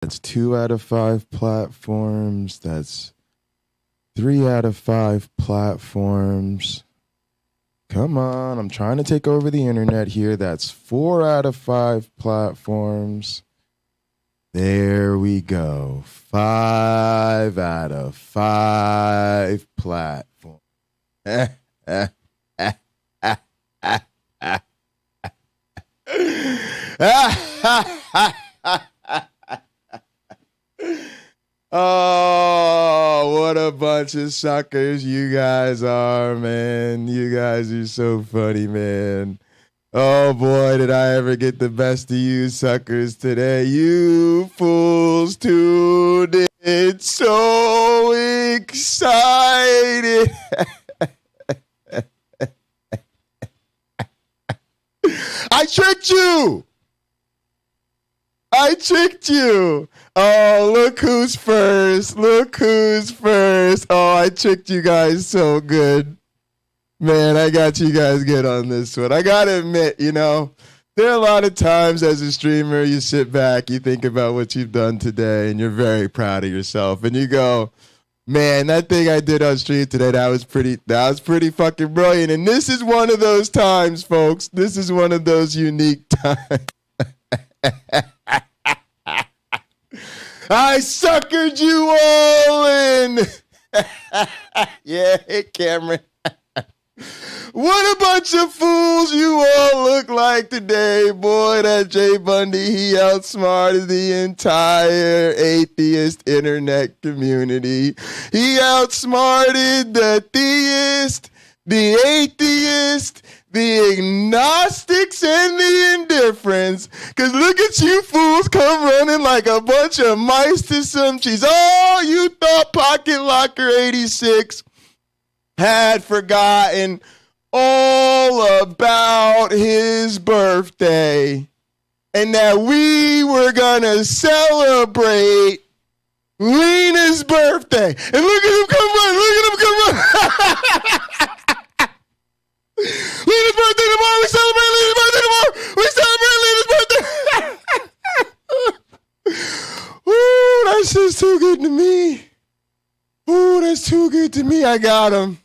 That's 2 out of 5 platforms. That's 3 out of 5 platforms. Come on, I'm trying to take over the internet here. That's 4 out of 5 platforms. There we go. 5 out of 5 platforms. Oh, what a bunch of suckers you guys are, man. You guys are so funny, man. Oh, boy, did I ever get the best of you suckers today. You fools tuned in so excited. I tricked you. I tricked you. Oh, look who's first. Look who's first. Oh, I tricked you guys so good. Man, I got you guys good on this one. I got to admit, you know, there are a lot of times as a streamer, you sit back, you think about what you've done today, and you're very proud of yourself. And you go, man, that thing I did on stream today, that was pretty fucking brilliant. And this is one of those times, folks. This is one of those unique times. I suckered you all in. Yeah, hey, Cameron. What a bunch of fools you all look like today. Boy, that Jay Bundy, he outsmarted the entire atheist internet community. He outsmarted the theist, the atheist, the agnostics, and the indifferents. Because look at you fools come running like a bunch of mice to some cheese. Oh, you thought Pocket Locker 86 had forgotten all about his birthday and that we were going to celebrate Lina's birthday. And look at him come run. Look at him come run. Lina's birthday tomorrow. We celebrate Lina's birthday tomorrow. We celebrate Lina's birthday. Ooh, that's just too good to me. Ooh, that's too good to me. I got him.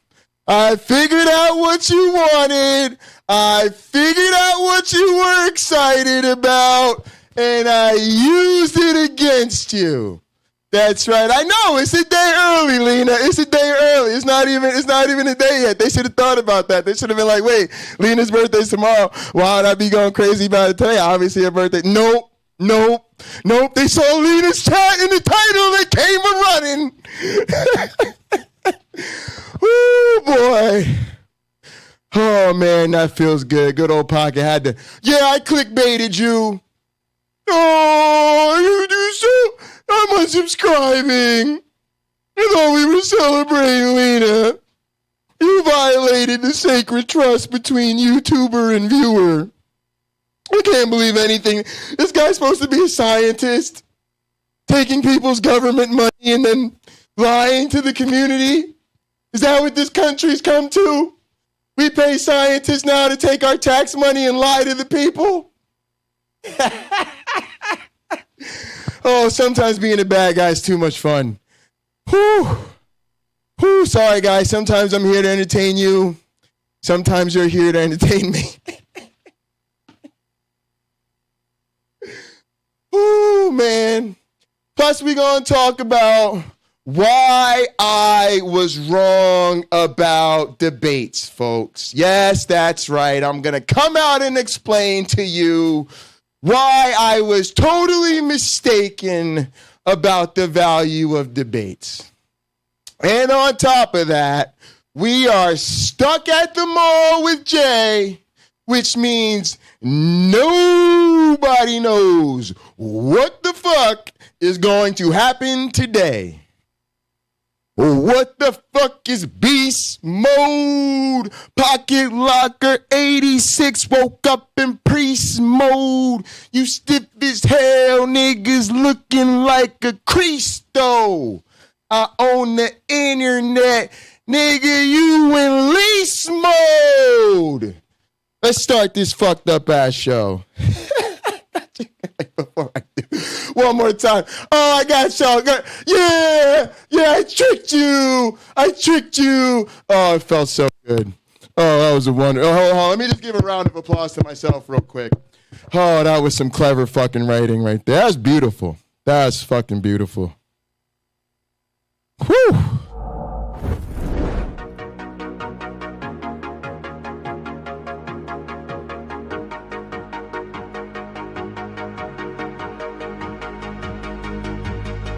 I figured out what you wanted. I figured out what you were excited about. And I used it against you. That's right. I know it's a day early, Lina. It's a day early. It's not even a day yet. They should have thought about that. They should have been like, wait, Lina's birthday's tomorrow. Why would I be going crazy about it today? Obviously her birthday. Nope. They saw Lina's chat in the title. They came a-running. Woo, boy. Oh, man, that feels good. Good old Pocket had to. Yeah, I clickbaited you. Oh, you do so. I'm unsubscribing. I thought we were celebrating Lina. You violated the sacred trust between YouTuber and viewer. I can't believe anything. This guy's supposed to be a scientist, taking people's government money and then lying to the community. Is that what this country's come to? We pay scientists now to take our tax money and lie to the people? Oh, sometimes being a bad guy is too much fun. Whew. Sorry, guys. Sometimes I'm here to entertain you. Sometimes you're here to entertain me. Ooh, man. Plus, we're going to talk about why I was wrong about debates, folks. Yes, that's right. I'm going to come out and explain to you why I was totally mistaken about the value of debates. And on top of that, we are stuck at the mall with Jay, which means nobody knows what the fuck is going to happen today. What the fuck is beast mode? Pocket Locker 86 woke up in priest mode. You stiff as hell niggas looking like a Christo. I own the internet. Nigga, you in lease mode. Let's start this fucked up ass show. One more time. Oh, I got y'all. Yeah, I tricked you. Oh, it felt so good. Oh, that was a wonder. Oh, hold on. Let me just give a round of applause to myself real quick. Oh, that was some clever fucking writing right there. That's beautiful. That's fucking beautiful. Whew.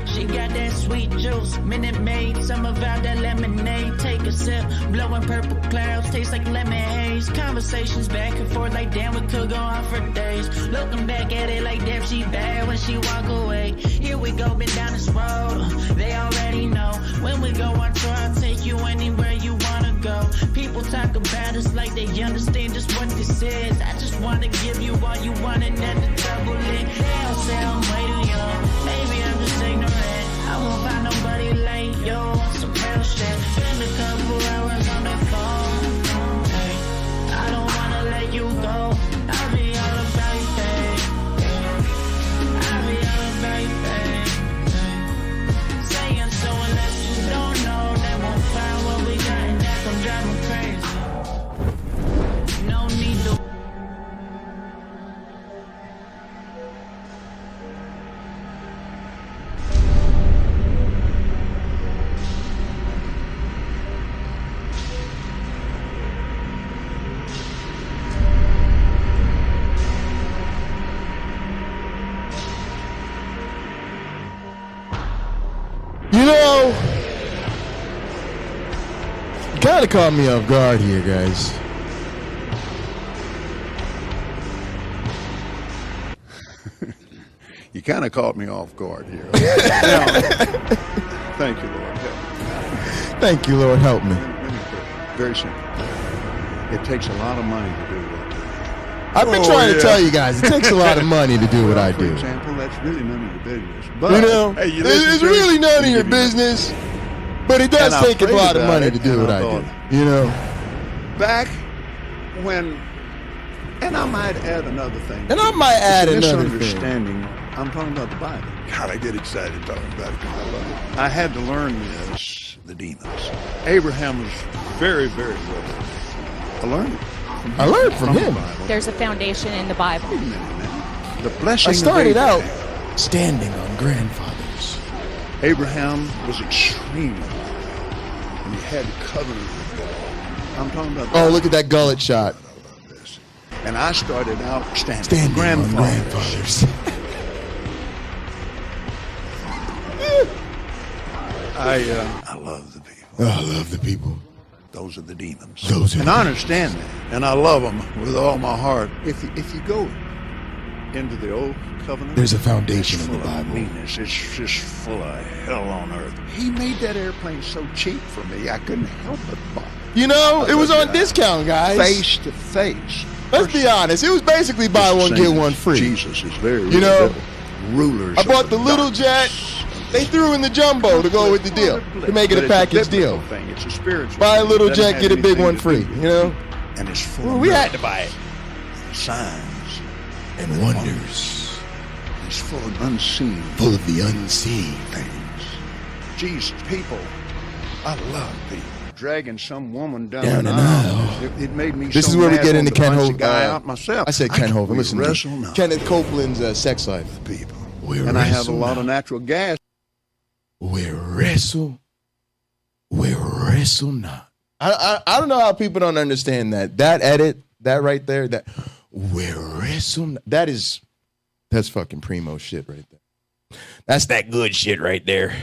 She got that sweet juice, Minute Maid, some of out that lemonade. Take a sip, blowing purple clouds, taste like lemon haze. Conversations back and forth like damn, we could go on for days. Looking back at it like damn, she bad when she walk away. Here we go, been down this road, they already know. When we go on tour, I'll take you anywhere you wanna go. People talk about us like they understand just what this is. I just wanna give you all you want and then the double it. They'll say I'm way too young, maybe I'm just ignorant. I won't find nobody like you on some real shit. Spend a couple hours on the phone. Hey, I don't wanna let you go. I'll be all about you, babe. I'll be all about you, babe. Saying so unless you don't know, they won't find what we got and that gon' drive me crazy. No need to. You know, kind of caught me off guard here, guys. You kind of caught me off guard here. Thank you, Lord. Help me. Thank you, Lord, help me. Very simple. It takes a lot of money to do what I do. I've been trying to tell you guys, it takes a lot of money to do what I do. For example, that's really none of your business. But, You know, hey, it's really none of your business, but it does And I take a prayed lot of about money it, to do and what I I do. thought, You know, Back when, and I might add another thing. and I might add It's a another thing. misunderstanding. I'm talking about the Bible. God, I get excited talking about it because I love it. I had to learn this, the demons. Abraham was very, very good. I learned it. I learned from the him. Bible. There's a foundation in the Bible. Wait a minute now. The blessing I started of out Abraham. standing on grandfathers. Abraham was extremely good, and he had covenant with God. I'm talking about. Oh, look at that gullet shot. this. And I started out Standing on grandfathers. I love the people. Oh, I love the people. Those are the demons. Those are and the I understand that, and I love them with all my heart. If you go into the old covenant, There's a foundation it's in the full of Bible. meanness. It's just full of hell on earth. He made that airplane so cheap for me, I couldn't help but buy it. You know, it was on discount, guys. Face to face. Let's be honest. It was basically buy one, get one free. Jesus is very You know, rulers. I bought of the little jet. darkness. They threw in the jumbo to go with the deal. To make it But a it's package biblical deal. Thing. It's a spiritual Buy a thing. little It doesn't jet, have get a big anything one to free. do with You know? And it's full Well, of we had to buy it. signs And wonders. It's full of unseen Full of the unseen. things. Jesus, people, I love people. Dragging some woman down Down an an aisle. aisle. It made me This so is where we mad get I into wanted to Ken punch the Hovind. guy out myself. I said Ken Hovind. We Listen wrestle to now. Kenneth Copeland's sex life. People. We And I have a wrestle lot now. of natural gas. We wrestle not. I don't know how people don't understand that. That edit, that right there, that we wrestle not. That's fucking primo shit right there. That's that good shit right there.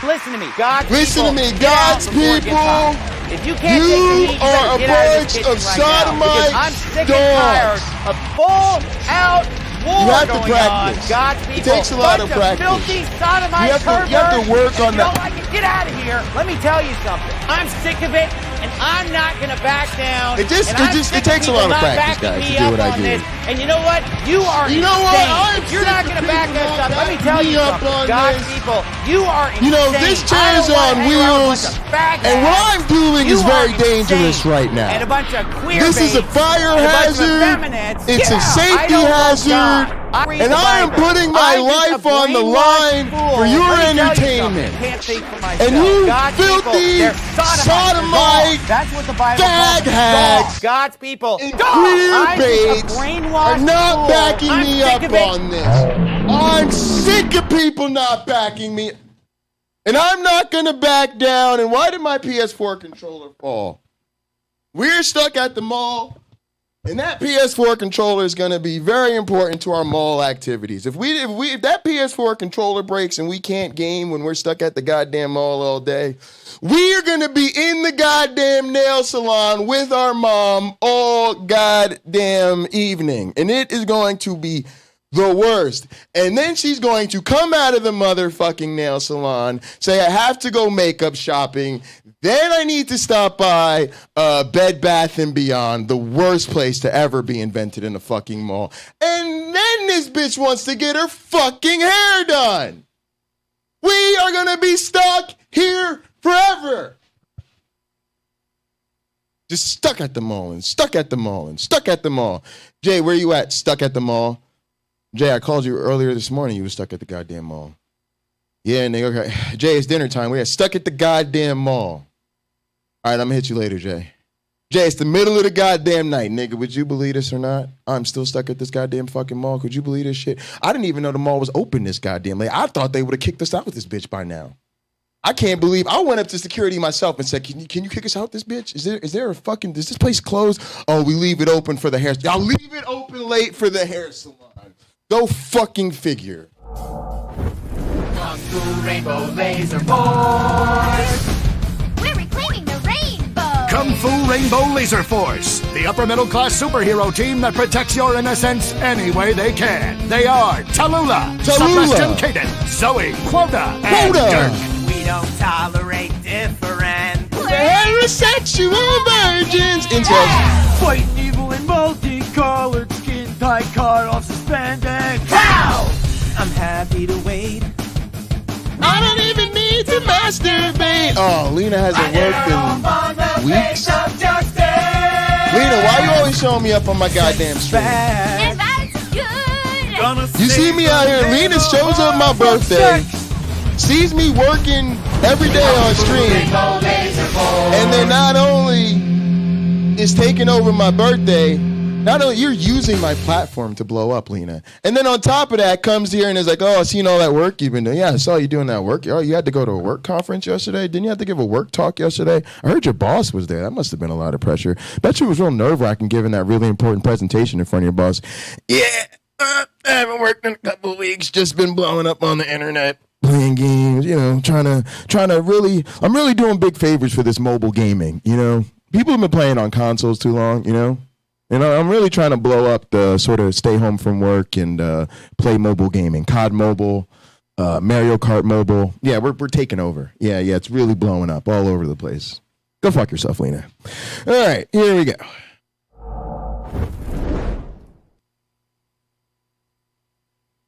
Listen to me, God's Listen to people. me, Get God's out before it gets people. hot. If you can't You take the heat, you are better a get out of bunch this kitchen of right now, because sodomite I'm sick dogs. and tired of full-out war You have to going practice. on. God's people, It takes a lot of bunch practice. filthy sodomite You have to work perverts. on If you that. don't like it, get out of here. Let me tell you something. I'm sick of it. and I'm not going to back down. It takes a lot of practice, guys, to do what I do. And you know what? You are insane. If you're not going to back us up, let me tell you something. God's people, you are insane. You know, this chair's on wheels, and what I'm doing is very dangerous right now. And a bunch of queer This is a fire hazard. It's a safety hazard. And I am putting my life on the line for your entertainment. And you filthy, sodomite, fag hags, God's people, and queer babes are not backing me up on this. I'm sick of people not backing me. And I'm not going to back down. And why did my PS4 controller fall? We're stuck at the mall. And that PS4 controller is going to be very important to our mall activities. If that PS4 controller breaks and we can't game when we're stuck at the goddamn mall all day, we are going to be in the goddamn nail salon with our mom all goddamn evening. And it is going to be the worst. And then she's going to come out of the motherfucking nail salon, say, I have to go makeup shopping. Then I need to stop by Bed Bath & Beyond, the worst place to ever be invented in a fucking mall. And then this bitch wants to get her fucking hair done. We are going to be stuck here forever. Just stuck at the mall and stuck at the mall and stuck at the mall. Jay, where you at? Stuck at the mall. Jay, I called you earlier this morning. You were stuck at the goddamn mall. Yeah, nigga. Okay. Jay, it's dinner time. We are stuck at the goddamn mall. All right, I'm going to hit you later, Jay. Jay, it's the middle of the goddamn night, nigga. Would you believe this or not? I'm still stuck at this goddamn fucking mall. Could you believe this shit? I didn't even know the mall was open this goddamn late. I thought they would have kicked us out with this bitch by now. I can't believe I went up to security myself and said, can you kick us out this bitch? Is there a fucking, is this place closed? Oh, we leave it open for the hair. I'll leave it open late for the hair salon. Go fucking figure. Kung Fu Rainbow Laser Force. We're reclaiming the rainbow. Kung Fu Rainbow Laser Force, the upper middle class superhero team that protects your innocence any way they can. They are Tallulah, Sebastian Caden, Zoe, Quota, and Dirk. We don't tolerate different. Heterosexual virgins. Fighting evil in multicolored skin tight car off suspended. Pow! I'm happy to wait. I don't even need to masturbate. Oh, Lina hasn't worked in weeks. Lina, why you always showing me up on my goddamn stream? And that's good. You see me out here. Lina shows up my birthday, sees me working every day on stream, and then not only is taking over my birthday, not only you're using my platform to blow up, Lina, and then on top of that comes here and is like, oh, I seen all that work you've been doing. Yeah, I saw you doing that work. Oh, you had to go to a work conference yesterday. Didn't you have to give a work talk yesterday? I heard your boss was there. That must have been a lot of pressure. Bet you it was real nerve-wracking giving that really important presentation in front of your boss. Yeah, I haven't worked in a couple of weeks. Just been blowing up on the internet, playing games, you know, trying to really, I'm really doing big favors for this mobile gaming, you know. People have been playing on consoles too long, you know. And I'm really trying to blow up the sort of stay home from work and play mobile gaming. COD Mobile, Mario Kart Mobile. Yeah, we're taking over. Yeah, it's really blowing up all over the place. Go fuck yourself, Lina. All right, here we go.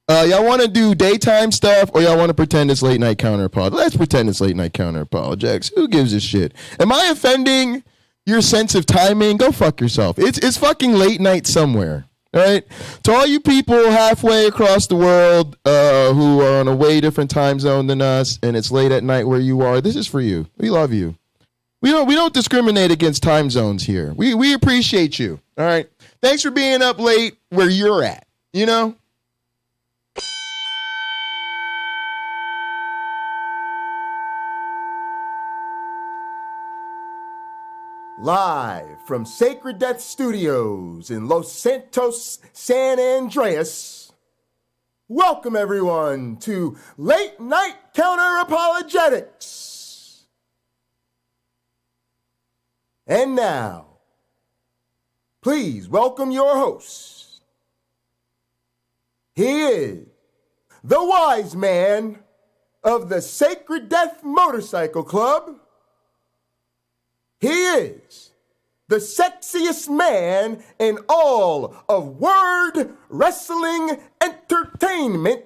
Y'all want to do daytime stuff or y'all want to pretend it's late night counter-apologetics? Let's pretend it's late night counter-apologetics. Who gives a shit? Am I offending your sense of timing? Go fuck yourself. It's fucking late night somewhere, all right? To all you people halfway across the world who are on a way different time zone than us and it's late at night where you are, this is for you. We love you. We don't discriminate against time zones here. We appreciate you, all right? Thanks for being up late where you're at, you know? Live from Sacred Death Studios in Los Santos, San Andreas. Welcome everyone to Late Night Counter-Apologetics. And now, please welcome your host. He is the wise man of the Sacred Death Motorcycle Club, He is the sexiest man in all of word wrestling entertainment.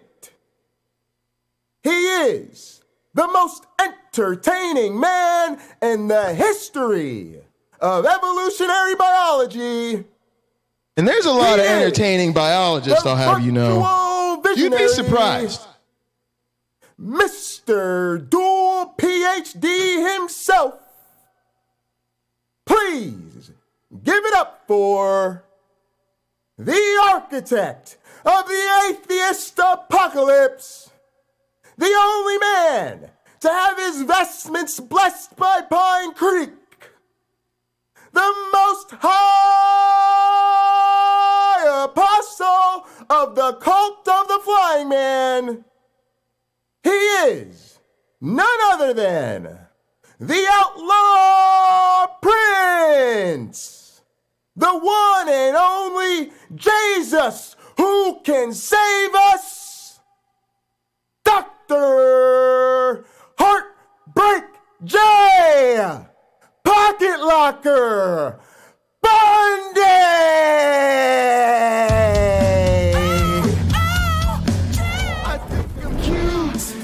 He is the most entertaining man in the history of evolutionary biology. And there's a lot of entertaining biologists, I'll have you know. You'd be surprised. Mr. Dual PhD himself. Please give it up for the architect of the atheist apocalypse, the only man to have his vestments blessed by Pine Creek, the most high apostle of the cult of the Flying Man. He is none other than the outlaw prince, the one and only Jesus who can save us, Dr. Heartbreak J. Pocket Locker BUNDY! I think I'm cute.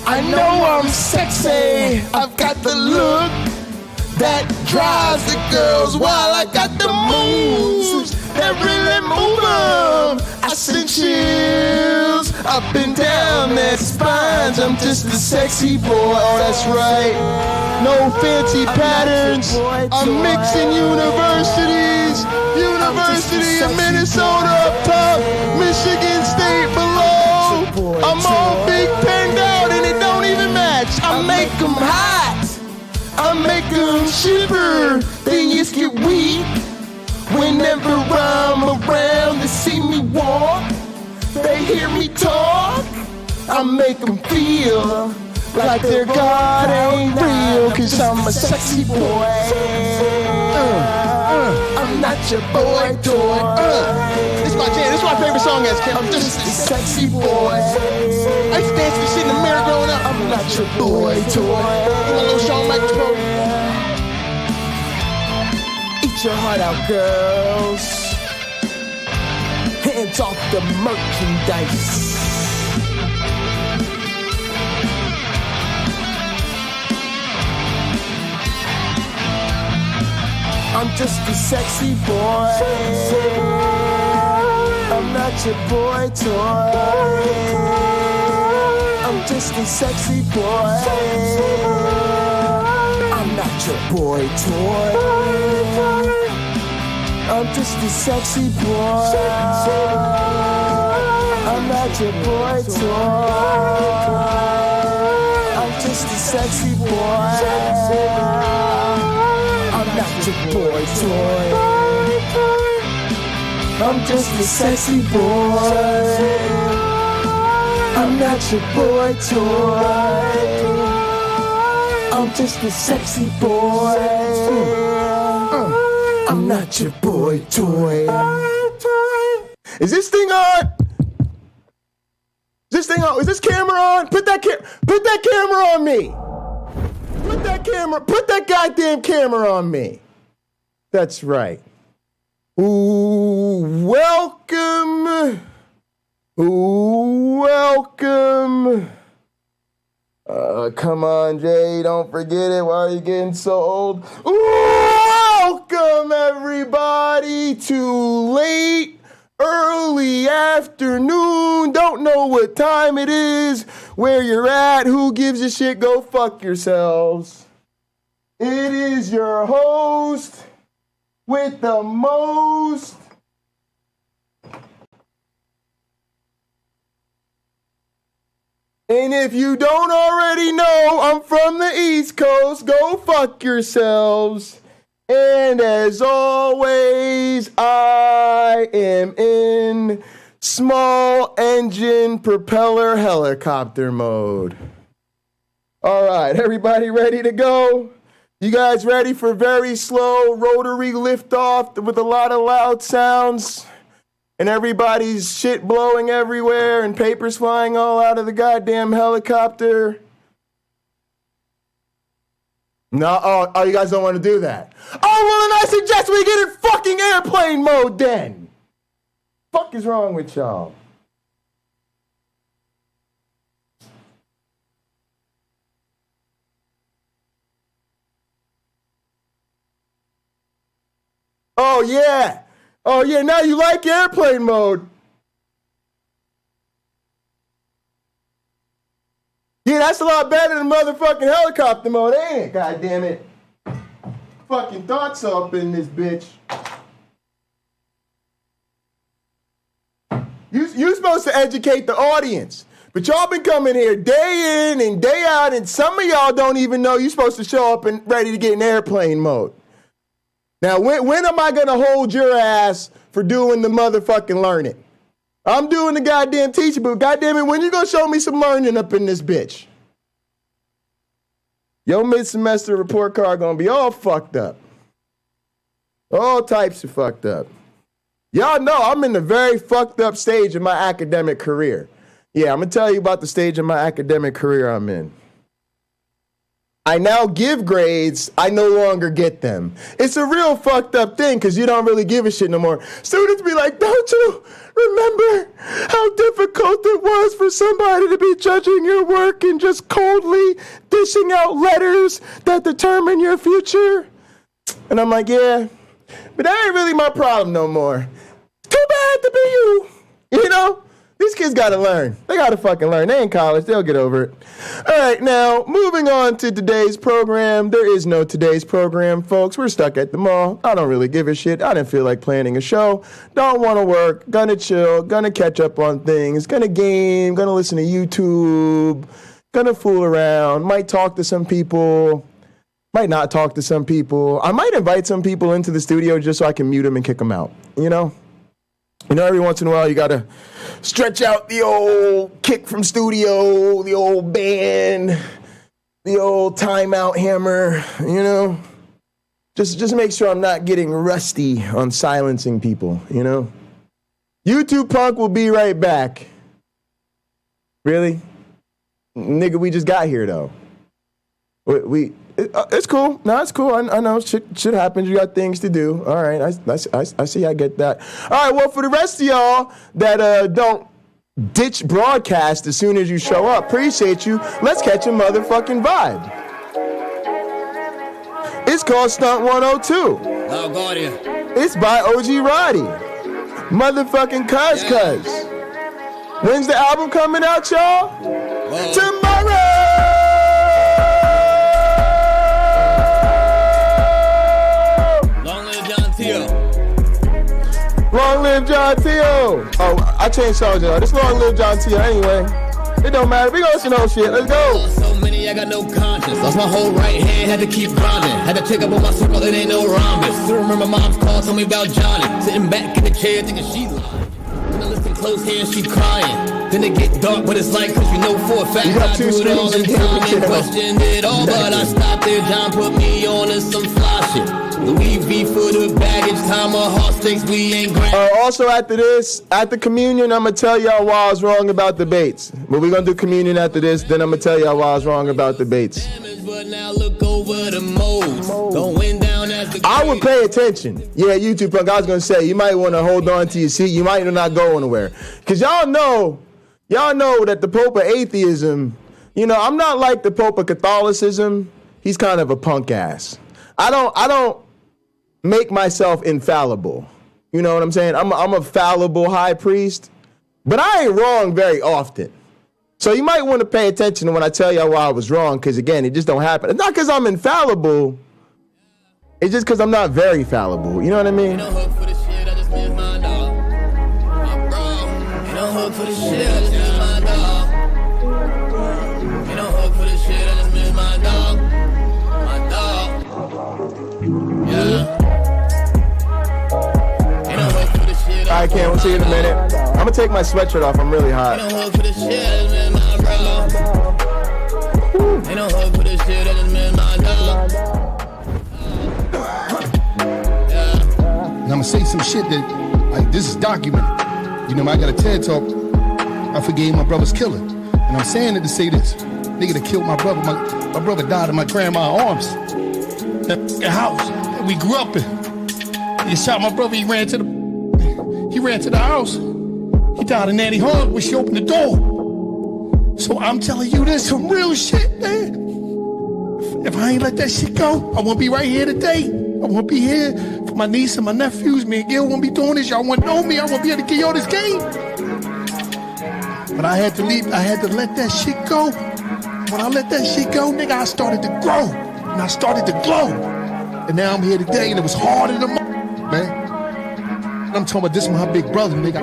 I know I'm sexy. I've got the look that drives the girls while I got the moves that really move them. I send chills up and down their spines. I'm just a sexy boy. Oh, that's right. No fancy patterns. I'm mixing universities. University of Minnesota up top, Michigan State below. I'm all big penned out and it don't even match. I make them hot. I make them shiver. They just get weak whenever I'm around. They see me walk. They hear me talk. I make them feel like their God ain't real, 'cause I'm a sexy boy. I'm not your boy toy. This is my jam. This is my favorite song as Kim. I'm just a sexy boy. I used to dance this shit in the mirror growing up. I'm not your boy toy. My little Shawn Michaels pro. Eat your heart out, girls. Hands off the merchandise. I'm just a sexy boy. I'm not your boy toy. I'm just a sexy boy. I'm not your boy toy. I'm just a sexy boy. I'm not your boy toy. I'm just a sexy boy. I'm not your boy toy. I'm just a sexy boy. I'm not your boy toy. I'm just a sexy boy. I'm not your boy toy. Is this thing on? Is this thing on? Is this camera on? Put that camera on me. Put that goddamn camera on me. That's right. Ooh, welcome. Ooh, welcome. Come on, Jay, don't forget it. Why are you getting so old? Ooh, welcome, everybody, to late, early afternoon. Don't know what time it is, where you're at. Who gives a shit? Go fuck yourselves. It is your host with the most. And if you don't already know, I'm from the East Coast. Go fuck yourselves. And as always, I am in small engine propeller helicopter mode. All right, everybody ready to go? You guys ready for very slow rotary liftoff with a lot of loud sounds? And everybody's shit blowing everywhere and papers flying all out of the goddamn helicopter? No, oh, you guys don't want to do that. Oh, well, then I suggest we get in fucking airplane mode then. Fuck is wrong with y'all? Oh, yeah. Oh, yeah, now you like airplane mode. Yeah, that's a lot better than motherfucking helicopter mode, ain't it? God damn it. Fucking thoughts up in this bitch. You supposed to educate the audience. But y'all been coming here day in and day out, and some of y'all don't even know you're supposed to show up and ready to get in airplane mode. Now, when am I going to hold your ass for doing the motherfucking learning? I'm doing the goddamn teaching, but goddamn it, when you going to show me some learning up in this bitch? Your mid-semester report card going to be all fucked up. All types of fucked up. Y'all know I'm in the very fucked up stage of my academic career. Yeah, I'm going to tell you about the stage of my academic career I'm in. I now give grades, I no longer get them. It's a real fucked up thing because you don't really give a shit no more. Students be like, don't you remember how difficult it was for somebody to be judging your work and just coldly dishing out letters that determine your future? And I'm like, yeah, but that ain't really my problem no more. Too bad to be you, you know? These kids got to learn. They got to fucking learn. They in college. They'll get over it. All right, now, moving on to today's program. There is no today's program, folks. We're stuck at the mall. I don't really give a shit. I didn't feel like planning a show. Don't want to work. Gonna chill. Gonna catch up on things. Gonna game. Gonna listen to YouTube. Gonna fool around. Might talk to some people. Might not talk to some people. I might invite some people into the studio just so I can mute them and kick them out, you know? You know, every once in a while, you got to stretch out the old kick from studio, the old band, the old timeout hammer, you know? Just make sure I'm not getting rusty on silencing people, you know? YouTube Punk will be right back. Really? Nigga, we just got here, though. It's cool. No, it's cool. I know shit happens. You got things to do. All right. I see. I get that. All right. Well, for the rest of y'all that don't ditch broadcast as soon as you show up, appreciate you. Let's catch a motherfucking vibe. It's called Stunt 102. Oh, God, yeah. It's by OG Roddy. Motherfucking Cuz. When's the album coming out, y'all? Tomorrow. Long live John Tio. Oh, I changed songs, y'all. This long live John Tio anyway. It don't matter. We gonna listen to old shit. Let's go. So many, I got no conscience. Lost my whole right hand, had to keep grinding. Had to check up on my circle, it ain't no rhombus. Still remember mom's call, told me about Johnny. Sitting back in the chair, thinking she lying. When I listen close here, she crying. Then it get dark, but it's like, cause you know for a fact I do it all the time and questioned it all. But I stopped there, John put me on to some fly shit. Louis V for the baggage, time of heart stakes, we ain't grand. Also after this, at the communion, I'm going to tell y'all why I was wrong about debates. But we're going to do communion after this, then I'm going to tell y'all why I was wrong about debates. But now look over the modes, going down as the I would pay attention. Yeah, YouTube Punk, I was going to say, you might want to hold on to your seat. You might not go anywhere. Because y'all know that the Pope of atheism, you know, I'm not like the Pope of Catholicism. He's kind of a punk ass. I don't make myself infallible. You know what I'm saying? I'm a fallible high priest, but I ain't wrong very often. So you might want to pay attention to when I tell y'all why I was wrong, because again, it just don't happen. It's not because I'm infallible. It's just because I'm not very fallible. You know what I mean? for the shit, I just miss my dog. My bro. Ain't no hook for the shit, I just miss my dog. Ain't no hook for the shit, I just miss my dog. My dog. Yeah. I can't. We'll see you in a minute. I'm gonna take my sweatshirt off. I'm really hot. Ain't no hook for the shit, I just miss my bro. Ain't no hook for the shit, I just miss my dog. And I'm gonna say some shit that, like, this is documented. You know, I got a TED Talk. I forgave my brother's killer. And I'm saying it to say this. Nigga that killed my brother. My brother died in my grandma's arms. That house that we grew up in. He shot my brother. He ran to the house. He died of Nanny Hog when she opened the door. So I'm telling you, there's some real shit, man. If I ain't let that shit go, I won't be right here today. I won't be here for my niece and my nephews. Me and Gil won't be doing this. Y'all won't know me. I won't be able to give y'all this game. But I had to leave. I had to let that shit go. When I let that shit go, nigga, I started to grow. And I started to glow. And now I'm here today, and it was harder than man. And I'm talking about this is my big brother, nigga.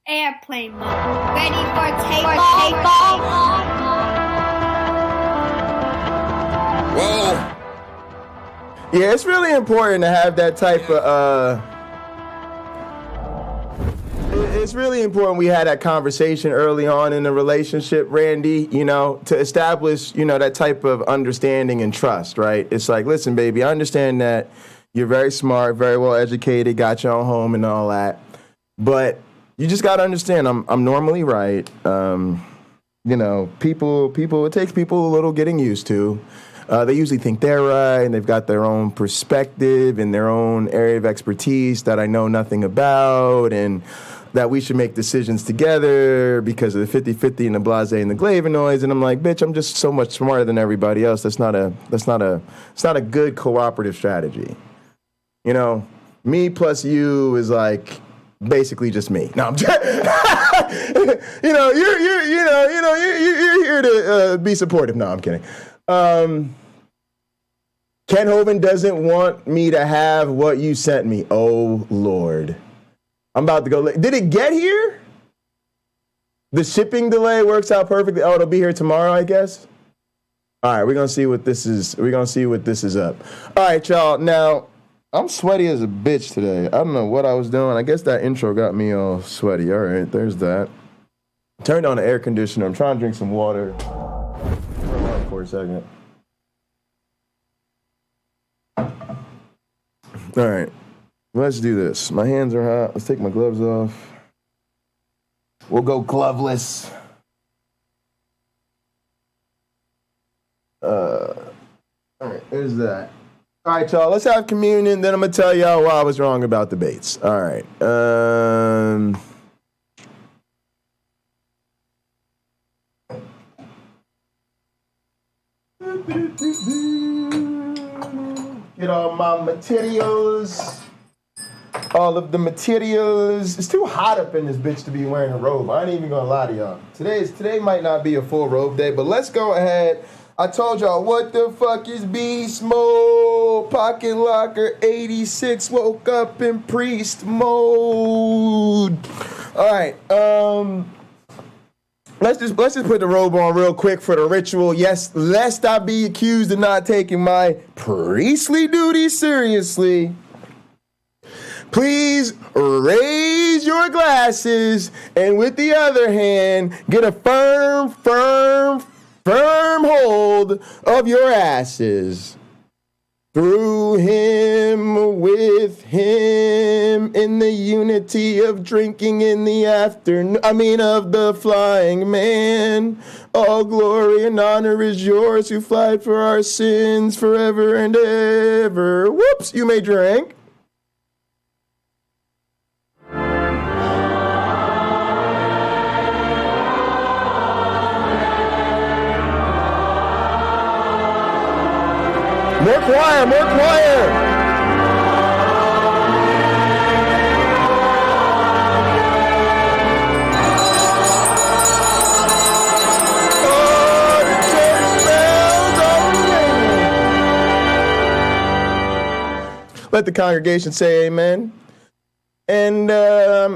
Airplane mode. Ready for takeoff. Whoa. Yeah, it's really important to have that type of, it's really important we had that conversation early on in the relationship, Randy, you know, to establish, you know, that type of understanding and trust, right? It's like, listen, baby, I understand that you're very smart, very well educated, got your own home and all that, but you just got to understand, I'm normally right. You know, it takes people a little getting used to. They usually think they're right, and they've got their own perspective and their own area of expertise that I know nothing about, and that we should make decisions together because of the 50-50 and the blase and the Glavinoids. And I'm like, bitch, I'm just so much smarter than everybody else. It's not a good cooperative strategy. You know, me plus you is like basically just me. No, I'm just, you're here to be supportive. No, I'm kidding. Ken Hovind doesn't want me to have what you sent me. Oh, Lord. I'm about to go. Did it get here? The shipping delay works out perfectly. Oh, it'll be here tomorrow, I guess. All right, we're going to see what this is. We're going to see what this is up. All right, y'all. Now, I'm sweaty as a bitch today. I don't know what I was doing. I guess that intro got me all sweaty. All right, there's that. Turned on the air conditioner. I'm trying to drink some water. For a second. All right, let's do this. My hands are hot. Let's take my gloves off. We'll go gloveless. All right, there's that. All right, y'all, let's have communion. Then I'm going to tell y'all why I was wrong about debates. All right. Get all my materials. All of the materials. It's too hot up in this bitch to be wearing a robe. I ain't even going to lie to y'all. Today might not be a full robe day, but let's go ahead. I told y'all, what the fuck is beast mode? Pocket Locker 86 woke up in priest mode. All right, let's just put the robe on real quick for the ritual. Yes, lest I be accused of not taking my priestly duties seriously. Please raise your glasses, and with the other hand, get a firm hold of your asses. Through him, with him, in the unity of drinking in the afternoon, of the flying man. All glory and honor is yours who fly for our sins forever and ever. Whoops, you may drink. More choir, more choir. Oh, the church bells are ringing. Let the congregation say amen. And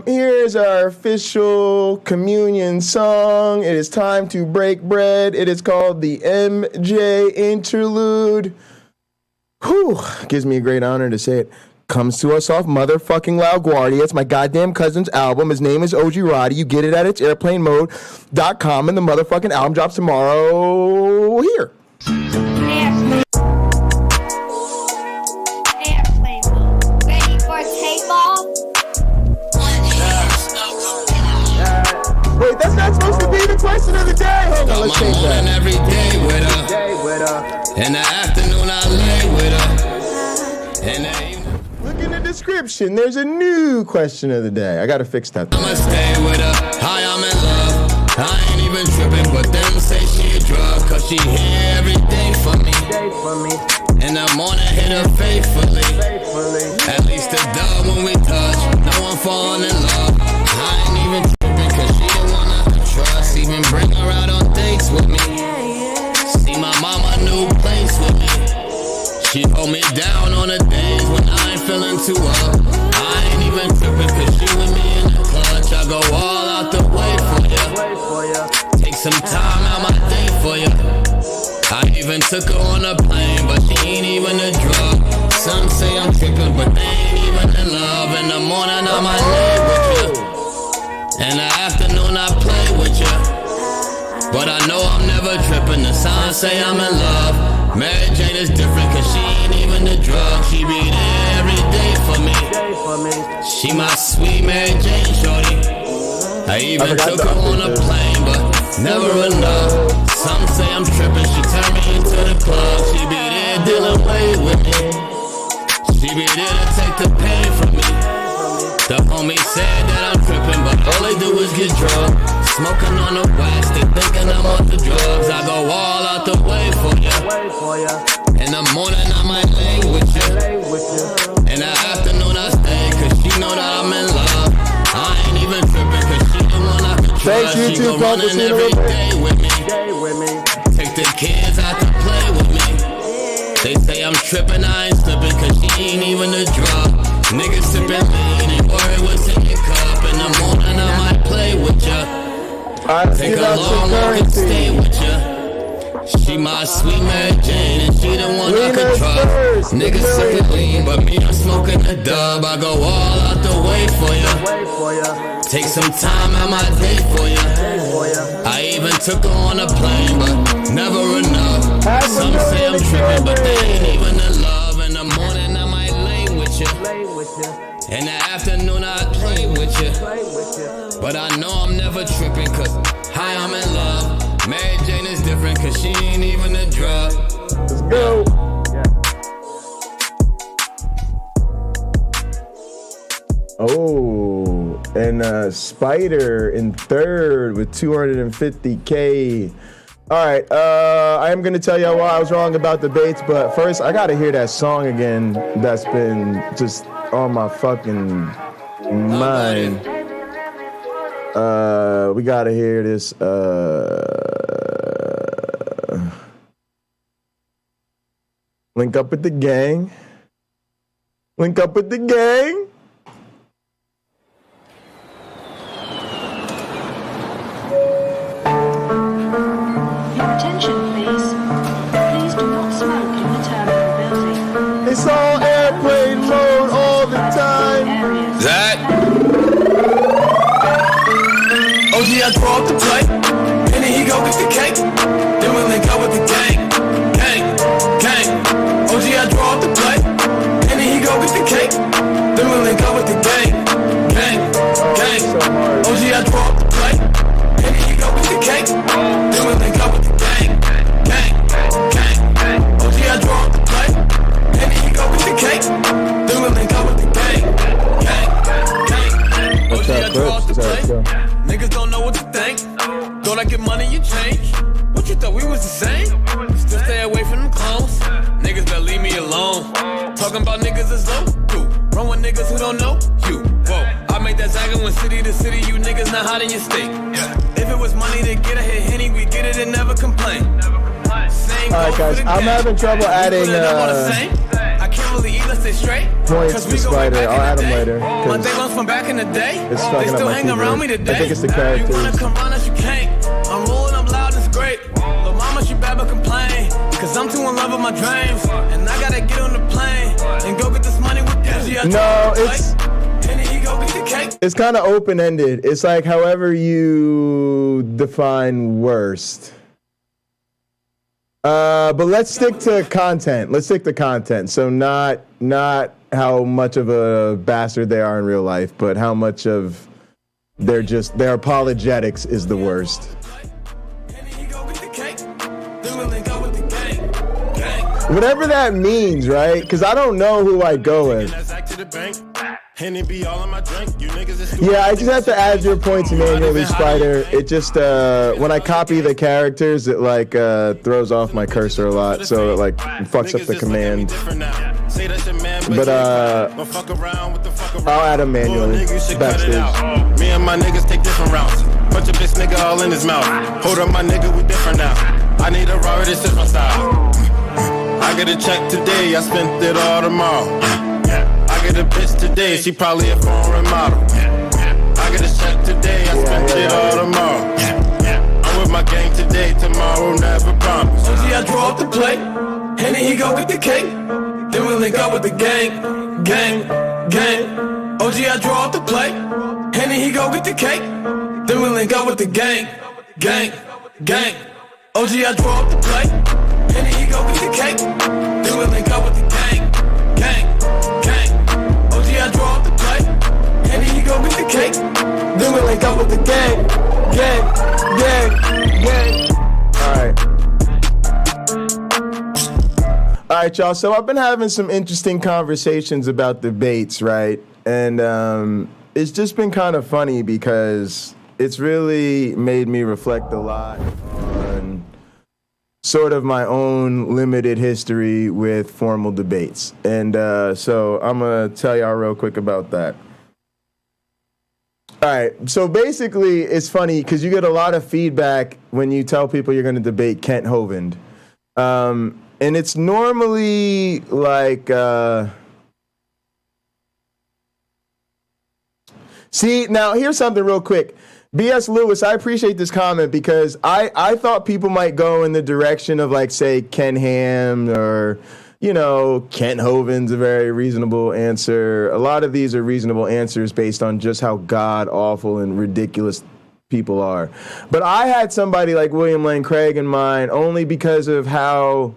here's our official communion song. It is time to break bread. It is called the MJ Interlude. Whew, gives me a great honor to say it. Comes to us off motherfucking LaGuardia. It's my goddamn cousin's album. His name is OG Roddy. You get it at its airplanemode.com, and the motherfucking album drops tomorrow here. Airplane mode. Ready for takeoff? Wait, that's not supposed to be the question of the day. Hold on, let's change that. Every day with her. In the afternoon, I lay with her. In the evening. Look in the description. There's a new question of the day. I gotta fix that. I'ma stay with her. Hi, I'm in love. I ain't even tripping, but them say she a drug. Cause she hear everything for me. In the morning, hit her faithfully. At least a dog when we touch. No one falling in love. I ain't even tripping, cause she the one I can trust. Even bring her out on dates with me. See my mama new place with me. She hold me down on the days when I ain't feeling too up. I ain't even tripping, cause she with me in the clutch. I go all out the way for ya. Take some time out my day for ya. I even took her on a plane, but she ain't even a drug. Some say I'm tripping, but they ain't even in love. In the morning I might lay with ya. In the afternoon I play with ya. But I know I'm never tripping. The signs say I'm in love. Mary Jane is different, cause she ain't even a drug. She be there every day for me. She my sweet Mary Jane shorty. I even took her on a plane, but never enough. Some say I'm tripping, she turned me into the club. She be there dealing way with me. She be there to take the pain from me. The homie said that I'm tripping, but all they do is get drunk. Smoking on the wax, they thinking I'm on the drugs. I go all out the way for ya. In the morning I might lay with ya. In the afternoon I stay, cause she know that I'm in love. I ain't even tripping, cause she the one I can trust. She go running every day with me. Take the kids out to play with me. They say I'm tripping, I ain't slipping, cause she ain't even a drug. Niggas sipping lean and worry what's in your cup. In the morning I might play with ya. Take a long walk and stay with ya. She my sweet Mary Jane and she the one I can trust. Niggas sipping lean, but me I'm smoking the dub. I go all out the way for ya. Take some time out my day for ya. I even took her on a plane, but never enough. Some say I'm tripping, but they ain't even in love. In the morning I might lay with ya. In the afternoon I play with ya. But I know I'm never tripping, cause hi, I'm in love. Mary Jane is different, cause she ain't even a drug. Let's go. Oh, and Spider in third with 250K. All right, I am going to tell y'all why I was wrong about the Bates, but first I got to hear that song again that's been just on my fucking mind. We got to hear this. Link up with the gang. Link up with the gang. Attention, please. Please do not smoke in the terminal building. It's all airplane mode all the time. Zach. OG, I throw up the plate, and then he go get the cake. Then we link up with the gang, gang, gang. OG, I throw up the plate, and then he go get the cake. Then we link up with the gang, gang, gang. OG, I throw up the plate, and then he go get the cake. Then we link up with the gang, gang, gang. OG, I throw up the plate, and then he go get the cake. Then we link up with the gang, gang, gang. OG, I throw up the plate. Niggas don't know what to think. Thought I get money, you change. What you thought we was the same? Still stay away from them clones. Niggas better leave me alone. Talking about niggas is low. Dude, run with niggas who don't know you. Whoa, I make that zagging when city to city. You niggas not hot in your state. If it was money to get a hit Henny, we get it and never complain. Alright guys, I'm having trouble adding I can't really eat, let's stay straight. points to Spider. I'll add them later. My day ones from back in the day. It's They fucking up still my hang around me keyboard. today. I think it's the You wanna characters. come round us, you can't. I'm rolling, I'm loud, it's great. But mama, she bad but complain. Cause I'm too in love love of my dreams. And I gotta get on the plane and go get this money with Dizzy. No, it's kind of open-ended. It's like however you define worst. But let's stick to content. So not how much of a bastard they are in real life, but how much of their apologetics is the worst. Whatever that means, right? Because I don't know who I'd go with. Yeah, I just have to add your points, Emmanuel Spider. It just, when I copy the characters, it like throws off my cursor a lot, so it like fucks up the command. But I'll add them manually backstage. Me and my niggas take different routes. Punch a bitch nigga all in his mouth. Hold up my nigga, we different now. I need a Robert, this is my style. I get a check today, I spent it all tomorrow. I get a bitch today, she probably a foreign model. I get a check today, I spent it all tomorrow. I'm with my gang today, tomorrow never promise. OG, I draw up the plate, and then he go get the cake. Then we link up with the gang, gang, gang. OG, I draw up the plate, and then he go get the cake. Then we link up with the gang, gang, gang. OG, I draw up the plate, and then he go get the cake. Then we link up with the gang, gang, gang. OG, I draw up the plate, and then he go get the cake. Then we link up with the gang, gang, gang, gang. All right, y'all. So I've been having some interesting conversations about debates, right? And it's just been kind of funny because it's really made me reflect a lot on sort of my own limited history with formal debates. And so I'm going to tell y'all real quick about that. All right. So basically, it's funny because you get a lot of feedback when you tell people you're going to debate Kent Hovind. And it's normally like... See, now here's something real quick. B.S. Lewis, I appreciate this comment because I thought people might go in the direction of, like, say, Ken Ham or, you know, Kent Hovind's a very reasonable answer. A lot of these are reasonable answers based on just how god-awful and ridiculous people are. But I had somebody like William Lane Craig in mind only because of how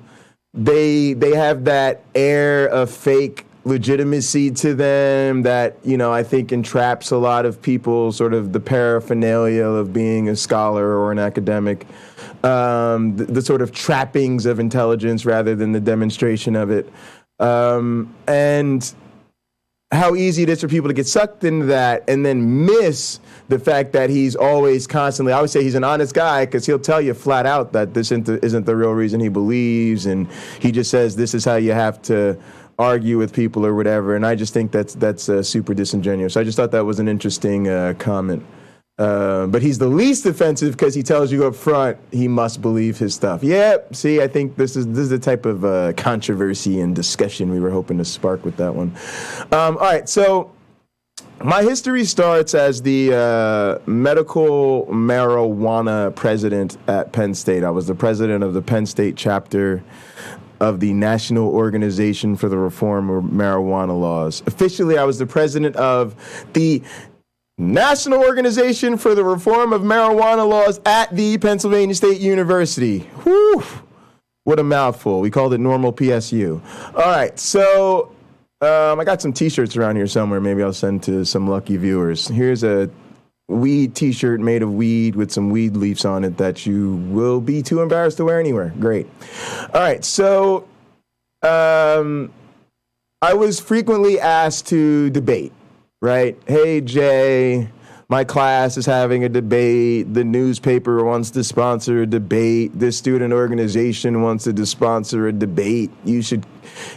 they have that air of fake legitimacy to them that, you know, I think entraps a lot of people, sort of the paraphernalia of being a scholar or an academic, the sort of trappings of intelligence rather than the demonstration of it. And how easy it is for people to get sucked into that and then miss the fact that he's always constantly, I always say he's an honest guy because he'll tell you flat out that this isn't the real reason he believes, and he just says this is how you have to argue with people or whatever, and I just think that's super disingenuous. I just thought that was an interesting comment. But he's the least offensive because he tells you up front he must believe his stuff. Yeah, see, I think this is the type of controversy and discussion we were hoping to spark with that one. All right, so my history starts as the medical marijuana president at Penn State. I was the president of the Penn State chapter of the National Organization for the Reform of Marijuana Laws. Officially, I was the president of the National Organization for the Reform of Marijuana Laws at the Pennsylvania State University. Whew, what a mouthful. We called it normal PSU. All right, so I got some T-shirts around here somewhere. Maybe I'll send to some lucky viewers. Here's a weed T-shirt made of weed with some weed leaves on it that you will be too embarrassed to wear anywhere. Great. All right, so I was frequently asked to debate, right? Hey, Jay, my class is having a debate. The newspaper wants to sponsor a debate. This student organization wants to sponsor a debate. You should,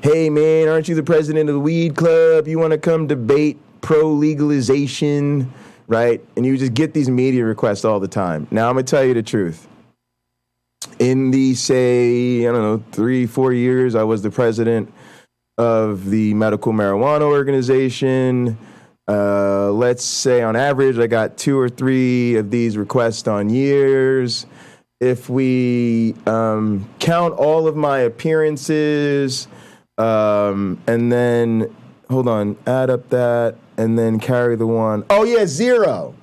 hey, man, aren't you the president of the weed club? You want to come debate pro-legalization? Right? And you just get these media requests all the time. Now, I'm going to tell you the truth. In the, say, 3-4 years, I was the president of the Medical Marijuana Organization. Let's say on average, I got 2 or 3 of these requests on years. if we count all of my appearances, and then, hold on, add up that, and then carry the one. Oh, yeah, 0.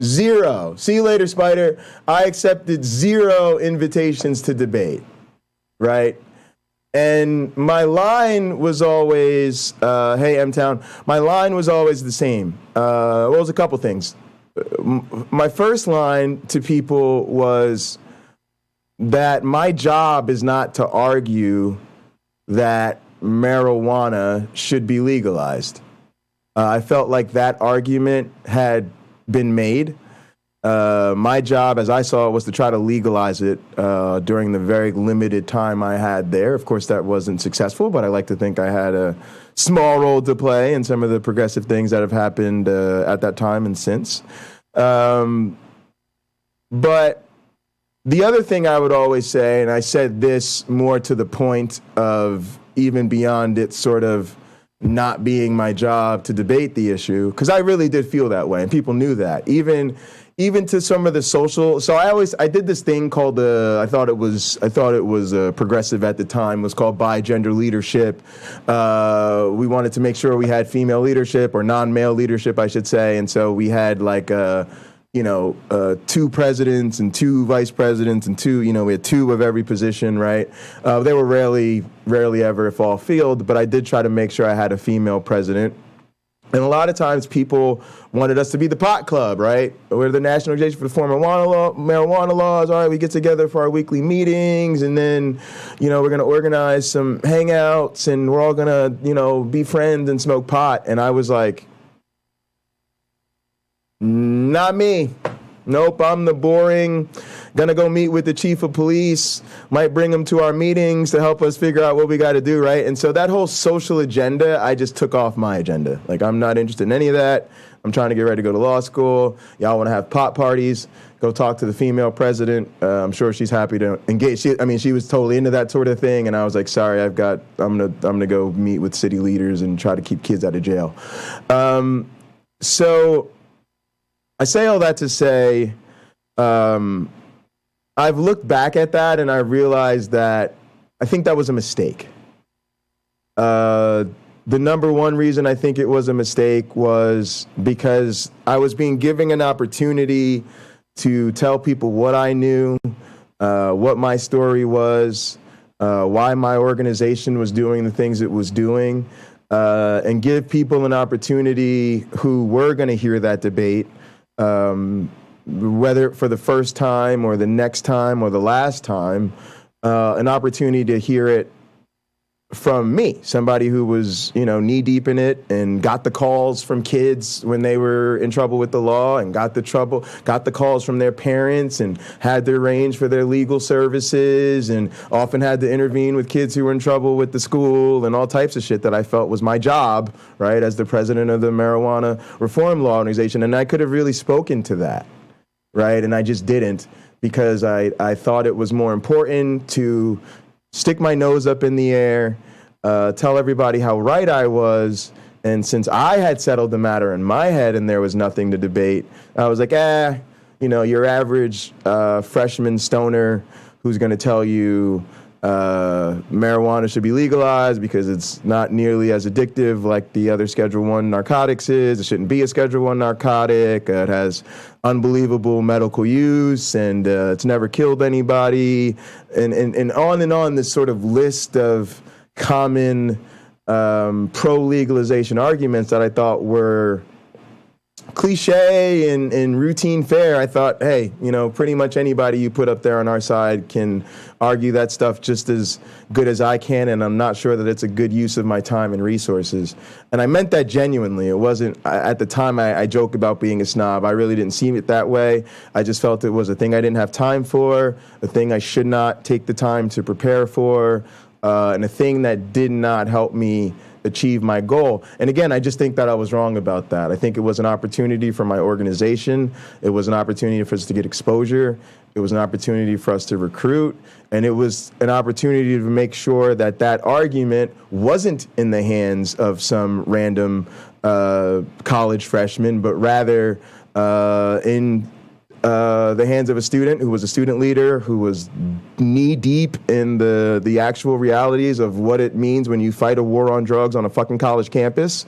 0. See you later, Spider. I accepted 0 invitations to debate, right? And my line was always, hey, M-Town, my line was always the same. Well, it was a couple things. My first line to people was that my job is not to argue that marijuana should be legalized. I felt like that argument had been made. My job, as I saw it, was to try to legalize it during the very limited time I had there. Of course, that wasn't successful, but I like to think I had a small role to play in some of the progressive things that have happened at that time and since. But the other thing I would always say, and I said this more to the point of even beyond it sort of not being my job to debate the issue, because I really did feel that way, and people knew that. Even to some of the social. So I did this thing called I thought it was progressive at the time. It was called bi-gender leadership. We wanted to make sure we had female leadership, or non-male leadership, I should say. And so we had like 2 presidents and 2 vice presidents and 2. We had 2 of every position, right? They were rarely ever if all field, but I did try to make sure I had a female president. And a lot of times people wanted us to be the pot club, right? We're the National Organization for the Reform of Marijuana Laws. All right, we get together for our weekly meetings, and then, we're going to organize some hangouts, and we're all going to, be friends and smoke pot. And I was like, not me. Nope, I'm the boring, gonna go meet with the chief of police, might bring him to our meetings to help us figure out what we got to do, right? And so that whole social agenda, I just took off my agenda. Like, I'm not interested in any of that. I'm trying to get ready to go to law school. Y'all want to have pot parties? Go talk to the female president. I'm sure she's happy to engage. She was totally into that sort of thing, and I was like, sorry, I'm gonna go meet with city leaders and try to keep kids out of jail. So I say all that to say, I've looked back at that and I realized that I think that was a mistake. The number one reason I think it was a mistake was because I was being given an opportunity to tell people what I knew, what my story was, why my organization was doing the things it was doing, and give people an opportunity who were going to hear that debate, whether for the first time or the next time or the last time, an opportunity to hear it from me, somebody who was, knee deep in it and got the calls from kids when they were in trouble with the law, and got the calls from their parents, and had to arrange for their legal services, and often had to intervene with kids who were in trouble with the school and all types of shit that I felt was my job, right, as the president of the Marijuana Reform Law Organization. And I could have really spoken to that, right? And I just didn't, because I thought it was more important to stick my nose up in the air, tell everybody how right I was. And since I had settled the matter in my head and there was nothing to debate, I was like, your average freshman stoner who's going to tell you marijuana should be legalized because it's not nearly as addictive like the other Schedule I narcotics is. It shouldn't be a Schedule I narcotic. It has unbelievable medical use, and it's never killed anybody, and on this sort of list of common pro-legalization arguments that I thought were cliche and routine fare. I thought, hey, pretty much anybody you put up there on our side can argue that stuff just as good as I can, and I'm not sure that it's a good use of my time and resources. And I meant that genuinely. It wasn't, at the time, I joke about being a snob. I really didn't see it that way. I just felt it was a thing I didn't have time for, a thing I should not take the time to prepare for, and a thing that did not help me achieve my goal. And again, I just think that I was wrong about that. I think it was an opportunity for my organization. It was an opportunity for us to get exposure. It was an opportunity for us to recruit. And it was an opportunity to make sure that that argument wasn't in the hands of some random college freshman, but rather in the hands of a student who was a student leader, who was knee deep in the actual realities of what it means when you fight a war on drugs on a fucking college campus.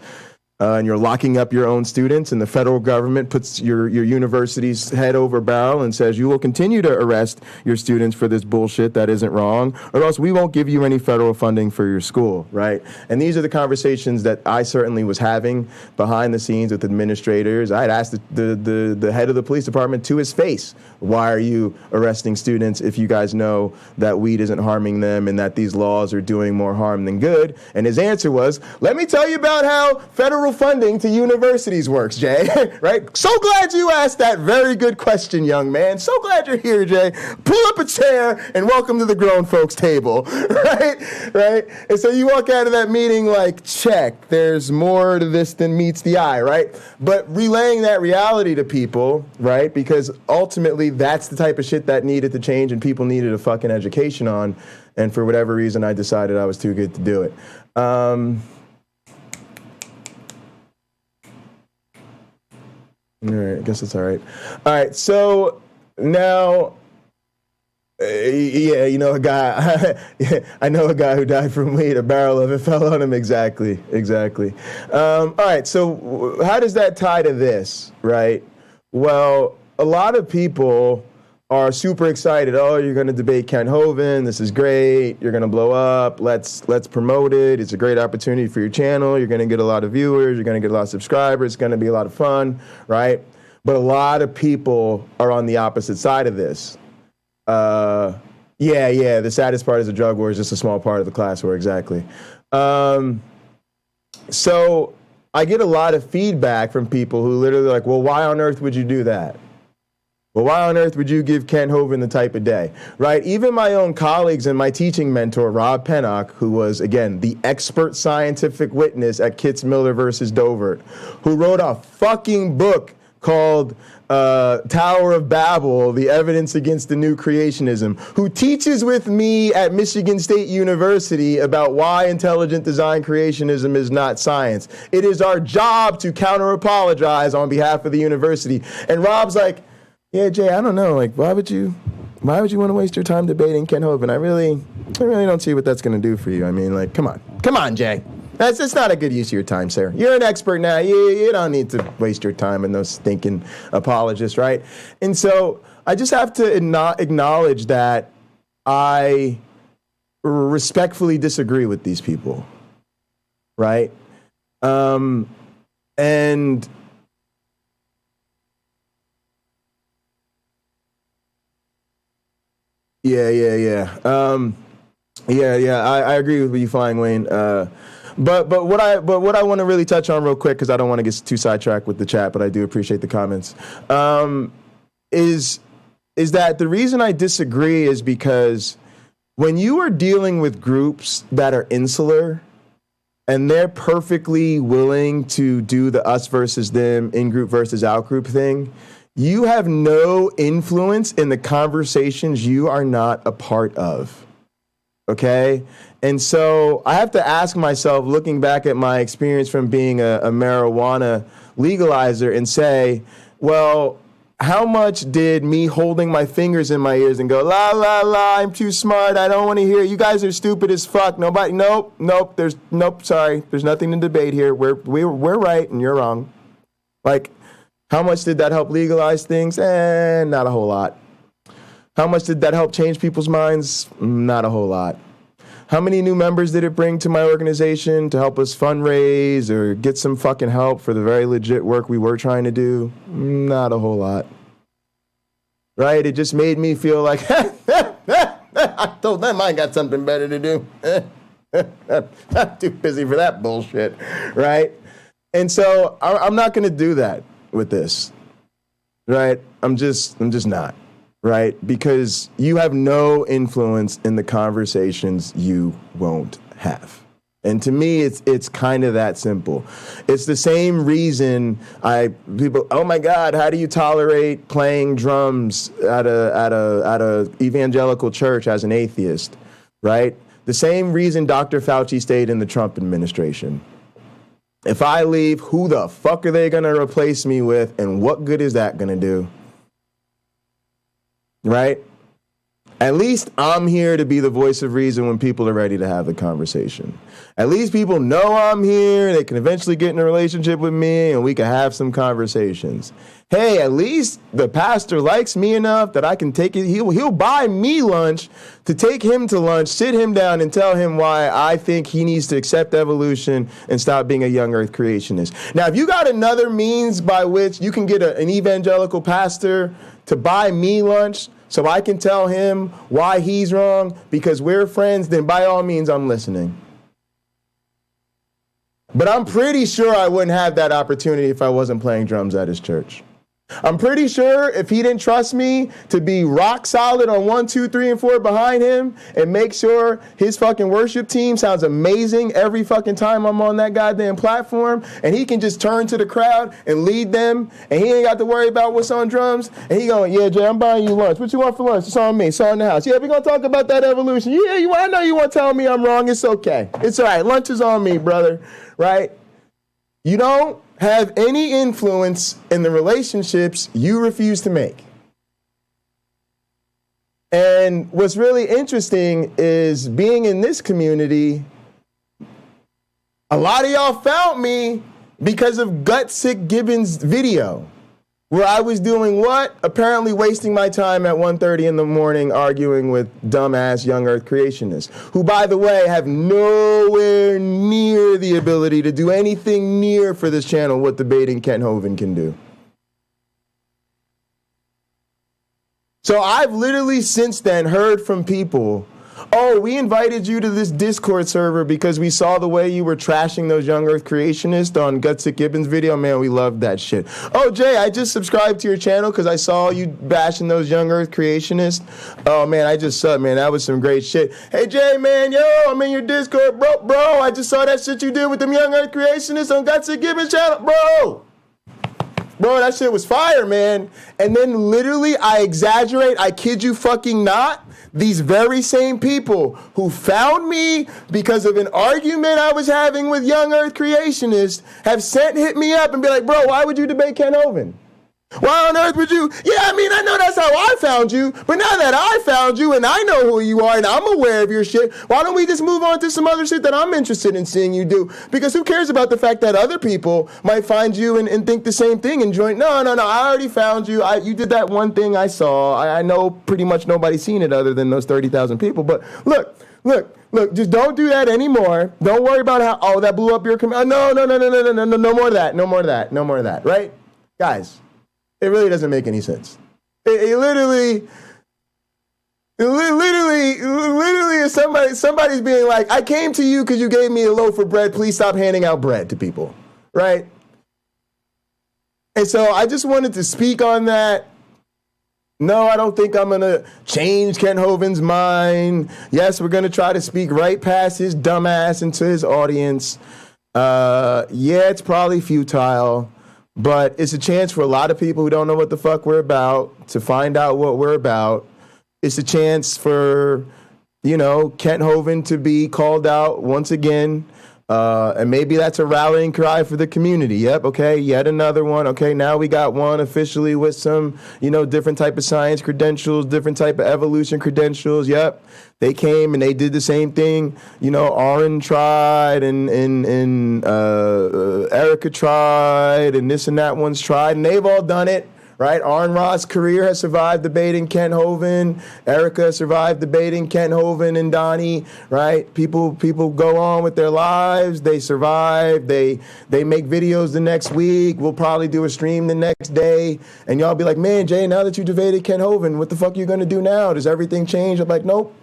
And you're locking up your own students, and the federal government puts your university's head over barrel and says you will continue to arrest your students for this bullshit that isn't wrong, or else we won't give you any federal funding for your school, right? And these are the conversations that I certainly was having behind the scenes with administrators. I'd asked the head of the police department to his face, why are you arresting students if you guys know that weed isn't harming them and that these laws are doing more harm than good? And his answer was, let me tell you about how federal funding to universities works, Jay. Right? So glad you asked that very good question, young man. So glad you're here, Jay. Pull up a chair and welcome to the grown folks table. Right? And so you walk out of that meeting like, check, there's more to this than meets the eye, right? But relaying that reality to people, right? Because ultimately that's the type of shit that needed to change and people needed a fucking education on. And for whatever reason, I decided I was too good to do it. All right, I guess it's all right. All right, so now, yeah, you know a guy, I know a guy who died from weed, a barrel of it fell on him, exactly. All right, so how does that tie to this, right? Well, a lot of people are super excited. Oh, you're going to debate Kent Hovind. This is great. You're going to blow up. Let's promote it. It's a great opportunity for your channel. You're going to get a lot of viewers. You're going to get a lot of subscribers. It's going to be a lot of fun, right? But a lot of people are on the opposite side of this. The saddest part is the drug war is just a small part of the class war, exactly. So I get a lot of feedback from people who literally are like, well, why on earth would you do that? Well, why on earth would you give Kent Hovind the type of day, right? Even my own colleagues and my teaching mentor, Rob Pennock, who was, again, the expert scientific witness at Kitzmiller versus Dovert, who wrote a fucking book called Tower of Babel, The Evidence Against the New Creationism, who teaches with me at Michigan State University about why intelligent design creationism is not science. It is our job to counter-apologize on behalf of the university. And Rob's like, yeah, Jay, I don't know. Like, why would you want to waste your time debating Kent Hovind? I really don't see what that's going to do for you. I mean, like, come on, Jay. That's not a good use of your time, sir. You're an expert now. You don't need to waste your time in those stinking apologists, right? And so I just have to acknowledge that I respectfully disagree with these people, right? And Yeah. I agree with you, Flying Wayne. But what I want to really touch on real quick, because I don't want to get too sidetracked with the chat, but I do appreciate the comments. Is that the reason I disagree is because when you are dealing with groups that are insular and they're perfectly willing to do the us versus them, in-group versus out-group thing, you have no influence in the conversations you are not a part of, okay? And so I have to ask myself, looking back at my experience from being a marijuana legalizer, and say, well, how much did me holding my fingers in my ears and go, la, la, la, I'm too smart, I don't want to hear it. You guys are stupid as fuck. Nope, sorry. There's nothing to debate here. We're right and you're wrong. Like, how much did that help legalize things? Not a whole lot. How much did that help change people's minds? Not a whole lot. How many new members did it bring to my organization to help us fundraise or get some fucking help for the very legit work we were trying to do? Not a whole lot. Right? It just made me feel like, I told them I got something better to do. I'm too busy for that bullshit. Right? And so I'm not going to do that with this, right? I'm just not, right? Because you have no influence in the conversations you won't have. And to me, it's kind of that simple. It's the same reason people, oh my God, how do you tolerate playing drums at a evangelical church as an atheist, right? The same reason Dr. Fauci stayed in the Trump administration. If I leave, who the fuck are they going to replace me with, and what good is that going to do? right? At least I'm here to be the voice of reason when people are ready to have the conversation. At least people know I'm here. They can eventually get in a relationship with me and we can have some conversations. Hey, at least the pastor likes me enough that I can take it. He'll buy me lunch to take him to lunch, sit him down and tell him why I think he needs to accept evolution and stop being a young earth creationist. Now, if you got another means by which you can get an evangelical pastor to buy me lunch so I can tell him why he's wrong because we're friends, then by all means, I'm listening. But I'm pretty sure I wouldn't have that opportunity if I wasn't playing drums at his church. I'm pretty sure if he didn't trust me to be rock solid on 1, 2, 3, and 4 behind him and make sure his fucking worship team sounds amazing every fucking time I'm on that goddamn platform, and he can just turn to the crowd and lead them, and he ain't got to worry about what's on drums, and he going, yeah, Jay, I'm buying you lunch. What you want for lunch? It's on me. It's on the house. Yeah, we're going to talk about that evolution. Yeah, I know you want to tell me I'm wrong. It's okay. It's all right. Lunch is on me, brother. Right? You don't have any influence in the relationships you refuse to make. And what's really interesting is being in this community, a lot of y'all found me because of Gutsick Gibbons' video, where I was doing what? Apparently wasting my time at 1:30 in the morning arguing with dumbass young earth creationists, who, by the way, have nowhere near the ability to do anything near for this channel what debating Kent Hovind can do. So I've literally since then heard from people, oh, we invited you to this Discord server because we saw the way you were trashing those young earth creationists on Gutsick Gibbons' video. Man, we loved that shit. Oh, Jay, I just subscribed to your channel because I saw you bashing those young earth creationists. Oh, man, I just subbed, man. That was some great shit. Hey, Jay, man, yo, I'm in your Discord. Bro, I just saw that shit you did with them young earth creationists on Gutsick Gibbons' channel. Bro, that shit was fire, man. And then literally, I exaggerate, I kid you fucking not, these very same people who found me because of an argument I was having with young earth creationists have hit me up and be like, bro, why would you debate Kent Hovind? Why on earth would you? Yeah, I mean, I know that's how I found you, but now that I found you and I know who you are and I'm aware of your shit, why don't we just move on to some other shit that I'm interested in seeing you do? Because who cares about the fact that other people might find you and think the same thing and join? No, I already found you. You did that one thing I saw. I know pretty much nobody's seen it other than those 30,000 people. But look, just don't do that anymore. Don't worry about how, that blew up your community. No more of that. No more of that, right? Guys. It really doesn't make any sense. It literally is somebody's being like, I came to you because you gave me a loaf of bread. Please stop handing out bread to people, right? And so I just wanted to speak on that. No, I don't think I'm going to change Kent Hovind's mind. Yes, we're going to try to speak right past his dumbass into his audience. Yeah, it's probably futile. But it's a chance for a lot of people who don't know what the fuck we're about to find out what we're about. It's a chance for, Kent Hovind to be called out once again. And maybe that's a rallying cry for the community. Yep, okay, yet another one. Okay, now we got one officially with some, different type of science credentials, different type of evolution credentials. Yep, they came and they did the same thing. Aaron tried and Erica tried and this and that one's tried, and they've all done it. Right, Aaron Ross' career has survived debating Kent Hovind. Erica survived debating Kent Hovind and Donnie. Right, people go on with their lives. They survive. They make videos the next week. We'll probably do a stream the next day, and y'all be like, "Man, Jay, now that you debated Kent Hovind, what the fuck are you gonna do now? Does everything change?" I'm like, "Nope."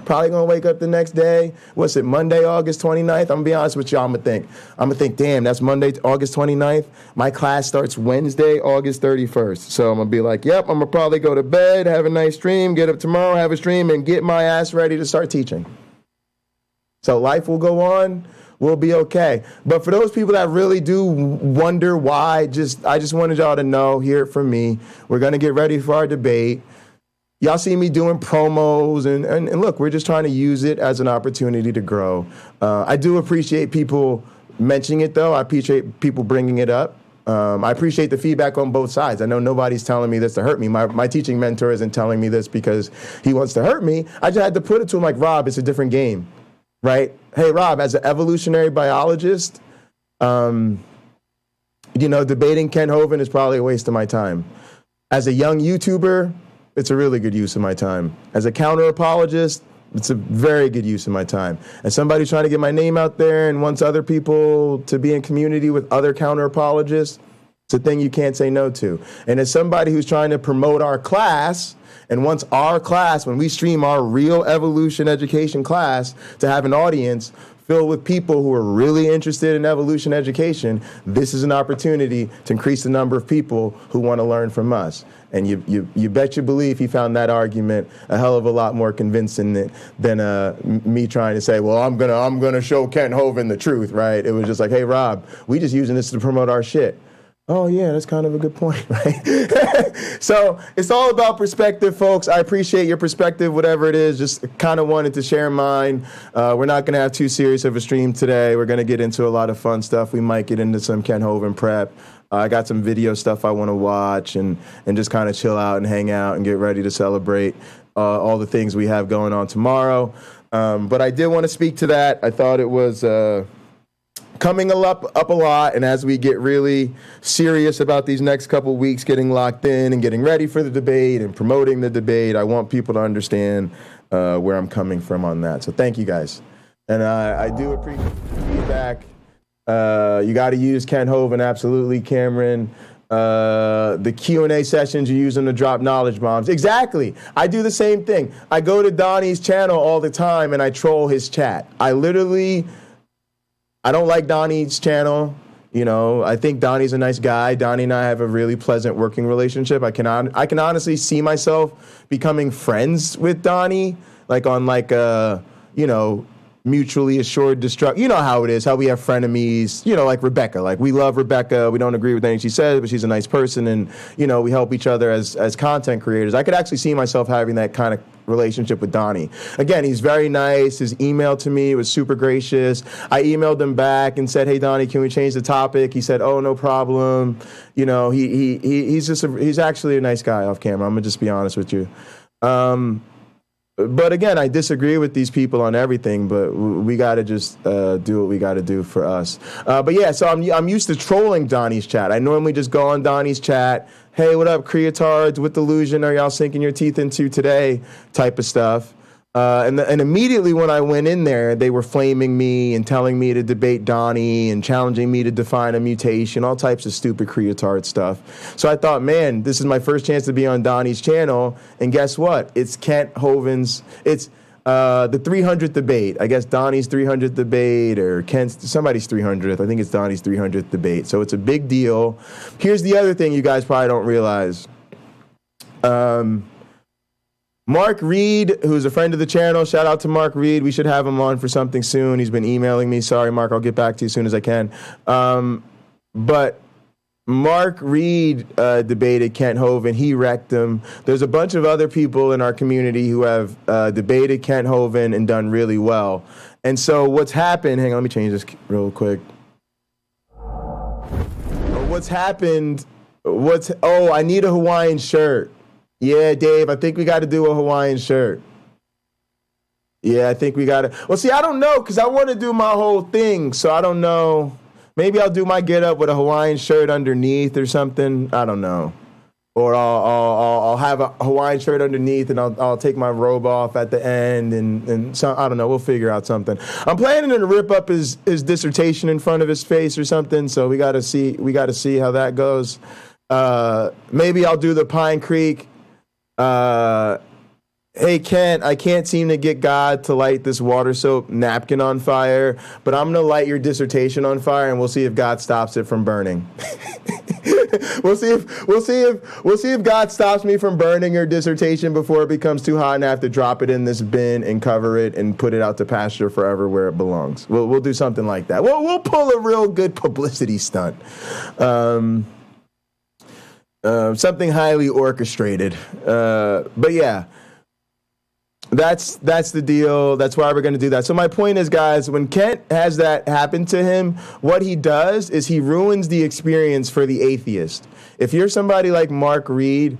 Probably gonna wake up the next day. What's it, Monday, August 29th? I'm gonna be honest with you, I'm gonna think, damn, that's Monday, August 29th. My class starts Wednesday, August 31st. So I'm gonna be like, yep, I'm gonna probably go to bed, have a nice stream, get up tomorrow, have a stream, and get my ass ready to start teaching. So life will go on. We'll be okay. But for those people that really do wonder why, I just wanted y'all to know, hear it from me. We're gonna get ready for our debate. Y'all see me doing promos, and look, we're just trying to use it as an opportunity to grow. I do appreciate people mentioning it, though. I appreciate people bringing it up. I appreciate the feedback on both sides. I know nobody's telling me this to hurt me. My teaching mentor isn't telling me this because he wants to hurt me. I just had to put it to him like, Rob, it's a different game, right? Hey, Rob, as an evolutionary biologist, debating Ken Hovind is probably a waste of my time. As a young YouTuber, it's a really good use of my time. As a counter-apologist, it's a very good use of my time. As somebody trying to get my name out there and wants other people to be in community with other counter-apologists, it's a thing you can't say no to. And as somebody who's trying to promote our class and wants our class, when we stream our real evolution education class, to have an audience filled with people who are really interested in evolution education, this is an opportunity to increase the number of people who want to learn from us. And you bet your belief he found that argument a hell of a lot more convincing than me trying to say, well, I'm gonna show Ken Hovind the truth, right? It was just like, hey, Rob, we just using this to promote our shit. Oh, yeah, that's kind of a good point, right? So it's all about perspective, folks. I appreciate your perspective, whatever it is. Just kind of wanted to share mine. We're not going to have too serious of a stream today. We're going to get into a lot of fun stuff. We might get into some Ken Hovind prep. I got some video stuff I want to watch and just kind of chill out and hang out and get ready to celebrate all the things we have going on tomorrow. But I did want to speak to that. I thought it was coming up a lot, and as we get really serious about these next couple weeks, getting locked in and getting ready for the debate and promoting the debate, I want people to understand where I'm coming from on that. So thank you guys. And I do appreciate the feedback. You got to use Ken Hovind, absolutely, Cameron. The Q&A sessions, you use them to drop knowledge bombs. Exactly. I do the same thing. I go to Donnie's channel all the time and I troll his chat. I don't like Donnie's channel. I think Donnie's a nice guy. Donnie and I have a really pleasant working relationship. I can honestly see myself becoming friends with Donnie, like on mutually assured destruct. You know how it is, how we have frenemies, like Rebecca. Like, we love Rebecca. We don't agree with anything she says, but she's a nice person, and, we help each other as content creators. I could actually see myself having that kind of relationship with Donnie. Again, he's very nice. His email to me was super gracious. I emailed him back and said, hey, Donnie, can we change the topic? He said, oh, no problem. He's actually a nice guy off camera. I'm going to just be honest with you. But again, I disagree with these people on everything, but we got to just do what we got to do for us. But yeah, so I'm used to trolling Donnie's chat. I normally just go on Donnie's chat. Hey, what up, creatards? What delusion are y'all sinking your teeth into today? Type of stuff. And immediately when I went in there, they were flaming me and telling me to debate Donnie and challenging me to define a mutation, all types of stupid creatard stuff. So I thought, man, this is my first chance to be on Donnie's channel. And guess what? It's Kent Hovind's. It's the 300th debate. I guess Donnie's 300th debate or somebody's 300th. I think it's Donnie's 300th debate. So it's a big deal. Here's the other thing you guys probably don't realize. Mark Reed, who's a friend of the channel, shout out to Mark Reed. We should have him on for something soon. He's been emailing me. Sorry, Mark, I'll get back to you as soon as I can. But Mark Reed debated Kent Hovind. He wrecked him. There's a bunch of other people in our community who have debated Kent Hovind and done really well. And so what's happened, hang on, let me change this real quick. What's happened, I need a Hawaiian shirt. Yeah, Dave, I think we got to do a Hawaiian shirt. Yeah, I think we got to. Well, see, I don't know, because I want to do my whole thing, so I don't know. Maybe I'll do my get up with a Hawaiian shirt underneath or something. I don't know. Or I'll have a Hawaiian shirt underneath, and I'll take my robe off at the end, and so, I don't know. We'll figure out something. I'm planning to rip up his dissertation in front of his face or something, so we got to see how that goes. Maybe I'll do the Pine Creek. Hey, Kent, I can't seem to get God to light this water soap napkin on fire, but I'm going to light your dissertation on fire, and we'll see if God stops it from burning. We'll see if God stops me from burning your dissertation before it becomes too hot and I have to drop it in this bin and cover it and put it out to pasture forever where it belongs. We'll do something like that. We'll pull a real good publicity stunt. Something highly orchestrated. But yeah. That's the deal. That's why we're going to do that. So my point is, guys, when Kent has that happen to him, what he does is he ruins the experience for the atheist. If you're somebody like Mark Reed,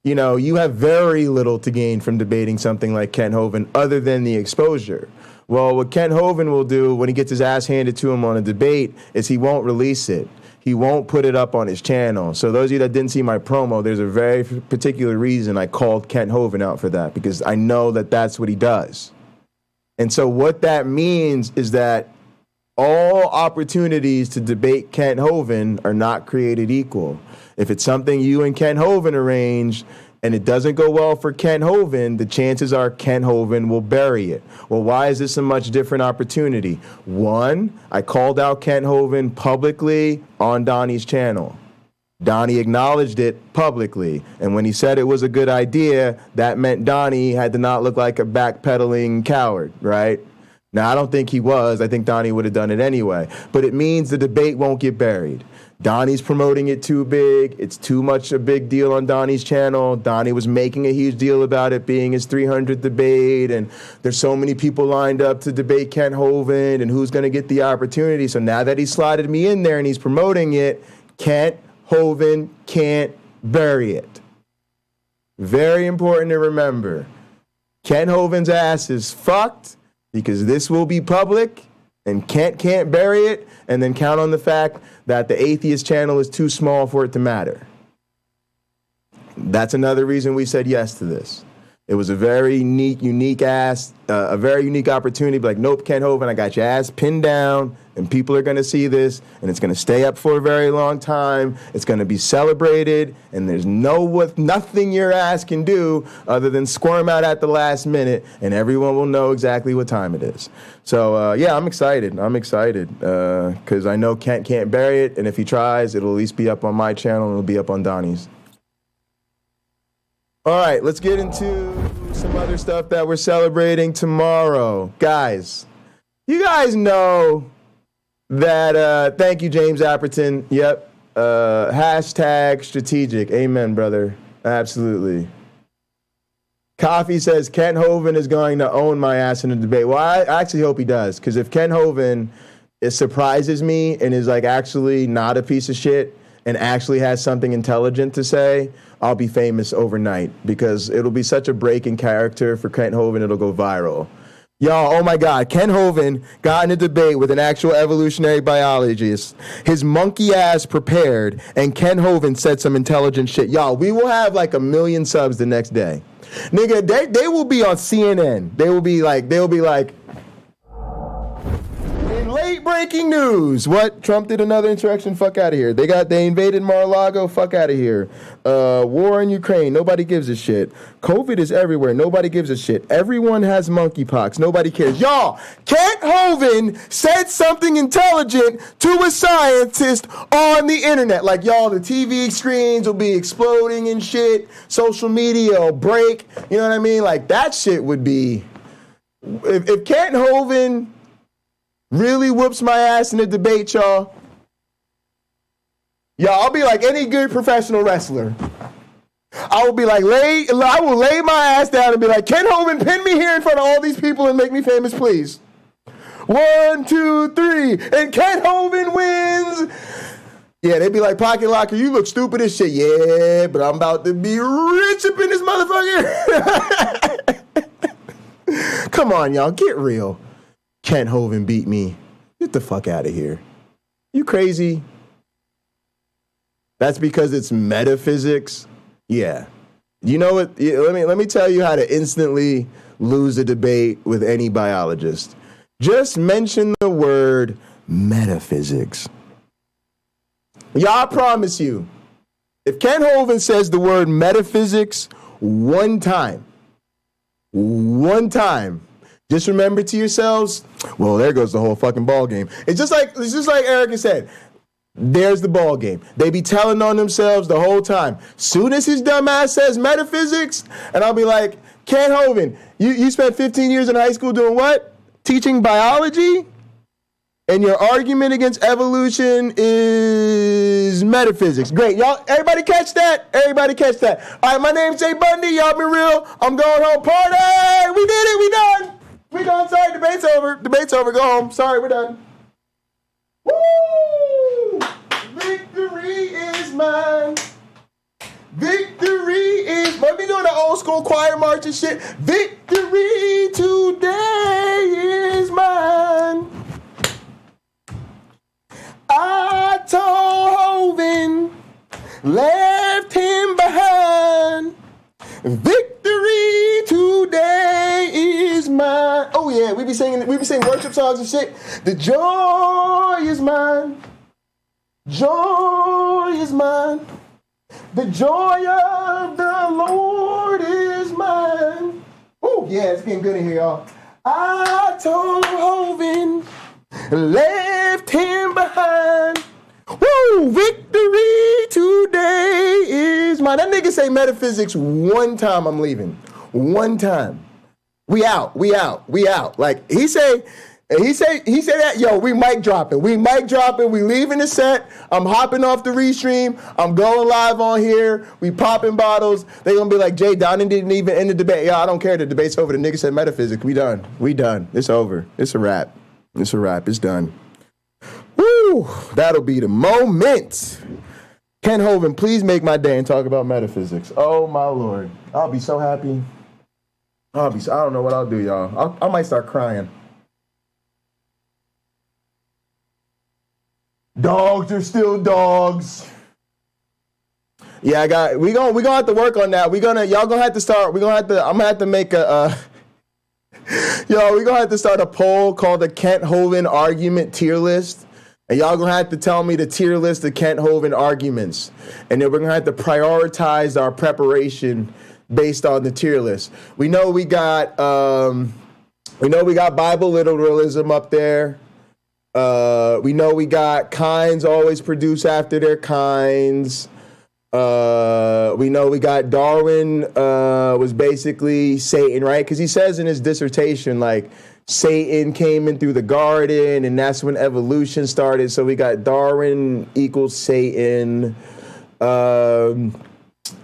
you know, you have very little to gain from debating something like Kent Hovind other than the exposure. Well, what Kent Hovind will do when he gets his ass handed to him on a debate is he won't release it. He won't put it up on his channel. So those of you that didn't see my promo, there's a very particular reason I called Kent Hovind out for that, because I know that that's what he does. And so what that means is that all opportunities to debate Kent Hovind are not created equal. If it's something you and Kent Hovind arrange and it doesn't go well for Kent Hovind, the chances are Kent Hovind will bury it. Well, why is this a much different opportunity? One, I called out Kent Hovind publicly on Donnie's channel. Donnie acknowledged it publicly. And when he said it was a good idea, that meant Donnie had to not look like a backpedaling coward, right? Now, I don't think he was. I think Donnie would have done it anyway. But it means the debate won't get buried. Donnie's promoting it too big. It's too much a big deal on Donnie's channel. Donnie was making a huge deal about it being his 300th debate, and there's so many people lined up to debate Kent Hovind, and who's going to get the opportunity. So now that he slotted me in there and he's promoting it, Kent Hovind can't bury it. Very important to remember. Kent Hovind's ass is fucked because this will be public, and Kent can't bury it, and then count on the fact that the Atheist channel is too small for it to matter. That's another reason we said yes to this. It was a very unique opportunity. Like, nope, Kent Hovind, I got your ass pinned down, and people are going to see this, and it's going to stay up for a very long time. It's going to be celebrated, and there's nothing your ass can do other than squirm out at the last minute, and everyone will know exactly what time it is. So, yeah, I'm excited. Because I know Kent can't bury it, and if he tries, it'll at least be up on my channel, and it'll be up on Donnie's. All right, let's get into some other stuff that we're celebrating tomorrow. Guys, you guys know that, thank you, James Apperton. Yep, hashtag strategic. Amen, brother. Absolutely. Coffee says Kent Hovind is going to own my ass in the debate. Well, I actually hope he does, because if Kent Hovind surprises me and is like actually not a piece of shit and actually has something intelligent to say, I'll be famous overnight, because it'll be such a break in character for Kent Hovind, it'll go viral. Y'all, oh my God, Kent Hovind got in a debate with an actual evolutionary biologist. His monkey ass prepared, and Kent Hovind said some intelligent shit. Y'all, we will have like 1 million subs the next day. Nigga, they will be on CNN. They will be like, in late breaking news, what? Trump did another insurrection? Fuck out of here. They invaded Mar-a-Lago? Fuck out of here. War in Ukraine? Nobody gives a shit. COVID is everywhere. Nobody gives a shit. Everyone has monkeypox. Nobody cares. Y'all, Kent Hovind said something intelligent to a scientist on the internet. Like, y'all, the TV screens will be exploding and shit. Social media will break. You know what I mean? Like, that shit would be... If Kent Hovind really whoops my ass in a debate, y'all, I'll be like any good professional wrestler. I will be like, I will lay my ass down and be like, Kent Hovind, pin me here in front of all these people and make me famous, please. 1, 2, 3, and Kent Hovind wins. Yeah, they'd be like, Pocket Locker, you look stupid as shit. Yeah, but I'm about to be rich up in this motherfucker. Come on, y'all, get real. Kent Hovind beat me. Get the fuck out of here. You crazy? That's because it's metaphysics? Yeah. You know what? Let me tell you how to instantly lose a debate with any biologist. Just mention the word metaphysics. Y'all, I promise you, if Kent Hovind says the word metaphysics one time, just remember to yourselves, well, there goes the whole fucking ball game. It's just like Erica said. There's the ball game. They be telling on themselves the whole time. Soon as his dumb ass says metaphysics, and I'll be like, Kent Hovind, you spent 15 years in high school doing what? Teaching biology? And your argument against evolution is metaphysics. Great. Y'all, everybody catch that? Everybody catch that. All right, my name's Jay Bundy. Y'all been real. I'm going home. Party! We did it. We done. We done. Sorry, debate's over. Debate's over. Go home. Sorry, we're done. Woo! Victory is mine. Victory is... Let me doing the old school choir march and shit. Victory today is mine. I told Hovind, left him behind. Victory today is mine. Oh yeah, we be singing worship songs and shit. The joy is mine. Joy is mine. The joy of the Lord is mine. Oh yeah, it's getting good in here, y'all. I told Hovind, left him behind. Woo! Victory today is mine. That nigga say metaphysics one time, I'm leaving. One time. We out. Like he say that, yo, we mic dropping. We leaving the set. I'm hopping off the restream. I'm going live on here. We popping bottles. They gonna be like, Jay, Donnie didn't even end the debate. Yeah, I don't care. The debate's over. The nigga said metaphysics. We done. It's over. It's a wrap. It's done. Woo! That'll be the moment. Ken Hovind, please make my day and talk about metaphysics. Oh my Lord. I'll be so happy. I don't know what I'll do, y'all. I might start crying. Dogs are still dogs. Yeah, we gonna have to work on that. I'm gonna have to make a we're gonna have to start a poll called the Kent Hovind argument tier list. And y'all gonna have to tell me the tier list of Kent Hovind arguments. And then we're gonna have to prioritize our preparation based on the tier list. We know we got Bible literalism up there. We know we got kinds always produce after their kinds. We know we got Darwin was basically Satan, right? Because he says in his dissertation, like, Satan came in through the garden, and that's when evolution started. So we got Darwin equals Satan.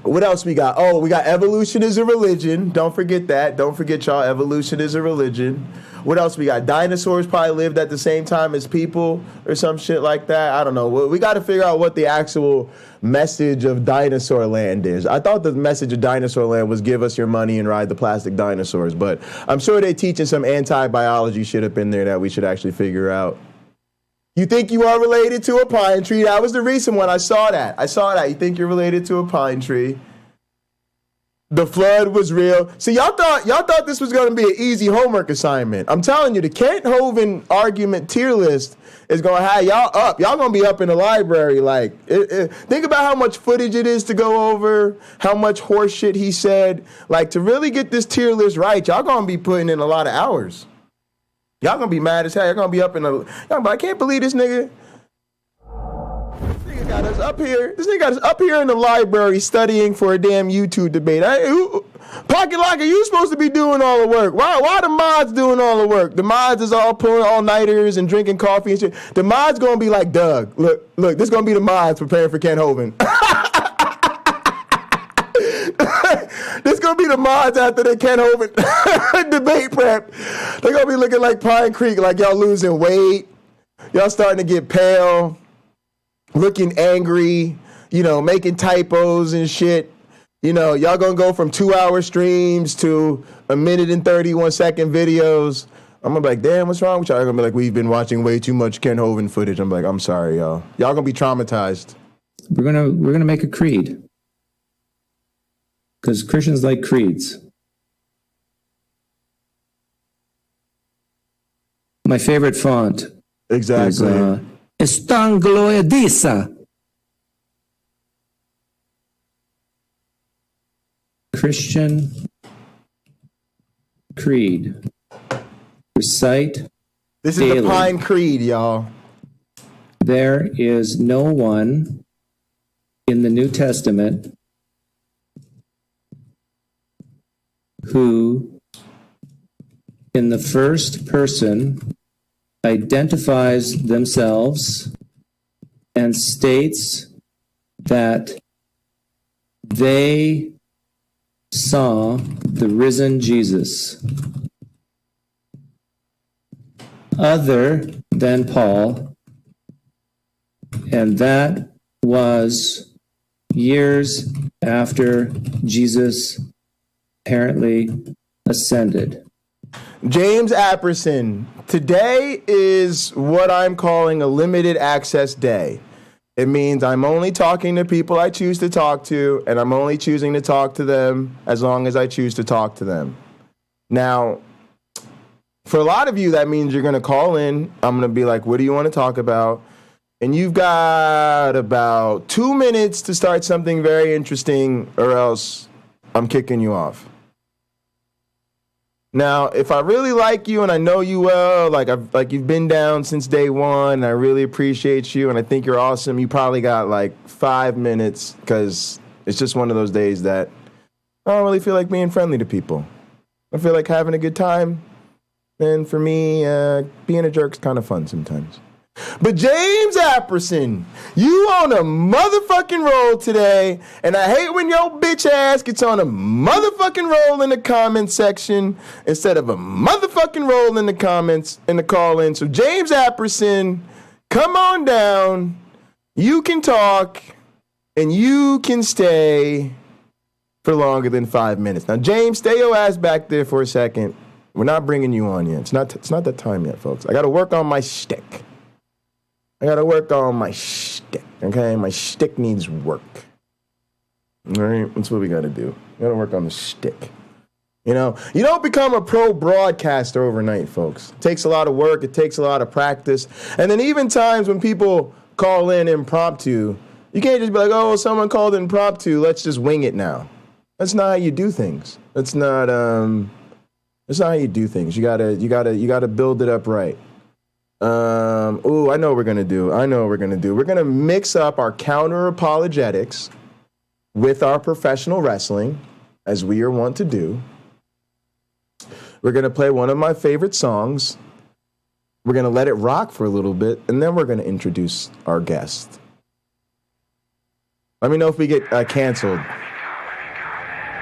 What else we got? Oh, we got evolution is a religion. Don't forget that. Don't forget, y'all, evolution is a religion. What else we got? Dinosaurs probably lived at the same time as people or some shit like that. I don't know. We got to figure out what the actual message of Dinosaur Land is. I thought the message of Dinosaur Land was give us your money and ride the plastic dinosaurs, but I'm sure they're teaching some anti-biology shit up in there that we should actually figure out. You think you are related to a pine tree? That was the recent one. I saw that. You think you're related to a pine tree? The flood was real. See, y'all thought this was going to be an easy homework assignment. I'm telling you, the Kent Hovind argument tier list is going to have y'all up. Y'all going to be up in the library. Like, think about how much footage it is to go over, how much horse shit he said. Like, to really get this tier list right, y'all going to be putting in a lot of hours. Y'all going to be mad as hell. Y'all going to be up in I can't believe this nigga. This nigga got us up here in the library studying for a damn YouTube debate. Pocket Locker, you supposed to be doing all the work. Why the mods doing all the work? The mods is all pulling all-nighters and drinking coffee and shit. The mods gonna be like Doug. Look, this gonna be the mods preparing for Ken Hovind. This gonna be the mods after the Ken Hovind debate prep. They're gonna be looking like Pine Creek, like y'all losing weight. Y'all starting to get pale, looking angry, making typos and shit. Y'all gonna go from 2-hour streams to 1 and 31 second videos. I'm gonna be like, damn, what's wrong with y'all? They're gonna be like, we've been watching way too much Ken Hovind footage. I'm like, I'm sorry, y'all. Y'all gonna be traumatized. We're gonna make a creed. Because Christians like creeds. My favorite font exactly is Estanglo Edisa. Christian Creed. Recite. This daily. Is the Pine Creed, y'all. There is no one in the New Testament who, in the first person identifies themselves and states that they saw the risen Jesus. Other than Paul, and that was years after Jesus apparently ascended. James Apperson, today is what I'm calling a limited access day. It means I'm only talking to people I choose to talk to, and I'm only choosing to talk to them as long as I choose to talk to them. Now, for a lot of you, that means you're going to call in. I'm going to be like, what do you want to talk about? And you've got about 2 minutes to start something very interesting, or else I'm kicking you off. Now, if I really like you and I know you well, like you've been down since day one, and I really appreciate you and I think you're awesome, you probably got like 5 minutes, because it's just one of those days that I don't really feel like being friendly to people. I feel like having a good time. And for me, being a jerk's kind of fun sometimes. But James Apperson, you on a motherfucking roll today, and I hate when your bitch ass gets on a motherfucking roll in the comment section instead of a motherfucking roll in the comments in the call-in. So James Apperson, come on down. You can talk, and you can stay for longer than 5 minutes. Now, James, stay your ass back there for a second. We're not bringing you on yet. It's not that time yet, folks. I got to work on my shtick. Okay? My shtick needs work. All right? That's what we got to do. We got to work on the shtick. You know, you don't become a pro broadcaster overnight, folks. It takes a lot of work. It takes a lot of practice. And then even times when people call in impromptu, you can't just be like, oh, someone called impromptu, let's just wing it now. That's not how you do things. That's not how you do things. You gotta build it up right. I know what we're gonna do. We're gonna mix up our counter-apologetics with our professional wrestling, as we are wont to do. We're gonna play one of my favorite songs. We're gonna let it rock for a little bit, and then we're gonna introduce our guest. Let me know if we get canceled.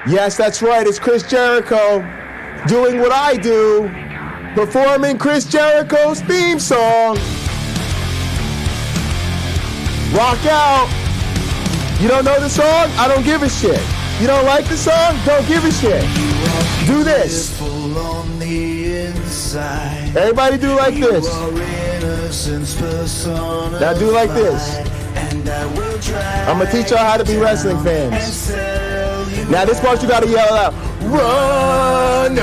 Yes, that's right. It's Chris Jericho doing what I do, performing Chris Jericho's theme song. Rock out. You don't know the song? I don't give a shit. You don't like the song? Don't give a shit. Do this. Everybody do like this. Now do like this. I'm gonna teach y'all how to be wrestling fans. Now this part you gotta yell out. Run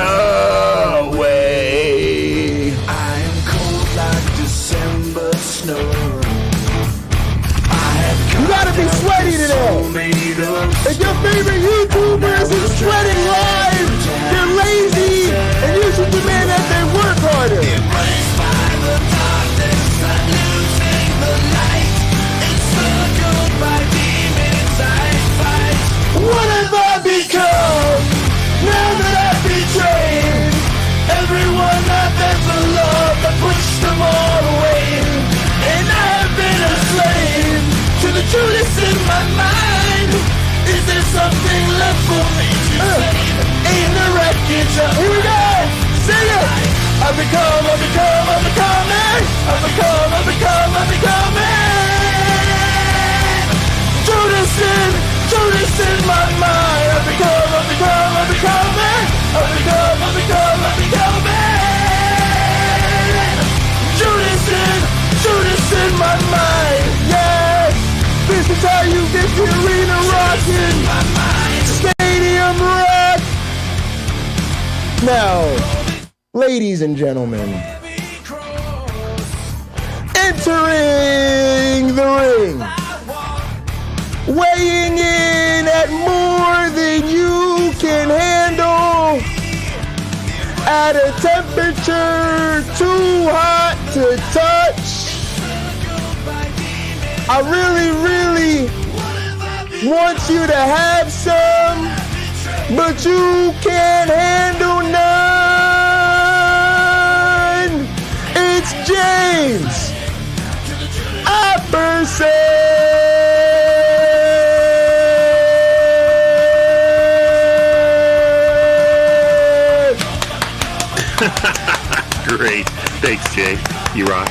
away. I am cold like December snow. You gotta be sweaty today. If your favorite YouTuber isn't sweating live, they're lazy, and you should demand that they work harder. Embraced by the darkness, I'm losing the light. Encircled by demons I fight. What have I become now that I've betrayed everyone I've ever loved? I pushed them all away, and I have been a slave to the Judas in my mind. Is there something left for me to save in the wreckage of here we go! Sing it! I'm becoming Judas in my mind. I'm becoming Judas in my mind. Yeah, this is how you get the arena rocking. Stadium rock. Now, ladies and gentlemen, entering the ring, weighing in at more than you can handle, at a temperature too hot to touch. I really want you to have some, but you can't handle none. It's Jay. Thanks, Jay. You rock.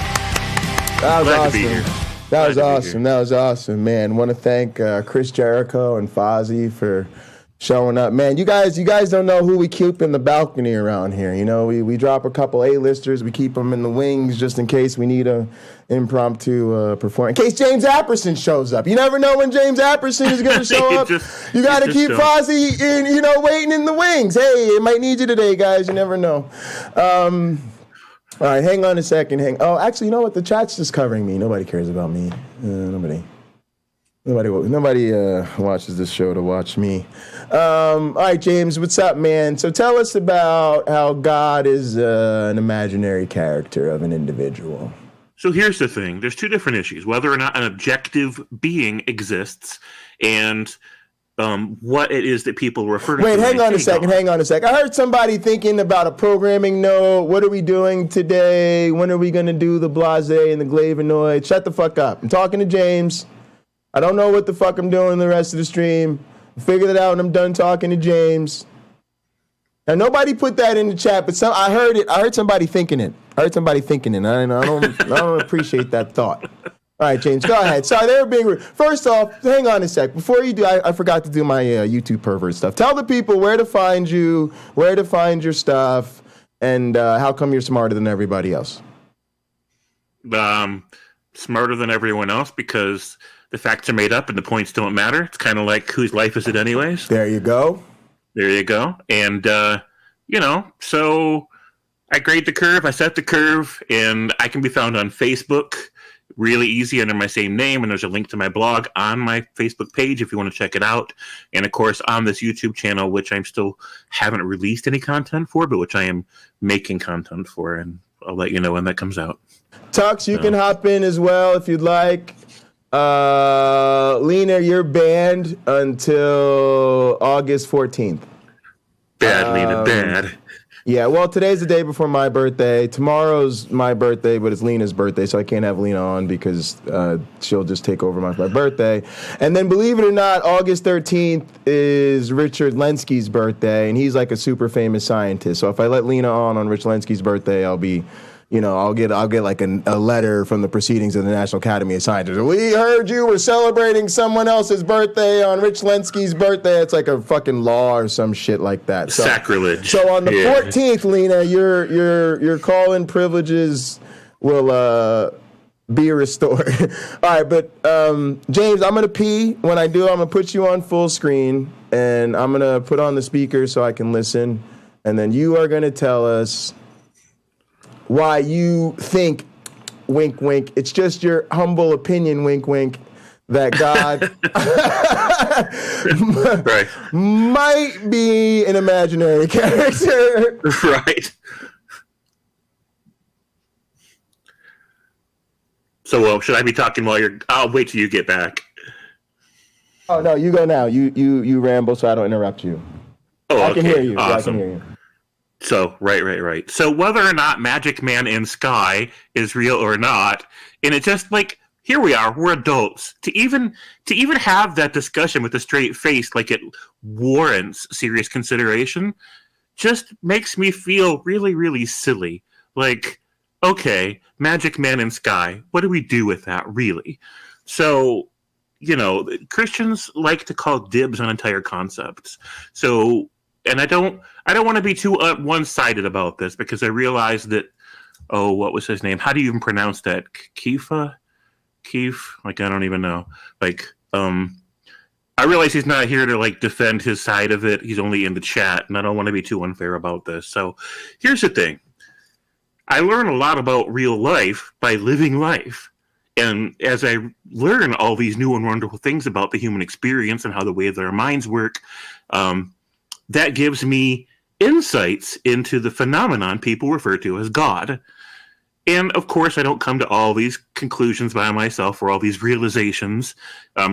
That was Glad awesome. to be here. That was awesome. That was awesome, man. Want to thank Chris Jericho and Fozzy for showing up, man. You guys don't know who we keep in the balcony around here. You know, we drop a couple A-listers. We keep them in the wings just in case we need a impromptu perform. In case James Apperson shows up. You never know when James Apperson is going to show up. You got to keep Fozzy waiting in the wings. Hey, it might need you today, guys. You never know. All right, hang on a second. Actually, you know what? The chat's just covering me. Nobody cares about me. Nobody watches this show to watch me. All right, James, what's up, man? So tell us about how God is an imaginary character of an individual. So here's the thing. There's two different issues. Whether or not an objective being exists and what it is that people refer to. Wait, hang on a second. I heard somebody thinking about a programming note. What are we doing today? When are we going to do the blase and the glavinoid? Shut the fuck up. I'm talking to James. I don't know what the fuck I'm doing the rest of the stream. I'll figure that out when I'm done talking to James. Now, nobody put that in the chat, but I heard it. I heard somebody thinking it. I don't appreciate that thought. All right, James, go ahead. Sorry, they were being rude. First off, hang on a sec. Before you do, I forgot to do my YouTube pervert stuff. Tell the people where to find you, where to find your stuff, and how come you're smarter than everybody else. Smarter than everyone else because the facts are made up and the points don't matter. It's kind of like whose life is it anyways? There you go. And, so I grade the curve, I set the curve, and I can be found on Facebook. Really easy under my same name, and there's a link to my blog on my Facebook page if you want to check it out. And of course, on this YouTube channel, which I'm still haven't released any content for, but which I am making content for, and I'll let you know when that comes out. Tux, you can hop in as well if you'd like. Lina, you're banned until August 14th. Bad, Lina, bad. Yeah, well, today's the day before my birthday. Tomorrow's my birthday, but it's Lina's birthday, so I can't have Lina on because she'll just take over my birthday. And then, believe it or not, August 13th is Richard Lenski's birthday, and he's like a super famous scientist. So if I let Lina on Rich Lenski's birthday, I'll be... I'll get like a letter from the Proceedings of the National Academy of Sciences. We heard you were celebrating someone else's birthday on Rich Lenski's birthday. It's like a fucking law or some shit like that. So, sacrilege. So on the 14th, Lina, your call-in privileges will be restored. All right, but James, I'm gonna pee. When I do, I'm gonna put you on full screen, and I'm gonna put on the speaker so I can listen, and then you are gonna tell us why you think, wink, wink, it's just your humble opinion, wink, wink, that God might be an imaginary character. Right. So, should I be talking while you're... I'll wait till you get back. Oh, no, you go now. You ramble so I don't interrupt you. Oh, I can hear you. Awesome. Yeah, I can hear you. So, right. So whether or not Magic Man in Sky is real or not, and it's just like, here we are, we're adults. To even have that discussion with a straight face, like it warrants serious consideration, just makes me feel really, really silly. Like, okay, Magic Man in Sky, what do we do with that, really? So, Christians like to call dibs on entire concepts. So... And I don't want to be too one-sided about this because I realize that, what was his name? How do you even pronounce that? Keith? Like, I don't even know. Like, I realize he's not here to, like, defend his side of it. He's only in the chat, and I don't want to be too unfair about this. So here's the thing. I learn a lot about real life by living life. And as I learn all these new and wonderful things about the human experience and how the way that our minds work, that gives me insights into the phenomenon people refer to as God. And, of course, I don't come to all these conclusions by myself or all these realizations.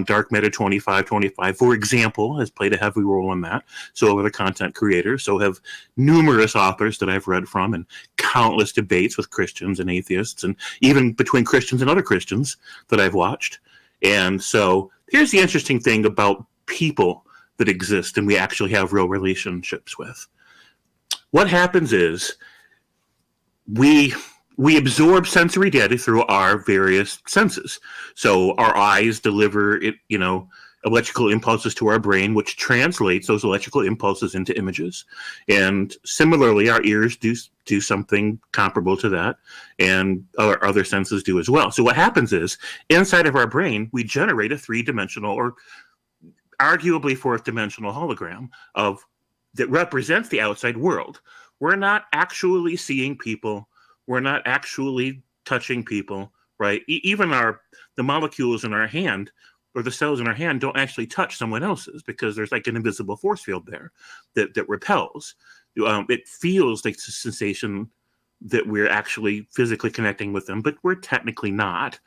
Dark Matter 2525, for example, has played a heavy role in that. So have other content creators. So have numerous authors that I've read from and countless debates with Christians and atheists and even between Christians and other Christians that I've watched. And so here's the interesting thing about people that exist and we actually have real relationships with. What happens is we we absorb sensory data through our various senses. So our eyes deliver electrical impulses to our brain, which translates those electrical impulses into images. And similarly, our ears do something comparable to that, and our other senses do as well. So what happens is, inside of our brain, we generate a three-dimensional, or arguably fourth-dimensional hologram that represents the outside world. We're not actually seeing people. We're not actually touching people, right? Even the molecules in our hand, or the cells in our hand, don't actually touch someone else's, because there's like an invisible force field there that repels. It feels like a sensation that we're actually physically connecting with them, but we're technically not.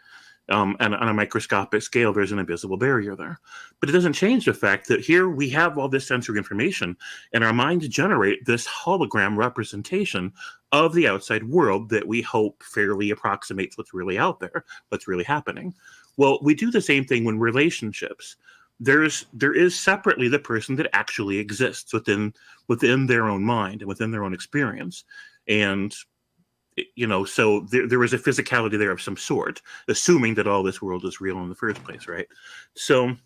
And on a microscopic scale, there's an invisible barrier there. But it doesn't change the fact that here we have all this sensory information, and our minds generate this hologram representation of the outside world that we hope fairly approximates what's really out there, what's really happening. Well, we do the same thing when relationships. There is separately the person that actually exists within their own mind and within their own experience. And so there is a physicality there of some sort, assuming that all this world is real in the first place, right? So,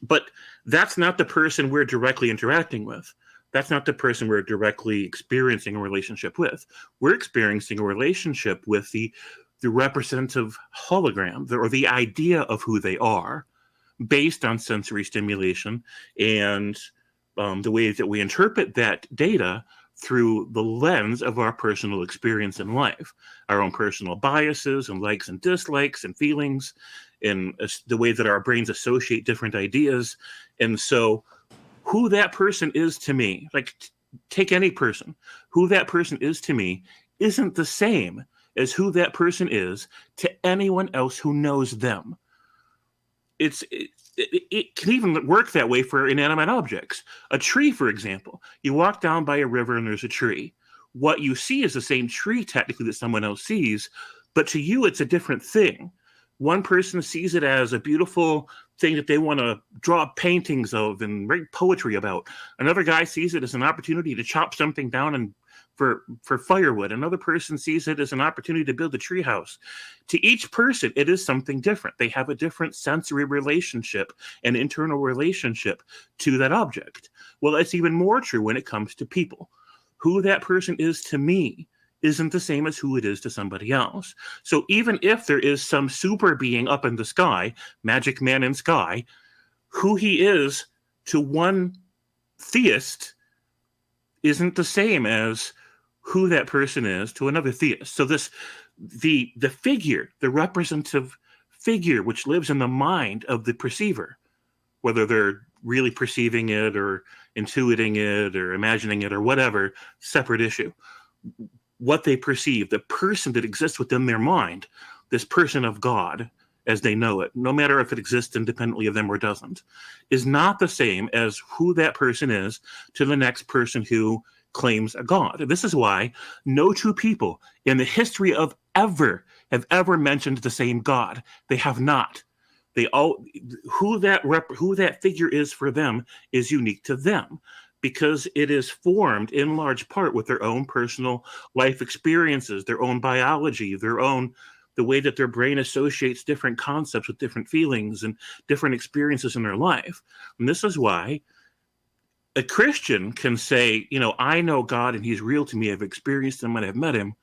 but that's not the person we're directly interacting with. That's not the person we're directly experiencing a relationship with. We're experiencing a relationship with the representative hologram, or the idea of who they are, based on sensory stimulation and the way that we interpret that data through the lens of our personal experience in life, our own personal biases and likes and dislikes and feelings, and the way that our brains associate different ideas. And so who that person is to me, like take any person, who that person is to me isn't the same as who that person is to anyone else who knows them. It can even work that way for inanimate objects. A tree, for example. You walk down by a river and there's a tree. What you see is the same tree technically that someone else sees, but to you it's a different thing. One person sees it as a beautiful thing that they want to draw paintings of and write poetry about. Another guy sees it as an opportunity to chop something down and for firewood. Another person sees it as an opportunity to build a treehouse. To each person, it is something different. They have a different sensory relationship and internal relationship to that object. Well, it's even more true when it comes to people. Who that person is to me isn't the same as who it is to somebody else. So even if there is some super being up in the sky, magic man in sky, who he is to one theist isn't the same as who that person is to another theist. So the figure, the representative figure, which lives in the mind of the perceiver, whether they're really perceiving it or intuiting it or imagining it or whatever, separate issue. What they perceive, the person that exists within their mind, this person of God as they know it, no matter if it exists independently of them or doesn't, is not the same as who that person is to the next person who claims a God. And this is why no two people in the history of ever have ever mentioned the same God. They have not. They all who that figure is for them is unique to them, because it is formed in large part with their own personal life experiences, their own biology, the way that their brain associates different concepts with different feelings and different experiences in their life. And this is why a Christian can say, I know God and he's real to me. I've experienced him and I've met him.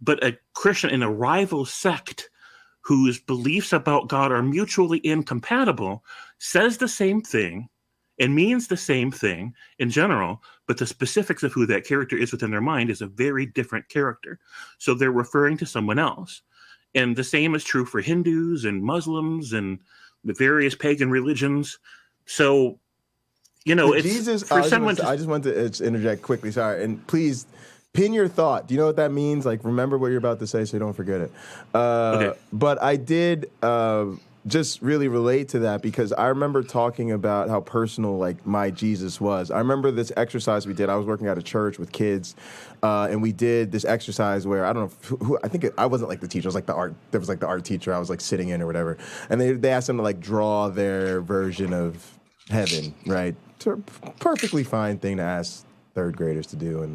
But a Christian in a rival sect whose beliefs about God are mutually incompatible says the same thing and means the same thing in general, but the specifics of who that character is within their mind is a very different character. So they're referring to someone else. And the same is true for Hindus and Muslims and the various pagan religions. So, it's Jesus, for someone. I just want to interject quickly. Sorry, and please pin your thought. Do you know what that means? Like, remember what you're about to say, so you don't forget it. Okay. But I did just really relate to that because I remember talking about how personal, like, my Jesus was. I remember this exercise we did. I was working at a church with kids, and we did this exercise where I don't know who. I think I wasn't like the teacher. I was like the art. There was like the art teacher. I was like sitting in or whatever, and they asked them to like draw their version of heaven, right? Perfectly fine thing to ask third graders to do, and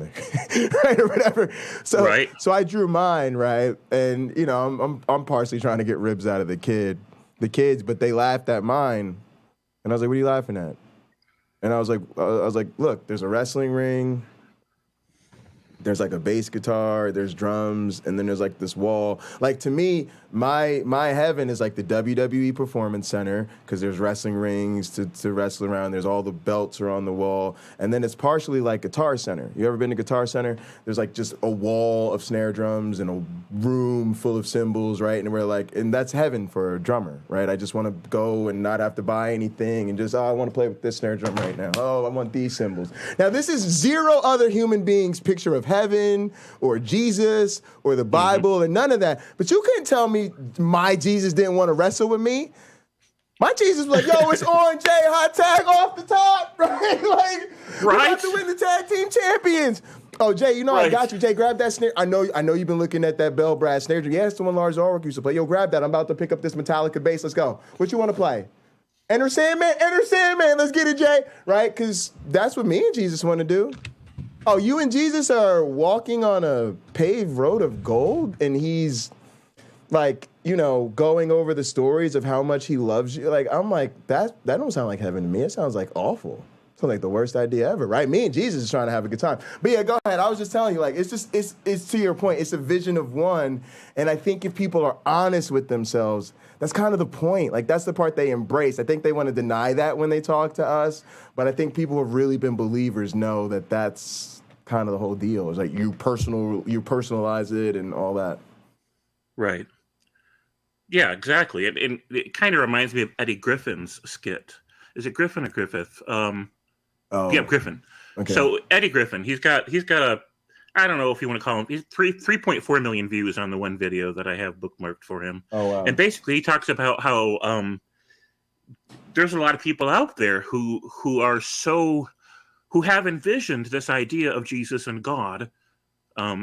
right or whatever. So so I drew mine, right, and you know I'm partially trying to get ribs out of the kids, but they laughed at mine, and I was like, "What are you laughing at?" And I was like, "Look, there's a wrestling ring. There's like a bass guitar, there's drums, and then there's like this wall. Like to me, my heaven is like the WWE Performance Center because there's wrestling rings to wrestle around. There's all the belts are on the wall, and then it's partially like Guitar Center. You ever been to Guitar Center? There's like just a wall of snare drums and a room full of cymbals, right? And we're like, and that's heaven for a drummer, right? I just want to go and not have to buy anything and just I want to play with this snare drum right now. Oh, I want these cymbals. Now this is zero other human being's picture of heaven or Jesus or the Bible and none of that. But you couldn't tell me my Jesus didn't want to wrestle with me. My Jesus was like, yo, it's on, Jay, hot tag off the top, right? Like, we're about to win the tag team champions. Oh, Jay, you know I got you. Jay, grab that snare. I know you've been looking at that bell brass snare drum. Yeah, it's the one Lars Ulrich used to play. Yo, grab that. I'm about to pick up this Metallica bass. Let's go. What you want to play? Enter Sandman. Let's get it, Jay. Right? Because that's what me and Jesus want to do. Oh, you and Jesus are walking on a paved road of gold, and he's like, you know, going over the stories of how much he loves you. Like, I'm like, that don't sound like heaven to me. It sounds like awful. It sounds like the worst idea ever, right? Me and Jesus is trying to have a good time. But yeah, go ahead. I was just telling you, like, it's to your point. It's a vision of one, and I think if people are honest with themselves, that's kind of the point. Like, that's the part they embrace. I think they want to deny that when they talk to us, but I think people who have really been believers know that that's kind of the whole deal. It's like you personalize it and all that. Right. Yeah, exactly. And it kind of reminds me of Eddie Griffin's skit. Is it Griffin or Griffith? Yeah, Griffin. Okay. So Eddie Griffin, he's got a, I don't know if you want to call him, he's 3.4 million views on the one video that I have bookmarked for him. Oh, wow. And basically he talks about how there's a lot of people out there who have envisioned this idea of Jesus and God,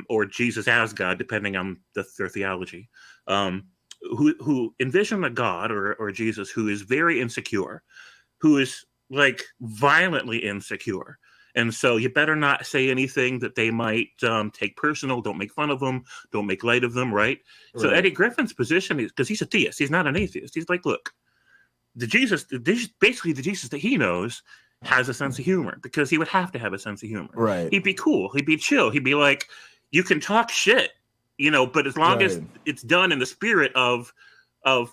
or Jesus as God, depending on their theology, who envision a God or Jesus who is very insecure, who is like violently insecure. And so you better not say anything that they might take personal. Don't make fun of them. Don't make light of them, right? So Eddie Griffin's position is, because he's a theist, he's not an atheist. He's like, look, basically the Jesus that he knows has a sense of humor, because he would have to have a sense of humor. Right. He'd be cool. He'd be chill. He'd be like, you can talk shit, you know, but as long as it's done in the spirit of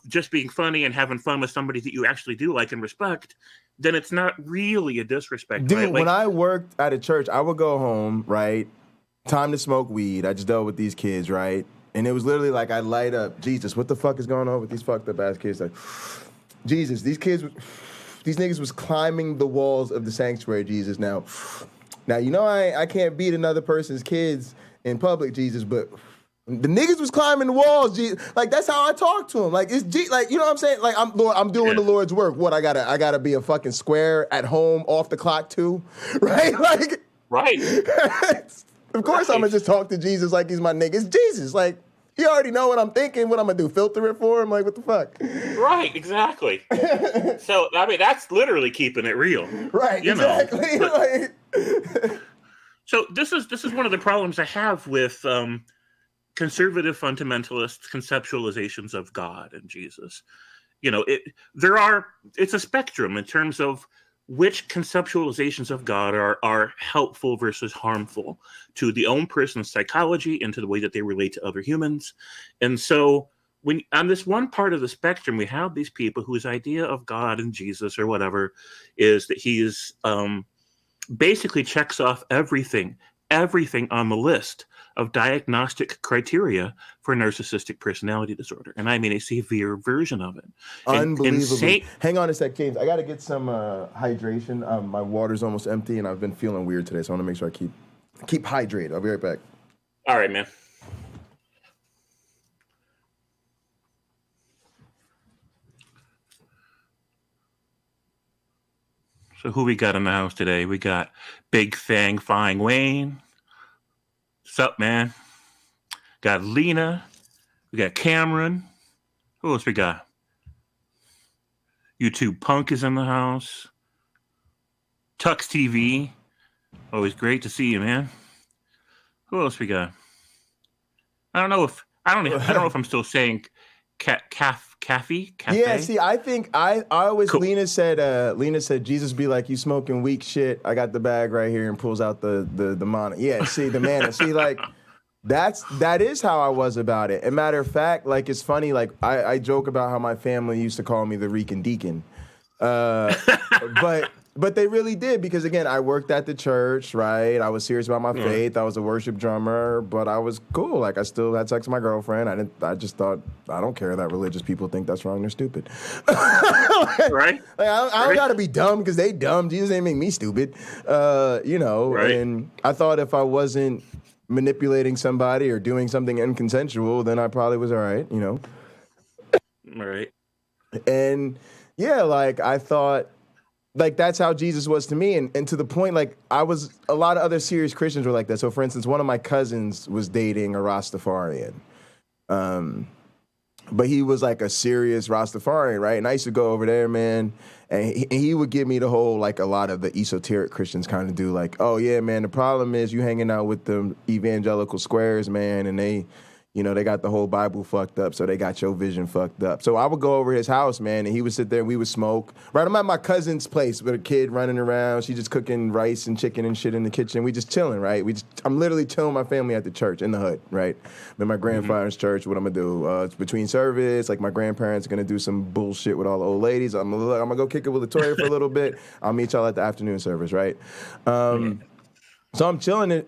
just being funny and having fun with somebody that you actually do like and respect, then it's not really a disrespect. Dude, right? When I worked at a church, I would go home, right? Time to smoke weed. I just dealt with these kids, right? And it was literally like I light up, Jesus, what the fuck is going on with these fucked up ass kids? Like, Jesus, these niggas was climbing the walls of the sanctuary, Jesus. Now, you know I can't beat another person's kids in public, Jesus, but the niggas was climbing the walls, Jesus. Like, that's how I talk to him. Like, like, you know what I'm saying? Like, I'm doing the Lord's work. What, I gotta be a fucking square at home off the clock too? Right? Like, right. Of course I'm gonna just talk to Jesus like he's my nigga. It's Jesus. Like, you already know what I'm thinking, what I'm gonna do, filter it for him? Like, what the fuck? Right, exactly. So, I mean, that's literally keeping it real. Right, exactly. So this is one of the problems I have with conservative fundamentalists' conceptualizations of God and Jesus. You know, it's a spectrum in terms of which conceptualizations of God are helpful versus harmful to the own person's psychology and to the way that they relate to other humans. And so when on this one part of the spectrum, we have these people whose idea of God and Jesus or whatever is that he is basically checks off everything on the list of diagnostic criteria for narcissistic personality disorder. And I mean a severe version of it. Unbelievable. Hang on a sec, James. I got to get some hydration. My water's almost empty, and I've been feeling weird today, so I want to make sure I keep hydrated. I'll be right back. All right, man. So who we got in the house today? We got Big Fang Fine Wayne. What's up, man? Got Lina. We got Cameron. Who else we got? YouTube Punk is in the house. Tux TV. Always great to see you, man. Who else we got? I don't know if I'm still saying cafe. Yeah, see, I think I always cool. Lina said Jesus be like, you smoking weak shit. I got the bag right here, and pulls out the monitor. Yeah, see the man. See, like that is how I was about it. And matter of fact, like it's funny. Like I joke about how my family used to call me the Rican Deacon, but they really did, because again, I worked at the church, right? I was serious about my faith. I was a worship drummer, but I was cool. Like I still had sex with my girlfriend. I just thought, I don't care that religious people think that's wrong. They're stupid. Right? Like, I don't gotta be dumb because they dumb. Jesus ain't make me stupid. Right. And I thought if I wasn't manipulating somebody or doing something inconsensual, then I probably was all right, Right. And yeah, like I thought, like that's how Jesus was to me, and to the point, like a lot of other serious Christians were like that. So for instance, one of my cousins was dating a Rastafarian, but he was like a serious Rastafarian, right? And I used to go over there, man, and he would give me the whole, like a lot of the esoteric Christians kind of do, like, oh yeah, man, the problem is you hanging out with the evangelical squares, man, and they got the whole Bible fucked up, so they got your vision fucked up. So I would go over his house, man, and he would sit there and we would smoke. Right, I'm at my cousin's place with a kid running around. She just cooking rice and chicken and shit in the kitchen. We just chilling, right? I'm literally chilling with my family at the church in the hood, right? I'm in my grandfather's church. What I'm gonna do? It's between service. Like my grandparents are gonna do some bullshit with all the old ladies. I'm gonna go kick it with Latoya for a little bit. I'll meet y'all at the afternoon service, right? So I'm chilling,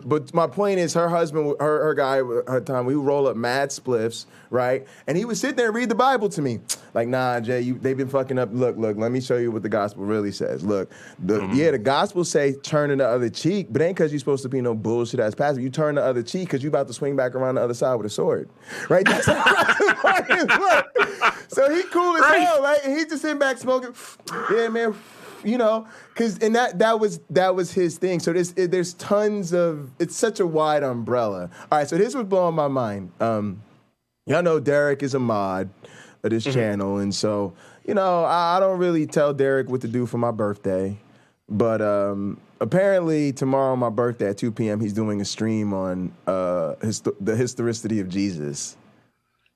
but my point is, her husband, her guy, her time, we would roll up mad spliffs, right? And he would sit there and read the Bible to me, like, nah, Jay, they've been fucking up. Look, let me show you what the gospel really says. Look, the gospel say turn the other cheek, but ain't because you're supposed to be no bullshit ass pastor. You turn the other cheek because you about to swing back around the other side with a sword, right? That's how So he cool as hell, right? And he just sitting back smoking. Yeah, man. Because that was his thing. So there's tons of, it's such a wide umbrella. All right, so this was blowing my mind. Y'all know Derek is a mod of this channel, and so I don't really tell Derek what to do for my birthday, but apparently tomorrow, my birthday at 2 p.m., he's doing a stream on the historicity of Jesus.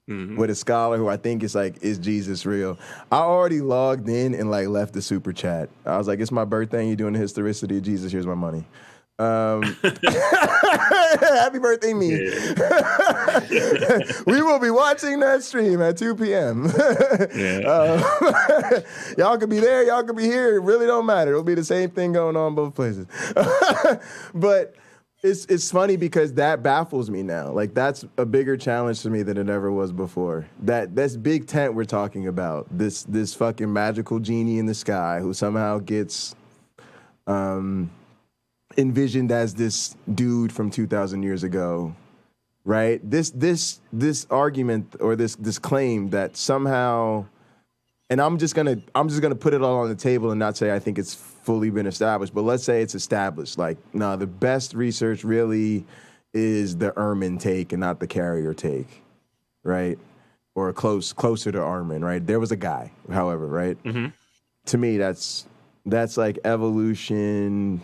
With a scholar who I think is Jesus real? I already logged in and left the super chat. I was like, it's my birthday and you're doing the historicity of Jesus. Here's my money. Happy birthday, me. Yeah. We will be watching that stream at 2 p.m. Y'all could be there, y'all could be here. It really don't matter. It'll be the same thing going on both places. But it's funny because that baffles me now. Like, that's a bigger challenge to me than it ever was before. That's big tent we're talking about. This fucking magical genie in the sky who somehow gets envisioned as this dude from 2,000 years ago, right? This argument or this claim that somehow, and I'm just gonna put it all on the table and not say I think it's fully been established, but let's say it's established. Like, no, the best research really is the Ehrman take and not the Carrier take, right? Or closer to Ehrman, right? There was a guy, however, right? Mm-hmm. To me, that's like evolution,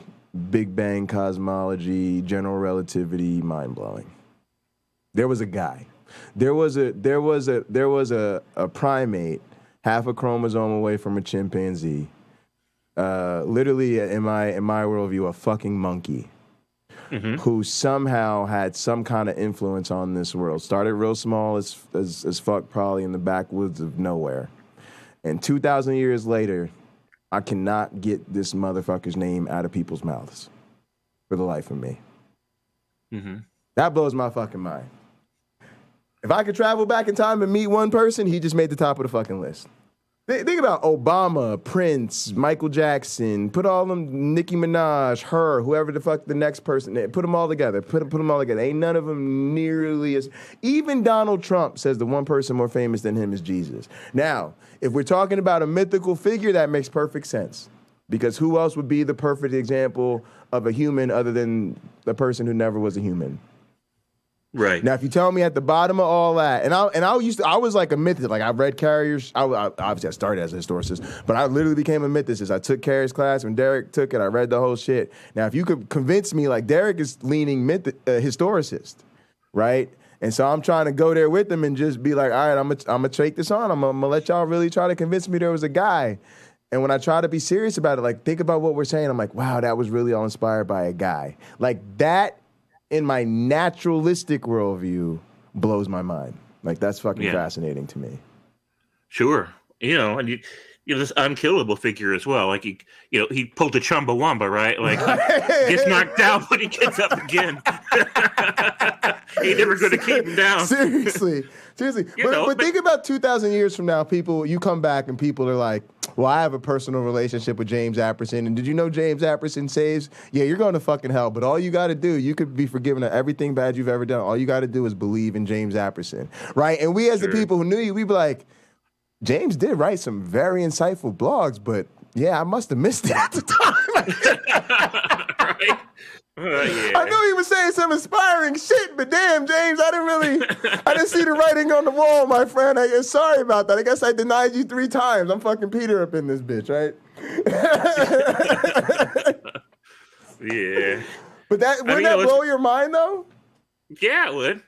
Big Bang cosmology, general relativity, mind blowing. There was a guy. There was a primate, half a chromosome away from a chimpanzee. Literally, in my worldview, a fucking monkey, who somehow had some kind of influence on this world. Started real small as fuck, probably in the backwoods of nowhere. And 2,000 years later, I cannot get this motherfucker's name out of people's mouths for the life of me. Mm-hmm. That blows my fucking mind. If I could travel back in time and meet one person, he just made the top of the fucking list. Think about Obama, Prince, Michael Jackson, put all them, Nicki Minaj, her, whoever the fuck the next person, put them all together, put them all together. Ain't none of them nearly as, even Donald Trump says the one person more famous than him is Jesus. Now, if we're talking about a mythical figure, that makes perfect sense. Because who else would be the perfect example of a human other than the person who never was a human? Right. Now, if you tell me at the bottom of all that, and I was like a mythicist. Like I read Carrier's. Obviously I started as a historicist, but I literally became a mythicist. I took Carrier's class when Derek took it. I read the whole shit. Now, if you could convince me, like Derek is leaning historicist, right? And so I'm trying to go there with him and just be like, all right, I'm gonna take this on. I'm gonna let y'all really try to convince me there was a guy. And when I try to be serious about it, like think about what we're saying, I'm like, wow, that was really all inspired by a guy. Like that, in my naturalistic worldview, blows my mind. Like that's fucking fascinating to me. Sure, and this unkillable figure as well. Like he pulled a Chumbawamba, right? Like gets knocked down, but he gets up again. Ain't never going to keep him down. Seriously. But think about 2,000 years from now, you come back and people are like, well, I have a personal relationship with James Apperson, and did you know James Apperson saves? Yeah, you're going to fucking hell, but all you got to do, you could be forgiven of everything bad you've ever done. All you got to do is believe in James Apperson, right? And we as the people who knew you, we'd be like, James did write some very insightful blogs, but yeah, I must have missed it at the time. Right? I knew he was saying some inspiring shit, but damn, James, I didn't see the writing on the wall, my friend. Sorry about that. I guess I denied you 3 times. I'm fucking Peter up in this bitch, right? Yeah. But wouldn't that blow your mind, though? Yeah, it would.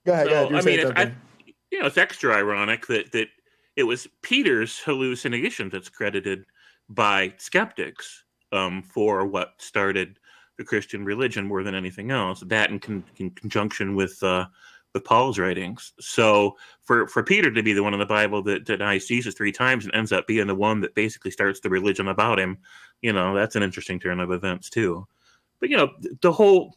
Go ahead. It's extra ironic that it was Peter's hallucination that's credited by skeptics for what started the Christian religion more than anything else. That in conjunction with Paul's writings. So for Peter to be the one in the Bible that denies Jesus 3 times and ends up being the one that basically starts the religion about him, that's an interesting turn of events too. But the whole.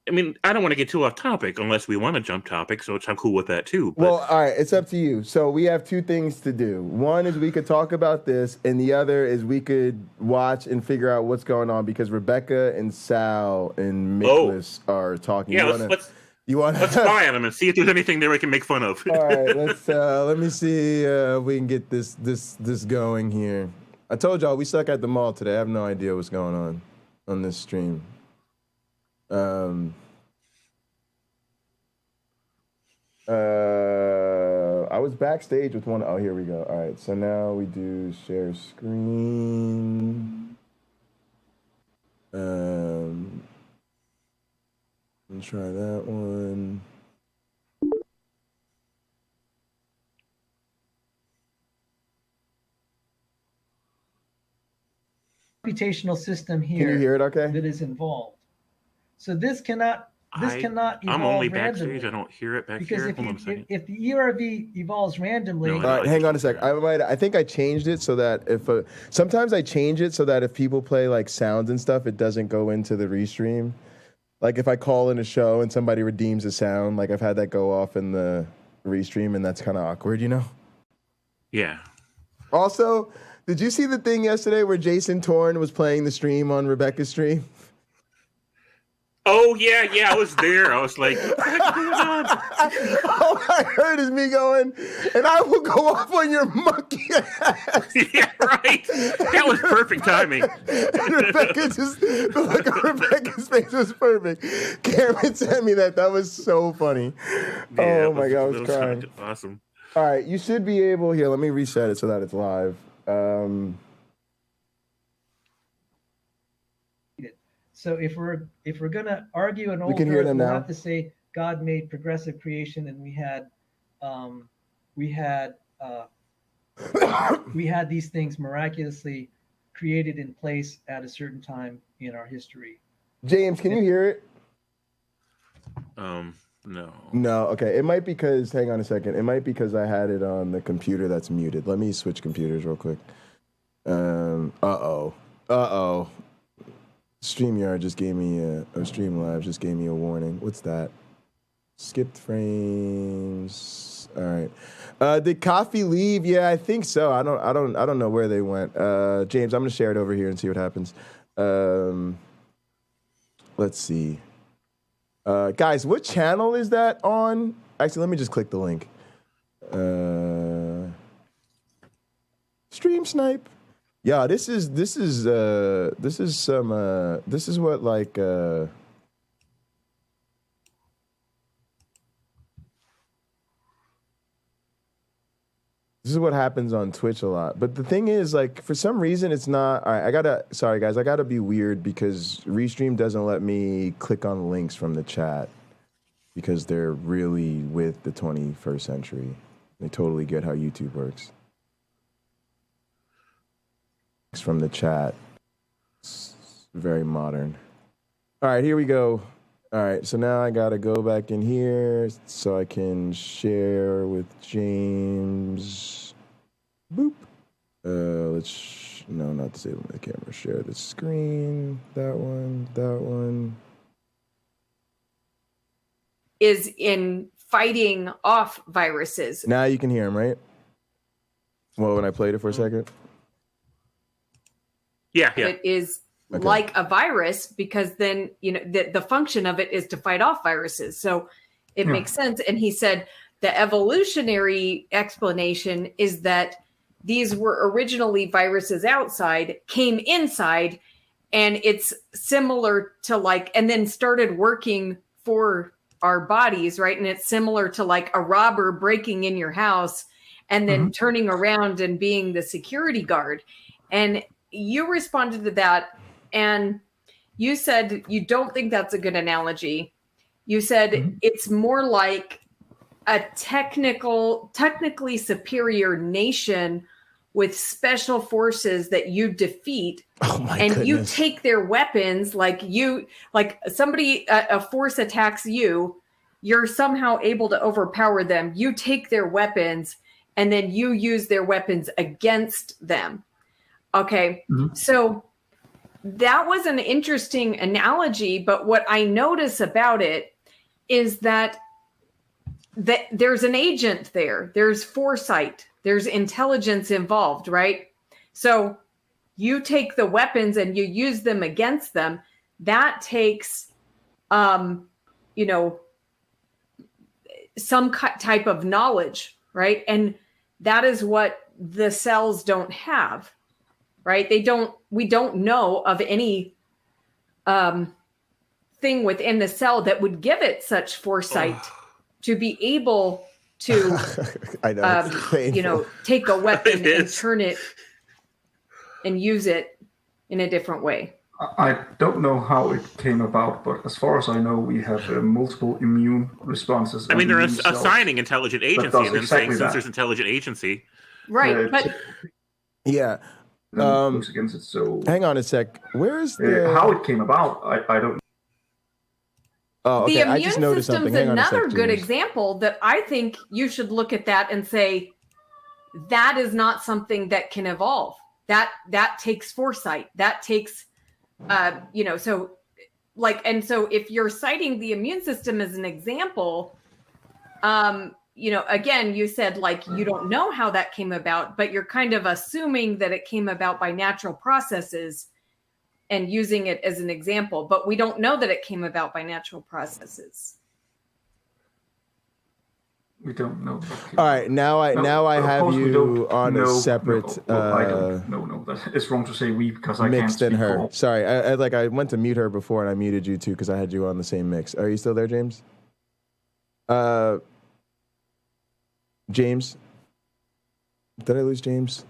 I mean, I don't want to get too off topic unless we want to jump topic, so I'm cool with that too. But... Well, all right, it's up to you. So we have 2 things to do. One is we could talk about this, and the other is we could watch and figure out what's going on because Rebecca and Sal and Miklas are talking. Yeah, let's spy on them and see if there's anything there we can make fun of. All right, let me see if we can get this going here. I told y'all we stuck at the mall today. I have no idea what's going on this stream. I was backstage with one. Oh, here we go. All right, so now we do share screen. Let's try that one. Computational system here. Can you hear it okay? That is involved. So this cannot evolve I'm only randomly. backstage. I don't hear it back because here. If the ERV evolves randomly... All right, hang on a sec. I think I changed it so that sometimes I change it so that if people play like sounds and stuff, it doesn't go into the restream. Like if I call in a show and somebody redeems a sound, like I've had that go off in the restream and that's kind of awkward, Yeah. Also, did you see the thing yesterday where Jason Torn was playing the stream on Rebecca's stream? Oh, yeah, I was there. I was like, what the heck is going on? All I heard is me going, and I will go off on your monkey ass. Yeah, right. That was perfect timing. And Rebecca the look on Rebecca's face was perfect. Cameron sent me that. That was so funny. Yeah, oh, my God, I was crying. Awesome. All right, you should be able, here, let me reset it so that it's live. So if we're gonna argue an old earth, we'll have to say God made progressive creation, and we had these things miraculously created in place at a certain time in our history. James, can you hear it? No. No, okay. It might be because, hang on a second. It might be because I had it on the computer that's muted. Let me switch computers real quick. Uh-oh. StreamYard just gave me Streamlabs just gave me a warning. What's that? Skipped frames. All right. Did Coffee leave? Yeah, I think so. I don't know where they went. James, I'm gonna share it over here and see what happens. Let's see. Guys, what channel is that on? Actually, let me just click the link. Stream snipe. Yeah, this is what like This is what happens on Twitch a lot. But the thing is, like, for some reason, it's not. All right, sorry, guys, I gotta be weird because Restream doesn't let me click on links from the chat because they're really with the 21st century. They totally get how YouTube works. From the chat. It's very modern. All right, here we go. All right, so now I gotta go back in here so I can share with James. Boop. No, not disabling the camera. Share the screen. That one. Is in fighting off viruses. Now you can hear him, right? Well, when I played it for a second. Yeah. It is like a virus because then, the function of it is to fight off viruses. So it makes sense. And he said the evolutionary explanation is that these were originally viruses outside, came inside, and it's similar to and then started working for our bodies, right? And it's similar to like a robber breaking in your house and then turning around and being the security guard. And you responded to that and you said you don't think that's a good analogy. You said it's more like a technically superior nation with special forces that you defeat you take their weapons, like somebody, a force attacks you, you're somehow able to overpower them. You take their weapons and then you use their weapons against them. Okay, so that was an interesting analogy, but what I notice about it is that there's an agent there. There's foresight. There's intelligence involved, right? So you take the weapons and you use them against them. That takes, some type of knowledge, right? And that is what the cells don't have. Right? We don't know of any thing within the cell that would give it such foresight to be able to, take a weapon and turn it and use it in a different way. I don't know how it came about, but as far as I know, we have multiple immune responses. I mean, they're assigning intelligent agency and then saying since there's intelligent agency. Right, but... Yeah. Against it, so hang on a sec. Where is the how it came about? I don't. Oh, okay. The immune I just noticed system's something. another good example that I think you should look at that and say that is not something that can evolve. That takes foresight. That takes, so if you're citing the immune system as an example, again, you said you don't know how that came about, but you're kind of assuming that it came about by natural processes and using it as an example, but we don't know that it came about by natural processes. We don't know. All right, now I have you on a separate. No, it's wrong to say we because I can't mixed in her. For... Sorry, I went to mute her before and I muted you too because I had you on the same mix. Are you still there, James? James? Did I lose James?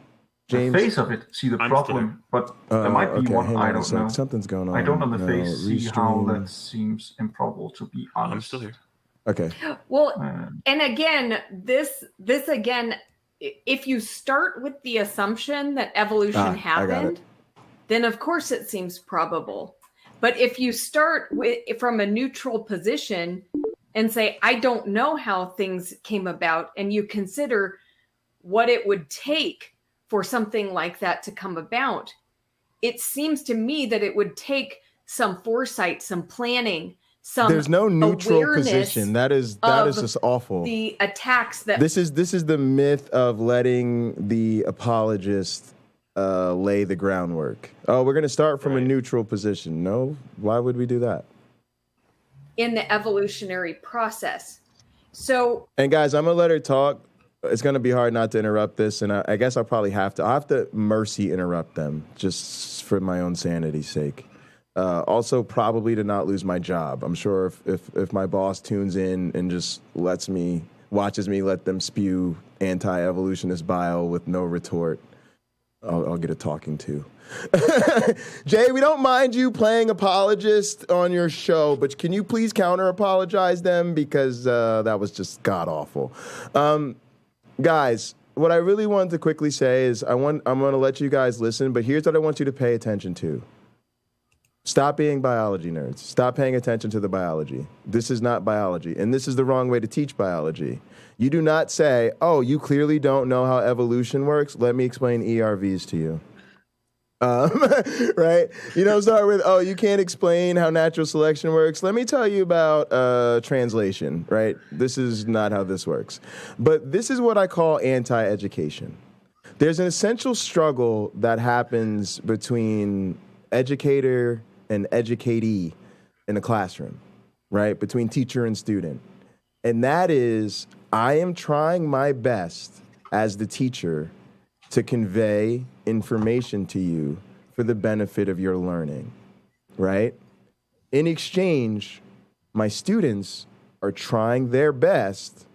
The face of it, see the problem, but there might be one I don't know. Something's going on. I don't on the face see how that seems improbable, to be honest. I'm still here. Okay. Well, and again, this again, if you start with the assumption that evolution happened, then of course it seems probable. But if you start from a neutral position and say, I don't know how things came about, and you consider what it would take for something like that to come about, it seems to me that it would take some foresight, some planning, some There's no neutral position. That is just awful. The attacks that this is the myth of letting the apologist lay the groundwork. Oh, we're going to start from a neutral position. No, why would we do that? In the evolutionary process. So, and guys, I'm gonna let her talk. It's gonna be hard not to interrupt this, and I guess I'll have to mercy interrupt them just for my own sanity's sake. Also, probably to not lose my job. I'm sure if my boss tunes in and just lets me watches me let them spew anti-evolutionist bile with no retort, I'll get a talking to. Jay, we don't mind you playing apologist on your show, but can you please counter-apologize them? Because that was just god-awful. Guys, what I really wanted to quickly say is I'm going to let you guys listen, but here's what I want you to pay attention to. Stop being biology nerds. Stop paying attention to the biology. This is not biology, and this is the wrong way to teach biology. You do not say, oh, you clearly don't know how evolution works. Let me explain ERVs to you. Right? You don't start with, oh, you can't explain how natural selection works. Let me tell you about translation, right? This is not how this works. But this is what I call anti-education. There's an essential struggle that happens between educator and educatee in a classroom, right? Between teacher and student. And that is, I am trying my best as the teacher to convey information to you for the benefit of your learning, right? In exchange, my students are trying their best,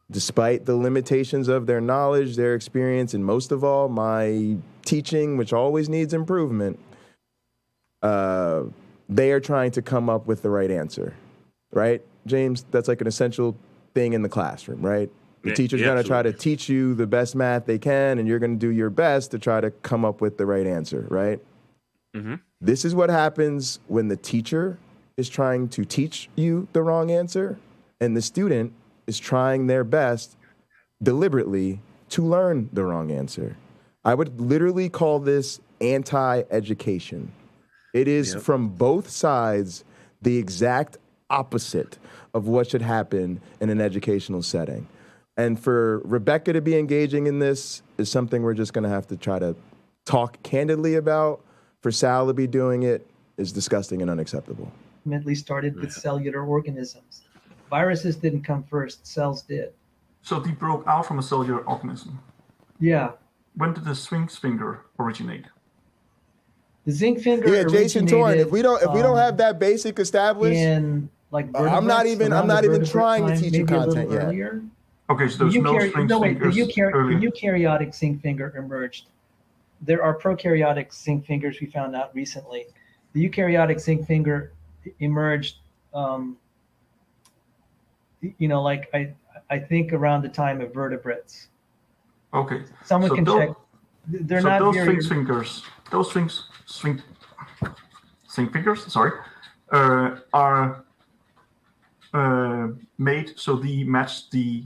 despite the limitations of their knowledge, their experience, and most of all, my teaching, which always needs improvement. They are trying to come up with the right answer, right? James, that's like an essential thing in the classroom, right? The teacher's going to try to teach you the best math they can, and you're going to do your best to try to come up with the right answer, right? Mm-hmm. This is what happens when the teacher is trying to teach you the wrong answer, and the student is trying their best deliberately to learn the wrong answer. I would literally call this anti-education. It is from both sides the exact opposite of what should happen in an educational setting. And for Rebecca to be engaging in this is something we're just going to have to try to talk candidly about. For Sal to be doing it is disgusting and unacceptable. Ultimately started with cellular organisms. Viruses didn't come first, cells did. So they broke out from a cellular organism. Yeah. When did the Sphinx finger originate? The zinc finger. Yeah, Jason Torn. If we don't have that basic established, in like I'm not even trying to teach you content yet. Earlier. Okay, so there's no Sphinx fingers. The eukaryotic zinc finger emerged. There are prokaryotic zinc fingers we found out recently. The eukaryotic zinc finger emerged. Like I think around the time of vertebrates. Okay. Someone so can check. They're so not those very... Sphinx fingers. Those Sphinx fingers, sorry, are made so they match the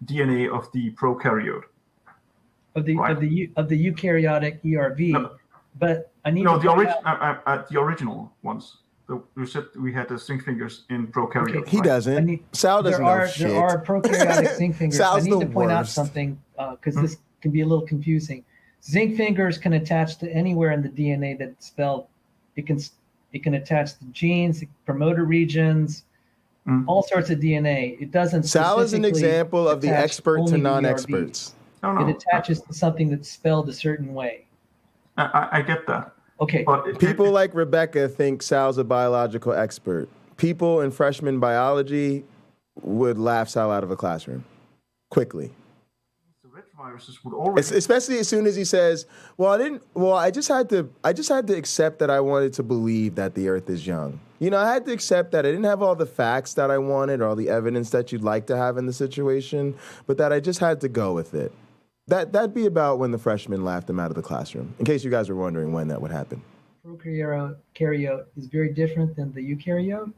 DNA of the prokaryote. Of the eukaryotic ERV, no, but I need the original ones. You said we had the zinc fingers in prokaryote. Okay. He doesn't. Sal doesn't know shit. There are prokaryotic zinc fingers. Sal's I need to point out something because this can be a little confusing. Zinc fingers can attach to anywhere in the DNA that it's spelled. It can attach to genes, promoter regions, all sorts of DNA. It doesn't. Sal is an example of the expert to non-experts. It attaches to something that's spelled a certain way. I get that. Okay. But people like Rebecca think Sal's a biological expert. People in freshman biology would laugh Sal out of a classroom quickly. The retroviruses would always, especially as soon as he says, I just had to accept that I wanted to believe that the Earth is young. I had to accept that I didn't have all the facts that I wanted or all the evidence that you'd like to have in the situation, but that I just had to go with it. That'd be about when the freshmen laughed him out of the classroom, in case you guys were wondering when that would happen. Prokaryote is very different than the eukaryote.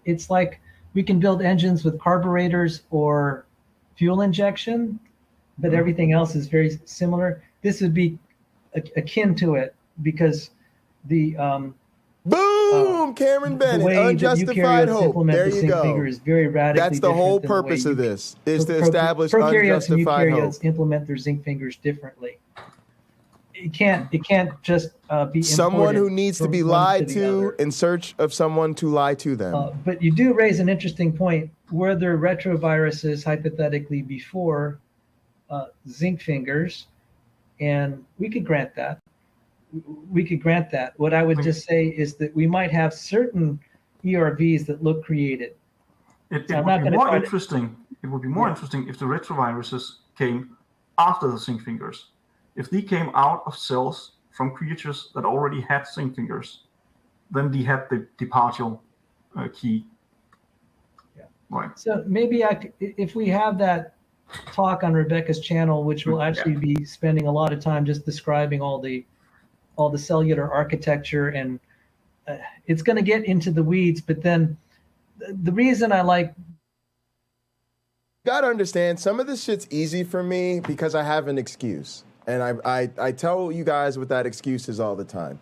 It's like we can build engines with carburetors or fuel injection, but everything else is very similar. This would be akin to it because the boom, Cameron Bennett, unjustified hope. There you go. Is very radically That's the whole purpose of this, is to establish unjustified hope. Prokaryotes implement their zinc fingers differently. It can't just be someone who needs to be lied to in search of someone to lie to them. But you do raise an interesting point. Were there retroviruses hypothetically before zinc fingers? And we could grant that. What I would just say is that we might have certain ERVs that look created. It would be more interesting. It would be more interesting if the retroviruses came after the zinc fingers. If they came out of cells from creatures that already had zinc fingers, then they had the partial key. Yeah. Right. So maybe if we have that talk on Rebecca's channel, which will actually be spending a lot of time just describing all the cellular architecture, and it's going to get into the weeds. But then the reason I like, gotta understand, some of this shit's easy for me because I have an excuse. And I tell you guys what that excuse is all the time.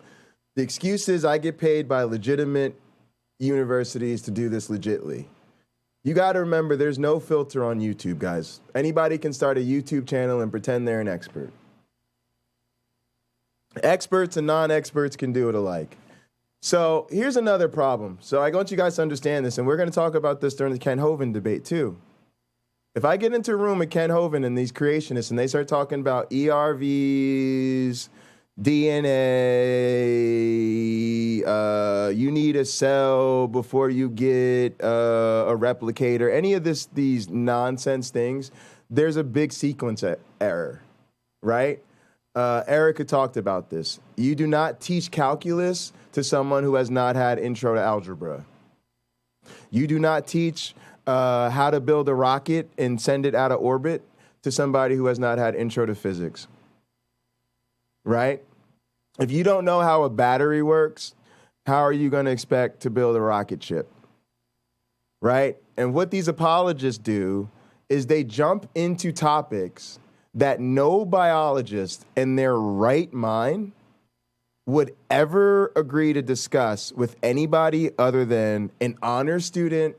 The excuse is I get paid by legitimate universities to do this legitly. You gotta remember there's no filter on YouTube, guys. Anybody can start a YouTube channel and pretend they're an expert. Experts and non-experts can do it alike. So here's another problem. So I want you guys to understand this, and we're gonna talk about this during the Ken Hovind debate too. If I get into a room with Ken Hovind and these creationists and they start talking about ERVs, DNA, you need a cell before you get a replicator, any of these nonsense things, there's a big sequence error, right? Erica talked about this. You do not teach calculus to someone who has not had intro to algebra. You do not teach how to build a rocket and send it out of orbit to somebody who has not had intro to physics, right? If you don't know how a battery works, how are you going to expect to build a rocket ship, right? And what these apologists do is they jump into topics that no biologist in their right mind would ever agree to discuss with anybody other than an honor student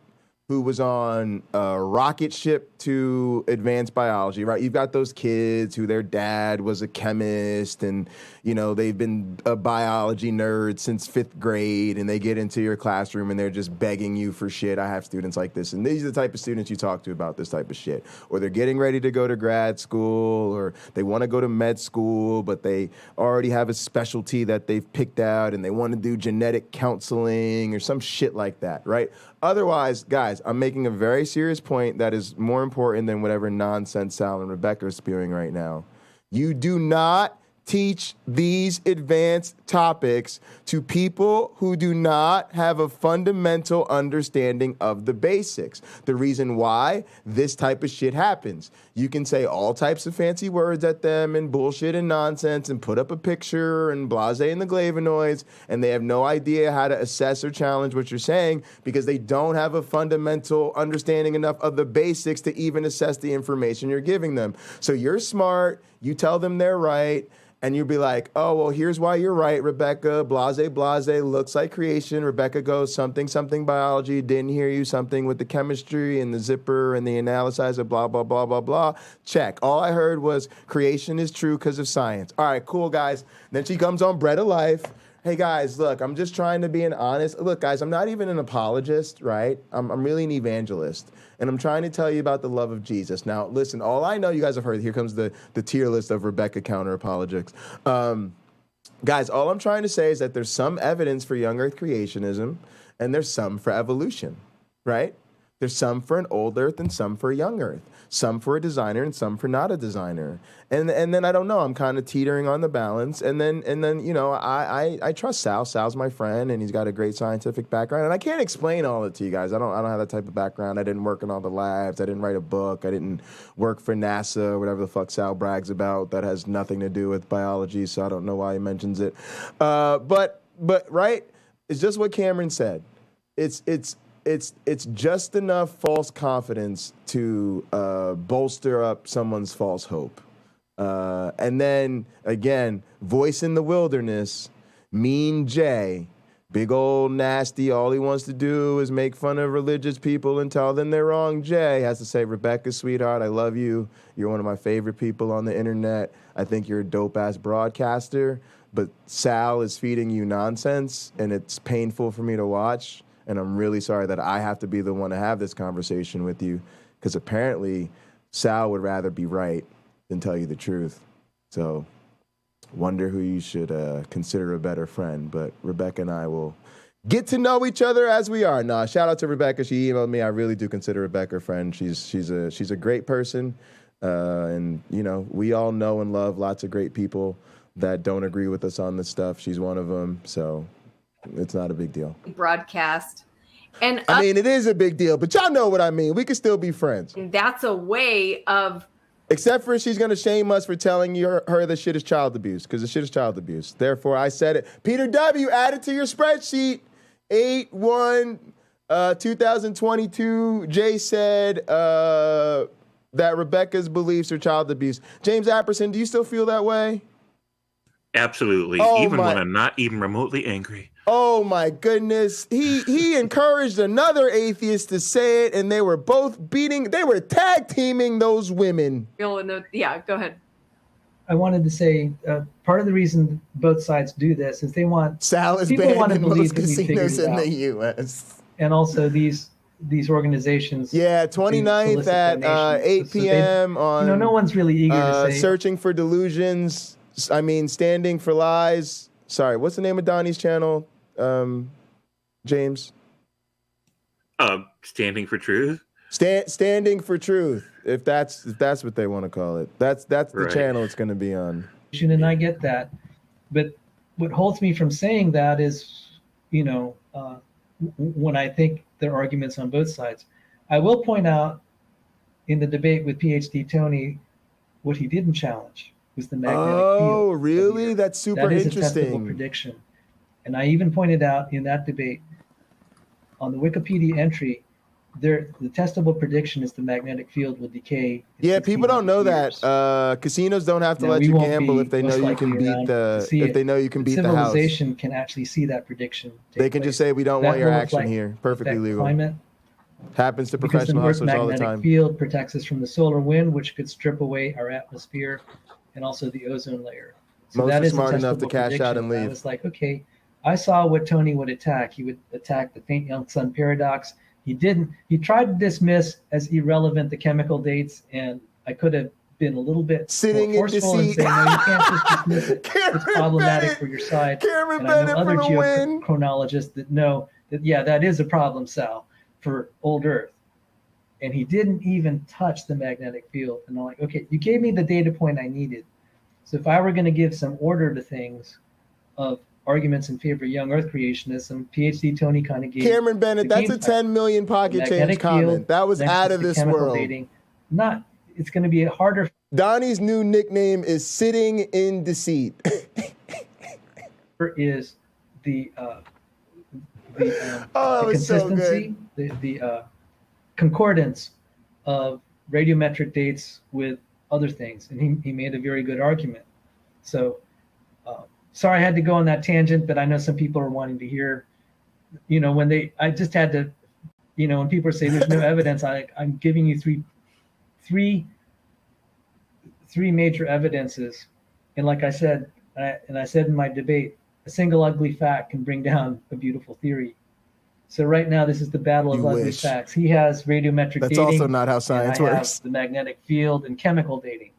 who was on a rocket ship to advanced biology, right? You've got those kids who their dad was a chemist and, you know, they've been a biology nerd since 5th grade, and they get into your classroom and they're just begging you for shit. I have students like this, and these are the type of students you talk to about this type of shit. Or they're getting ready to go to grad school, or they want to go to med school, but they already have a specialty that they've picked out and they want to do genetic counseling or some shit like that, right? Otherwise, guys, I'm making a very serious point that is more important than whatever nonsense Sal and Rebecca are spewing right now. You do not teach these advanced topics to people who do not have a fundamental understanding of the basics. The reason why this type of shit happens. You can say all types of fancy words at them and bullshit and nonsense and put up a picture and blase and the glavinoids, and they have no idea how to assess or challenge what you're saying because they don't have a fundamental understanding enough of the basics to even assess the information you're giving them. So you're smart, you tell them they're right, and you'll be like, oh, well, here's why you're right, Rebecca. Blase, blase, looks like creation. Rebecca goes something, something biology. Didn't hear you, something with the chemistry and the zipper and the analyzer, blah, blah, blah, blah, blah. Check. All I heard was creation is true because of science. All right, cool, guys. Then she comes on Bread of Life. Hey, guys, look, I'm just trying to be an honest. Look, guys, I'm not even an apologist, right? I'm really an evangelist. And I'm trying to tell you about the love of Jesus. Now, listen, all I know you guys have heard, here comes the tier list of Rebecca Counter-Apologetics. Guys, all I'm trying to say is that there's some evidence for young earth creationism, and there's some for evolution, right? There's some for an old earth and some for a young earth. Some for a designer and some for not a designer. And then I don't know, I'm kind of teetering on the balance. And then you know, I trust Sal. Sal's my friend and he's got a great scientific background. And I can't explain all of it to you guys. I don't have that type of background. I didn't work in all the labs. I didn't write a book. I didn't work for NASA or whatever the fuck Sal brags about. That has nothing to do with biology, so I don't know why he mentions it. But right, it's just what Cameron said. It's just enough false confidence to bolster up someone's false hope. And then, again, voice in the wilderness, Mean Jay, big old nasty, all he wants to do is make fun of religious people and tell them they're wrong. Jay has to say, Rebecca, sweetheart, I love you. You're one of my favorite people on the internet. I think you're a dope-ass broadcaster. But Sal is feeding you nonsense, and it's painful for me to watch. And I'm really sorry that I have to be the one to have this conversation with you, because apparently Sal would rather be right than tell you the truth. So wonder who you should consider a better friend. But Rebecca and I will get to know each other as we are. Nah, shout out to Rebecca. She emailed me. I really do consider Rebecca a friend. She's a great person. And, you know, we all know and love lots of great people that don't agree with us on this stuff. She's one of them. So it's not a big deal. Broadcast. And I mean, it is a big deal, but y'all know what I mean. We can still be friends. That's a way of... Except for she's going to shame us for telling her the shit is child abuse, because the shit is child abuse. Therefore, I said it. Peter W., add it to your spreadsheet. 8/1/2022. Jay said that Rebecca's beliefs are child abuse. James Apperson, do you still feel that way? Absolutely. Even when I'm not even remotely angry. Oh my goodness. He encouraged another atheist to say it, and they were tag teaming those women. Yeah, go ahead. I wanted to say part of the reason both sides do this is they want salads people banned want to in believe most that we figured casinos it in out. the U.S. And also these organizations. Yeah, 29th at 8 p.m. on. No one's really eager to say. Searching for Delusions. I mean, Standing for Lies. Sorry, what's the name of Donnie's channel? James. Standing for Truth. Standing for Truth. If that's what they want to call it. That's the channel it's going to be on. And I get that, but what holds me from saying that is, when I think there are arguments on both sides. I will point out in the debate with PhD Tony, what he didn't challenge was the magnetic field. Oh, really? That's super interesting. That is a testable prediction. And I even pointed out in that debate on the Wikipedia entry, the testable prediction is the magnetic field will decay. Yeah, people don't know that. Casinos don't have to let you gamble if they know you can beat the house. Civilization can actually see that prediction. They can just say, we don't want your action here. Perfectly legal. Climate. Happens to professional hustlers all the time. The magnetic field protects us from the solar wind, which could strip away our atmosphere and also the ozone layer. So Most that are is smart enough to prediction. cash out and leave. I was like, okay, I saw what Tony would attack. He would attack the faint young sun paradox. He didn't. He tried to dismiss as irrelevant the chemical dates, and I could have been a little bit sitting more in deceit. forceful and saying, no, you can't just dismiss it. It's problematic for your side. Cameron and I know Bennett other for the win. geochronologists that know that, yeah, that is a problem, Sal, for old Earth. And he didn't even touch the magnetic field. And I'm like, okay, you gave me the data point I needed. So if I were going to give some order to things of arguments in favor of young Earth creationism, PhD Tony kind of gave. Cameron Bennett, that's a 10 million pocket change comment. That was out of this world. It's going to be harder. Donnie's new nickname is Sitting in Deceit. Is the consistency, the concordance of radiometric dates with other things, and he made a very good argument. So sorry I had to go on that tangent, but I know some people are wanting to hear, I just had to, when people say there's no evidence, I'm giving you three major evidences. And like I said, I said in my debate, a single ugly fact can bring down a beautiful theory. So right now, this is the battle of ugly facts. He has radiometric dating. That's also not how science works. I have the magnetic field and chemical dating.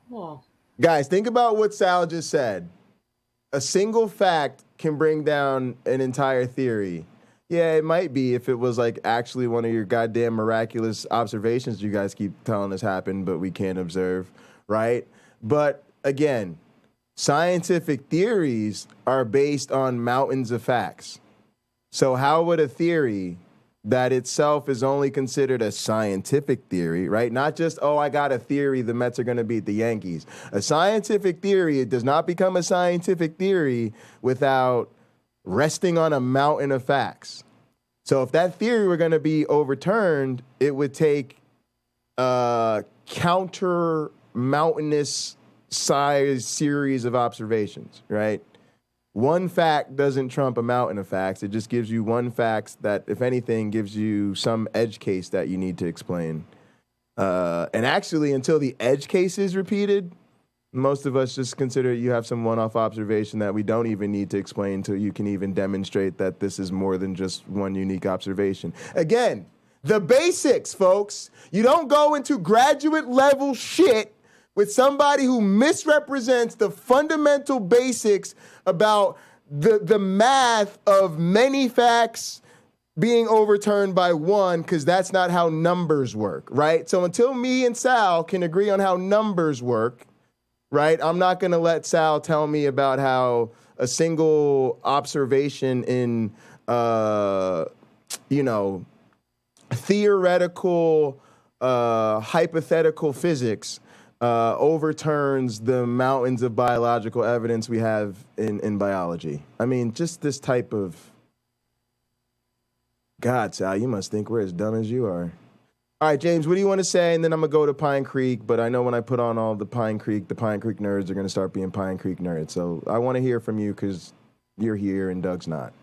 Well, guys, think about what Sal just said. A single fact can bring down an entire theory. Yeah, it might be if it was like actually one of your goddamn miraculous observations you guys keep telling us happened, but we can't observe, right? But again, scientific theories are based on mountains of facts. So how would a theory that itself is only considered a scientific theory, right? Not just, oh, I got a theory the Mets are going to beat the Yankees. A scientific theory, it does not become a scientific theory without resting on a mountain of facts. So if that theory were going to be overturned, it would take a counter-mountainous size series of observations, right? One fact doesn't trump a mountain of facts. It just gives you one fact that, if anything, gives you some edge case that you need to explain. And actually, until the edge case is repeated, most of us just consider you have some one-off observation that we don't even need to explain until you can even demonstrate that this is more than just one unique observation. Again, the basics, folks. You don't go into graduate level shit with somebody who misrepresents the fundamental basics about the math of many facts being overturned by one, because that's not how numbers work, right? So until me and Sal can agree on how numbers work, right, I'm not going to let Sal tell me about how a single observation in, theoretical, hypothetical physics overturns the mountains of biological evidence we have in biology. I mean, just this type of... God, Sal, you must think we're as dumb as you are. All right, James, what do you want to say? And then I'm going to go to Pine Creek, but I know when I put on all the Pine Creek nerds are going to start being Pine Creek nerds. So I want to hear from you because you're here and Doug's not.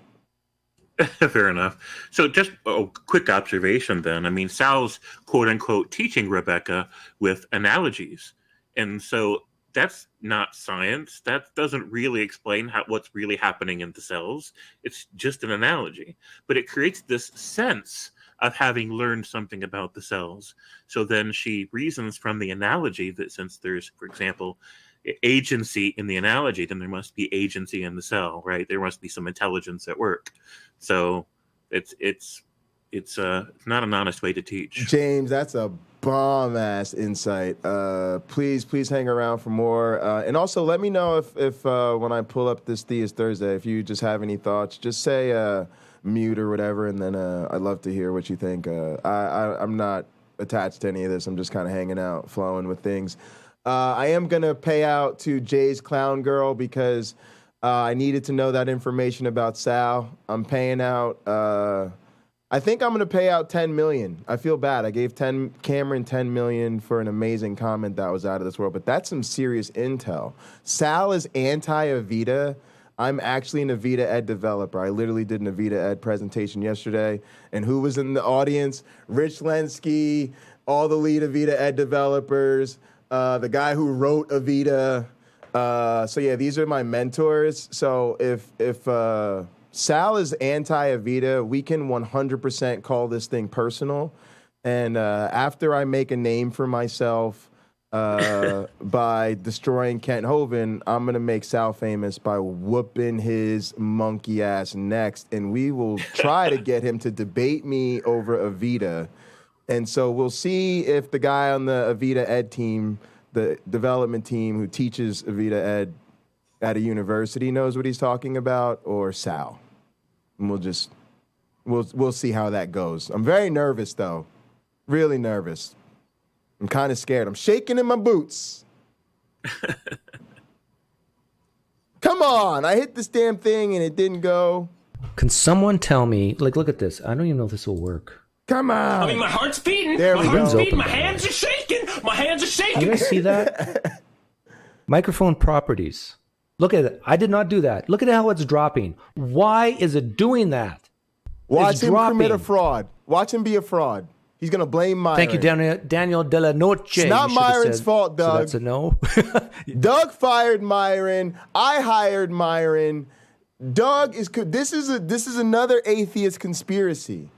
Fair enough. So just a quick observation then. I mean, Sal's quote-unquote teaching Rebecca with analogies. And so that's not science. That doesn't really explain what's really happening in the cells. It's just an analogy. But it creates this sense of having learned something about the cells. So then she reasons from the analogy that since there's, for example, agency in the analogy, then there must be agency in the cell, right? There must be some intelligence at work. So it's not an honest way to teach. James, that's a bomb-ass insight. Please hang around for more. And also let me know if when I pull up this Theist Thursday, if you just have any thoughts, just say mute or whatever, and then I'd love to hear what you think. I'm not attached to any of this. I'm just kind of hanging out, flowing with things. I am going to pay out to Jay's Clown Girl because I needed to know that information about Sal. I'm paying out... I think I'm going to pay out $10 million. I feel bad. I gave Cameron $10 million for an amazing comment that was out of this world, but that's some serious intel. Sal is anti-Avita. I'm actually an Avita Ed developer. I literally did an Avita Ed presentation yesterday, and who was in the audience? Rich Lenski, all the lead Avita Ed developers, the guy who wrote Avita. So yeah, these are my mentors. So if Sal is anti-Avita, we can 100% call this thing personal. And after I make a name for myself by destroying Kent Hovind, I'm going to make Sal famous by whooping his monkey ass next. And we will try to get him to debate me over Avita. And so we'll see if the guy on the Avita Ed team, the development team who teaches Avita Ed at a university knows what he's talking about, or Sal. And we'll see how that goes. I'm very nervous though. Really nervous. I'm kind of scared. I'm shaking in my boots. Come on. I hit this damn thing and it didn't go. Can someone tell me, look at this. I don't even know if this will work. Come on. I mean, my heart's beating. There my we heart's go. beating. My hands are shaking. My hands are shaking. You guys see that? Microphone properties. Look at it. I did not do that. Look at how it's dropping. Why is it doing that? Watch him commit a fraud. Watch him be a fraud. He's going to blame Myron. Thank you, Daniel De La Noche. It's not Myron's fault, Doug. So that's a no. Doug fired Myron. I hired Myron. Doug is... This is another atheist conspiracy.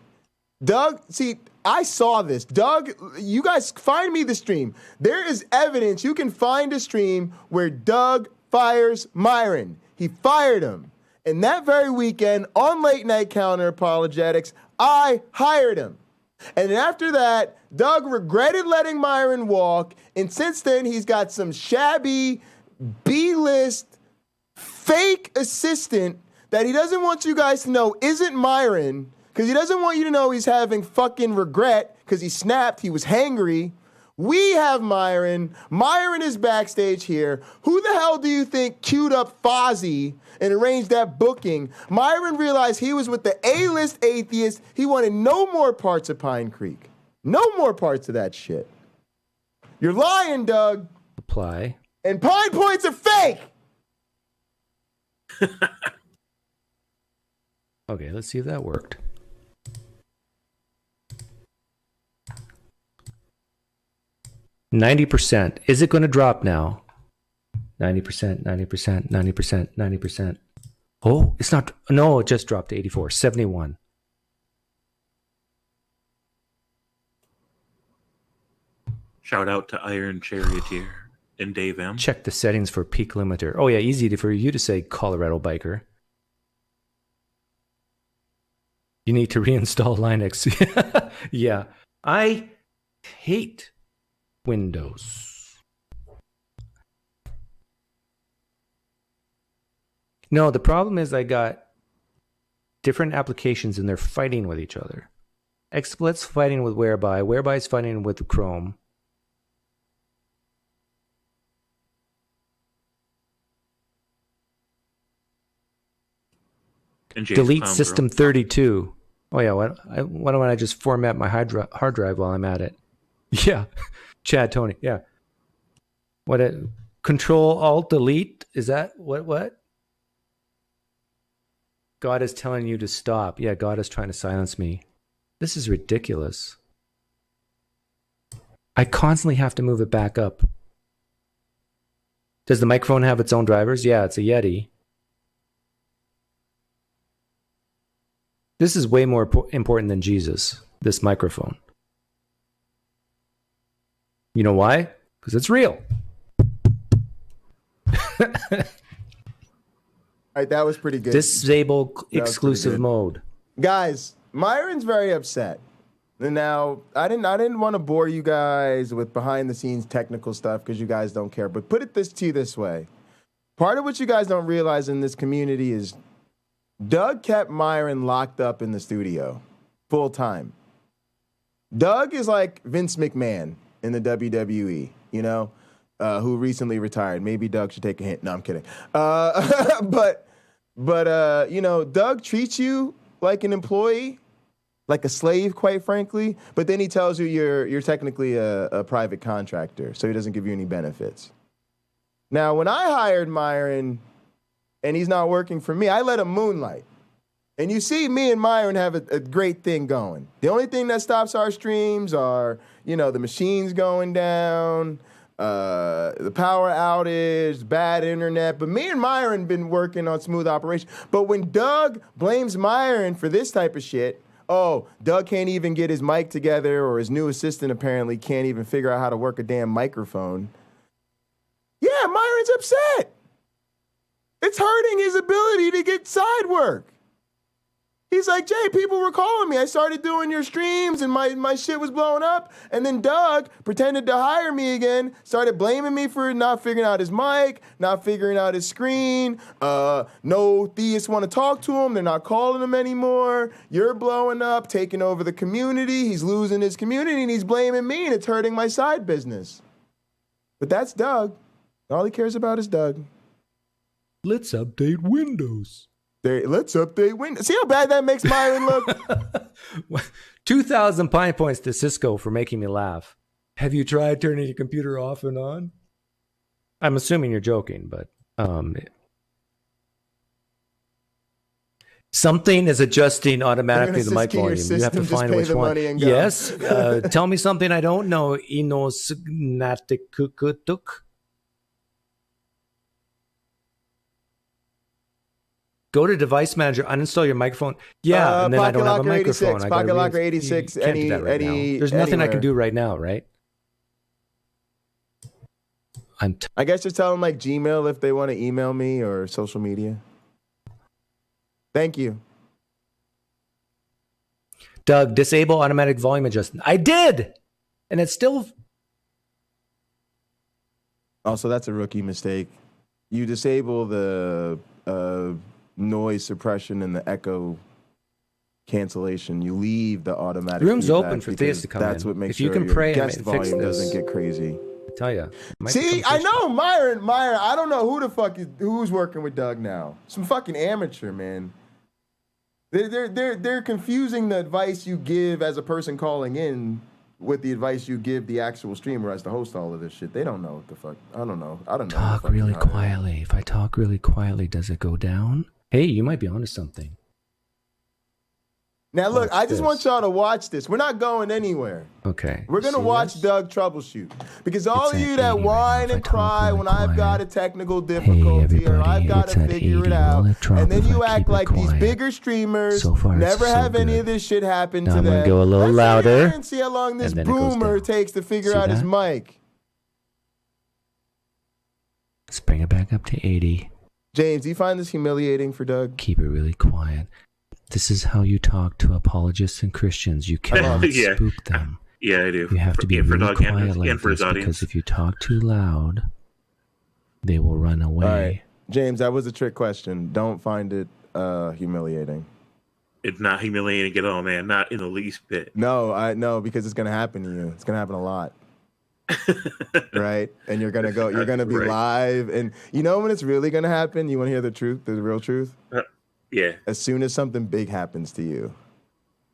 Doug, see, I saw this. Doug, you guys find me the stream. There is evidence. You can find a stream where Doug fires Myron. He fired him. And that very weekend, on Late Night Counter-Apologetics, I hired him. And after that, Doug regretted letting Myron walk. And since then, he's got some shabby, B-list, fake assistant that he doesn't want you guys to know isn't Myron, because he doesn't want you to know he's having fucking regret because he snapped, he was hangry. We have Myron. Myron is backstage here. Who the hell do you think queued up Fozzie and arranged that booking? Myron realized he was with the A-list atheist. He wanted no more parts of Pine Creek. No more parts of that shit. You're lying, Doug. Apply. And Pine Points are fake. Okay, let's see if that worked. %. Is it going to drop now? 90%, 90%, 90%, 90%. Oh, it's not. No, it just dropped to 84, 71. Shout out to Iron Charioteer. And Dave M. Check the settings for peak limiter. Oh yeah, easy for you to say, Colorado biker. You need to reinstall Linux. Yeah, I hate Windows. No, the problem is I got different applications and they're fighting with each other. XSplit's fighting with Whereby. Whereby's fighting with Chrome. Delete System 32. Oh yeah, why don't I just format my hard drive while I'm at it? Yeah, Chad Tony. Yeah. Control Alt Delete? Is that what? God is telling you to stop. Yeah, God is trying to silence me. This is ridiculous. I constantly have to move it back up. Does the microphone have its own drivers? Yeah, it's a Yeti. This is way more important than Jesus, this microphone. You know why? Because it's real. All right, that was pretty good. Disable exclusive mode. Guys, Myron's very upset. Now, I didn't want to bore you guys with behind the scenes technical stuff because you guys don't care. But put it to you this way. Part of what you guys don't realize in this community is Doug kept Myron locked up in the studio full time. Doug is like Vince McMahon in the WWE, you know, who recently retired. Maybe Doug should take a hint. No, I'm kidding. But you know, Doug treats you like an employee, like a slave, quite frankly. But then he tells you you're technically a private contractor, so he doesn't give you any benefits. Now, when I hired Myron, and he's not working for me, I let him moonlight. And you see me and Myron have a great thing going. The only thing that stops our streams are, you know, the machines going down, the power outage, bad internet. But me and Myron been working on smooth operation. But when Doug blames Myron for this type of shit, oh, Doug can't even get his mic together, or his new assistant apparently can't even figure out how to work a damn microphone. Yeah, Myron's upset. It's hurting his ability to get side work. He's like, Jay, people were calling me. I started doing your streams and my shit was blowing up. And then Doug pretended to hire me again, started blaming me for not figuring out his mic, not figuring out his screen. No theists want to talk to him. They're not calling him anymore. You're blowing up, taking over the community. He's losing his community and he's blaming me and it's hurting my side business. But that's Doug. All he cares about is Doug. Let's update Windows. Let's update Windows. See how bad that makes Myron look? 2,000 pine points to Cisco for making me laugh. Have you tried turning your computer off and on? I'm assuming you're joking, but something is adjusting automatically the mic volume. You have to find which one. Yes. Tell me something I don't know. Inosgnatikuk. Go to Device Manager, uninstall your microphone. Yeah, and then I don't have a microphone. Pocket Locker 86. There's nothing I can do right now, right? I guess just tell them like Gmail if they want to email me or social media. Thank you. Doug, disable automatic volume adjustment. I did, and it's still. Also, that's a rookie mistake. You disable the noise suppression and the echo cancellation. You leave the automatic. Room's open for theists to come that's in. What makes if you sure can pray your guest volume doesn't get crazy. I tell you. See, I know Myron. I don't know who the fuck who's working with Doug now. Some fucking amateur, man. They're confusing the advice you give as a person calling in with the advice you give the actual streamer as to host all of this shit. They don't know what the fuck. I don't know. Talk really quietly. If I talk really quietly, does it go down? Hey, you might be onto something. Now look, I just want y'all to watch this. We're not going anywhere. Okay. We're gonna watch Doug troubleshoot. Because all of you that whine and cry when I've got a technical difficulty or I've got to figure it out, and then you act like these bigger streamers never have any of this shit happen to them. I'm gonna go a little louder. And see how long this boomer takes to figure out his mic. Let's bring it back up to 80. James, do you find this humiliating for Doug? Keep it really quiet. This is how you talk to apologists and Christians. You cannot spook them. Yeah, I do. You have to be really Doug quiet and like for his this, audience. because if you talk too loud, they will run away. All right. James, that was a trick question. Don't find it humiliating. It's not humiliating at all, man. Not in the least bit. No, because it's gonna happen to you. It's gonna happen a lot. Right? And you're gonna be live, and you know when it's really gonna happen? You wanna hear the truth, the real truth? Yeah. As soon as something big happens to you.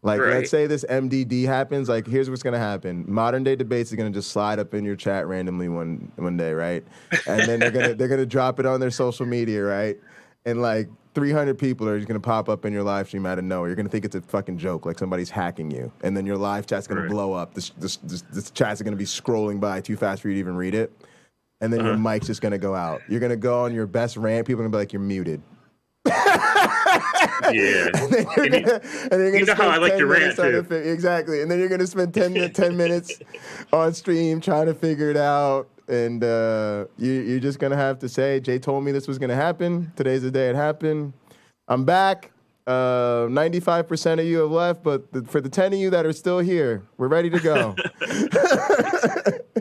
Like, let's say this MDD happens. Like, here's what's gonna happen: modern day debates are gonna just slide up in your chat randomly one day, right? And then they're gonna drop it on their social media, right? And like 300 people are just gonna pop up in your live stream out of nowhere. You're gonna think it's a fucking joke, like somebody's hacking you, and then your live chat's gonna blow up. This chats are gonna be scrolling by too fast for you to even read it, and then your mic's just gonna go out. You're gonna go on your best rant. People are gonna be like, "You're muted." Yeah. And you're you know how I like to rant too. Exactly. And then you're gonna spend 10 minutes on stream trying to figure it out. And you're just gonna have to say, Jay told me this was gonna happen. Today's the day it happened. I'm back. 95% of you have left, but for the 10 of you that are still here, we're ready to go.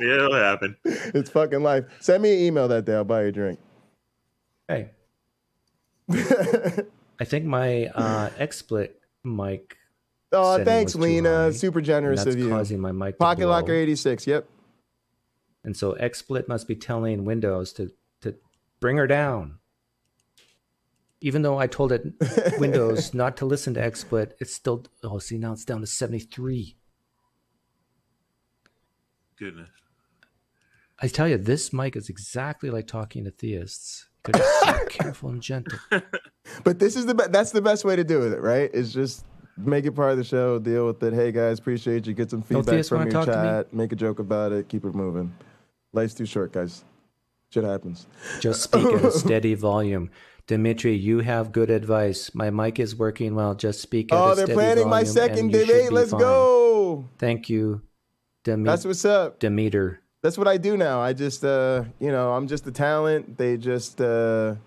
Yeah, it'll happen. It's fucking life. Send me an email that day. I'll buy you a drink. Hey. I think my XSplit mic. Oh, thanks, Lina. Super generous of you. That's causing my mic to Pocket blow. Locker 86. Yep. And so XSplit must be telling Windows to bring her down. Even though I told it Windows not to listen to XSplit, it's still. Oh, see, now it's down to 73. Goodness. I tell you, this mic is exactly like talking to theists. They're just so careful and gentle. But this is that's the best way to do it, right? Is just make it part of the show, deal with it. Hey guys, appreciate you. Get some feedback from your chat. Make a joke about it. Keep it moving. Life's too short, guys. Shit happens. Just speak at a steady volume. Dimitri, you have good advice. My mic is working well. Just speak at a steady volume. Oh, they're planning my second debate. Let's go. Thank you, That's what's up. Demeter. That's what I do now. I just, I'm just the talent. They just, Doug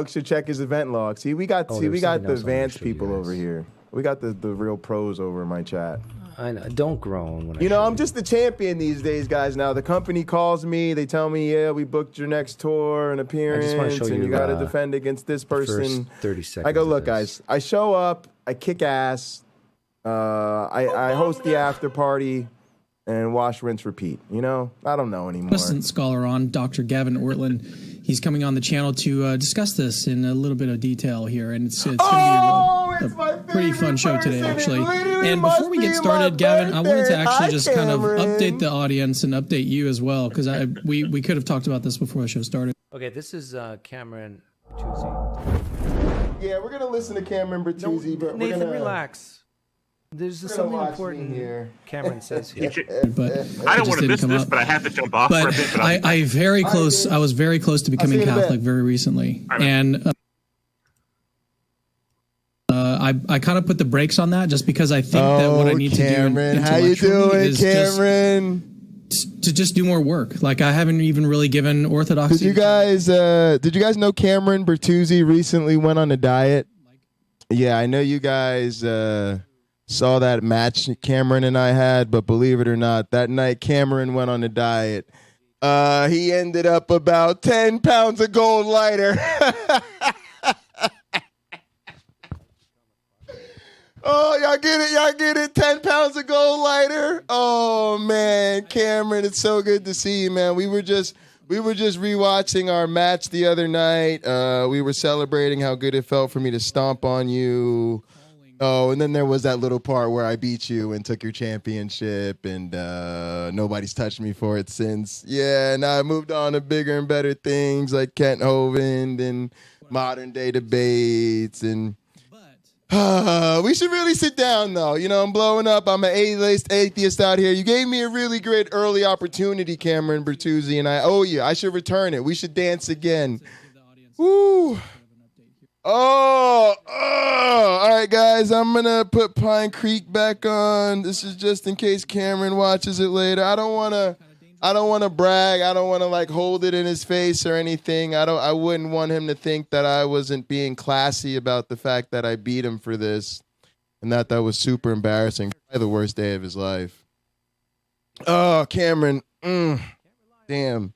should check his event log. See, we got the advanced people over here. We got the real pros over in my chat. I know. Don't groan. I'm just the champion these days, guys. Now the company calls me. They tell me, yeah, we booked your next tour and appearance, I just want to show and you got to defend against this person. First 30 seconds. I go, look, guys. I show up. I kick ass. I host the after party. And wash, rinse, repeat. I don't know anymore. Assistant scholar on Dr. Gavin Ortland. He's coming on the channel to discuss this in a little bit of detail here, and it's going to be a pretty fun show today, actually. And before we get started, Gavin, I wanted to actually just kind of update the audience and update you as well, because we could have talked about this before the show started. Okay, this is Cameron Bertuzzi. Yeah, we're gonna listen to Cameron Bertuzzi, but Nathan, we're gonna relax. There's something important here. Cameron says here. But I don't want to miss this, but I have to jump off for a bit. But I was very close to becoming Catholic very recently, and I kind of put the brakes on that just because I think that what I need to do intellectually is to just do more work. Like I haven't even really given orthodoxy. Did you guys know Cameron Bertuzzi recently went on a diet? Yeah, I know you guys saw that match Cameron and I had, but believe it or not, that night Cameron went on a diet. He ended up about 10 pounds of gold lighter. Oh, y'all get it? 10 pounds of gold lighter? Oh, man, Cameron, it's so good to see you, man. We were just rewatching our match the other night. We were celebrating how good it felt for me to stomp on you. Oh, and then there was that little part where I beat you and took your championship, and nobody's touched me for it since. Yeah, and I moved on to bigger and better things like Kent Hovind and modern day debates. And we should really sit down, though. I'm blowing up. I'm an A-list atheist out here. You gave me a really great early opportunity, Cameron Bertuzzi, and I owe you. I should return it. We should dance again. Woo. Oh, all right, guys, I'm going to put Pine Creek back on. This is just in case Cameron watches it later. I don't want I don't want to brag. I don't want to like hold it in his face or anything. I wouldn't want him to think that I wasn't being classy about the fact that I beat him for this and that was super embarrassing. Probably the worst day of his life. Oh, Cameron. Damn.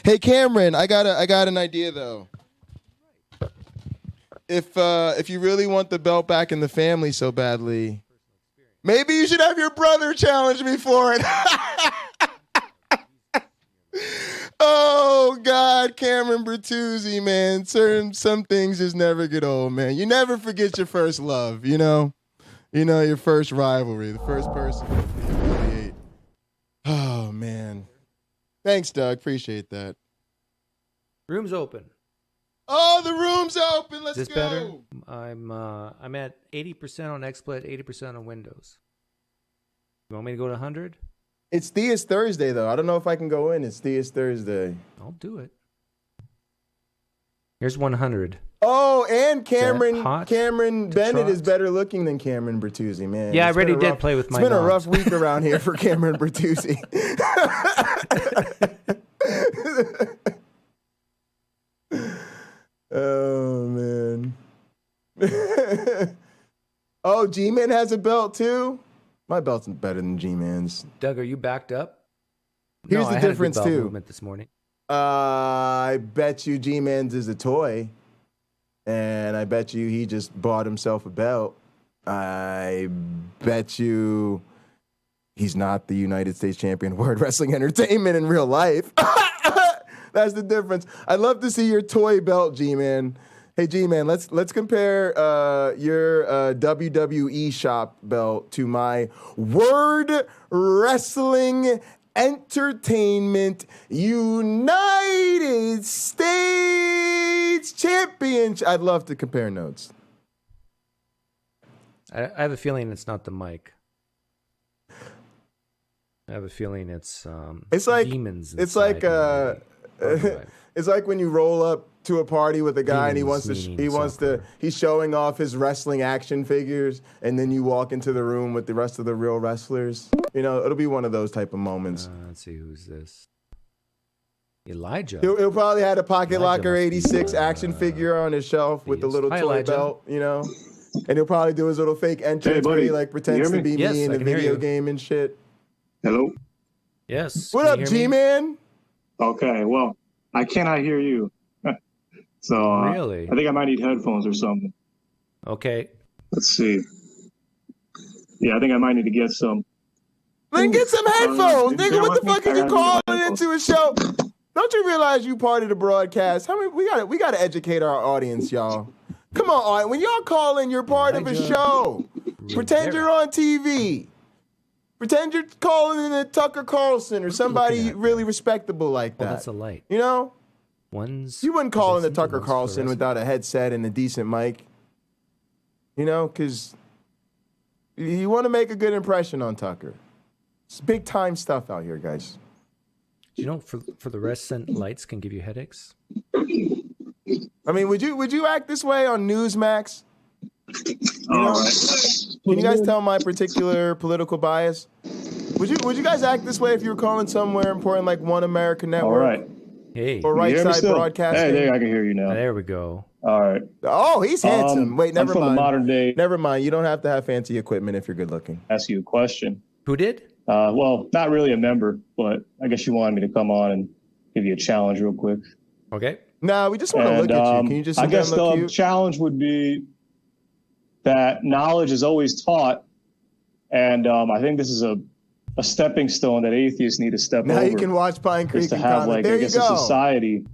Hey, Cameron, I got an idea though. If you really want the belt back in the family so badly, maybe you should have your brother challenge me for it. Oh God, Cameron Bertuzzi, man. Some things just never get old, man. You never forget your first love, you know? Your first rivalry, the first person to humiliate. Oh man. Thanks, Doug. Appreciate that. Room's open. Oh, the room's open. Let's go. Is this better? I'm at 80% on XSplit, 80% on Windows. You want me to go to 100? It's Theist Thursday, though. I don't know if I can go in. It's Theist Thursday. I'll do it. Here's 100. Oh, and Cameron Bennett trot? is better looking than Cameron Bertuzzi, man. Yeah, I already did play with my It's been a knobs. rough week around here for Cameron Bertuzzi. Oh, man. Oh, G-Man has a belt, too? My belt's better than G-Man's. Doug, are you backed up? Here's no, the I had a difference, good bowel too. movement this morning. I bet you G-Man's is a toy. And I bet you he just bought himself a belt. I bet you he's not the United States champion of World Wrestling Entertainment in real life. That's the difference. I'd love to see your toy belt, G-Man. Hey, G-Man, let's compare your WWE shop belt to my World Wrestling Entertainment United States Championship. I'd love to compare notes. I have a feeling it's not the mic. I have a feeling it's like demons. It's like it's like when you roll up to a party with a guy and he's showing off his wrestling action figures, and then you walk into the room with the rest of the real wrestlers. It'll be one of those type of moments. Let's see, who's this? Elijah. He'll probably had a Pocket Locker 86 action figure on his shelf with the little toy Elijah. belt, and he'll probably do his little fake entrance where he like pretends to be me in a video game and shit. Hello? Yes. What up, G-Man? Okay, well, I cannot hear you. So really? I think I might need headphones or something. Okay. Let's see. Yeah, I think I might need to get some. Then get some headphones, nigga. What the fuck are you calling into a show? Don't you realize you part of the broadcast? How many we gotta educate our audience, y'all. Come on, when y'all call in, you're part of a show. Pretend you're on TV. Pretend you're calling in a Tucker Carlson or somebody really respectable like that. Oh, that's a light. You wouldn't call in a Tucker Carlson without a headset and a decent mic. Because you want to make a good impression on Tucker. It's big time stuff out here, guys. Do you know fluorescent lights can give you headaches? I mean, would you act this way on Newsmax? Can you guys tell my particular political bias? Would you guys act this way if you were calling somewhere important like One America Network? All right. Hey. Or Right Side Broadcasting? Hey, there, I can hear you now. There we go. All right. Oh, he's handsome. Wait, never I'm mind. from the modern day. Never mind. You don't have to have fancy equipment if you're good looking. Ask you a question. Who did? Well, not really a member, but I guess you wanted me to come on and give you a challenge real quick. Okay. No, we just want to look at you. Can you just I guess look the cute? challenge would be that knowledge is always taught, and I think this is a stepping stone that atheists need to step over. Now you can watch Pine Creek is to and have comment. like There I you guess go. a society.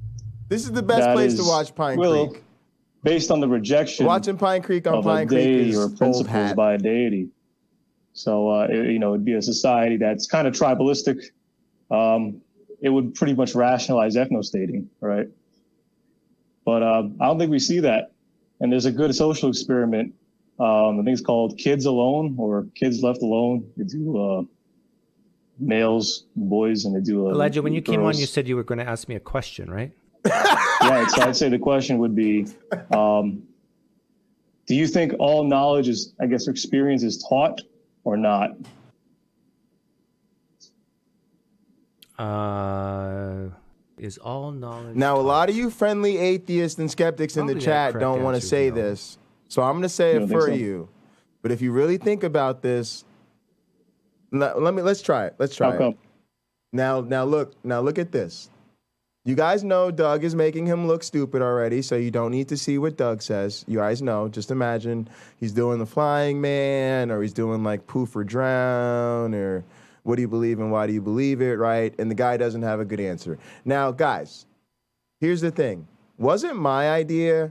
This is the best that place to is, watch Pine well, Creek. Based on the rejection Watching Pine Creek on of Pine a Creek deity is or old principles hat. by a deity. So it'd be a society that's kind of tribalistic. It would pretty much rationalize ethnostating, right? But I don't think we see that. And there's a good social experiment. I think it's called Kids Alone or Kids Left Alone. They do males, boys, and they do Elijah, when you came on, girls. you said you were going to ask me a question, right? Right. So I'd say the question would be, do you think all knowledge is, I guess, experience is taught or not? Is all knowledge. Now, a lot of you friendly atheists and skeptics in the chat don't want to say this, so I'm going to say it for you. But if you really think about this, let's try it. Let's try it. Now look at this. You guys know Doug is making him look stupid already, so you don't need to see what Doug says. You guys know. Just imagine he's doing the flying man, or he's doing like poof or drown, or what do you believe and why do you believe it, right? And the guy doesn't have a good answer. Now, guys, here's the thing. Wasn't my idea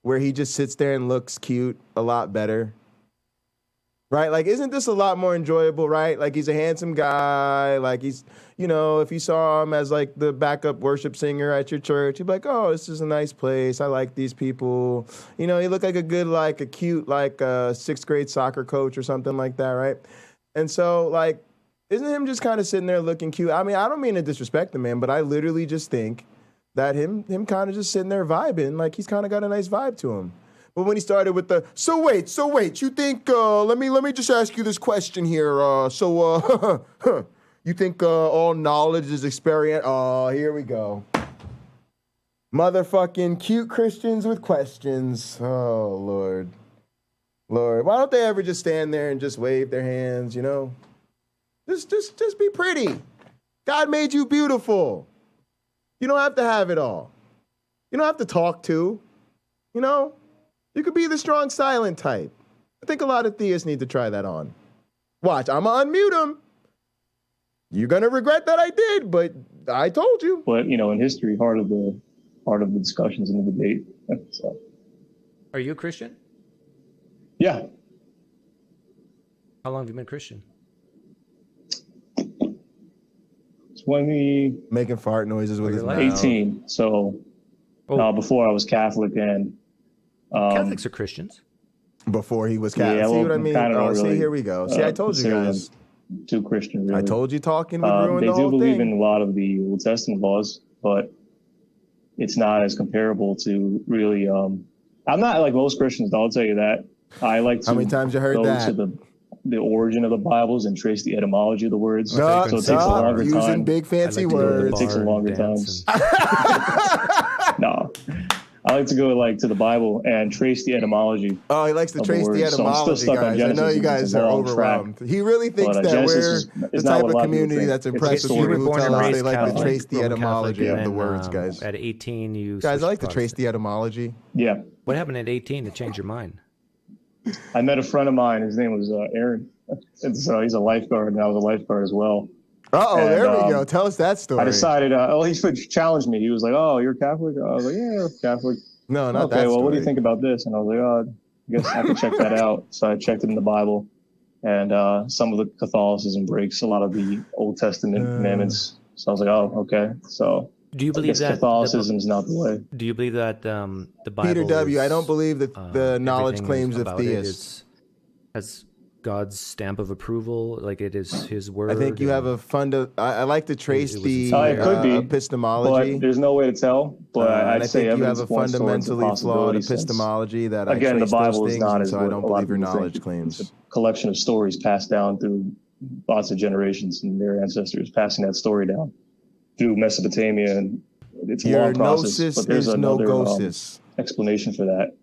where he just sits there and looks cute a lot better? Right? Like, isn't this a lot more enjoyable, right? Like, he's a handsome guy. Like, he's, you know, if you saw him as, like, the backup worship singer at your church, you'd be like, oh, this is a nice place. I like these people. You know, he looked like a good, like, a cute, like, sixth grade soccer coach or something like that, right? And so, like, isn't him just kind of sitting there looking cute? I mean, I don't mean to disrespect the man, but I literally just think that him kind of just sitting there vibing, like, he's kind of got a nice vibe to him. But when he started with the, so wait, you think, let me just ask you this question here. You think all knowledge is experience? Oh, here we go. Motherfucking cute Christians with questions. Oh, Lord. Why don't they ever just stand there and just wave their hands, you know? Just be pretty. God made you beautiful. You don't have to have it all. You don't have to talk to, you know? You could be the strong, silent type. I think a lot of theists need to try that on. Watch, I'm going to unmute him. You're going to regret that I did, but I told you. But, you know, in history, part of the discussions in the debate. So. Are you a Christian? Yeah. How long have you been a Christian? 20. Making fart noises with his mouth. 18. So, before I was Catholic and... Catholics are Christians. Before he was Catholic. Yeah, see what I mean? Really, see, here we go. See, I told you guys. Too Christian, really. I told you talking would ruin the whole thing. They do believe thing. in a lot of the Old Testament laws, but it's not as comparable to really... I'm not like most Christians, I'll tell you that. I like to How many times you heard that? To the origin of the Bibles and trace the etymology of the words. So it takes a longer using time. Big fancy words. It takes a longer time. No. I like to go to the Bible and trace the etymology. Oh, he likes to trace the etymology, guys. I know you guys are overwhelmed. He really thinks that we're the type of community that's impressed with people who tell us they like to trace the etymology of the words, guys. At 18, you... Guys, I like to trace the etymology. Yeah. What happened at 18 to change your mind? I met a friend of mine. His name was Aaron. And so he's a lifeguard, and I was a lifeguard as well. There we go. Tell us that story. I decided, he challenged me. He was like, oh, you're Catholic? I was like, yeah, Catholic. No, not that Okay, well, story. what do you think about this? And I was like, oh, I guess I can check that out. So I checked it in the Bible. And some of the Catholicism breaks a lot of the Old Testament commandments. So I was like, oh, okay. So do you believe that Catholicism is not the way? Do you believe that the Bible Peter W., I don't believe that the knowledge claims of theists has God's stamp of approval, like it is his word. I think you have a I like to trace the it could be, epistemology. But there's no way to tell. But I think you have a fundamentally flawed epistemology that again, the Bible is not as so I don't believe your knowledge claims. It's a collection of stories passed down through lots of generations and their ancestors passing that story down through Mesopotamia, and it's a long process. But there's another explanation for that.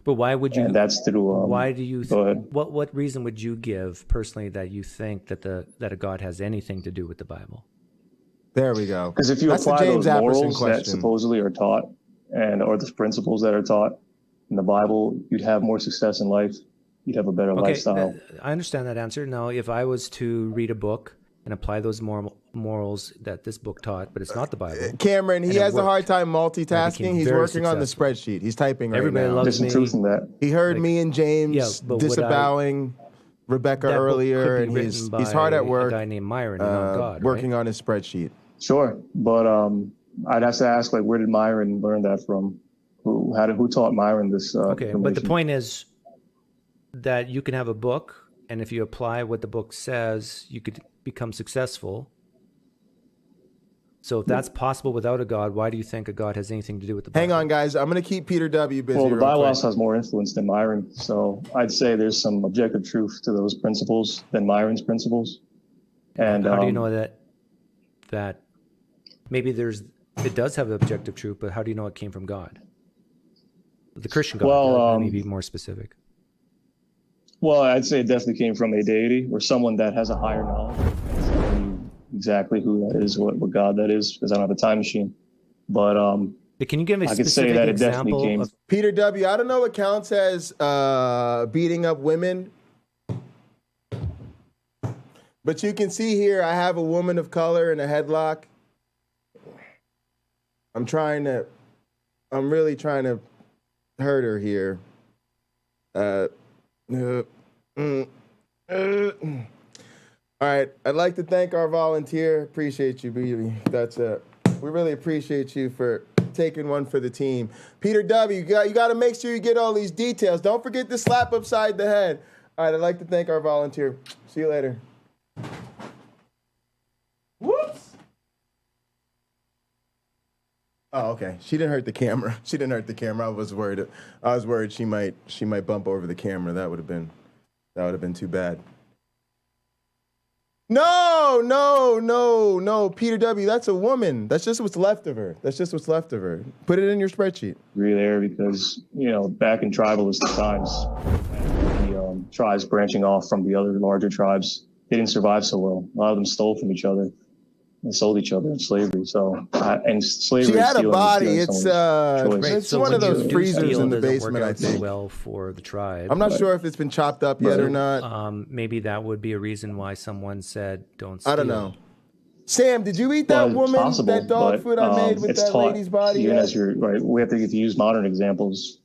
But why would you? And that's through. Why do you? Go ahead. What reason would you give personally that you think that that a God has anything to do with the Bible? There we go. Because if you apply those morals that supposedly are taught, or the principles that are taught in the Bible, you'd have more success in life. You'd have a better lifestyle. I understand that answer. Now, if I was to read a book and apply those morals that this book taught, but it's not the Bible. Cameron, he has a hard time multitasking. He's working on the spreadsheet. He's typing right now. Everybody loves me. There's some truth in that. He heard me and James disavowing Rebecca earlier, and he's hard at work. A guy named Myron, not God, working on his spreadsheet. Sure, but I'd have to ask, where did Myron learn that from? Who taught Myron this? Okay, but the point is that you can have a book, and if you apply what the book says, you could become successful. So if that's possible without a God, why do you think a God has anything to do with the Bible? Hang on, guys. I'm going to keep Peter W. busy. Well, the Bible also has more influence than Myron. So I'd say there's some objective truth to those principles than Myron's principles. And how do you know that maybe it does have objective truth, but how do you know it came from God? The Christian God. Let me be more specific. Well, I'd say it definitely came from a deity or someone that has a higher knowledge. Exactly who that is, what God that is, because I don't have a time machine. But can you give me a I could say specific that it example definitely came. Peter W., I don't know what counts as beating up women, but you can see here I have a woman of color in a headlock. I'm really trying to hurt her here. All right, I'd like to thank our volunteer. Appreciate you, baby. We really appreciate you for taking one for the team. Peter W., you got to make sure you get all these details. Don't forget to slap upside the head. All right, I'd like to thank our volunteer. See you later. Whoops. Oh, okay. She didn't hurt the camera. I was worried she might bump over the camera. That would have been too bad. No, Peter W., that's a woman. That's just what's left of her. Put it in your spreadsheet. Agree there because, back in tribalist times, the tribes branching off from the other larger tribes, they didn't survive so well. A lot of them stole from each other and sold each other in slavery. So, and slavery. She had a body. It's one of those freezers in the basement, I think. Well for the tribe. I'm not sure if it's been chopped up yet or not. Maybe that would be a reason why someone said don't steal. I don't know. Sam, did you eat that that dog food I made with that lady's body? Even as you're right, we have to use modern examples,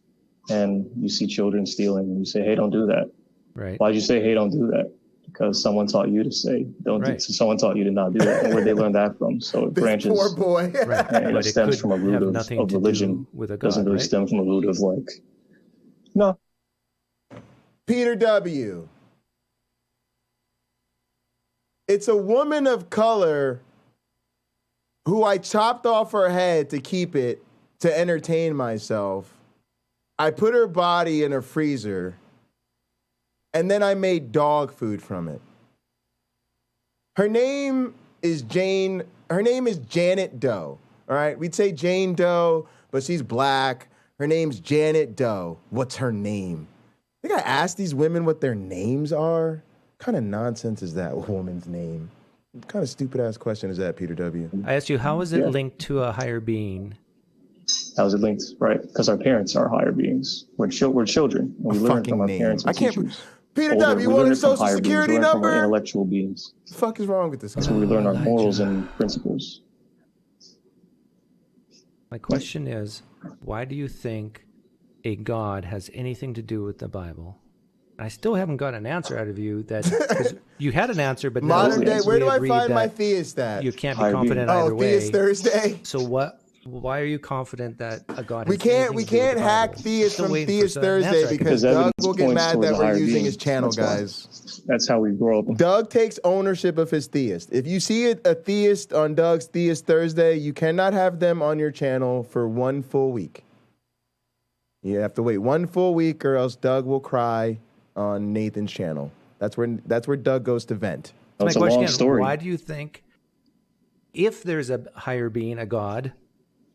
and you see children stealing, and you say, "Hey, don't do that." Right. Why'd you say, "Hey, don't do that"? Because someone taught you to say, don't do, someone taught you to not do that. And where they learned that from. So it branches. Poor boy. Right. And it stems from a root of religion. With a God, doesn't really stem from a root of no. Peter W., it's a woman of color who I chopped off her head to keep it to entertain myself. I put her body in a freezer. And then I made dog food from it. Her name is Janet Doe. All right, we'd say Jane Doe, but she's black. Her name's Janet Doe. What's her name? I think I asked these women what their names are. What kind of nonsense is that woman's name? What kind of stupid ass question is that, Peter W.? I asked you, how is it linked to a higher being? How is it linked? Right, because our parents are higher beings. We're children, and we learn from our parents and teachers. Peter W., you want a social security number? Intellectual beings. What the fuck is wrong with this guy? That's where we learn our morals and principles. My question is, why do you think a God has anything to do with the Bible? I still haven't got an answer out of you. That you had an answer, but modern day. Where do I find my theist at? You can't be confident either way. Theist Thursday. So what? Why are you confident that a God? We can't hack Theist from Theist Thursday because Doug will get mad that we're using his channel, guys. That's how we grow up. Doug takes ownership of his Theist. If you see a Theist on Doug's Theist Thursday, you cannot have them on your channel for 1 full week. You have to wait 1 full week, or else Doug will cry on Nathan's channel. That's where Doug goes to vent. My question is, why do you think, if there's a higher being, a God,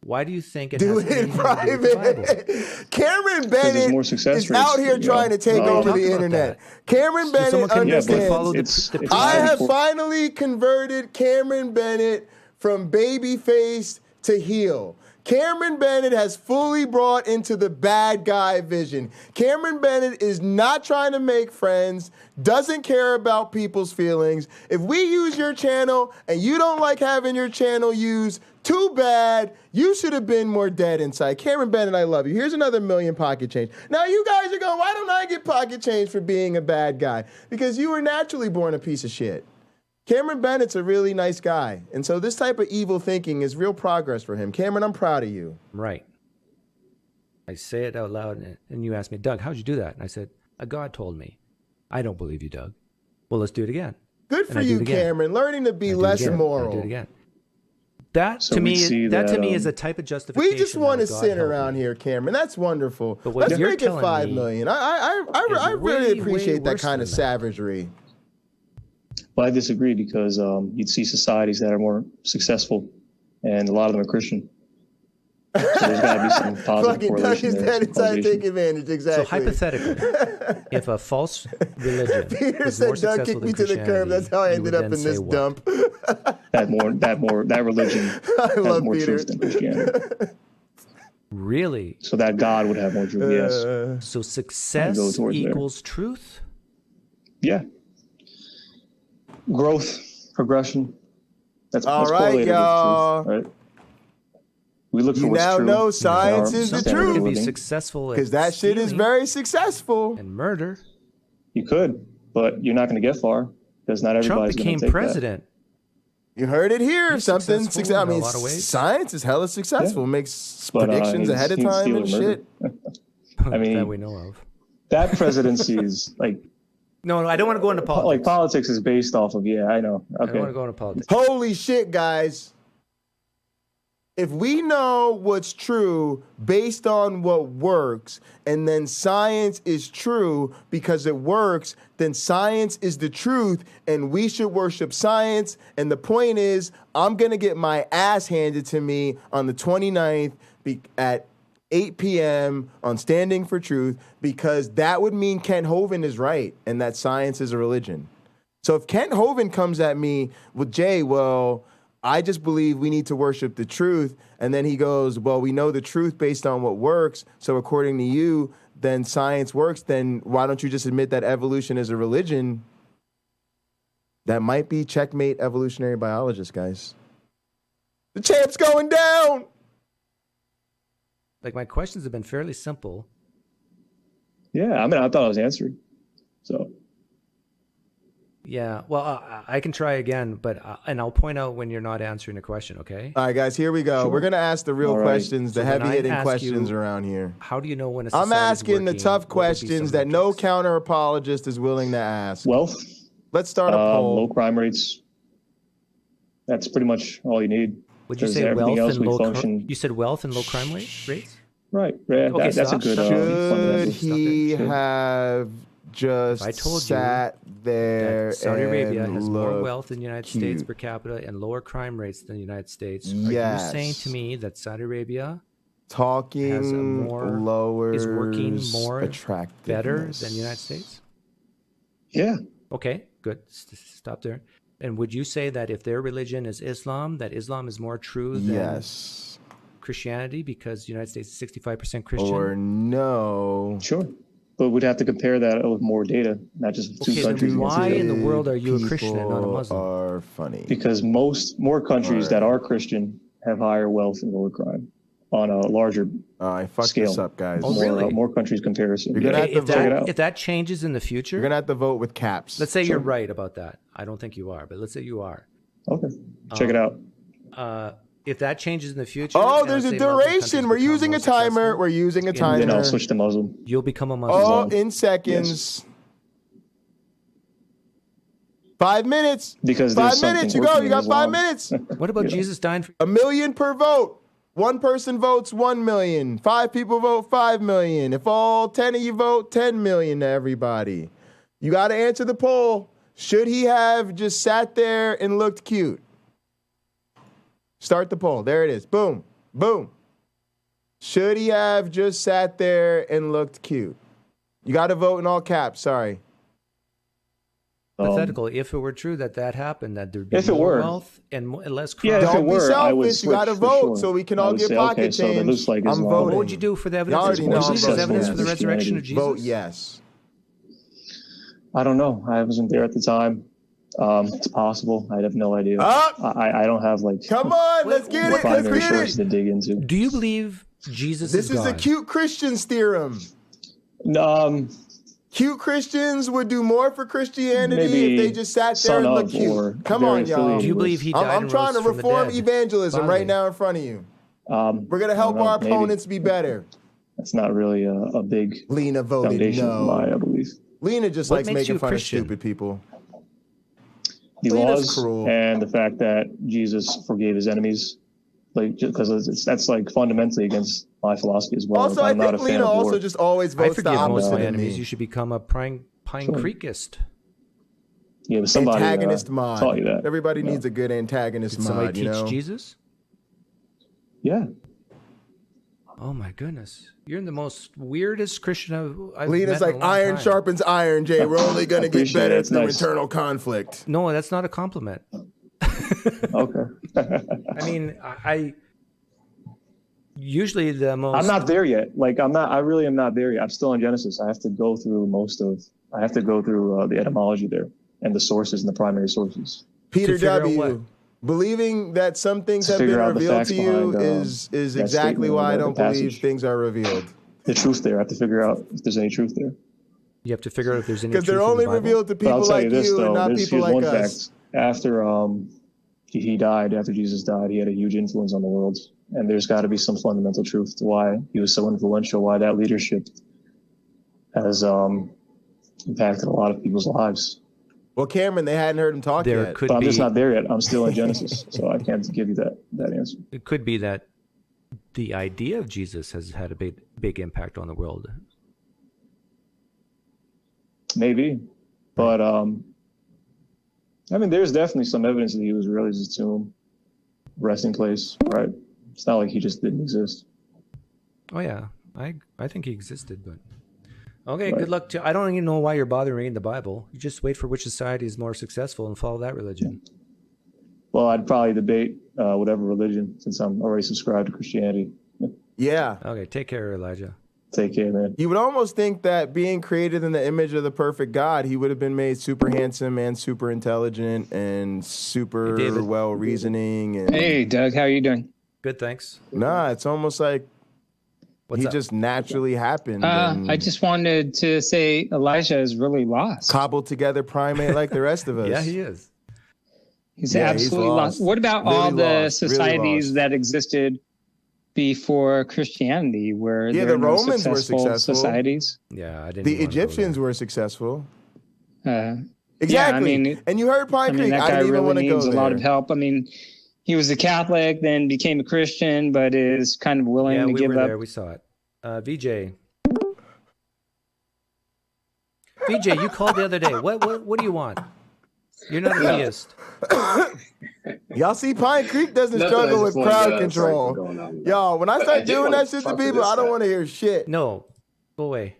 why do you think it do has it in private? Cameron Bennett is out here trying to take over the internet. Cameron Bennett understands. I have finally converted Cameron Bennett from babyface to heel. Cameron Bennett has fully brought into the bad guy vision. Cameron Bennett is not trying to make friends, doesn't care about people's feelings. If we use your channel and you don't like having your channel used, too bad. You should have been more dead inside. Cameron Bennett, I love you. Here's another $1 million pocket change. Now you guys are going, why don't I get pocket change for being a bad guy? Because you were naturally born a piece of shit. Cameron Bennett's a really nice guy. And so this type of evil thinking is real progress for him. Cameron, I'm proud of you. Right. I say it out loud, and you ask me, Doug, how'd you do that? And I said, a God told me. I don't believe you, Doug. Well, let's do it again. Good for you, Cameron. Learning to be less moral. Do it again. That to me is a type of justification. We just want to sit around here, Cameron. That's wonderful. But let's make it $5 million. I really appreciate that kind of savagery. Well, I disagree because you'd see societies that are more successful and a lot of them are Christian. So there's got to be some positive Fucking correlation Doug is there. dead some inside causation. take advantage, exactly. So hypothetically, if a false religion Peter was said, more Doug successful kicked than me to the curb. That's how I Christianity, ended you up would in then this say what? dump. That religion I has love more Peter. truth than Christianity. Really? So that God would have more truth, yes. So success I'd go towards there. equals truth? Yeah. Growth, progression. That's All right, correlated y'all. with truth, right? We look for You what's now true. know science in our is the standard of truth. Be living. successful Because that shit is very successful. and murder. You could, but you're not going to get far because not Trump everybody's going became to take president. You heard it here. He's Something successful I in a mean, lot of ways. science is hella successful. Makes But, predictions he's- ahead of he's time stealing and murder. shit. I mean, that we know of. that presidency is like No, I don't want to go into politics. like politics is based off of I know. I don't Okay. want to go into politics. Holy shit, guys. If we know what's true based on what works, and then science is true because it works, then science is the truth, and we should worship science. And the point is, I'm going to get my ass handed to me on the 29th at 8 p.m. on Standing for Truth, because that would mean Kent Hovind is right and that science is a religion. So if Kent Hovind comes at me with, Jay, well, I just believe we need to worship the truth. And then he goes, well, we know the truth based on what works. So according to you, then science works. Then why don't you just admit that evolution is a religion? That might be checkmate evolutionary biologist, guys. The champ's going down. Like, my questions have been fairly simple. Yeah, I mean, I thought I was answered. So. Yeah, well, I can try again, but and I'll point out when you're not answering a question, okay? All right, guys, here we go. Sure. We're going to ask the real All right. questions, the So then I heavy-hitting ask questions you, around here. How do you know when a I'm society's asking the working? tough What would be questions some that no counter-apologist is willing to ask. Wealth. Let's start a poll. Low crime rates. That's pretty much all you need. Would you Because say everything wealth else and we low? function. You said wealth and low crime rates? Right. Yeah, Okay, that's a good. Should he have just I told you sat there that Saudi Arabia and has more looked wealth than the United cute? States per capita and lower crime rates than the United States. Are Yes. you saying to me that Saudi Arabia Talking has a more lowers is working more attractiveness. better than the United States? Yeah. Okay, good. Stop there. And would you say that if their religion is Islam, that Islam is more true than Yes. Christianity because the United States is 65% Christian? Or no. Sure. But we'd have to compare that with more data, not just two Okay, countries. then why in the world are you a People Christian and not a Muslim? Are funny. Because more countries that are Christian have higher wealth and lower crime on a larger I fucked scale. this up, guys. Oh, really? More countries comparison. You're gonna have to if vote. if that changes in the future, You're gonna have to vote with caps. let's say you're right about that. I don't think you are, but let's say you are. Okay, check it out. If that changes in the future, Oh, and there's let's a say Muslim countries duration. We're become using more a timer. successful, We're using a And timer. then I'll switch to Muslim. You'll become a Muslim. Oh, in seconds. 5 minutes. Because 5 there's minutes. You something go. working You got in 5 Islam. minutes. What about Yeah. Jesus dying for? 1 million per vote. One person votes 1 million. 5 people vote 5 million. If all 10 of you vote, 10 million to everybody. You got to answer the poll. Should he have just sat there and looked cute? Start the poll. There it is. Boom. Boom. Should he have just sat there and looked cute? You got to vote in all caps. Sorry. Hypothetical. If it were true that happened, that there'd be If it more were. wealth and less crime. Yeah, if it Don't be were, I would selfish. You got to switch for vote sure. so we can I all would get say, pocket okay, so change. that looks like I'm Islam. voting. What would you do for the You evidence? already Would know you I'm believe there's voting evidence yes. for the resurrection of Jesus? Vote yes. I don't know. I wasn't there at the time. It's possible. I have no idea. I don't have like. Come on, let's get it. Let's primary get sources it. to dig into. Do you believe Jesus This is the God? cute Christians theorem. Cute Christians would do more for Christianity Maybe if they just sat there and son looked of or cute. Come very on, y'all. affiliated Do you believe he died I'm and trying to rose from the reform dead? evangelism Bodily? right now in front of you. We're gonna I help don't know, our maybe. opponents be better. That's not really a big Lina voted foundation no. of mine, I believe. Lina just What likes makes you making a fun Christian? of stupid people. The Lina's laws cruel. and the fact that Jesus forgave his enemies, like because that's like fundamentally against my philosophy as well. Also, I'm I not a think fan Lina of war. also just always I votes the forgive most of opposite my of enemies. me. You should become a Pine Sure. Creekist. Yeah, but somebody Antagonist mod. taught you that. Everybody Yeah. needs a good antagonist Did somebody mod, teach you know? Jesus? Yeah. Oh my goodness. You're the most weirdest Christian I've Lina's met in like, a long iron time. sharpens iron, Jay. We're only going to get Appreciate better it. It's through nice. internal conflict. No, that's not a compliment. Okay. I mean, I usually the most. I'm not there yet. Like, I really am not there yet. I'm still in Genesis. I have to go through the etymology there and the sources and the primary sources. Peter W. Believing that some things have been revealed to you is exactly why I don't believe things are revealed. The truth there. I have to figure out if there's any truth there. You have to figure out if there's any because they're only revealed to people like you and not people like us. After he died, after Jesus died, he had a huge influence on the world, and there's got to be some fundamental truth to why he was so influential, why that leadership has impacted a lot of people's lives. Well, Cameron, they hadn't heard him talk yet. But I'm just not there yet. I'm still in Genesis, so I can't give you that answer. It could be that the idea of Jesus has had a big impact on the world. Maybe, but I mean, there's definitely some evidence that he was really his tomb, resting place, right? It's not like he just didn't exist. Oh yeah, I think he existed, but okay. Right. Good luck to. I don't even know why you're bothering reading the Bible. You just wait for which society is more successful and follow that religion. Well, I'd probably debate whatever religion, since I'm already subscribed to Christianity. Yeah. Okay. Take care, Elijah. Take care, man. You would almost think that being created in the image of the perfect God, he would have been made super handsome and super intelligent and super well reasoning. And hey, Doug, how are you doing? Good, thanks. Nah, it's almost like he just naturally happened. I just wanted to say Elijah is really lost. Cobbled together primate like the rest of us. Yeah, he is. He's absolutely lost. What about all the societies that existed before Christianity, where the Romans were successful societies? Yeah, I didn't. The Egyptians were successful. Exactly. Yeah, I mean, and you heard Pine Creek. That guy really needs a lot of help. I mean, he was a Catholic, then became a Christian, but is kind of willing to give up. Yeah, we were there. We saw it. VJ, you called the other day. What do you want? You're not a theist. Y'all see, Pine Creek doesn't struggle with crowd control. Y'all, when I start doing that shit to people, I don't want to hear shit. No, go away.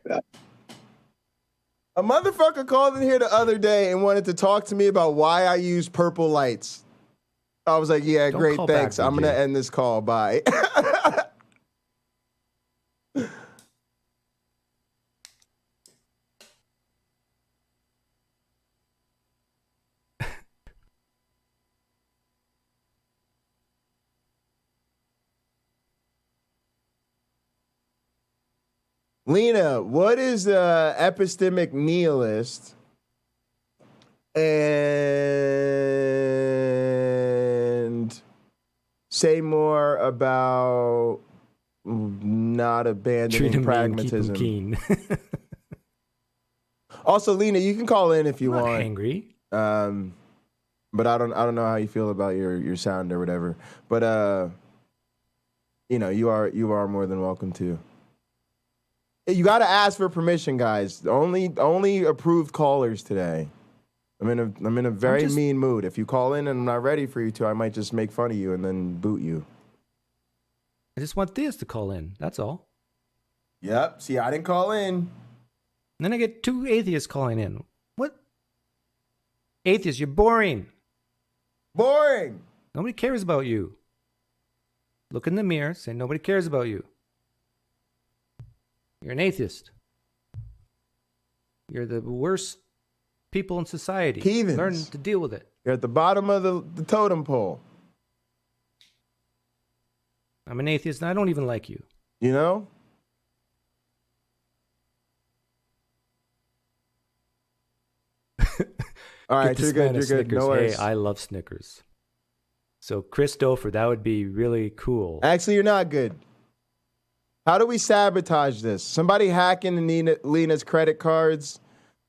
A motherfucker called in here the other day and wanted to talk to me about why I use purple lights. I was like, yeah, great, thanks. I'm going to end this call. Bye. Lina, what is epistemic nihilist? And say more about not abandoning pragmatism. Keep him keen. Also, Lina, you can call in if you want. Angry. But I don't know how you feel about your sound or whatever. But you are more than welcome to. You got to ask for permission, guys. Only approved callers today. I'm in a very mean mood. If you call in and I'm not ready for you to, I might just make fun of you and then boot you. I just want Theist to call in. That's all. Yep. See, I didn't call in. And then I get 2 atheists calling in. What? Atheists, you're boring. Boring. Nobody cares about you. Look in the mirror, say nobody cares about you. You're an atheist. You're the worst people in society. Heathens. Learn to deal with it. You're at the bottom of the totem pole. I'm an atheist and I don't even like you. You know? All right, you're good. You're good. No worries. Hey, I love Snickers. So, Christopher, that would be really cool. Actually, you're not good. How do we sabotage this? Somebody hacking Lina's credit cards,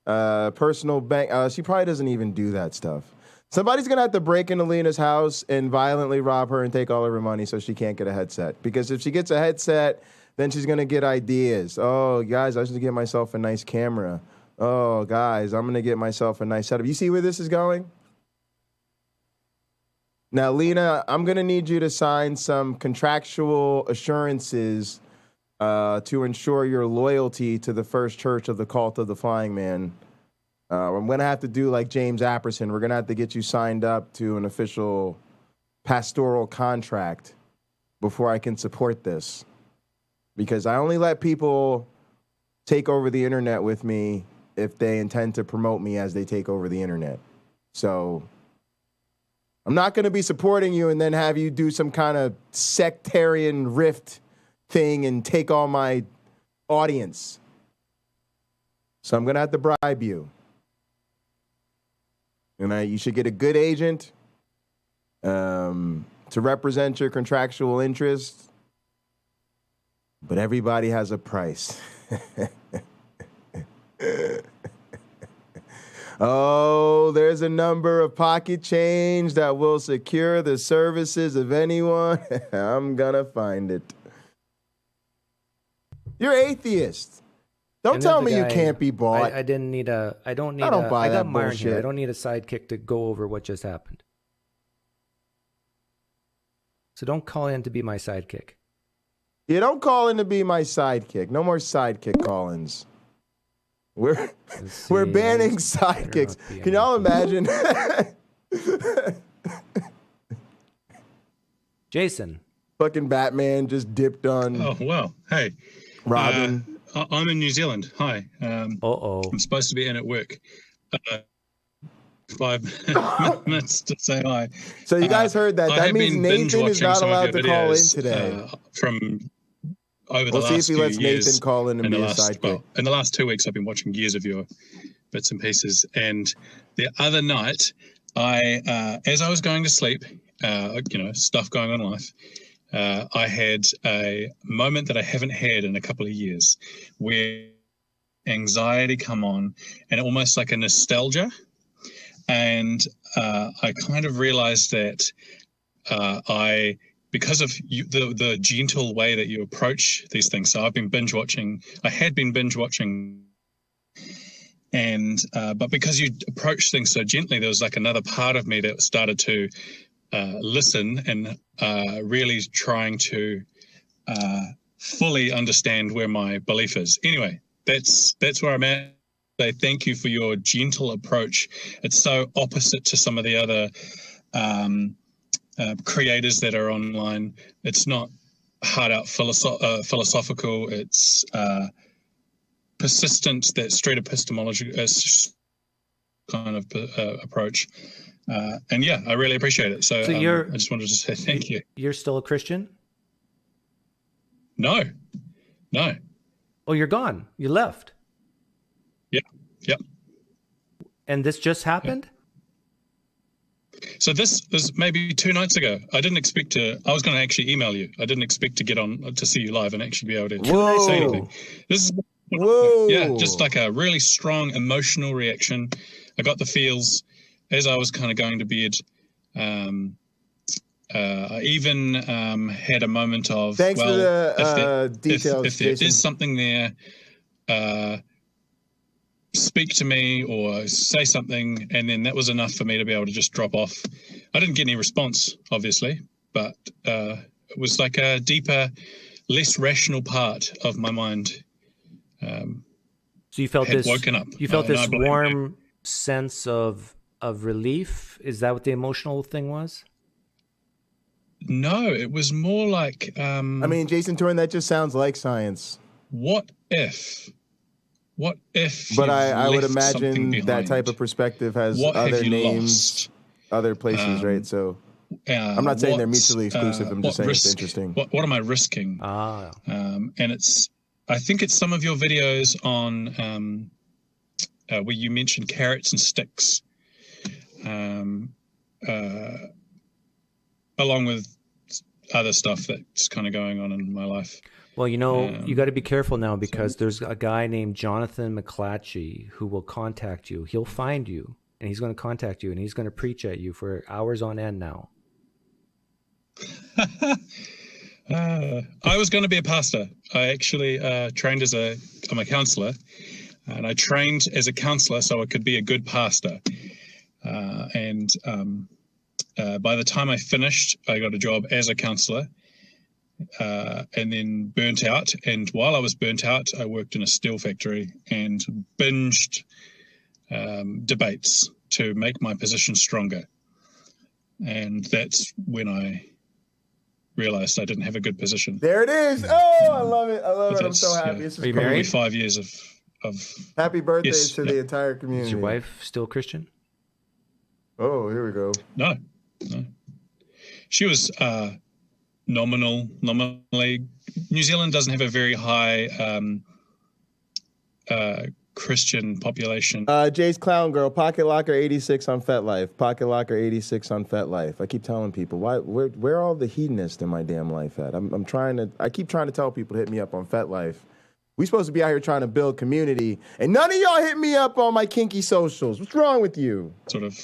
personal bank. She probably doesn't even do that stuff. Somebody's going to have to break into Lina's house and violently rob her and take all of her money so she can't get a headset. Because if she gets a headset, then she's going to get ideas. Oh, guys, I should get myself a nice camera. Oh, guys, I'm going to get myself a nice setup. You see where this is going? Now, Lina, I'm going to need you to sign some contractual assurances to ensure your loyalty to the First Church of the Cult of the Flying Man. I'm going to have to do like James Apperson. We're going to have to get you signed up to an official pastoral contract before I can support this. Because I only let people take over the internet with me if they intend to promote me as they take over the internet. So I'm not going to be supporting you and then have you do some kind of sectarian rift thing and take all my audience. So I'm going to have to bribe you. And you should get a good agent to represent your contractual interests. But everybody has a price. Oh, there's a number of pocket change that will secure the services of anyone. I'm gonna find it. You're atheist. Don't tell me you can't be bought. I don't buy I got that Myron bullshit. here. I don't need a sidekick to go over what just happened. So don't call in to be my sidekick. You don't call in to be my sidekick. No more sidekick call-ins. We're banning sidekicks. Can y'all imagine? Jason. Fucking Batman just dipped on. Oh, wow. Hey. Robin. I'm in New Zealand. Hi. I'm supposed to be in at work. 5 minutes to say hi. So you guys heard that. That means Nathan is not allowed to call in today. From over the we'll last see if he lets few years, Nathan call in and be a sidekick. Well, in the last 2 weeks, I've been watching years of your bits and pieces. And the other night, as I was going to sleep, stuff going on in life, I had a moment that I haven't had in a couple of years where anxiety come on and almost like a nostalgia. And I kind of realized that because of the gentle way that you approach these things. So I've been binge watching. I had been binge watching, and but because you approach things so gently, there was like another part of me that started to listen and really trying to fully understand where my belief is. Anyway, that's where I'm at. Say thank you for your gentle approach. It's so opposite to some of the other creators that are online. It's not hard out philosophical. It's persistent, that straight epistemology kind of approach. And yeah, I really appreciate it. So I just wanted to say thank you. You're still a Christian? No. Oh, you're gone. You left. Yep. And this just happened? So this was maybe 2 nights ago. I didn't expect to. I was going to actually email you. I didn't expect to get on to see you live and actually be able to say anything. This is just like a really strong emotional reaction. I got the feels as I was kind of going to bed. I even had a moment of thanks for the details. If there is something there, speak to me or say something, and then that was enough for me to be able to just drop off. I didn't get any response, obviously, but it was like a deeper, less rational part of my mind. So you felt had this woken up. You felt this warm sense of relief. Is that what the emotional thing was? No, it was more like. I mean, Jason Torn, that just sounds like science. What if? But I would imagine that type of perspective has other names, other places, right? So I'm not saying they're mutually exclusive. I'm just saying it's interesting. What am I risking? And I think it's some of your videos on where you mentioned carrots and sticks, along with other stuff that's kind of going on in my life. Well, you got to be careful now because there's a guy named Jonathan McClatchy who will contact you. He'll find you, and he's going to contact you, and he's going to preach at you for hours on end now. I was going to be a pastor. I actually trained I'm a counselor, and I trained as a counselor so I could be a good pastor. And by the time I finished, I got a job as a counselor, and then burnt out. And while I was burnt out, I worked in a steel factory and binged debates to make my position stronger. And that's when I realized I didn't have a good position. There it is. Oh, I love it. I love it. I'm so happy. Yeah, This is probably great. 5 years of Happy birthdays Yes, to the entire community. Is your wife still Christian? Oh, here we go. No. She was nominally. New Zealand doesn't have a very high Christian population. Jay's Clown Girl, Pocket Locker 86 on FetLife. Pocket Locker 86 on FetLife. I keep telling people, where are all the hedonists in my damn life at? I keep trying to tell people to hit me up on FetLife. We supposed to be out here trying to build community, and none of y'all hit me up on my kinky socials. What's wrong with you? Sort of.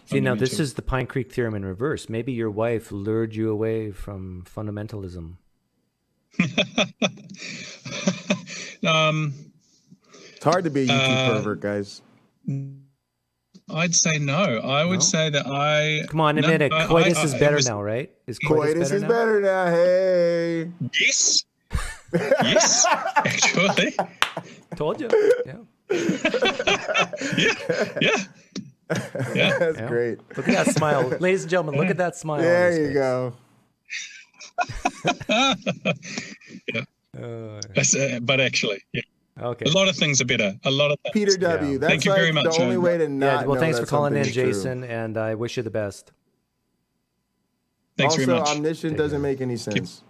See, now this is the Pine Creek theorem in reverse. Maybe your wife lured you away from fundamentalism. It's hard to be a YouTube pervert, guys. I'd say no. I would say that I... Come on, admit it. Coitus is better now, right? Is Coitus is better now. Hey. Yes. Yes, actually. Told you. Yeah. Yeah. That's great. Look at that smile. Ladies and gentlemen, look at that smile. There you go. But actually, yeah. Okay. A lot of things are better. A lot of things. Peter W. Yeah. That's Thank you very much. the only way to not well, know thanks that for calling in, something is true. Jason, and I wish you the best. Thanks also, very much. omniscient doesn't make any sense.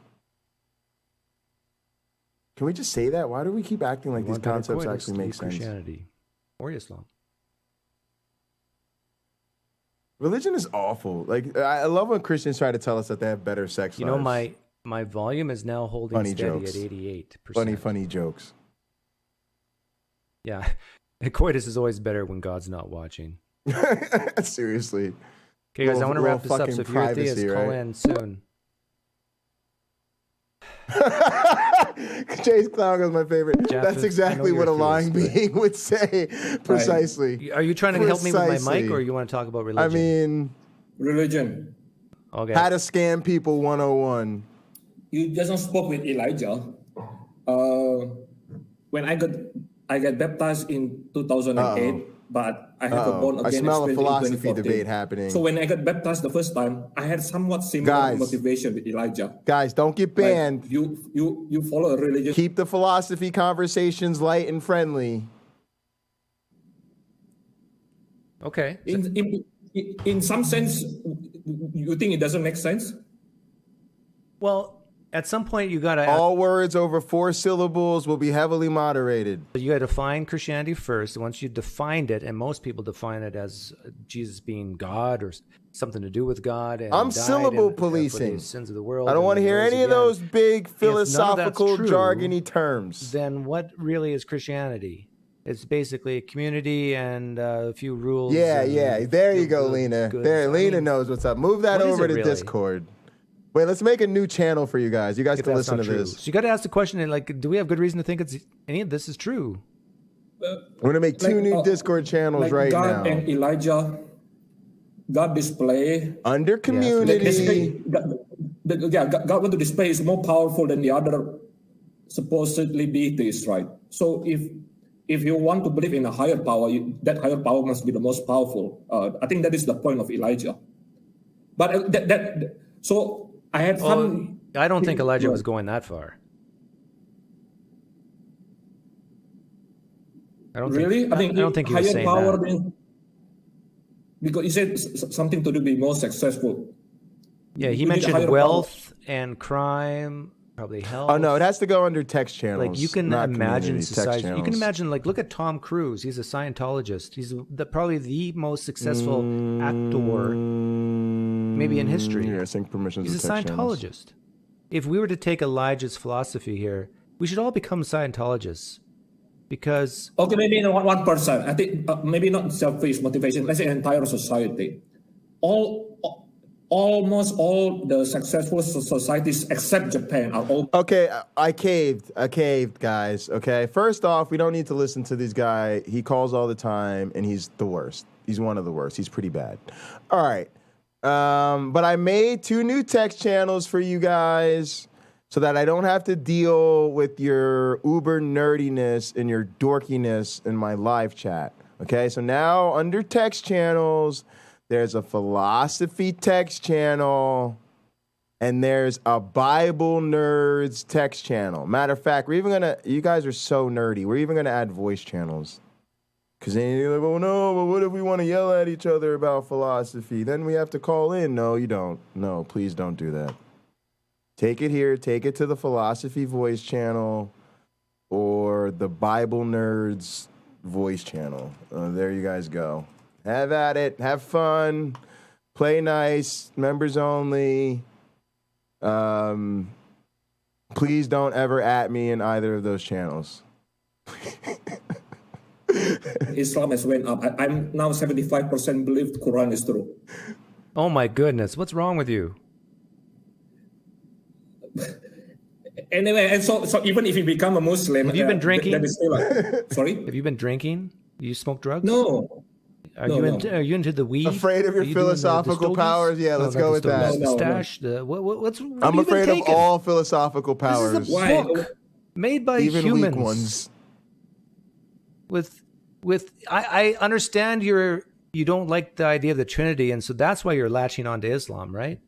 Can we just say that? Why do we keep acting like these concepts actually make sense? Christianity or Islam. Religion is awful. Like, I love when Christians try to tell us that they have better sex lives. You know, my volume is now holding Funny steady jokes. at 88%. Funny jokes. Yeah. Coitus is always better when God's not watching. Seriously. Okay, guys, I want to wrap this up. So if you're atheist, call in soon. Jay's Clown is my favorite. Jeff, That's exactly what a lying being would say. Precisely. Are you trying to help me with my mic, or you want to talk about religion? I mean, religion. Okay. How to scam people 101. You just spoke with Elijah. When I got baptized in 2008, but I have a born again I smell a experience in philosophy 2014. debate happening. So when I got baptized the first time, I had somewhat similar motivation with Elijah. Guys, don't get banned. Like you follow a religion. Keep the philosophy conversations light and friendly. Okay. In some sense, you think it doesn't make sense? Well, at some point you gotta. All words over 4 syllables will be heavily moderated. You gotta define Christianity first. Once you defined it, and most people define it as Jesus being God or something to do with God. And I'm died syllable and, policing. for the sins of the world. I don't want to hear any of those big philosophical If none of that's jargony terms. Then what really is Christianity? It's basically a community and a few rules. Yeah. There you go, good, Lina. good. There, Lina knows what's up. Move that What is over it to really? Discord. Wait, let's make a new channel for you guys. You guys If can that's listen not to true. this. So you got to ask the question, like, do we have good reason to think any of this is true? We're gonna make 2 new Discord channels Like right God now. and Elijah, God display under community. God want to display is more powerful than the other supposedly deities, right? So if you want to believe in a higher power, that higher power must be the most powerful. I think that is the point of Elijah. But so I had fun. I don't think Elijah was going that far. I don't really? Think, I don't think he was higher saying power that. Because he said something to do be more successful. Yeah, he mentioned wealth and crime, probably health. Oh no, it has to go under text channels. Like you can not imagine community, text society. You can channels. imagine, like, look at Tom Cruise. He's a Scientologist. He's probably the most successful actor, maybe in history. Yeah, sync permissions. He's a with text channels. Scientologist. If we were to take Elijah's philosophy here, we should all become Scientologists. Because okay, maybe 1%. I think maybe not selfish motivation. Let's say entire society, almost all the successful societies except Japan are all. Okay, I caved, guys. Okay, first off, we don't need to listen to this guy. He calls all the time, and he's the worst. He's one of the worst. He's pretty bad. All right, But I made 2 new text channels for you guys so that I don't have to deal with your uber nerdiness and your dorkiness in my live chat. Okay, so now under text channels, there's a philosophy text channel and there's a Bible nerds text channel. Matter of fact, you guys are so nerdy, we're even gonna add voice channels. Because then you're like, oh no, but what if we want to yell at each other about philosophy? Then we have to call in. No, you don't. No, please don't do that. Take it here. Take it to the philosophy voice channel or the Bible nerds voice channel. There you guys go. Have at it. Have fun. Play nice. Members only. Please don't ever at me in either of those channels. Islam has went up. I'm now 75% believe the Quran is true. Oh my goodness, what's wrong with you? Anyway, and so even if you become a Muslim, have you been drinking? That is still sorry? Have you been drinking? Do you smoke drugs? No. Are you into the weed? Afraid of your philosophical powers? Yeah, let's go with that. Stash. I'm afraid of all philosophical powers. This is a book made by even humans. Weak ones. I understand you don't like the idea of the Trinity, and so that's why you're latching on to Islam, right?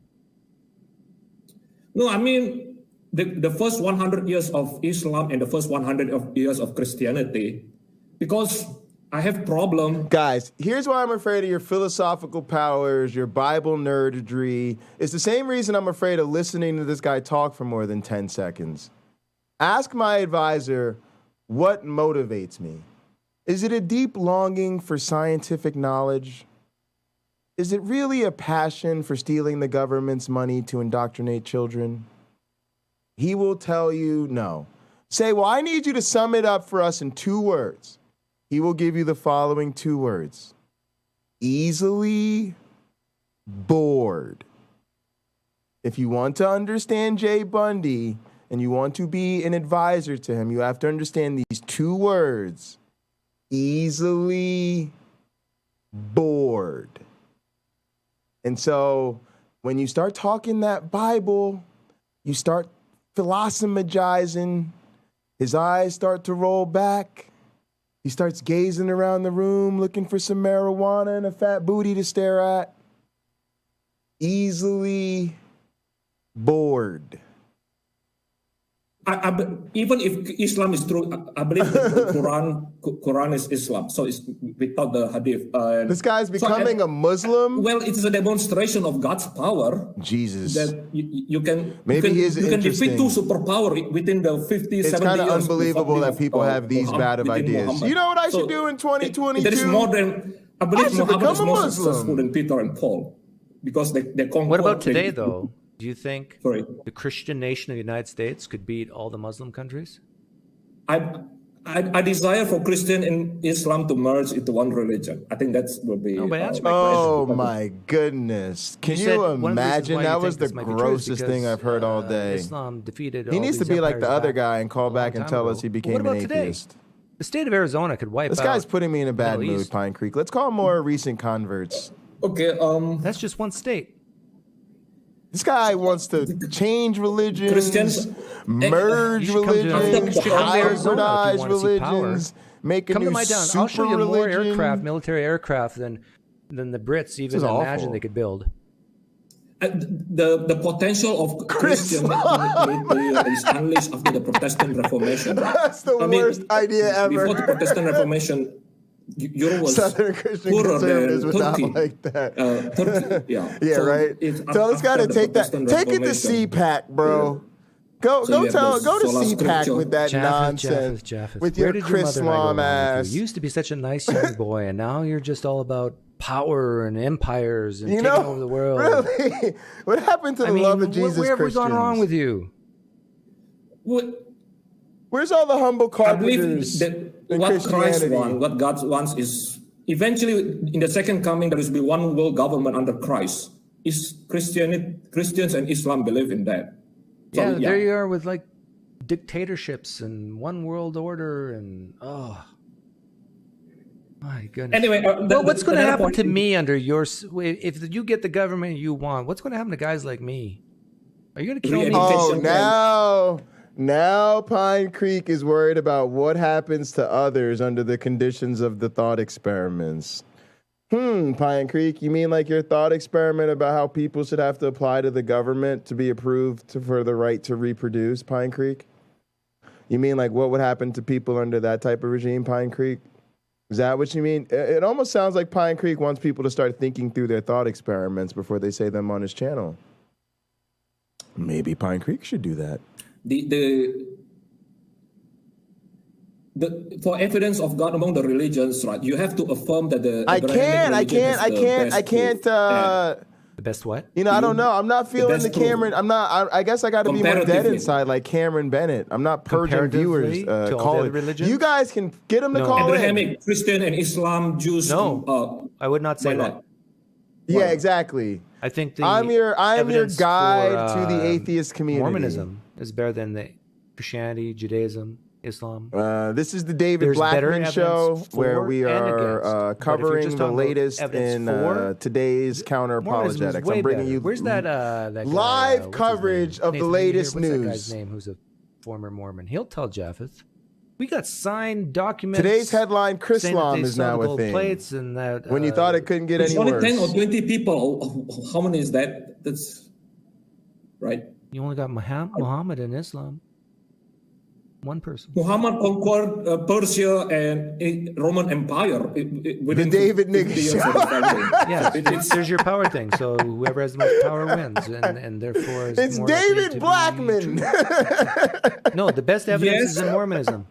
No, I mean the first 100 years of Islam and the first 100 years of Christianity, because I have problem. Guys, here's why I'm afraid of your philosophical powers, your Bible nerdry. It's the same reason I'm afraid of listening to this guy talk for more than 10 seconds. Ask my advisor what motivates me. Is it a deep longing for scientific knowledge? Is it really a passion for stealing the government's money to indoctrinate children? He will tell you no. Say, well, I need you to sum it up for us in 2 words. He will give you the following 2 words. Easily bored. If you want to understand Jay Bundy and you want to be an advisor to him, you have to understand these 2 words. Easily bored. And so when you start talking that Bible, you start philosophizing, his eyes start to roll back. He starts gazing around the room, looking for some marijuana and a fat booty to stare at. Easily bored. Even if Islam is true, I believe the Quran is Islam. So it's without the Hadith. This guy's becoming a Muslim? Well, it's a demonstration of God's power. Jesus. That you can defeat 2 superpowers within the 50, 70 years. It's kind of unbelievable that people have these bad of ideas. Muhammad. You know what I should do in 2022? There is more than, I believe Muhammad is more successful than Peter and Paul. Because they conquered. What about today, though? Do you think the Christian nation of the United States could beat all the Muslim countries? I desire for Christian and Islam to merge into one religion. I think that will be. Oh my goodness! Can you imagine? That was the grossest thing I've heard all day. Islam defeated. He needs to be like the other guy and call back and tell us he became an atheist. The state of Arizona could wipe out. This guy's putting me in a bad mood, Pine Creek. Let's call more recent converts. Okay. That's just one state. This guy wants to change religions, merge religions, hybridize religions, make a new super I'll show you more religion. military aircraft than the Brits even imagine they could build. The potential of Christian is unleashed after the Protestant Reformation. That's the worst idea ever. Before the Protestant Reformation, Europe was Southern Christian conservatives would not like that. Yeah, so right. Tell this guy to take that. Take it to CPAC, go to CPAC with that nonsense. Japheth. With your Chrislam ass. You used to be such a nice young boy, and now you're just all about power and empires and taking over the world. Really? What happened to the love of Jesus? Where have we gone wrong with you? Where's all the humble carpenters? What Christ wants, what God wants is eventually in the second coming there will be one world government under Christ. Is Christians and Islam believe in that? So, there you are with like dictatorships and one world order and My goodness. Anyway, well, what's going to happen to me under your? If you get the government you want, what's going to happen to guys like me? Are you going to kill me? Oh, now Pine Creek is worried about what happens to others under the conditions of the thought experiments. Pine Creek, you mean like your thought experiment about how people should have to apply to the government to be approved for the right to reproduce, Pine Creek? You mean like what would happen to people under that type of regime, Pine Creek? Is that what you mean? It almost sounds like Pine Creek wants people to start thinking through their thought experiments before they say them on his channel. Maybe Pine Creek should do that. For evidence of God among the religions, right? You have to affirm that the I can't. The best what? You know, I don't know. I'm not feeling the Cameron. I guess I got to be more dead inside, like Cameron Bennett. I'm not purging viewers. Call it. You guys can get them to call Abrahamic, Christian, and Islam, Jews. No, I would not say that. Yeah, exactly. I think I'm your guide to the atheist community. Mormonism is better than the Christianity, Judaism, Islam. This is the David Blackman Show, where we are covering the latest in today's Counter-Apologetics. I'm bringing you that live coverage of the latest news. What's that guy's name who's a former Mormon? He'll tell Japheth. We got signed documents. Today's headline, Chrislam is now a thing. Plates and that, when you thought it couldn't get any worse. It's only 10 or 20 people. How many is that? That's right. You only got Muhammad in Islam. One person. Muhammad conquered Persia and Roman Empire. The David Nigger show. Yeah, there's your power thing. So whoever has the most power wins, and therefore it's more David Blackman. No, the best evidence is in Mormonism.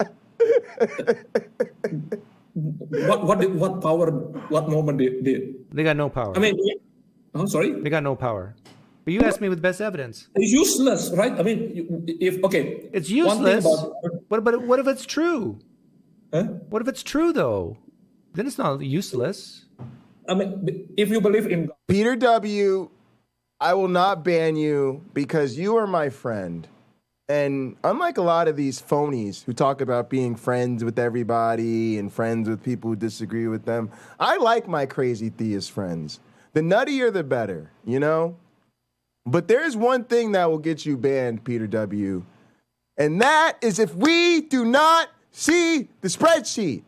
What power? What Mormon did? They got no power. I mean, sorry. They got no power. But you asked me with best evidence. It's useless, right? I mean, it's useless. What if it's true? Huh? What if it's true though? Then it's not useless. I mean, if you believe in God. Peter W., I will not ban you because you are my friend. And unlike a lot of these phonies who talk about being friends with everybody and friends with people who disagree with them, I like my crazy theist friends. The nuttier, the better, you know? But there's one thing that will get you banned, Peter W., and that is if we do not see the spreadsheet.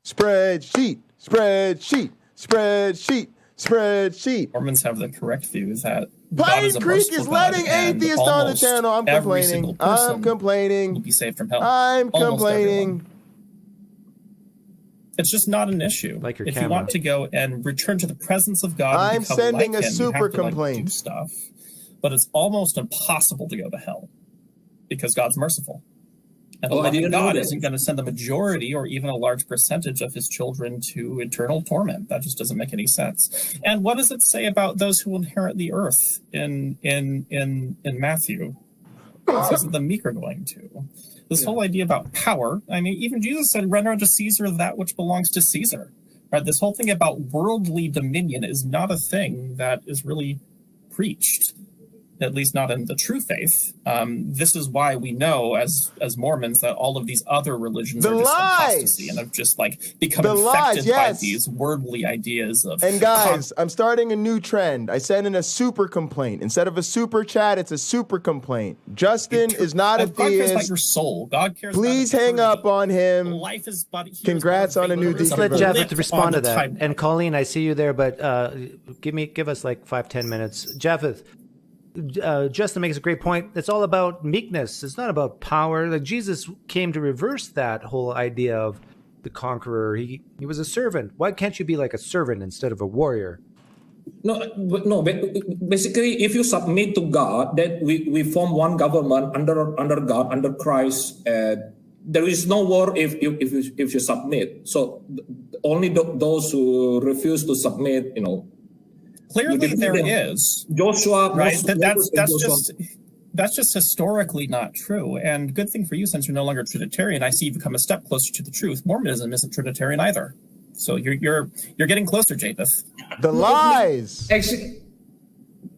Spreadsheet, spreadsheet, spreadsheet, spreadsheet. Mormons have the correct view that Pine Creek is letting atheists on the channel. I'm complaining. I'm complaining. Will be saved from hell. I'm complaining. It's just not an issue. Like your if camera. You want to go and return to the presence of God, I'm sending like a him, super you have to, complaint. do stuff, but it's almost impossible to go to hell because God's merciful. And a loving God isn't going to send the majority or even a large percentage of his children to eternal torment. That just doesn't make any sense. And what does it say about those who inherit the earth in Matthew? It says that the meek are going to. This whole idea about power, I mean, even Jesus said, render unto Caesar that which belongs to Caesar. Right? This whole thing about worldly dominion is not a thing that is really preached, at least not in the true faith. This is why we know as Mormons that all of these other religions are just apostasy and have just like become infected by these worldly ideas of. And guys, I'm starting a new trend. I sent in a super complaint. Instead of a super chat, it's a super complaint. Justin is not a God cares theist. about your soul. God cares. Please hang up on him. Life is but congrats on a new Let's let Japheth respond to that. And Colleen, I see you there, but give us like 5-10 minutes. Japheth. Justin makes a great point. It's all about meekness. It's not about power. Like Jesus came to reverse that whole idea of the conqueror. He was a servant. Why can't you be like a servant instead of a warrior? No. Basically, if you submit to God, that we form one government under God, under Christ. There is no war if you submit. So only those who refuse to submit, Clearly, there is Joshua, right? That's just historically not true. And good thing for you, since you're no longer Trinitarian, I see you've become a step closer to the truth. Mormonism isn't Trinitarian either, so you're getting closer, Japheth. The lies. Actually,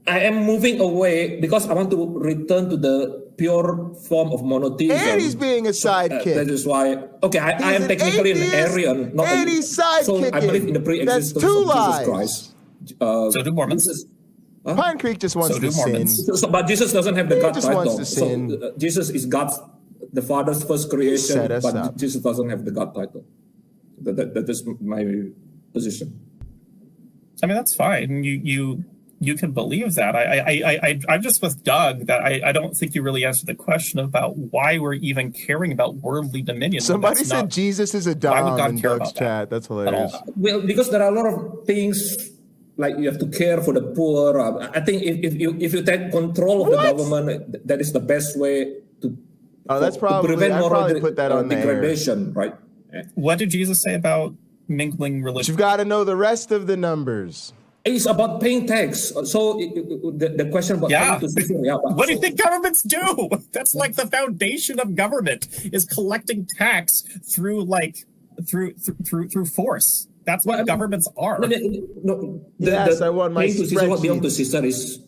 I am moving away because I want to return to the pure form of monotheism. And he's being a sidekick. That is why. Okay, I am technically an Arian, not and he's sidekicking. So I believe in the pre-existence of Jesus Christ. So do Mormons. Pine Creek just wants to sin. But Jesus doesn't have the God just title. wants to sin. So Jesus is God's, the Father's first creation, but Jesus doesn't have the God title. That is my position. I mean, that's fine. You can believe that. I'm just with Doug that I don't think you really answered the question about why we're even caring about worldly dominion. Somebody said Jesus is a dom in Doug's chat. That's hilarious. Well, because there are a lot of things like you have to care for the poor. I think if you take control of the government, that is the best way to. Oh, that's probably. To prevent moral put that on degradation, right? What did Jesus say about mingling religion? You've got to know the rest of the numbers. It's about paying tax. So the question about paying to what do you think governments do? That's like the foundation of government is collecting tax through force. That's what governments are. I want my what beyond the sister is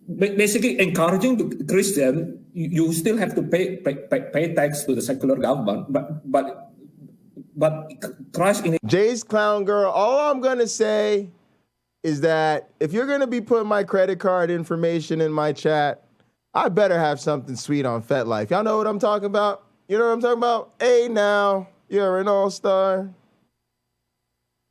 basically encouraging the Christian. You still have to pay tax to the secular government, but Christ in Jay's Clown Girl, all I'm going to say is that if you're going to be putting my credit card information in my chat, I better have something sweet on FetLife. Y'all know what I'm talking about? You know what I'm talking about? Hey, now, you're an all-star.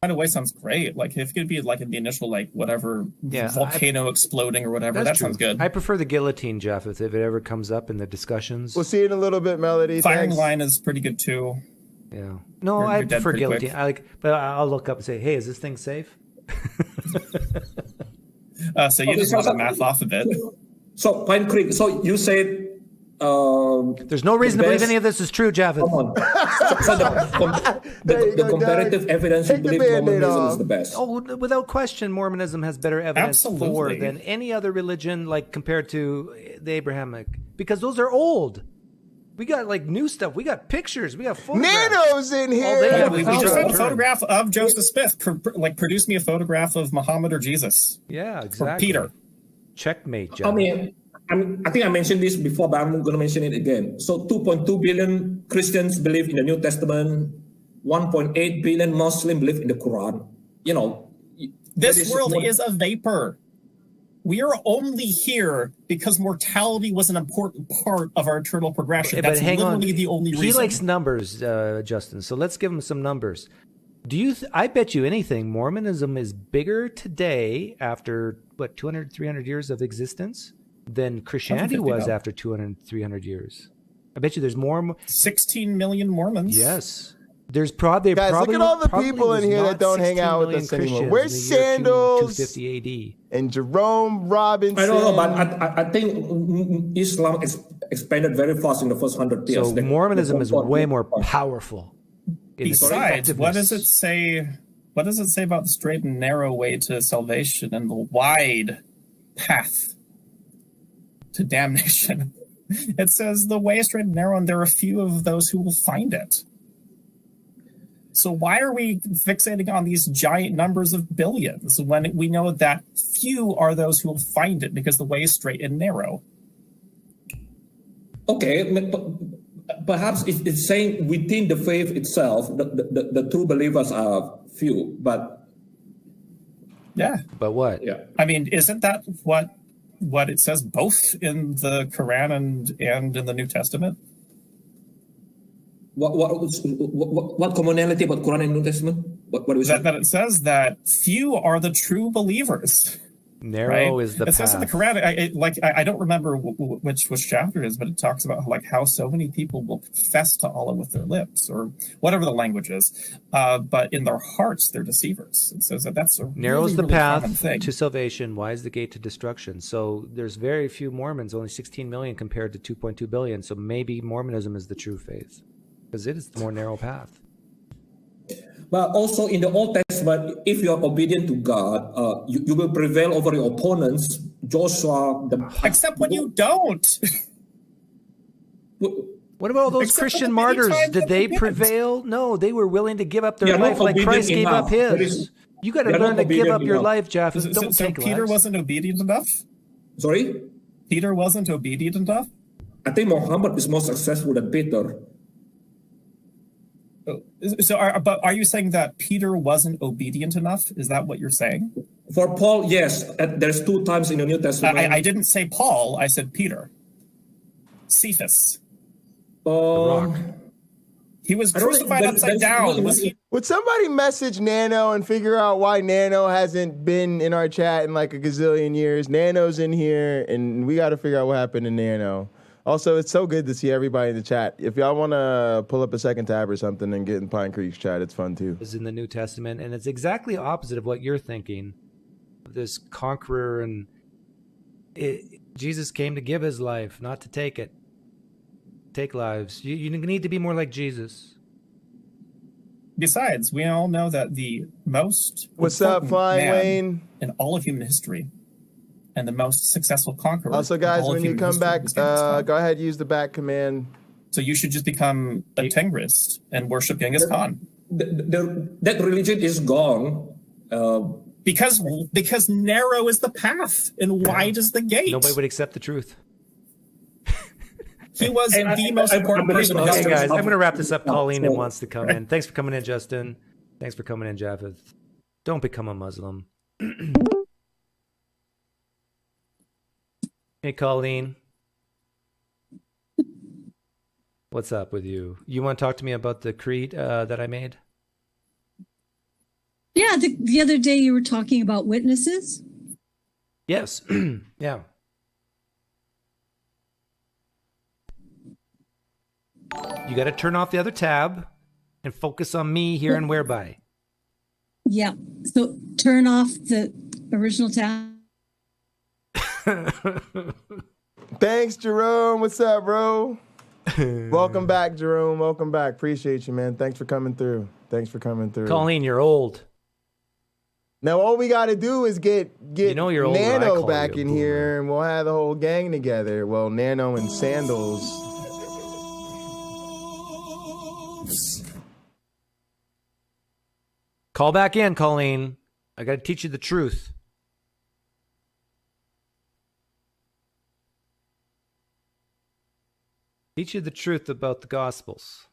By the way, sounds great. Like, if it could be like in the initial, like, whatever, volcano exploding or whatever, that sounds good. I prefer the guillotine, Jeff, if it ever comes up in the discussions. We'll see it in a little bit, Melody. Firing line is pretty good, too. Yeah. No, I prefer guillotine. But I'll look up and say, hey, is this thing safe? So you just want to math off of it. So Pine Creek. So you said there's no reason to believe any of this is true, Javed. Come on. the comparative evidence you believe Mormonism is the best. Oh, without question, Mormonism has better evidence than any other religion, like compared to the Abrahamic, because those are old. We got like new stuff. We got pictures. We got photographs. Nano's in here. We just had a photograph of Joseph Smith. Produce me a photograph of Muhammad or Jesus. Yeah, exactly. Or Peter. Checkmate, John. I mean, I think I mentioned this before, but I'm going to mention it again. So 2.2 billion Christians believe in the New Testament. 1.8 billion Muslims believe in the Quran. You know, this world is a vapor. We are only here because mortality was an important part of our eternal progression. That's literally the only reason. He likes numbers, Justin. So let's give him some numbers. I bet you anything, Mormonism is bigger today after, 200, 300 years of existence than Christianity was after 200, 300 years. I bet you there's more. 16 million Mormons. Yes. There's probably look at all the people in here that don't hang out with us anymore. Where's Sandals 250 AD and Jerome Robinson? I don't know, but I think Islam expanded very fast in the first 100 years. So Mormonism is way more powerful. Besides, what does it say? What does it say about the straight and narrow way to salvation and the wide path to damnation? It says the way is straight and narrow, and there are few of those who will find it. So why are we fixating on these giant numbers of billions when we know that few are those who will find it because the way is straight and narrow? Okay, perhaps it's saying within the faith itself, the true believers are few, but... Yeah. But what? Yeah. I mean, isn't that what it says both in the Quran and in the New Testament? What commonality about Quran and New Testament? What is that? It says that few are the true believers. Narrow is the path. It says in the Quran, I don't remember which chapter it is, but it talks about how so many people will confess to Allah with their lips or whatever the language is, but in their hearts they're deceivers. It says that's a narrow is the really path common thing. to salvation, wide is the gate to destruction. So there's very few Mormons, only 16 million compared to 2.2 billion. So maybe Mormonism is the true faith because it is the more narrow path. But also in the Old Testament, if you are obedient to God, you will prevail over your opponents. Joshua, except when you don't. What about all those Christian martyrs? Did they prevail? No, they were willing to give up their life like Christ gave up his. You got to learn to give up your life, Jeff. So Peter wasn't obedient enough? Sorry? Peter wasn't obedient enough? I think Muhammad is more successful than Peter. So, are you saying that Peter wasn't obedient enough? Is that what you're saying? For Paul, yes. There's 2 times in the New Testament. I didn't say Paul. I said Peter. Cephas. He was crucified upside down. Would somebody message Nano and figure out why Nano hasn't been in our chat in like a gazillion years? Nano's in here, and we got to figure out what happened to Nano. Also, it's so good to see everybody in the chat. If y'all want to pull up a second tab or something and get in Pine Creek's chat, it's fun too. Is in the New Testament, and it's exactly opposite of what you're thinking. This conqueror, and Jesus came to give his life, not to take it. Take lives. You need to be more like Jesus. Besides, we all know that the most What's up, Flying Wayne? In all of human history, and the most successful conqueror. Also, guys, when you come back, go ahead, use the back command. So you should just become a Tengrist and worship Genghis Khan. That religion is gone. Because narrow is the path and wide is the gate. Nobody would accept the truth. He was the most important person. Okay, guys, I'm going to wrap this up. Colleen wants to come in. Thanks for coming in, Justin. Thanks for coming in, Japheth. Don't become a Muslim. Hey, Colleen. What's up with you? You want to talk to me about the creed that I made? Yeah, the other day you were talking about witnesses. Yes. Yeah. You got to turn off the other tab and focus on me here and whereby. Yeah. So turn off the original tab. Thanks, Jerome. What's up, bro? Welcome back, Jerome. Welcome back. Appreciate you, man. Thanks for coming through. Colleen, you're old. Now all we got to do is get you're old Nano back in here, and we'll have the whole gang together. Well, Nano and Sandals. Call back in, Colleen. I got to teach you the truth. Teach you the truth about the Gospels.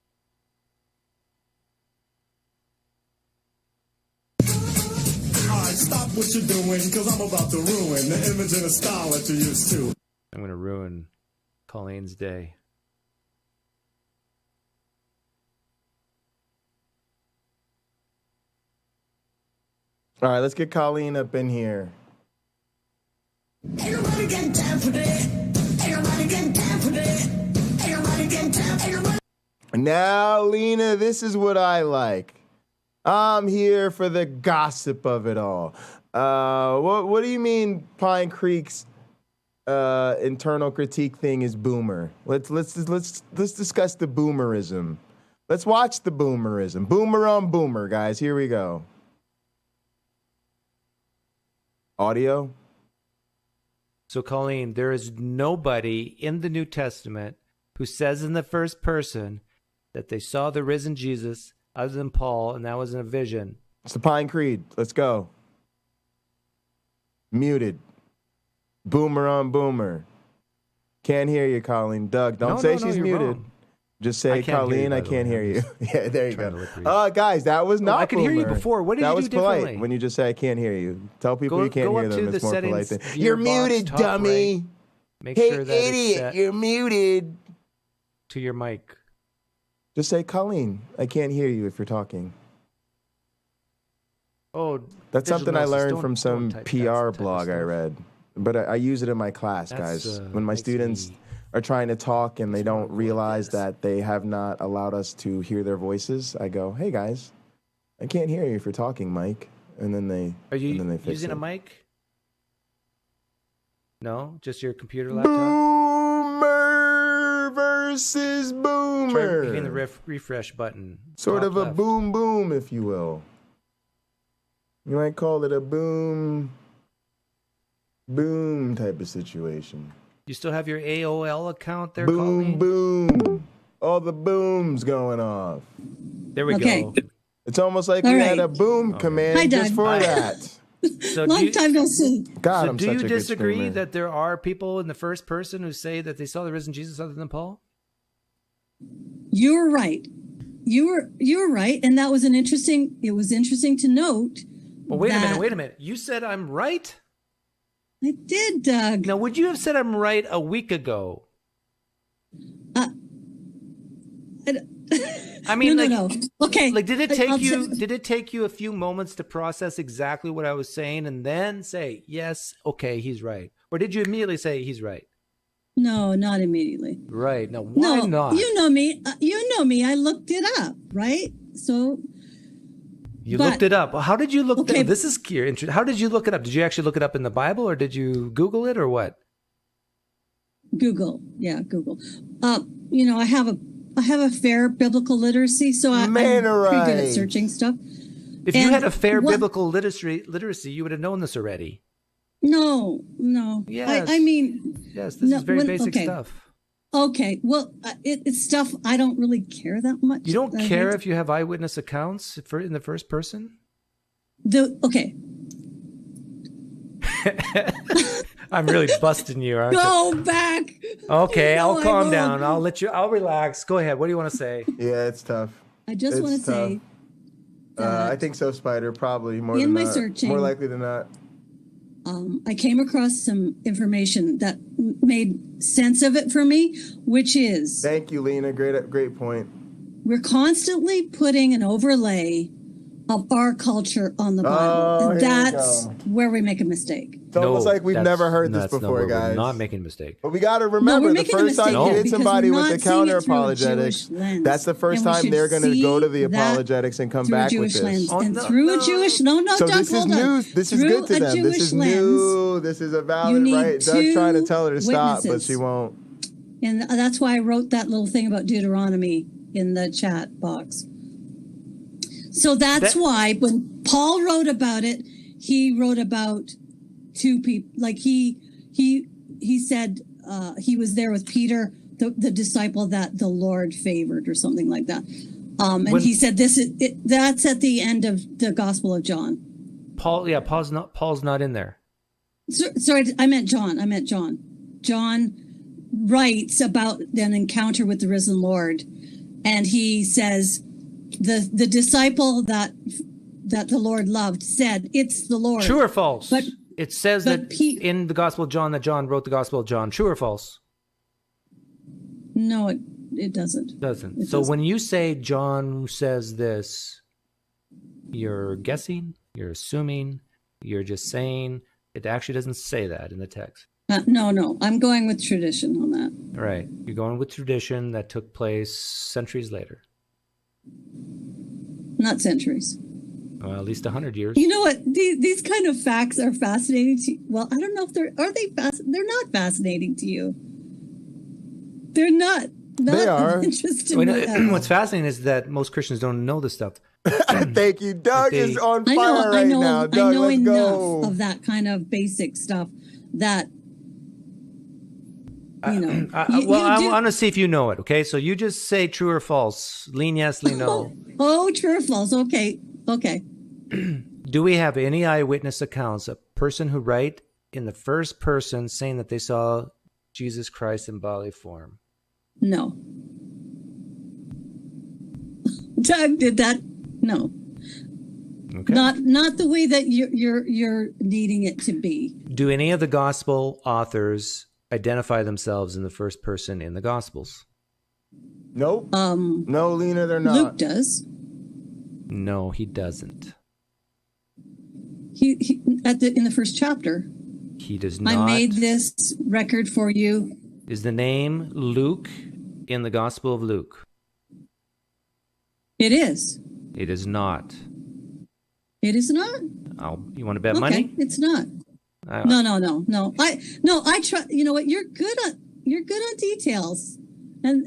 Alright, stop what you're doing, because I'm about to ruin the image and the style that you're used to. I'm going to ruin Colleen's day. All right, let's get Colleen up in here. Ain't nobody got time for that. Ain't nobody got time for that. Ain't nobody got time. Ain't nobody. Now, Lina, this is what I like. I'm here for the gossip of it all. What do you mean Pine Creek's internal critique thing is boomer? Let's discuss the boomerism. Let's watch the boomerism. Boomer on boomer, guys. Here we go. Audio. So, Colleen, there is nobody in the New Testament who says in the first person that they saw the risen Jesus other than Paul, and that was in a vision. It's the Pine Creed. Let's go. Muted. Boomer on boomer. Can't hear you, Colleen. Doug, don't say she's muted. Wrong. Just say, Colleen, I can't hear you. Yeah, there you go. Guys, that was not I could hear you before. What did you do differently? Polite when you just say, I can't hear you. Tell people you can't hear them. It's more polite than, you're muted, dummy. Right. Make hey, sure that idiot, you're muted. To your mic. Just say, Colleen, I can't hear you if you're talking. Oh, that's something I learned from some PR blog I read. But I use it in my class, guys. When my students are trying to talk and they don't realize that they have not allowed us to hear their voices, I go, hey, guys, I can't hear you if you're talking, Mike. And then they Are you fix using it. a mic? No? Just your computer laptop? Boomer versus boomer. Try hitting the refresh button. Sort of a left. boom boom, if you will. You might call it a boom type of situation. You still have your AOL account there, Boom, Colleen? boom. All the booms going off. There we go. It's almost like we had a boom command just for that. So Long time no see. God, so I'm do such you a good disagree streamer. that there are people in the first person who say that they saw the risen Jesus other than Paul? You're right. You were right, and that was it was interesting to note. Well, wait a minute. You said I'm right? I did, Doug. Now, would you have said I'm right a week ago? I mean, no. Okay. Like, did it take you a few moments to process exactly what I was saying and then say, yes, okay, he's right? Or did you immediately say he's right? No, not immediately. Right. Now, why not? You know me. I looked it up, right? So you looked it up. How did you look? Okay. This is interesting. How did you look it up? Did you actually look it up in the Bible, or did you Google it, or what? Google. Yeah, Google. I have a fair biblical literacy, so I'm pretty good at searching stuff. If you had a fair biblical literacy, you would have known this already. No. Yes. I mean, yes, this is very basic stuff. Okay. Well, it's stuff I don't really care that much. You don't care if you have eyewitness accounts in the first person? Okay. I'm really busting you, aren't I? Go back. Okay, I'll calm down. I'll relax. Go ahead. What do you want to say? Yeah, it's tough. I just want to say I think so, Spider, probably more in than my not. searching, more likely than not. I came across some information that made sense of it for me, which is... Thank you, Lina. Great point. We're constantly putting an overlay of our culture on the Bible. And that's where we make a mistake. It's almost like we've never heard this before, guys. We're not making a mistake. But we got to remember, the first time you hit somebody with the counter-apologetics, that's the first time they're going to go to the apologetics and come back with this. Through a Jewish... So this is new. This is good to them. This is new. This is a valid, right? Doug's trying to tell her to stop, but she won't. And that's why I wrote that little thing about Deuteronomy in the chat box. So that's why when Paul wrote about it, he wrote about two people. Like he said he was there with Peter, the disciple that the Lord favored, or something like that. And he said that's at the end of the Gospel of John. Paul's not in there. Sorry, I meant John. John writes about an encounter with the risen Lord, and he says the disciple that the Lord loved said, "It's the Lord." True or false? But it says that in the Gospel of John that John wrote the Gospel of John. True or false? No, it doesn't. Doesn't. So when you say John says this, you're guessing, you're assuming, you're just saying. It actually doesn't say that in the text. No. I'm going with tradition on that. Right. You're going with tradition that took place centuries later. Not centuries. Well, at least 100 years. You know what? These kind of facts are fascinating to you. Well, I don't know if they're not fascinating to you. They're not. They are. Interesting. What's fascinating is that most Christians don't know this stuff. Thank you. Doug is on fire right now. Doug, I know let's enough go. of that kind of basic stuff that, you know. I want to see if you know it, okay? So you just say true or false. Lean yes, lean no. Oh, true or false. Okay. Do we have any eyewitness accounts, a person who write in the first person saying that they saw Jesus Christ in bodily form? No. Doug did that. No. Okay. Not the way that you're needing it to be. Do any of the gospel authors identify themselves in the first person in the gospels? Nope. No, Lina, they're not. Luke does. No, he doesn't. He in the first chapter. He does not. I made this record for you. Is the name Luke in the Gospel of Luke? It is. It is not. It is not. You want to bet money? It's not. No. I try. You know what? You're good on details, and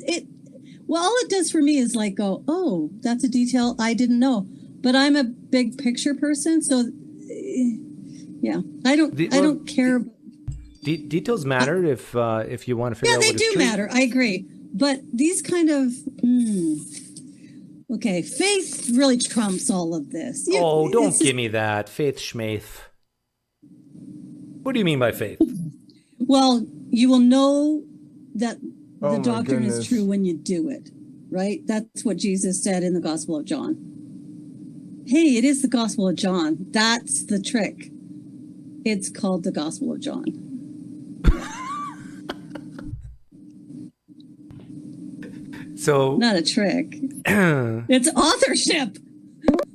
it. Well, all it does for me is like go, oh, that's a detail I didn't know. But I'm a big picture person, so yeah, I don't care. Details matter if you want to figure out. Yeah, they do matter. I agree. But these kind of Okay, faith really trumps all of this. Don't give me that. Faith schmaith. What do you mean by faith? Well, you will know that Oh, the my doctrine goodness. is true when you do it, right? That's what Jesus said in the Gospel of John. Hey, it is the Gospel of John. That's the trick. It's called the Gospel of John. So not a trick. It's authorship.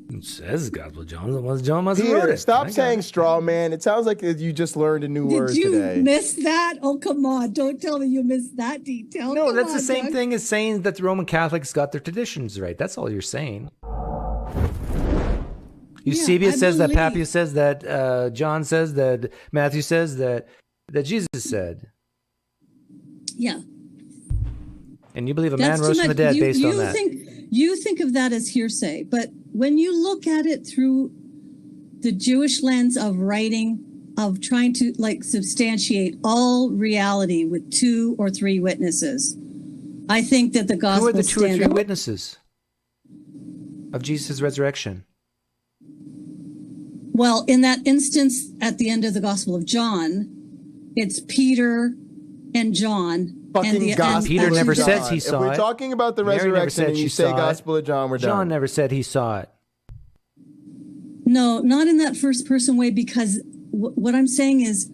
It says Gospel of John. John must have Peter, wrote it. stop saying straw man. It sounds like you just learned a new word Did you today. miss that? Oh, come on. Don't tell me you missed that detail. No, Come that's the on, same Doug. thing as saying that the Roman Catholics got their traditions right. That's all you're saying. Eusebius says that, Papias says that, John says that, Matthew says that Jesus said. Yeah. And you believe a That's man rose too from the much. dead based on that. You think of that as hearsay, but when you look at it through the Jewish lens of writing, of trying to like substantiate all reality with 2 or 3 witnesses, I think that the gospel. Who are the 2 or 3 stand up. witnesses of Jesus' resurrection? Well, in that instance, at the end of the Gospel of John, it's Peter and John. Peter never says he saw it. If we're talking about the Mary never resurrection said and you she say saw it. Gospel of John, we're done. John never said he saw it. No, not in that first person way, because what I'm saying is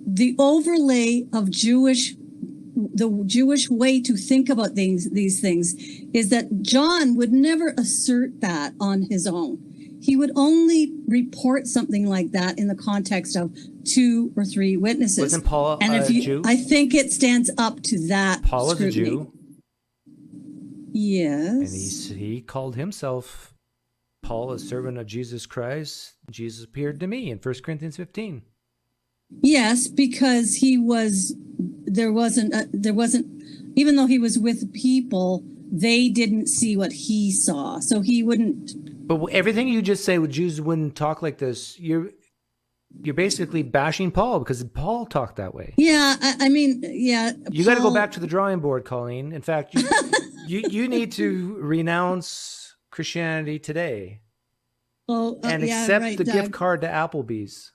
the overlay of the Jewish way to think about these things is that John would never assert that on his own. He would only report something like that in the context of 2 or 3 witnesses. Wasn't Paul and a Jew? I think it stands up to that. Paul is a scrutiny. Jew. Yes. And he called himself Paul, a servant of Jesus Christ. Jesus appeared to me in 1 Corinthians 15. Yes, because there wasn't, even though he was with people, they didn't see what he saw. So he wouldn't. But everything you just say, Jews wouldn't talk like this. You're basically bashing Paul because Paul talked that way. Yeah, I mean, yeah. You got to go back to the drawing board, Colleen. In fact, you need to renounce Christianity today and accept the gift card to Applebee's.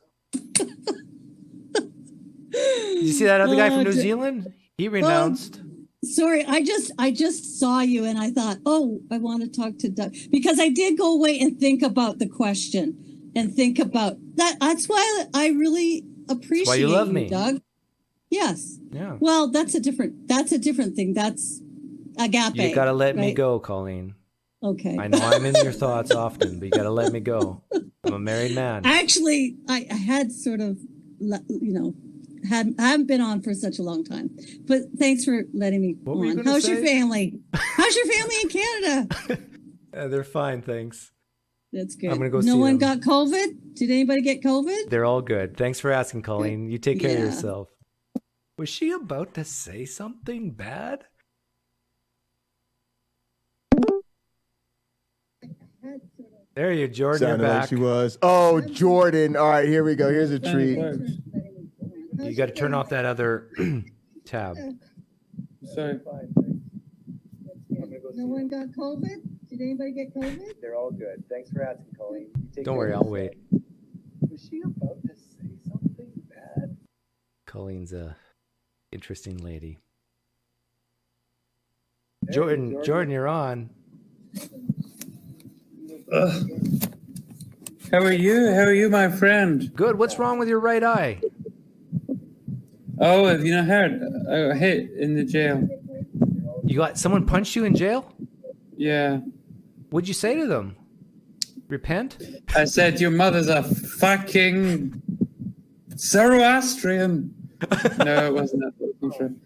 Did you see that other guy from New Zealand? He renounced. Sorry, I just saw you and I thought, I want to talk to Doug, because I did go away and think about the question and think about that. That's why I really appreciate why you love me, Doug. Yes. Yeah. Well, that's a different thing. That's agape. You got to let me go, Colleen. Okay. I know I'm in your thoughts often, but you got to let me go. I'm a married man. Actually, I had sort of, I haven't been on for such a long time, but thanks for letting me on. How's your family? How's your family in Canada? They're fine, thanks. That's good. I'm gonna go no see one them. got COVID? Did anybody get COVID? They're all good. Thanks for asking, Colleen. You take care of yourself. Was she about to say something bad? There you, Jordan. Sounded You're like back. she was. Oh, Jordan. All right, here we go. Here's a treat. You got to turn off that other tab. Sorry. No one got COVID? Did anybody get COVID? They're all good. Thanks for asking, Colleen. Don't worry, I'll wait. Was she about to say something bad? Colleen's a interesting lady. Jordan, you're on. How are you? How are you, my friend? Good. What's wrong with your right eye? Oh, have you not heard? I got hit in the jail. You got someone punched you in jail? Yeah. What'd you say to them? Repent? I said your mother's a fucking Zoroastrian. No, it wasn't that.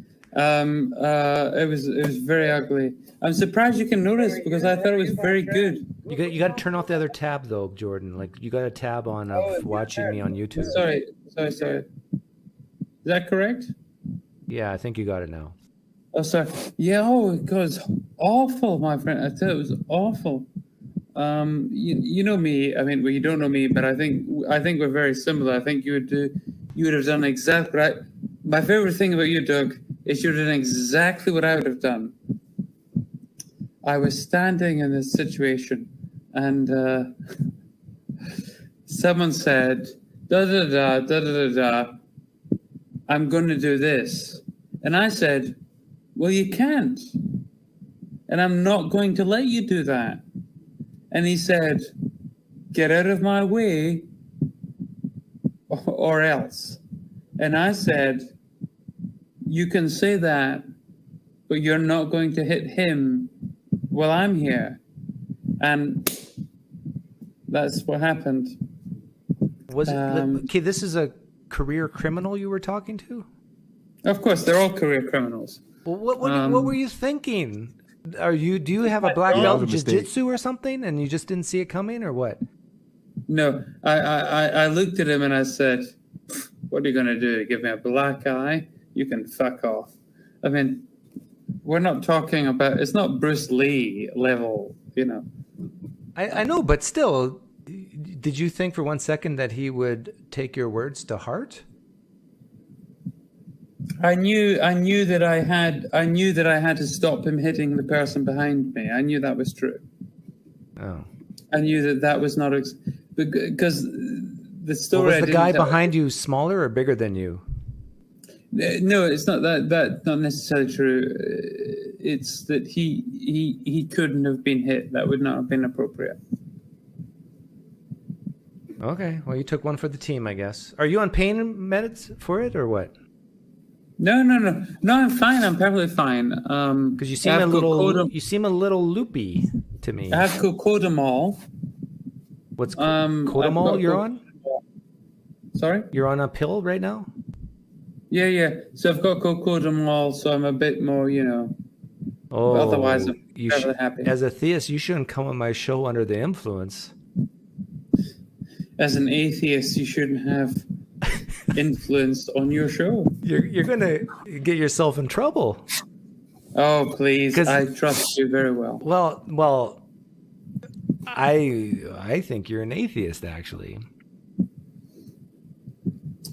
It was very ugly. I'm surprised you can notice because I thought it was very good. You got to turn off the other tab though, Jordan. Like you got a tab on of watching me on YouTube. Sorry. Is that correct? Yeah, I think you got it now. Oh, sorry. Yeah. Oh, it was awful, my friend. I thought it was awful. You know me. I mean, well, you don't know me, but I think we're very similar. I think you would have done exactly right. My favorite thing about you, Doug, is you did exactly what I would have done. I was standing in this situation, and someone said, da da da da da da, I'm going to do this. And I said, well, you can't. And I'm not going to let you do that. And he said, get out of my way or else. And I said, you can say that, but you're not going to hit him while I'm here. And that's what happened. Was it okay? This is a career criminal you were talking to? Of course, they're all career criminals. Well, what were you thinking? Do you have a black belt in jiu-jitsu or something, and you just didn't see it coming, or what? No, I looked at him and I said, "What are you going to do? Give me a black eye? You can fuck off." I mean, we're not talking about. It's not Bruce Lee level, you know. I know, but still, did you think for one second that he would take your words to heart? I knew that I had to stop him hitting the person behind me. I knew that was true. Oh. I knew that was not because the story. Well, was the guy behind you smaller or bigger than you? No, it's not that. Not necessarily true. It's that he couldn't have been hit. That would not have been appropriate. Okay, well, you took one for the team, I guess. Are you on pain meds for it or what? No. I'm fine. I'm perfectly fine. Because you seem a little loopy to me. I have cocodamol. What's cocodamol you're on? Sorry? You're on a pill right now? Yeah. So I've got cocodamol, so I'm a bit more, you know. Oh, otherwise I'm perfectly happy. As a theist, you shouldn't come on my show under the influence. As an atheist, you shouldn't have influence on your show. You're going to get yourself in trouble. Oh, please. I trust you very well. Well, I think you're an atheist, actually.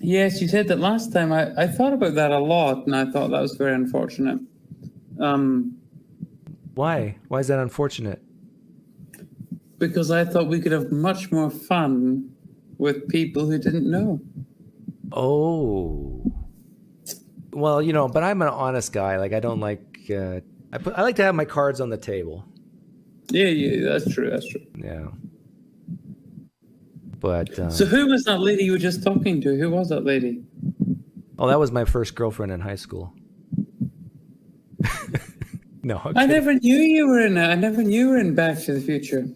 Yes, you said that last time. I thought about that a lot, and I thought that was very unfortunate. Why? Why is that unfortunate? Because I thought we could have much more fun with people who didn't know. Oh. Well, you know, but I'm an honest guy. Like, I don't like... I like to have my cards on the table. Yeah, that's true. Yeah. But... so who was that lady you were just talking to? Who was that lady? Oh, that was my first girlfriend in high school. No, okay. I never knew you were in Back to the Future.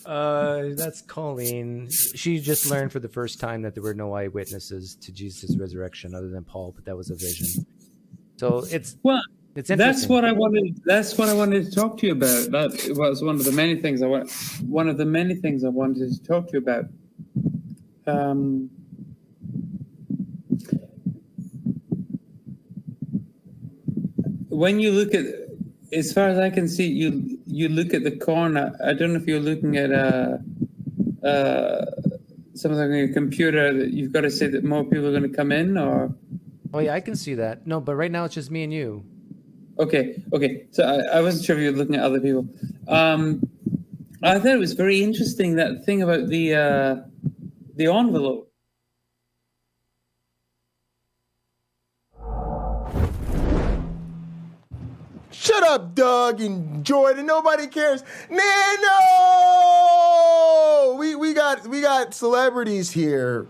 That's Colleen. She just learned for the first time that there were no eyewitnesses to Jesus' resurrection other than Paul, but that was a vision. So it's interesting. That's what I wanted to talk to you about. That was one of the many things I wanted to talk to you about. When you look at, as far as I can see, you look at the corner. I don't know if you're looking at something on your computer that you've got to say that more people are going to come in, or. Oh yeah, I can see that. No, but right now it's just me and you. Okay. So I wasn't sure if you were looking at other people. I thought it was very interesting, that thing about the envelope. Shut up, Doug and Jordan. Nobody cares. Nano! We got celebrities here.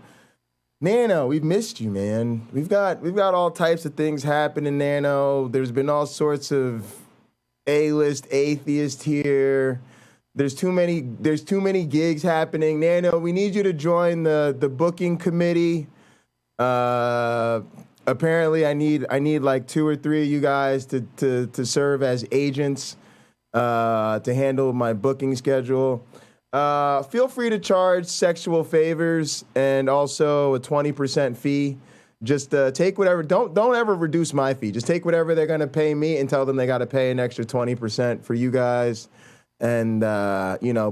Nano, we've missed you, man. We've got all types of things happening, Nano. There's been all sorts of A-list atheists here. There's too many gigs happening. Nano, we need you to join the booking committee. Apparently, I need like 2 or 3 of you guys to serve as agents to handle my booking schedule. Feel free to charge sexual favors and also a 20% fee. Just take whatever. Don't ever reduce my fee. Just take whatever they're gonna pay me and tell them they got to pay an extra 20% for you guys. And,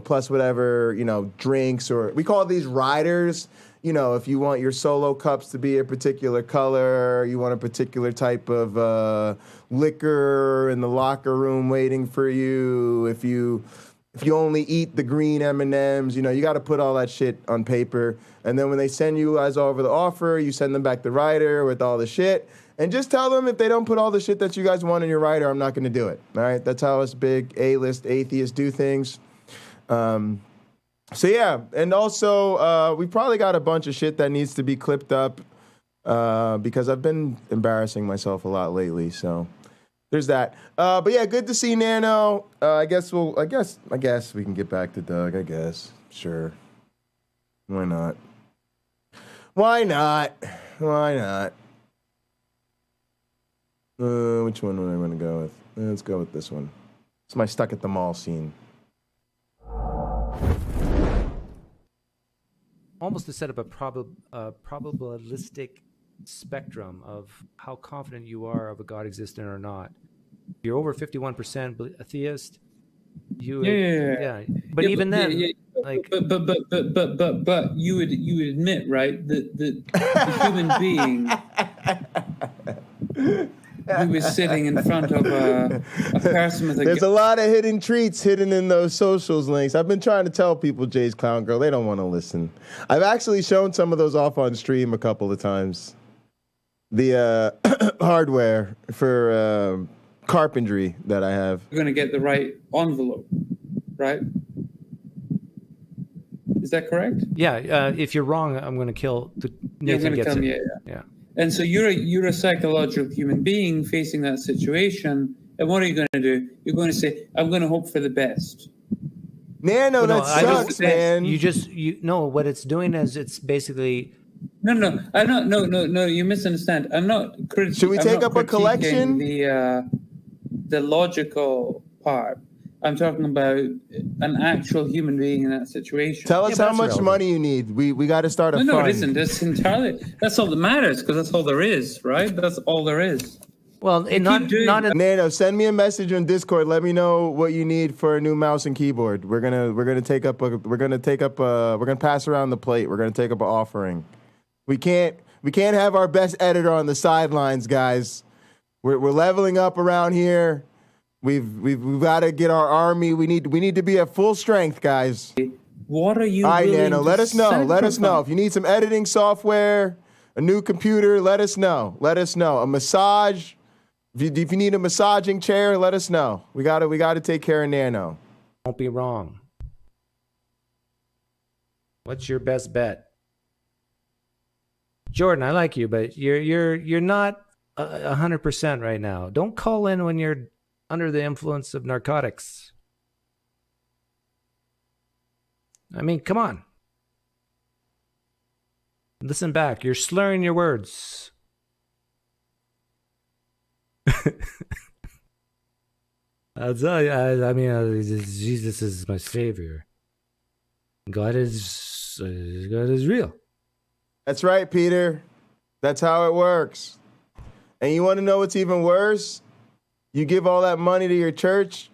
plus whatever, drinks, or we call these riders. If you want your solo cups to be a particular color, you want a particular type of liquor in the locker room waiting for you. If you only eat the green M&Ms, you got to put all that shit on paper. And then when they send you guys over the offer, you send them back the rider with all the shit. And just tell them if they don't put all the shit that you guys want in your rider, I'm not going to do it. All right? That's how us big A-list atheists do things. And also we probably got a bunch of shit that needs to be clipped up because I've been embarrassing myself a lot lately. So there's that. But yeah, good to see Nano. I guess we can get back to Doug. I guess. Sure. Why not? Which one would I want to go with? Let's go with this one. It's my stuck at the mall scene. Almost to set up a probabilistic spectrum of how confident you are of a God existing or not. You're over 51% atheist. Yeah. But even then, but you would admit, right, that the human being who was sitting in front of a person with There's a lot of hidden treats hidden in those socials links. I've been trying to tell people Jay's Clown Girl. They don't want to listen. I've actually shown some of those off on stream a couple of times. The hardware for carpentry that I have. You're going to get the right envelope, right? Is that correct? Yeah. If you're wrong, I'm going to kill. Nathan gets it. Yeah. And so you're a psychological human being facing that situation. And what are you going to do? You're going to say, I'm going to hope for the best. That sucks, man. What it's doing is it's basically. No, you misunderstand. I'm not critiquing. Should we take up a collection? The logical part. I'm talking about an actual human being in that situation. Tell us how much money you need. We got to start a fund. No, it isn't. That's all that matters, because that's all there is, right? That's all there is. Well, Nano, send me a message on Discord. Let me know what you need for a new mouse and keyboard. We're gonna pass around the plate. We're gonna take up an offering. We can't have our best editor on the sidelines, guys. We're leveling up around here. We've got to get our army. We need to be at full strength, guys. What are you? All right, Nano, let us know. Let us know if you need some editing software, a new computer. Let us know. A massage. If you need a massaging chair, let us know. We got to take care of Nano. Won't be wrong. What's your best bet, Jordan? I like you, but you're not 100% right now. Don't call in when you're under the influence of narcotics. I mean, come on. Listen back. You're slurring your words. Jesus is my savior. God is real. That's right, Peter. That's how it works. And you want to know what's even worse? You give all that money to your church.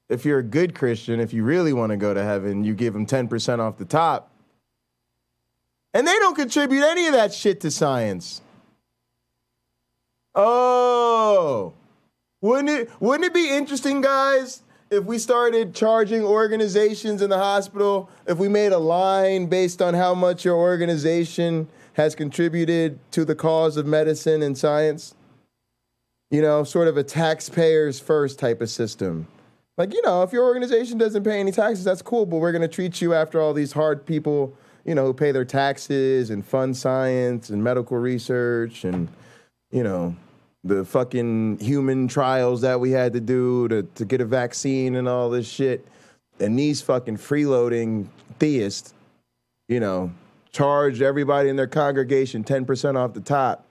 If you're a good Christian, if you really want to go to heaven, you give them 10% off the top. And they don't contribute any of that shit to science. Oh, wouldn't it be interesting, guys, if we started charging organizations in the hospital, if we made a line based on how much your organization has contributed to the cause of medicine and science? Sort of a taxpayers first type of system. Like, if your organization doesn't pay any taxes, that's cool, but we're going to treat you after all these hard people, who pay their taxes and fund science and medical research and, the fucking human trials that we had to do to get a vaccine and all this shit. And these fucking freeloading theists, charge everybody in their congregation 10% off the top.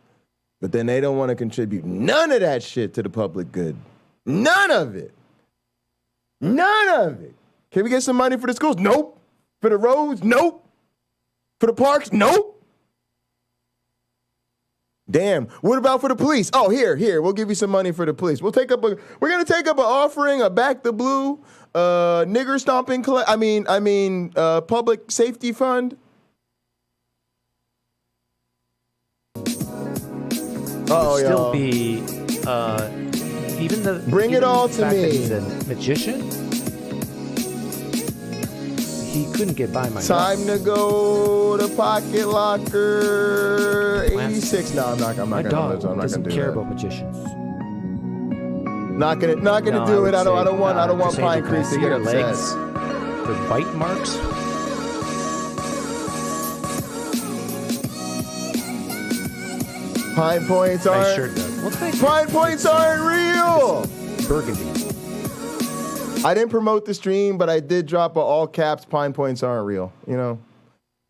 But then they don't want to contribute none of that shit to the public good. None of it. Can we get some money for the schools? Nope. For the roads? Nope. For the parks? Nope. Damn. What about for the police? Oh, here. We'll give you some money for the police. We're gonna take up an offering, a Back the Blue, nigger stomping public safety fund. Oh, still be even the bring it all to fact me. That he's a magician. He couldn't get by my Time to go to Pocket Locker 86. No, I'm not gonna doesn't care about magicians. Not gonna do it. I don't want Pine Creek to get upset. Legs for bite marks. Pine Points aren't. Pine Points aren't real. Burgundy. I didn't promote the stream, but I did drop a all caps. Pine Points aren't real. You know,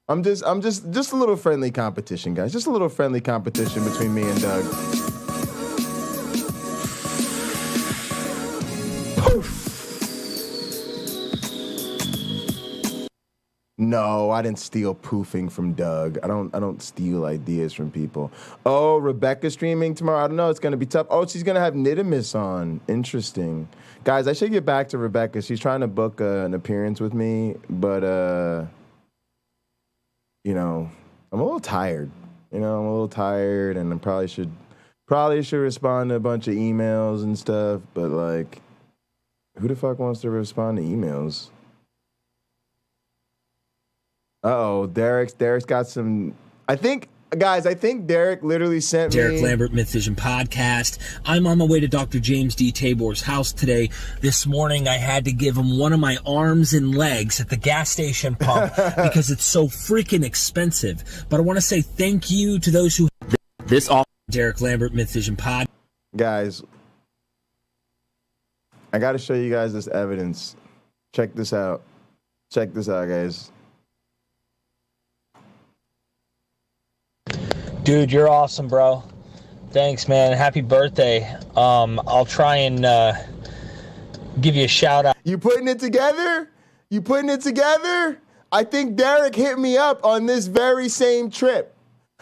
I'm just a little friendly competition, guys. Just a little friendly competition between me and Doug. No, I didn't steal poofing from Doug. I don't steal ideas from people. Oh, Rebecca's streaming tomorrow. I don't know. It's gonna be tough. Oh, she's gonna have Nidimus on. Interesting. Guys, I should get back to Rebecca. She's trying to book an appearance with me, but I'm a little tired. I'm a little tired, and I probably should respond to a bunch of emails and stuff. But like, who the fuck wants to respond to emails? Uh-oh, Derek's got some. I think Derek literally sent Derek me. Lambert, Myth Vision Podcast. I'm on my way to Dr. James D. Tabor's house today. This morning, I had to give him one of my arms and legs at the gas station pump because it's so freaking expensive. But I want to say thank you to those who. Derek Lambert, Myth Vision Pod. Guys, I got to show you guys this evidence. Check this out. Check this out, guys. Dude, you're awesome, bro. Thanks, man. Happy birthday. I'll try and give you a shout out. You putting it together? I think Derek hit me up on this very same trip.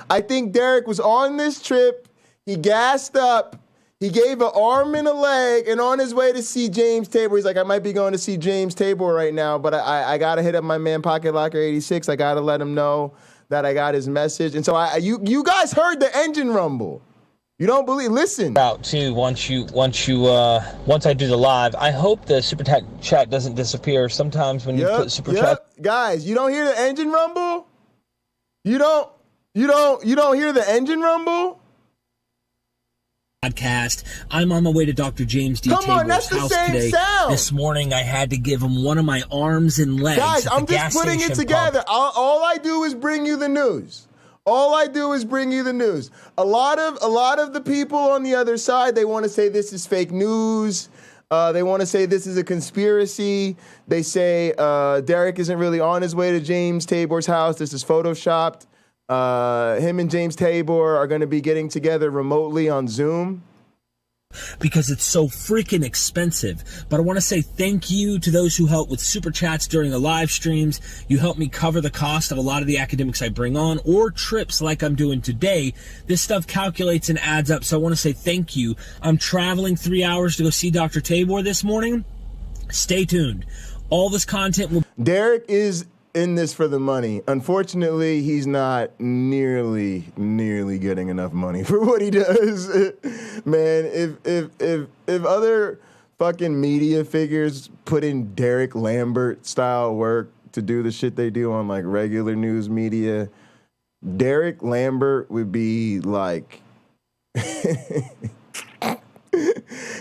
I think Derek was on this trip. He gassed up. He gave an arm and a leg, and on his way to see James Tabor, he's like, I might be going to see James Tabor right now, but I got to hit up my man Pocket Locker 86. I got to let him know that I got his message. And so you guys heard the engine rumble. You don't believe? Listen. Out too once I do the live. I hope the super chat doesn't disappear. Sometimes when you put super chat. Guys, you don't hear the engine rumble? You don't hear the engine rumble? Podcast. I'm on my way to Dr. James D. Tabor's house today. Sound. This morning, I had to give him one of my arms and legs. Guys, I'm just putting it together. All I do is bring you the news. A lot of the people on the other side, they want to say this is fake news. They want to say this is a conspiracy. They say Derek isn't really on his way to James Tabor's house. This is photoshopped. Him and James Tabor are going to be getting together remotely on Zoom. Because it's so freaking expensive. But I want to say thank you to those who help with super chats during the live streams. You help me cover the cost of a lot of the academics I bring on, or trips like I'm doing today. This stuff calculates and adds up, so I want to say thank you. I'm traveling 3 hours to go see Dr. Tabor this morning. Stay tuned. All this content will... Derek is in this for the money. Unfortunately, he's not nearly getting enough money for what he does. Man, if other fucking media figures put in Derek Lambert style work to do the shit they do on like regular news media, Derek Lambert would be like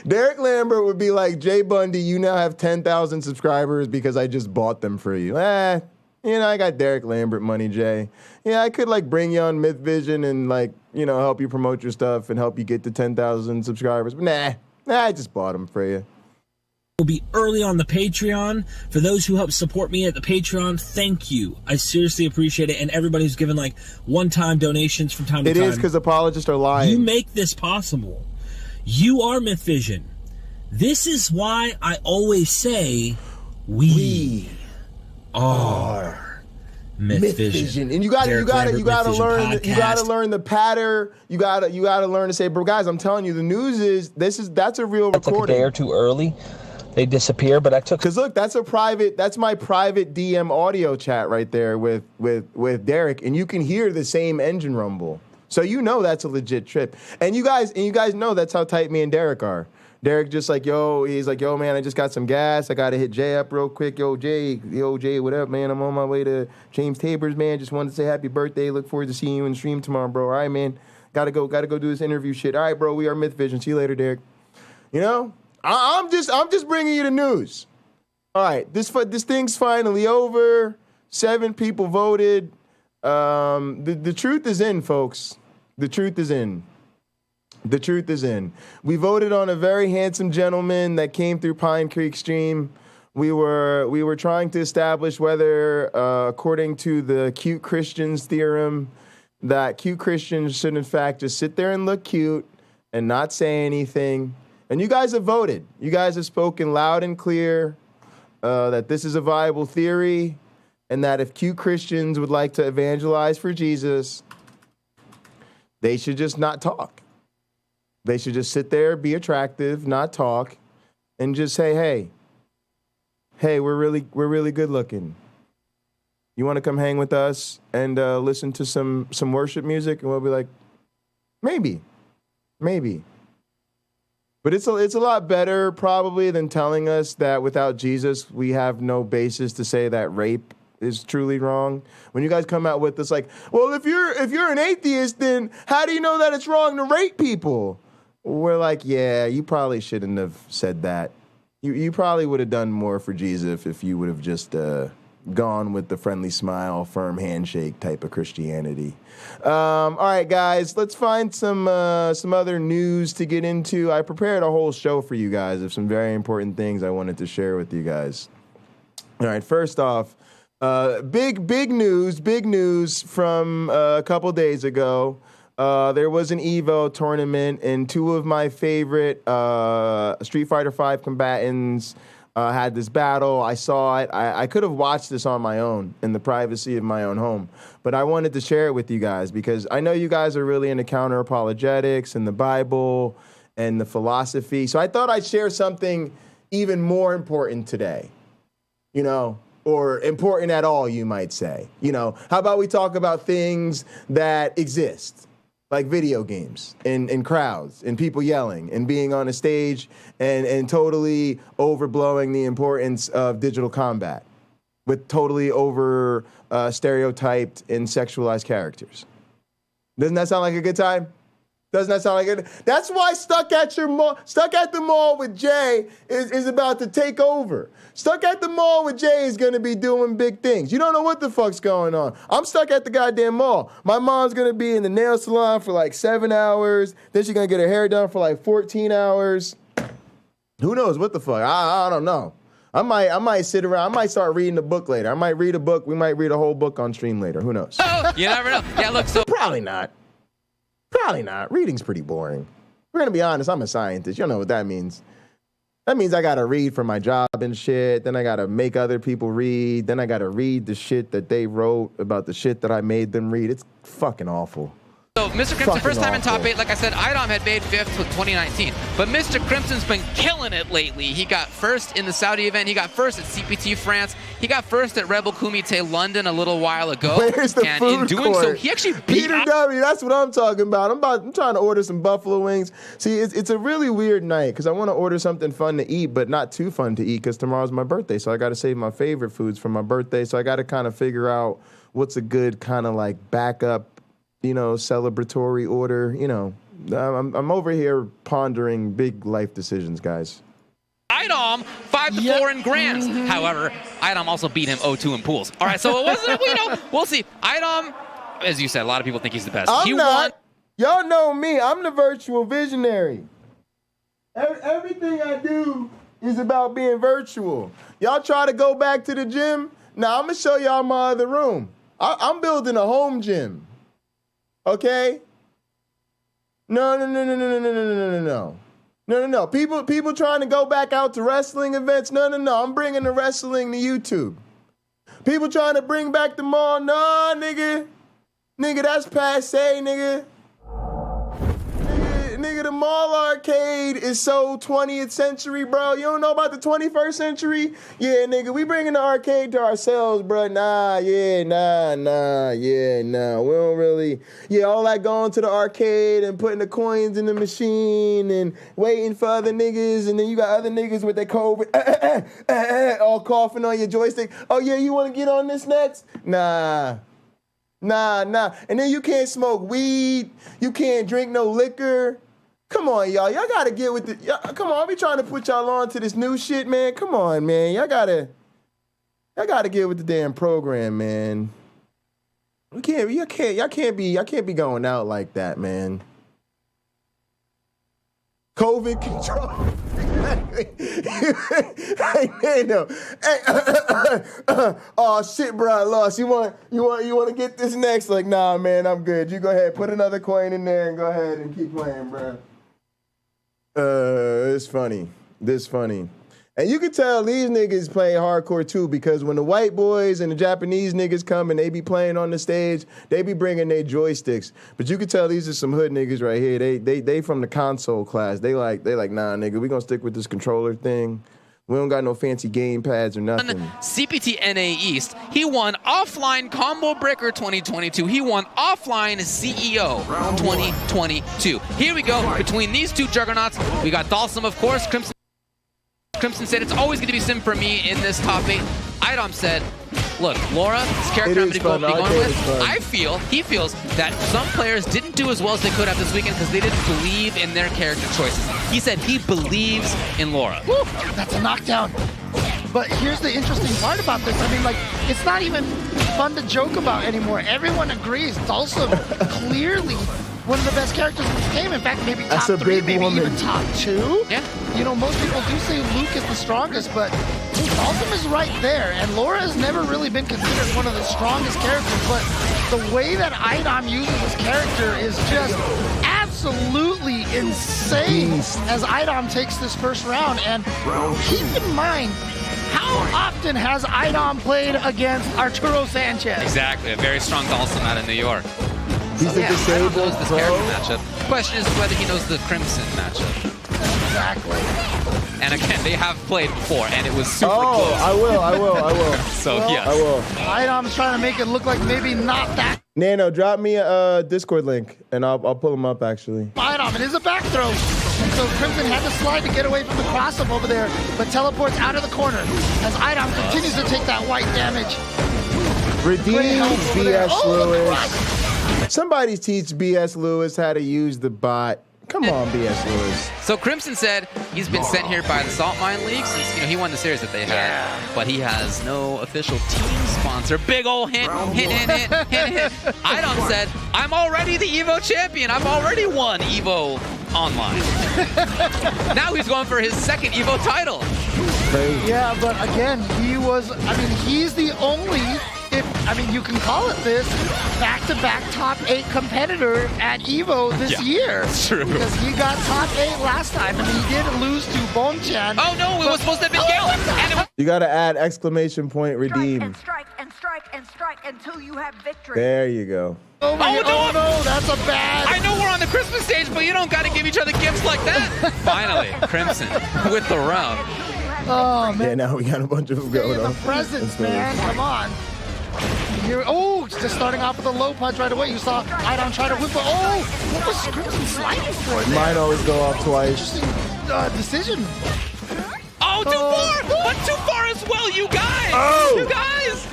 Derek Lambert would be like, Jay Bundy, you now have 10,000 subscribers because I just bought them for you. I got Derek Lambert money, Jay. Yeah, I could like bring you on Myth Vision and like, help you promote your stuff and help you get to 10,000 subscribers. But nah, I just bought them for you. Will be early on the Patreon. For those who help support me at the Patreon, thank you. I seriously appreciate it. And everybody who's given like one-time donations from time to time. It is because apologists are lying. You make this possible. You are Myth Vision. This is why I always say we are Myth Vision. And you gotta learn the pattern. You gotta learn to say, bro, guys, I'm telling you, the news is that's a real recording. Like a day or two early, they disappear. But I took because look, that's my private DM audio chat right there with Derek, and you can hear the same engine rumble. So you know that's a legit trip. And you guys know that's how tight me and Derek are. Derek just like, he's like, yo, man, I just got some gas. I got to hit Jay up real quick. Yo, Jay, what up, man? I'm on my way to James Tabor's, man. Just wanted to say happy birthday. Look forward to seeing you in the stream tomorrow, bro. All right, man. Got to go do this interview shit. All right, bro, we are Myth Vision. See you later, Derek. You know, I'm just bringing you the news. All right, this thing's finally over. 7 people voted. The truth is in, folks. The truth is in. The truth is in. We voted on a very handsome gentleman that came through Pine Creek stream. We were trying to establish whether, according to the cute Christians theorem, that cute Christians should in fact just sit there and look cute and not say anything. And you guys have voted. You guys have spoken loud and clear that this is a viable theory, and that if cute Christians would like to evangelize for Jesus, they should just not talk. They should just sit there, be attractive, not talk, and just say, hey, we're really good looking. You want to come hang with us and listen to some worship music? And we'll be like, maybe. But it's a lot better probably than telling us that without Jesus, we have no basis to say that rape is truly wrong. When you guys come out with this like, well, if you're an atheist, then how do you know that it's wrong to rape people? We're like, yeah, you probably shouldn't have said that. You probably would have done more for Jesus if you would have just gone with the friendly smile, firm handshake type of Christianity. All right, guys, let's find some other news to get into. I prepared a whole show for you guys of some very important things I wanted to share with you guys. All right, first off, big news from a couple days ago. There was an Evo tournament, and 2 of my favorite Street Fighter V combatants had this battle. I saw it. I could have watched this on my own in the privacy of my own home, but I wanted to share it with you guys because I know you guys are really into counter-apologetics and the Bible and the philosophy. So I thought I'd share something even more important today, you know, or important at all, you might say. You know, how about we talk about things that exist? Like video games and crowds and people yelling and being on a stage and totally overblowing the importance of digital combat with totally over stereotyped and sexualized characters. Doesn't that sound like a good time? Doesn't that sound like it? That's why Stuck at the Mall with Jay is about to take over. Stuck at the Mall with Jay is going to be doing big things. You don't know what the fuck's going on. I'm stuck at the goddamn mall. My mom's going to be in the nail salon for like 7 hours. Then she's going to get her hair done for like 14 hours. Who knows what the fuck? I don't know. I might sit around. I might start reading a book later. I might read a book. We might read a whole book on stream later. Who knows? Oh, you never know. Yeah, look, so probably not. Probably not. Reading's pretty boring. We're going to be honest. I'm a scientist. You don't know what that means. That means I got to read for my job and shit. Then I got to make other people read. Then I got to read the shit that they wrote about the shit that I made them read. It's fucking awful. So Mr. Crimson, first time in top 8. Like I said, Idom had made 5th with 2019. But Mr. Crimson's been killing it lately. He got first in the Saudi event. He got first at CPT France. He got first at Rebel Kumite London a little while ago. Where's the and food in doing court? so, he actually beat Peter W. That's what I'm talking about. I'm trying to order some buffalo wings. See, it's a really weird night because I want to order something fun to eat, but not too fun to eat because tomorrow's my birthday. So I got to save my favorite foods for my birthday. So I got to kind of figure out what's a good kind of like backup, you know, celebratory order. You know, I'm over here pondering big life decisions, guys. Idom 5-4 in grands. However, Idom also beat him 0-2 in pools. All right, so it wasn't, you know, we'll see. Idom, as you said, a lot of people think he's the best. I'm not. Y'all know me. I'm the virtual visionary. Everything I do is about being virtual. Y'all try to go back to the gym. Now, I'm going to show y'all my other room. I'm building a home gym. Okay? No. People trying to go back out to wrestling events. No. I'm bringing the wrestling to YouTube. People trying to bring back the mall. Nah, nigga. Nigga, that's passe, nigga. Nigga, the mall arcade is so 20th century, bro. You don't know about the 21st century? Yeah, nigga, we bringing the arcade to ourselves, bro. Nah. We don't really. Yeah, all that going to the arcade and putting the coins in the machine and waiting for other niggas, and then you got other niggas with their COVID, all coughing on your joystick. Oh, yeah, you want to get on this next? Nah. And then you can't smoke weed. You can't drink no liquor. Come on, y'all. Y'all got to get with the... Come on, I be trying to put y'all on to this new shit, man. Come on, man. Y'all got to get with the damn program, man. Y'all can't be going out like that, man. COVID control. Hey, no. Hey, oh shit, bro, I lost. You want to get this next? Like, nah, man, I'm good. You go ahead, put another coin in there and go ahead and keep playing, bro. It's funny. This funny. And you can tell these niggas playing hardcore too, because when the white boys and the Japanese niggas come and they be playing on the stage, they be bringing their joysticks. But you can tell these are some hood niggas right here. They from the console class. They like, nah, nigga, we gonna stick with this controller thing. We don't got no fancy game pads or nothing. CPT NA East, he won offline Combo Breaker 2022. He won offline CEO 2022. Here we go. Between these two juggernauts, we got Dalsum, of course. Crimson said it's always going to be Sim for me in this top 8. Idom said, look, Laura, this character I'm going to be going with, he feels that some players didn't do as well as they could have this weekend because they didn't believe in their character choices. He said he believes in Laura. Woo, that's a knockdown. But here's the interesting part about this. I mean, like, it's not even fun to joke about anymore. Everyone agrees. Dalsum clearly one of the best characters in this game. In fact, maybe top 3, maybe even top 2. Yeah. You know, most people do say Luke is the strongest, but Dalsum is right there. And Laura has never really been considered one of the strongest characters, but the way that Idom uses his character is just absolutely insane as Idom takes this first round. And keep in mind, how often has Idom played against Arturo Sanchez? Exactly, a very strong Dalsum out of New York. He's a disabled knows this character matchup. Question is whether he knows the Crimson matchup. Exactly. And again, they have played before, and it was super close. I will. So, well, yes. I will. Idom's trying to make it look like maybe not that. Nano, drop me a Discord link, and I'll pull him up, actually. Idom, it is a back throw. And so Crimson had to slide to get away from the cross-up over there, but teleports out of the corner as Idom continues to take that white damage. Redeem BS Lewis. Somebody teach BS Lewis how to use the bot. Come on, BS Lewis. So Crimson said he's been sent here by the Salt Mine League since he won the series that they had, but he has no official team sponsor. Big ol' hint. Idom said, I'm already the EVO champion. I've already won EVO Online. Now he's going for his second EVO title. Yeah, but again, he's the only, you can call it this, back-to-back top 8 competitor at EVO this year. That's true. Because he got top 8 last time, and he did lose to Bonchan. Oh no, it was supposed to have been Galen. You gotta add exclamation point redeem. Strike until you have victory. There you go. Oh no, that's a bad. I know we're on the Christmas stage, but you don't gotta give each other gifts like that. Finally, Crimson with the round. Oh man. Yeah, now we got a bunch of them going on. The presents, man. Come on. Here, just starting off with a low punch right away. You saw Idom try to whip. What was Crimson sliding for there? Mine always go off twice. Interesting decision. Oh, too far! But too far as well, you guys! You guys!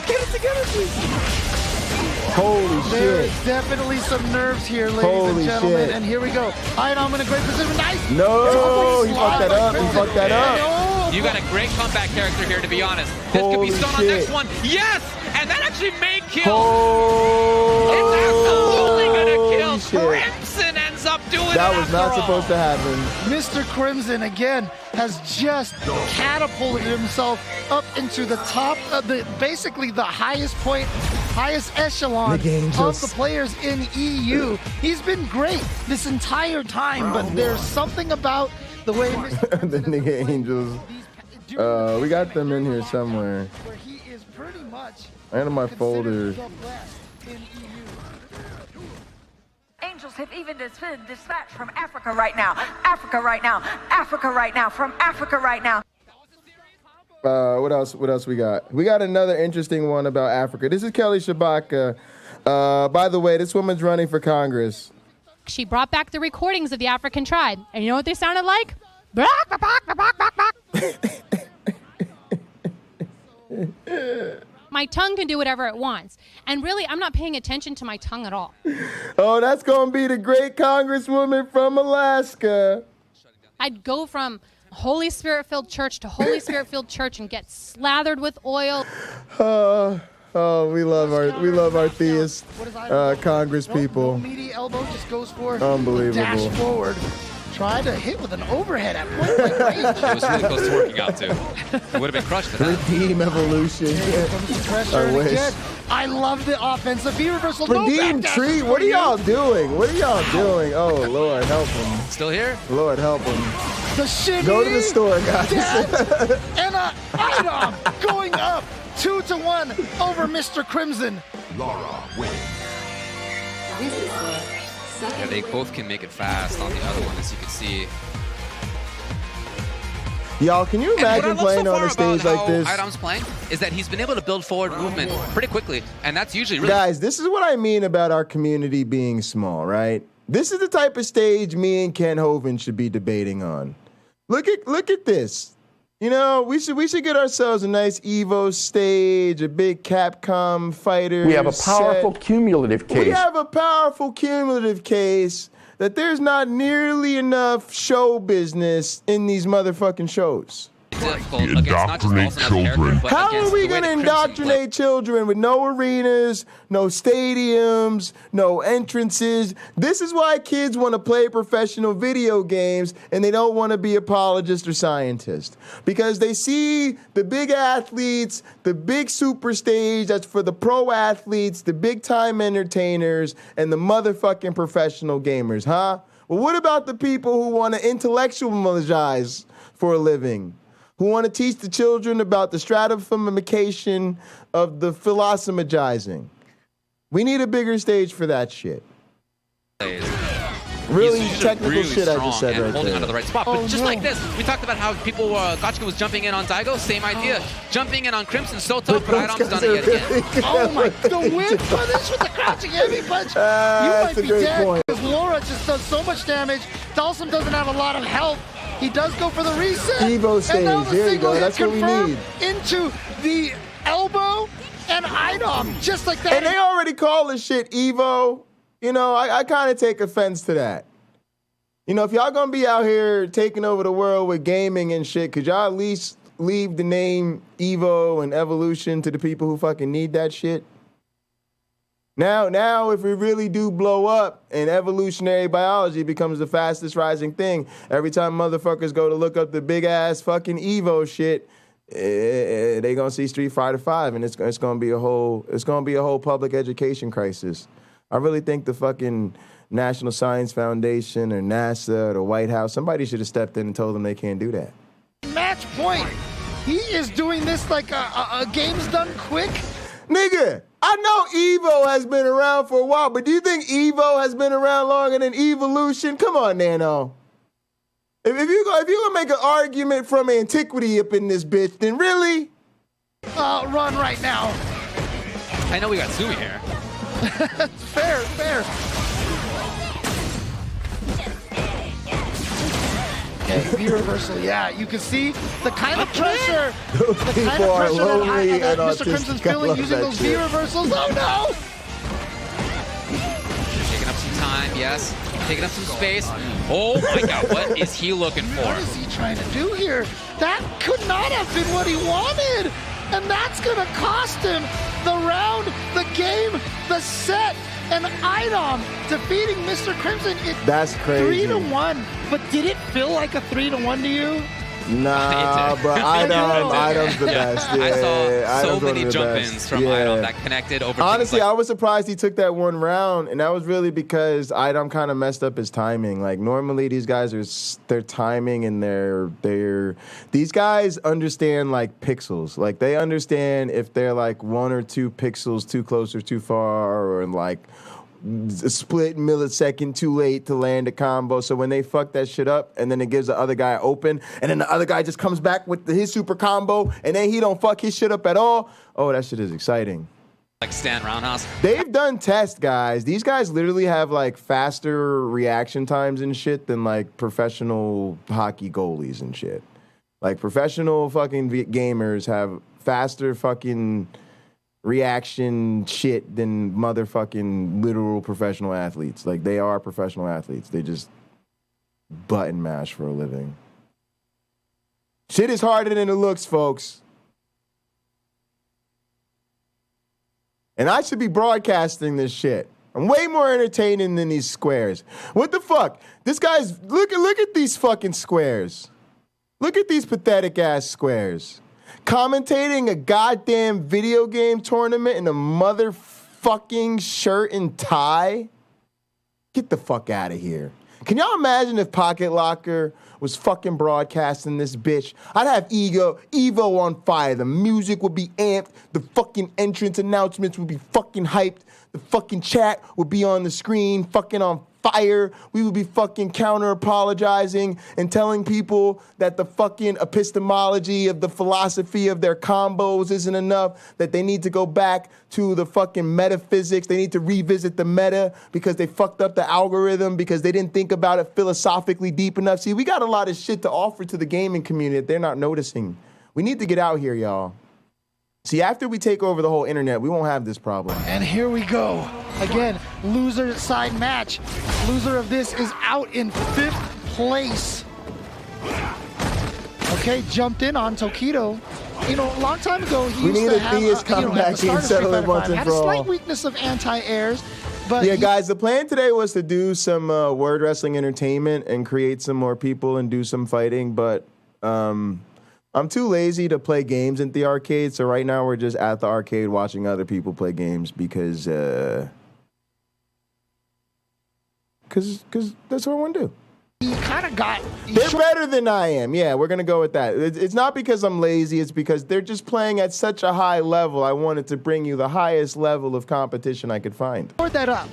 Get it together, please. Holy shit. There's definitely some nerves here, ladies and gentlemen. And here we go. Idom in a great position. Nice! No! He fucked that up. He fucked that up. You got a great comeback character here, to be honest. This could be Stone on next one. Yes! And that actually may kill. It's absolutely gonna kill. Crimson ends up doing it. That was not supposed to happen. Mr. Crimson again has just catapulted himself up into the top of basically the highest point, highest echelon of the players in EU. He's been great this entire time, but there's something about the way the nigga Angels. We got them in here somewhere. Where he is pretty And my folders. Angels have even been dispatched from Africa right now. Africa right now. Africa right now. From Africa right now. What else we got? We got another interesting one about Africa. This is Kelly Shabaka. By the way, this woman's running for Congress. She brought back the recordings of the African tribe. And you know what they sounded like? My tongue can do whatever it wants. And really, I'm not paying attention to my tongue at all. Oh, that's going to be the great congresswoman from Alaska. I'd go from Holy Spirit-filled church to Holy Spirit-filled church and get slathered with oil. Oh, we love our theist Congress people. Meaty elbow just goes for unbelievable. Dash forward. Try to hit with an overhead at point blank range. It was really close to working out too. It would have been crushed. Redeem evolution. I wish. I love the offensive V reversal. Redeem treat. What are y'all doing? What are y'all doing? Oh Lord, help him. Still here? Lord, help him. The shimmy. Go to the store, guys. And a item going up 2-1 over Mr. Crimson. Laura wins. Yeah, they both can make it fast on the other one, as you can see. Y'all, can you imagine playing on a stage like this? Idom's playing is that he's been able to build forward movement pretty quickly, and that's usually really. Guys, this is what I mean about our community being small, right? This is the type of stage me and Ken Hovind should be debating on. Look at this. You know, we should get ourselves a nice Evo stage, a big Capcom fighter. We have a powerful cumulative case. We have a powerful cumulative case that there's not nearly enough show business in these motherfucking shows. Indoctrinate children. How are we going to indoctrinate children with no arenas, no stadiums, no entrances? This is why kids want to play professional video games and they don't want to be apologists or scientists. Because they see the big athletes, the big super stage that's for the pro athletes, the big time entertainers, and the motherfucking professional gamers, huh? Well, what about the people who want to intellectualize for a living? Who want to teach the children about the stratification of the philosophizing. We need a bigger stage for that shit. Really technical shit I just said right holding there. onto the right spot. But just like this, we talked about how people, Gotchka was jumping in on Daigo, same idea. Jumping in on Crimson, so tough, but Idom's done it yet again. Oh my, the whip punish with the crouching heavy punch. You might be dead because Laura just does so much damage. Dalsum doesn't have a lot of health. He does go for the reset. Evo stage, there you go, that's what we need. Into the elbow and Idom, just like that. And they already call this shit Evo. You know, I kind of take offense to that. You know, if y'all gonna be out here taking over the world with gaming and shit, could y'all at least leave the name Evo and Evolution to the people who fucking need that shit? Now, if we really do blow up and evolutionary biology becomes the fastest rising thing, every time motherfuckers go to look up the big ass fucking Evo shit, they gonna see Street Fighter V, and it's gonna be a whole public education crisis. I really think the fucking National Science Foundation or NASA or the White House, somebody should have stepped in and told them they can't do that. Match point. He is doing this like a game's done quick. Nigga, I know Evo has been around for a while, but do you think Evo has been around longer than Evolution? Come on, Nano. If you're gonna make an argument from antiquity up in this bitch, then really? Run right now. I know we got Sumi here. Fair. Okay, V reversal, yeah, you can see the kind of pressure, that Mr. Crimson's feeling using those V reversals. Oh no! Taking up some time, yes. Taking up some space. Oh my god, what is he looking for? What is he trying to do here? That could not have been what he wanted! And that's gonna cost him the round, the game, the set. And Idom defeating Mr. Crimson. That's crazy. 3-1. But did it feel like a 3-1 to you? Nah, but Idom's the best. Yeah, I saw so Idom's one many of the jump-ins best. from Idom that connected over. Honestly, I was surprised he took that one round, and that was really because Idom kind of messed up his timing. Like normally these guys their timing and these guys understand like pixels. Like they understand if they're like 1 or 2 pixels too close or too far, or like a split millisecond too late to land a combo. So when they fuck that shit up and then it gives the other guy open and then the other guy just comes back with his super combo and then he don't fuck his shit up at all, oh, that shit is exciting. Like Stan Roundhouse. They've done tests, guys. These guys literally have like faster reaction times and shit than like professional hockey goalies and shit. Like professional fucking gamers have faster fucking reaction shit than motherfucking literal professional athletes. Like they are professional athletes. They just button mash for a living. Shit is harder than it looks, folks. And I should be broadcasting this shit. I'm way more entertaining than these squares. What the fuck? This guy's look at these fucking squares. Look at these pathetic ass squares. Commentating a goddamn video game tournament in a motherfucking shirt and tie? Get the fuck out of here. Can y'all imagine if Pocket Locker was fucking broadcasting this bitch? I'd have Evo on fire. The music would be amped. The fucking entrance announcements would be fucking hyped. The fucking chat would be on the screen, fucking on fire. We would be fucking counter-apologizing and telling people that the fucking epistemology of the philosophy of their combos isn't enough, that they need to go back to the fucking metaphysics. They need to revisit the meta because they fucked up the algorithm because they didn't think about it philosophically deep enough. See, we got a lot of shit to offer to the gaming community that they're not noticing. We need to get out here, y'all. See, after we take over the whole internet, we won't have this problem. And here we go. Again, loser side match. Loser of this is out in 5th place. Okay, jumped in on Tokido. You know, a long time ago, he used to have, back and settle it once and had for a all. slight weakness of anti-airs. But yeah, guys, the plan today was to do some word wrestling entertainment and create some more people and do some fighting, but I'm too lazy to play games at the arcade, so right now we're just at the arcade watching other people play games because that's what I want to do. He kind of got... They're better than I am. Yeah, we're going to go with that. It's not because I'm lazy. It's because they're just playing at such a high level. I wanted to bring you the highest level of competition I could find. Scored that up,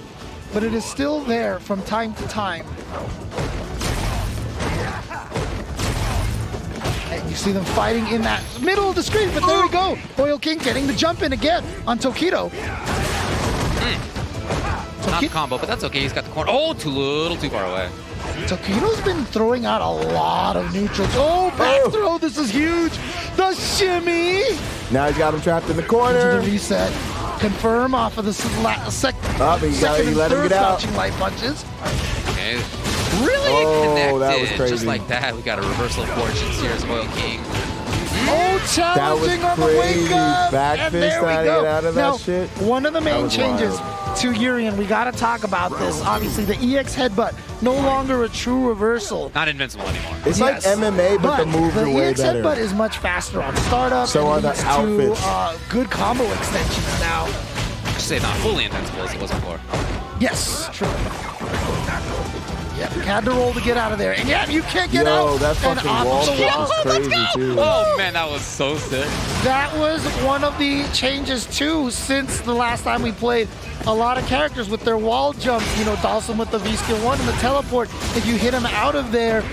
but it is still there from time to time. And you see them fighting in that middle of the screen, but there we go. Oil King getting the jump in again on Tokido. Not the combo, but that's okay. He's got the corner. Oh, too far away. Tokido's been throwing out a lot of neutrals. Oh, back throw. This is huge. The shimmy. Now he's got him trapped in the corner. To the reset. Confirm off of the second you let him get out. crouching light punches. Okay. Really connected. That was crazy. Just like that, we got a reversal of fortunes here as Oil King. Oh, challenging on the wake up. Back and fist there we go. out of now, that shit. One of the main changes to Urian, we got to talk about this. Obviously, the EX headbutt, no longer a true reversal. Not invincible anymore. It's like MMA, but the moves are way better. The EX headbutt is much faster on startup. So are the outfits. Good combo extensions now. I should say not fully invincible as it was before. Yes, true. Yep, had to roll to get out of there. And yeah, you can't get out. That fucking wall was crazy, too. Oh, man, that was so sick. That was one of the changes, too, since the last time we played. A lot of characters with their wall jumps, you know, Dawson with the V-Skill 1 and the teleport. If you hit him out of there,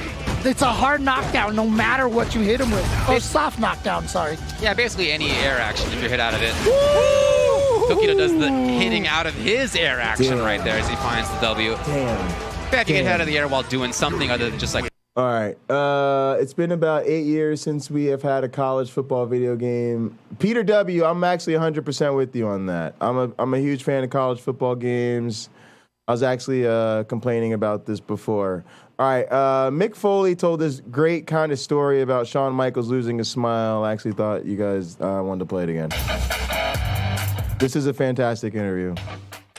it's a hard knockdown no matter what you hit him with. Or soft knockdown, sorry. Yeah, basically any air action if you're hit out of it. Tokido does the hitting out of his air action right there as he finds the W. Damn. Bad to get out of the air while doing something other than just like... All right. It's been about 8 years since we have had a college football video game. Peter W., I'm actually 100% with you on that. I'm a huge fan of college football games. I was actually complaining about this before. All right. Mick Foley told this great kind of story about Shawn Michaels losing a smile. I actually thought you guys wanted to play it again. This is a fantastic interview.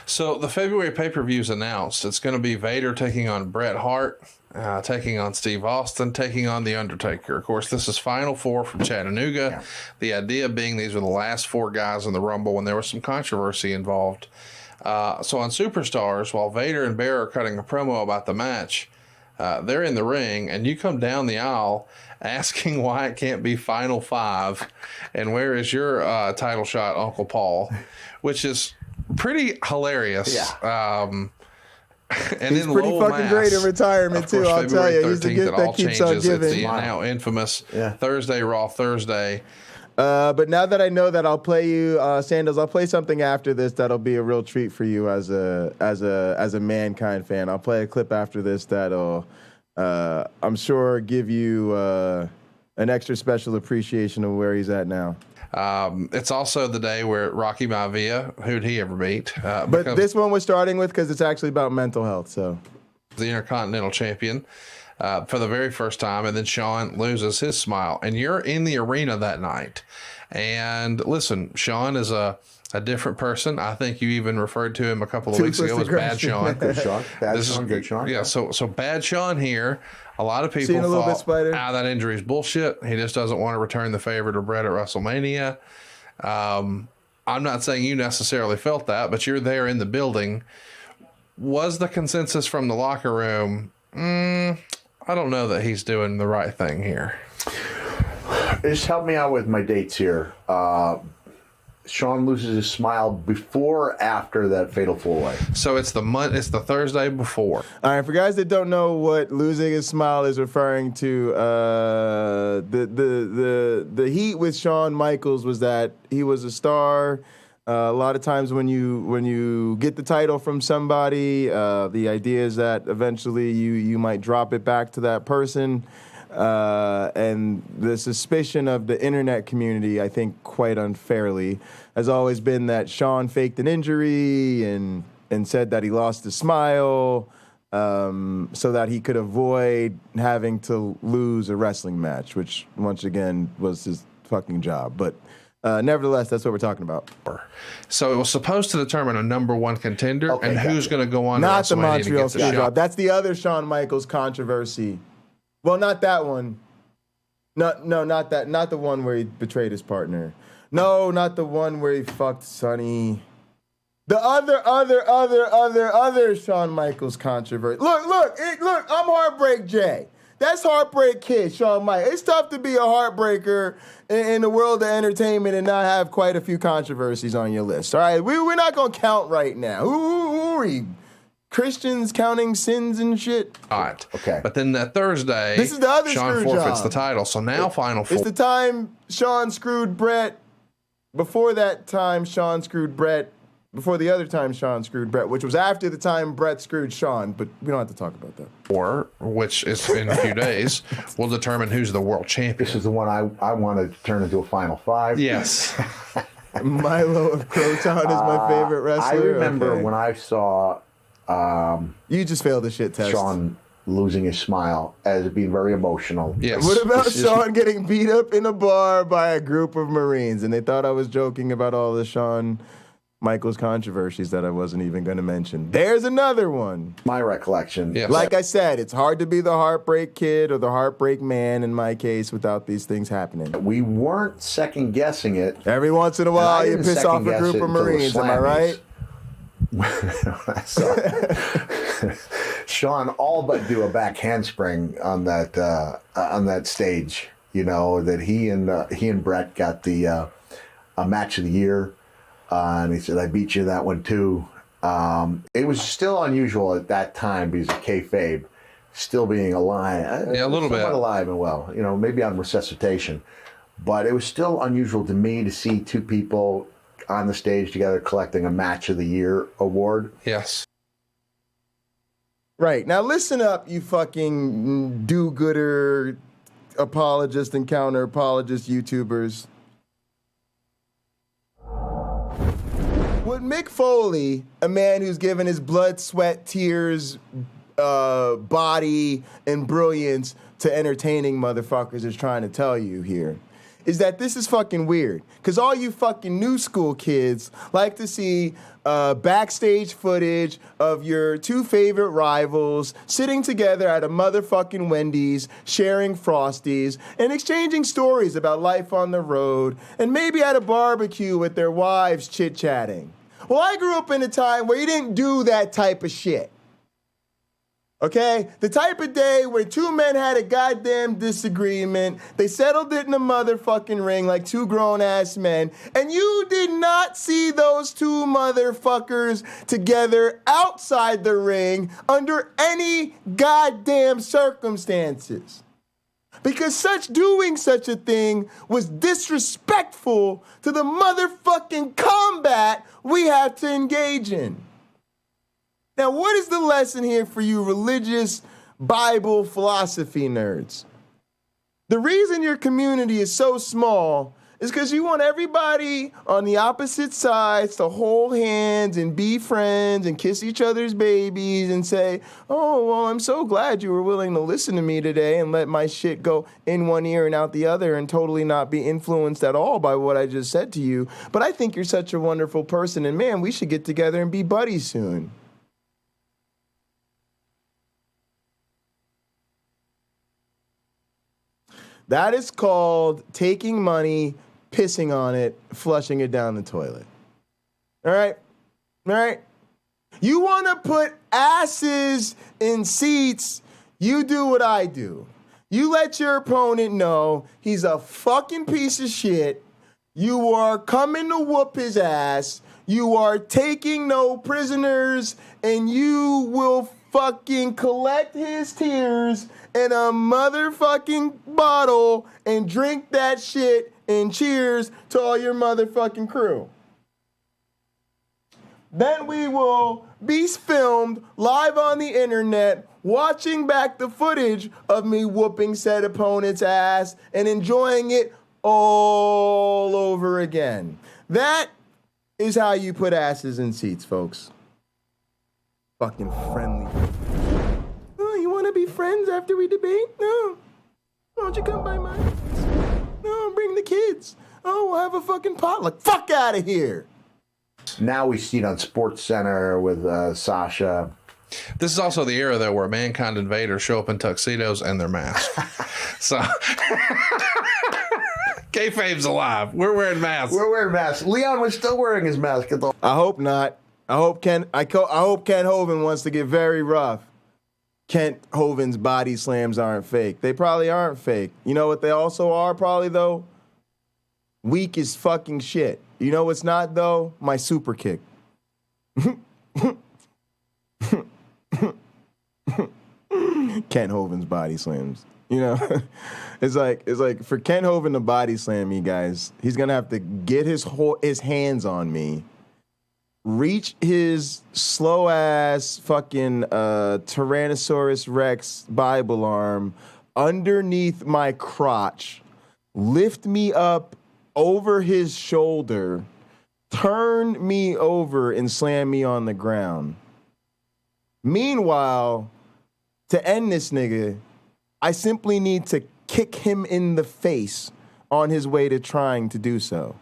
So the February pay-per-view is announced. It's going to be Vader taking on Bret Hart, taking on Steve Austin, taking on The Undertaker. Of course, this is Final Four from Chattanooga. Yeah. The idea being these are the last 4 guys in the Rumble when there was some controversy involved. So on Superstars, while Vader and Bear are cutting a promo about the match, they're in the ring, and you come down the aisle asking why it can't be Final 5 and where is your title shot, Uncle Paul, which is pretty hilarious. Yeah. And he's pretty fucking great in retirement, too. I'll tell you. He's the gift that keeps on giving. It's the now infamous Thursday, Raw Thursday. But now that I know that, I'll play you, Sandals, I'll play something after this that'll be a real treat for you as a Mankind fan. I'll play a clip after this that'll, I'm sure, give you an extra special appreciation of where he's at now. It's also the day where Rocky Maivia, who'd he ever beat? But this one we're starting with because it's actually about mental health. So the Intercontinental Champion for the very first time, and then Shawn loses his smile. And you're in the arena that night. And listen, Shawn is a different person. I think you even referred to him a couple of weeks ago as Bad Shawn. Good Shawn. Bad Shawn, good Shawn. Yeah, so Bad Shawn here. A lot of people thought, that injury is bullshit. He just doesn't want to return the favor to Bret at WrestleMania. I'm not saying you necessarily felt that, but you're there in the building. Was the consensus from the locker room, I don't know that he's doing the right thing here? Just help me out with my dates here. Shawn loses his smile before or after that fatal 4-way? So it's the Thursday before. All right, for guys that don't know what losing his smile is referring to, the heat with Shawn Michaels was that he was a star. A lot of times when you get the title from somebody, the idea is that eventually you might drop it back to that person. And the suspicion of the internet community, I think quite unfairly, has always been that Shawn faked an injury and said that he lost his smile so that he could avoid having to lose a wrestling match, which once again was his fucking job. But nevertheless, that's what we're talking about. So it was supposed to determine a number 1 contender and who's going to go on not to the Montreal Screwjob. That's the other Shawn Michaels controversy. Well, not that one. No, not that. Not the one where he betrayed his partner. No, not the one where he fucked Sonny. The other Shawn Michaels controversy. Look, I'm Heartbreak Jay. That's Heartbreak Kid, Shawn Michaels. It's tough to be a heartbreaker in the world of entertainment and not have quite a few controversies on your list. All right, we're not going to count right now. Who are you? Christians counting sins and shit. All right. Okay. But then that Thursday, this is the other Shawn forfeits the title. So now Final Four. It's the time Shawn screwed Bret. Before that time, Shawn screwed Bret. Before the other time Shawn screwed Bret, which was after the time Bret screwed Shawn, but we don't have to talk about that. Or, which is in a few days, will determine who's the world champion. This is the one I want to turn into a Final 5. Yes. Milo of Croton is my favorite wrestler. I remember when I saw... you just failed the shit test. Shawn losing his smile as being very emotional. Yes. What about Shawn getting beat up in a bar by a group of Marines? And they thought I was joking about all the Shawn Michaels controversies that I wasn't even going to mention. There's another one. My recollection. Yes. Like I said, it's hard to be the Heartbreak Kid or the Heartbreak Man in my case without these things happening. We weren't second guessing it. Every once in a while, you piss off a group of Marines. Am I right? Shawn all but do a back handspring on that stage. You know that he and Bret got the a match of the year, and he said, "I beat you that one too." It was still unusual at that time because of kayfabe still being alive. Yeah, a little bit alive and well. You know, maybe on resuscitation, but it was still unusual to me to see two people on the stage together collecting a Match of the Year award. Yes. Right. Now listen up, you fucking do-gooder apologist and counter-apologist YouTubers. Would Mick Foley, a man who's given his blood, sweat, tears, body, and brilliance to entertaining motherfuckers, is trying to tell you here, is that this is fucking weird. Because all you fucking new school kids like to see backstage footage of your two favorite rivals sitting together at a motherfucking Wendy's, sharing Frosties, and exchanging stories about life on the road, and maybe at a barbecue with their wives chit-chatting. Well, I grew up in a time where you didn't do that type of shit. Okay? The type of day where two men had a goddamn disagreement, they settled it in a motherfucking ring like two grown-ass men, and you did not see those two motherfuckers together outside the ring under any goddamn circumstances. Because doing such a thing was disrespectful to the motherfucking combat we have to engage in. Now, what is the lesson here for you religious Bible philosophy nerds? The reason your community is so small is because you want everybody on the opposite sides to hold hands and be friends and kiss each other's babies and say, oh, well, I'm so glad you were willing to listen to me today and let my shit go in one ear and out the other and totally not be influenced at all by what I just said to you. But I think you're such a wonderful person, and man, we should get together and be buddies soon. That is called taking money, pissing on it, flushing it down the toilet. All right? All right? You want to put asses in seats, you do what I do. You let your opponent know he's a fucking piece of shit. You are coming to whoop his ass. You are taking no prisoners, and you will fucking collect his tears in a motherfucking bottle and drink that shit and cheers to all your motherfucking crew. Then we will be filmed live on the internet watching back the footage of me whooping said opponent's ass and enjoying it all over again. That is how you put asses in seats, folks. Fucking friendly. Oh, you want to be friends after we debate? No. Why don't you come by mine? No, bring the kids. Oh, we'll have a fucking potluck. Fuck out of here. Now we see it on Sports Center with Sasha. This is also the era, though, where Mankind and Vader show up in tuxedos and their masks. So, kayfabe's alive. We're wearing masks. We're wearing masks. Leon was still wearing his mask at the. I hope not. I hope Kent Hovind wants to get very rough. Kent Hovind's body slams aren't fake. They probably aren't fake. You know what they also are probably, though? Weak as fucking shit. You know what's not, though? My super kick. Kent Hovind's body slams. You know? It's like for Kent Hovind to body slam me, guys, he's going to have to get his hands on me, reach his slow-ass fucking Tyrannosaurus Rex Bible arm underneath my crotch, lift me up over his shoulder, turn me over, and slam me on the ground. Meanwhile, to end this nigga, I simply need to kick him in the face on his way to trying to do so.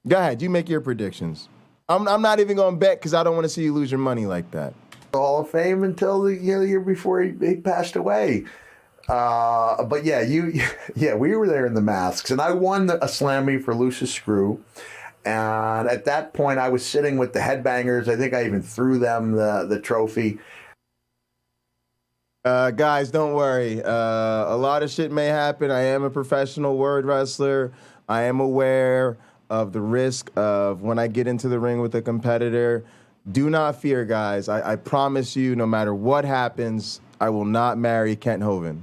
Go ahead, you make your predictions. I'm not even going to bet because I don't want to see you lose your money like that. Hall of Fame until the year before he passed away. But yeah, we were there in the masks, and I won a Slammy for Lucius Screw. And at that point, I was sitting with the headbangers. I think I even threw them the trophy. Guys, don't worry. A lot of shit may happen. I am a professional word wrestler. I am aware of the risk of when I get into the ring with a competitor. Do not fear, guys. I promise you, no matter what happens, I will not marry Kent Hovind.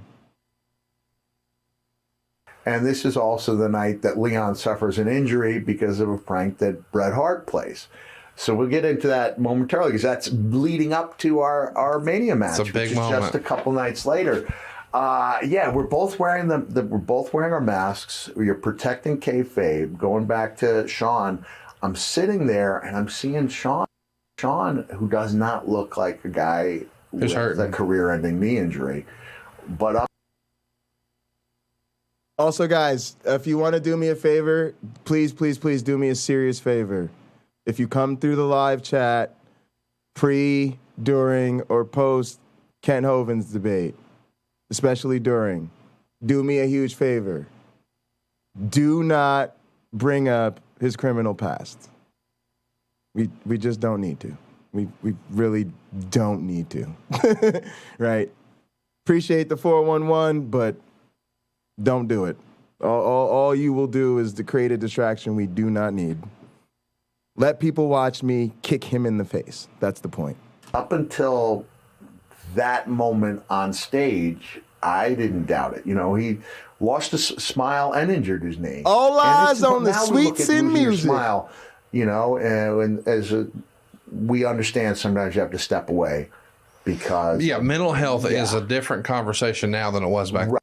And this is also the night that Leon suffers an injury because of a prank that Bret Hart plays. So we'll get into that momentarily because that's leading up to our Mania match, it's a big which is moment. Just a couple nights later. We're both wearing we're both wearing our masks. We are protecting kayfabe. Going back to Sean, I'm sitting there and I'm seeing Sean, who does not look like a guy with a career-ending knee injury, but Also, guys, if you want to do me a favor, please, please, please do me a serious favor. If you come through the live chat, pre, during, or post Kent Hovind's debate, especially during, do me a huge favor. Do not bring up his criminal past. We just don't need to. We really don't need to. Right? Appreciate the 411, but don't do it. All you will do is to create a distraction we do not need. Let people watch me kick him in the face. That's the point. Up until that moment on stage, I didn't doubt it. You know, he lost a smile and injured his knee. All eyes on the sweets in music. Smile, you know, and we understand sometimes you have to step away because... Yeah, mental health is a different conversation now than it was back then.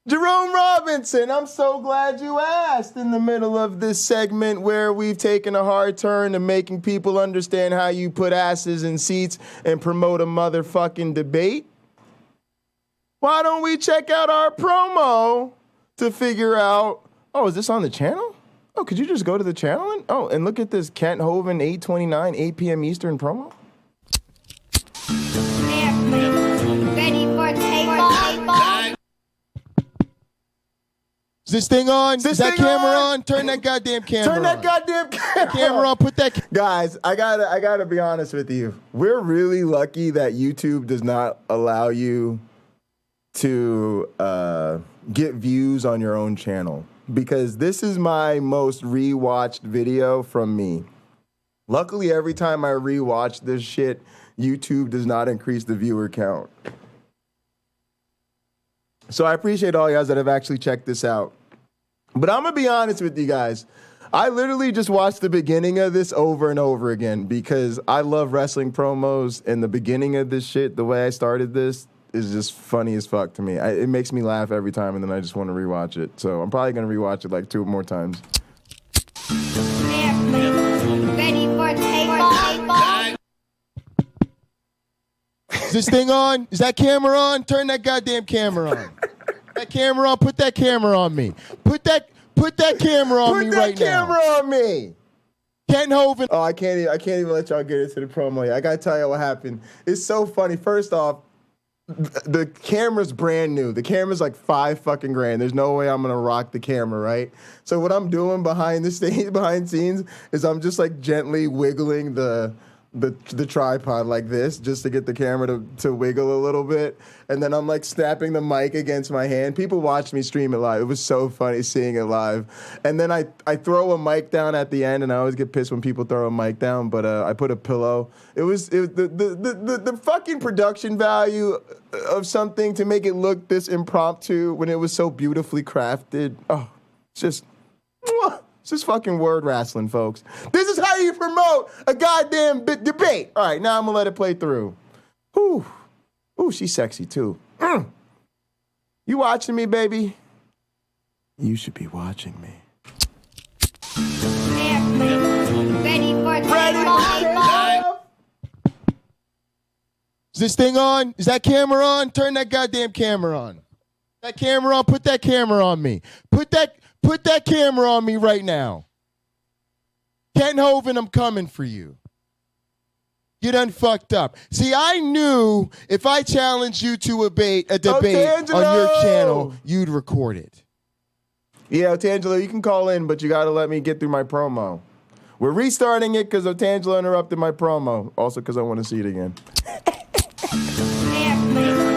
Jerome Robinson, I'm so glad you asked in the middle of this segment where we've taken a hard turn to making people understand how you put asses in seats and promote a motherfucking debate. Why don't we check out our promo to figure out, oh, is this on the channel? Oh, could you just go to the channel and look at this Kent Hovind 8:29, 8 p.m. Eastern promo? Ready for takeoff? Is this thing on? Is that camera on? Turn that goddamn camera on. Turn that goddamn camera on. Put that... Guys, I gotta be honest with you. We're really lucky that YouTube does not allow you to get views on your own channel, because this is my most rewatched video from me. Luckily, every time I rewatch this shit, YouTube does not increase the viewer count. So I appreciate all you guys that have actually checked this out. But I'm going to be honest with you guys. I literally just watched the beginning of this over and over again because I love wrestling promos, and the beginning of this shit, the way I started this, is just funny as fuck to me. It makes me laugh every time, and then I just want to rewatch it. So I'm probably going to rewatch it like 2 more times. Ready for takeoff? Is this thing on? Is that camera on? Turn that goddamn camera on. That camera on. Put that camera on me. Put that camera on me right now. Put that camera on me. Kent Hovind. Oh, I can't even let y'all get into the promo yet. I gotta tell you what happened. It's so funny. First off, the camera's brand new. The camera's like $5 grand. There's no way I'm gonna rock the camera, right? So what I'm doing behind scenes, is I'm just like gently wiggling the tripod like this just to get the camera to wiggle a little bit, and then I'm like snapping the mic against my hand. People watch me stream it live. It was so funny seeing it live. And then I throw a mic down at the end, and I always get pissed when people throw a mic down, but I put a pillow. It was the fucking production value of something to make it look this impromptu when it was so beautifully crafted. Oh, it's just It's just fucking word wrestling, folks. This is how you promote a goddamn debate. All right, now I'm gonna let it play through. Ooh, she's sexy too. You watching me, baby? You should be watching me. Ready for takeoff? Is this thing on? Is that camera on? Turn that goddamn camera on. That camera on. Put that camera on me. Put that camera on me right now. Kent Hovind, I'm coming for you. You done fucked up. See, I knew if I challenged you to a debate on your channel, you'd record it. Yeah, Otangelo, you can call in, but you got to let me get through my promo. We're restarting it because Otangelo interrupted my promo. Also because I want to see it again.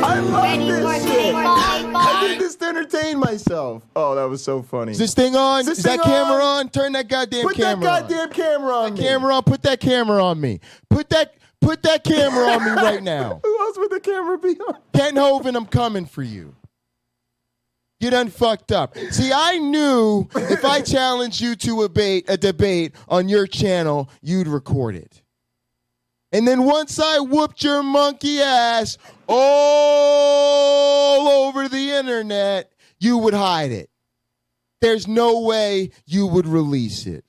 I love this shit. I did this to entertain myself. Oh, that was so funny. Is this thing on? Is that camera on? Turn that goddamn camera on. Put that goddamn camera on me. Camera on. Put that camera on me. Put that camera on me right now. Who else would the camera be on? Kent Hovind, I'm coming for you. You done fucked up. See, I knew if I challenged you to a debate on your channel, you'd record it. And then once I whooped your monkey ass all over the internet, you would hide it. There's no way you would release it.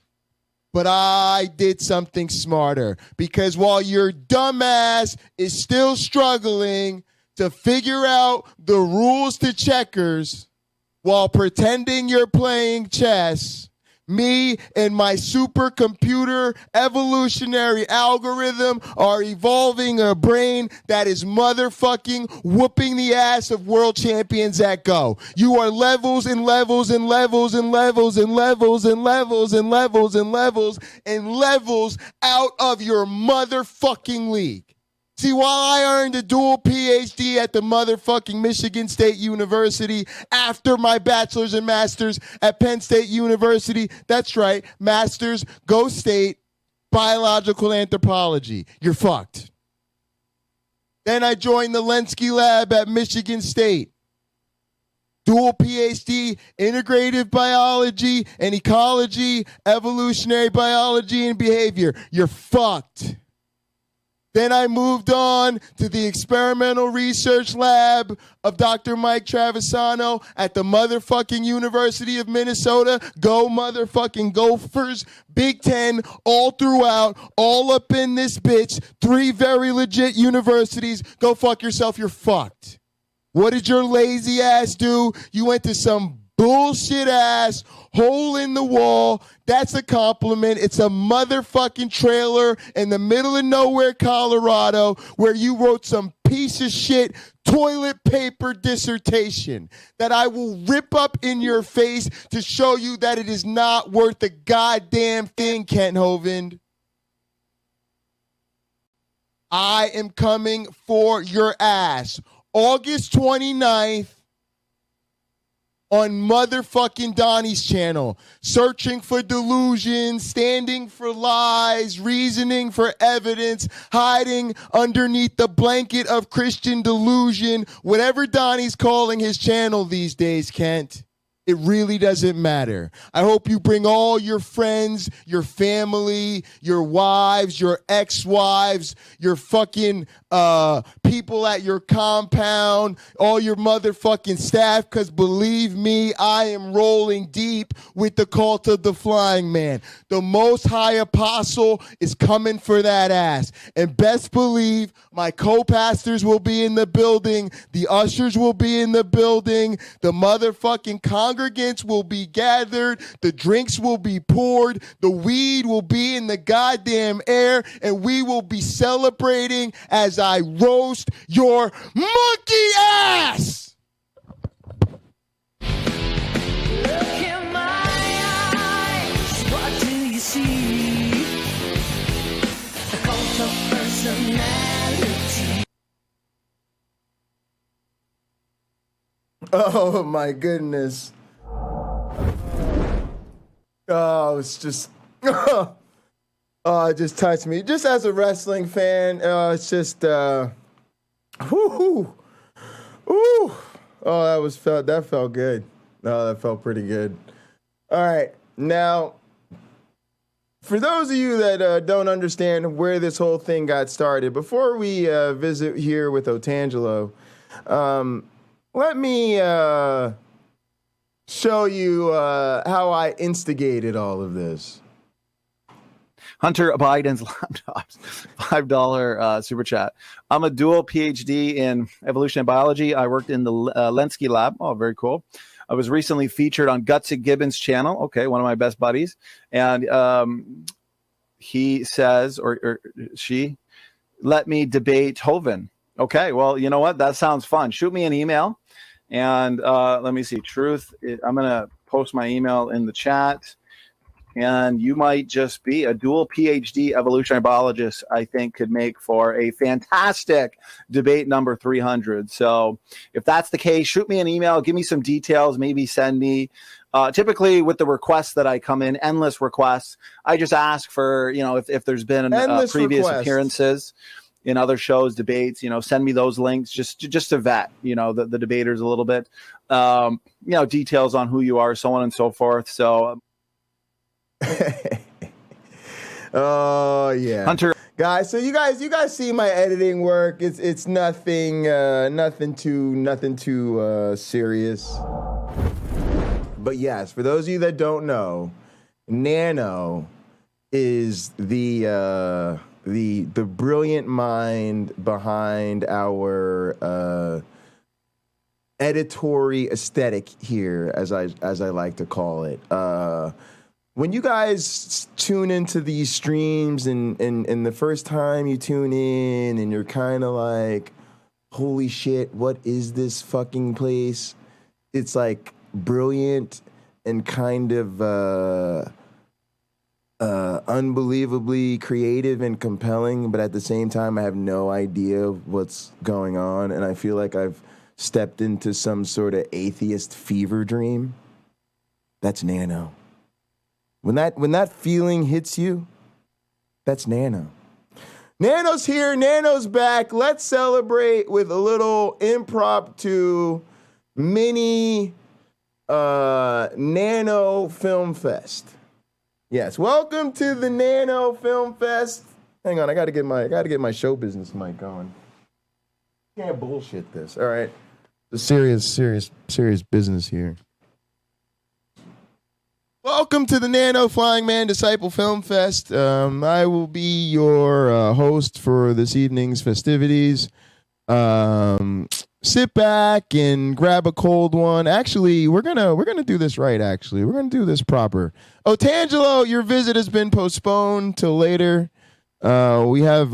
But I did something smarter, because while your dumbass is still struggling to figure out the rules to checkers while pretending you're playing chess. Me and my supercomputer evolutionary algorithm are evolving a brain that is motherfucking whooping the ass of world champions at Go. You are levels and levels and levels and levels and levels and levels and levels and levels and levels out of your motherfucking league. See, while I earned a dual PhD at the motherfucking Michigan State University after my bachelor's and master's at Penn State University, that's right, master's, go state, biological anthropology. You're fucked. Then I joined the LNCA lab at Michigan State. Dual PhD, integrative biology and ecology, evolutionary biology and behavior. You're fucked. Then I moved on to the experimental research lab of Dr. Mike Travisano at the motherfucking University of Minnesota. Go motherfucking Gophers. Big Ten, all throughout, all up in this bitch. 3 very legit universities. Go fuck yourself. You're fucked. What did your lazy ass do? You went to some bullshit ass hole in the wall. That's a compliment. It's a motherfucking trailer in the middle of nowhere, Colorado, where you wrote some piece of shit toilet paper dissertation that I will rip up in your face to show you that it is not worth a goddamn thing, Kent Hovind. I am coming for your ass. August 29th, on motherfucking Donnie's channel, searching for delusions, standing for lies, reasoning for evidence, hiding underneath the blanket of Christian delusion, whatever Donnie's calling his channel these days, Kent. It really doesn't matter. I hope you bring all your friends, your family, your wives, your ex-wives, your fucking people at your compound, all your motherfucking staff, because believe me, I am rolling deep with the cult of the flying man. The Most High Apostle is coming for that ass. And best believe my co-pastors will be in the building, the ushers will be in the building, the motherfucking congregants will be gathered, the drinks will be poured, the weed will be in the goddamn air, and we will be celebrating as I roast your monkey ass! Look in my eyes, what do you see? A cult of personality. Oh my goodness. Oh, it's just... it just touched me. Just as a wrestling fan, it's just... Ooh. Oh, that felt good. No, that felt pretty good. All right. Now, for those of you that don't understand where this whole thing got started, before we visit here with Otangelo, let me show you how I instigated all of this. Hunter Biden's laptops, $5 super chat. I'm a dual PhD in evolutionary biology. I worked in the LNCA lab. Oh, very cool. I was recently featured on Gutsy Gibbons' channel. Okay, one of my best buddies. And he says, or she, let me debate Hovind. Okay, well, you know what? That sounds fun. Shoot me an email. And let me see. Truth, I'm going to post my email in the chat. And you might just be a dual PhD evolutionary biologist, I think could make for a fantastic debate number 300. So if that's the case, shoot me an email, give me some details, maybe send me. Typically with the requests that I come in, endless requests, I just ask for, if there's been previous appearances in other shows, debates, send me those links just to vet, the debaters a little bit, details on who you are, so on and so forth. So oh yeah, Hunter guys. So you guys see my editing work. It's nothing too serious. But yes, for those of you that don't know, Nano is the the brilliant mind behind our editory aesthetic here, as I like to call it. When you guys tune into these streams and the first time you tune in and you're kind of like, holy shit, what is this fucking place? It's like brilliant and kind of unbelievably creative and compelling, but at the same time, I have no idea what's going on, and I feel like I've stepped into some sort of atheist fever dream. That's Nano. When that feeling hits you, that's Nano. Nano's here. Nano's back. Let's celebrate with a little impromptu mini Nano Film Fest. Yes, welcome to the Nano Film Fest. Hang on, I gotta get my show business mic going. Can't bullshit this. All right, the serious business here. Welcome to the Nano Flying Man Disciple Film Fest. I will be your host for this evening's festivities. Sit back and grab a cold one. Actually, we're gonna do this right. Actually, we're gonna do this proper. Otangelo, your visit has been postponed till later. We have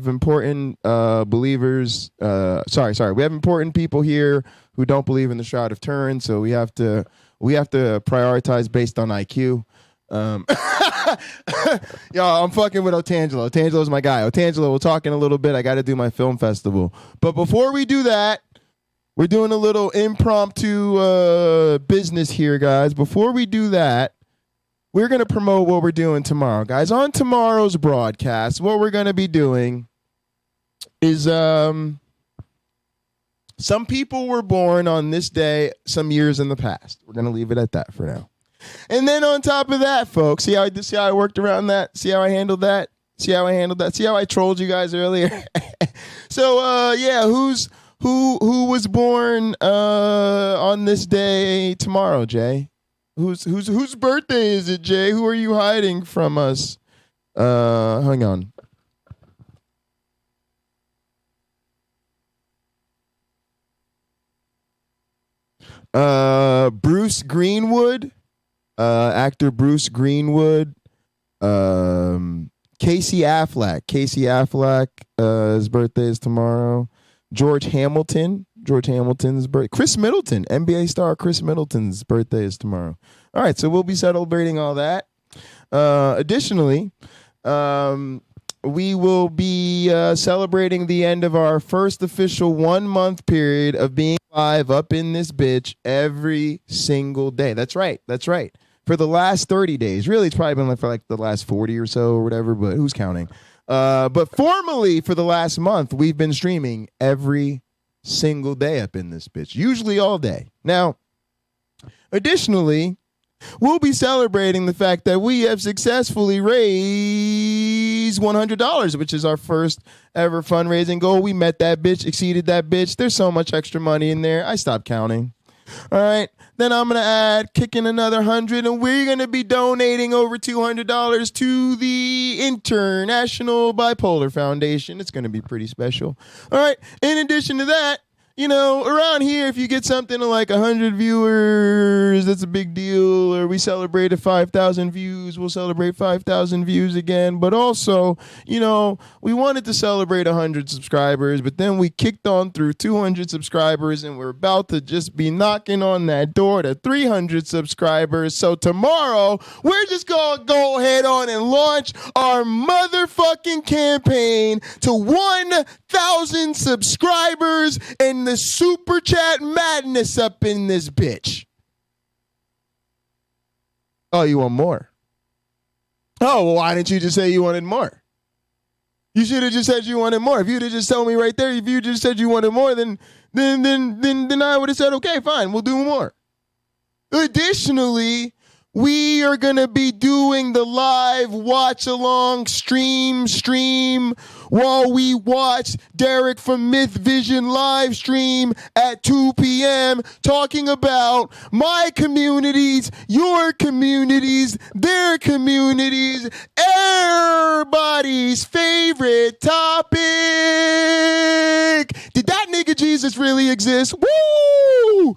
important believers. Sorry. We have important people here who don't believe in the Shroud of Turin, so we have to prioritize based on IQ. Y'all, I'm fucking with Otangelo. Otangelo's my guy. Otangelo, we'll talk in a little bit. I got to do my film festival. But before we do that, we're doing a little impromptu business here, guys. Before we do that, we're going to promote what we're doing tomorrow. Guys, on tomorrow's broadcast, what we're going to be doing is some people were born on this day some years in the past. We're going to leave it at that for now. And then on top of that, folks, see how I worked around that? See how I handled that? See how I trolled you guys earlier? So, who was born on this day tomorrow, Jay? Whose birthday is it, Jay? Who are you hiding from us? Hang on. Bruce Greenwood, actor Bruce Greenwood, Casey Affleck, his birthday is tomorrow. George Hamilton's birthday. Chris Middleton, NBA star Chris Middleton's birthday is tomorrow. All right, so we'll be celebrating all that. Additionally, we will be celebrating the end of our first official 1 month period of being live up in this bitch every single day. That's right. For the last 30 days. Really, it's probably been for like the last 40 or so or whatever, but who's counting? But formally, for the last month, we've been streaming every single day up in this bitch, usually all day. Now, additionally, we'll be celebrating the fact that we have successfully raised $100, which is our first ever fundraising goal. We met that bitch, exceeded that bitch. There's so much extra money in there. I stopped counting. All right. Then I'm going to kick in another 100, and we're going to be donating over $200 to the International Bipolar Foundation. It's going to be pretty special. All right. In addition to that, around here, if you get something to like 100 viewers, that's a big deal. Or we celebrated 5,000 views, we'll celebrate 5,000 views again. But also, we wanted to celebrate 100 subscribers, but then we kicked on through 200 subscribers, and we're about to just be knocking on that door to 300 subscribers. So tomorrow, we're just going to go ahead on and launch our motherfucking campaign to 1,000 subscribers and the super chat madness up in this bitch. Oh, you want more? Oh, well, why didn't you just say you wanted more? You should have just said you wanted more. If you'd have just told me right there, if you just said you wanted more, then I would have said, okay, fine, we'll do more. Additionally, we are going to be doing the live watch-along stream while we watch Derek from Myth Vision live stream at 2 p.m. talking about my communities, your communities, their communities, everybody's favorite topic. Did that nigga Jesus really exist? Woo!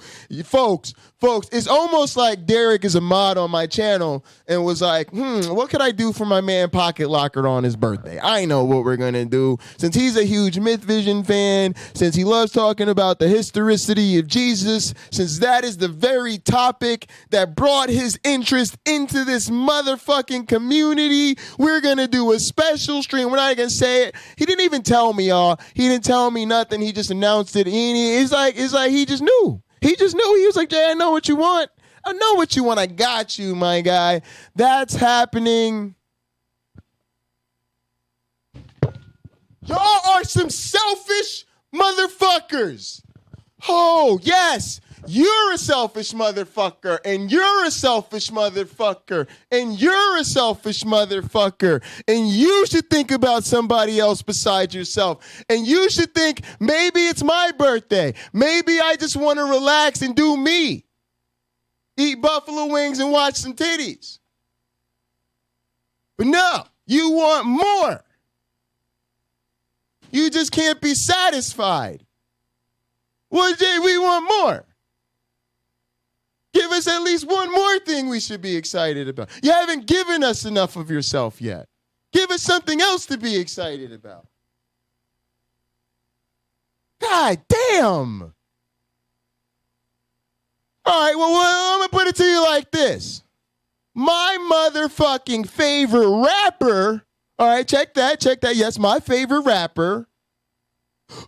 Folks, it's almost like Derek is a mod on my channel and was like, what could I do for my man Pocket Locker on his birthday? I know what we're going to do. Since he's a huge Myth Vision fan, since he loves talking about the historicity of Jesus, since that is the very topic that brought his interest into this motherfucking community, we're going to do a special stream. We're not going to say it. He didn't even tell me, y'all. He didn't tell me nothing. He just announced it. It's like he just knew. He just knew. He was like, Jay, I know what you want. I know what you want. I got you, my guy. That's happening. Y'all are some selfish motherfuckers. Oh, yes. You're a selfish motherfucker, and you're a selfish motherfucker, and you're a selfish motherfucker, and you should think about somebody else besides yourself, and you should think, maybe it's my birthday, maybe I just want to relax and do me, eat buffalo wings and watch some titties. But no, you want more. You just can't be satisfied. Well, Jay, we want more. Give us at least one more thing we should be excited about. You haven't given us enough of yourself yet. Give us something else to be excited about. God damn. All right, well, I'm going to put it to you like this. My motherfucking favorite rapper, all right, check that. Yes, my favorite rapper,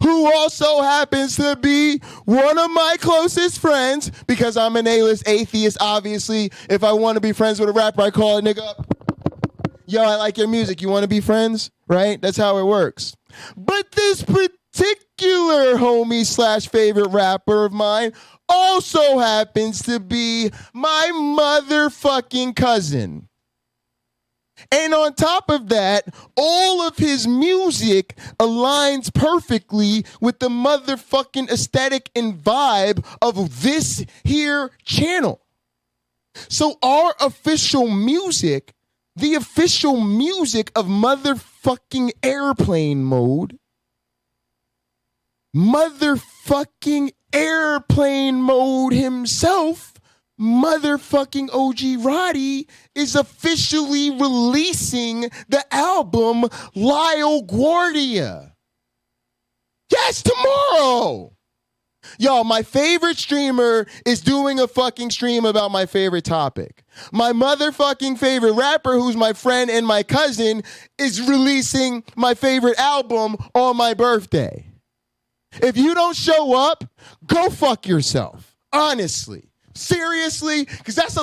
who also happens to be one of my closest friends, because I'm an A-list atheist, obviously. If I want to be friends with a rapper, I call a nigga up. Yo, I like your music. You want to be friends? Right? That's how it works. But this particular homie / favorite rapper of mine also happens to be my motherfucking cousin. And on top of that, all of his music aligns perfectly with the motherfucking aesthetic and vibe of this here channel. So our official music, the official music of motherfucking Airplane Mode, motherfucking Airplane Mode himself, motherfucking OG Roddy, is officially releasing the album Lyle Guardia. Yes, tomorrow. Y'all, my favorite streamer is doing a fucking stream about my favorite topic. My motherfucking favorite rapper, who's my friend and my cousin, is releasing my favorite album on my birthday. If you don't show up, go fuck yourself. Honestly. Seriously, because that's a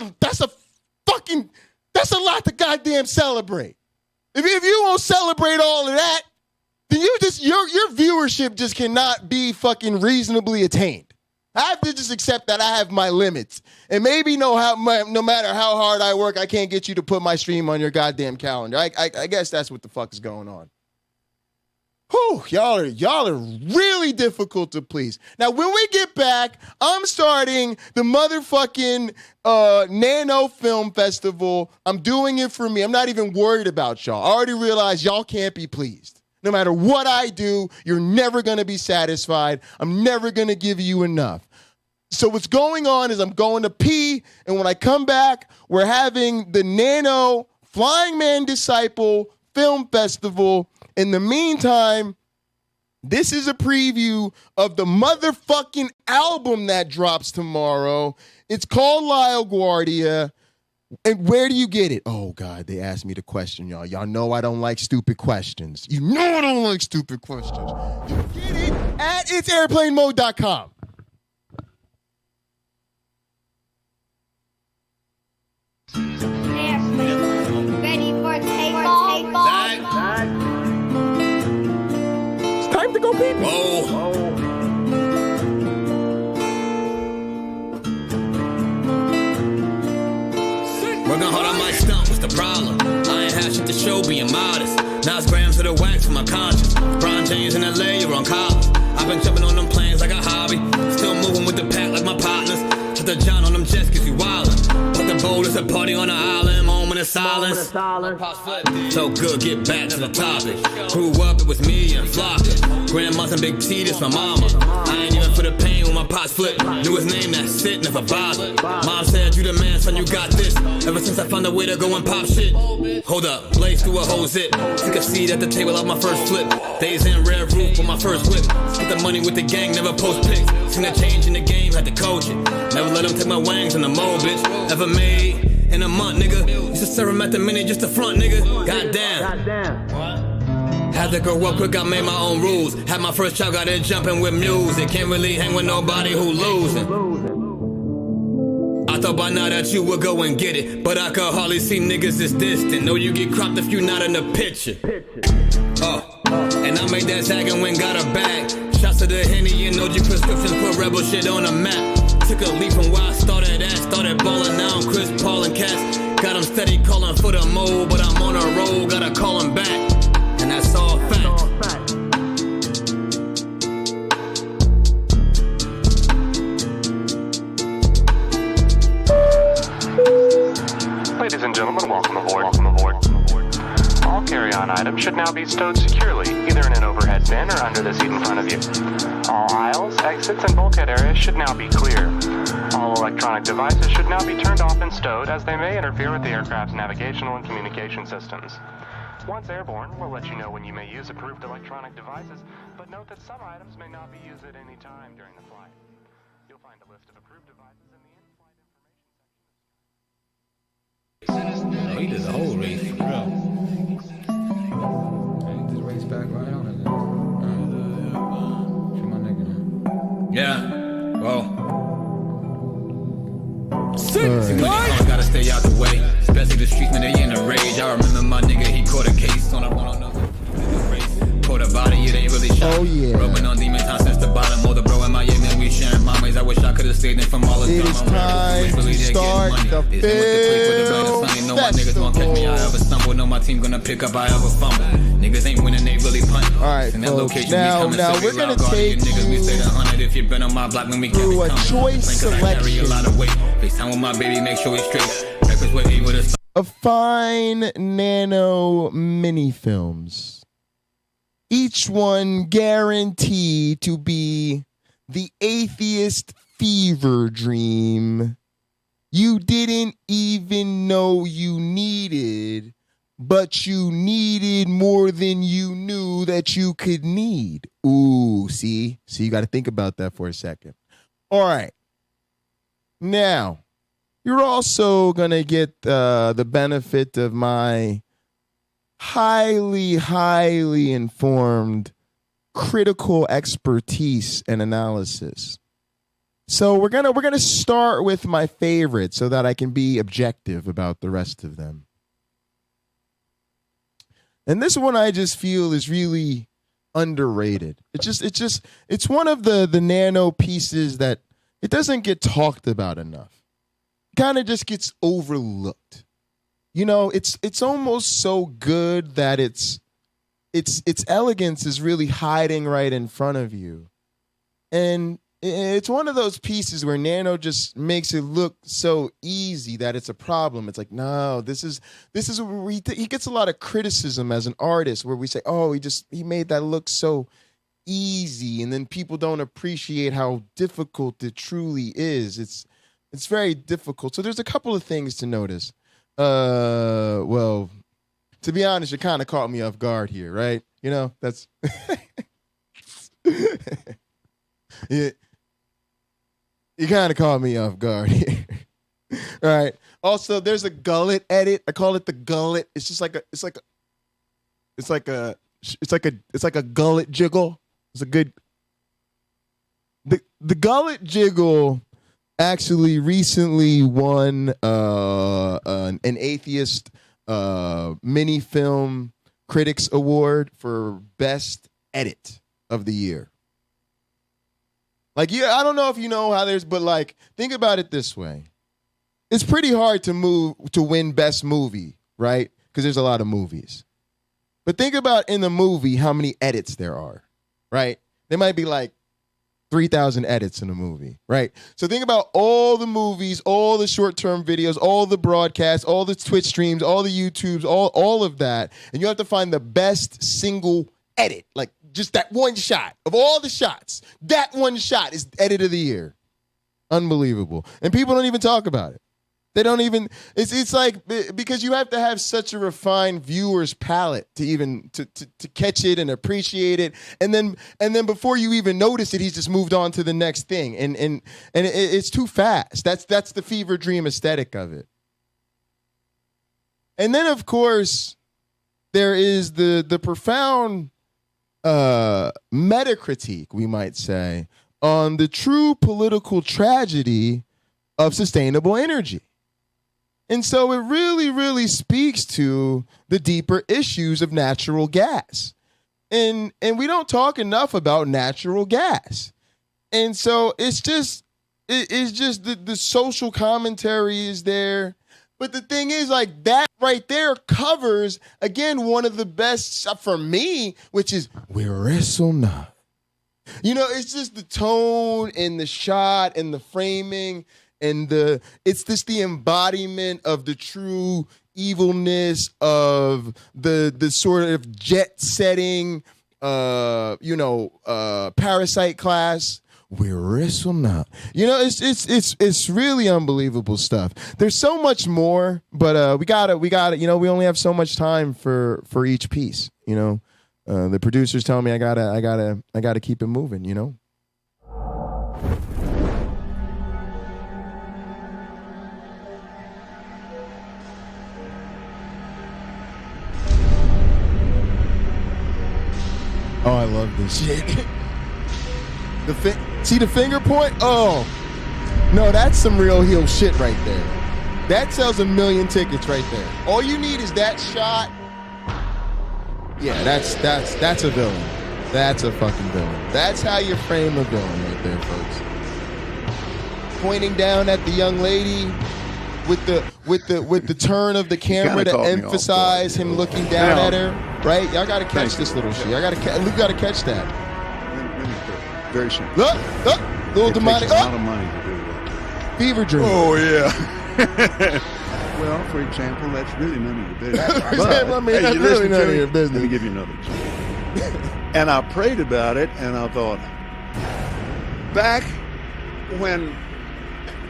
lot to goddamn celebrate. If you won't celebrate all of that, then your viewership just cannot be fucking reasonably attained. I have to just accept that I have my limits, and maybe no matter how hard I work, I can't get you to put my stream on your goddamn calendar. I guess that's what the fuck is going on. Whew, y'all are really difficult to please. Now, when we get back, I'm starting the motherfucking Nano Film Festival. I'm doing it for me. I'm not even worried about y'all. I already realized y'all can't be pleased. No matter what I do, you're never going to be satisfied. I'm never going to give you enough. So what's going on is I'm going to pee, and when I come back, we're having the Nano Flying Man Disciple Film Festival. In the meantime, this is a preview of the motherfucking album that drops tomorrow. It's called Lyle Guardia. And where do you get it? Oh, God, they asked me the question, y'all. Y'all know I don't like stupid questions. You know I don't like stupid questions. You get it at itsairplanemode.com. Ready for takeoff? It's time to go pee. show being modest. Now it's grams of the wax for my conscience. Bron James in LA, you're on college. I've been jumping on them planes like a hobby. Still moving with the pack like my partners. Put the John on them jets cause you wildin'. Put the bowl as a party on the island. Moment of silence. So good, get back to the topic. Grew up, it was me and Floppy. Grandma's and Big T, this my mama. I ain't even for the pain when my pops flipped. Knew his name, that's it, never bothered. Mom said, you the man, son, you got this. Ever since I found a way to go and pop shit. Hold up, blaze through a whole zip. Took a seat at the table of my first flip. Days in red roof for my first whip. Spent the money with the gang, never post pics. Seen the change in the game, had to coach it. Never let them take my wangs in the mold, bitch. Ever made in a month, nigga. Used to serve him at the minute just to front, nigga. Goddamn. Had to grow up quick, I made my own rules. Had my first child, got it jumping with music. Can't really hang with nobody who losing. I thought by now that you would go and get it, but I could hardly see niggas this distant. Know you get cropped if you not in the picture. And I made that tag and went got a bag. Shots to the Henny and OG prescriptions, put rebel shit on the map. Took a leap from where I started at. Started ballin' now, I'm Chris Paul and Cass. Got him steady calling for the mold, but I'm on a roll, gotta call him back. And that's all fact. Ladies and gentlemen, welcome aboard. All carry-on items should now be stowed securely, either in an overhead bin or under the seat in front of you. All aisles, exits, and bulkhead areas should now be clear. All electronic devices should now be turned off and stowed, as they may interfere with the aircraft's navigational and communication systems. Once airborne, we'll let you know when you may use approved electronic devices, but note that some items may not be used at any time during the flight. You'll find a list of approved devices in the in-flight information section. Oh, he did the whole race, for real. He did the race back right on it. Shoot my nigga now. Yeah, well. Gotta stay out the way, especially the streets when they in a rage. I remember my nigga, he caught a case on a race. Caught a body, it ain't really shot. Oh yeah. Rubbing on demon time since the bottom. All the bro in Miami, and we sharing mamas. I wish I could have stayed in from all the time. It is time to start the film know my niggas won't catch me, I ever stumble. Know my team gonna pick up, I ever fumble. Niggas ain't winning, they really punt. Alright, folks, now we're gonna take niggas, we say the 100 if you've been on my block when we through a choice selection with my baby, make sure we straight. Of fine nano mini films, each one guaranteed to be the atheist fever dream you didn't even know you needed, but you needed more than you knew that you could need. Ooh, see, you got to think about that for a second. All right, now. You're also going to get the benefit of my highly, highly informed critical expertise and analysis. So we're gonna start with my favorite so that I can be objective about the rest of them. And this one I just feel is really underrated. It's one of the nano pieces that it doesn't get talked about enough. Kind of just gets overlooked. You know, it's almost so good that its elegance is really hiding right in front of you. And it's one of those pieces where Nano just makes it look so easy that it's a problem. It's like, no, this is where he gets a lot of criticism as an artist, where we say, oh, he made that look so easy, and then people don't appreciate how difficult it truly is. It's very difficult. So there's a couple of things to notice. Well, to be honest, you kind of caught me off guard here, right? You know, that's yeah. You kind of caught me off guard here. All right. Also, there's a gullet edit. I call it the gullet. It's just like a gullet jiggle. It's a good. The gullet jiggle actually recently won an Atheist mini film critics award for best edit of the year. Like, yeah, I don't know if you know how but like, think about it this way. It's pretty hard to win best movie, right? because there's a lot of movies. But think about in the movie how many edits there are, right? There might be like 3,000 edits in a movie, right? So think about all the movies, all the short-term videos, all the broadcasts, all the Twitch streams, all the YouTubes, all of that. And you have to find the best single edit, like just that one shot of all the shots. That one shot is edit of the year. Unbelievable. And people don't even talk about it. They don't even, it's like, because you have to have such a refined viewer's palate to even, to catch it and appreciate it. And then before you even notice it, he's just moved on to the next thing. And it's too fast. That's the fever dream aesthetic of it. And then, of course, there is the profound meta critique, we might say, on the true political tragedy of sustainable energy. And so it really, really speaks to the deeper issues of natural gas. And we don't talk enough about natural gas. And so it's just the social commentary is there. But the thing is, like, that right there covers, again, one of the best for me, which is we wrestle not. You know, it's just the tone and the shot and the framing. And it's just the embodiment of the true evilness of the sort of jet setting, parasite class. We wrestle not. You know, it's really unbelievable stuff. There's so much more, but we gotta. You know, we only have so much time for each piece. You know, the producers tell me I gotta keep it moving. You know. Oh, I love this shit. See the finger point? Oh, no, that's some real heel shit right there. That sells 1 million tickets right there. All you need is that shot. Yeah, that's a villain. That's a fucking villain. That's how you frame a villain right there, folks. Pointing down at the young lady with the turn of the camera to emphasize him looking down at her. Right? Y'all got to catch this little shit. We got to catch that. Very simple. Look, little demonic. Takes a lot of money to do that. Fever dream. Oh, yeah. Well, for example, that's really none of your business. That's really none of your business. Let me give you another example. And I prayed about it, and I thought, back when,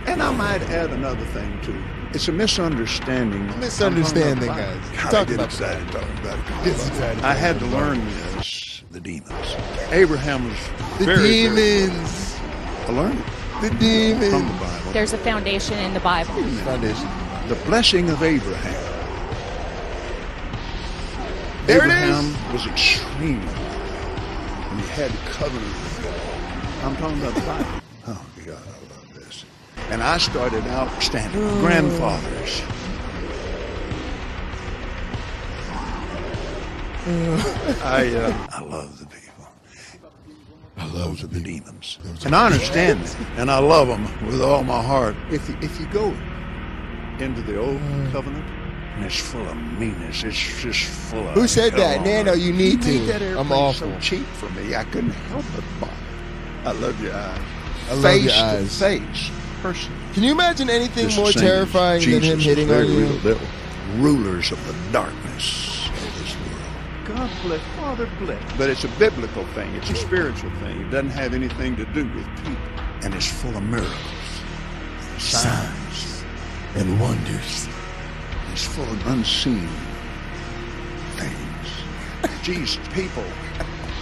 and I might add another thing, too. It's a misunderstanding. Misunderstanding, guys. I get excited talking about it. I had to learn this, the demons. Abraham was very demons. I learned it. The demons. From the Bible. There's a foundation in the Bible. Foundation. The blessing of Abraham. There Abraham was extreme. And he had a covenant with God. I'm talking about the Bible. Oh, God, I love this. And I started out standing with grandfathers. I love the people. I love the demons. And I understand them. And I love them with all my heart. If you go into the old covenant, and it's full of meanness. It's just full of... Who said that? Nano, you need to. I'm awful. So cheap for me. I couldn't help but buy. I love your eyes. I love your eyes. Face to face. Person. Can you imagine anything more terrifying than him hitting on you? They're rulers of the darkness of this world. God bless, Father bless. But it's a biblical thing. It's a spiritual thing. It doesn't have anything to do with people. And it's full of miracles, signs, and wonders. It's full of unseen things. Jesus, people,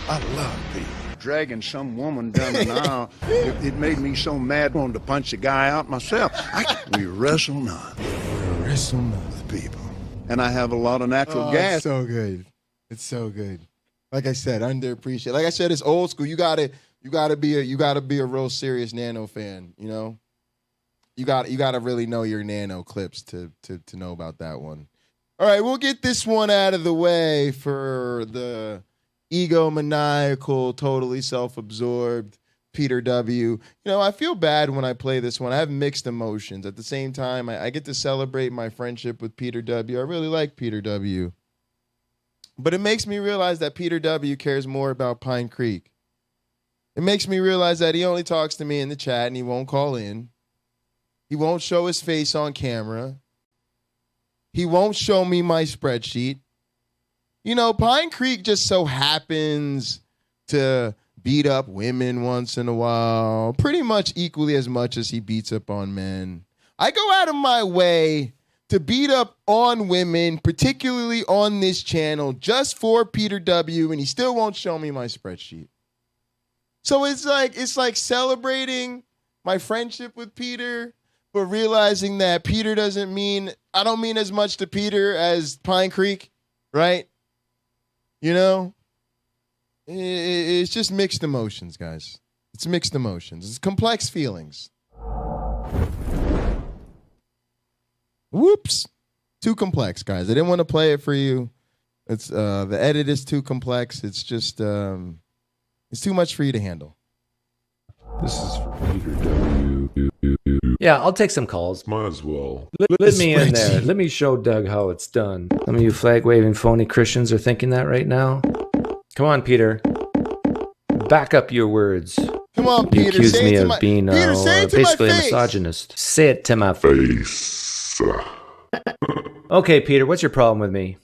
I love people. Dragging some woman down an aisle, it made me so mad I wanted to punch the guy out myself. We wrestle not. We wrestle not with people. And I have a lot of natural gas. It's so good. It's so good. Like I said, underappreciated. Like I said, it's old school. You gotta be a real serious Nano fan, you know? You gotta really know your Nano clips to know about that one. All right, we'll get this one out of the way for the egomaniacal, totally self-absorbed Peter W. You know, I feel bad when I play this one. I have mixed emotions. At the same time, I get to celebrate my friendship with Peter W. I really like Peter W. But it makes me realize that Peter W. cares more about Pine Creek. It makes me realize that he only talks to me in the chat and he won't call in. He won't show his face on camera. He won't show me my spreadsheet. You know, Pine Creek just so happens to beat up women once in a while, pretty much equally as much as he beats up on men. I go out of my way to beat up on women, particularly on this channel, just for Peter W., and he still won't show me my spreadsheet. So it's like celebrating my friendship with Peter, but realizing that Peter I don't mean as much to Peter as Pine Creek, right? You know? It's just mixed emotions, guys. It's mixed emotions. It's complex feelings. Whoops. Too complex, guys. I didn't want to play it for you. It's the edit is too complex. It's just it's too much for you to handle. This is for Peter W. Yeah, I'll take some calls. Might as well. Let me in there. Let me show Doug how it's done. Some of you flag-waving phony Christians are thinking that right now. Come on, Peter. Back up your words. Come on, You Peter. accuse Say me it to of my being Peter, say it to basically my a face. misogynist. Say it to my face. Okay, Peter, what's your problem with me?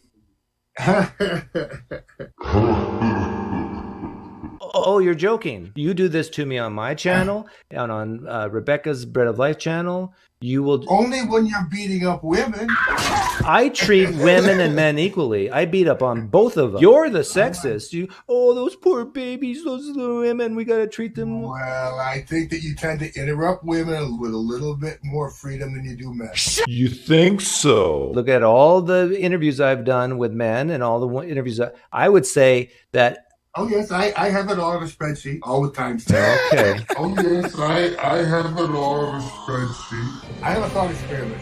Oh, you're joking. You do this to me on my channel and on Rebecca's Bread of Life channel. You will only when you're beating up women. I treat women and men equally. I beat up on both of them. You're the sexist. Those poor babies, those little women, we gotta treat them. Well, I think that you tend to interrupt women with a little bit more freedom than you do men. You think so? Look at all the interviews I've done with men and all the interviews. I would say that. Oh, yes, I have it all on a spreadsheet all the time. Okay. Oh, yes, I have it all on a spreadsheet. I have a thought experiment.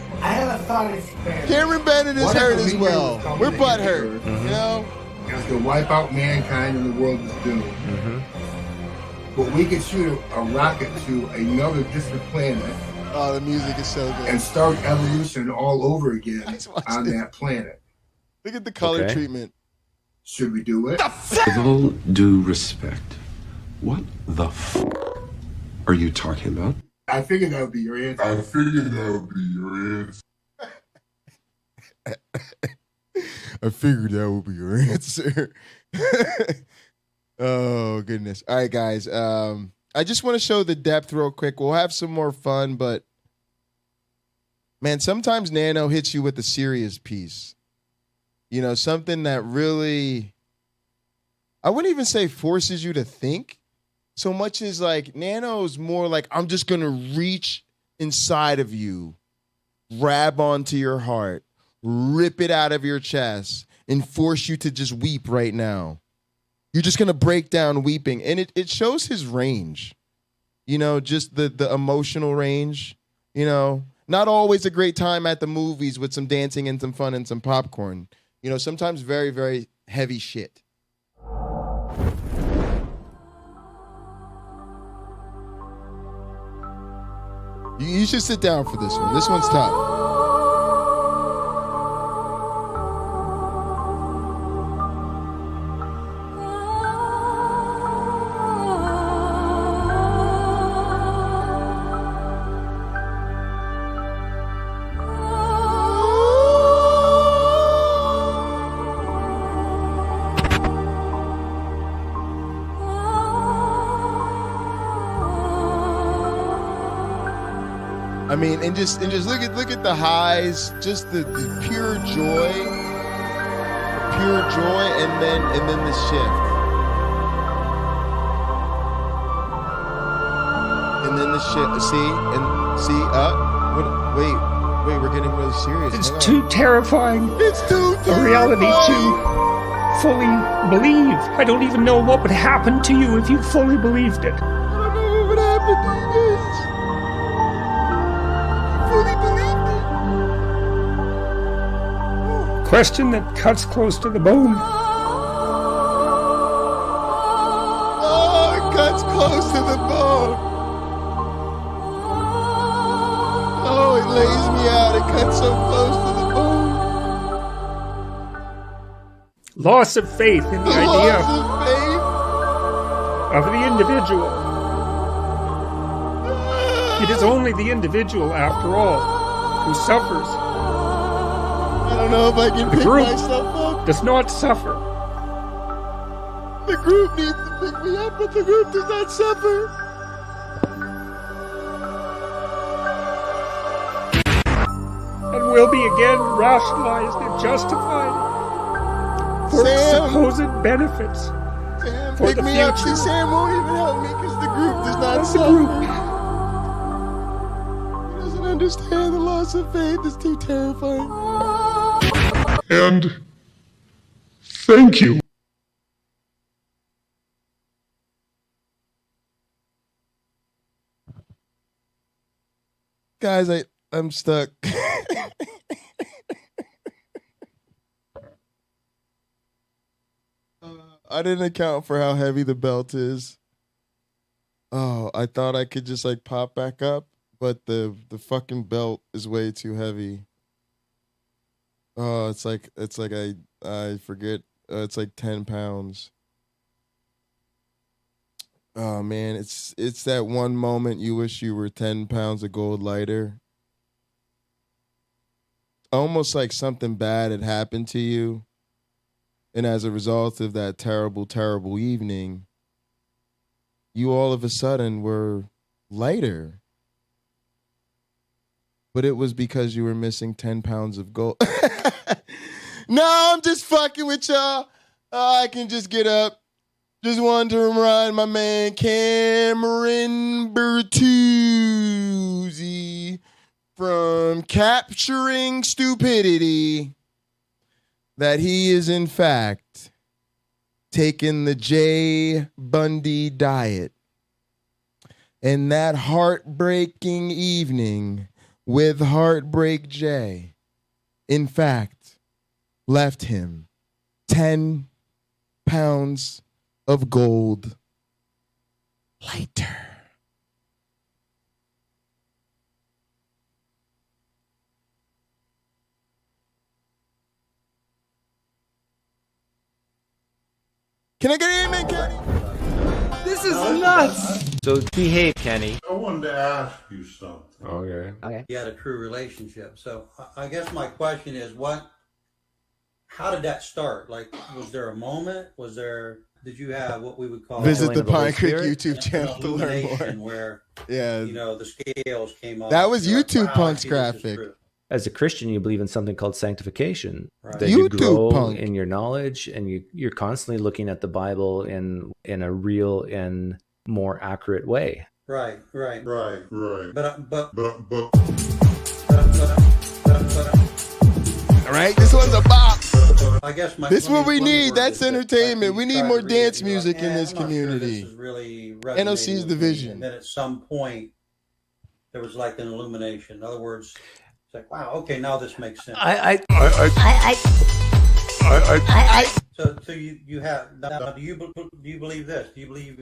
Cameron Bennett is hurt as well. We're butt hurt. You know? It's to wipe out mankind and the world is doomed. But we could shoot a rocket to another distant planet. Oh, the music is so good. And start evolution all over again on that planet. Look at the color treatment. Should we do it? With all due respect, what the are you talking about? I figured that would be your answer. Oh, goodness. All right, guys. I just want to show the depth real quick. We'll have some more fun, but man, sometimes Nano hits you with a serious piece. You know, something that really, I wouldn't even say forces you to think so much as like Nano's more like, I'm just going to reach inside of you, grab onto your heart, rip it out of your chest, and force you to just weep right now. You're just going to break down weeping. And it shows his range, you know, just the emotional range, you know, not always a great time at the movies with some dancing and some fun and some popcorn. You know, sometimes very, very heavy shit. You should sit down for this one. This one's tough. I mean, and just look at the highs, just the pure joy, and then the shift, and then the shift. Wait, we're getting really serious. It's too terrifying. It's too terrifying. A reality to fully believe. I don't even know what would happen to you if you fully believed it. I don't know what would happen to you guys. Question that cuts close to the bone. Oh, cuts close to the bone. Oh, it lays me out. It cuts so close to the bone. Loss of faith in the idea of the individual. It is only the individual, after all, who suffers. I don't know if I can pick myself up. Does not suffer. The group needs to pick me up, but the group does not suffer. And will be again rationalized and justified for supposed benefits. Sam, for pick the me future. up. See, Sam won't even help me because the group does not suffer. He doesn't understand the loss of faith. It's too terrifying. And thank you. Guys, I'm stuck. I didn't account for how heavy the belt is. Oh, I thought I could just like pop back up, but the fucking belt is way too heavy. Oh, it's like I forget. It's like 10 pounds. Oh man, it's that one moment you wish you were 10 pounds of gold lighter. Almost like something bad had happened to you. And as a result of that terrible, terrible evening, you all of a sudden were lighter. But it was because you were missing 10 pounds of gold. No, I'm just fucking with y'all. I can just get up. Just wanted to remind my man Cameron Bertuzzi from Capturing Stupidity that he is in fact taking the J. Bundy diet. And that heartbreaking evening with Heartbreak J, in fact, left him 10 pounds of gold lighter. Can I get an amen, Kenny? This is nuts. So behave, Kenny. I wanted to ask you something. Okay. You had a true relationship. So I guess my question is, how did that start? Like, was there a moment? Did you have what we would call Visit the Pine Creek YouTube channel to learn more. Where, yeah, the scales came off. That was YouTube wow, Punk's I see this is graphic. true. As a Christian, you believe in something called sanctification. Right. That you YouTube grow Punk. in your knowledge, and you're constantly looking at the Bible in a real and more accurate way. Right. All right, this one's a bop. I guess This is what we need. That's entertainment. We need more dance music in this community. This is really NOC's the vision. And then at some point, there was like an illumination. In other words, it's like, wow, okay, now this makes sense. So you have now. Do you believe this? Do you believe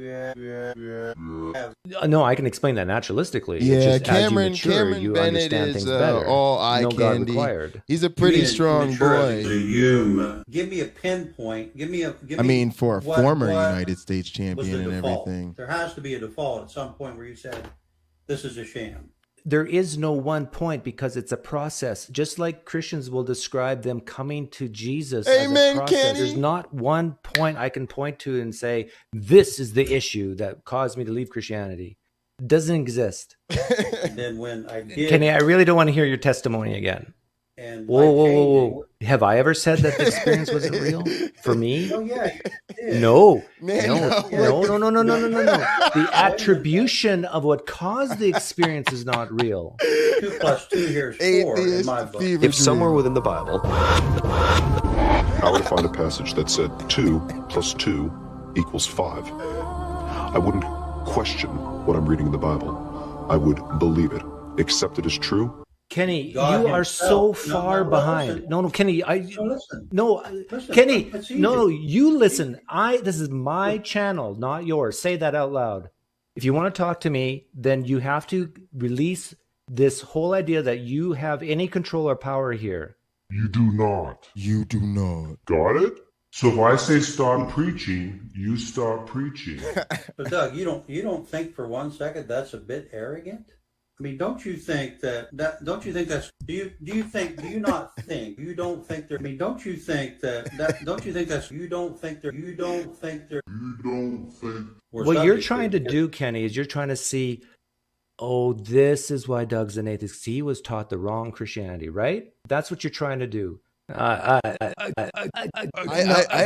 No, I can explain that naturalistically. Yeah, It's just Cameron as you mature, Bennett you is understand things better. all eye no God candy. required. He's a pretty strong boy. Give me a pinpoint. Give me For a former United States was the champion and default. everything. There has to be a default at some point where you said, "This is a sham." There is no one point because it's a process. Just like Christians will describe them coming to Jesus as Amen, a process. Kenny. There's not one point I can point to and say, this is the issue that caused me to leave Christianity. It doesn't exist. And then when I did, Kenny, I really don't want to hear your testimony again. and Whoa. Have I ever said that the experience wasn't real? For me? Oh yeah, you did. No. Man, No. The attribution of what caused the experience is not real. 2 + 2 here is 4 in my book. If somewhere within the Bible I were to find a passage that said 2 + 2 = 5, I wouldn't question what I'm reading in the Bible. I would believe it, accept it as true, Kenny, God you are so himself. far behind. Listen. No, Kenny, Listen. Listen. Kenny, It's easy. no, you listen. This is my channel, not yours. Say that out loud. If you want to talk to me, then you have to release this whole idea that you have any control or power here. You do not. You do not. Got it? So if I say stop preaching, you stop preaching. But Doug, you don't think for 1 second that's a bit arrogant? I mean, don't you think that's you don't think there, I mean, don't you think that's, you don't think What you're trying to do, Kenny, is you're trying to see, oh, this is why Doug's an atheist. He was taught the wrong Christianity, right? That's what you're trying to do.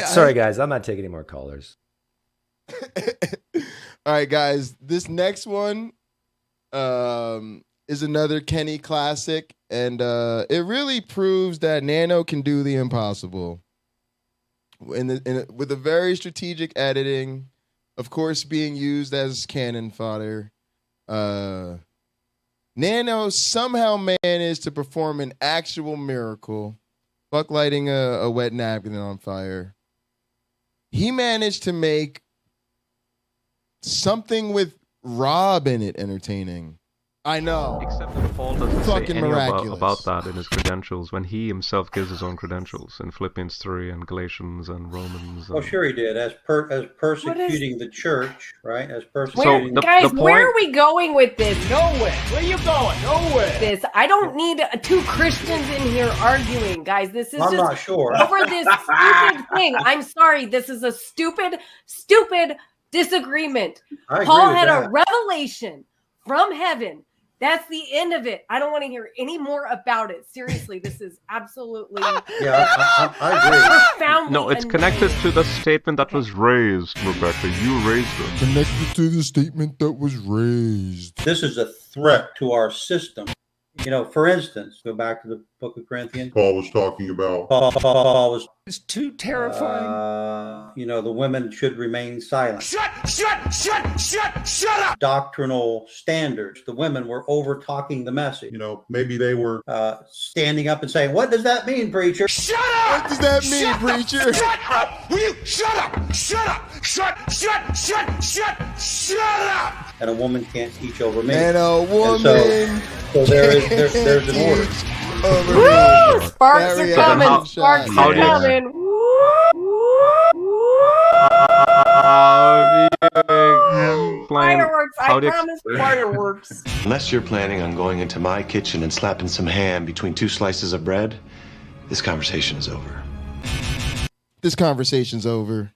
Sorry, guys, I'm not taking any more callers. All right, guys, this next one is another Kenny classic, and it really proves that Nano can do the impossible. With a very strategic editing, of course, being used as cannon fodder. Nano somehow managed to perform an actual miracle, fuck lighting a wet napkin on fire. He managed to make something with Rob in it entertaining. I know. Except that Paul doesn't say Fucking any miraculous. about that in his credentials when he himself gives his own credentials in Philippians 3 and Galatians and Romans. Oh, sure he did. As persecuting the church, right? As Where, persecuting. guys, where are we going with this? Nowhere. Where are you going? Nowhere. This. I don't need two Christians in here arguing, guys. This is I'm just not sure. over this stupid thing. I'm sorry. This is a stupid disagreement. I agree Paul with had that. a revelation from heaven. That's the end of it. I don't want to hear any more about it. Seriously, this is absolutely Yeah, I agree. profoundly No, it's connected to the statement that was raised, Rebecca. You raised it. Connected to the statement that was raised. This is a threat to our system. You know, for instance, go back to the book of Corinthians. Paul was talking about. Paul was. It's too terrifying. You know, the women should remain silent. Shut up! Doctrinal standards. The women were over talking the message. You know, maybe they were standing up and saying, "What does that mean, preacher?" Shut up! What does that mean, preacher? Shut up! Will you shut up? Shut up! Shut up! And a woman can't teach over me. And a woman. So there's an order. Woo! Sparks are coming. Sparks are coming. Fireworks. I promise fireworks. Unless you're planning on going into my kitchen and slapping some ham between two slices of bread, this conversation is over. This conversation's over.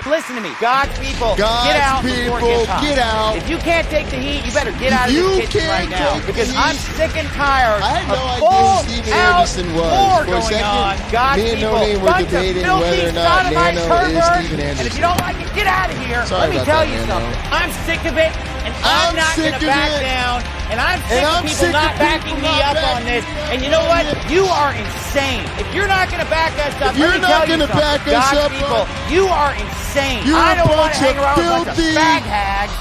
Listen to me, God's people, God's get out people, before it gets hot. get out. If you can't take the heat, you better get out of You this kitchen right can't now take the because heat. I'm sick and tired I had no of idea full who Stephen out Anderson was. war For a going second, on. God's me and people, No Name were bunch of debating filthy whether or not sodomite Nano is perverts. Stephen And if Anderson. you don't like it, get out of here. Sorry Let me about tell that, you Nano. something. I'm sick of it, and I'm not sick going to of back it. down. And I'm sick And of I'm people sick of not people backing me not up on backing this. And you know what? You are insane. If you're not going to back us up, If you're let me not tell you gonna something. back us God's up, people, you are insane. You're I a don't want bunch to hang of around with a bunch of filthy fag hags.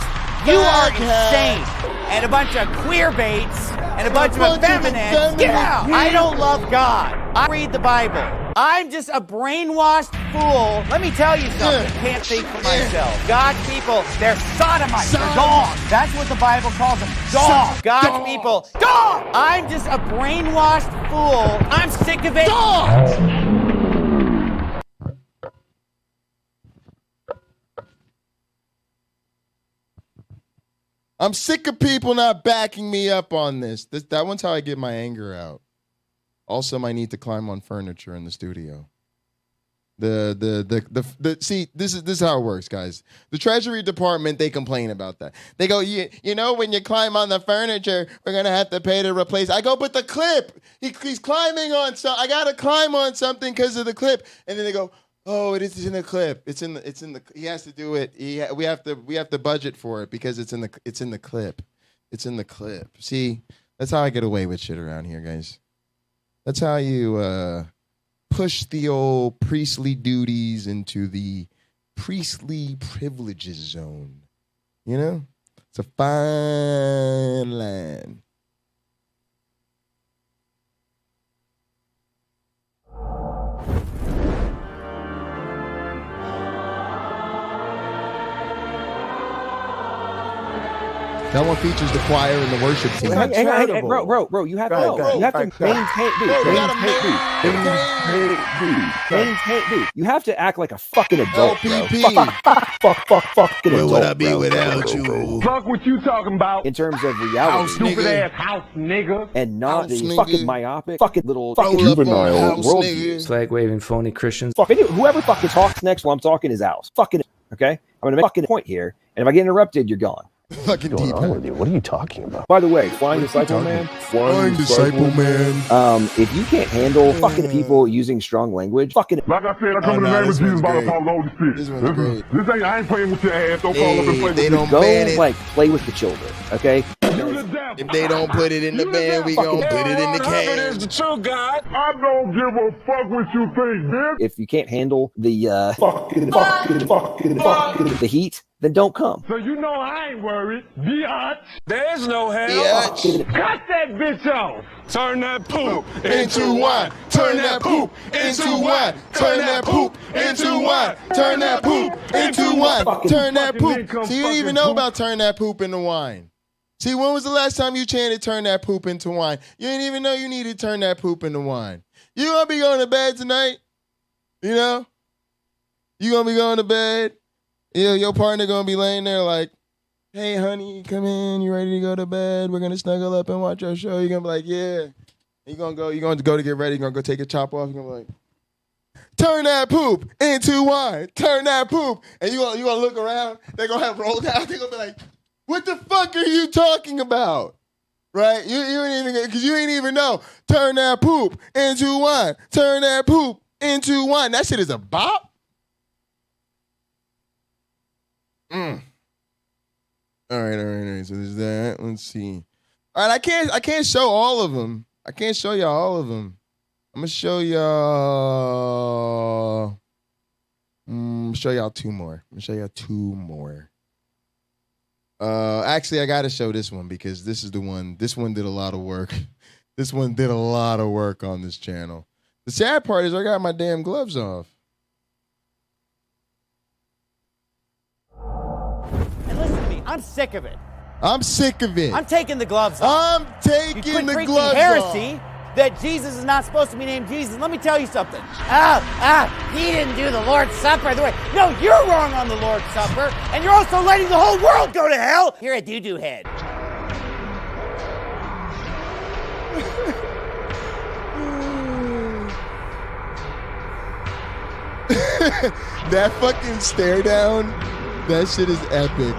You are fag insane. And a bunch of queer baits and a bunch of effeminates. Get out. I don't love God. I read the Bible. I'm just a brainwashed fool. Let me tell you something. Can't think for myself. God's people, they're sodomites. They're dogs. That's what the Bible calls them. Dogs. God's people, dogs. I'm just a brainwashed fool. I'm sick of it. Dogs. I'm sick of people not backing me up on this. That one's how I get my anger out. Also, my need to climb on furniture in the studio. See, this is how it works, guys. The Treasury Department, they complain about that. They go, you know, when you climb on the furniture, we're gonna have to pay to replace. I go, but the clip, he's climbing on so I gotta climb on something because of the clip, and then they go, oh, it is in the clip. It's in the. He has to do it. We have to budget for it because it's in the clip. It's in the clip. See, that's how I get away with shit around here, guys. That's how you push the old priestly duties into the priestly privileges zone. You know, It's a fine line. That one features the choir and the worship team. Hey, bro, you have to maintain. You have to act like a fucking adult, bro. Fucking Where adult, would I be bro. without you? Fuck what you talking about. In terms of reality, Stupid ass house nigga. and not House the nigga. fucking myopic, fucking little Roll fucking up on juvenile house worldview. Flag waving phony Christians. Fucking whoever fucking talks next while I'm talking is out. Fucking okay. I'm gonna make a fucking point here, and if I get interrupted, you're gone. Fucking deep. What are you talking about? By the way, Flying Disciple Man. Flying Disciple Man. If you can't handle fucking people using strong language, fucking. Like I said, I come in the name of Jesus by the power of the Holy Spirit. This ain't, I ain't playing with your ass. Don't call up and play with They me. don't Go ban it. like play with the children, okay? If they don't put it in the ban, we gonna put it in the cage. the true God. I don't give a fuck what you think, bitch. If you can't handle the the heat, then don't come. So you know I ain't worried. Biatch. There's no hell. Biatch. Cut that bitch off. Turn that poop Into wine. Turn that poop into wine. Turn that poop into wine. Turn that poop into wine. Turn that poop. See, you didn't even know about turn that poop into wine. See, when was the last time you chanted turn that poop into wine? You didn't even know you needed to turn that poop into wine. You gonna be going to bed tonight? You know? You gonna be going to bed? Yeah, your partner gonna be laying there like, hey, honey, come in. You ready to go to bed? We're gonna snuggle up and watch our show. You're gonna be like, yeah. You're gonna go to get ready. You're gonna go take your chop off. You're gonna be like, turn that poop into wine. Turn that poop. And you gonna look around. They're gonna have rolled out. They're gonna be like, what the fuck are you talking about? Right? You ain't even, because you ain't even know. Turn that poop into wine. Turn that poop into wine. That shit is a bop. All right. So there's that. Let's see. All right, I can't show all of them. I can't show y'all all of them. I'm gonna show y'all. Show y'all two more. Actually, I gotta show this one because this is the one. This one did a lot of work. This one did a lot of work on this channel. The sad part is I got my damn gloves off. And listen to me, I'm sick of it. I'm sick of it. I'm taking the gloves off. I'm taking you quit the preaching gloves heresy off. that Jesus is not supposed to be named Jesus. Let me tell you something. He didn't do the Lord's Supper. No, you're wrong on the Lord's Supper, and you're also letting the whole world go to hell. You're a doo-doo head. That fucking stare down, that shit is epic.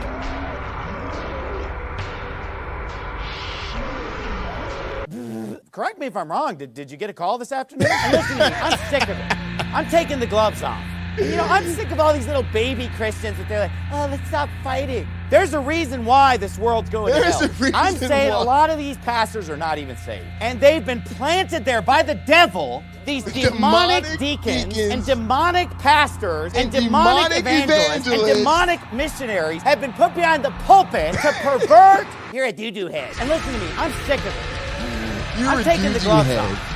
Correct me if I'm wrong. Did you get a call this afternoon? And listen to me, I'm sick of it. I'm taking the gloves off. And, I'm sick of all these little baby Christians that they're like, oh, let's stop fighting. There's a reason why this world's going to hell. I'm saying a lot of these pastors are not even saved. And they've been planted there by the devil, these demonic deacons and demonic pastors and demonic evangelists and demonic missionaries have been put behind the pulpit to pervert. You're a doo-doo head. And listen to me, I'm sick of it. I'm taking the gloves off.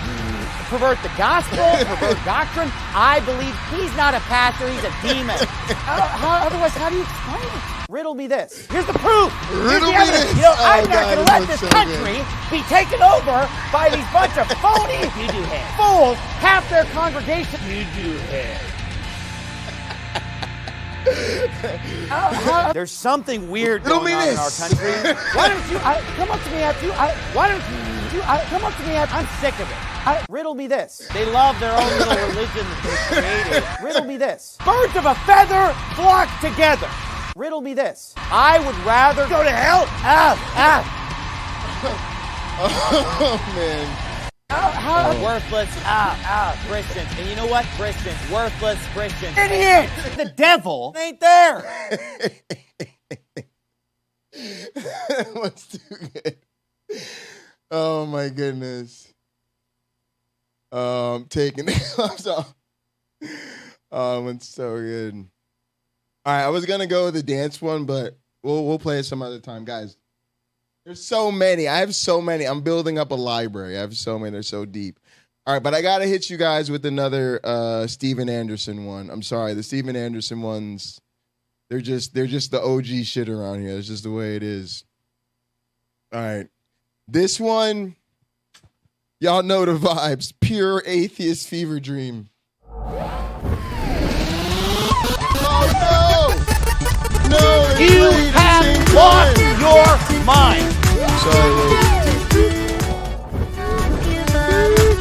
Pervert the gospel, pervert doctrine. I believe he's not a pastor, he's a demon. Otherwise, how do you explain it? Riddle me this. Here's the proof. Here's the evidence. I'm not going to let this country be taken over by these bunch of phony doo-doo heads. Fools, half their congregation doo-doo heads. There's something weird going on in our country. Why don't you come up to me after you? Why don't you come up to me after? I'm sick of it. Riddle me this. They love their own little religion that they created. Riddle me this. Birds of a feather flock together. Riddle me this. I would rather go to hell. Oh man. Worthless, Christians. And you know what? Christians, worthless Christians. Idiot! The devil ain't there. What's too good? Oh my goodness. Taking the gloves off. Oh, it's so good. All right, I was gonna go with the dance one, but We'll play it some other time, guys. There's so many. I have so many. I'm building up a library. I have so many. They're so deep. All right, but I gotta hit you guys with another Steven Anderson one. I'm sorry, the Steven Anderson ones. They're just the OG shit around here. It's just the way it is. All right, this one, y'all know the vibes. Pure atheist fever dream. Oh no! No, you have lost your mind. Sorry.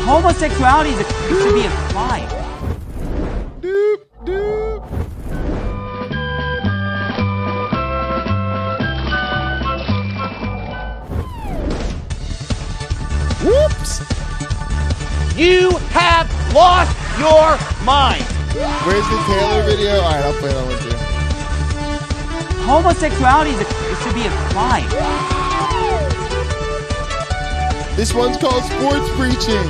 Homosexuality should be a crime. Doop, doop. Whoops! You have lost your mind. Where's the Taylor video? All right, I'll play that one too. Homosexuality should be a crime. This one's called sports preaching.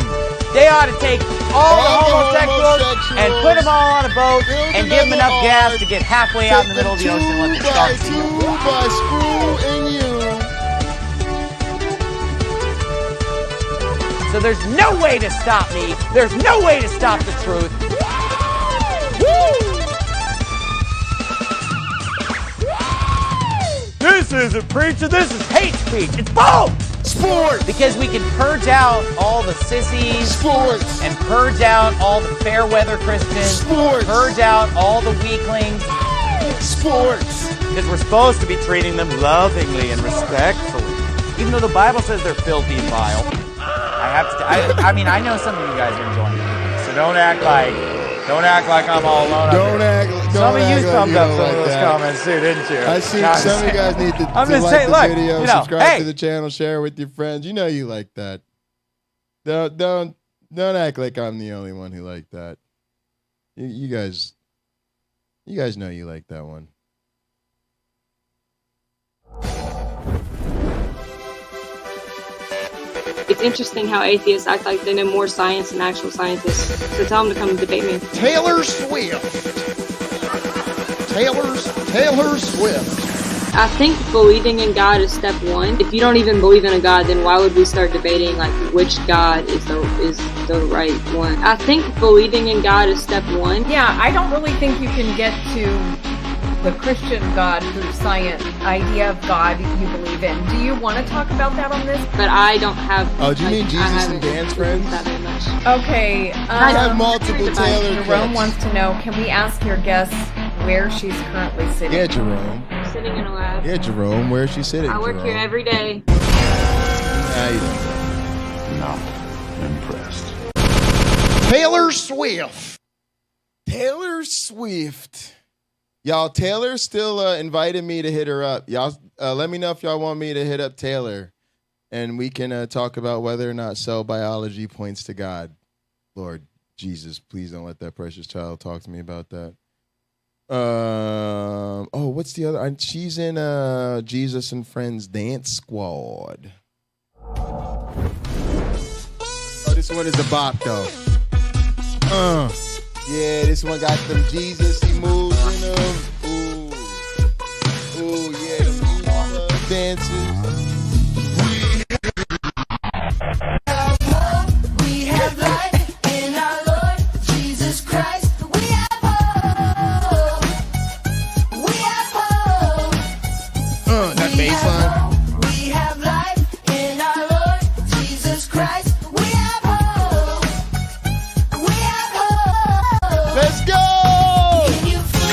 They ought to take all the homosexuals and put them all on a boat and give them enough gas to get halfway out in the middle of the ocean and let the sharks eat them. By Screw and you. So there's no way to stop me. There's no way to stop the truth. This isn't preaching. This is hate speech. It's both. Sports! Because we can purge out all the sissies. Sports! And purge out all the fair weather Christians. Sports! Purge out all the weaklings. Sports! Because we're supposed to be treating them lovingly and respectfully. Even though the Bible says they're filthy and vile. I mean, I know some of you guys are enjoying it. So don't act like I'm all alone. Some of you thumbed up some of those comments too, didn't you? I see some of you guys need to like the video, subscribe to the channel, share with your friends. You know you like that. Don't act like I'm the only one who liked that. You guys know you like that one. It's interesting how atheists act like they know more science than actual scientists. So tell them to come debate me. Taylor Swift. Taylor Swift. I think believing in God is step one. If you don't even believe in a God, then why would we start debating like which God is the right one? I think believing in God is step one. Yeah, I don't really think you can get to the Christian God through science idea of God you believe in. Do you want to talk about that on this? But I don't have. Oh, do you mean Jesus and Dan's friends? That very much. Okay. I have multiple Taylor. Jerome wants to know, can we ask your guest where she's currently sitting? Yeah, Jerome. I'm sitting in a lab. Yeah, Jerome, where is she sitting? I work Jerome? here every day. Not impressed. Taylor Swift. Taylor Swift. Y'all, Taylor still invited me to hit her up. Y'all, let me know if y'all want me to hit up Taylor, and we can talk about whether or not cell biology points to God. Lord Jesus, please don't let that precious child talk to me about that. Oh, what's the other? She's in Jesus and Friends Dance Squad. Oh, this one is a bop though. Yeah, this one got them Jesus-y moves in them. Ooh, yeah, them dances. We have life in our Lord Jesus Christ. We have hope. We have hope. That bass line. We have life in our Lord Jesus Christ. We have hope. We have hope. Let's go! Can you feel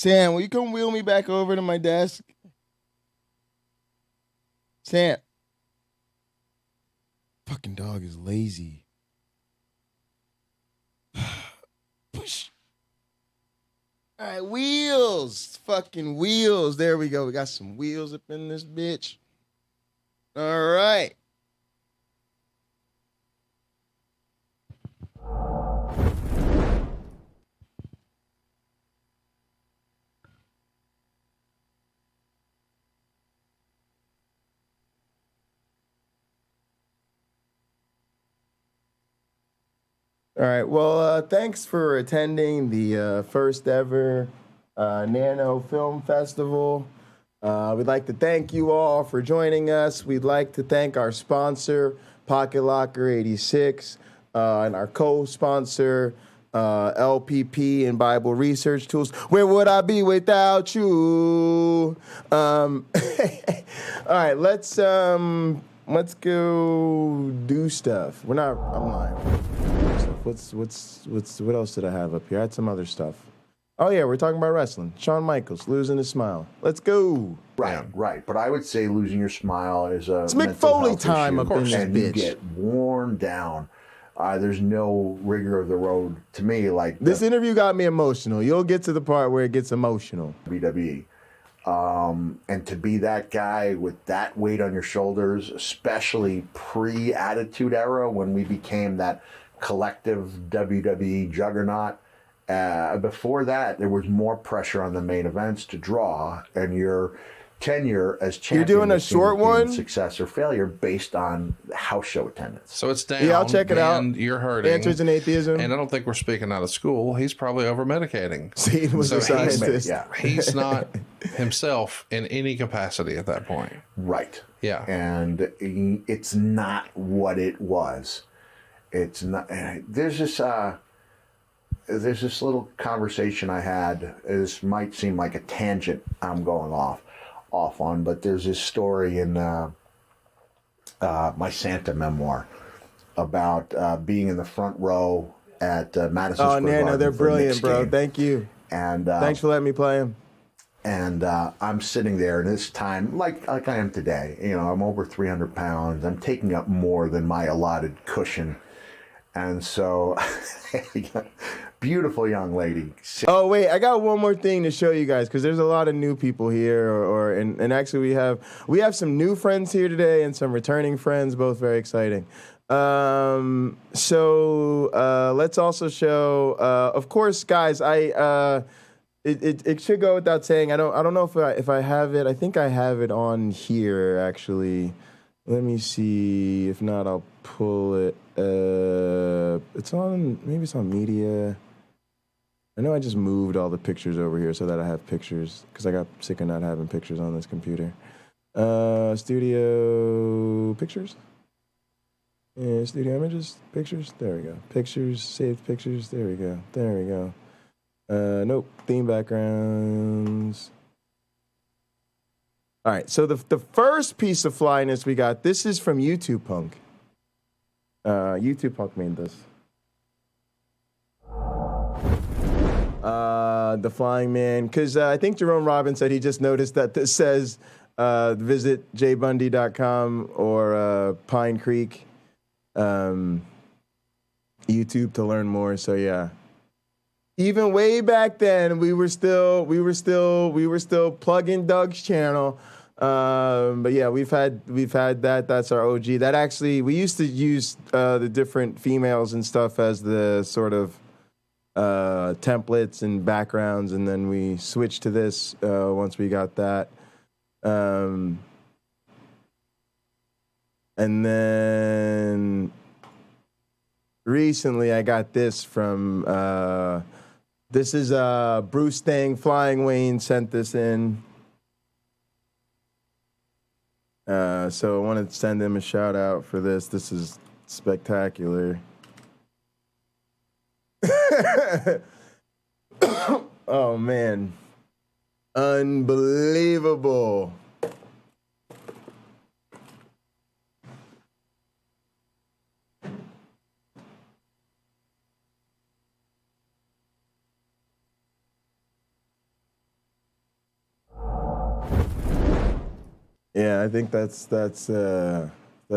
Sam, will you come wheel me back over to my desk? Sam. Fucking dog is lazy. Push. All right, wheels. Fucking wheels. There we go. We got some wheels up in this bitch. All right. All right. Well, thanks for attending the first ever Nano Film Festival. We'd like to thank you all for joining us. We'd like to thank our sponsor, Pocket Locker 86, and our co-sponsor, LPP and Bible Research Tools. Where would I be without you? All right, let's go do stuff. I'm lying. What else did I have up here? I had some other stuff. Oh yeah, we're talking about wrestling. Shawn Michaels losing his smile. Let's go. Right. But I would say losing your smile is a It's Mick Foley time up in this and bitch. You get worn down. There's no rigor of the road to me. Like this interview got me emotional. You'll get to the part where it gets emotional. WWE. And to be that guy with that weight on your shoulders, especially pre-Attitude Era when we became that collective WWE juggernaut. Before that, there was more pressure on the main events to draw, and your tenure as champion. You're doing a short one? Success or failure based on house show attendance. So it's down. Yeah, I'll check it out. You're hurting. Answers in Atheism. And I don't think we're speaking out of school. He's probably over-medicating. See, he was a scientist. He's not himself in any capacity at that point. Right. Yeah. And it's not what it was. It's not. There's this little conversation I had. This might seem like a tangent I'm going off on, but there's this story in my Santa memoir about being in the front row at Madison Square Garden. Nano, they're for brilliant, bro. game. Thank you. And thanks for letting me play them. And I'm sitting there, and this time, like I am today, I'm over 300 pounds. I'm taking up more than my allotted cushion. And so, beautiful young lady. Oh wait, I got one more thing to show you guys because there's a lot of new people here, and actually we have some new friends here today and some returning friends, both very exciting. So let's also show. Of course, guys, it should go without saying. I don't know if I have it. I think I have it on here actually. Let me see. If not, I'll pull it. It's on. Maybe it's on media. I know I just moved all the pictures over here so that I have pictures because I got sick of not having pictures on this computer. Studio pictures. Yeah, studio images, pictures. There we go. Pictures, saved pictures. There we go. There we go. Nope. Theme backgrounds. All right. So the first piece of flyness we got. This is from YouTube Punk. YouTube Punk made this. The Flying Man, because I think Jerome Robbins said he just noticed that this says visit jbundy.com or Pine Creek YouTube to learn more. So yeah, even way back then we were still plugging Doug's channel. But yeah, we've had that. That's our OG. That actually we used to use the different females and stuff as the sort of templates and backgrounds, and then we switched to this once we got that. And then recently I got this from this is Bruce Stang. Flying Wayne sent this in. So I wanted to send him a shout out for this. This is spectacular. Oh man, unbelievable. Yeah, I think that's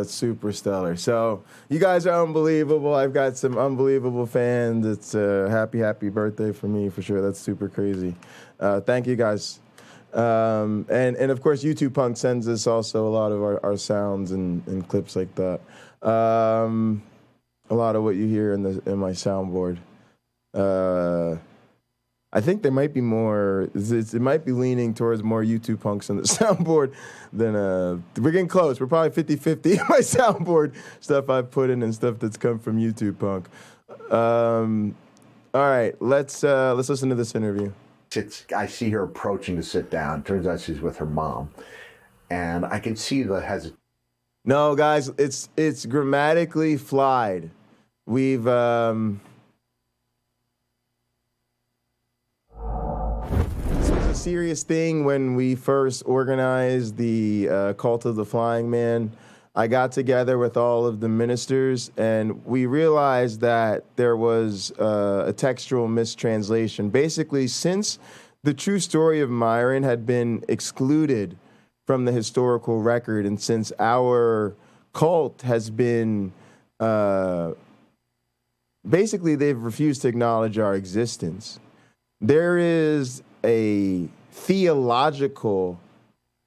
super stellar. So you guys are unbelievable. I've got some unbelievable fans. It's happy birthday for me for sure. That's super crazy. Thank you guys. And of course, YouTube Punk sends us also a lot of our sounds and clips like that. A lot of what you hear in my soundboard. I think there might be more. It might be leaning towards more YouTube Punks on the soundboard than we're getting close. We're probably 50-50 in my soundboard stuff I've put in and stuff that's come from YouTube Punk. All right, let's listen to this interview. I see her approaching to sit down. Turns out she's with her mom, and I can see the hesitation. No, guys, it's grammatically flied. We've serious thing when we first organized the Cult of the Flying Man. I got together with all of the ministers, and we realized that there was a textual mistranslation. Basically, since the true story of Myron had been excluded from the historical record, and since our cult has been basically they've refused to acknowledge our existence, there is a theological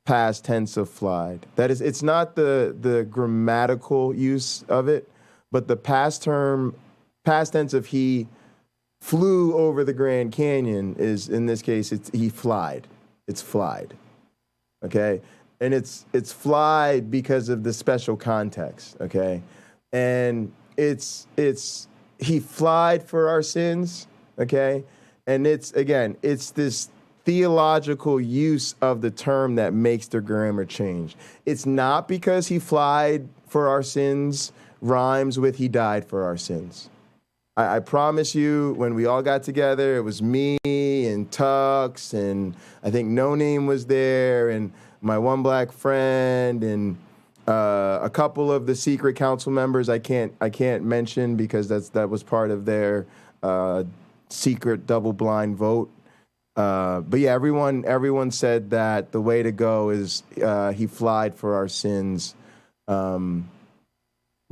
past tense of flied. That is, it's not the grammatical use of it, but the past tense of he flew over the Grand Canyon is, in this case, he flied. It's flied. Okay? And it's flied because of the special context, okay? And it's he flied for our sins, okay? And it's this theological use of the term that makes the grammar change. It's not because he flied for our sins rhymes with he died for our sins. I promise you, when we all got together, it was me and Tux, and I think No Name was there, and my one black friend, and a couple of the secret council members I can't mention because that was part of their secret double-blind vote. But yeah, everyone said that the way to go is he flied for our sins. But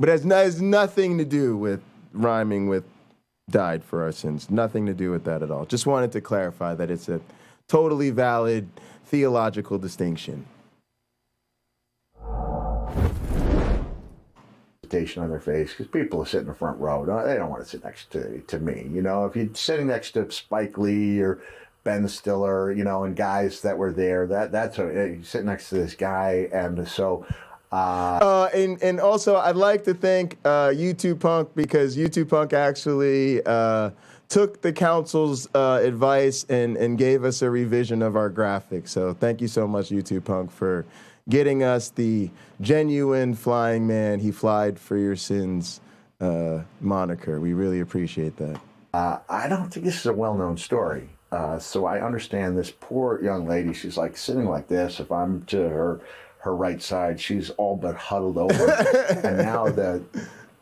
it has nothing to do with rhyming with died for our sins. Nothing to do with that at all. Just wanted to clarify that it's a totally valid theological distinction. On their face because people are sitting in the front row. They don't want to sit next to me. You know, if you're sitting next to Spike Lee or Ben Stiller, you know, and guys that were there, that's you sit next to this guy, and so. And also, I'd like to thank YouTube Punk because YouTube Punk actually took the council's advice and gave us a revision of our graphics. So thank you so much, YouTube Punk, for getting us the genuine flying man, he flied for your sins moniker. We really appreciate that. I don't think this is a well-known story. So I understand this poor young lady, she's like sitting like this. If I'm to her right side, she's all but huddled over. And now the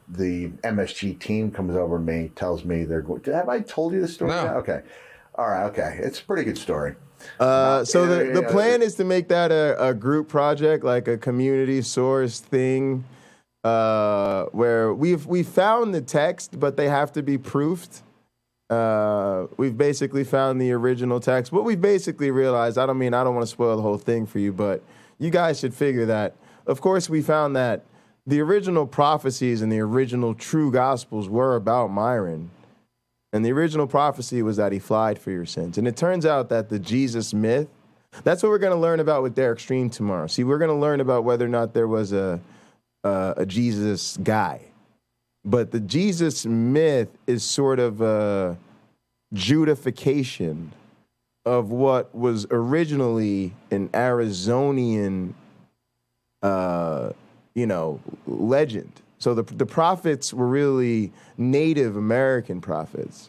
MSG team comes over to me, tells me they're going, have I told you the story? No. Okay. All right, okay. It's a pretty good story. So the plan is to make that a group project, like a community source thing, where we found the text, but they have to be proofed. We've basically found the original text. What we basically realized, I don't want to spoil the whole thing for you, but you guys should figure that. Of course, we found that the original prophecies and the original true gospels were about Myron. And the original prophecy was that he flied for your sins. And it turns out that the Jesus myth, that's what we're going to learn about with Derek Stream tomorrow. See, we're going to learn about whether or not there was a Jesus guy. But the Jesus myth is sort of a Judification of what was originally an Arizonian, legend. So the prophets were really Native American prophets.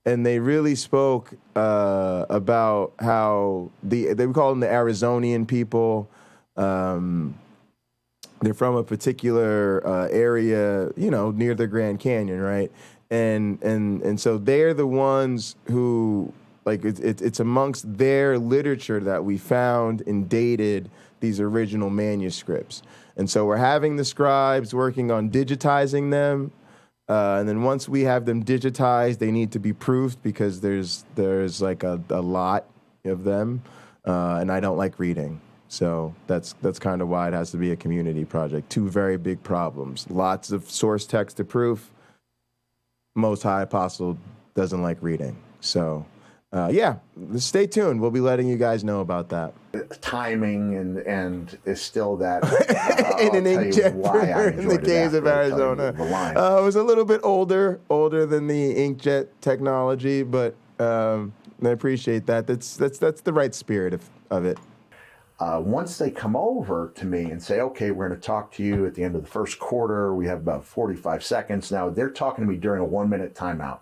And they really spoke about how they would call them the Arizonian people. They're from a particular area, near the Grand Canyon, right? And so they're the ones who like it's amongst their literature that we found and dated these original manuscripts. And so we're having the scribes working on digitizing them. And then once we have them digitized, they need to be proofed because there's like a lot of them. And I don't like reading. So that's kind of why it has to be a community project. Two very big problems. Lots of source text to proof. Most High Apostle doesn't like reading. So, yeah, stay tuned. We'll be letting you guys know about that. Timing and is still that in an inkjet printer in the caves of Arizona. It was a little bit older than the inkjet technology, but I appreciate that. That's the right spirit of it. Once they come over to me and say, okay, we're going to talk to you at the end of the first quarter, we have about 45 seconds. Now, they're talking to me during a 1-minute timeout.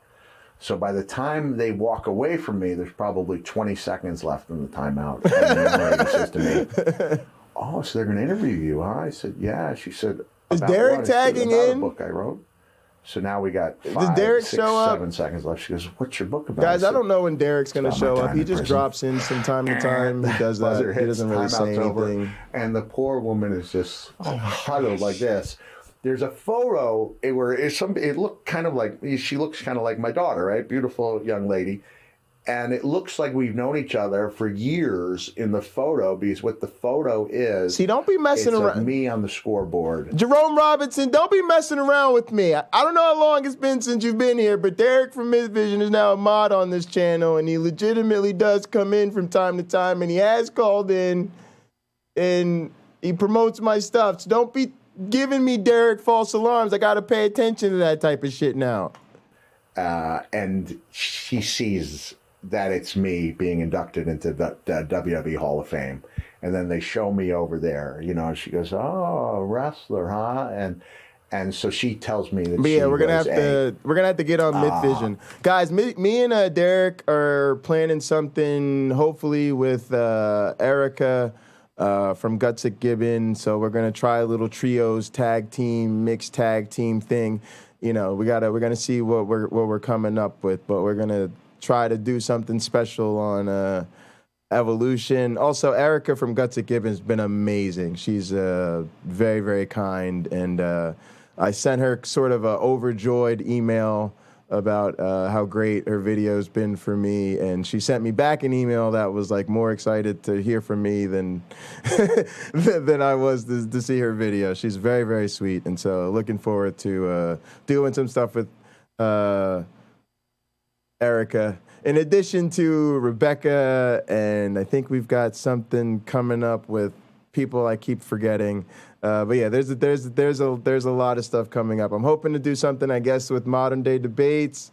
So by the time they walk away from me, there's probably 20 seconds left in the timeout. And the lady says to me, oh, so they're going to interview you, huh? I said, yeah. She said, is Derek tagging in? A book I wrote. So now we got 5, Derek 6, show up? 7 seconds left. She goes, what's your book about? Guys, I don't know when Derek's going to show up. He just drops in from time to time. He does that. He doesn't really say anything. And the poor woman is just huddled like this. There's a photo where it looked kind of like, she looks kind of like my daughter, right? Beautiful young lady. And it looks like we've known each other for years in the photo, because what the photo is... See, don't be messing around. It's me on the scoreboard. Jerome Robinson, don't be messing around with me. I don't know how long it's been since you've been here, but Derek from Myth Vision is now a mod on this channel, and he legitimately does come in from time to time, and he has called in, and he promotes my stuff. So don't be giving me Derek false alarms. I got to pay attention to that type of shit now. And she sees that it's me being inducted into the WWE Hall of Fame. And then they show me over there, you know, she goes, oh, wrestler, huh? And so she tells me that we're gonna have to get on Myth Vision. Guys, me and Derek are planning something, hopefully with Erica from Gutsick Gibbon. So we're gonna try a little trios tag team, mixed tag team thing. You know, we're gonna see what we're coming up with, but we're gonna try to do something special on Evolution. Also, Erica from Gutsick Gibbon has been amazing. She's very, very kind, and I sent her sort of an overjoyed email about how great her video's been for me, and she sent me back an email that was like more excited to hear from me than than I was to see her video. She's very, very sweet, and so looking forward to doing some stuff with Erica. In addition to Rebecca, and I think we've got something coming up with people I keep forgetting. But yeah, there's a lot of stuff coming up. I'm hoping to do something, I guess, with Modern Day Debates.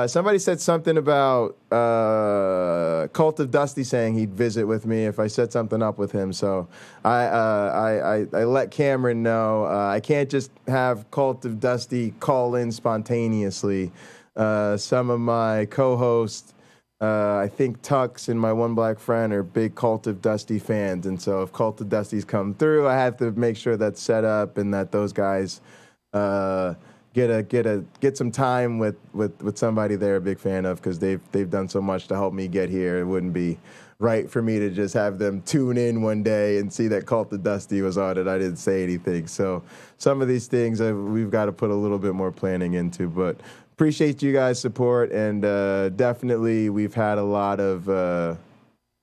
Somebody said something about Cult of Dusty saying he'd visit with me if I set something up with him. So I let Cameron know I can't just have Cult of Dusty call in spontaneously. Some of my co-hosts, I think Tux and my one black friend are big Cult of Dusty fans, and so if Cult of Dusty's come through, I have to make sure that's set up and that those guys get some time with somebody they're a big fan of, because they've done so much to help me get here. It wouldn't be right for me to just have them tune in one day and see that Cult of Dusty was on it. I didn't say anything, so some of these things we've got to put a little bit more planning into, but. Appreciate you guys' support, and definitely we've had a lot of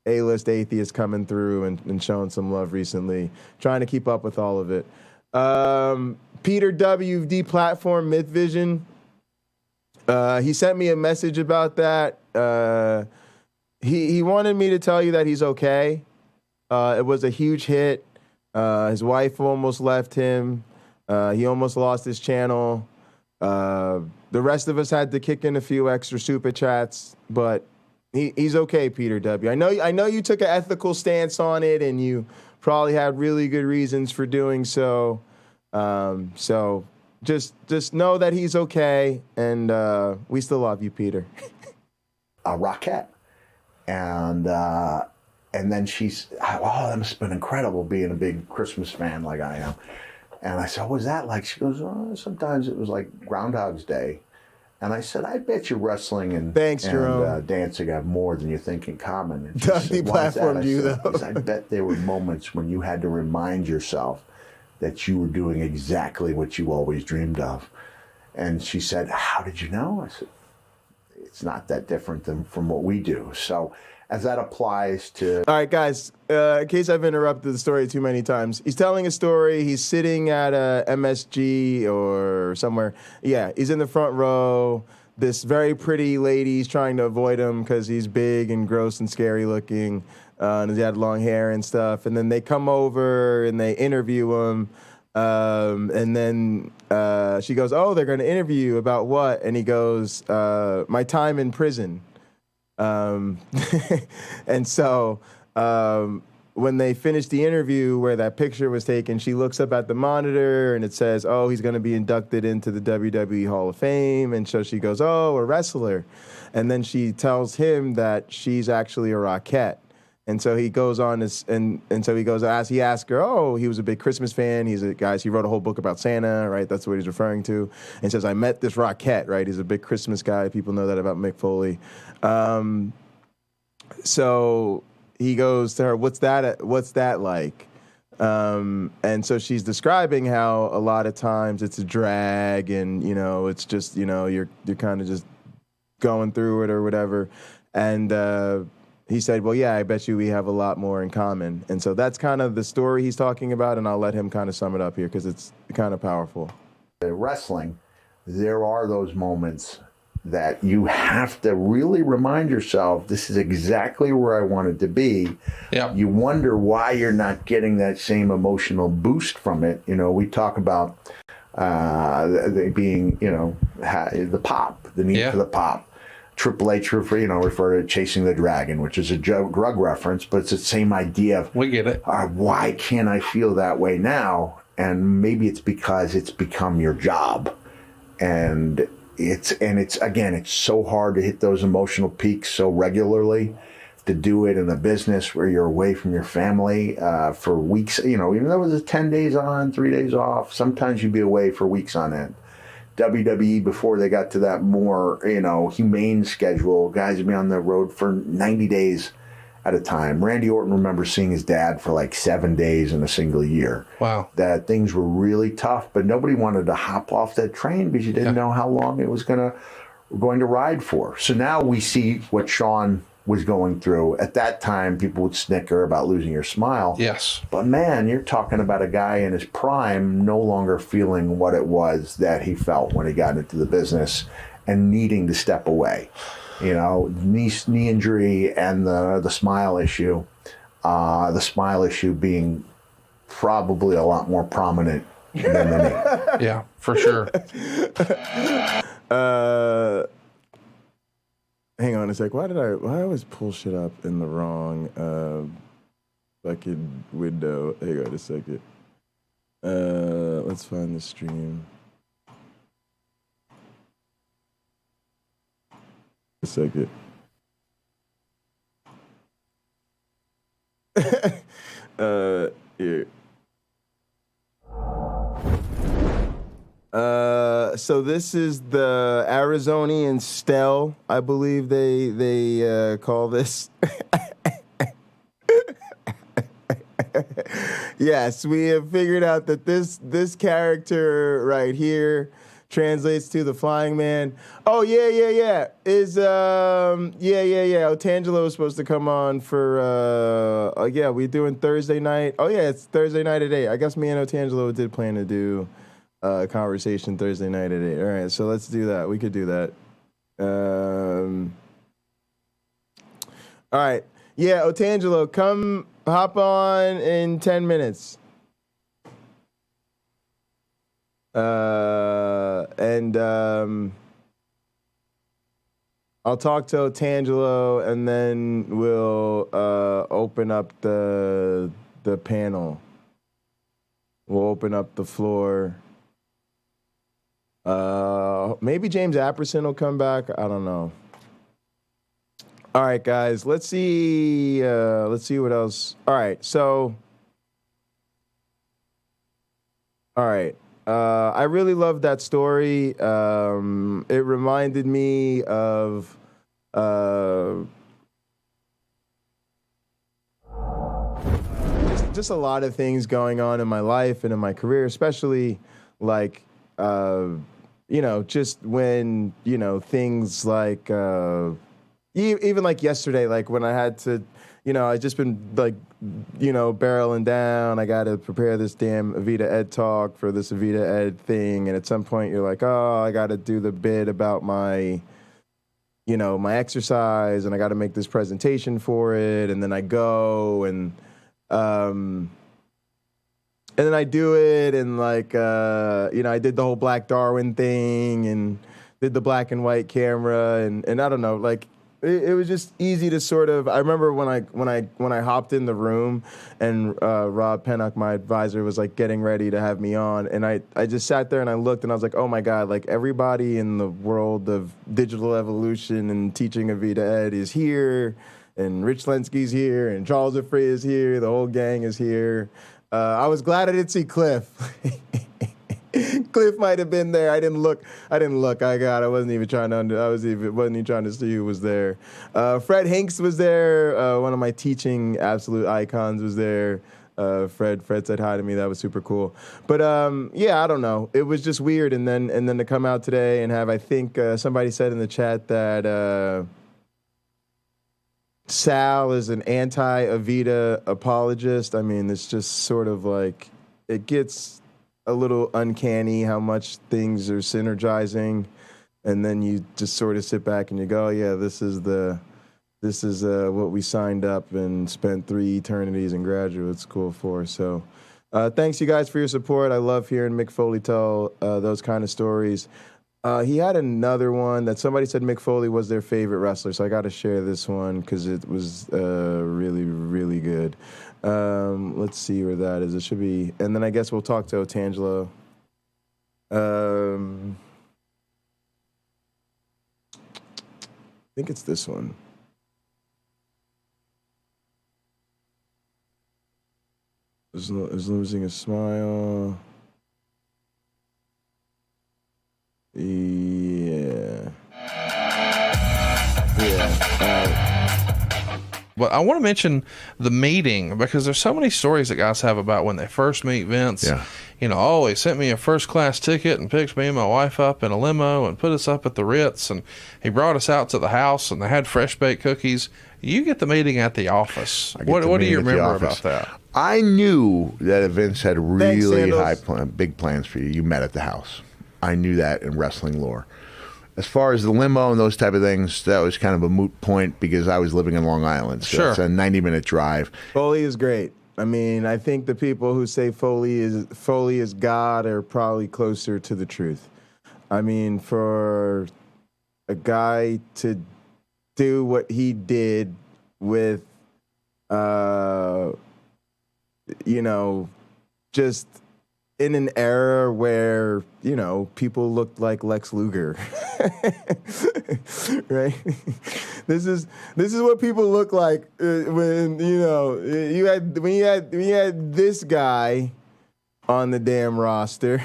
A-list atheists coming through and showing some love recently. Trying to keep up with all of it. Peter W. deplatformed Myth Vision. He sent me a message about that. He wanted me to tell you that he's okay. It was a huge hit. His wife almost left him. He almost lost his channel. The rest of us had to kick in a few extra super chats, but he's okay, Peter W. I know you took an ethical stance on it, and you probably had really good reasons for doing so. So just know that he's okay, and we still love you, Peter. A Rockette, and then she's, oh, that must have been incredible being a big Christmas fan like I am. And I said, what was that like? She goes, oh, sometimes it was like Groundhog's Day. And I said, I bet you wrestling and dancing have more than you think in common. And she said, "Why is that?" Platformed you, though. Because I bet there were moments when you had to remind yourself that you were doing exactly what you always dreamed of. And she said, "How did you know?" I said, "It's not that different from what we do." So as that applies to... All right, guys, in case I've interrupted the story too many times, he's telling a story. He's sitting at a MSG or somewhere. Yeah, he's in the front row. This very pretty lady's trying to avoid him because he's big and gross and scary looking, and he had long hair and stuff. And then they come over and they interview him. And then she goes, "Oh, they're going to interview you about what?" And he goes, "My time in prison." And so when they finished the interview where that picture was taken, she looks up at the monitor and it says, "Oh, he's going to be inducted into the WWE Hall of Fame." And so she goes, "Oh, a wrestler." And then she tells him that she's actually a Rockette. And so he goes on and so he goes, he asked her, "Oh, he was a big Christmas fan. He wrote a whole book about Santa, right? That's what he's referring to." And says, "I met this Rockette, right? He's a big Christmas guy. People know that about Mick Foley." So he goes to her, "What's that like?" And so she's describing how a lot of times it's a drag and, it's just, you're kind of just going through it or whatever. And, he said, "Well, yeah, I bet you we have a lot more in common." And so that's kind of the story he's talking about, and I'll let him kind of sum it up here because it's kind of powerful. Wrestling, there are those moments that you have to really remind yourself, this is exactly where I wanted to be. Yeah. You wonder why you're not getting that same emotional boost from it. We talk about being, the pop, the need for the pop. Triple H refer to Chasing the Dragon, which is a drug reference, but it's the same idea of, we get it. Why can't I feel that way now? And maybe it's because it's become your job. And it's so hard to hit those emotional peaks so regularly, to do it in a business where you're away from your family for weeks. Even though it was 10 days on, 3 days off, sometimes you'd be away for weeks on end. WWE, before they got to that more, humane schedule, guys would be on the road for 90 days at a time. Randy Orton remembers seeing his dad for like 7 days in a single year. Wow. That things were really tough, but nobody wanted to hop off that train because you didn't know how long it was going to ride for. So now we see what Sean was going through. At that time, people would snicker about losing your smile. Yes. But man, you're talking about a guy in his prime no longer feeling what it was that he felt when he got into the business and needing to step away. Knee injury and the smile issue. The smile issue being probably a lot more prominent than the knee. Yeah, for sure. Hang on a sec. Why I always pull shit up in the wrong fucking window? Hang on a second. Let's find the stream. A second. Here. So this is the Arizonian Stell, I believe they call this. Yes, we have figured out that this character right here translates to the Flying Man. Oh yeah. Is Otangelo was supposed to come on for we're doing Thursday night. Oh yeah, it's Thursday night at 8. I guess me and Otangelo did plan to do conversation Thursday night at 8. All right, so let's do that. We could do that. All right. Yeah, Otangelo, come hop on in 10 minutes. And I'll talk to Otangelo and then we'll open up the panel. We'll open up the floor. Maybe James Apperson will come back. I don't know. All right, guys. Let's see what else. All right. So, all right. I really loved that story. It reminded me of just a lot of things going on in my life and in my career, especially like, just when, things like, even like yesterday, like when I had to, I just been like, barreling down. I got to prepare this damn Avita Ed talk for this Avita Ed thing. And at some point you're like, oh, I got to do the bit about my, my exercise, and I got to make this presentation for it. And then I go and then I do it. And like, I did the whole Black Darwin thing and did the black and white camera. And I don't know, like, it was just easy to sort of. I remember when I hopped in the room, and Rob Pennock, my advisor, was like getting ready to have me on, and I just sat there and I looked and I was like, oh my God, like everybody in the world of digital evolution and teaching Avita Ed is here, and Rich Lenski's here, and Charles Afray is here, the whole gang is here. I was glad I didn't see Cliff. Cliff might have been there. I didn't look. I wasn't even trying to. Wasn't even trying to see who was there. Fred Hinks was there. One of my teaching absolute icons was there. Fred said hi to me. That was super cool. But I don't know. It was just weird. And then to come out today and have, I think somebody said in the chat that Sal is an anti-Avita apologist. I mean, it's just sort of like it gets a little uncanny how much things are synergizing, and then you just sort of sit back and you go, yeah, this is what we signed up and spent 3 eternities in graduate school for. So thanks you guys for your support. I love hearing Mick Foley tell those kind of stories. He had another one that somebody said Mick Foley was their favorite wrestler, so I got to share this one because it was really, really good. Let's see where that is. It should be, and then I guess we'll talk to Otangelo. I think it's this one. Is losing a smile. Yeah. But I want to mention the meeting, because there's so many stories that guys have about when they first meet Vince. Yeah. He sent me a first class ticket and picked me and my wife up in a limo and put us up at the Ritz, and he brought us out to the house and they had fresh baked cookies. You get the meeting at the office. What do you remember about that? I knew that Vince had really big plans for you. You met at the house. I knew that in wrestling lore. As far as the limo and those type of things, that was kind of a moot point because I was living in Long Island. So it's a 90-minute drive. Foley is great. I mean, I think the people who say Foley is God are probably closer to the truth. I mean, for a guy to do what he did with, just in an era where, people looked like Lex Luger, right? This is what people look like when you had this guy on the damn roster.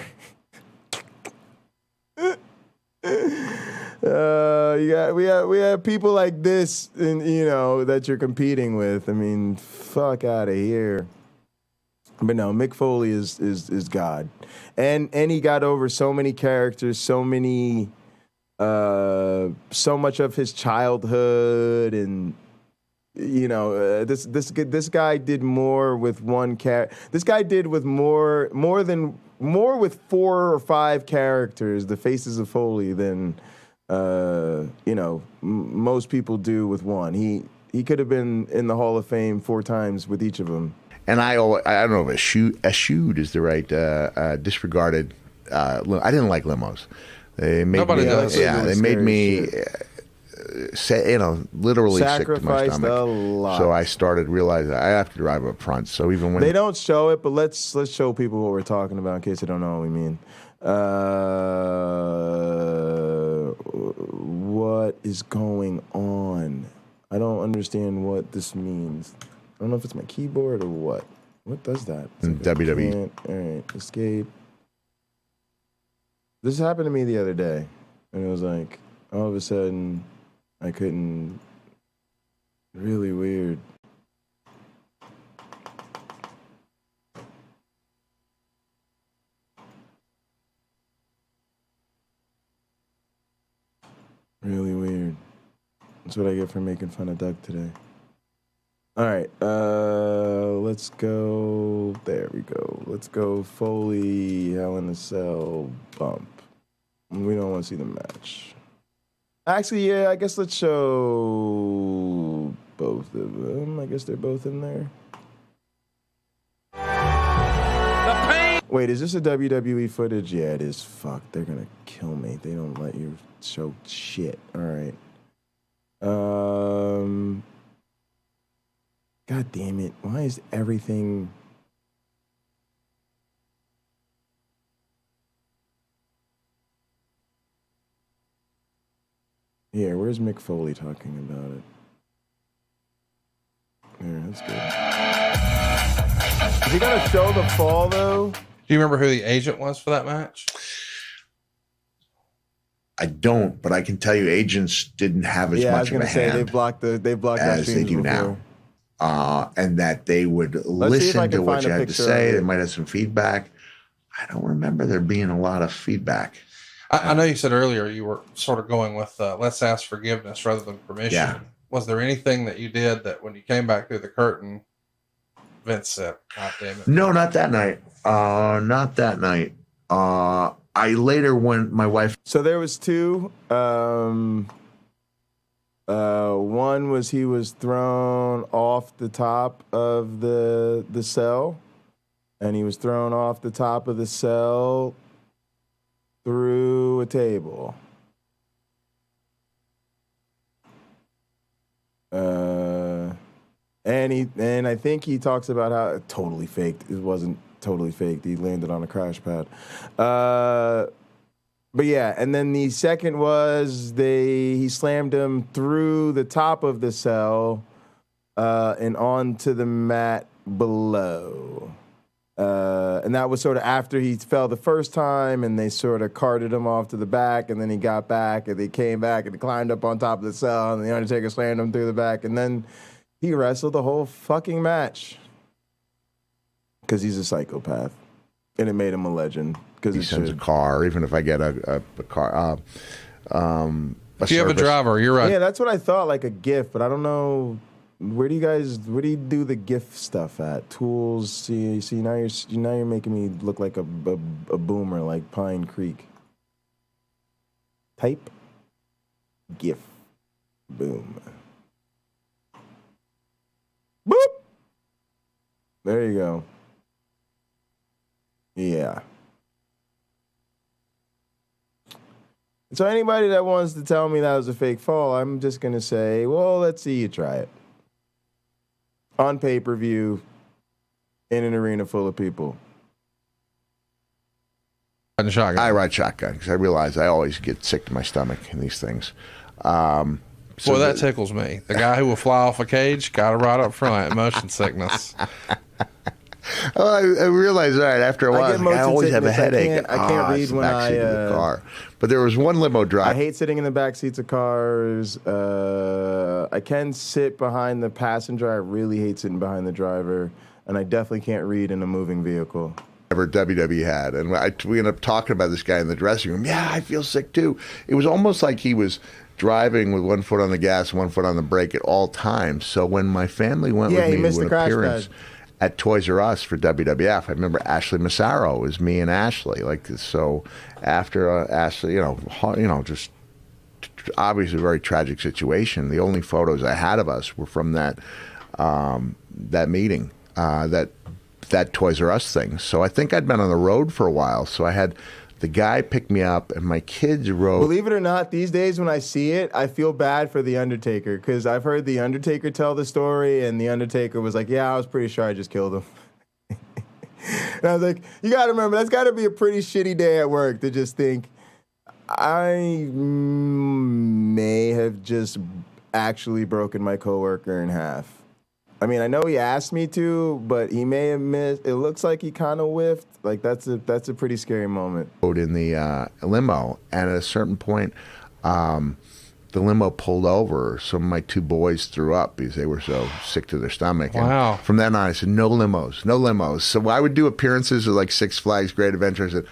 We have people like this, and that you're competing with. I mean, fuck out of here. But no, Mick Foley is God, and he got over so many characters, so much of his childhood, and this guy did more with one character. This guy did with more with 4 or 5 characters, the faces of Foley, than most people do with one. He could have been in the Hall of Fame 4 times with each of them. And I don't know if eschewed is the right disregarded. I didn't like limos. They made Nobody me, does. They made me literally sick to my stomach. A lot. So I started realizing I have to drive up front. So even when they don't show it, but let's show people what we're talking about in case they don't know what we mean. What is going on? I don't understand what this means. I don't know if it's my keyboard or what. What does that? WWE. All right, escape. This happened to me the other day, and it was like all of a sudden I couldn't. Really weird. Really weird. That's what I get for making fun of Doug today. All right, let's go. There we go. Let's go Foley, Hell in a Cell, bump. We don't want to see the match. Actually, yeah, I guess let's show both of them. I guess they're both in there. Wait, is this a WWE footage? Yeah, it is. Fuck, they're gonna kill me. They don't let you show shit. All right. God damn it. Why is everything... Here, where's Mick Foley talking about it? There, that's good. Is he gonna show the fall, though? Do you remember who the agent was for that match? I don't, but I can tell you agents didn't have as much of a hand they blocked as they do before. now. And that they would listen to what you had to say. They might have some feedback. I don't remember there being a lot of feedback. I know you said earlier you were sort of going with let's ask forgiveness rather than permission. Yeah. Was there anything that you did that when you came back through the curtain, Vince said, God damn it? No, not that night. Not that night. I later, when my wife... So there was two. One was he was thrown off the top of the cell, and he was thrown off the top of the cell through a table. And I think he talks about how it totally faked. It wasn't totally faked. He landed on a crash pad. But yeah, and then the second was he slammed him through the top of the cell and onto the mat below. And that was sort of after he fell the first time, and they sort of carted him off to the back, and then he got back, and they came back, and he climbed up on top of the cell, and the Undertaker slammed him through the back, and then he wrestled the whole fucking match. Because he's a psychopath. And it made him a legend. Because he sends a car, even if I get a car. If you have a driver, you're right. Yeah, that's what I thought, like a gift, but I don't know. Where do you do the gift stuff at? Tools. See, now you're making me look like a boomer, like Pine Creek. Type. GIF. Boom. Boop. There you go. Yeah. So anybody that wants to tell me that was a fake fall, I'm just going to say, well, let's see you try it. On pay-per-view, in an arena full of people. I ride shotgun because I realize I always get sick to my stomach in these things. Boy, that tickles me. The guy who will fly off a cage, got to ride up front, motion sickness. Oh, I realized, all right, after a while, I always have a headache. I can't read when I... the car. But there was one limo drive. I hate sitting in the back seats of cars. I can sit behind the passenger. I really hate sitting behind the driver. And I definitely can't read in a moving vehicle. Ever WWE had. And we ended up talking about this guy in the dressing room. Yeah, I feel sick too. It was almost like he was driving with one foot on the gas, one foot on the brake at all times. So when my family went with me to an appearance at Toys R Us for WWF, I remember Ashley Massaro was me and Ashley. So after Ashley, just obviously a very tragic situation. The only photos I had of us were from that meeting, that Toys R Us thing. So I think I'd been on the road for a while. So I had the guy pick me up, and my kids rode. Believe it or not, these days when I see it, I feel bad for The Undertaker, because I've heard The Undertaker tell the story, and The Undertaker was like, yeah, I was pretty sure I just killed him. And I was like, you got to remember, that's got to be a pretty shitty day at work to just think, I may have just actually broken my coworker in half. I mean, I know he asked me to, but he may have missed. It looks like he kind of whiffed. Like, that's a pretty scary moment. In the limo, and at a certain point, the limo pulled over. Some of my two boys threw up because they were so sick to their stomach. Wow. And from then on, I said, no limos, no limos. So I would do appearances at like Six Flags Great Adventure. I said,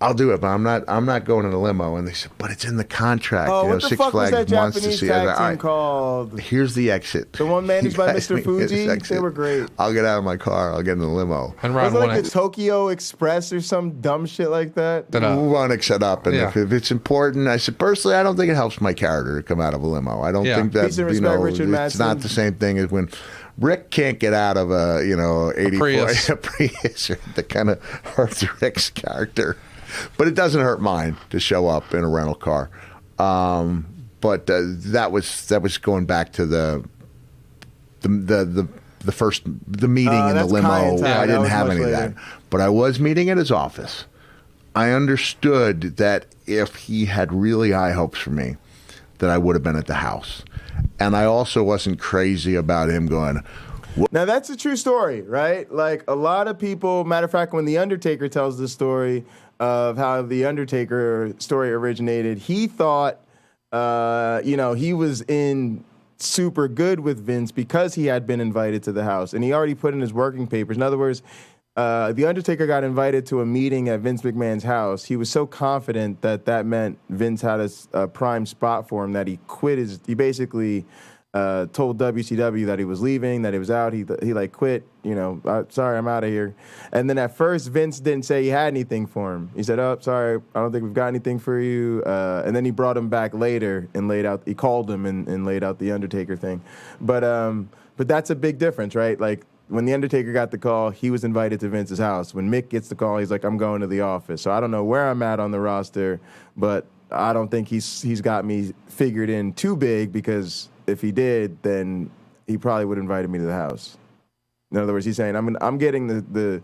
I'll do it, but I'm not going in a limo. And they said, but it's in the contract. Oh, what the Six fuck Flags was that wants to Japanese see. tag All team right, called? here's the exit. The one managed by Mr. Fuji? They were great. I'll get out of my car. I'll get in the limo. And was it like the Tokyo Express or some dumb shit like that? We'll run it set up, and Yeah. if it's important, I said personally, I don't think it helps my character to come out of a limo. I don't think that Peace and respect, Richard it's Madsen. not the same thing as when Rick can't get out of a 84 Prius. Prius. That kind of hurts Rick's character, but it doesn't hurt mine to show up in a rental car. But that was going back to the first meeting in the that's limo. Kyantai. I That didn't was have much any later. of that, but I was meeting at his office. I understood that if he had really high hopes for me, that I would have been at the house, and I also wasn't crazy about him going. Now, that's a true story, right? Like, a lot of people, matter of fact, when The Undertaker tells the story of how The Undertaker story originated, he thought, he was in super good with Vince because he had been invited to the house, and he already put in his working papers. In other words, The Undertaker got invited to a meeting at Vince McMahon's house. He was so confident that meant Vince had a prime spot for him that he quit he basically told WCW that he was leaving, that he was out. He quit, sorry, I'm out of here. And then at first, Vince didn't say he had anything for him. He said, oh, sorry, I don't think we've got anything for you. And then he brought him back later and he called him and laid out the Undertaker thing. But that's a big difference, right? Like, when the Undertaker got the call, he was invited to Vince's house. When Mick gets the call, he's like, I'm going to the office. So I don't know where I'm at on the roster, but I don't think he's got me figured in too big, because if he did, then he probably would have invited me to the house. In other words, he's saying I'm getting the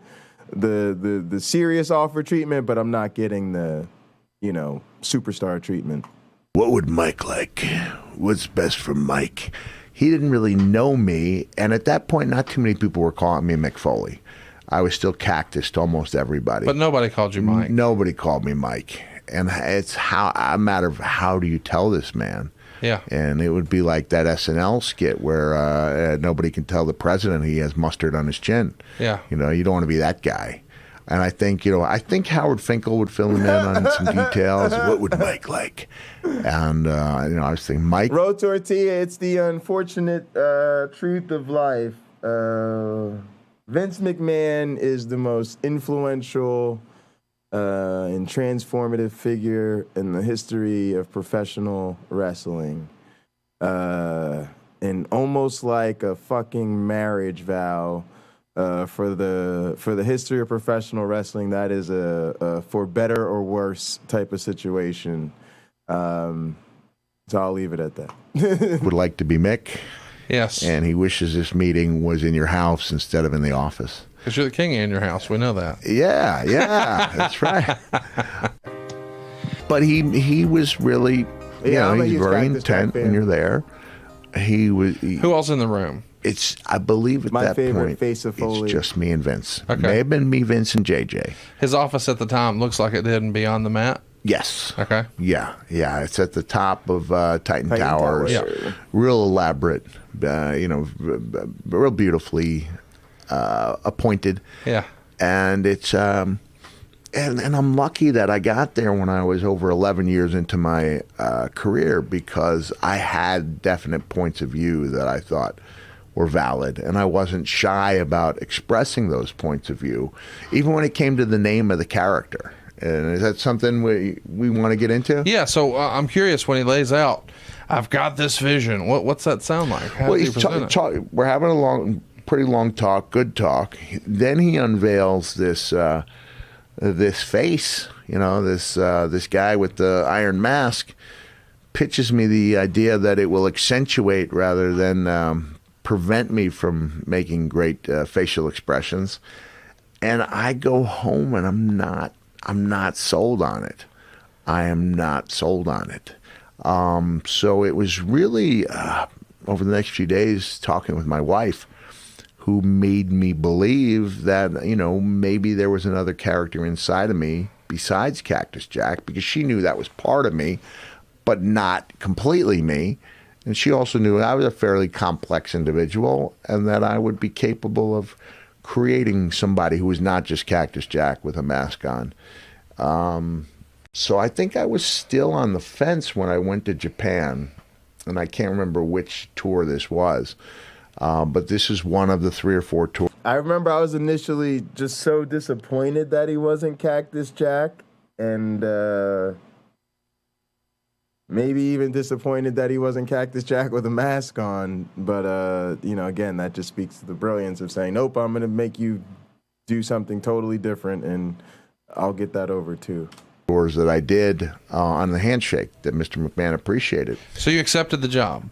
serious offer treatment, but I'm not getting the superstar treatment. What would Mike like? What's best for Mike? He didn't really know me, and at that point, not too many people were calling me Mick Foley. I was still Cactus to almost everybody. But nobody called you Mike. Nobody called me Mike. And it's a matter of how do you tell this man? Yeah. And it would be like that SNL skit where nobody can tell the president he has mustard on his chin. Yeah. You don't want to be that guy. And I think, Howard Finkel would fill him in on some details. What would Mike like? And, I was thinking, Mike. Ro Tortilla, it's the unfortunate truth of life. Vince McMahon is the most influential and transformative figure in the history of professional wrestling. And almost like a fucking marriage vow. For the history of professional wrestling, that is a for better or worse type of situation. So I'll leave it at that. Would like to be Mick. Yes. And he wishes this meeting was in your house instead of in the office. Because you're the king in your house. We know that. Yeah, that's right. But he was really, he's very intent when you're there. Who else in the room? I believe at My that favorite point, face of Foley. it's just me and Vince. Okay. May have been me, Vince, and JJ. His office at the time looks like it did in Beyond the Mat. Yes. Okay. Yeah. It's at the top of Titan Towers. Yeah. Real elaborate, real beautifully appointed. Yeah. And it's and I'm lucky that I got there when I was over 11 years into my career, because I had definite points of view that I thought were valid, and I wasn't shy about expressing those points of view, even when it came to the name of the character. And is that something we want to get into? Yeah, so I'm curious, when he lays out, I've got this vision, what's that sound like? How does he present it? We're having a pretty long talk, good talk. Then he unveils this face, this guy with the iron mask, pitches me the idea that it will accentuate rather than prevent me from making great facial expressions. And I go home and I'm not sold on it. I am not sold on it. So it was really over the next few days talking with my wife, who made me believe that, you know, maybe there was another character inside of me besides Cactus Jack, because she knew that was part of me, but not completely me. And she also knew I was a fairly complex individual and that I would be capable of creating somebody who was not just Cactus Jack with a mask on. So I think I was still on the fence when I went to Japan, and I can't remember which tour this was, but this is one of the 3 or 4 tours. I remember I was initially just so disappointed that he wasn't Cactus Jack, and maybe even disappointed that he wasn't Cactus Jack with a mask on. But, you know, again, that just speaks to the brilliance of saying, nope, I'm going to make you do something totally different, and I'll get that over too. Tours that I did on the handshake that Mr. McMahon appreciated. So you accepted the job?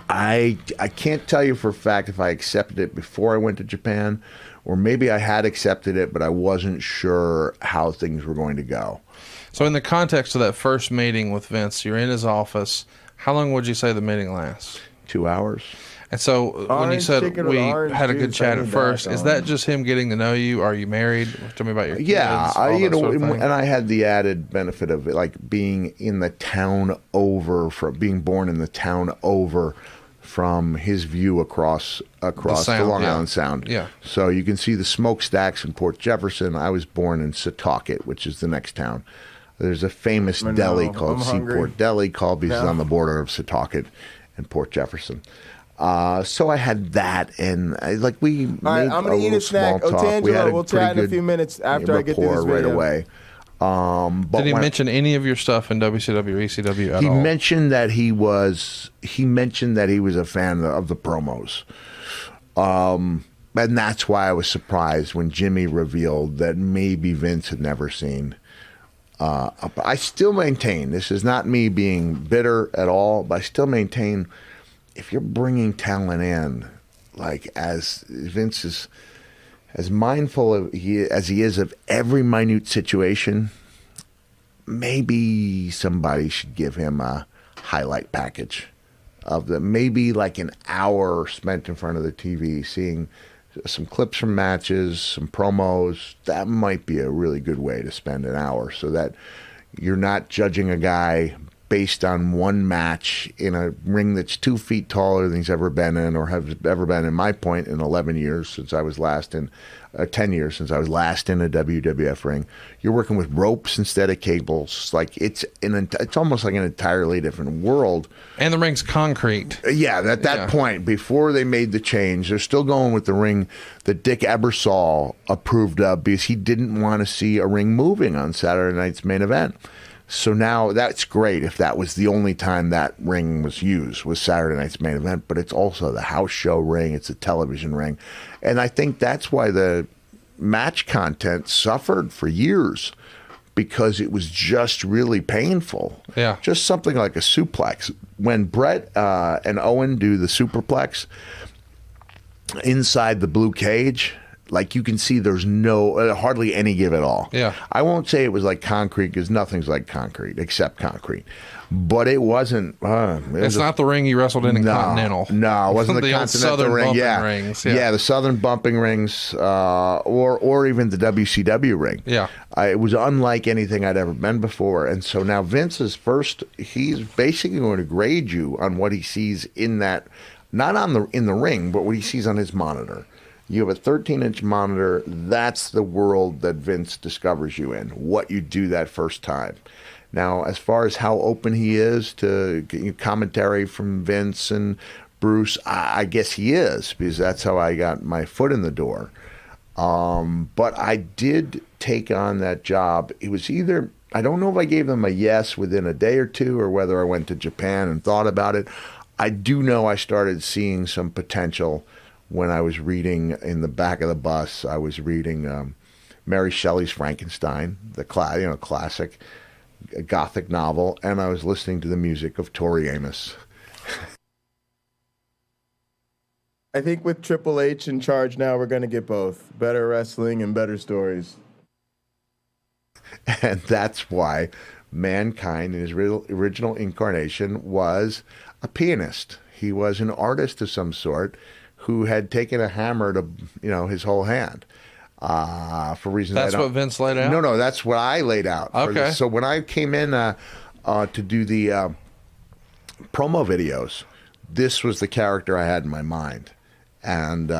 I can't tell you for a fact if I accepted it before I went to Japan, or maybe I had accepted it, but I wasn't sure how things were going to go. So in the context of that first meeting with Vince, you're in his office. How long would you say the meeting lasts? 2 hours. And so when you said we had a good chat at first, is that just him getting to know you? Are you married? Tell me about your kids. Yeah, you know, and I had the added benefit of it, like being in the town over, from being born in the town over from his view across the Long Island Sound. Yeah. So you can see the smokestacks in Port Jefferson. I was born in Setauket, which is the next town. There's a famous deli called Seaport Deli, called because it's on the border of Setauket and Port Jefferson. So I had that, and we made I'm gonna eat a snack. Otangelo, we'll chat in a few minutes after I get through this video. Right away. But did he mention any of your stuff in WCW or ECW at all? He mentioned that he was a fan of the promos, and that's why I was surprised when Jimmy revealed that maybe Vince had never seen. I still maintain, this is not me being bitter at all, but I still maintain, if you're bringing talent in, like as Vince is as mindful as he is of every minute situation, maybe somebody should give him a highlight package of maybe like an hour spent in front of the TV, seeing some clips from matches, some promos. That might be a really good way to spend an hour, so that you're not judging a guy based on one match in a ring that's 2 feet taller than he's ever been in, or has ever been in my point in 11 years since I was last in 10 years since I was last in a WWF ring. You're working with ropes instead of cables. Like it's almost like an entirely different world. And the ring's concrete. Yeah, at that point, before they made the change, they're still going with the ring that Dick Ebersol approved of, because he didn't want to see a ring moving on Saturday night's main event. So now that's great if that was the only time that ring was used, was Saturday night's main event, but it's also the house show ring, it's a television ring. And I think that's why the match content suffered for years, because it was just really painful. Yeah. Just something like a suplex. When Brett and Owen do the superplex inside the blue cage, like you can see there's hardly any give at all. Yeah. I won't say it was like concrete, because nothing's like concrete except concrete. But it wasn't. It's not the ring you wrestled in Continental. No, it wasn't the old Continental Southern ring. bumping rings. Yeah, the Southern bumping rings, or even the WCW ring. Yeah. It was unlike anything I'd ever been before. And so now Vince is he's basically going to grade you on what he sees in that, not in the ring, but what he sees on his monitor. You have a 13-inch monitor. That's the world that Vince discovers you in, what you do that first time. Now, as far as how open he is to commentary from Vince and Bruce, I guess he is, because that's how I got my foot in the door. But I did take on that job. It was either, I don't know if I gave them a yes within a day or two, or whether I went to Japan and thought about it. I do know I started seeing some potential when I was reading in the back of the bus. I was reading Mary Shelley's Frankenstein, the classic Gothic novel, and I was listening to the music of Tori Amos. I think with Triple H in charge now, we're going to get both. Better wrestling and better stories. And that's why Mankind in his original incarnation was a pianist. He was an artist of some sort who had taken a hammer to, his whole hand. For reasons That's what Vince laid out? No, that's what I laid out. Okay. So when I came in to do the promo videos, this was the character I had in my mind. And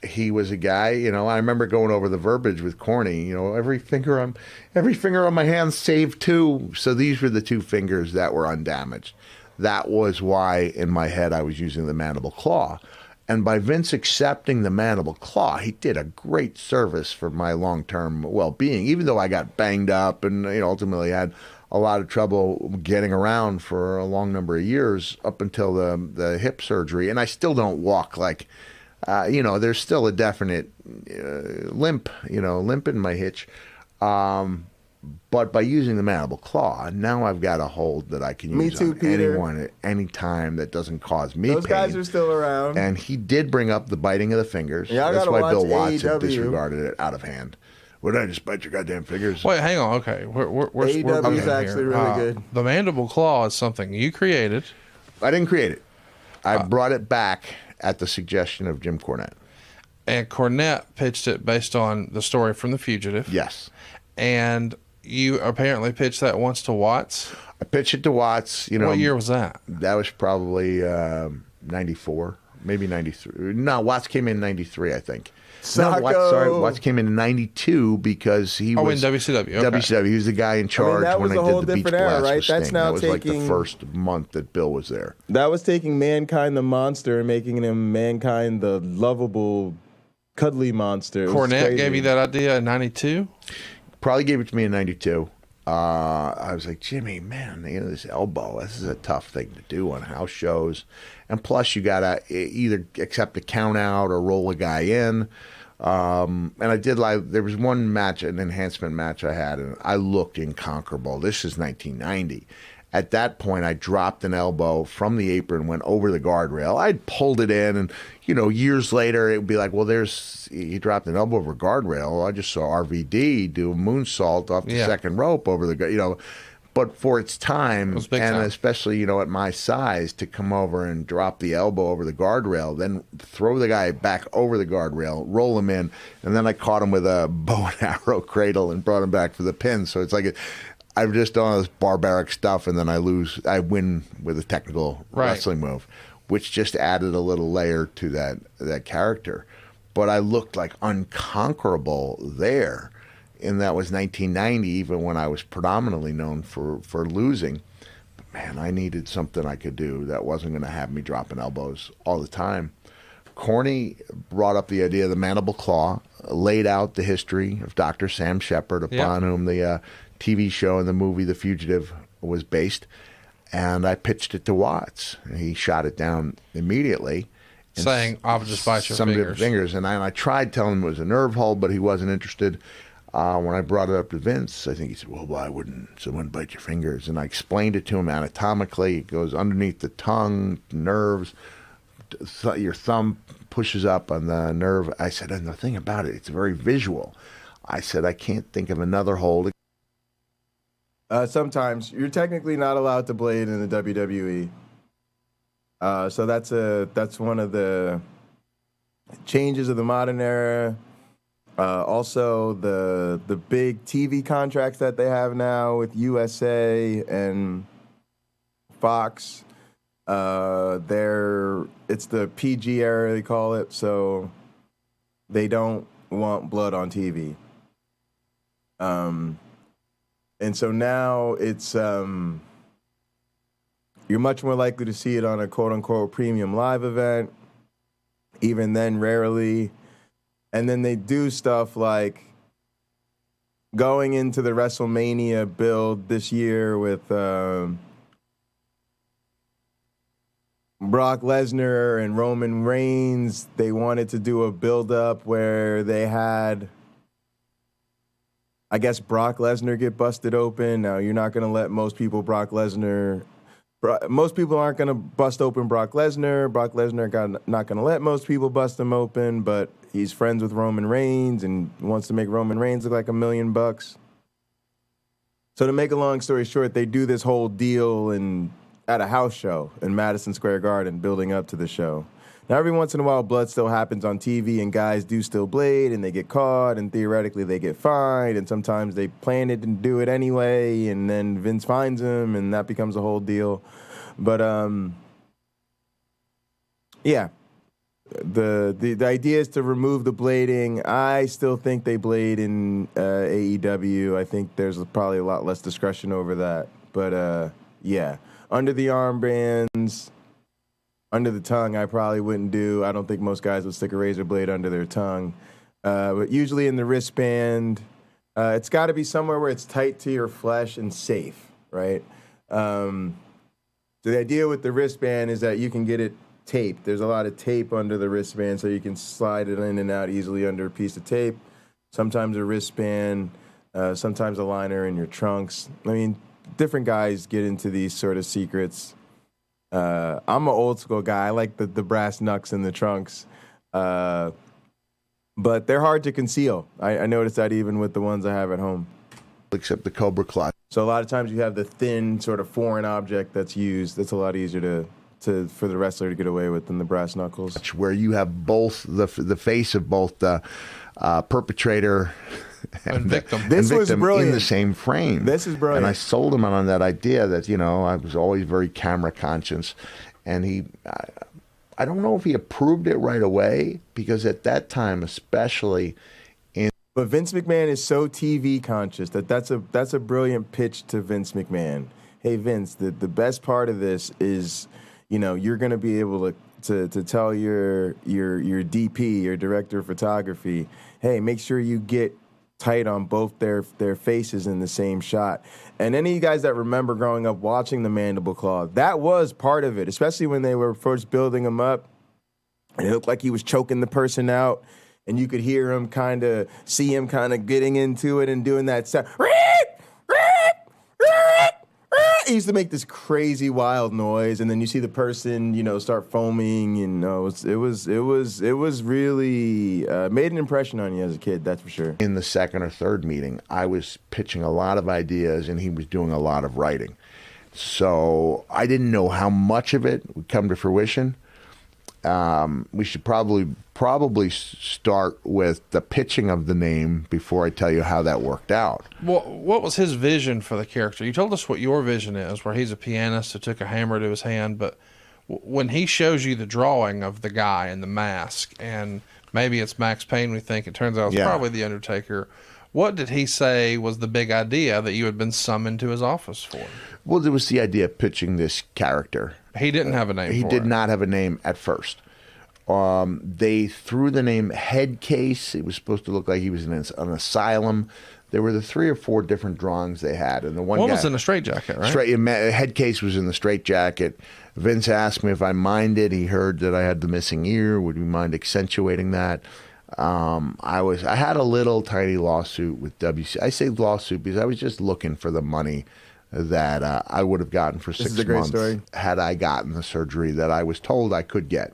he was a guy, I remember going over the verbiage with Corny, every finger on my hand saved 2. So these were the 2 fingers that were undamaged. That was why in my head I was using the mandible claw. And by Vince accepting the mandible claw, he did a great service for my long-term well-being, even though I got banged up and ultimately had a lot of trouble getting around for a long number of years up until the hip surgery. And I still don't walk like, there's still a definite limp in my hitch. But by using the mandible claw, now I've got a hold that I can use on anyone at any time that doesn't cause me Those pain. guys are still around. And he did bring up the biting of the fingers. Yeah, that's why Bill Watts had AEW. disregarded it out of hand. Would I just bite your goddamn fingers? Wait, hang on. Okay, we're AEW is actually really good. The mandible claw is something you created. I didn't create it. I brought it back at the suggestion of Jim Cornette. And Cornette pitched it based on the story from The Fugitive. Yes. And you apparently pitched that once to Watts? I pitched it to Watts. What year was that? That was probably 94, maybe 93. No, Watts came in 93, I think. No, Watts came in 92 because he was in WCW. Okay. WCW. He was the guy in charge that was when a I whole did the Beach different era, Blast right? with That's Sting. now That was like the taking- first month that Bill was there. That was taking Mankind the monster and making him Mankind the lovable, cuddly monster. It was Cornette crazy. gave you that idea in 92? Probably gave it to me in 92. I was like, Jimmy, man, this elbow, this is a tough thing to do on house shows. And plus, you got to either accept a count out or roll a guy in. And I did there was one match, an enhancement match I had, and I looked inconquerable. This is 1990. At that point, I dropped an elbow from the apron, went over the guardrail. I'd pulled it in, and, years later, it would be like, well, he dropped an elbow over a guardrail. I just saw RVD do a moonsault off the second rope over the, But for its time, especially, at my size, to come over and drop the elbow over the guardrail, then throw the guy back over the guardrail, roll him in, and then I caught him with a bow and arrow cradle and brought him back for the pin. So it's like I've just done all this barbaric stuff, and then I win with a technical wrestling move, which just added a little layer to that character. But I looked like unconquerable there. And that was 1990, even when I was predominantly known for losing. But man, I needed something I could do that wasn't going to have me dropping elbows all the time. Corny brought up the idea of the mandible claw, laid out the history of Dr. Sam Shepard, upon whom the TV show and the movie The Fugitive was based. And I pitched it to Watts. He shot it down immediately. Saying, I'll just bite your fingers. And I tried telling him it was a nerve hold, but he wasn't interested. When I brought it up to Vince, I think he said, well, why wouldn't someone bite your fingers? And I explained it to him anatomically. It goes underneath the tongue, nerves. Your thumb pushes up on the nerve. I said, and the thing about it, it's very visual. I said, I can't think of another hold. Sometimes you're technically not allowed to blade in the WWE. So that's one of the changes of the modern era. Also, the big TV contracts that they have now with USA and Fox, it's the PG era, they call it, so they don't want blood on TV. And so now it's you're much more likely to see it on a quote-unquote premium live event, even then rarely. And then they do stuff like going into the WrestleMania build this year with Brock Lesnar and Roman Reigns. They wanted to do a build-up where they had, I guess, Brock Lesnar get busted open. Now, you're not going to let most people most people aren't going to bust open Brock Lesnar. Brock Lesnar not going to let most people bust him open, but he's friends with Roman Reigns and wants to make Roman Reigns look like $1 million. So to make a long story short, they do this whole deal, and at a house show in Madison Square Garden building up to the show. Now, every once in a while, blood still happens on TV, and guys do still blade, and they get caught, and theoretically they get fined, and sometimes they plan it and do it anyway, and then Vince finds them, and that becomes a whole deal. But, yeah, the idea is to remove the blading. I still think they blade in AEW. I think there's probably a lot less discretion over that. But, yeah, under the armbands... Under the tongue, I probably wouldn't do. I don't think most guys would stick a razor blade under their tongue. But usually in the wristband, it's got to be somewhere where it's tight to your flesh and safe, right? So the idea with the wristband is that you can get it taped. There's a lot of tape under the wristband, so you can slide it in and out easily under a piece of tape. Sometimes a wristband, sometimes a liner in your trunks. I mean, different guys get into these sort of secrets. I'm an old school guy. I like the brass knucks in the trunks. But they're hard to conceal. I noticed that even with the ones I have at home. Except the Cobra Clutch. So a lot of times you have the thin sort of foreign object that's used. That's a lot easier for the wrestler to get away with than the brass knuckles. Where you have both the face of both the perpetrator and victim. This was brilliant. In the same frame. This is brilliant. And I sold him on that idea that, I was always very camera conscious. And I don't know if he approved it right away, because at that time, especially But Vince McMahon is so TV conscious that's a brilliant pitch to Vince McMahon. Hey, Vince, the best part of this is, you're going to be able to tell your DP, your director of photography, hey, make sure you get tight on both their faces in the same shot. And any of you guys that remember growing up watching the Mandible Claw, that was part of it, especially when they were first building him up. And it looked like he was choking the person out, and you could hear him see him getting into it and doing that sound. He used to make this crazy wild noise, and then you see the person, start foaming. It was really made an impression on you as a kid, that's for sure. In the second or third meeting, I was pitching a lot of ideas, and he was doing a lot of writing. So I didn't know how much of it would come to fruition. We should probably start with the pitching of the name before I tell you how that worked out. What was his vision for the character? You told us what your vision is, where he's a pianist who took a hammer to his hand, but when he shows you the drawing of the guy in the mask, and maybe it's Max Payne, we think, it turns out it's probably The Undertaker. What did he say was the big idea that you had been summoned to his office for? Well, there was the idea of pitching this character. He didn't have a name for it. He did not have a name at first. They threw the name Headcase. It was supposed to look like he was in an asylum. There were the 3 or 4 different drawings they had. And the one was in a straitjacket, right? Headcase was in the straitjacket. Vince asked me if I minded. He heard that I had the missing ear. Would we mind accentuating that? I had a little tiny lawsuit with WC. I say lawsuit because I was just looking for the money that I would have gotten for 6 months had I gotten the surgery that I was told I could get.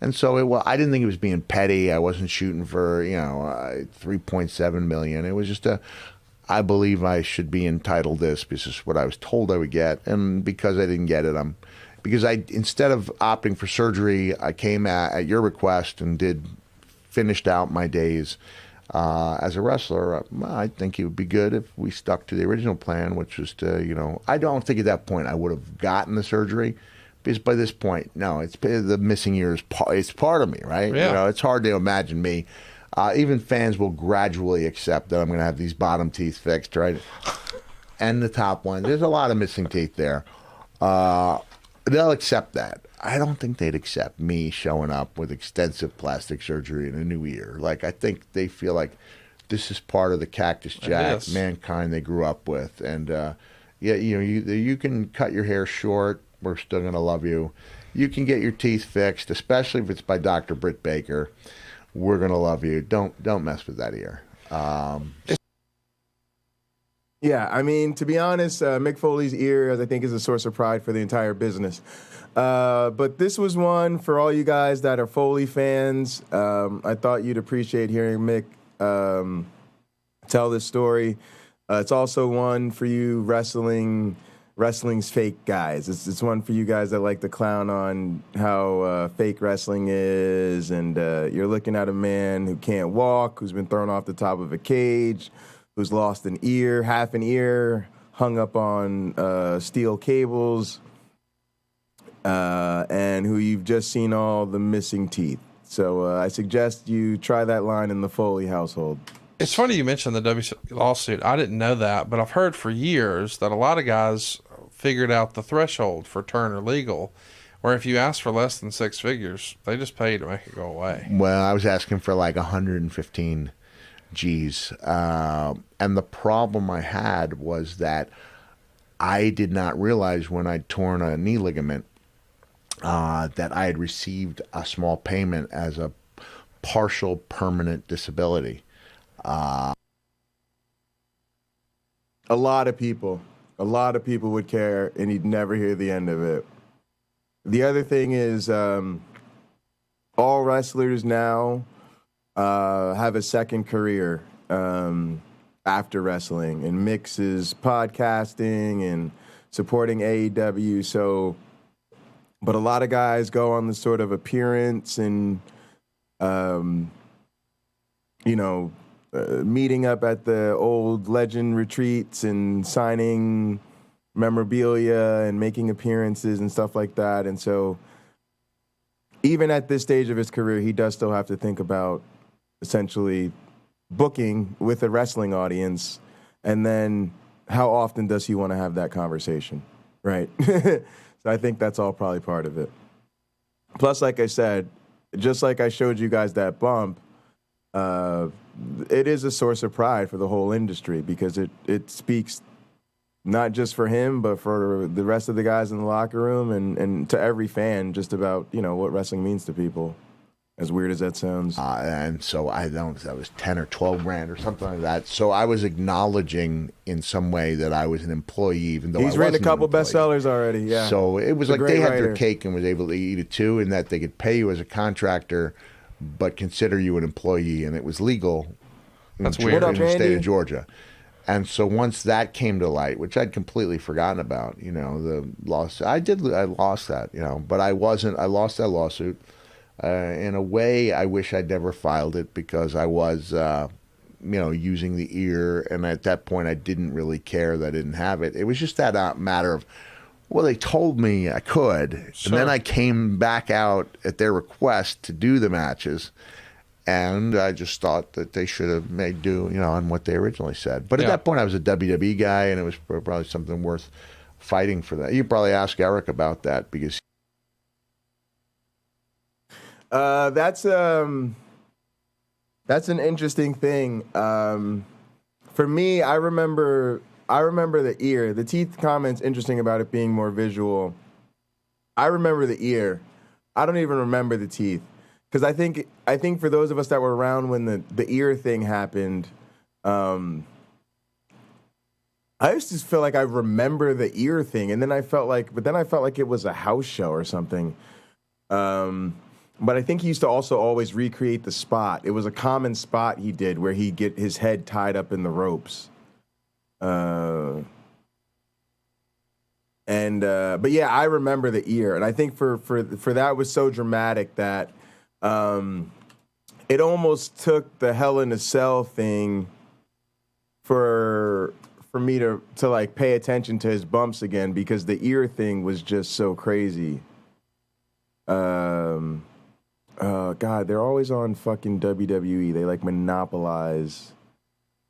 And so I didn't think it was being petty. I wasn't shooting for $3.7 million. It was just I believe I should be entitled this because it's what I was told I would get, and because I didn't get it, instead of opting for surgery, I came at your request and finished out my days as a wrestler. I think it would be good if we stuck to the original plan, which was to, I don't think at that point I would have gotten the surgery, because by this point, no, it's the missing ear it's part of me, right? Yeah. It's hard to imagine me. Even fans will gradually accept that I'm going to have these bottom teeth fixed, right? And the top one. There's a lot of missing teeth there. They'll accept that. I don't think they'd accept me showing up with extensive plastic surgery and a new ear. I think they feel like this is part of the Cactus Jack mankind they grew up with. And you can cut your hair short. We're still going to love you. You can get your teeth fixed, especially if it's by Dr. Britt Baker. We're going to love you. Don't mess with that ear. Yeah, to be honest, Mick Foley's ear, I think, is a source of pride for the entire business. But this was one for all you guys that are Foley fans. I thought you'd appreciate hearing Mick tell this story. It's also one for you wrestling wrestling's fake guys. It's one for you guys that like to clown on how fake wrestling is, and you're looking at a man who can't walk, who's been thrown off the top of a cage, who's lost an ear, half an ear, hung up on steel cables, and who you've just seen all the missing teeth. So I suggest you try that line in the Foley household. It's funny you mentioned the WC lawsuit. I didn't know that, but I've heard for years that a lot of guys figured out the threshold for Turner Legal, where if you ask for less than 6 figures, they just pay to make it go away. Well, I was asking for like 115 G's. And the problem I had was that I did not realize when I'd torn a knee ligament that I had received a small payment as a partial permanent disability. A lot of people would care, and you'd never hear the end of it. The other thing is, all wrestlers now have a second career after wrestling, and mixes podcasting and supporting AEW. So, but a lot of guys go on the sort of appearance and, meeting up at the old legend retreats and signing memorabilia and making appearances and stuff like that. And so even at this stage of his career, he does still have to think about essentially booking with a wrestling audience. And then how often does he want to have that conversation? Right. So I think that's all probably part of it. Plus, like I said, just like I showed you guys that bump, it is a source of pride for the whole industry, because it speaks not just for him, but for the rest of the guys in the locker room and to every fan just about, what wrestling means to people, as weird as that sounds. And so I don't, that was 10 or 12 grand or something like that. So I was acknowledging in some way that I was an employee, even though he's written a couple bestsellers already. Yeah. So it was like they had their cake and was able to eat it too, in that they could pay you as a contractor, but consider you an employee, and it was legal. That's weird. In the state of Georgia. And so once that came to light, which I'd completely forgotten about, the lawsuit, I lost that, but I lost that lawsuit. In a way, I wish I'd never filed it, because I was, using the ear. And at that point, I didn't really care that I didn't have it. It was just that matter of, well, they told me I could. Sure. And then I came back out at their request to do the matches. And I just thought that they should have made do, on what they originally said. But at that point, I was a WWE guy, and it was probably something worth fighting for that. You probably ask Eric about that, because that's an interesting thing. For me, I remember the ear. The teeth comment's interesting about it being more visual. I remember the ear. I don't even remember the teeth. Because I think for those of us that were around when the ear thing happened, I used to feel like I remember the ear thing, and then I felt like it was a house show or something. But I think he used to also always recreate the spot. It was a common spot he did where he'd get his head tied up in the ropes. But yeah, I remember the ear, and I think for that was so dramatic that. It almost took the Hell in a Cell thing for me to like pay attention to his bumps again, because the ear thing was just so crazy. God, they're always on fucking WWE. They like monopolize.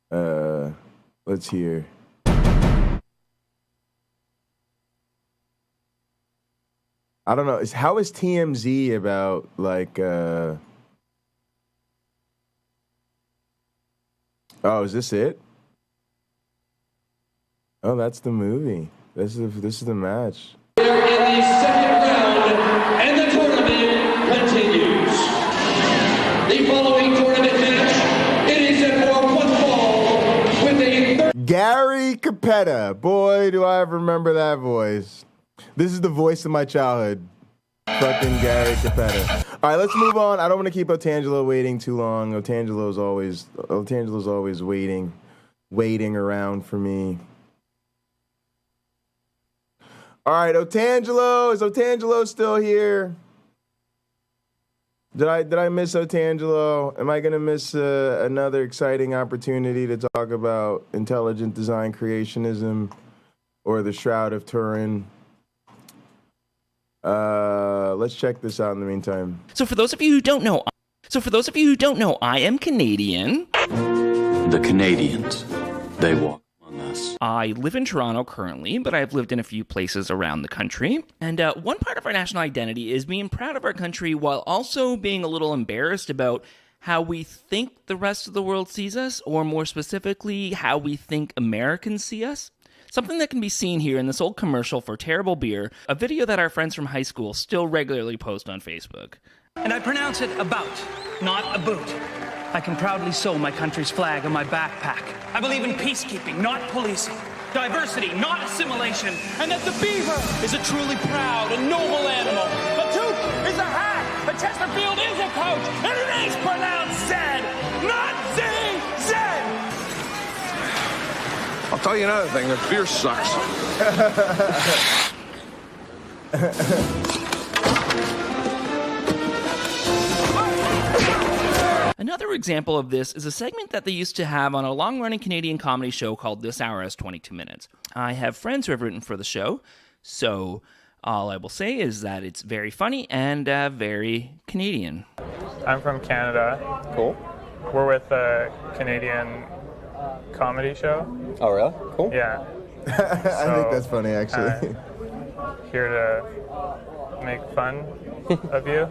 Let's hear. I don't know. How is TMZ about like? Oh, is this it? Oh, that's the movie. This is the match. We are in the second round, and the tournament continues. The following tournament match, it is at for one fall with a Gary Capetta. Boy, do I ever remember that voice. This is the voice of my childhood. Fucking Gary Capetta. All right, let's move on. I don't want to keep Otangelo waiting too long. Otangelo's always waiting around for me. All right, Otangelo. Is Otangelo still here? Did I miss Otangelo? Am I going to miss another exciting opportunity to talk about intelligent design creationism or the Shroud of Turin? Let's check this out in the meantime. So for those of you who don't know, I am Canadian. The Canadians, they walk among us. I live in Toronto currently, but I've lived in a few places around the country. And one part of our national identity is being proud of our country while also being a little embarrassed about how we think the rest of the world sees us, or more specifically, how we think Americans see us. Something that can be seen here in this old commercial for Terrible Beer, a video that our friends from high school still regularly post on Facebook. And I pronounce it about, not a boot. I can proudly sew my country's flag on my backpack. I believe in peacekeeping, not policing. Diversity, not assimilation. And that the beaver is a truly proud and noble animal. A toque is a hat. A Chesterfield is a coach. And it is pronounced Zed, not Z-Z. I'll tell you another thing, that beer sucks. Another example of this is a segment that they used to have on a long-running Canadian comedy show called This Hour Has 22 Minutes. I have friends who have written for the show, so all I will say is that it's very funny and very Canadian. I'm from Canada. Cool. We're with a Canadian comedy show. Oh, really? Cool. Yeah. I think that's funny, actually. Here to make fun of you.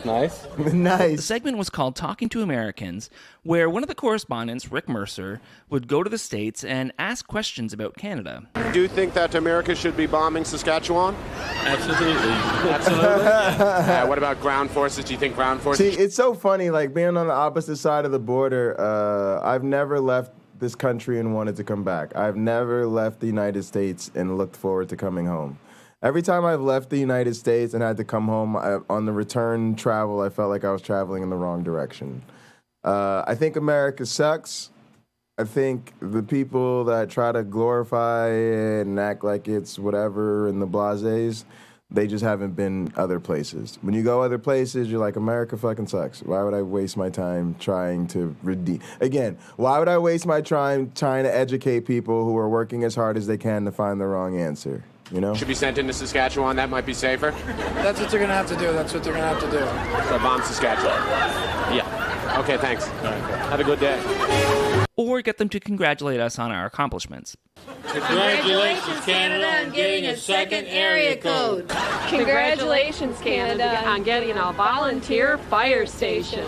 Nice. Nice. The segment was called Talking to Americans, where one of the correspondents, Rick Mercer, would go to the States and ask questions about Canada. Do you think that America should be bombing Saskatchewan? Absolutely. Absolutely. What about ground forces? Do you think ground forces? See, it's so funny, like being on the opposite side of the border. I've never left this country and wanted to come back. I've never left the United States and looked forward to coming home. Every time I've left the United States and had to come home, on the return travel, I felt like I was traveling in the wrong direction. I think America sucks. I think the people that try to glorify it and act like it's whatever and the blasés, they just haven't been other places. When you go other places, you're like, America fucking sucks. Why would I waste my time trying to redeem? Again, why would I waste my time trying to educate people who are working as hard as they can to find the wrong answer? You know? Should be sent into Saskatchewan. That might be safer. That's what they're going to have to do. That's what they're going to have to do. So bomb Saskatchewan. Yeah. Okay, thanks. Have a good day. Or get them to congratulate us on our accomplishments. Congratulations, Canada, on getting a second area code. Congratulations, Canada, on getting a volunteer fire station.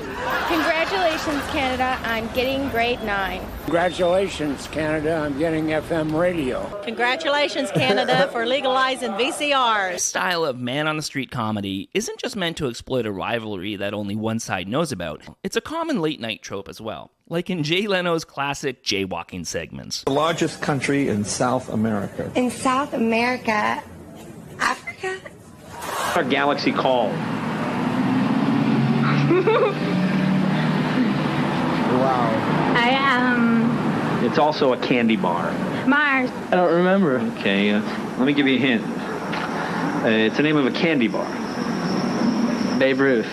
Congratulations, Canada, on getting grade 9. Congratulations, Canada, on getting FM radio. Congratulations, Canada, for legalizing VCRs. This style of man-on-the-street comedy isn't just meant to exploit a rivalry that only one side knows about. It's a common late-night trope as well, like in Jay Leno's classic jaywalking segments. The largest country in South America. In South America, Africa? Our galaxy called. Wow. I am It's also a candy bar. Mars. I don't remember. Okay, let me give you a hint. It's the name of a candy bar. Babe Ruth.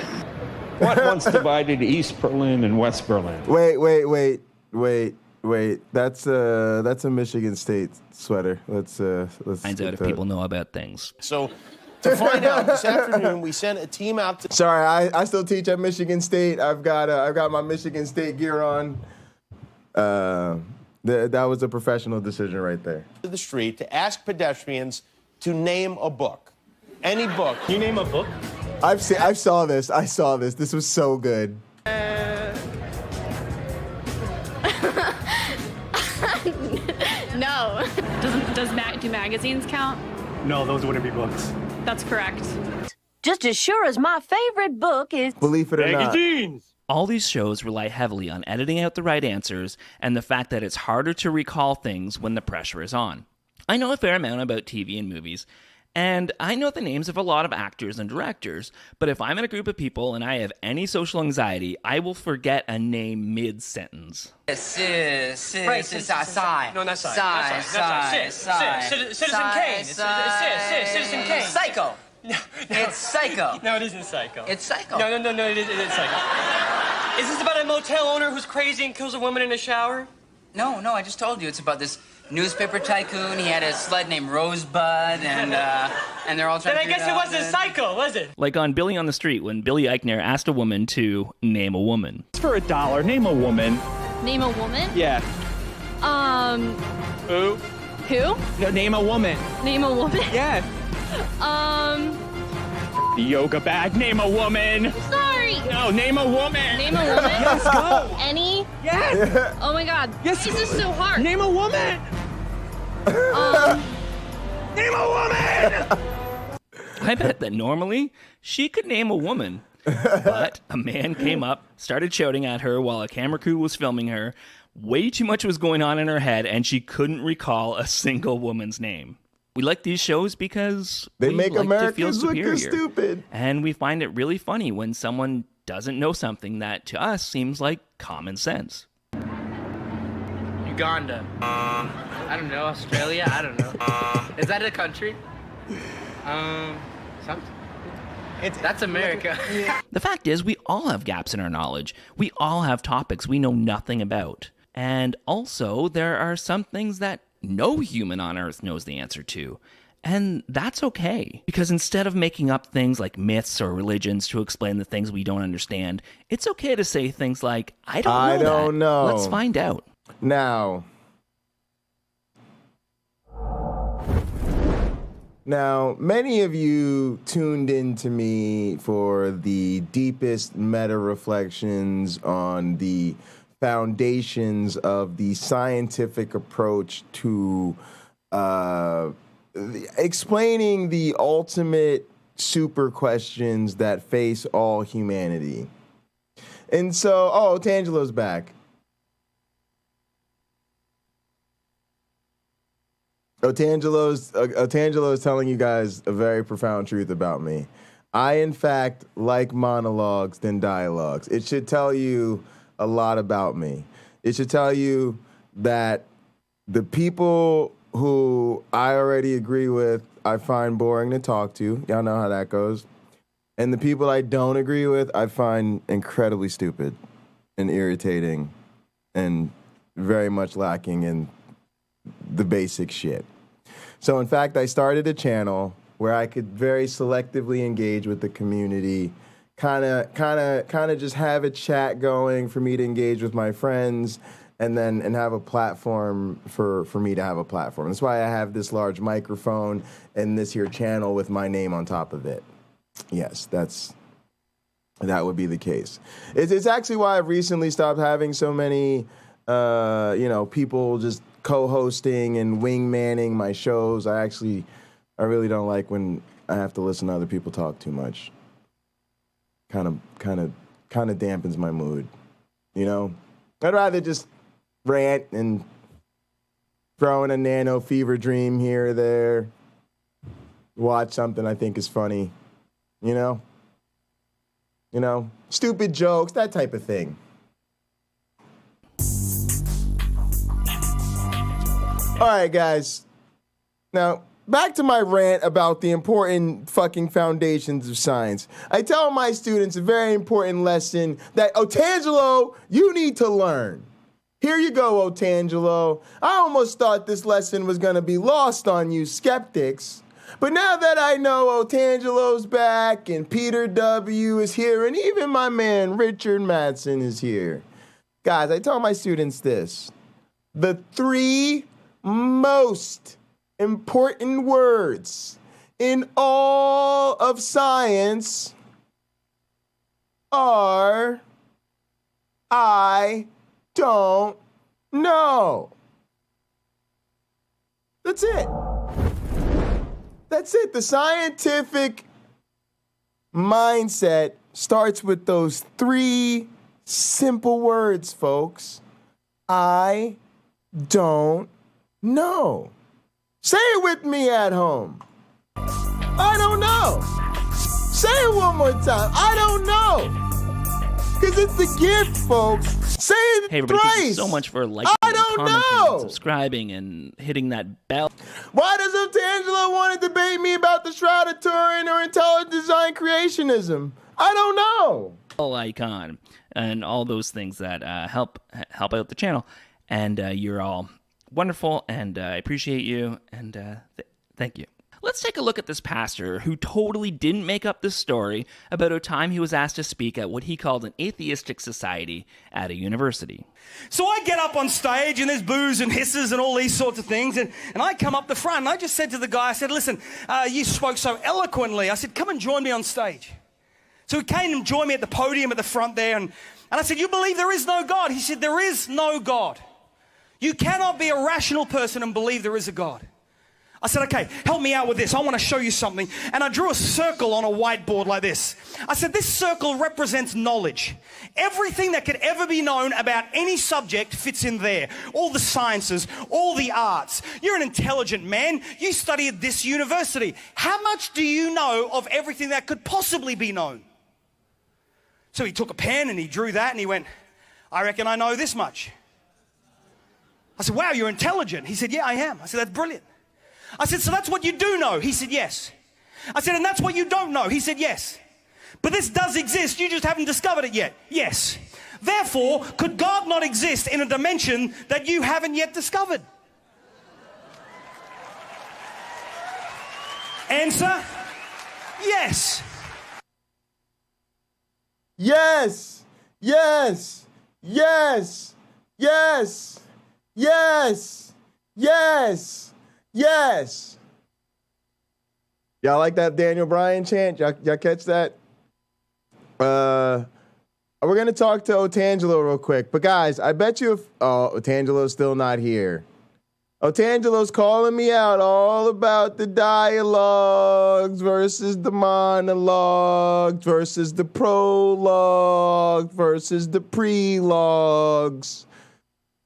What once divided East Berlin and West Berlin? Wait. That's a Michigan State sweater. Let's finds out if people know about things. So, to find out this afternoon, we sent a team out to... Sorry, I still teach at Michigan State. I've got my Michigan State gear on. That was a professional decision right there. ...to the street to ask pedestrians to name a book. Any book. Can you name a book? I saw this. This was so good. No. Do magazines count? No, those wouldn't be books. That's correct. Just as sure as my favorite book is... Believe it or not. Magazines! All these shows rely heavily on editing out the right answers and the fact that it's harder to recall things when the pressure is on. I know a fair amount about TV and movies, And I know the names of a lot of actors and directors, but if I'm in a group of people and I have any social anxiety, I will forget a name mid-sentence. No, not Psy. Citizen Kane. Citizen Kane. Psycho. No. It's Psycho. No, it isn't Psycho. It's Psycho. No, it is Psycho. Is this about a motel owner who's crazy and kills a woman in a shower? No, I just told you. It's about this newspaper tycoon. He had a sled named Rosebud, and they're all trying then to I guess it wasn't Psycho, was it? Like on Billy on the Street, when Billy Eichner asked a woman to name a woman. For $1, name a woman. Name a woman? Yeah. Who? Who? No, name a woman. Name a woman? Yeah. Yoga bag, name a woman. Sorry. No, name a woman. Name a woman? Let's go. Any? Yes. Oh my God. Yes. This is so hard. Name a woman. Name a woman. I bet that normally she could name a woman. But a man came up, started shouting at her while a camera crew was filming her. Way too much was going on in her head, and she couldn't recall a single woman's name. We like these shows because they we make like Americans to feel look superior. stupid. And we find it really funny when someone doesn't know something that to us seems like common sense. Uganda. I don't know. Australia? I don't know. Is that a country? That's America. The fact is, we all have gaps in our knowledge. We all have topics we know nothing about. And also, there are some things that no human on Earth knows the answer to. And that's okay. Because instead of making up things like myths or religions to explain the things we don't understand, it's okay to say things like, I don't know. Let's find out. Now, many of you tuned in to me for the deepest meta reflections on the foundations of the scientific approach to explaining the ultimate super questions that face all humanity. And so, Tangelo's back. Otangelo's telling you guys a very profound truth about me. I, in fact, like monologues than dialogues. It should tell you a lot about me. It should tell you that the people who I already agree with, I find boring to talk to. Y'all know how that goes. And the people I don't agree with, I find incredibly stupid and irritating and very much lacking in the basic shit. So in fact, I started a channel where I could very selectively engage with the community, kind of just have a chat going for me to engage with my friends, and have a platform for me to have a platform. That's why I have this large microphone and this here channel with my name on top of it. Yes, that would be the case. It's actually why I've recently stopped having so many, people just co-hosting and wingmanning my shows. I really don't like when I have to listen to other people talk too much. Kind of dampens my mood, you know? I'd rather just rant and throw in a nano fever dream here or there, watch something I think is funny, you know? Stupid jokes, that type of thing. All right, guys. Now, back to my rant about the important fucking foundations of science. I tell my students a very important lesson that, Otangelo, you need to learn. Here you go, Otangelo. I almost thought this lesson was going to be lost on you skeptics. But now that I know Otangelo's back and Peter W. is here and even my man Richard Madsen is here. Guys, I tell my students this. The three most important words in all of science are I don't know. That's it. That's it. The scientific mindset starts with those three simple words, folks. I don't know. Say it with me at home. know. Say it one more time. I don't know. Because it's the gift, folks. Say it Hey, everybody, thrice. thank you so much for liking, commenting, and subscribing, and hitting that bell. Why does Otangelo want to debate me about the Shroud of Turin or intelligent design creationism? I don't know. Icon and all those things that help out the channel. And you're all wonderful, and I appreciate you, and thank you. Let's take a look at this pastor who totally didn't make up this story about a time he was asked to speak at what he called an atheistic society at a university. So I get up on stage and there's boos and hisses and all these sorts of things, and I come up the front and I just said to the guy, I said, listen, you spoke so eloquently. I said, come and join me on stage. So he came and joined me at the podium at the front there, and I said, you believe there is no God? He said, there is no God. You cannot be a rational person and believe there is a God. I said, okay, help me out with this. I want to show you something. And I drew a circle on a whiteboard like this. I said, this circle represents knowledge. Everything that could ever be known about any subject fits in there. All the sciences, all the arts. You're an intelligent man. You study at this university. How much do you know of everything that could possibly be known? So he took a pen and he drew that and he went, I reckon I know this much. I said, wow, you're intelligent. He said, yeah, I am. I said, that's brilliant. I said, so that's what you do know? He said, yes. I said, and that's what you don't know? He said, yes. But this does exist, you just haven't discovered it yet. Yes. Therefore, could God not exist in a dimension that you haven't yet discovered? Answer, yes. Yes. Yes. Yes. Yes. Yes. Yes. Yes. Y'all like that Daniel Bryan chant? Y'all catch that? We're going to talk to Otangelo real quick. But guys, I bet you if... Oh, Otangelo's still not here. Otangelo's calling me out all about the dialogues versus the monologues versus the prologue versus the prelogues.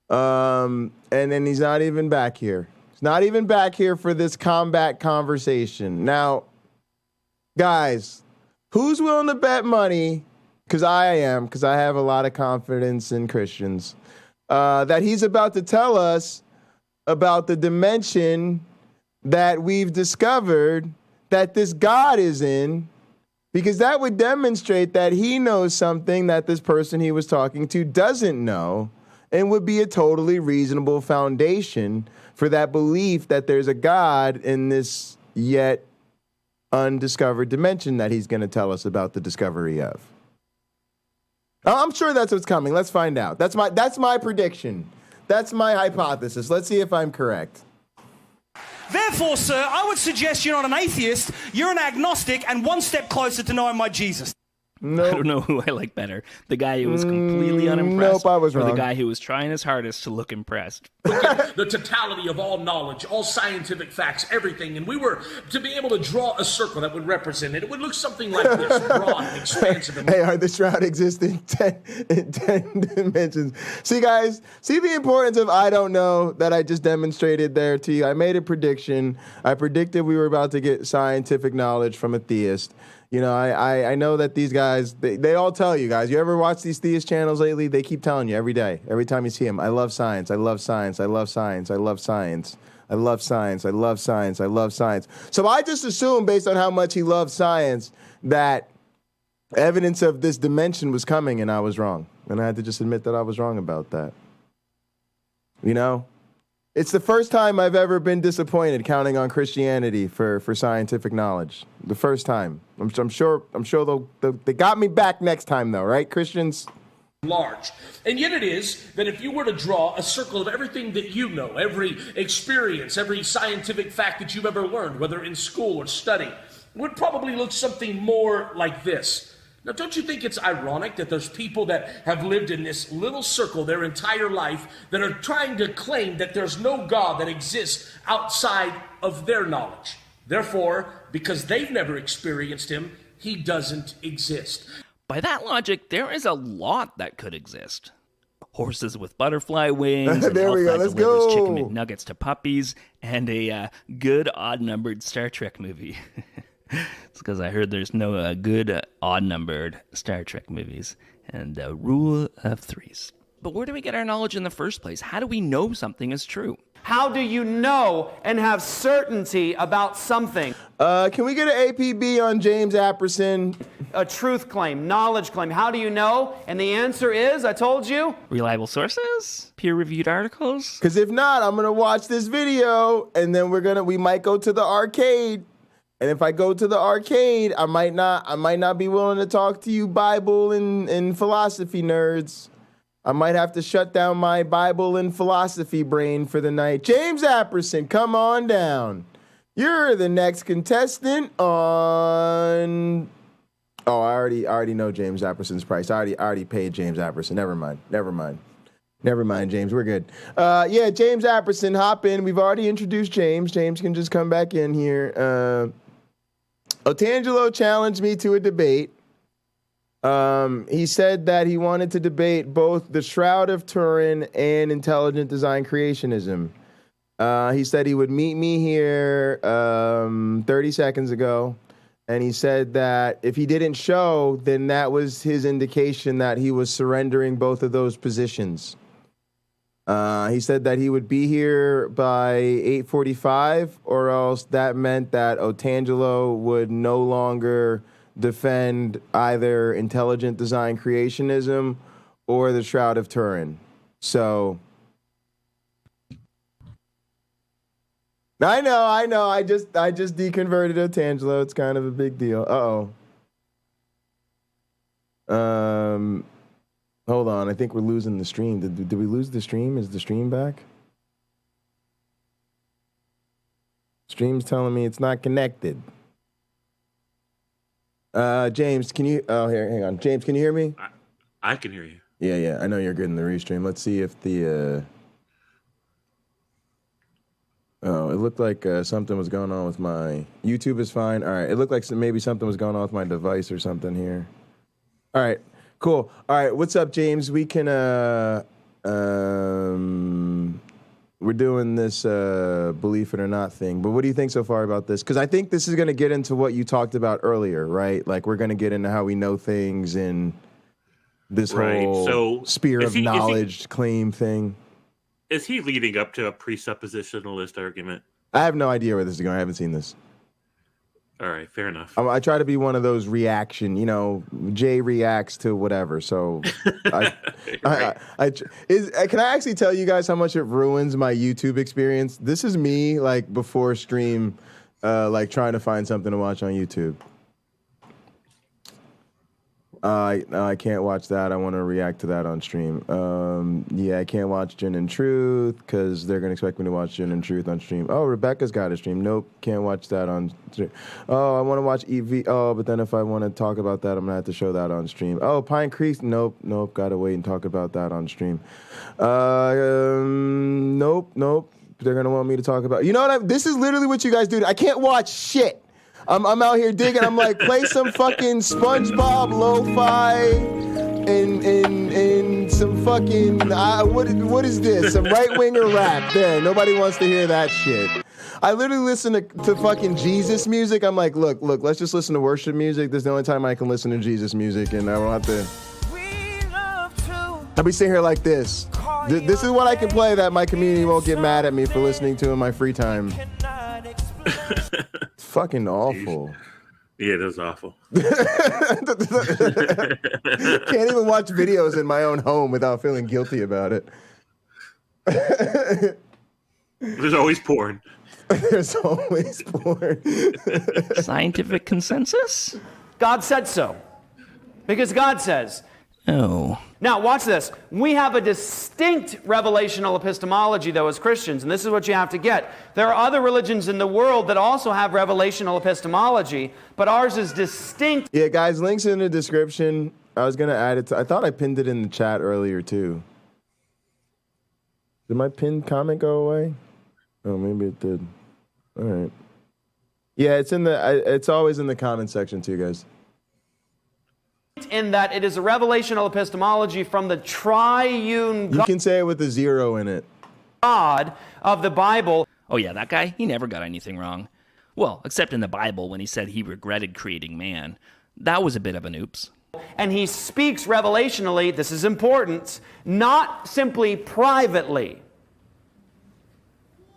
And then he's not even back here. He's not even back here for this combat conversation. Now, guys, who's willing to bet money? Because I am, because I have a lot of confidence in Christians, that he's about to tell us about the dimension that we've discovered that this God is in, because that would demonstrate that he knows something that this person he was talking to doesn't know, and would be a totally reasonable foundation for that belief that there's a God in this yet undiscovered dimension that he's going to tell us about the discovery of. I'm sure that's what's coming. Let's find out. That's my prediction. That's my hypothesis. Let's see if I'm correct. Therefore, sir, I would suggest you're not an atheist, you're an agnostic, and one step closer to knowing my Jesus. Nope. I don't know who I like better. The guy who was completely unimpressed, nope, I was or wrong. the guy who was trying his hardest to look impressed. The totality of all knowledge, all scientific facts, everything, and we were to be able to draw a circle that would represent it. It would look something like this, broad and expansive. Hey, the shroud exists in 10 dimensions. See, guys, see the importance of I don't know that I just demonstrated there to you. I made a prediction. I predicted we were about to get scientific knowledge from a theist. You know, I know that these guys, they all tell you guys, you ever watch these theist channels lately? They keep telling you every day, every time you see them, I love science, I love science, I love science, I love science, I love science, I love science, I love science. So I just assumed, based on how much he loves science, that evidence of this dimension was coming, and I was wrong. And I had to just admit that I was wrong about that. You know? It's the first time I've ever been disappointed counting on Christianity for scientific knowledge. The first time. I'm sure they got me back next time, though, right, Christians? Large. And yet it is that if you were to draw a circle of everything that you know, every experience, every scientific fact that you've ever learned, whether in school or study, it would probably look something more like this. Now, don't you think it's ironic that there's people that have lived in this little circle their entire life that are trying to claim that there's no God that exists outside of their knowledge? Therefore, because they've never experienced him, he doesn't exist. By that logic, there is a lot that could exist. Horses with butterfly wings, and there we go. Let's delivers go. chicken McNuggets to puppies, and a good odd-numbered Star Trek movie. It's because I heard there's no good odd-numbered Star Trek movies. And rule of threes. But where do we get our knowledge in the first place? How do we know something is true? How do you know and have certainty about something? Can we get an APB on James Apperson? A truth claim, knowledge claim. How do you know? And the answer is, I told you. Reliable sources? Peer-reviewed articles? Because if not, I'm going to watch this video, and then we might go to the arcade. And if I go to the arcade, I might not be willing to talk to you Bible and philosophy nerds. I might have to shut down my Bible and philosophy brain for the night. James Apperson, come on down. You're the next contestant on... Oh, I already know James Apperson's price. I already paid James Apperson. Never mind, James. We're good. Yeah, James Apperson, hop in. We've already introduced James. James can just come back in here. Otangelo challenged me to a debate. He said that he wanted to debate both the Shroud of Turin and intelligent design creationism. He said he would meet me here 30 seconds ago. And he said that if he didn't show, then that was his indication that he was surrendering both of those positions. He said that he would be here by 8:45, or else that meant that Otangelo would no longer defend either intelligent design creationism or the Shroud of Turin. So... I know. I just deconverted Otangelo. It's kind of a big deal. Hold on. I think we're losing the stream. Did we lose the stream? Is the stream back? Stream's telling me it's not connected. James, can you... Oh, here, hang on. James, can you hear me? I can hear you. Yeah. I know you're good in the restream. Let's see if the... Oh, it looked like something was going on with my... YouTube is fine. All right. It looked like maybe something was going on with my device or something here. All right. Cool. All right. What's up, James? We can... We're doing this believe it or not thing. But what do you think so far about this? Because I think this is going to get into what you talked about earlier, right? Like, we're going to get into how we know things and this whole sphere of knowledge claim thing. Is he leading up to a presuppositionalist argument? I have no idea where this is going. I haven't seen this. All right, fair enough. I try to be one of those reaction, Jay reacts to whatever. So, can I actually tell you guys how much it ruins my YouTube experience? This is me, like, before stream, like, trying to find something to watch on YouTube. I can't watch that. I want to react to that on stream. Yeah, I can't watch Gin and Truth because they're going to expect me to watch Gin and Truth on stream. Oh, Rebecca's got a stream. Nope, can't watch that on stream. Oh, I want to watch EV. Oh, but then if I want to talk about that, I'm going to have to show that on stream. Oh, Pine Creek. Nope, got to wait and talk about that on stream. Nope. They're going to want me to talk about... You know what? This is literally what you guys do. I can't watch shit. I'm out here digging. I'm like, play some fucking SpongeBob lo-fi and some fucking what is this? Some right-winger rap. There, nobody wants to hear that shit. I literally listen to fucking Jesus music. I'm like, look, let's just listen to worship music. This is the only time I can listen to Jesus music, and I won't have to. I'll be sitting here like this. This is what I can play that my community won't get mad at me for listening to in my free time. Fucking awful. Yeah, it was awful. Can't even watch videos in my own home without feeling guilty about it. There's always porn. There's always porn. Scientific consensus? God said so. Because God says. Oh. Now, watch this. We have a distinct revelational epistemology, though, as Christians, and this is what you have to get. There are other religions in the world that also have revelational epistemology, but ours is distinct. Yeah, guys, links in the description. I was going to add it I thought I pinned it in the chat earlier, too. Did my pinned comment go away? Oh, maybe it did. All right. Yeah, it's always in the comment section, too, guys. In that it is a revelational epistemology from the triune God. You can say it with a 0 in it. God of the Bible. Oh yeah, that guy, he never got anything wrong. Well, except in the Bible when he said he regretted creating man. That was a bit of an oops. And he speaks revelationally, this is important, not simply privately.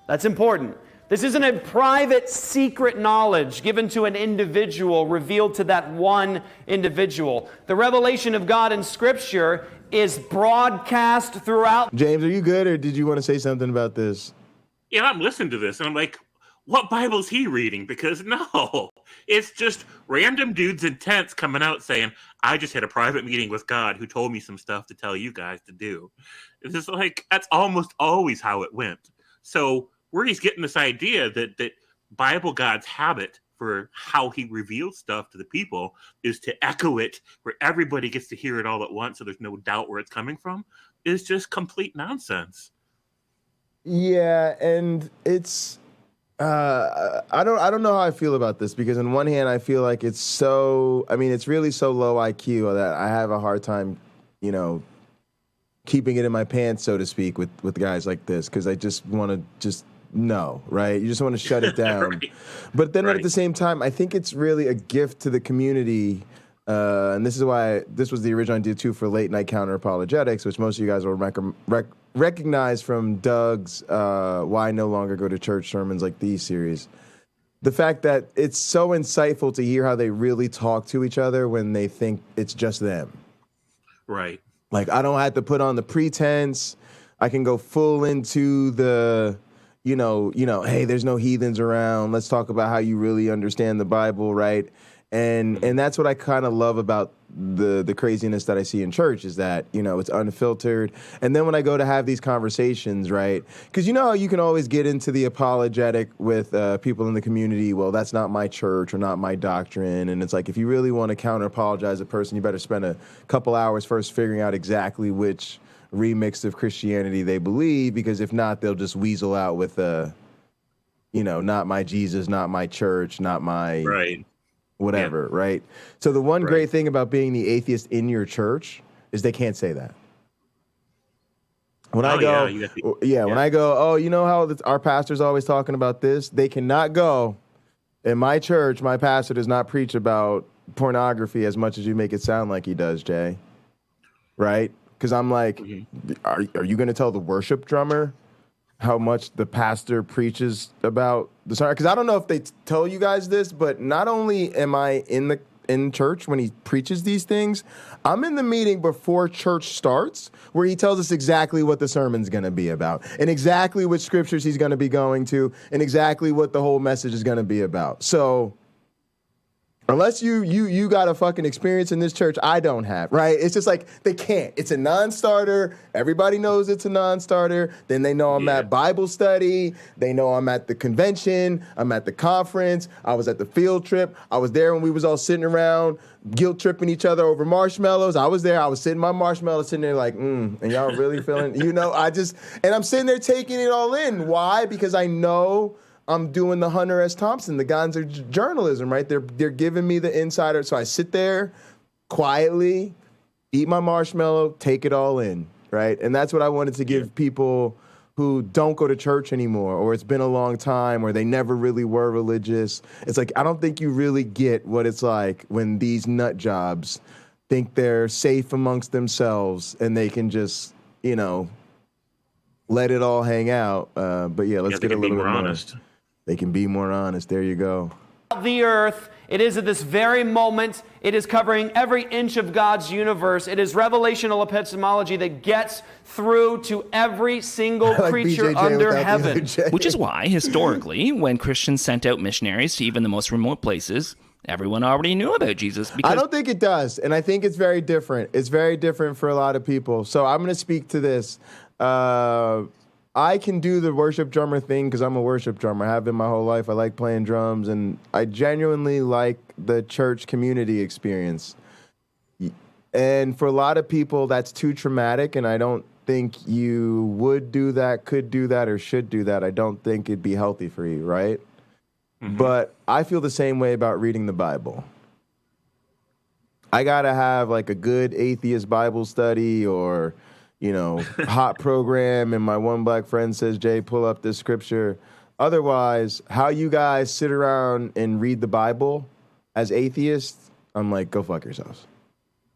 That's important. This isn't a private, secret knowledge given to an individual, revealed to that one individual. The revelation of God in Scripture is broadcast throughout. James, are you good, or did you want to say something about this? Yeah, I'm listening to this, and I'm like, what Bible's he reading? Because no, it's just random dudes in tents coming out saying, I just had a private meeting with God who told me some stuff to tell you guys to do. It's just like, that's almost always how it went. So where he's getting this idea that Bible God's habit for how he reveals stuff to the people is to echo it where everybody gets to hear it all at once so there's no doubt where it's coming from, is just complete nonsense. Yeah, and it's I don't know how I feel about this, because on one hand I feel like it's really so low IQ that I have a hard time, keeping it in my pants, so to speak, with guys like this, because I just want to just know, right? You just want to shut it down. Right. But then at the same time, I think it's really a gift to the community. And this is why this was the original idea too for late night Counter-Apologetics, which most of you guys will recognize from Doug's Why I No Longer Go to Church Sermons Like These series. The fact that it's so insightful to hear how they really talk to each other when they think it's just them. Right. Like, I don't have to put on the pretense. I can go full into the, hey, there's no heathens around. Let's talk about how you really understand the Bible, right? And that's what I kind of love about the craziness that I see in church, is that, it's unfiltered. And then when I go to have these conversations, right, because you can always get into the apologetic with people in the community. Well, that's not my church or not my doctrine. And it's like, if you really want to counter-apologize a person, you better spend a couple hours first figuring out exactly which remix of Christianity they believe, because if not, they'll just weasel out with, not my Jesus, not my church, not my... Right. Whatever, right? So the one great thing about being the atheist in your church is they can't say that. When I go, when I go, oh, how our pastor's always talking about this? They cannot go. In my church, my pastor does not preach about pornography as much as you make it sound like he does, Jay. Right? Because I'm like, are you going to tell the worship drummer how much the pastor preaches about the sermon? Because I don't know if they tell you guys this, but not only am I in church when he preaches these things, I'm in the meeting before church starts where he tells us exactly what the sermon's going to be about and exactly which scriptures he's going to be going to and exactly what the whole message is going to be about. So unless you got a fucking experience in this church I don't have, right? It's just like, they can't. It's a non-starter. Everybody knows it's a non-starter. Then they know I'm at Bible study. They know I'm at the convention. I'm at the conference. I was at the field trip. I was there when we was all sitting around guilt-tripping each other over marshmallows. I was there. I was sitting my marshmallow, sitting there like, and y'all really feeling, and I'm sitting there taking it all in. Why? Because I know I'm doing the Hunter S. Thompson, the guns of journalism, right? They're giving me the insider. So I sit there quietly, eat my marshmallow, take it all in, right? And that's what I wanted to give people who don't go to church anymore, or it's been a long time, or they never really were religious. It's like, I don't think you really get what it's like when these nut jobs think they're safe amongst themselves and they can just, let it all hang out. But yeah, let's get a little bit more honest. They can be more honest. There you go. The earth, it is at this very moment, it is covering every inch of God's universe. It is revelational epistemology that gets through to every single creature under heaven. Which is why, historically, when Christians sent out missionaries to even the most remote places, everyone already knew about Jesus. I don't think it does, and I think it's very different. It's very different for a lot of people. So I'm going to speak to this. I can do the worship drummer thing because I'm a worship drummer. I have been my whole life. I like playing drums, and I genuinely like the church community experience. And for a lot of people, that's too traumatic, and I don't think you would do that, could do that, or should do that. I don't think it'd be healthy for you, right? Mm-hmm. But I feel the same way about reading the Bible. I got to have like a good atheist Bible study or hot program, and my one black friend says, Jay, pull up this scripture. otherwise, how you guys sit around and read the Bible as atheists, I'm like, go fuck yourselves.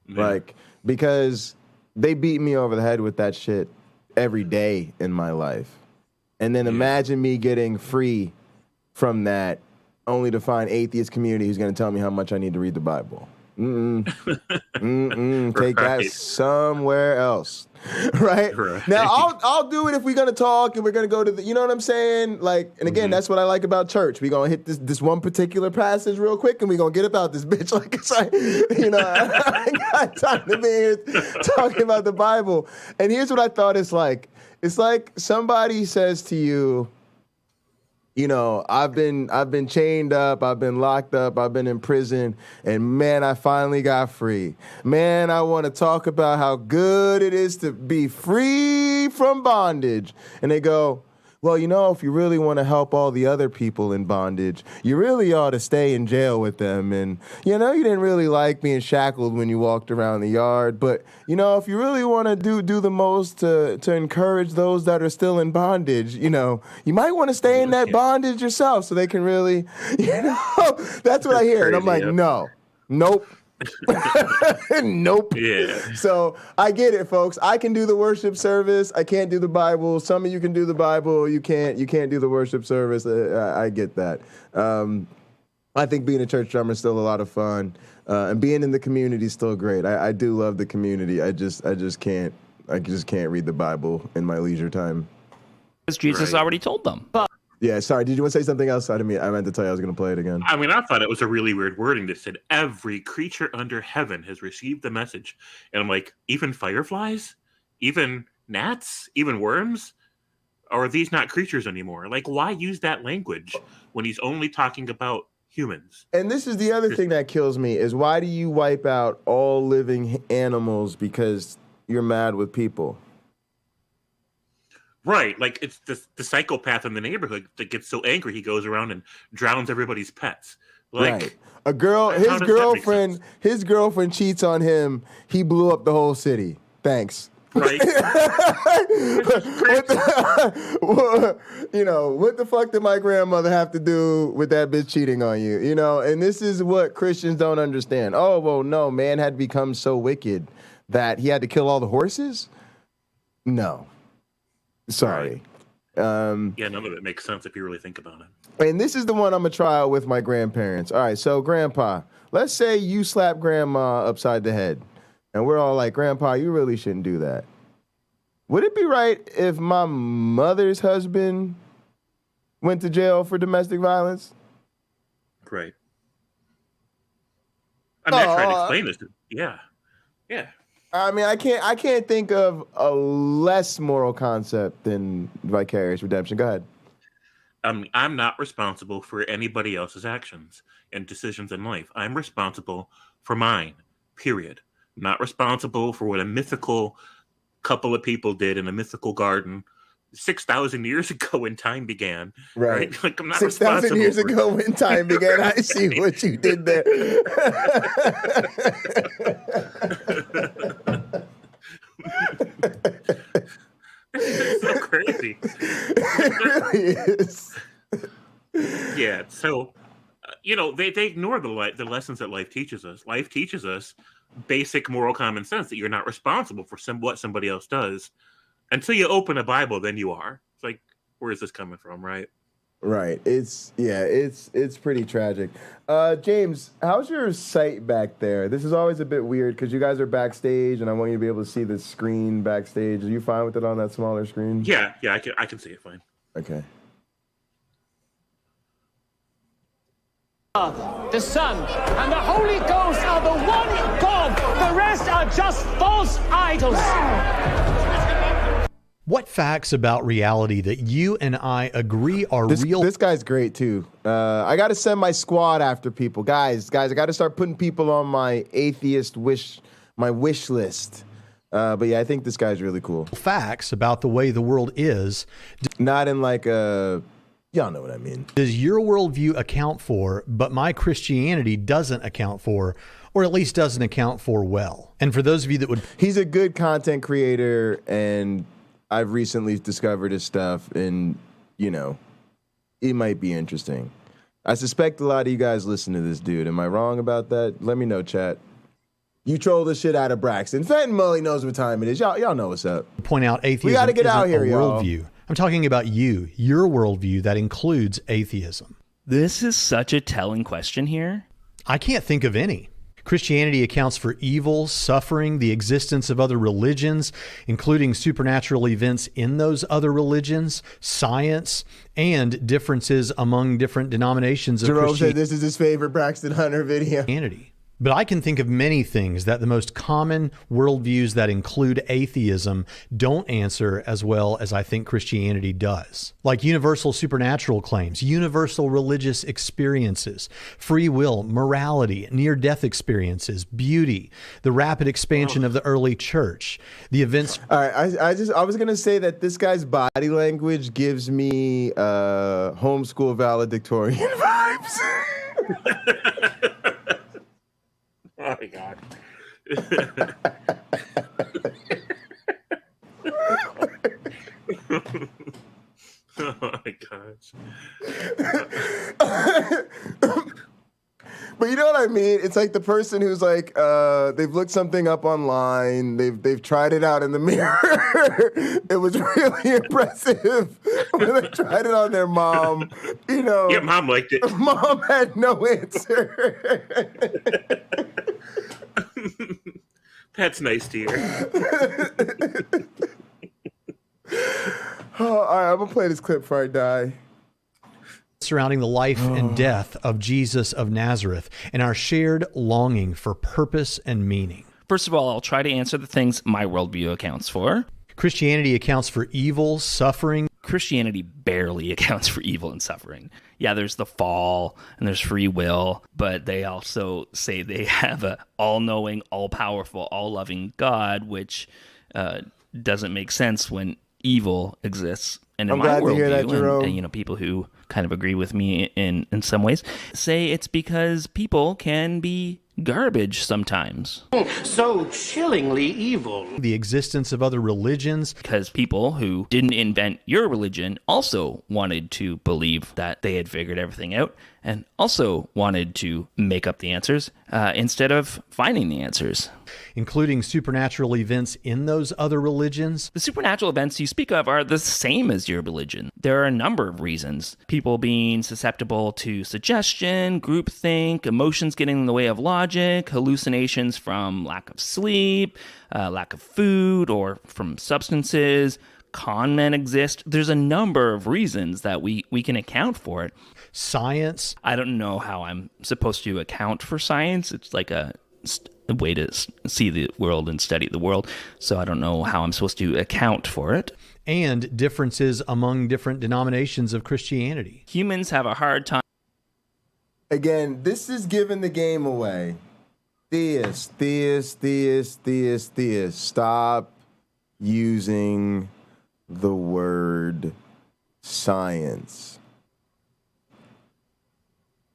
Yeah. Like, because they beat me over the head with that shit every day in my life. And then imagine me getting free from that only to find atheist community who's going to tell me how much I need to read the Bible. Take that somewhere else. Right? Now, I'll do it if we're going to talk and we're going to go to the, you know what I'm saying? Like, and again, that's what I like about church. We're going to hit this one particular passage real quick and we're going to get about this bitch. Like, it's like, you know, I ain't got time to be here talking about the Bible. And here's what I thought it's like. It's like somebody says to you, you know, I've been chained up, I've been locked up, I've been in prison, and man, I finally got free. Man, I want to talk about how good it is to be free from bondage. And they go, well, you know, if you really want to help all the other people in bondage, you really ought to stay in jail with them. And, you know, you didn't really like being shackled when you walked around the yard. But, you know, if you really want to do the most to encourage those that are still in bondage, you know, you might want to stay in that bondage yourself so they can really, you know, that's what I hear. And I'm like, no, nope. Nope. Yeah. So I get it, folks. I can do the worship service. I can't do the Bible. Some of you can do the Bible. You can't do the worship service. I get that. I think being a church drummer is still a lot of fun, and being in the community is still great. I do love the community. I just can't read the Bible in my leisure time. Because Jesus already told them. Yeah, sorry. Did you want to say something else? I meant to tell you I was going to play it again. I mean, I thought it was a really weird wording that said every creature under heaven has received the message. And I'm like, even fireflies? Even gnats? Even worms? Or are these not creatures anymore? Like, why use that language when he's only talking about humans? And this is the other thing that kills me is why do you wipe out all living animals because you're mad with people? Right, like it's the psychopath in the neighborhood that gets so angry he goes around and drowns everybody's pets. Like, right. His girlfriend cheats on him. He blew up the whole city. Thanks. Right. You know, what the fuck did my grandmother have to do with that bitch cheating on you? You know, and this is what Christians don't understand. Oh, well, no, man had become so wicked that he had to kill all the horses? No. Sorry. Yeah, none of it makes sense if you really think about it. And this is the one I'm going to try out with my grandparents. All right, so Grandpa, let's say you slap Grandma upside the head. And we're all like, Grandpa, you really shouldn't do that. Would it be right if my mother's husband went to jail for domestic violence? Right. I mean, I tried to explain this. Yeah. I mean, I can't think of a less moral concept than vicarious redemption. Go ahead. I'm not responsible for anybody else's actions and decisions in life. I'm responsible for mine, period. I'm not responsible for what a mythical couple of people did in a mythical garden 6,000 years ago when time began. Right? Like, I'm not 6,000 years ago when time began. I see what you did there. It's so crazy. It really is. Yeah, so, you know, they ignore the lessons that life teaches us. Life teaches us basic moral common sense that you're not responsible for what somebody else does. Until you open a Bible, then you are. It's like, where is this coming from, right? Right. It's pretty tragic. James, how's your sight back there? This is always a bit weird because you guys are backstage, and I want you to be able to see the screen backstage. Are you fine with it on that smaller screen? Yeah, I can see it fine. Okay. The Son, and the Holy Ghost are the one God. The rest are just false idols. What facts about reality that you and I agree are real? This guy's great, too. I got to send my squad after people. Guys, I got to start putting people on my atheist wish list. But yeah, I think this guy's really cool. Facts about the way the world is. Not in like a... Y'all know what I mean. Does your worldview account for, but my Christianity doesn't account for, or at least doesn't account for well? And for those of you that would... He's a good content creator, and I've recently discovered his stuff, and, you know, it might be interesting. I suspect a lot of you guys listen to this dude. Am I wrong about that? Let me know, chat. You troll the shit out of Braxton. Fenton Mully knows what time it is. Y'all know what's up. Point out atheism we gotta get out here, y'all. Worldview. I'm talking about your worldview that includes atheism. This is such a telling question here. I can't think of any. Christianity accounts for evil, suffering, the existence of other religions, including supernatural events in those other religions, science, and differences among different denominations of Jerome Christianity. said this is his favorite Braxton Hunter video. But I can think of many things that the most common worldviews that include atheism don't answer as well as I think Christianity does. Like universal supernatural claims, universal religious experiences, free will, morality, near-death experiences, beauty, the rapid expansion of the early church, the events... All right, I was going to say that this guy's body language gives me homeschool valedictorian vibes. Oh my God. Oh my gosh. But you know what I mean? It's like the person who's like, they've looked something up online, they've tried it out in the mirror. It was really impressive. When they tried it on their mom, you know. Yeah, mom liked it. Mom had no answer. That's nice to hear. Oh, all right, I'm gonna play this clip before I die. Surrounding the life and death of Jesus of Nazareth and our shared longing for purpose and meaning. First of all, I'll try to answer the things my worldview accounts for. Christianity accounts for evil, suffering. Christianity barely accounts for evil and suffering. Yeah, there's the fall and there's free will, but they also say they have a all-knowing, all-powerful, all-loving God, which doesn't make sense when evil exists. And in I'm my glad to hear that, worldview, Jerome. and you know, people who kind of agree with me in some ways say it's because people can be garbage sometimes. So chillingly evil. The existence of other religions. Because people who didn't invent your religion also wanted to believe that they had figured everything out and also wanted to make up the answers instead of finding the answers. Including supernatural events in those other religions. The supernatural events you speak of are the same as your religion. There are a number of reasons. People being susceptible to suggestion, groupthink, emotions getting in the way of logic, hallucinations from lack of sleep, lack of food, or from substances. Con men exist. There's a number of reasons that we can account for it. Science. I don't know how I'm supposed to account for science. It's like a way to see the world and study the world. So I don't know how I'm supposed to account for it. And differences among different denominations of Christianity. Humans have a hard time. Again, this is giving the game away. Theist. Stop using the word science.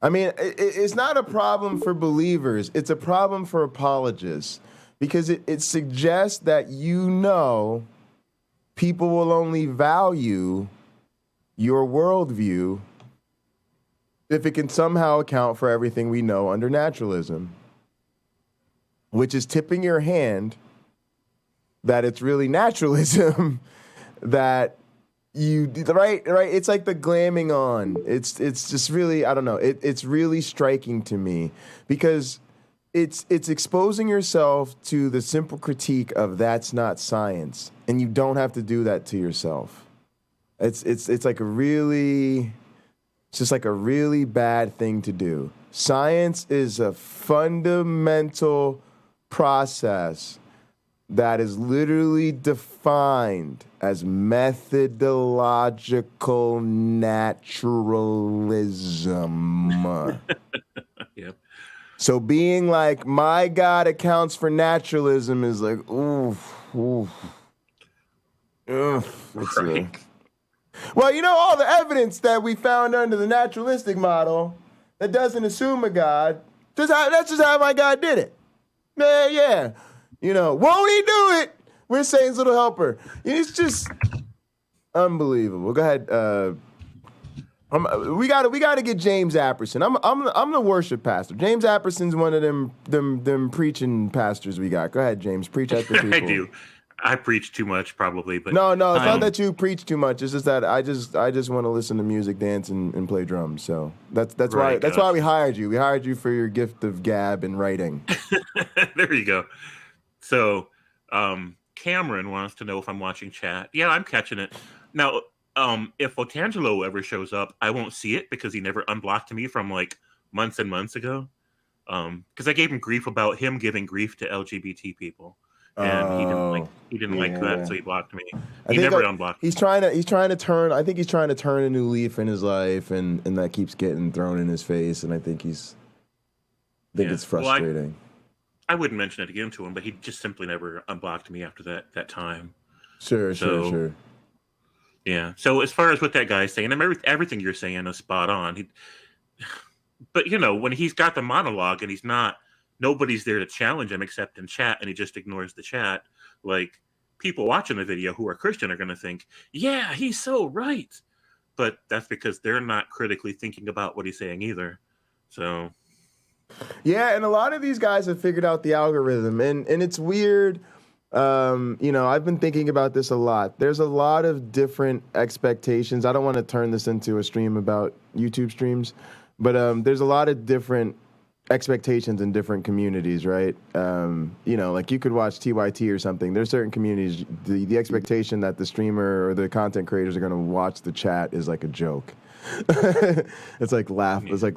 I mean, it's not a problem for believers. It's a problem for apologists because it suggests that people will only value your worldview if it can somehow account for everything we know under naturalism, which is tipping your hand that it's really naturalism that right. It's like the glamming on. It's just really, I don't know. It's really striking to me because it's exposing yourself to the simple critique of that's not science, and you don't have to do that to yourself. It's like it's just like a really bad thing to do. Science is a fundamental process that is literally defined as methodological naturalism. Yep. So being like, my God accounts for naturalism is like, well, you know, all the evidence that we found under the naturalistic model that doesn't assume a God, that's just how my God did it. Yeah. You know, won't he do it? We're Satan's little helper. It's just unbelievable. Go ahead. We gotta get James Apperson. I'm the worship pastor. James Apperson's one of them preaching pastors we got. Go ahead, James, preach at the people. I do. I preach too much, probably, but no, it's not that you preach too much. It's just that I just want to listen to music, dance, and play drums. So that's right, why we hired you. We hired you for your gift of gab and writing. There you go. So, Cameron wants to know if I'm watching chat. Yeah, I'm catching it now. If Otangelo ever shows up, I won't see it because he never unblocked me from like months and months ago. Because I gave him grief about him giving grief to LGBT people, and he didn't like that, so he blocked me. He never unblocked me. He's trying to turn. I think he's trying to turn a new leaf in his life, and that keeps getting thrown in his face. And I think it's frustrating. Well, I wouldn't mention it again to him, but he just simply never unblocked me after that time. Sure. Yeah. So as far as what that guy's saying, everything you're saying is spot on. But when he's got the monologue and nobody's there to challenge him except in chat, and he just ignores the chat. Like, people watching the video who are Christian are going to think, yeah, he's so right. But that's because they're not critically thinking about what he's saying either. So. Yeah, and a lot of these guys have figured out the algorithm, and it's weird. I've been thinking about this a lot. There's a lot of different expectations. I don't want to turn this into a stream about YouTube streams, but there's a lot of different expectations in different communities, right? Like you could watch TYT or something. There's certain communities, the expectation that the streamer or the content creators are going to watch the chat is like a joke. It's like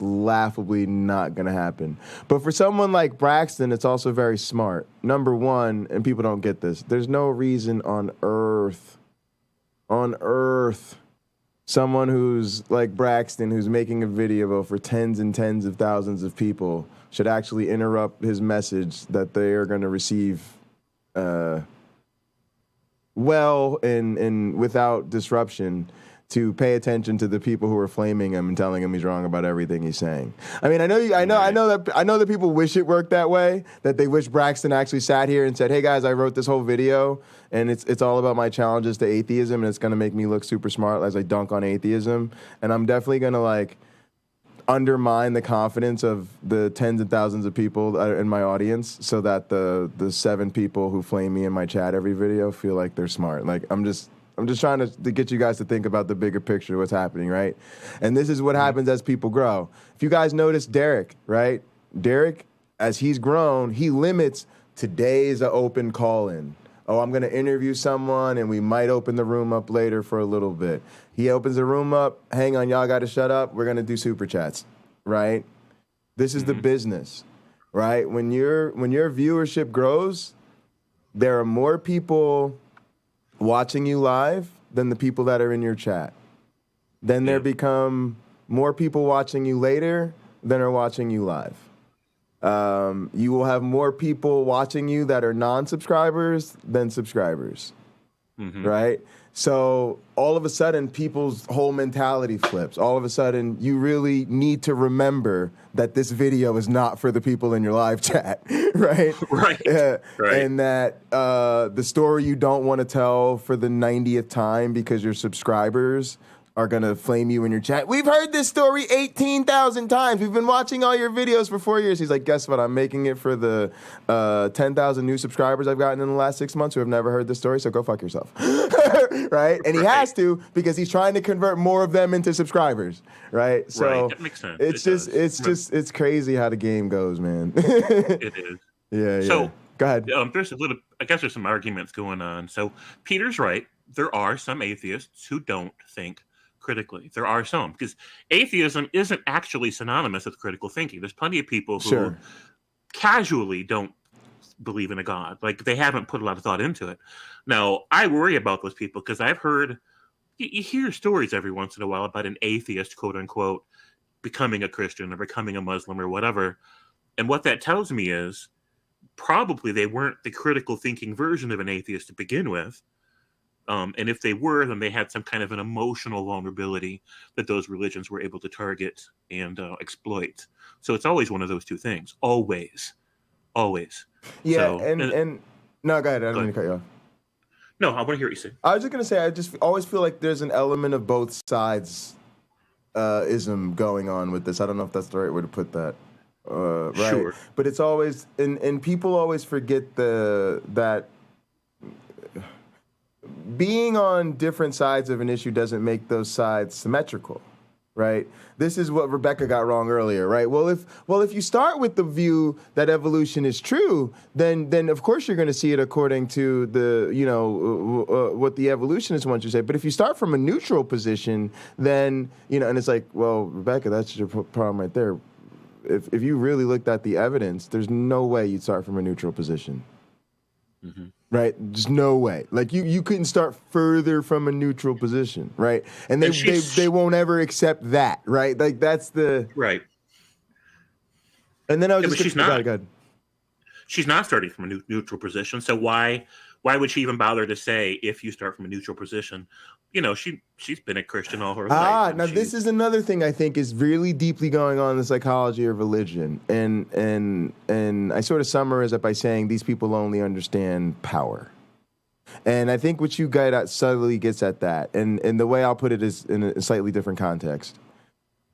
laughably not gonna happen. But for someone like Braxton, it's also very smart. Number one, and people don't get this, there's no reason on earth someone who's like Braxton, who's making a video for tens and tens of thousands of people, should actually interrupt his message that they are going to receive well and without disruption, to pay attention to the people who are flaming him and telling him he's wrong about everything he's saying. I mean, I know that people wish it worked that way, that they wish Braxton actually sat here and said, "Hey guys, I wrote this whole video and it's all about my challenges to atheism, and it's going to make me look super smart as I dunk on atheism, and I'm definitely going to undermine the confidence of the tens of thousands of people that are in my audience, so that the 7 people who flame me in my chat every video feel like they're smart." Like, I'm just trying to get you guys to think about the bigger picture of what's happening, right? And this is what happens as people grow. If you guys notice Derek, right? Derek, as he's grown, he limits today's an open call-in. Oh, I'm going to interview someone, and we might open the room up later for a little bit. He opens the room up. Hang on, y'all got to shut up. We're going to do super chats, right? This is the business, right? When your viewership grows, there are more people watching you live than the people that are in your chat. Then there become more people watching you later than are watching you live. You will have more people watching you that are non-subscribers than subscribers, right? So all of a sudden, people's whole mentality flips. All of a sudden, you really need to remember that this video is not for the people in your live chat, right? Right. Right. And that the story you don't want to tell for the 90th time because your subscribers are going to flame you in your chat. We've heard this story 18,000 times. We've been watching all your videos for 4 years. He's like, guess what? I'm making it for the 10,000 new subscribers I've gotten in the last 6 months who have never heard this story, so go fuck yourself. Right? And he has to, because he's trying to convert more of them into subscribers, right? So that makes sense. It's crazy how the game goes, man. It is. Yeah. So, go ahead. There's some arguments going on. So Peter's right. There are some atheists who don't think critically. There are some, because atheism isn't actually synonymous with critical thinking. There's plenty of people who casually don't believe in a God. Like, they haven't put a lot of thought into it. Now, I worry about those people because I've heard, you hear stories every once in a while about an atheist, quote unquote, becoming a Christian or becoming a Muslim or whatever. And what that tells me is probably they weren't the critical thinking version of an atheist to begin with. And if they were, then they had some kind of an emotional vulnerability that those religions were able to target and exploit. So it's always one of those two things. Always. Yeah, so, and no, go ahead. I don't mean to cut you off. No, I want to hear what you say. I was just going to say, I just always feel like there's an element of both sides ism going on with this. I don't know if that's the right way to put that. Right. Sure. But it's always, and people always forget that being on different sides of an issue doesn't make those sides symmetrical, right? This is what Rebecca got wrong earlier, right? Well, if you start with the view that evolution is true, then of course you're going to see it according to the, what the evolutionists want you to say. But if you start from a neutral position, then, and it's like, well, Rebecca, that's your problem right there. If you really looked at the evidence, there's no way you'd start from a neutral position. Mm-hmm. Right? Just no way. Like you couldn't start further from a neutral position, right? And they won't ever accept that, right? Like that's the right. And then I was she's not starting from a neutral position. So why would she even bother to say if you start from a neutral position? She's been a Christian all her life. Now this is another thing I think is really deeply going on in the psychology of religion. And I sort of summarize it by saying these people only understand power. And I think what you guide at subtly gets at that. And the way I'll put it is in a slightly different context.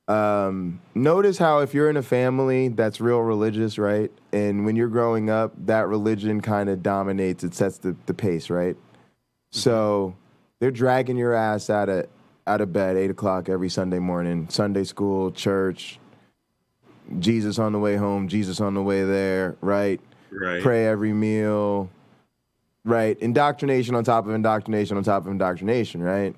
Notice how if you're in a family that's real religious, right? And when you're growing up, that religion kind of dominates. It sets the pace, right? Mm-hmm. So they're dragging your ass out of bed 8 o'clock every Sunday morning. Sunday school, church, Jesus on the way home, Jesus on the way there, right? Right. Pray every meal, right? Indoctrination on top of indoctrination on top of indoctrination, right?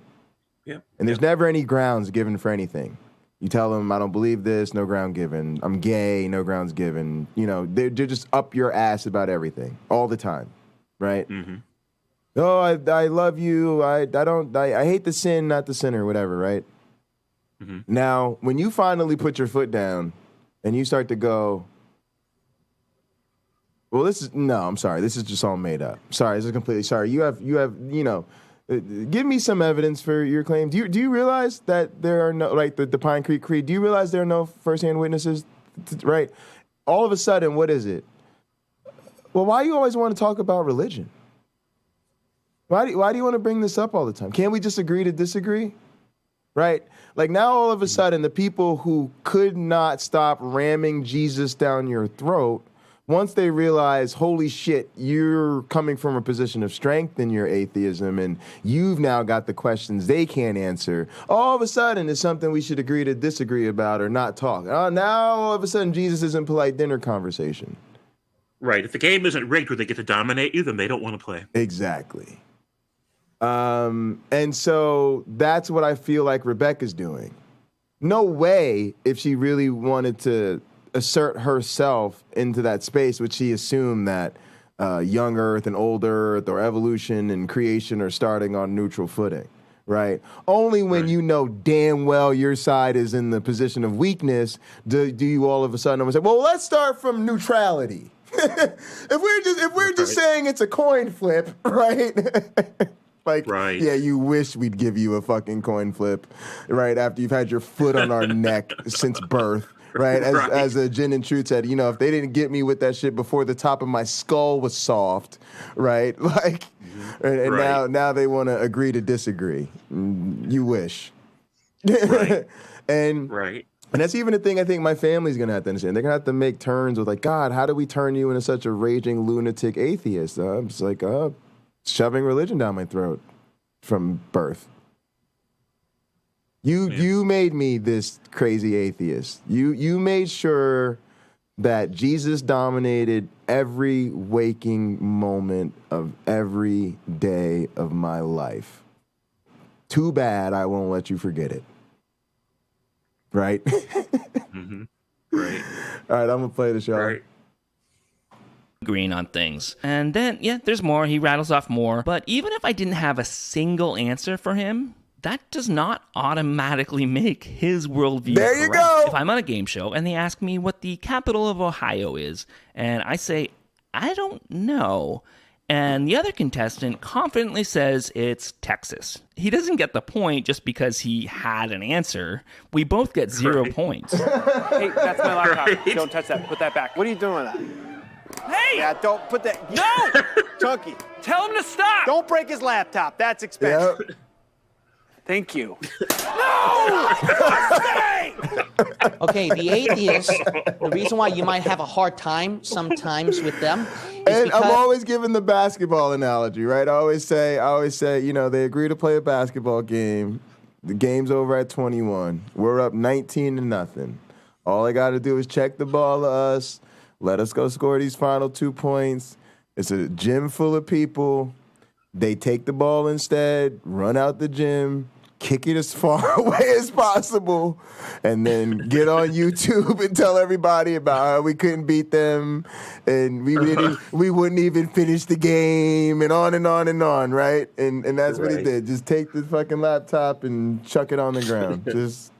Yeah. And there's never any grounds given for anything. You tell them, I don't believe this, no ground given. I'm gay, no grounds given. They're just up your ass about everything all the time, right? Mm-hmm. Oh, I love you. I hate the sin, not the sinner, whatever, right? Mm-hmm. Now, when you finally put your foot down and you start to go, well, I'm sorry. This is just all made up. Sorry, this is completely sorry. You have, give me some evidence for your claim. Do you realize that there are no, like the Pine Creek Creed, do you realize there are no firsthand witnesses, right? All of a sudden, what is it? Well, why do you always want to talk about religion? Why do you want to bring this up all the time? Can't we just agree to disagree? Right? Like now all of a sudden the people who could not stop ramming Jesus down your throat, once they realize, holy shit, you're coming from a position of strength in your atheism and you've now got the questions they can't answer, all of a sudden it's something we should agree to disagree about or not talk. Now all of a sudden Jesus isn't polite dinner conversation. Right. If the game isn't rigged where they get to dominate you, then they don't want to play. Exactly. And so that's what I feel like Rebecca's doing. No way if she really wanted to assert herself into that space, would she assume that young Earth and old Earth or evolution and creation are starting on neutral footing, right? Only when you know damn well your side is in the position of weakness do you all of a sudden say, well, let's start from neutrality. if we're just saying it's a coin flip, right? Like, yeah, you wish we'd give you a fucking coin flip, right? After you've had your foot on our neck since birth, right? As a Gin and Truth said, if they didn't get me with that shit before the top of my skull was soft, right? Like, and now they want to agree to disagree. You wish. Right. And that's even a thing I think my family's going to have to understand. They're going to have to make turns with like, God, how do we turn you into such a raging lunatic atheist? I'm just like, shoving religion down my throat from birth. You made me this crazy atheist. You made sure that Jesus dominated every waking moment of every day of my life. Too bad I won't let you forget it. Right? Mm-hmm. Right. All right, I'm going to play the show. Right. Agreeing on things. And then, there's more. He rattles off more. But even if I didn't have a single answer for him, that does not automatically make his worldview there you correct. go. If I'm on a game show and they ask me what the capital of Ohio is, and I say, I don't know, and the other contestant confidently says it's Texas, he doesn't get the point just because he had an answer. We both get 0 points. Hey, that's my laptop. Don't touch that. Put that back. What are you doing with that? Hey! Yeah, don't put that. No! Chunky. Tell him to stop! Don't break his laptop. That's expensive. Yep. Thank you. No! Okay, the atheists, the reason why you might have a hard time sometimes with them is And because... I'm always giving the basketball analogy, right? I always say, they agree to play a basketball game. The game's over at 21. We're up 19-0. All I got to do is check the ball to us. Let us go score these final 2 points. It's a gym full of people. They take the ball instead, run out the gym, kick it as far away as possible, and then get on YouTube and tell everybody about how we couldn't beat them, and we wouldn't even finish the game, and on and on and on, right? And that's what he did. Just take the fucking laptop and chuck it on the ground. Because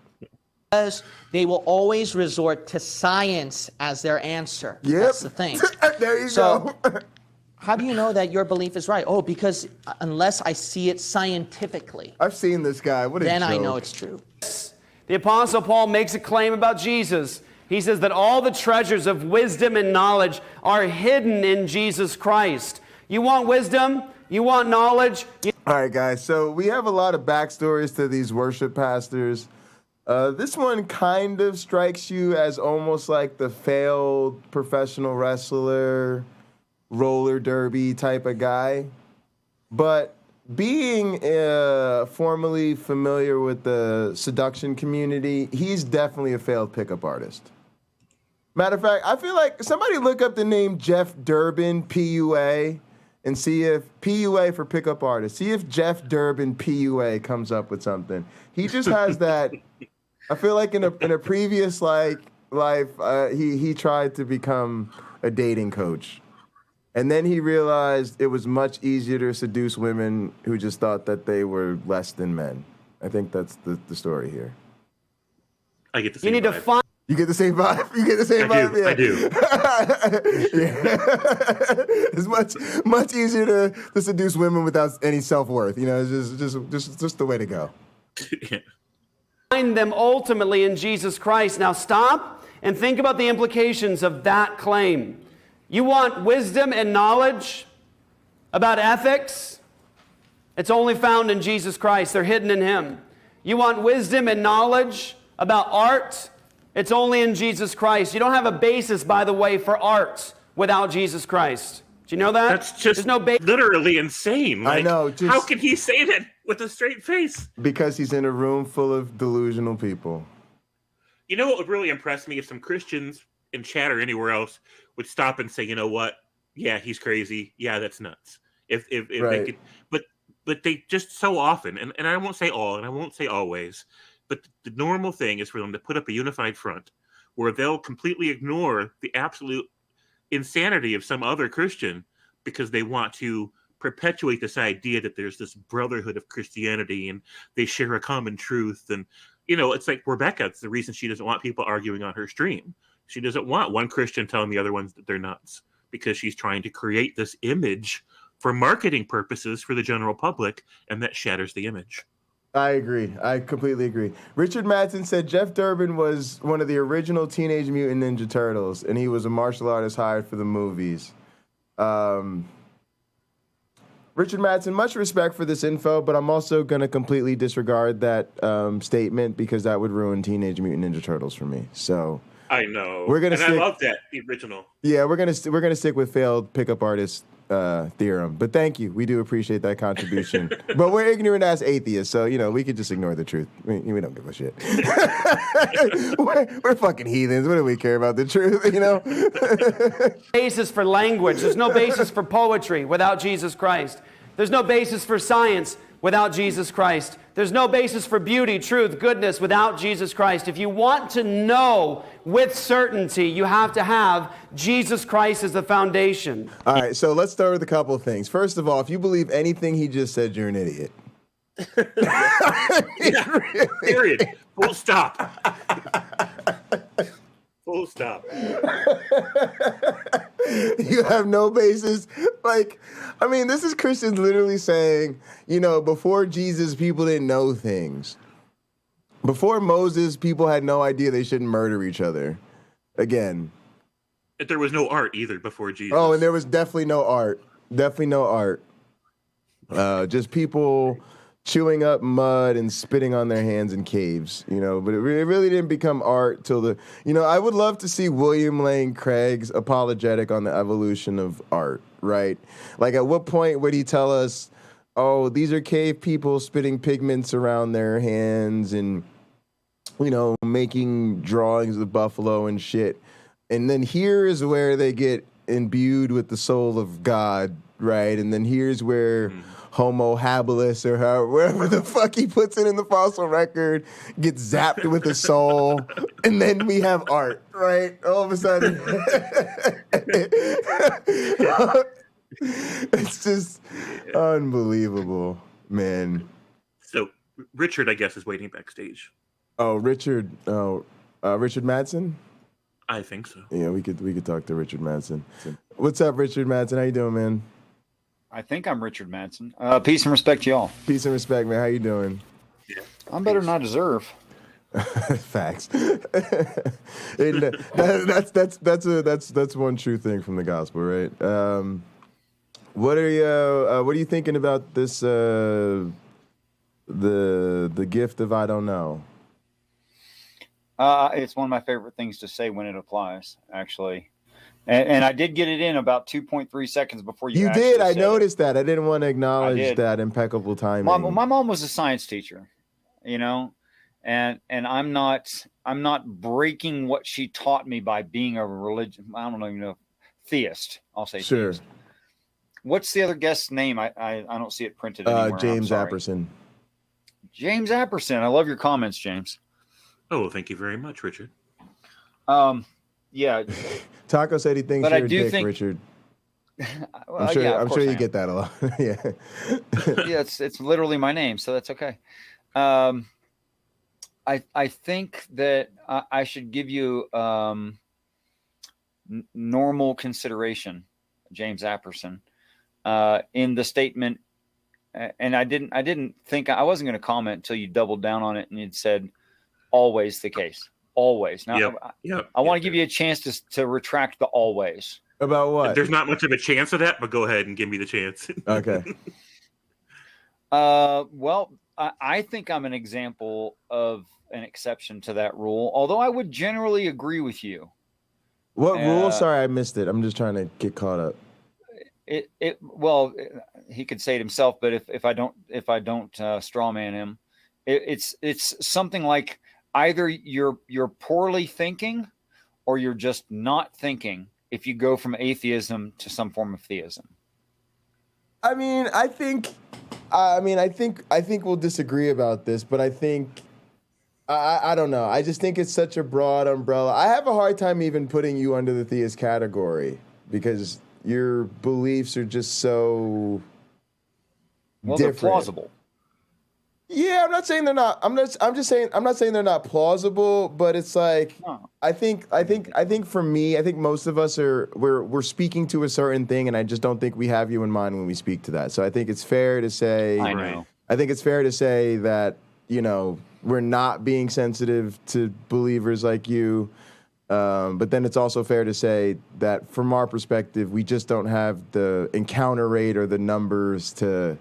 they will always resort to science as their answer. Yep. That's the thing. There you go. How do you know that your belief is right? Oh, because unless I see it scientifically. I've seen this guy. What a Then joke. I know it's true. The Apostle Paul makes a claim about Jesus. He says that all the treasures of wisdom and knowledge are hidden in Jesus Christ. You want wisdom? You want knowledge? All right, guys. So we have a lot of backstories to these worship pastors. This one kind of strikes you as almost like the failed professional wrestler, roller derby type of guy. But being formerly familiar with the seduction community, he's definitely a failed pickup artist. Matter of fact, I feel like somebody look up the name Jeff Durbin, PUA, and see if PUA for pickup artist. See if Jeff Durbin, PUA comes up with something. He just has that. I feel like in a previous life, he tried to become a dating coach. And then he realized it was much easier to seduce women who just thought that they were less than men. I think that's the story here. I get the same You need vibe. to find... You get the same vibe? You get the same vibe? I do. Yeah. It's much easier to seduce women without any self-worth. You know, it's just the way to go. Yeah. Find them ultimately in Jesus Christ. Now stop and think about the implications of that claim. You want wisdom and knowledge about ethics? It's only found in Jesus Christ. They're hidden in Him. You want wisdom and knowledge about art? It's only in Jesus Christ. You don't have a basis, by the way, for art without Jesus Christ. Do you know that? That's just literally insane. I know. How can he say that with a straight face? Because he's in a room full of delusional people. You know what would really impress me if some Christians in chat or anywhere else would stop and say, you know what? Yeah, he's crazy. Yeah, that's nuts. If Right. they could, but they just so often, and I won't say all, and I won't say always, but the normal thing is for them to put up a unified front where they'll completely ignore the absolute insanity of some other Christian because they want to perpetuate this idea that there's this brotherhood of Christianity and they share a common truth. And, you know, it's like Rebecca. It's the reason she doesn't want people arguing on her stream. She doesn't want one Christian telling the other ones that they're nuts because she's trying to create this image for marketing purposes for the general public, and that shatters the image. I agree. I completely agree. Richard Madsen said Jeff Durbin was one of the original Teenage Mutant Ninja Turtles, and he was a martial artist hired for the movies. Richard Madsen, much respect for this info, but I'm also going to completely disregard that statement because that would ruin Teenage Mutant Ninja Turtles for me. So I know. I love that, the original. Yeah, we're gonna stick with failed pickup artist theorem. But thank you. We do appreciate that contribution. But we're ignorant as atheists, so you know we could just ignore the truth. We don't give a shit. we're fucking heathens. What do we care about the truth? You know. Basis for language. There's no basis for poetry without Jesus Christ. There's no basis for science without Jesus Christ. There's no basis for beauty, truth, goodness without Jesus Christ. If you want to know with certainty, you have to have Jesus Christ as the foundation. All right, so let's start with a couple of things. First of all, if you believe anything he just said, you're an idiot. Period. Full stop. Full stop. You have no basis. Like, I mean, this is Christians literally saying, you know, before Jesus, people didn't know things. Before Moses, people had no idea they shouldn't murder each other. Again. There was no art either before Jesus. Oh, and there was definitely no art. Definitely no art. Just people chewing up mud and spitting on their hands in caves, you know, but it really didn't become art till the, you know, I would love to see William Lane Craig's apologetic on the evolution of art, right? Like, at what point would he tell us, oh, these are cave people spitting pigments around their hands and, you know, making drawings of buffalo and shit. And then here is where they get imbued with the soul of God, right? And then here's where Homo habilis, or wherever the fuck he puts it in the fossil record, gets zapped with a soul. And then we have art, right? All of a sudden. It's just unbelievable, man. So Richard, I guess, is waiting backstage. Oh, Richard Madsen? I think so. Yeah, we could talk to Richard Madsen. What's up, Richard Madsen? How you doing, man? I think I'm Richard Madsen. Peace and respect to y'all. Peace and respect, man. How you doing? Yeah. I'm better than I deserve. Facts. And that's one true thing from the gospel, right? What are you thinking about this? The gift of I don't know. It's one of my favorite things to say when it applies, actually. And I did get it in about 2.3 seconds before you. You did. I noticed that. I didn't want to acknowledge that impeccable timing. My mom was a science teacher, you know, and I'm not breaking what she taught me by being a religion. I don't even know, theist. I'll say sure. Theist. What's the other guest's name? I don't see it printed anywhere. James Apperson. James Apperson. I love your comments, James. Oh, well, thank you very much, Richard. Yeah. Taco said he thinks you're a dick, Richard. Well, I'm sure you get that a lot. Yeah. Yeah, it's literally my name, so that's okay. I think that I should give you normal consideration, James Apperson, in the statement, and I didn't think I wasn't going to comment until you doubled down on it and you'd said always the case. Always. Now, I want to give you a chance to retract the always. About what? There's not much of a chance of that, but go ahead and give me the chance. Okay. Well, I think I'm an example of an exception to that rule, although I would generally agree with you. What rule? Sorry, I missed it. I'm just trying to get caught up. Well, he could say it himself, but if I don't strawman him, it's something like either you're poorly thinking or you're just not thinking if you go from atheism to some form of theism. I think we'll disagree about this, but I think I don't know. I just think it's such a broad umbrella. I have a hard time even putting you under the theist category because your beliefs are just so different. They're plausible. Yeah, I'm not saying they're not. I'm just saying I'm not saying they're not plausible, but it's like I think for me, I think most of us we're speaking to a certain thing, and I just don't think we have you in mind when we speak to that. So I think it's fair to say I think it's fair to say that, you know, we're not being sensitive to believers like you. But then it's also fair to say that from our perspective, we just don't have the encounter rate or the numbers to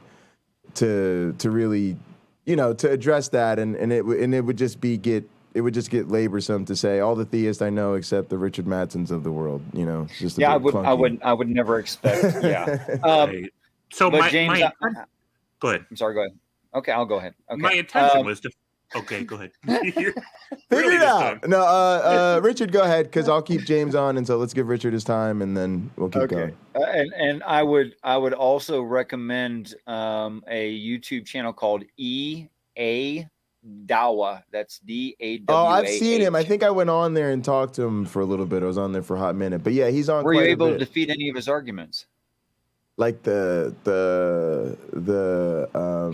really, you know, to address that, and it would just get laborsome to say all the theists I know except the Richard Madsens of the world. You know, it's just I would never expect. Yeah. So James, go ahead. I'm sorry. Go ahead. Okay, I'll go ahead. Okay. My intention was to. Okay, go ahead. Figure it out. No, Richard, go ahead, because I'll keep James on, and so let's give Richard his time, and then we'll keep going. And I would also recommend a YouTube channel called E.A. Dawa. That's D-A-W-A-H. Oh, I've seen him. I think I went on there and talked to him for a little bit. I was on there for a hot minute, but yeah, he's on. Were you able to defeat any of his arguments? Like the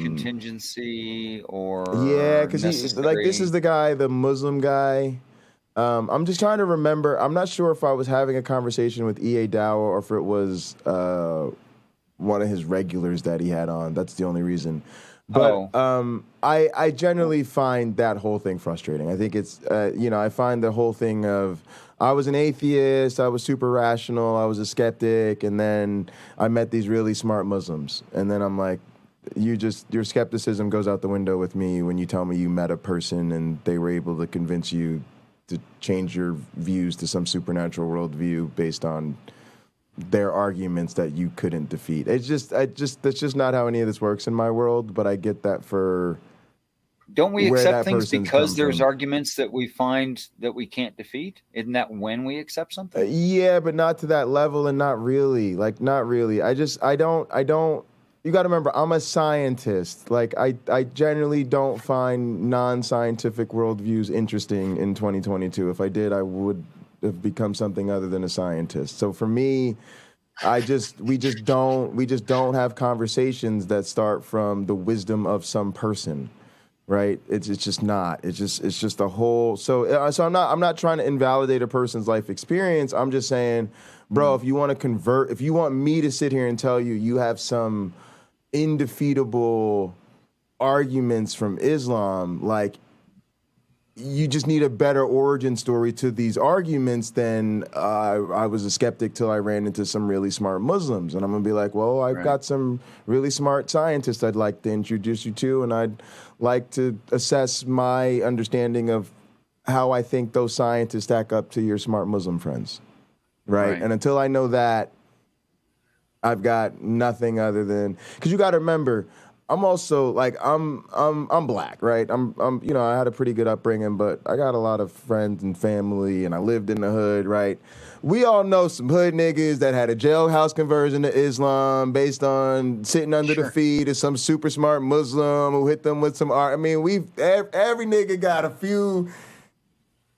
contingency or because he's like, this is the guy, the Muslim guy. I'm just trying to remember. I'm not sure if I was having a conversation with E.A. Dawa or if it was one of his regulars that he had on. That's the only reason. But I generally find that whole thing frustrating. I think it's I find the whole thing of, I was an atheist, I was super rational, I was a skeptic, and then I met these really smart Muslims. And then I'm like, your skepticism goes out the window with me when you tell me you met a person and they were able to convince you to change your views to some supernatural worldview based on their arguments that you couldn't defeat. That's just not how any of this works in my world. But I get that for. Don't we where accept that things person's because come there's from. arguments that we find that we can't defeat? Isn't that when we accept something? Yeah, but not to that level, and not really. Like, not really. I don't. You got to remember, I'm a scientist. Like, I generally don't find non-scientific worldviews interesting in 2022. If I did, I would have become something other than a scientist. So for me, we just don't have conversations that start from the wisdom of some person. Right? It's just not. It's just a whole. So I'm not trying to invalidate a person's life experience. I'm just saying, bro, if you want to convert, if you want me to sit here and tell you have some indefeatable arguments from Islam, like, you just need a better origin story to these arguments than I was a skeptic till I ran into some really smart Muslims. And I'm going to be like, well, I've got some really smart scientists I'd like to introduce you to, and I'd like to assess my understanding of how I think those scientists stack up to your smart Muslim friends. Right? And until I know that, I've got nothing other than, because you got to remember, I'm also like, I'm black, right? I'm I had a pretty good upbringing, but I got a lot of friends and family, and I lived in the hood, right? We all know some hood niggas that had a jailhouse conversion to Islam based on sitting under the feet of some super smart Muslim who hit them with some art. I mean, every nigga got a few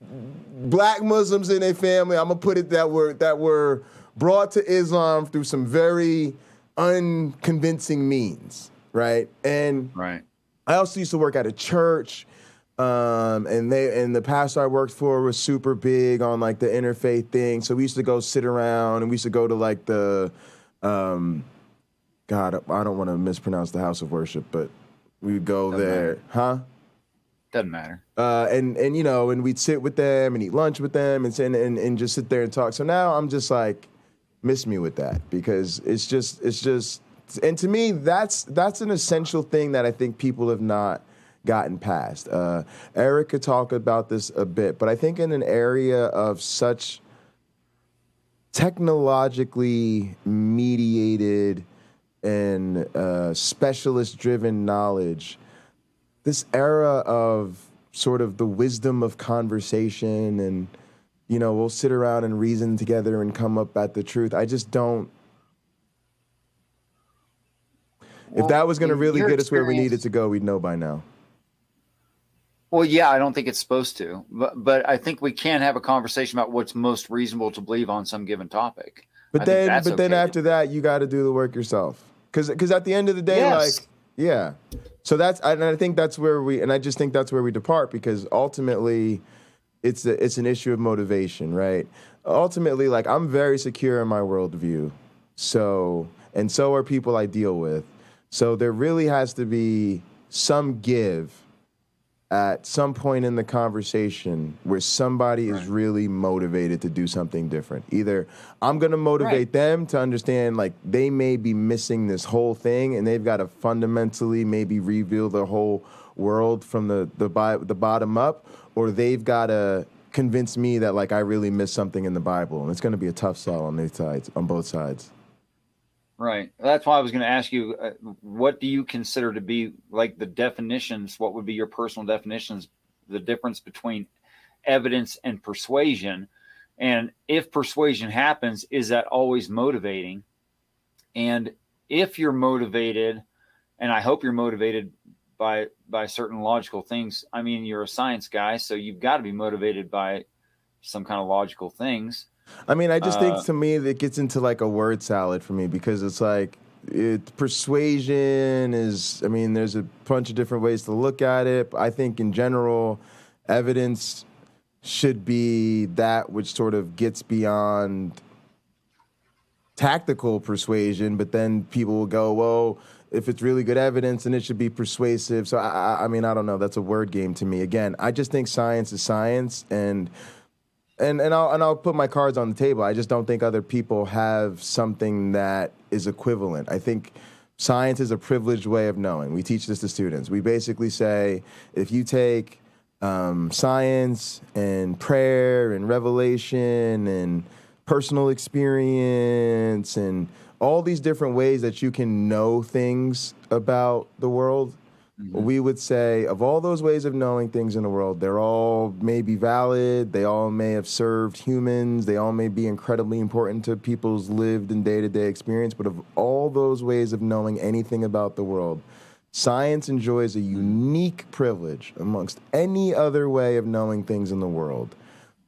black Muslims in their family. I'm gonna put it that were brought to Islam through some very unconvincing means. Right. And I also used to work at a church, and the pastor I worked for was super big on like the interfaith thing. So we used to go sit around, and we used to go to like the God, I don't want to mispronounce the house of worship, but we would go there. Doesn't matter. And we'd sit with them and eat lunch with them and just sit there and talk. So now I'm just like, miss me with that, because it's just. And to me, that's an essential thing that I think people have not gotten past. Eric could talk about this a bit, but I think in an area of such technologically mediated and specialist-driven knowledge, this era of sort of the wisdom of conversation and, we'll sit around and reason together and come up at the truth. I just don't. If that was going to really get us where we needed to go, we'd know by now. Well, yeah, I don't think it's supposed to. But I think we can have a conversation about what's most reasonable to believe on some given topic. But then after that, you got to do the work yourself. Because at the end of the day, So I think that's where I just think that's where we depart, because ultimately it's an issue of motivation, right? Ultimately, like, I'm very secure in my worldview. So are people I deal with. So there really has to be some give at some point in the conversation where somebody is really motivated to do something different. Either I'm going to motivate them to understand, like, they may be missing this whole thing and they've got to fundamentally maybe reveal the whole world from the bottom up, or they've got to convince me that, like, I really missed something in the Bible. And it's going to be a tough sell on both sides. Right. That's why I was going to ask you, what do you consider to be like the definitions? What would be your personal definitions, the difference between evidence and persuasion? And if persuasion happens, is that always motivating? And if you're motivated, and I hope you're motivated by certain logical things. I mean, you're a science guy, so you've got to be motivated by some kind of logical things. I mean, I just think, to me, that gets into like a word salad for me, because it's like persuasion is, I mean, there's a bunch of different ways to look at it. But I think in general, evidence should be that which sort of gets beyond tactical persuasion, but then people will go, well, if it's really good evidence, then it should be persuasive. So, I mean, I don't know. That's a word game to me. Again, I just think science is science, and I'll put my cards on the table. I just don't think other people have something that is equivalent. I think Science is a privileged way of knowing. We teach this to students. We basically say, if you take science and prayer and revelation and personal experience and all these different ways that you can know things about the world, we would say, of all those ways of knowing things in the world, they're all may be valid, they all may have served humans, they all may be incredibly important to people's lived and day-to-day experience, but of all those ways of knowing anything about the world, science enjoys a unique privilege amongst any other way of knowing things in the world.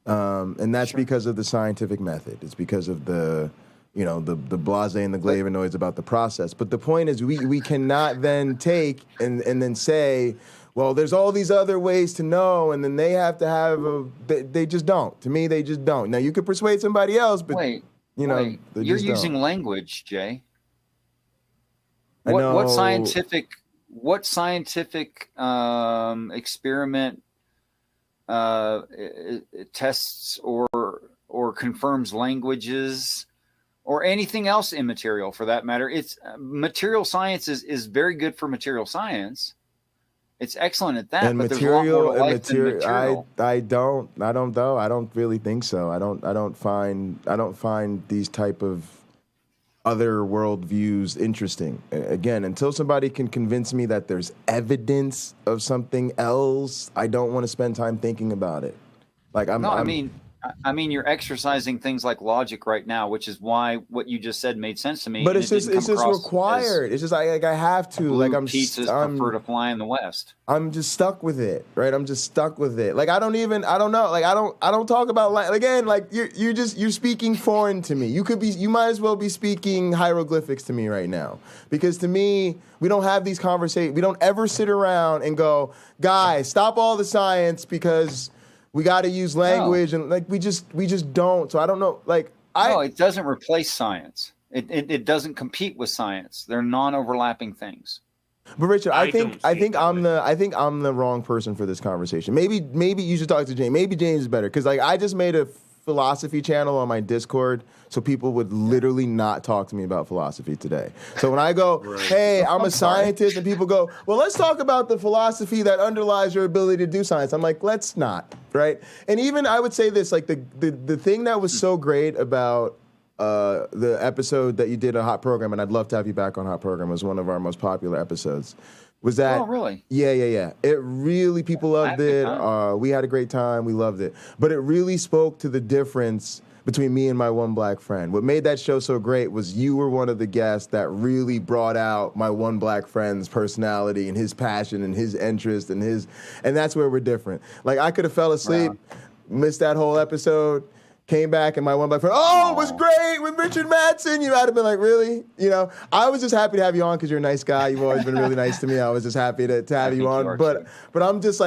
And that's because of the scientific method. It's because of the blase and the flavonoids about the process. But the point is we cannot then take and then say, well, there's all these other ways to know, and then they have to have they just don't. To me, they just don't. Now, you could persuade somebody else, but, you're using language, Jay. What scientific experiment tests or confirms languages or anything else immaterial for that matter? It's material science is very good for material science. It's excellent at that. And but material there's a lot more to life than material. I don't really think so. I don't find these type of other worldviews interesting. Again, until somebody can convince me that there's evidence of something else, I don't want to spend time thinking about it. I mean, you're exercising things like logic right now, which is why what you just said made sense to me. But it's just required. It's just I have to. Pizzas prefer to fly in the West. I'm just stuck with it, right? I'm just stuck with it. Like I don't know. Like I don't talk about again. Like you're speaking foreign to me. You might as well be speaking hieroglyphics to me right now, because to me we don't have these conversations. We don't ever sit around and go, guys, stop all the science because we got to use language, and we just don't. So I don't know. No, it doesn't replace science. It doesn't compete with science. They're non-overlapping things. But Richard, I think I'm the wrong person for this conversation. Maybe you should talk to James. Maybe James is better, because I just made a philosophy channel on my Discord so people would literally not talk to me about philosophy today. So when I go, hey, I'm a scientist, and people go, well, let's talk about the philosophy that underlies your ability to do science. I'm like, let's not, right? And even I would say this, the thing that was so great about the episode that you did on Hot Program, and I'd love to have you back on Hot Program, was one of our most popular episodes, was that... Oh, really? Yeah. It really, people loved it. We had a great time. We loved it. But it really spoke to the difference between me and my one black friend. What made that show so great was you were one of the guests that really brought out my one black friend's personality and his passion and his interest and that's where we're different. Like, I could have fell asleep, missed that whole episode, came back, and my one black friend, it was great with Richard Madsen. You might have been like, really? I was just happy to have you on because you're a nice guy. You've always been really nice to me. I was just happy to have you on. But I'm just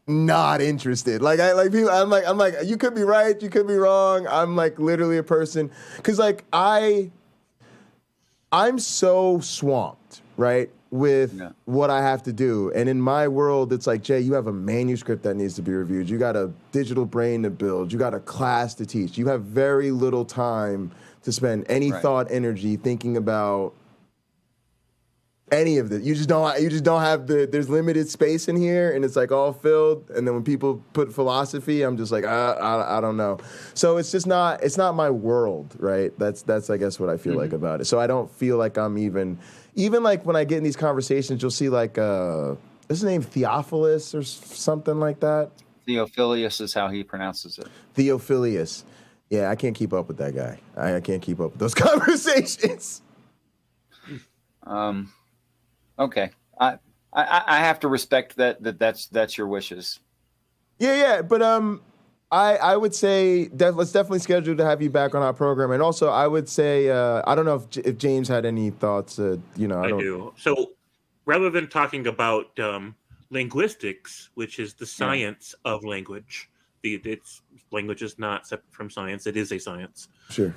not interested. I'm like, you could be right, you could be wrong. I'm literally a person, because I'm so swamped, right, with what I have to do. And in my world, it's like, Jay, you have a manuscript that needs to be reviewed. You got a digital brain to build. You got a class to teach. You have very little time to spend any thought, energy thinking about any of this. You just don't have there's limited space in here, and it's all filled. And then when people put philosophy, I'm just like, I don't know. So it's not my world, right? That's I guess what I feel like about it. So I don't feel like I'm even when I get in these conversations, you'll see what's his name, Theophilus or something like that? Theophilus is how he pronounces it. Theophilus. Yeah, I can't keep up with that guy. I can't keep up with those conversations. Okay. I have to respect that's your wishes. Yeah. But I would say let's definitely schedule to have you back on our program. And also, I would say I don't know if James had any thoughts. I do. So rather than talking about linguistics, which is the science of language, language is not separate from science. It is a science. Sure.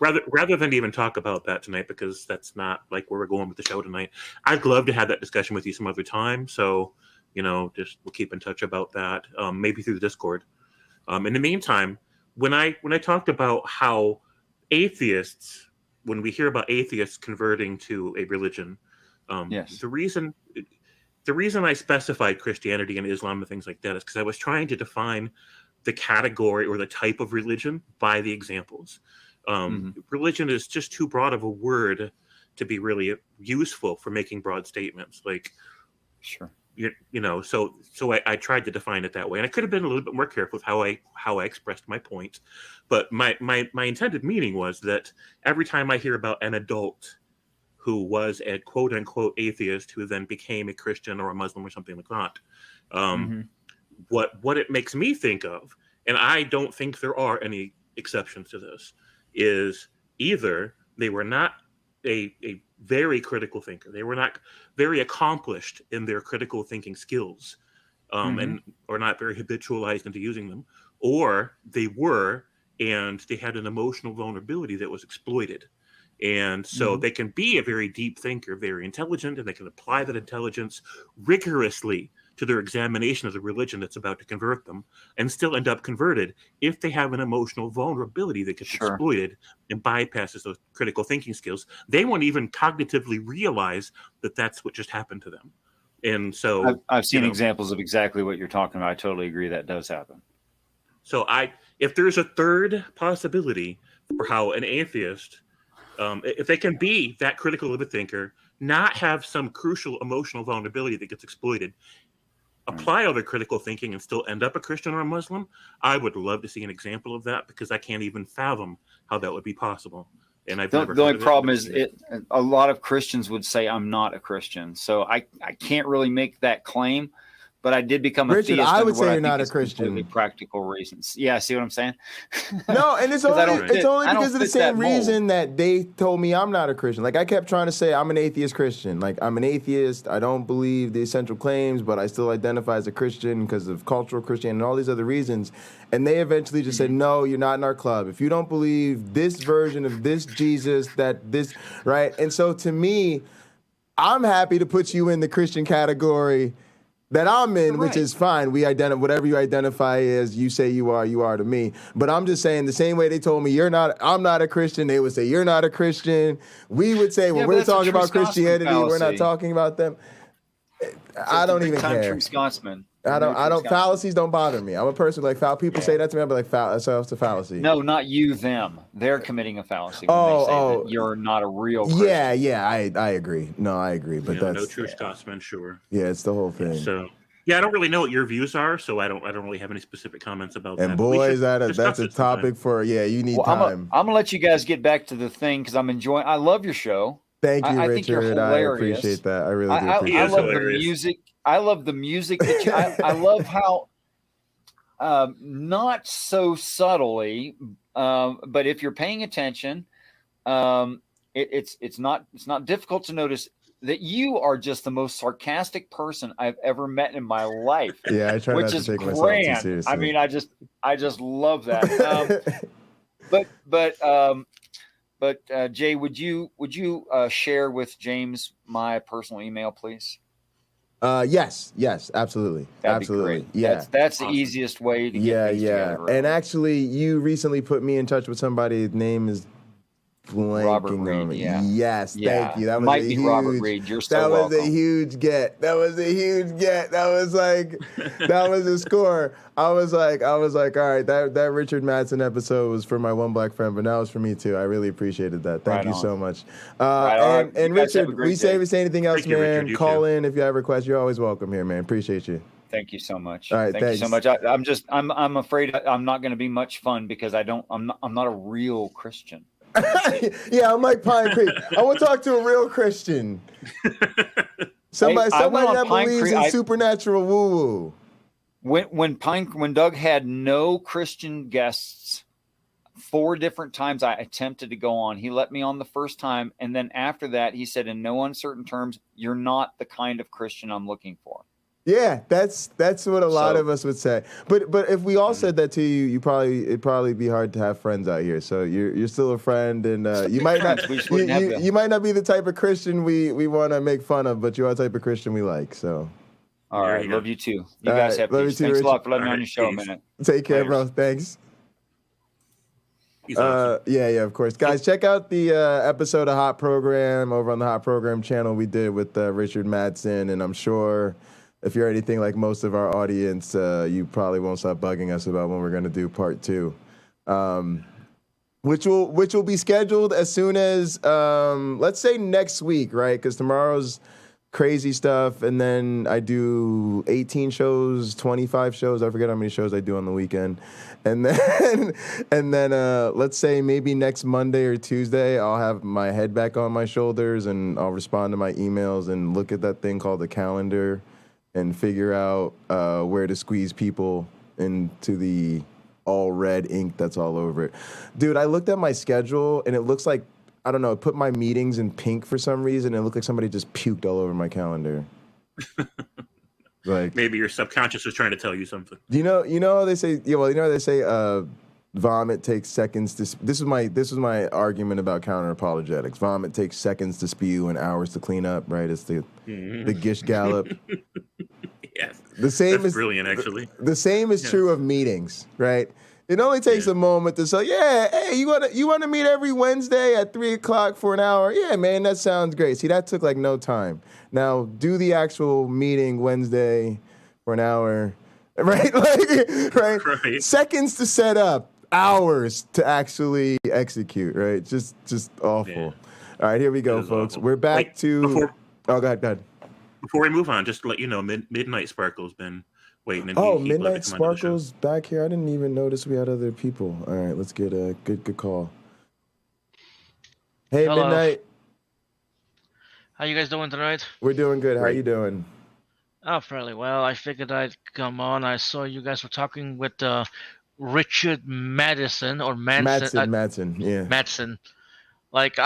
Rather than even talk about that tonight, because that's not where we're going with the show tonight. I'd love to have that discussion with you some other time. So, just we'll keep in touch about that. Maybe through the Discord. In the meantime, when I talked about how atheists, when we hear about atheists converting to a religion, Yes. The reason I specified Christianity and Islam and things like that is because I was trying to define the category or the type of religion by the examples. Religion is just too broad of a word to be really useful for making broad statements. Like, sure, so I tried to define it that way, and I could have been a little bit more careful with how I expressed my point. But my intended meaning was that every time I hear about an adult who was a quote unquote atheist who then became a Christian or a Muslim or something like that, what it makes me think of, and I don't think there are any exceptions to this, is either they were not a very critical thinker, they were not very accomplished in their critical thinking skills, and or not very habitualized into using them, or they were, and they had an emotional vulnerability that was exploited. And so they can be a very deep thinker, very intelligent, and they can apply that intelligence rigorously to their examination of the religion that's about to convert them, and still end up converted if they have an emotional vulnerability that gets exploited and bypasses those critical thinking skills. They won't even cognitively realize that that's what just happened to them. And so I've seen examples of exactly what you're talking about. I totally agree that does happen. So if there's a third possibility for how an atheist, if they can be that critical of a thinker, not have some crucial emotional vulnerability that gets exploited, apply other critical thinking and still end up a Christian or a Muslim, I would love to see an example of that, because I can't even fathom how that would be possible. And I've never. The only problem is a lot of Christians would say I'm not a Christian, so I can't really make that claim. But I did become a theist. I would say you're not a Christian. Completely practical reasons. Yeah, see what I'm saying? No, and it's only because of the same reason that they told me I'm not a Christian. Like, I kept trying to say I'm an atheist Christian. Like, I'm an atheist. I don't believe the essential claims, but I still identify as a Christian because of cultural Christianity and all these other reasons. And they eventually just said, no, you're not in our club. If you don't believe this version of this Jesus, right? And so to me, I'm happy to put you in the Christian category that I'm in, which is fine. We whatever you identify as, you say you are to me. But I'm just saying, the same way they told me I'm not a Christian, they would say you're not a Christian. We would say, well, we're talking about Christianity, we're not talking about them. I don't even care. Scotsman. Fallacies don't bother me. I'm a person like people say that to me, I'll be like, that's a fallacy. No, not you, them. They're committing a fallacy when they say that you're not a real Christian. Yeah, I agree. No, I agree. But that's no true Scotsman, sure. Yeah, it's the whole thing. So yeah, I don't really know what your views are, so I don't really have any specific comments about that. And boys, that's a topic for you need time. I'm gonna let you guys get back to the thing because I love your show. Thank you, Richard. I think you're hilarious. I appreciate that. I really do appreciate I love the music. I love the music that you. I love how, not so subtly, but if you're paying attention, it's not difficult to notice that you are just the most sarcastic person I've ever met in my life. Yeah, I try not to take myself too seriously. I mean, I just love that. But Jay, would you share with James my personal email, please? Yes, absolutely. That'd be great. Yeah. That's the easiest way to get these together. Right? And actually, you recently put me in touch with somebody. His name is Robert Reed. Yeah. Yes, thank you. That was Might be Robert Reed. You're so welcome. That was a huge get. That was a score. I was like, all right, that Richard Madsen episode was for my one black friend, but now it's for me too. I really appreciated that. Thank you so much. And Richard, we say anything else, man. Richard, call in if you have a request. You're always welcome here, man. Appreciate you. Thank you so much. All right, thank you so much. I'm afraid I'm not going to be much fun because I'm not a real Christian. Yeah, I'm like Pine Creek. I want to talk to a real Christian. Somebody that believes in supernatural woo-woo. When Doug had no Christian guests, 4 different times I attempted to go on. He let me on the first time, and then after that, he said in no uncertain terms, "You're not the kind of Christian I'm looking for." Yeah, that's what a lot of us would say. But if we all said that to you, it'd probably be hard to have friends out here. So you're still a friend, and you might not you might not be the type of Christian we want to make fun of, but you are the type of Christian we like. So. All right, love you too. You guys have peace. Thanks a lot for letting me on your show a minute. Take care, bro. Thanks. He's awesome. Yeah, of course. Guys, check out the episode of Hot Program over on the Hot Program channel we did with Richard Madsen, and I'm sure if you're anything like most of our audience, you probably won't stop bugging us about when we're going to do part 2, which will be scheduled as soon as, let's say next week, right? Because tomorrow's crazy stuff, and then I do 18 shows, 25 shows. I forget how many shows I do on the weekend. And then let's say maybe next Monday or Tuesday, I'll have my head back on my shoulders and I'll respond to my emails and look at that thing called the calendar and figure out where to squeeze people into the all red ink that's all over it. Dude, I looked at my schedule and it looks like, I don't know, it put my meetings in pink for some reason. It looked like somebody just puked all over my calendar. Like, maybe your subconscious is trying to tell you something. You know how they say, vomit takes seconds to. This was my argument about counter-apologetics. Vomit takes seconds to spew and hours to clean up. Right? It's the Gish Gallop. Yes, that's brilliant. Actually, the same is true of meetings. Right? It only takes a moment to say, hey, you want to meet every Wednesday at 3:00 for an hour? Yeah, man, that sounds great. See, that took like no time. Now do the actual meeting Wednesday for an hour, right? Right? Seconds to set up, hours to actually execute, right? Just awful. Yeah. All right, here we go, folks. Awful. We're back to. Go ahead. Before we move on, just to let you know, Midnight Sparkle's been waiting. And Midnight Sparkle's back here. I didn't even notice we had other people. All right, let's get a good call. Hey, hello. Midnight. How you guys doing tonight? We're doing good. How you doing? Oh, fairly well. I figured I'd come on. I saw you guys were talking with Richard Madsen or Manson. Madsen, yeah. Madsen. Like,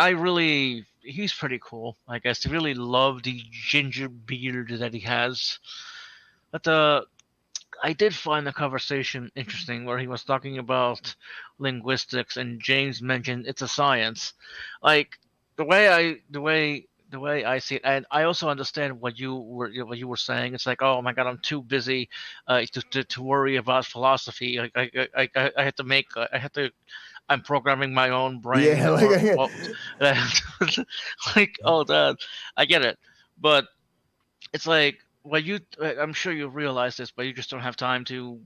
he's pretty cool. I guess I really love the ginger beard that he has. But I did find the conversation interesting where he was talking about linguistics and James mentioned it's a science. Like the way I see it, and I also understand what you were saying. It's like, oh my God, I'm too busy to worry about philosophy. I'm programming my own brain. Yeah, like oh, that I get it, but it's like. Well, I'm sure you realize this, but you just don't have time to,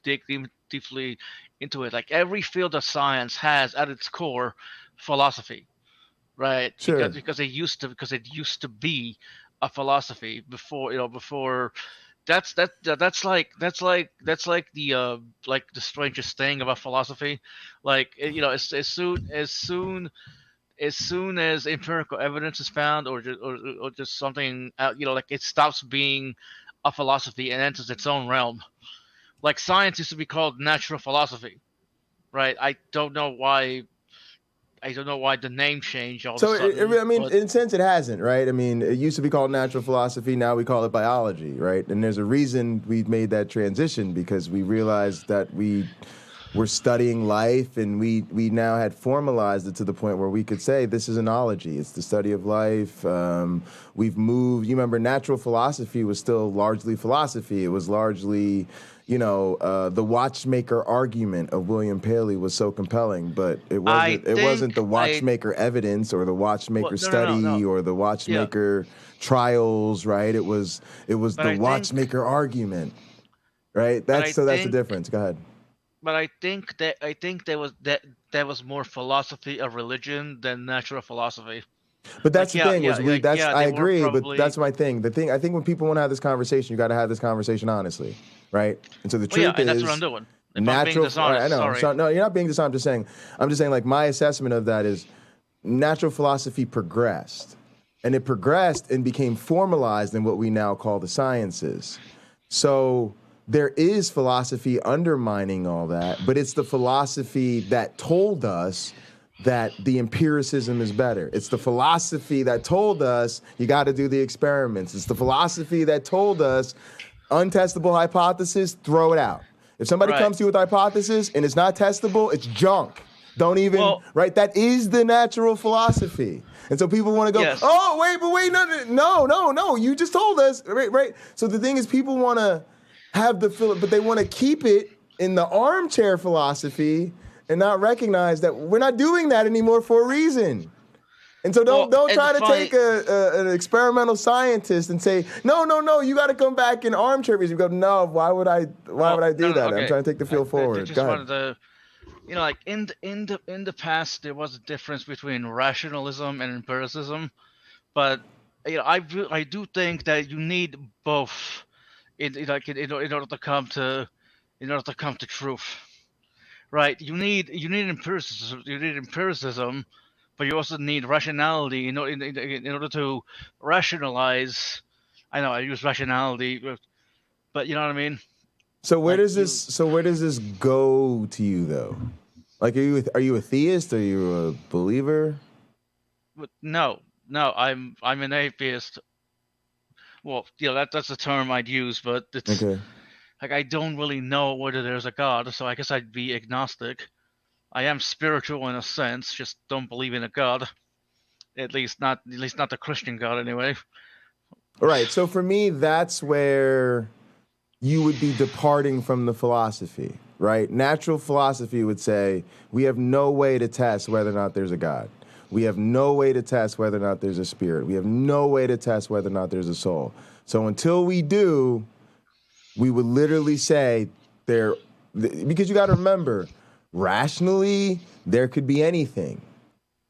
dig deeply into it. Like every field of science has at its core philosophy, right? Sure. Because it used to be a philosophy before. That's like the strangest thing about philosophy. Like as soon as empirical evidence is found or just something like it stops being a philosophy and enters its own realm. Like science used to be called natural philosophy, right? I don't know why the name changed all of a sudden. In a sense, it hasn't, right? I mean, it used to be called natural philosophy. Now we call it biology, right? And there's a reason we made that transition because we realized that we're studying life, and we now had formalized it to the point where we could say this is an ology. It's the study of life. We've moved. You remember, natural philosophy was still largely philosophy. It was largely, the watchmaker argument of William Paley was so compelling, but it wasn't the watchmaker evidence or the watchmaker study or the watchmaker trials, right? It was the watchmaker argument, right? That's the difference. Go ahead. But I think there was more philosophy of religion than natural philosophy. But that's the thing. I agree, but that's my thing. I think when people want to have this conversation, you got to have this conversation honestly, right? And so the truth is, that's what I'm doing. Natural. I know. Sorry. No, you're not being dishonest. I'm just saying. Like my assessment of that is, natural philosophy progressed, and it progressed and became formalized in what we now call the sciences. So. There is philosophy undermining all that, but it's the philosophy that told us that the empiricism is better. It's the philosophy that told us you got to do the experiments. It's the philosophy that told us untestable hypothesis, throw it out. If somebody comes to you with a hypothesis and it's not testable, it's junk. Don't even, right? That is the natural philosophy. And so people want to go, wait, no, you just told us, right? So the thing is, people want to have but they want to keep it in the armchair philosophy and not recognize that we're not doing that anymore for a reason. And so don't try to take an experimental scientist and say, no, you got to come back in armchair reason. You go, no, why would I do that? Okay. I'm trying to take the field forward. I just Go ahead. wanted to, like in the past, there was a difference between rationalism and empiricism, but I do think that you need both in order to come to truth, right? You need empiricism, but you also need rationality in order to rationalize. I know I use rationality, but you know what I mean. So where does this go to you though? Like, are you a theist? Are you a believer? No, I'm an atheist. Well, that's a term I'd use, but it's like I don't really know whether there's a God, so I guess I'd be agnostic. I am spiritual in a sense, just don't believe in a God. At least not the Christian God, anyway. Right. So for me, that's where you would be departing from the philosophy, right? Natural philosophy would say we have no way to test whether or not there's a God. We have no way to test whether or not there's a spirit. We have no way to test whether or not there's a soul. So until we do, we would literally say because you got to remember, rationally, there could be anything.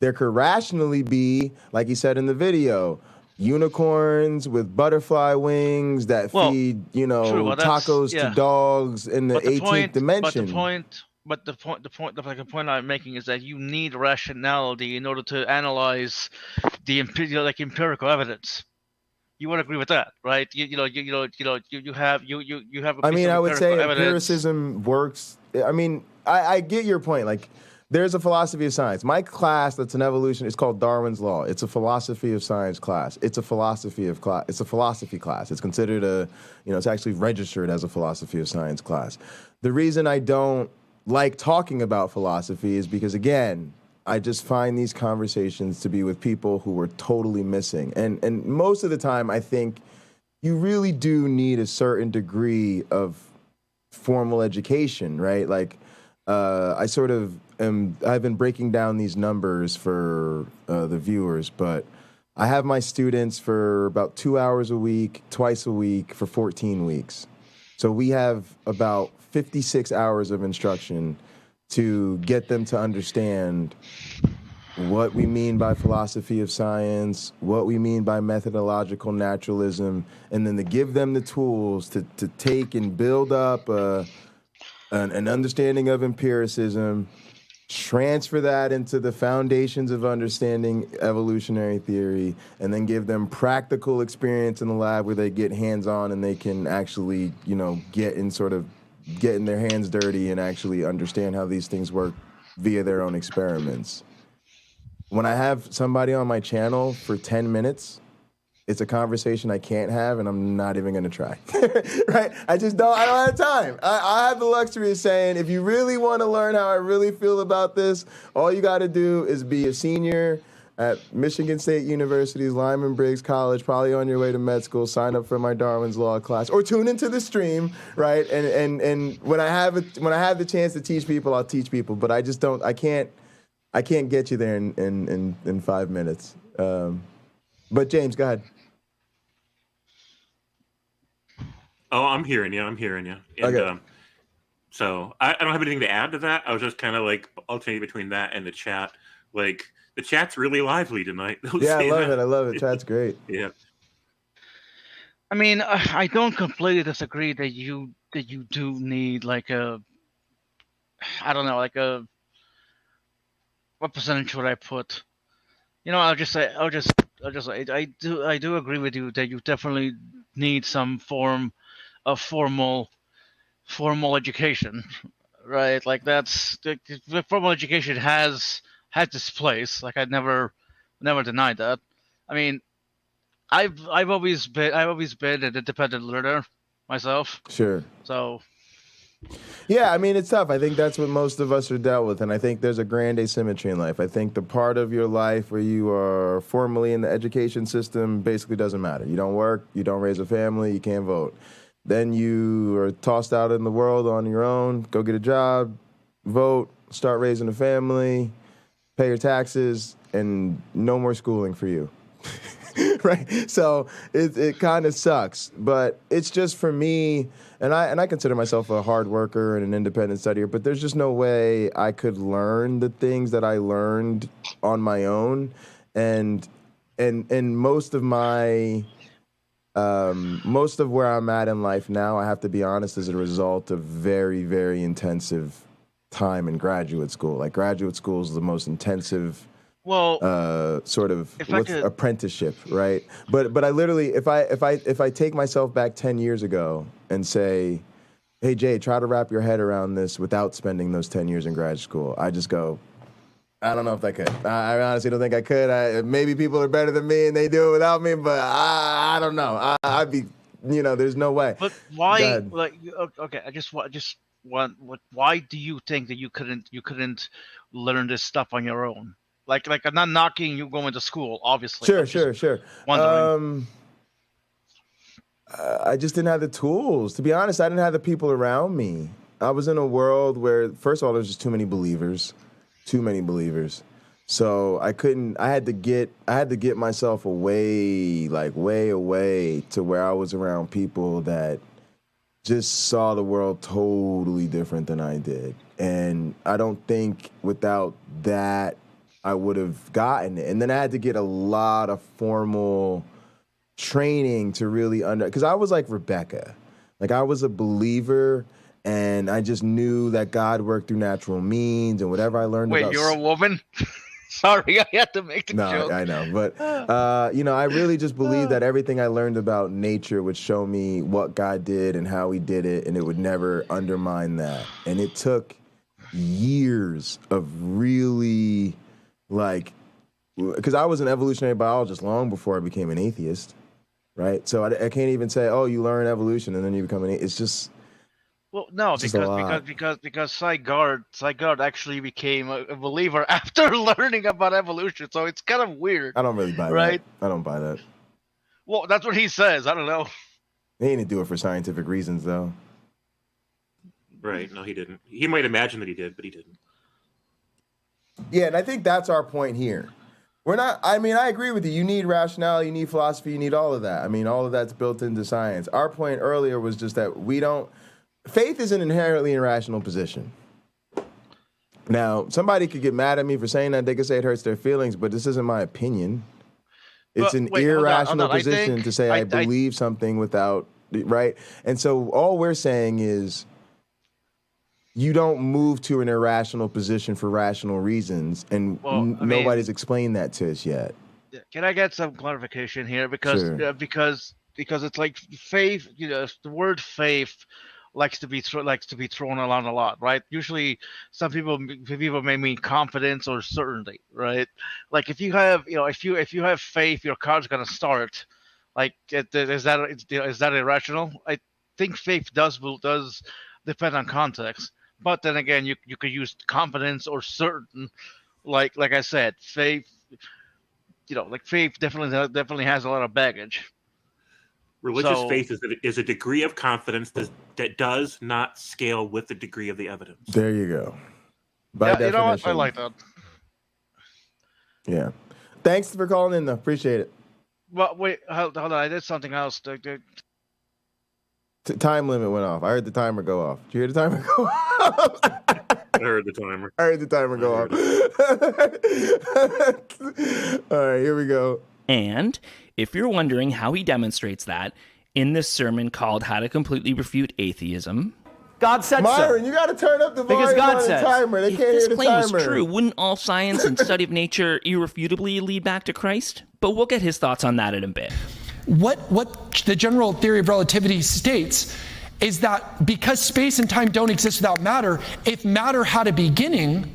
There could rationally be, like he said in the video, unicorns with butterfly wings that feed, tacos to dogs in the 18th dimension. But the point I'm making is that you need rationality in order to analyze the empirical evidence. You would agree with that, right? You have. I mean, I would say empiricism works. I mean, I get your point. Like, there's a philosophy of science. My class, that's an evolution. It's called Darwin's Law. It's a philosophy of science class. It's a philosophy class. It's considered it's actually registered as a philosophy of science class. The reason I don't like talking about philosophy is because, again, I just find these conversations to be with people who are totally missing. And most of the time, I think you really do need a certain degree of formal education, right? Like, I've been breaking down these numbers for the viewers, but I have my students for about 2 hours a week, twice a week for 14 weeks. So we have about 56 hours of instruction to get them to understand what we mean by philosophy of science, what we mean by methodological naturalism, and then to give them the tools to take and build up an understanding of empiricism, transfer that into the foundations of understanding evolutionary theory, and then give them practical experience in the lab where they get hands-on and they can actually, getting their hands dirty and actually understand how these things work via their own experiments. When I have somebody on my channel for 10 minutes, it's a conversation I can't have, and I'm not even going to try, right? I don't have time. I have the luxury of saying, if you really want to learn how I really feel about this, all you got to do is be a senior at Michigan State University's Lyman Briggs College, probably on your way to med school, sign up for my Darwin's Law class, or tune into the stream, right? And when I have the chance to teach people, I'll teach people. But I just don't. I can't get you there in 5 minutes. But James, go ahead. Oh, I'm hearing you. And, okay. So I don't have anything to add to that. I was just kind of like alternating between that and the chat. Like, the chat's really lively tonight. Yeah, I love it. Chat's great. Yeah. I mean, I don't completely disagree that you do need what percentage would I put? I'll just say I do agree with you that you definitely need some form of formal education, right? Like, that's the formal education has this place. Like, I never denied that. I mean, I've always been an independent learner myself. Sure. So. Yeah, I mean, it's tough. I think that's what most of us are dealt with, and I think there's a grand asymmetry in life. I think the part of your life where you are formally in the education system basically doesn't matter. You don't work, you don't raise a family, you can't vote. Then you are tossed out in the world on your own, go get a job, vote, start raising a family, pay your taxes, and no more schooling for you. Right? So it kind of sucks, but it's just for me, and I consider myself a hard worker and an independent studier, but there's just no way I could learn the things that I learned on my own, and most of my most of where I'm at in life now, I have to be honest, is a result of very, very intensive time in graduate school. Like, graduate school is the most intensive sort of apprenticeship, right? But I literally, if I take myself back 10 years ago and say, hey Jay, try to wrap your head around this without spending those 10 years in grad school, I just go, I don't know if I could. I honestly don't think I could. Maybe people are better than me and they do it without me, but I don't know. I'd be, there's no way. But why? Like, okay, I just want. Why do you think that you couldn't learn this stuff on your own? Like I'm not knocking you going to school, obviously. Sure. Wondering. I just didn't have the tools. To be honest, I didn't have the people around me. I was in a world where, first of all, there's just too many believers. So I had to get myself away, like way away, to where I was around people that just saw the world totally different than I did. And I don't think without that I would have gotten it. And then I had to get a lot of formal training to really because I was like Rebecca. Like, I was a believer, and I just knew that God worked through natural means, and whatever I learned about... Wait, you're a woman? Sorry, I had to make the joke. No, I know. But, I really just believed that everything I learned about nature would show me what God did and how he did it, and it would never undermine that. And it took years of really, because I was an evolutionary biologist long before I became an atheist, right? So I can't even say, oh, you learn evolution and then you become an atheist. It's just... Well, no, because Sigurd actually became a believer after learning about evolution, so it's kind of weird. I don't really buy that. I don't buy that. Well, that's what he says. I don't know. He didn't do it for scientific reasons, though. Right? No, he didn't. He might imagine that he did, but he didn't. Yeah, and I think that's our point here. We're not. I mean, I agree with you. You need rationale. You need philosophy. You need all of that. I mean, all of that's built into science. Our point earlier was just that we don't. Faith is an inherently irrational position. Now, somebody could get mad at me for saying that. They could say it hurts their feelings, but this isn't my opinion. It's an irrational position to say I believe something without, right? And so all we're saying is you don't move to an irrational position for rational reasons, and nobody's explained that to us yet. Can I get some clarification here? Because Sure. because it's like faith. The word faith likes to be thrown around a lot, right? Usually, some people may mean confidence or certainty, right? Like, if you have if you have faith, your car's gonna start. Like, is that irrational? I think faith does depend on context, but then again, you could use confidence or certain. Like I said, faith. Faith definitely has a lot of baggage. Religious faith is a degree of confidence that does not scale with the degree of the evidence. There you go. By definition. You know what? I like that. Yeah. Thanks for calling in, though. Appreciate it. Well, wait, hold on. I did something else. Time limit went off. I heard the timer go off. Did you hear the timer go off? I heard the timer. I heard the timer go off. All right, here we go. And if you're wondering how he demonstrates that, in this sermon called How to Completely Refute Atheism, God said Myron, you got to turn up the volume God on says. the timer. They if can't this hear the claim timer. was true, wouldn't all science and study of nature irrefutably lead back to Christ? But we'll get his thoughts on that in a bit. What the general theory of relativity states is that because space and time don't exist without matter, if matter had a beginning,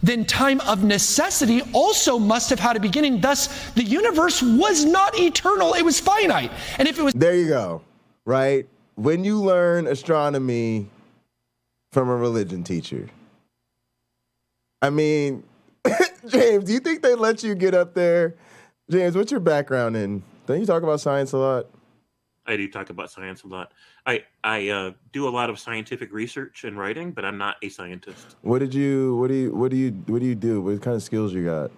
then time of necessity also must have had a beginning. Thus, the universe was not eternal, it was finite. And if it was... There you go, right? When you learn astronomy from a religion teacher, I mean, James, do you think they let you get up there? James, what's your background in? Don't you talk about science a lot? I do talk about science a lot. I do a lot of scientific research and writing, but I'm not a scientist. What do you do? What kind of skills you got?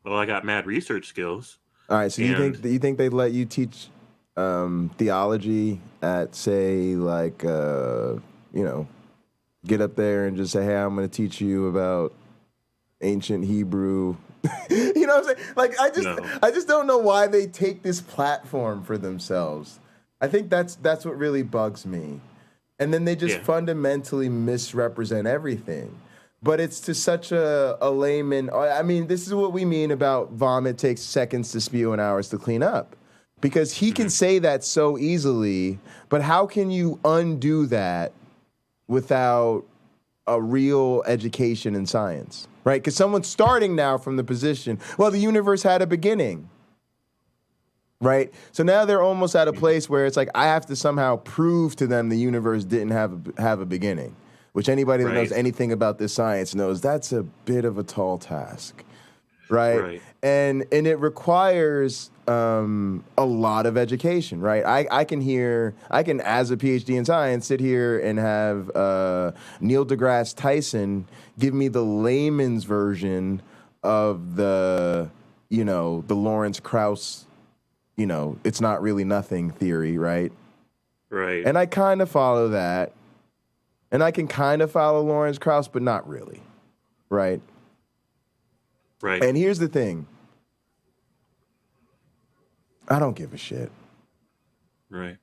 Well, I got mad research skills. All right, so you think they'd let you teach theology at, say, like, get up there and just say, hey, I'm going to teach you about ancient Hebrew. You know what I'm saying? Like, I just don't know why they take this platform for themselves. I think that's what really bugs me. And then they just fundamentally misrepresent everything. But it's to such a layman. I mean, this is what we mean about vomit takes seconds to spew and hours to clean up. Because he can say that so easily, but how can you undo that without a real education in science, right? Because someone's starting now from the position, well, the universe had a beginning, right? So now they're almost at a place where it's like, I have to somehow prove to them the universe didn't have a beginning, which anybody that knows anything about this science knows that's a bit of a tall task, right? And it requires a lot of education, right? I can, as a PhD in science, sit here and have Neil deGrasse Tyson give me the layman's version of the Lawrence Krauss, it's not really nothing theory, right? Right. And I kind of follow that. And I can kind of follow Lawrence Krauss, but not really, right? Right. And here's the thing. I don't give a shit. Right.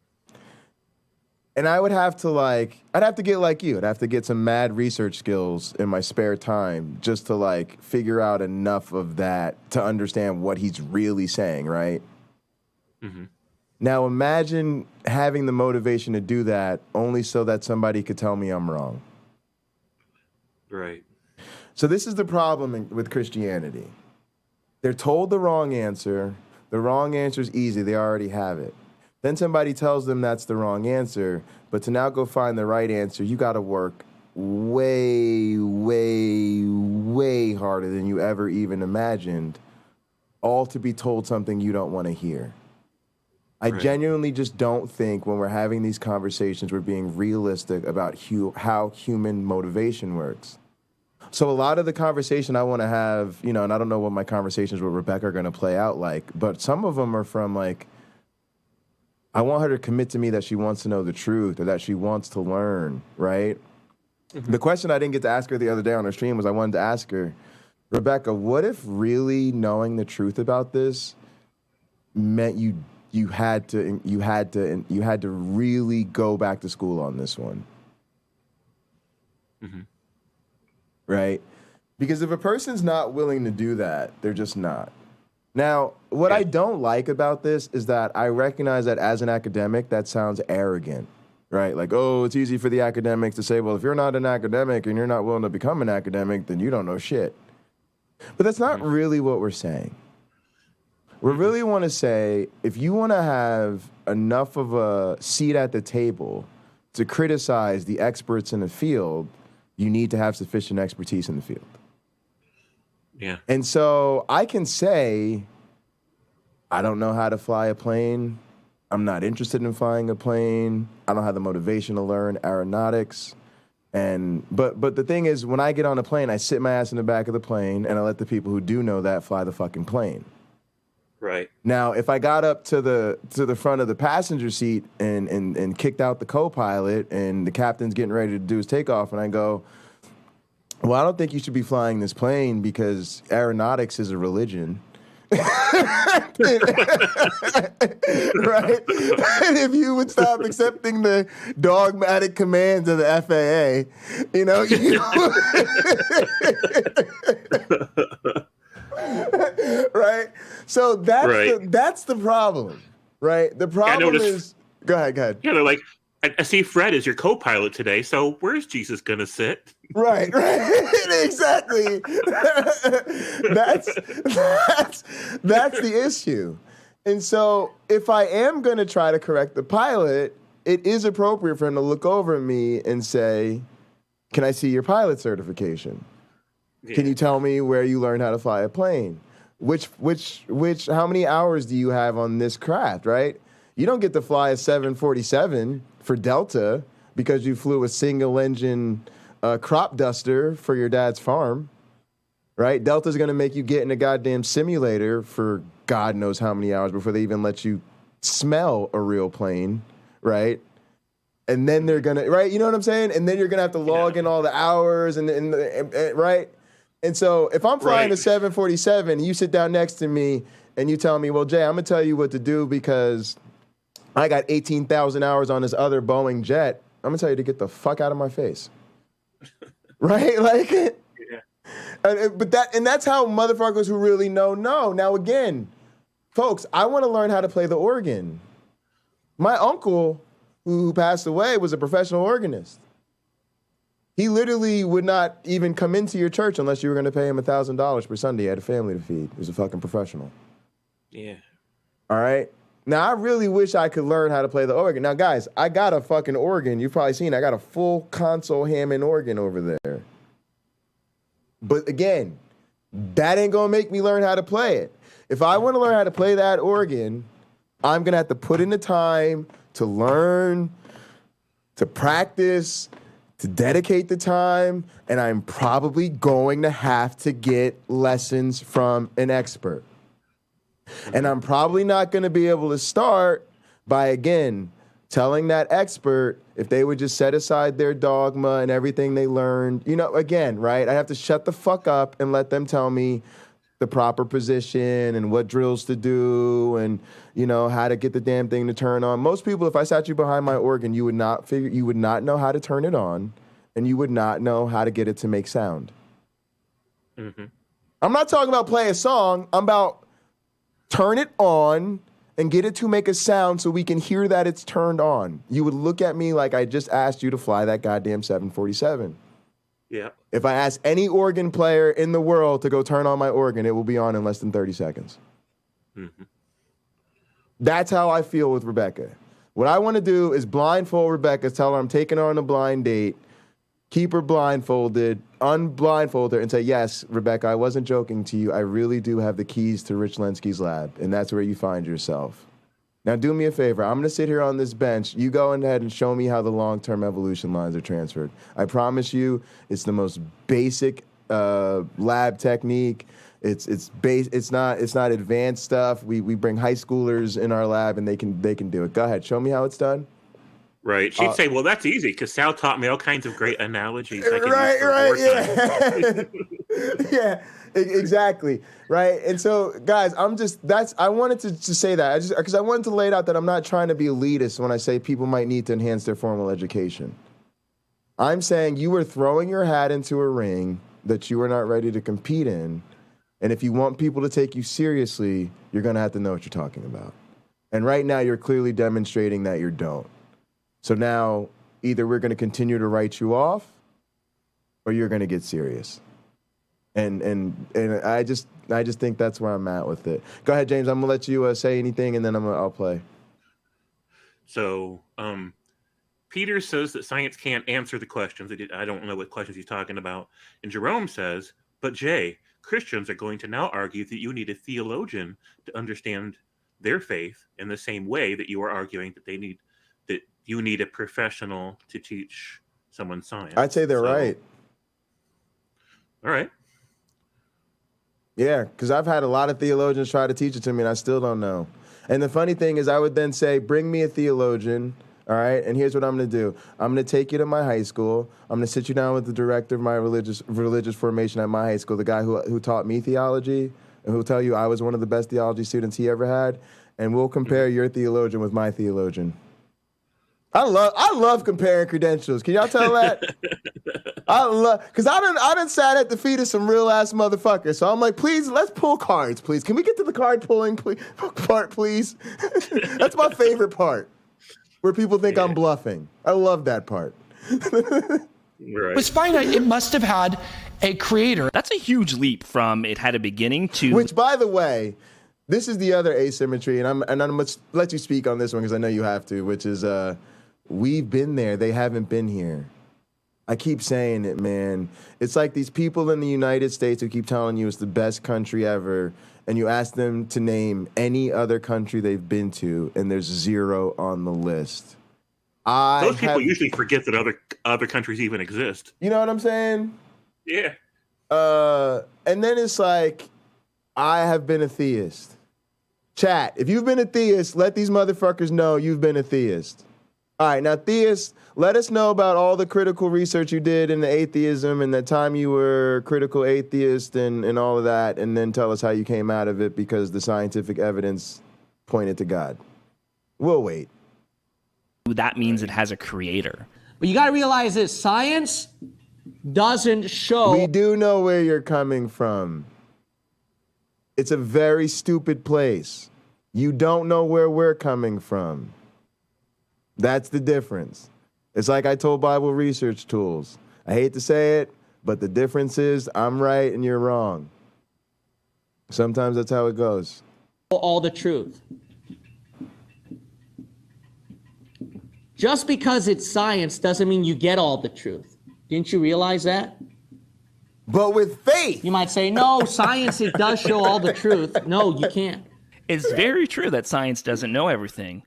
And I would have to I'd have to get like you. I'd have to get some mad research skills in my spare time just to figure out enough of that to understand what he's really saying, right? Mm-hmm. Now imagine having the motivation to do that only so that somebody could tell me I'm wrong. Right. So this is the problem with Christianity. They're told the wrong answer. The wrong answer is easy. They already have it. Then somebody tells them that's the wrong answer, but to now go find the right answer, you got to work way, way, way harder than you ever even imagined, all to be told something you don't want to hear. I genuinely just don't think when we're having these conversations, we're being realistic about how human motivation works. So a lot of the conversation I want to have, and I don't know what my conversations with Rebecca are going to play out like, but some of them are from I want her to commit to me that she wants to know the truth or that she wants to learn, right? Mm-hmm. The question I didn't get to ask her the other day on her stream was I wanted to ask her, Rebecca, what if really knowing the truth about this meant you had to really go back to school on this one? Mm-hmm. Right? Because if a person's not willing to do that, they're just not. Now, what I don't like about this is that I recognize that as an academic, that sounds arrogant, right? Like, oh, it's easy for the academics to say, well, if you're not an academic and you're not willing to become an academic, then you don't know shit. But that's not really what we're saying. We really want to say, if you want to have enough of a seat at the table to criticize the experts in the field, you need to have sufficient expertise in the field. Yeah. And so I can say, I don't know how to fly a plane. I'm not interested in flying a plane. I don't have the motivation to learn aeronautics. But the thing is, when I get on a plane, I sit my ass in the back of the plane and I let the people who do know that fly the fucking plane. Right. Now, if I got up to the front of the passenger seat and kicked out the co-pilot and the captain's getting ready to do his takeoff and I go, well, I don't think you should be flying this plane because aeronautics is a religion. Right? And if you would stop accepting the dogmatic commands of the FAA, right? So that's the problem, right? The problem is... Go ahead. Yeah, they're like, I see Fred is your co-pilot today, so where's Jesus going to sit? Right. Exactly. That's the issue. And so if I am going to try to correct the pilot, it is appropriate for him to look over at me and say, can I see your pilot certification? Yeah. Can you tell me where you learned how to fly a plane? How many hours do you have on this craft, right? You don't get to fly a 747 for Delta because you flew a single-engine crop duster for your dad's farm, right? Delta's going to make you get in a goddamn simulator for God knows how many hours before they even let you smell a real plane, right? And then they're going to, right? You know what I'm saying? And then you're going to have to log in all the hours and right? And so if I'm flying a 747 and you sit down next to me and you tell me, well, Jay, I'm going to tell you what to do because I got 18,000 hours on this other Boeing jet, I'm going to tell you to get the fuck out of my face. Right? Like, but that's how motherfuckers who really know. Now, again, folks, I want to learn how to play the organ. My uncle, who passed away, was a professional organist. He literally would not even come into your church unless you were going to pay him $1,000 per Sunday. He had a family to feed. He was a fucking professional. Yeah. All right? Now, I really wish I could learn how to play the organ. Now, guys, I got a fucking organ. You've probably seen I got a full console Hammond organ over there. But again, that ain't going to make me learn how to play it. If I want to learn how to play that organ, I'm going to have to put in the time to learn, to practice, to dedicate the time, and I'm probably going to have to get lessons from an expert. And I'm probably not going to be able to start by, again, telling that expert if they would just set aside their dogma and everything they learned. You know, again, right? I have to shut the fuck up and let them tell me the proper position and what drills to do and, you know, how to get the damn thing to turn on. Most people, if I sat you behind my organ, you would not know how to turn it on and you would not know how to get it to make sound. Mm-hmm. I'm not talking about play a song. I'm about turn it on and get it to make a sound so we can hear that it's turned on. You would look at me like I just asked you to fly that goddamn 747. Yeah. If I ask any organ player in the world to go turn on my organ, it will be on in less than 30 seconds. Mm-hmm. That's how I feel with Rebecca. What I want to do is blindfold Rebecca, tell her I'm taking her on a blind date, keep her blindfolded, unblindfold her, and say, yes, Rebecca, I wasn't joking to you. I really do have the keys to Rich Lenski's lab, and that's where you find yourself. Now, do me a favor. I'm going to sit here on this bench. You go ahead and show me how the long-term evolution lines are transferred. I promise you, it's the most basic lab technique. It's not advanced stuff. We bring high schoolers in our lab, and they can do it. Go ahead. Show me how it's done. Right. She'd say, well, that's easy because Sal taught me all kinds of great analogies. Right. Yeah, exactly. Right. And so, guys, I wanted to say that because I wanted to lay it out that I'm not trying to be elitist when I say people might need to enhance their formal education. I'm saying you were throwing your hat into a ring that you are not ready to compete in. And if you want people to take you seriously, you're going to have to know what you're talking about. And right now, you're clearly demonstrating that you don't. So now, either we're going to continue to write you off, or you're going to get serious. And I just think that's where I'm at with it. Go ahead, James. I'm gonna let you say anything, and then I'll play. So, Peter says that science can't answer the questions. I don't know what questions he's talking about. And Jerome says, but Jay, Christians are going to now argue that you need a theologian to understand their faith in the same way that you are arguing that you need a professional to teach someone science. I'd say they're right. All right. Yeah, because I've had a lot of theologians try to teach it to me, and I still don't know. And the funny thing is I would then say, bring me a theologian, all right? And here's what I'm going to do. I'm going to take you to my high school. I'm going to sit you down with the director of my religious formation at my high school, the guy who taught me theology, and who'll tell you I was one of the best theology students he ever had, and we'll compare your theologian with my theologian. I love comparing credentials. Can y'all tell that? Because I done sat at the feet of some real ass motherfuckers. So I'm like, please, let's pull cards, please. Can we get to the card pulling part, please? That's my favorite part, where people think I'm bluffing. I love that part. Right. It was finite. It must have had a creator. That's a huge leap from it had a beginning to... Which, by the way, this is the other asymmetry, and I'm going to let you speak on this one because I know you have to, which is... we've been there. They haven't been here. I keep saying it, man. It's like these people in the United States who keep telling you it's the best country ever, and you ask them to name any other country they've been to, and there's 0 on the list. Those people usually forget that other countries even exist. You know what I'm saying? Yeah. And then it's like, I have been a theist. Chat, if you've been a theist, let these motherfuckers know you've been a theist. All right, now theists, let us know about all the critical research you did in the atheism and the time you were critical atheist and all of that, and then tell us how you came out of it because the scientific evidence pointed to God. We'll wait. That means it has a creator. But you got to realize this, science doesn't show. We do know where you're coming from. It's a very stupid place. You don't know where we're coming from. That's the difference. It's like I told Bible Research Tools. I hate to say it, but the difference is I'm right and you're wrong. Sometimes that's how it goes. All the truth. Just because it's science doesn't mean you get all the truth. Didn't you realize that? But with faith. You might say, no, science, it does show all the truth. No, you can't. It's very true that science doesn't know everything.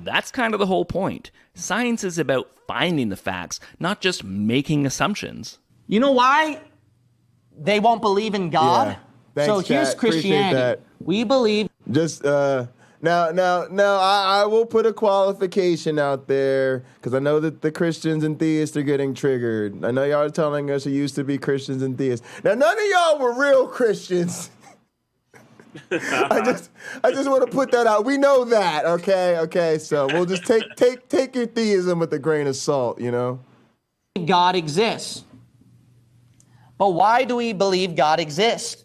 That's kind of the whole point. Science is about finding the facts, not just making assumptions. You know why they won't believe in God? Yeah. Thanks, so here's chat. Christianity. We believe. Just now, I will put a qualification out there because I know that the Christians and theists are getting triggered. I know y'all are telling us it used to be Christians and theists. Now, none of y'all were real Christians. I just want to put that out. We know that, okay. So we'll just take your theism with a grain of salt, you know. God exists. But why do we believe God exists?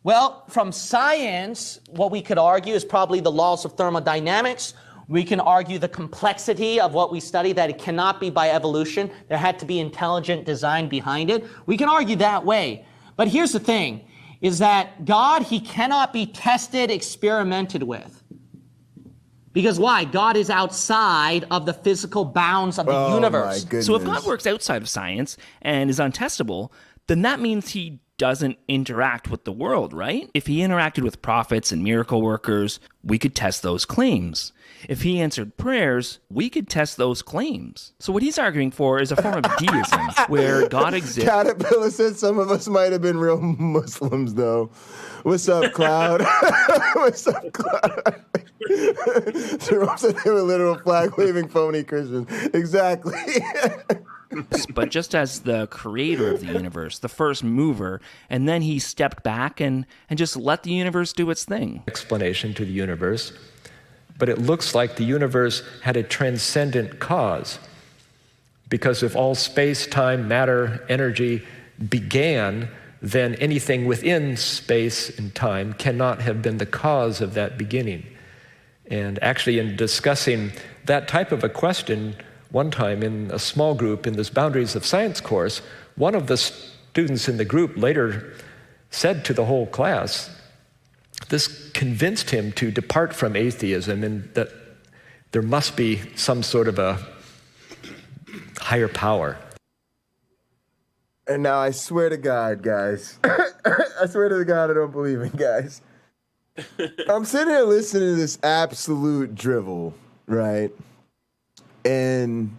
Well, from science, what we could argue is probably the laws of thermodynamics. We can argue the complexity of what we study, that it cannot be by evolution. There had to be intelligent design behind it. We can argue that way. But here's the thing, is that God, he cannot be tested, experimented with. Because why? God is outside of the physical bounds of the universe. So if God works outside of science and is untestable, then that means he doesn't interact with the world, right? If he interacted with prophets and miracle workers, we could test those claims. If he answered prayers, we could test those claims. So what he's arguing for is a form of deism, where God exists. Caterpillar said some of us might have been real Muslims, though. What's up, Cloud? What's up, Cloud? Jerome said they were literal flag-waving phony Christians. Exactly. But just as the creator of the universe, the first mover, and then he stepped back and just let the universe do its thing. Explanation to the universe, but it looks like the universe had a transcendent cause. Because if all space, time, matter, energy began, then anything within space and time cannot have been the cause of that beginning. And actually, in discussing that type of a question, one time in a small group in this Boundaries of Science course, one of the students in the group later said to the whole class, this convinced him to depart from atheism and that there must be some sort of a higher power. And now I swear to God, guys, I swear to God I don't believe in guys. I'm sitting here listening to this absolute drivel, right? And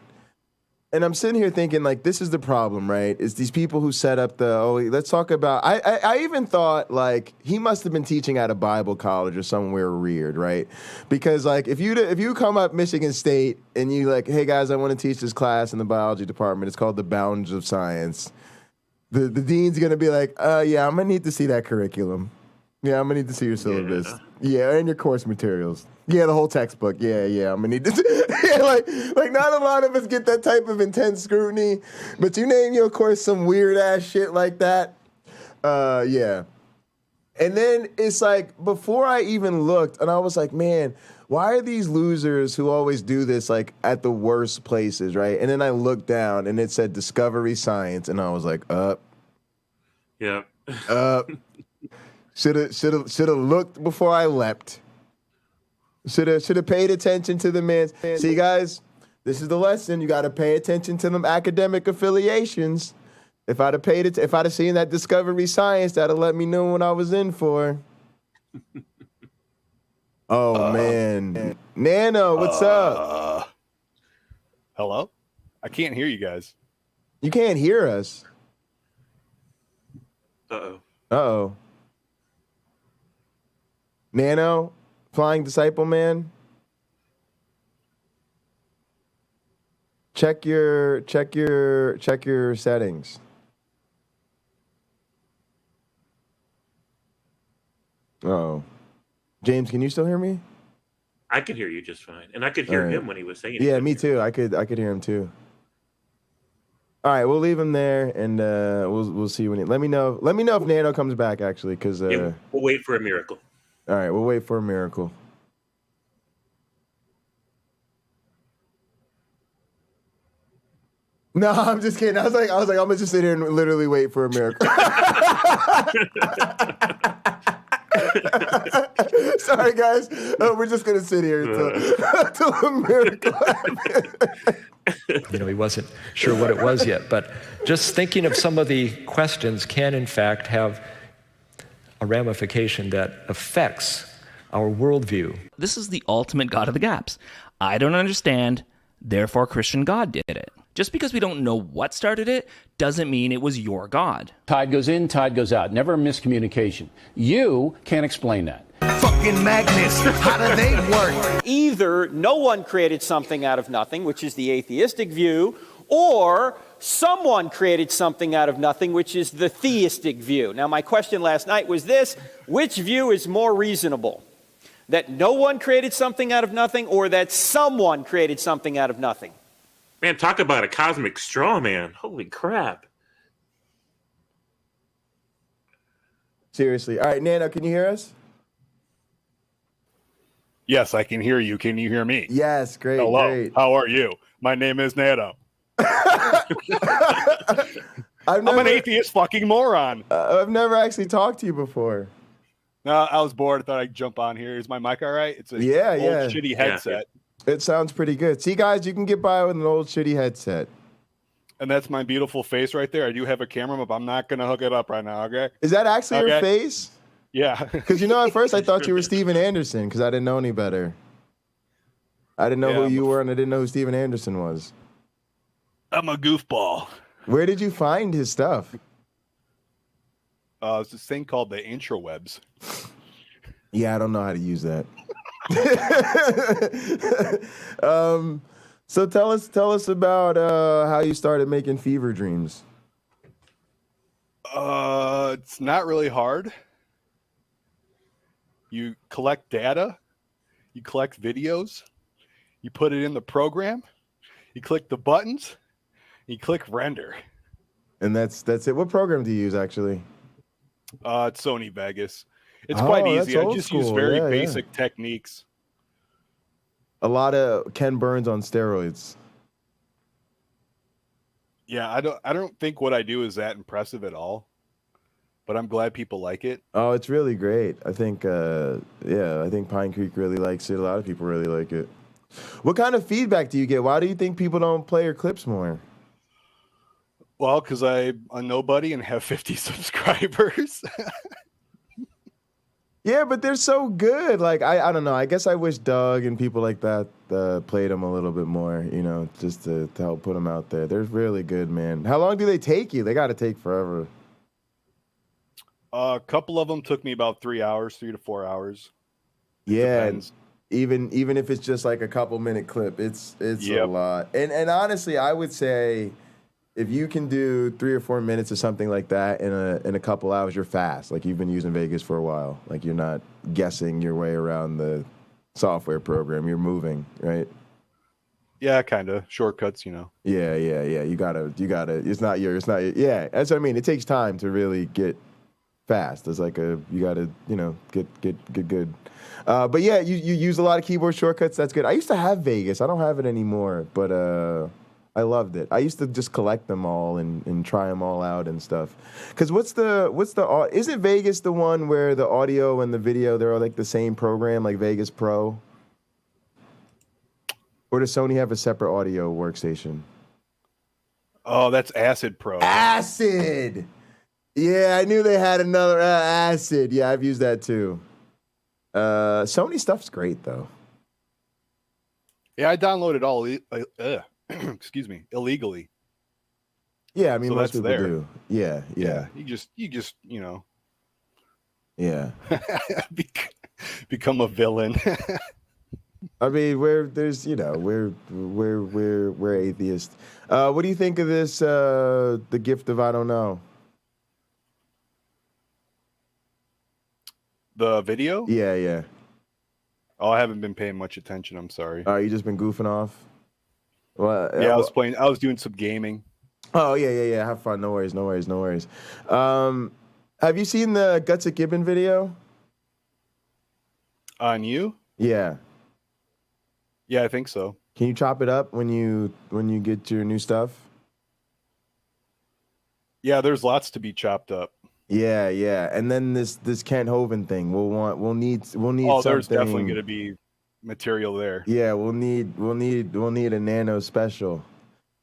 I'm sitting here thinking, like, this is the problem, right? Is these people who set up let's talk about, I even thought, like, he must have been teaching at a Bible college or somewhere weird, right? Because, like, if you come up Michigan State and you like, hey, guys, I want to teach this class in the biology department. It's called the Boundaries of Science. The dean's going to be like, yeah, I'm going to need to see that curriculum. Yeah, I'm going to need to see your syllabus. Yeah, and your course materials. Yeah, the whole textbook. Yeah, I'm gonna need to. Yeah, like not a lot of us get that type of intense scrutiny, but you name your course some weird ass shit like that. Yeah. And then it's like before I even looked, and I was like, man, why are these losers who always do this like at the worst places, right? And then I looked down and it said Discovery Science, and I was like, Yeah. Should have looked before I leapt. Should have paid attention to the man. See, guys, This is the lesson. You got to pay attention to them academic affiliations. If I'd have seen that Discovery Science, that'd let me know what I was in for. Oh, man. Nano, what's up? Hello? I can't hear you guys. You can't hear us. Uh-oh. Uh-oh. Nano, Flying Disciple Man. Check your settings. Oh. James, can you still hear me? I could hear you just fine. And I could hear him when he was saying it. Yeah, me too. I could hear him too. All right, we'll leave him there, and we'll see when let me know if Nano comes back, actually, because we'll wait for a miracle. All right, we'll wait for a miracle. No, I'm just kidding. I was like, I'm gonna just sit here and literally wait for a miracle. Sorry, guys. We're just gonna sit here until a miracle happens. He wasn't sure what it was yet, but just thinking of some of the questions can, in fact, have a ramification that affects our worldview. This is the ultimate God of the gaps. I don't understand, therefore Christian God did it. Just because we don't know what started it doesn't mean it was your God. Tide goes in, tide goes out. Never miscommunication. You can't explain that. Fucking magnets, how do they work? Either no one created something out of nothing, which is the atheistic view, or someone created something out of nothing, which is the theistic view. Now, my question last night was this: which view is more reasonable? That no one created something out of nothing, or that someone created something out of nothing? Man, talk about a cosmic straw man. Holy crap. Seriously. All right, Nano, can you hear us? Yes, I can hear you. Can you hear me? Yes, great. Hello. Great. How are you? My name is Nano. I'm an atheist fucking moron. I've never actually talked to you before. No, I was bored. I thought I'd jump on here. Is my mic all right? It's a old shitty headset. It sounds pretty good. See, guys, you can get by with an old shitty headset. And that's my beautiful face right there. I do have a camera, but I'm not going to hook it up right now, okay? Is that actually your face? Yeah. Because, at first I thought you were Steven Anderson because I didn't know any better. I didn't know who you were, and I didn't know who Steven Anderson was. I'm a goofball. Where did you find his stuff? It's this thing called the intrawebs. Yeah, I don't know how to use that. So tell us about how you started making fever dreams. It's not really hard. You collect data, you collect videos, you put it in the program, you click the buttons, you click render. And that's it. What program do you use actually? It's Sony Vegas. It's quite easy. I just use very basic techniques. A lot of Ken Burns on steroids. Yeah, I don't think what I do is that impressive at all. But I'm glad people like it. Oh, it's really great. I think I think Pine Creek really likes it. A lot of people really like it. What kind of feedback do you get? Why do you think people don't play your clips more? Well, because I'm a nobody and have 50 subscribers. Yeah, but they're so good. Like, I don't know. I guess I wish Doug and people like that played them a little bit more, just to help put them out there. They're really good, man. How long do they take you? They got to take forever. A couple of them took me about 3 to 4 hours. Yeah, even if it's just like a couple minute clip, it's a lot. And honestly, I would say if you can do 3 or 4 minutes or something like that in a couple hours, you're fast. Like you've been using Vegas for a while. Like you're not guessing your way around the software program. You're moving, right? Yeah, kind of shortcuts, Yeah. You gotta. It's not your. Yeah, that's what I mean. It takes time to really get fast. It's like you gotta, get good. But yeah, you use a lot of keyboard shortcuts. That's good. I used to have Vegas. I don't have it anymore, but I loved it. I used to just collect them all and try them all out and stuff. Because isn't Vegas the one where the audio and the video, they're all like the same program, like Vegas Pro? Or does Sony have a separate audio workstation? Oh, that's Acid Pro. Acid! Yeah, I knew they had another Acid. Yeah, I've used that too. Sony stuff's great, though. Yeah, I downloaded all, excuse me, illegally. Yeah, I mean, So most that's people there. do. Yeah. You just, you know, Yeah. become a villain. I mean, we're atheists. What do you think of this? The gift of I don't know. The video? Yeah. Oh, I haven't been paying much attention. I'm sorry. You just been goofing off? Well, Yeah, I was playing. I was doing some gaming. Oh yeah. Have fun. No worries. Have you seen the Guts at Gibbon video? On you? Yeah. Yeah, I think so. Can you chop it up when you get your new stuff? Yeah, there's lots to be chopped up. Yeah. And then this Kent Hovind thing. We'll need Oh, something. there's definitely going to be material there. Yeah, we'll need a nano special.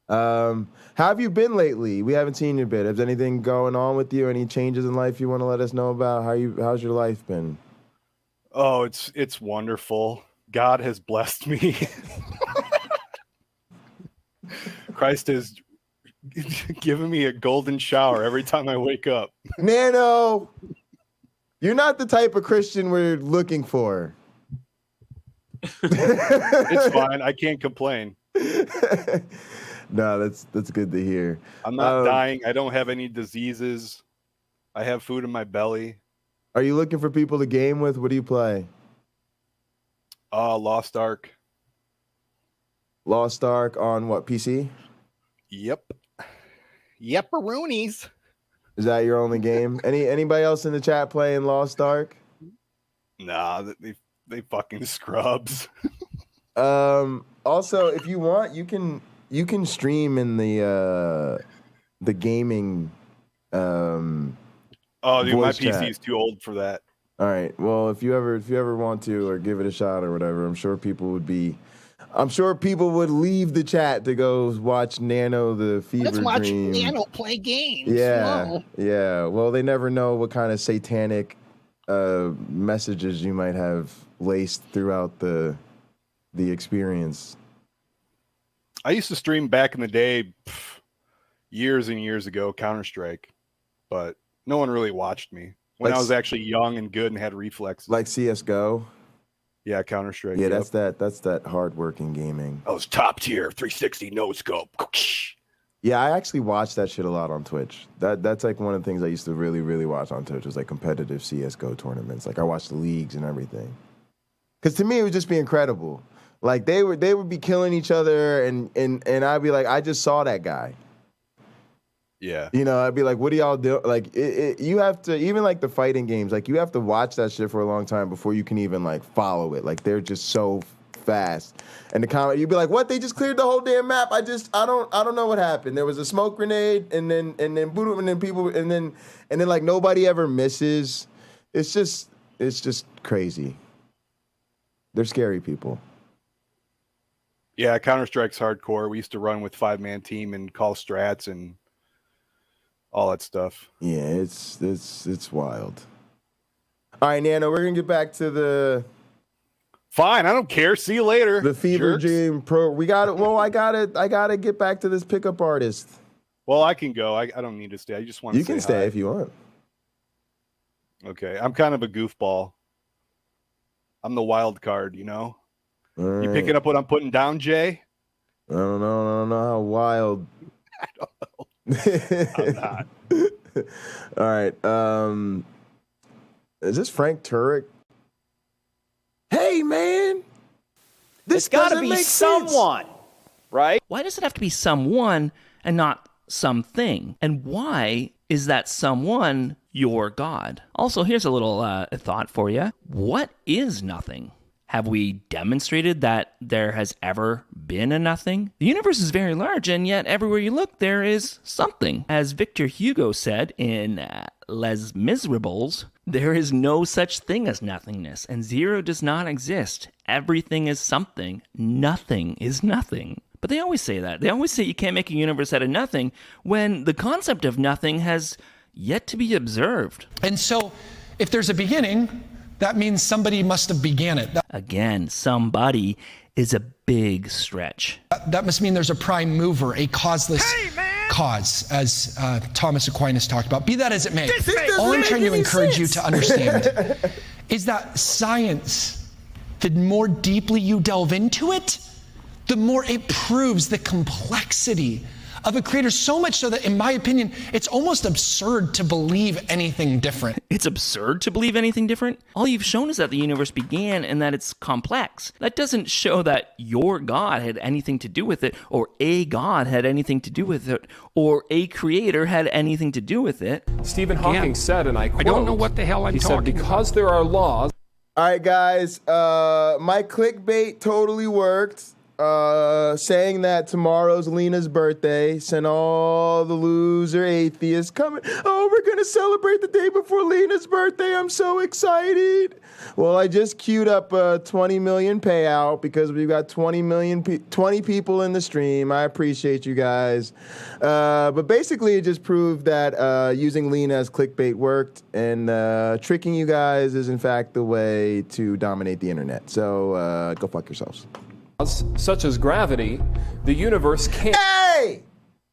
How have you been lately? We haven't seen you a bit. Has anything going on with you? Any changes in life you want to let us know about? How's your life been? Oh, it's wonderful. God has blessed me. Christ has given me a golden shower every time I wake up. Nano, you're not the type of Christian we're looking for. It's fine. I can't complain. No, that's good to hear. I'm not dying. I don't have any diseases. I have food in my belly. Are you looking for people to game with? What do you play? Lost Ark. Lost Ark on what, PC? Yep. Yepperoonies. Is that your only game? Anybody else in the chat playing Lost Ark? Nah, they fucking scrubs. Also, if you want, you can stream in the gaming. Oh, dude, my voice PC chat. is too old for that. All right. Well, if you ever want to or give it a shot or whatever, I'm sure people would leave the chat to go watch Nano the Fever Let's watch Dream. Nano play games. Yeah. Whoa. Yeah. Well, they never know what kind of satanic messages you might have laced throughout the experience. I used to stream back in the day, years and years ago, Counter-Strike, but no one really watched me when I was actually young and good and had reflexes. Like CS:GO. Yeah, Counter-Strike. Yeah, yep. that's that hard-working gaming. I was top tier, 360 no scope. Yeah, I actually watched that shit a lot on Twitch. That's like one of the things I used to really, really watch on Twitch was like competitive CS:GO tournaments. Like I watched the leagues and everything. Because to me, it would just be incredible. Like they would be killing each other, and I'd be like, I just saw that guy. Yeah. You know, I'd be like, what do y'all do? Like, you have to, even like the fighting games, like you have to watch that shit for a long time before you can even like follow it. Like they're just so fast. And the comment, you'd be like, what? They just cleared the whole damn map. I don't know what happened. There was a smoke grenade, and then boom, and then people, and then like nobody ever misses. It's just crazy. They're scary people. Yeah, Counter-Strike's hardcore. We used to run with 5-man team and call strats and all that stuff. Yeah, it's wild. All right, Nano, we're gonna get back to the. Fine, I don't care. See you later. The Fever Dream Pro. We got it. Well, I gotta get back to this pickup artist. Well, I can go. I don't need to stay. I just want to. You can stay hi. if you want. Okay, I'm kind of a goofball. I'm the wild card, you know. All right. You picking up what I'm putting down, Jay? I don't know how wild. I don't know. I'm not. All right. Is this Frank Turek? Hey, man. This It's got to doesn't be make someone, right? Why does it have to be someone and not something? And why is that someone your God? Also, here's a little thought for you. What is nothing? Have we demonstrated that there has ever been a nothing? The universe is very large, and yet everywhere you look, there is something. As Victor Hugo said in Les Miserables, there is no such thing as nothingness, and zero does not exist. everything is something. Nothing is nothing. But they always say that. They always say you can't make a universe out of nothing when the concept of nothing has yet to be observed. And so if there's a beginning, that means somebody must have began it. Again, somebody is a big stretch. That must mean there's a prime mover, a causeless cause, as Thomas Aquinas talked about. Be that as it may, all I'm trying to encourage you to understand is that science, the more deeply you delve into it, the more it proves the complexity of a creator, so much so that, in my opinion, it's almost absurd to believe anything different. It's absurd to believe anything different? All you've shown is that the universe began and that it's complex. That doesn't show that your God had anything to do with it, or a God had anything to do with it, or a creator had anything to do with it. Stephen Hawking said, and I quote, I don't know what the hell I'm he talking said, because there are laws. All right, guys. My clickbait totally worked. Saying that tomorrow's Lina's birthday, sent all the loser atheists coming. Oh, we're going to celebrate the day before Lina's birthday. I'm so excited. Well, I just queued up a 20 million payout because we've got 20 people in the stream. I appreciate you guys. But basically, it just proved that using Lina as clickbait worked, and tricking you guys is, in fact, the way to dominate the internet. So go fuck yourselves. Such as gravity, the universe can't. Hey!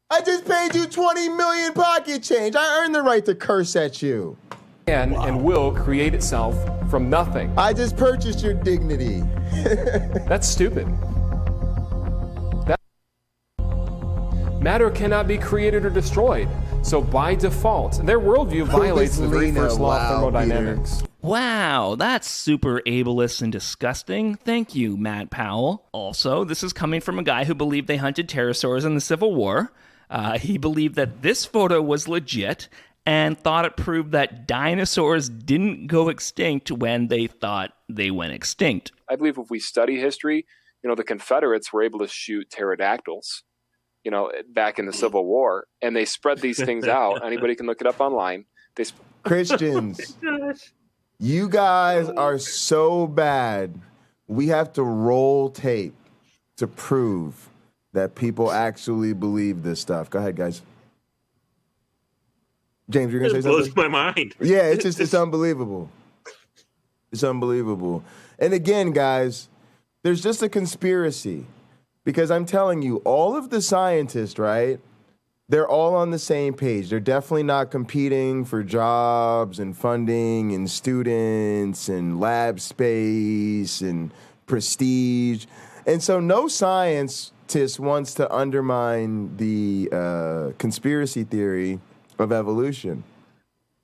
I just paid you 20 million pocket change. I earned the right to curse at you. Can and will create itself from nothing. I just purchased your dignity. That's stupid. Matter cannot be created or destroyed. So by default, their worldview violates the very first law of thermodynamics. Wow, that's super ableist and disgusting. Thank you, Matt Powell. Also, this is coming from a guy who believed they hunted pterosaurs in the Civil War. He believed that this photo was legit and thought it proved that dinosaurs didn't go extinct when they thought they went extinct. I believe if we study history, the Confederates were able to shoot pterodactyls, back in the Civil War, and they spread these things out. Anybody can look it up online. Christians, you guys are so bad. We have to roll tape to prove that people actually believe this stuff. Go ahead, guys. James, you're going to say something? It blows my mind. Yeah, it's unbelievable. It's unbelievable. And again, guys, there's just a conspiracy. Because I'm telling you, all of the scientists, right, they're all on the same page. They're definitely not competing for jobs and funding and students and lab space and prestige. And so no scientist wants to undermine the conspiracy theory of evolution.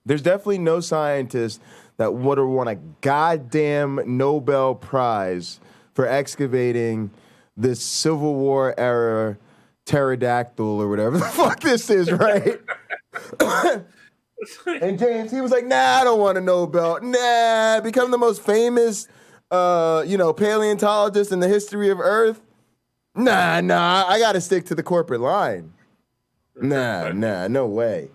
There's definitely no scientist that would have won a goddamn Nobel Prize for excavating this Civil War era pterodactyl or whatever the fuck this is, right? And James, he was like, nah, I don't want a Nobel. Nah, become the most famous, paleontologist in the history of Earth. Nah, I got to stick to the corporate line. Nah, no way.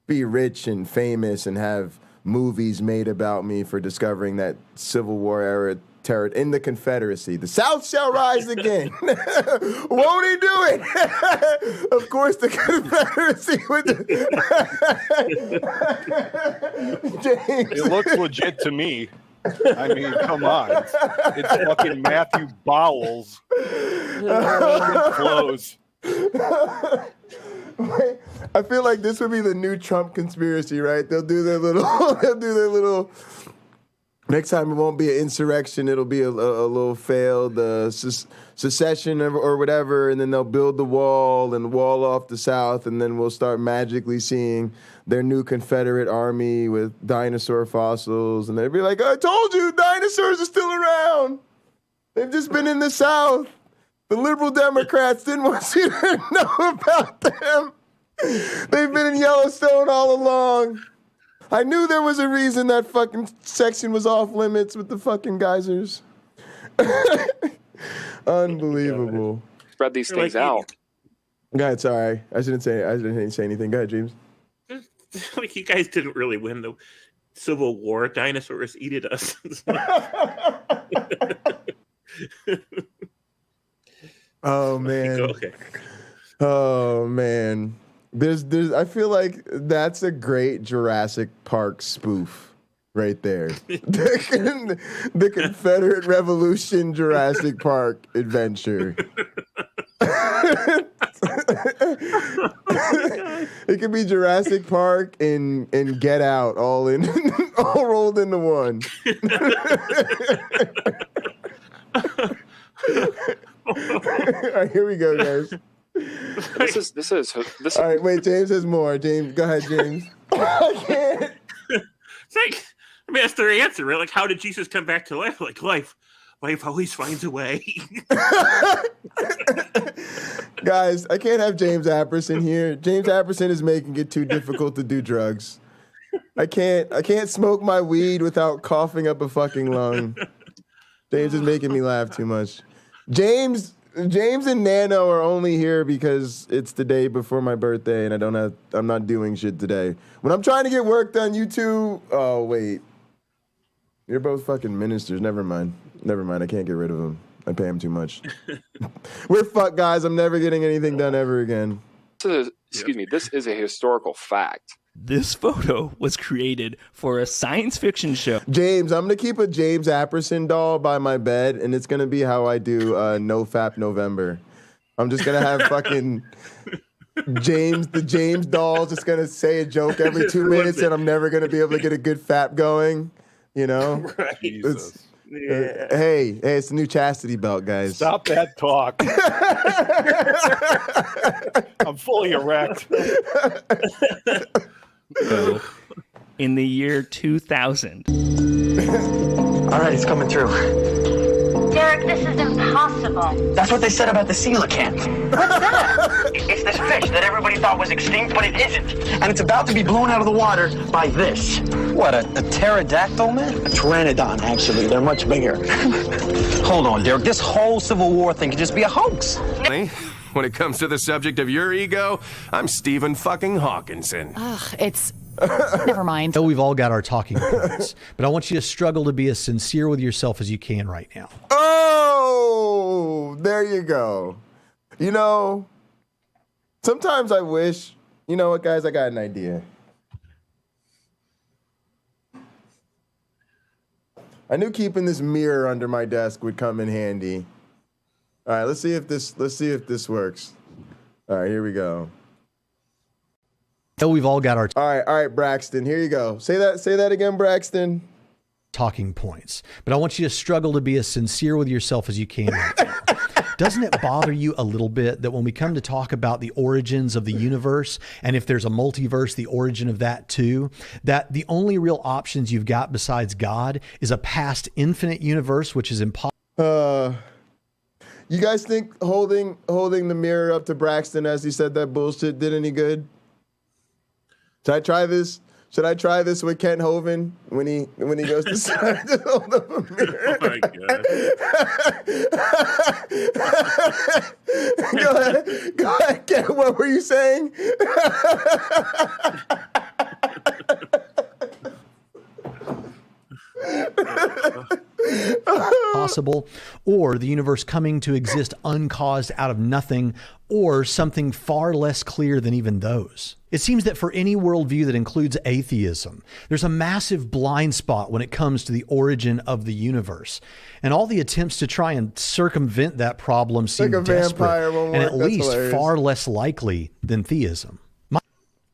Be rich and famous and have movies made about me for discovering that Civil War era terror in the Confederacy. The South shall rise again. Won't he do it? Of course, the Confederacy would. James. It looks legit to me. I mean, come on. It's fucking Matthew Bowles. Clothes. I feel like this would be the new Trump conspiracy, right? They'll do their little. Next time it won't be an insurrection, it'll be a little failed secession or whatever, and then they'll build the wall and wall off the South, and then we'll start magically seeing their new Confederate army with dinosaur fossils, and they'll be like, I told you, dinosaurs are still around. They've just been in the South. The liberal Democrats didn't want you to know about them. They've been in Yellowstone all along. I knew there was a reason that fucking section was off limits with the fucking geysers. Unbelievable. Spread these things out. Go ahead, sorry. I didn't say anything. Go ahead, James. Like, you guys didn't really win the Civil War. Dinosaurs eated us. Oh man. Okay. Oh man. There's I feel like that's a great Jurassic Park spoof right there. The Confederate Revolution Jurassic Park adventure. It could be Jurassic Park and Get Out all rolled into one. All right, here we go, guys. This is. All right, wait. James has more. James, go ahead, James. I can't. It's like, I mean, that's their answer, right? Like, how did Jesus come back to life? Like, life always finds a way. Guys, I can't have James Apperson here. James Apperson is making it too difficult to do drugs. I can't smoke my weed without coughing up a fucking lung. James is making me laugh too much. James and Nano are only here because it's the day before my birthday and I'm not doing shit today. When I'm trying to get work done, you two, oh wait. You're both fucking ministers. Never mind. I can't get rid of them. I pay them too much. We're fucked, guys. I'm never getting anything done ever again. This is a historical fact. This photo was created for a science fiction show. James, I'm going to keep a James Apperson doll by my bed, and it's going to be how I do No Fap November. I'm just going to have fucking the James doll just going to say a joke every 2 minutes, and I'm never going to be able to get a good fap going, you know? Right. Hey, it's the new chastity belt, guys. Stop that talk. I'm fully erect. In the year 2000. All right, it's coming through. Derek, this is impossible. That's what they said about the coelacanth. What's that? It's this fish that everybody thought was extinct, but it isn't. And it's about to be blown out of the water by this. What, a pterodactyl, man? A pteranodon, actually. They're much bigger. Hold on, Derek. This whole Civil War thing could just be a hoax. When it comes to the subject of your ego, I'm Stephen fucking Hawkinson. Ugh, it's... Never mind. I know we've all got our talking points, but I want you to struggle to be as sincere with yourself as you can right now. Oh, there you go. You know, sometimes I wish, you know what, guys, I got an idea. I knew keeping this mirror under my desk would come in handy. All right, let's see if this works. All right, here we go. So we've all got our all right, Braxton, here you go. Say that again, Braxton. Talking points, but I want you to struggle to be as sincere with yourself as you can right now. Doesn't it bother you a little bit that when we come to talk about the origins of the universe, and if there's a multiverse, the origin of that too, that the only real options you've got besides God is a past infinite universe, which is impossible. You guys think holding the mirror up to Braxton as he said that bullshit did any good? Should I try this? Should I try this with Kent Hovind when he goes to hold up a mirror? Oh my God. Go ahead, Kent. What were you saying? Possible, or the universe coming to exist uncaused out of nothing, or something far less clear than even those. It seems that for any worldview that includes atheism, there's a massive blind spot when it comes to the origin of the universe. And all the attempts to try and circumvent that problem seem like a desperate, vampire won't and work. at That's least hilarious. far less likely than theism.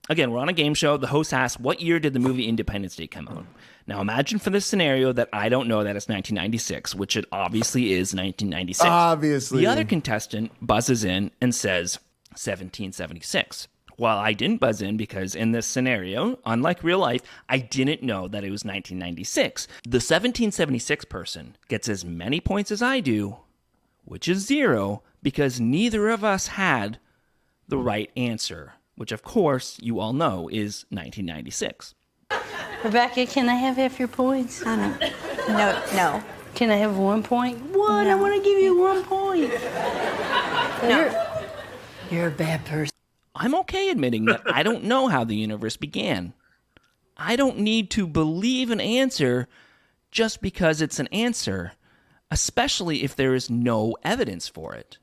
Again, we're on a game show. The host asks, what year did the movie Independence Day come out? Now, imagine for this scenario that I don't know that it's 1996, which it obviously is 1996. Obviously. The other contestant buzzes in and says 1776. Well, I didn't buzz in because in this scenario, unlike real life, I didn't know that it was 1996. The 1776 person gets as many points as I do, which is 0, because neither of us had the right answer, which of course you all know is 1996. Rebecca, can I have half your points? No. Can I have 1 point? What? No. I want to give you 1 point. No. You're a bad person. I'm okay admitting that I don't know how the universe began. I don't need to believe an answer just because it's an answer. especially if there is no evidence for it.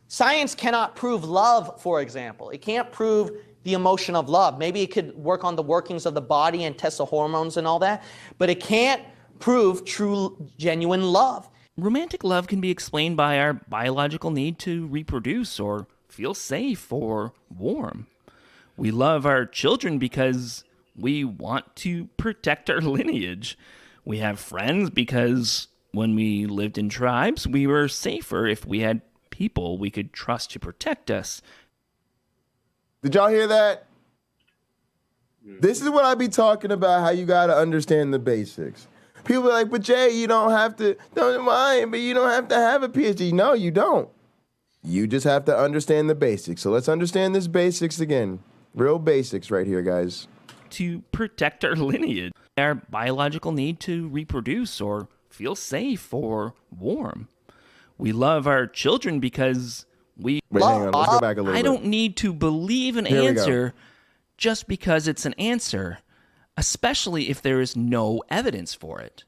Science cannot prove love, for example. It can't prove the emotion of love. Maybe it could work on the workings of the body and test the hormones and all that, but it can't prove true, genuine love. Romantic love can be explained by our biological need to reproduce or feel safe or warm. We love our children because we want to protect our lineage. We have friends because when we lived in tribes, we were safer if we had people we could trust to protect us. Did y'all hear that? This is what I be talking about, how you got to understand the basics. People are like, but Jay, you don't have to, don't mind, but you don't have to have a PhD. No, you don't. You just have to understand the basics. So let's understand this basics again. Real basics right here, guys. To protect our lineage, our biological need to reproduce or feel safe or warm. We love our children because we Wait, hang on. Let's go back a little bit. I don't need to believe an answer just because it's an answer, especially if there is no evidence for it.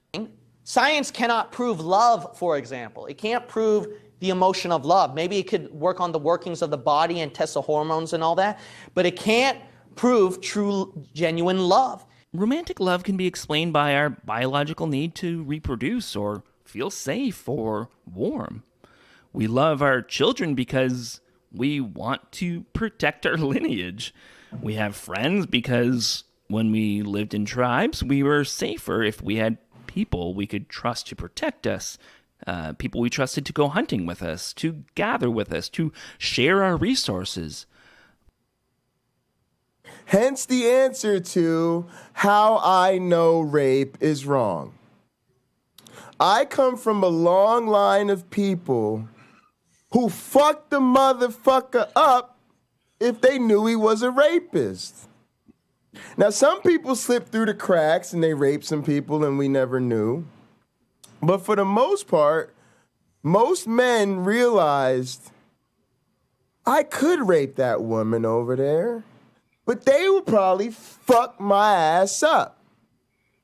Science cannot prove love, for example. It can't prove the emotion of love. Maybe it could work on the workings of the body and test the hormones and all that, but it can't prove true, genuine love. Romantic love can be explained by our biological need to reproduce or feel safe or warm. We love our children because we want to protect our lineage. We have friends because when we lived in tribes, we were safer if we had people we could trust to protect us, people we trusted to go hunting with us, to gather with us, to share our resources. Hence the answer to how I know rape is wrong. I come from a long line of people who fucked the motherfucker up if they knew he was a rapist. Now, some people slip through the cracks and they rape some people and we never knew. But for the most part, most men realized I could rape that woman over there, but they would probably fuck my ass up.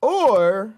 Or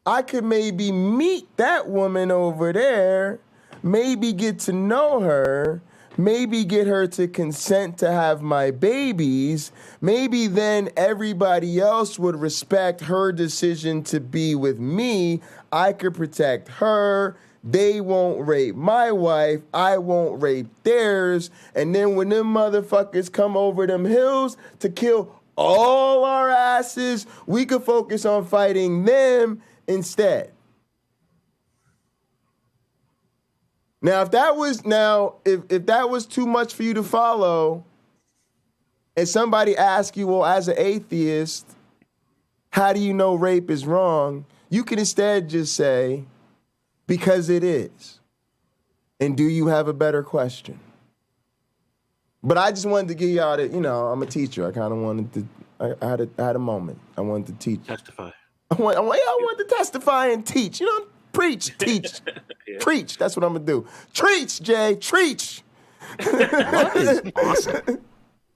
I could maybe meet that woman over there, maybe get to know her, maybe get her to consent to have my babies. Maybe then everybody else would respect her decision to be with me. I could protect her. They won't rape my wife. I won't rape theirs. And then when them motherfuckers come over them hills to kill all our asses, we could focus on fighting them instead. Now, if that was too much for you to follow, and somebody asks you, well, as an atheist, how do you know rape is wrong? You can instead just say, because it is. And do you have a better question? But I just wanted to give y'all the, I'm a teacher. I kind of wanted to, I had a moment. I wanted to teach. Testify. I wanted to testify and teach. Preach, teach, preach. That's what I'm going to do. Treach, Jay, treach. Love is awesome.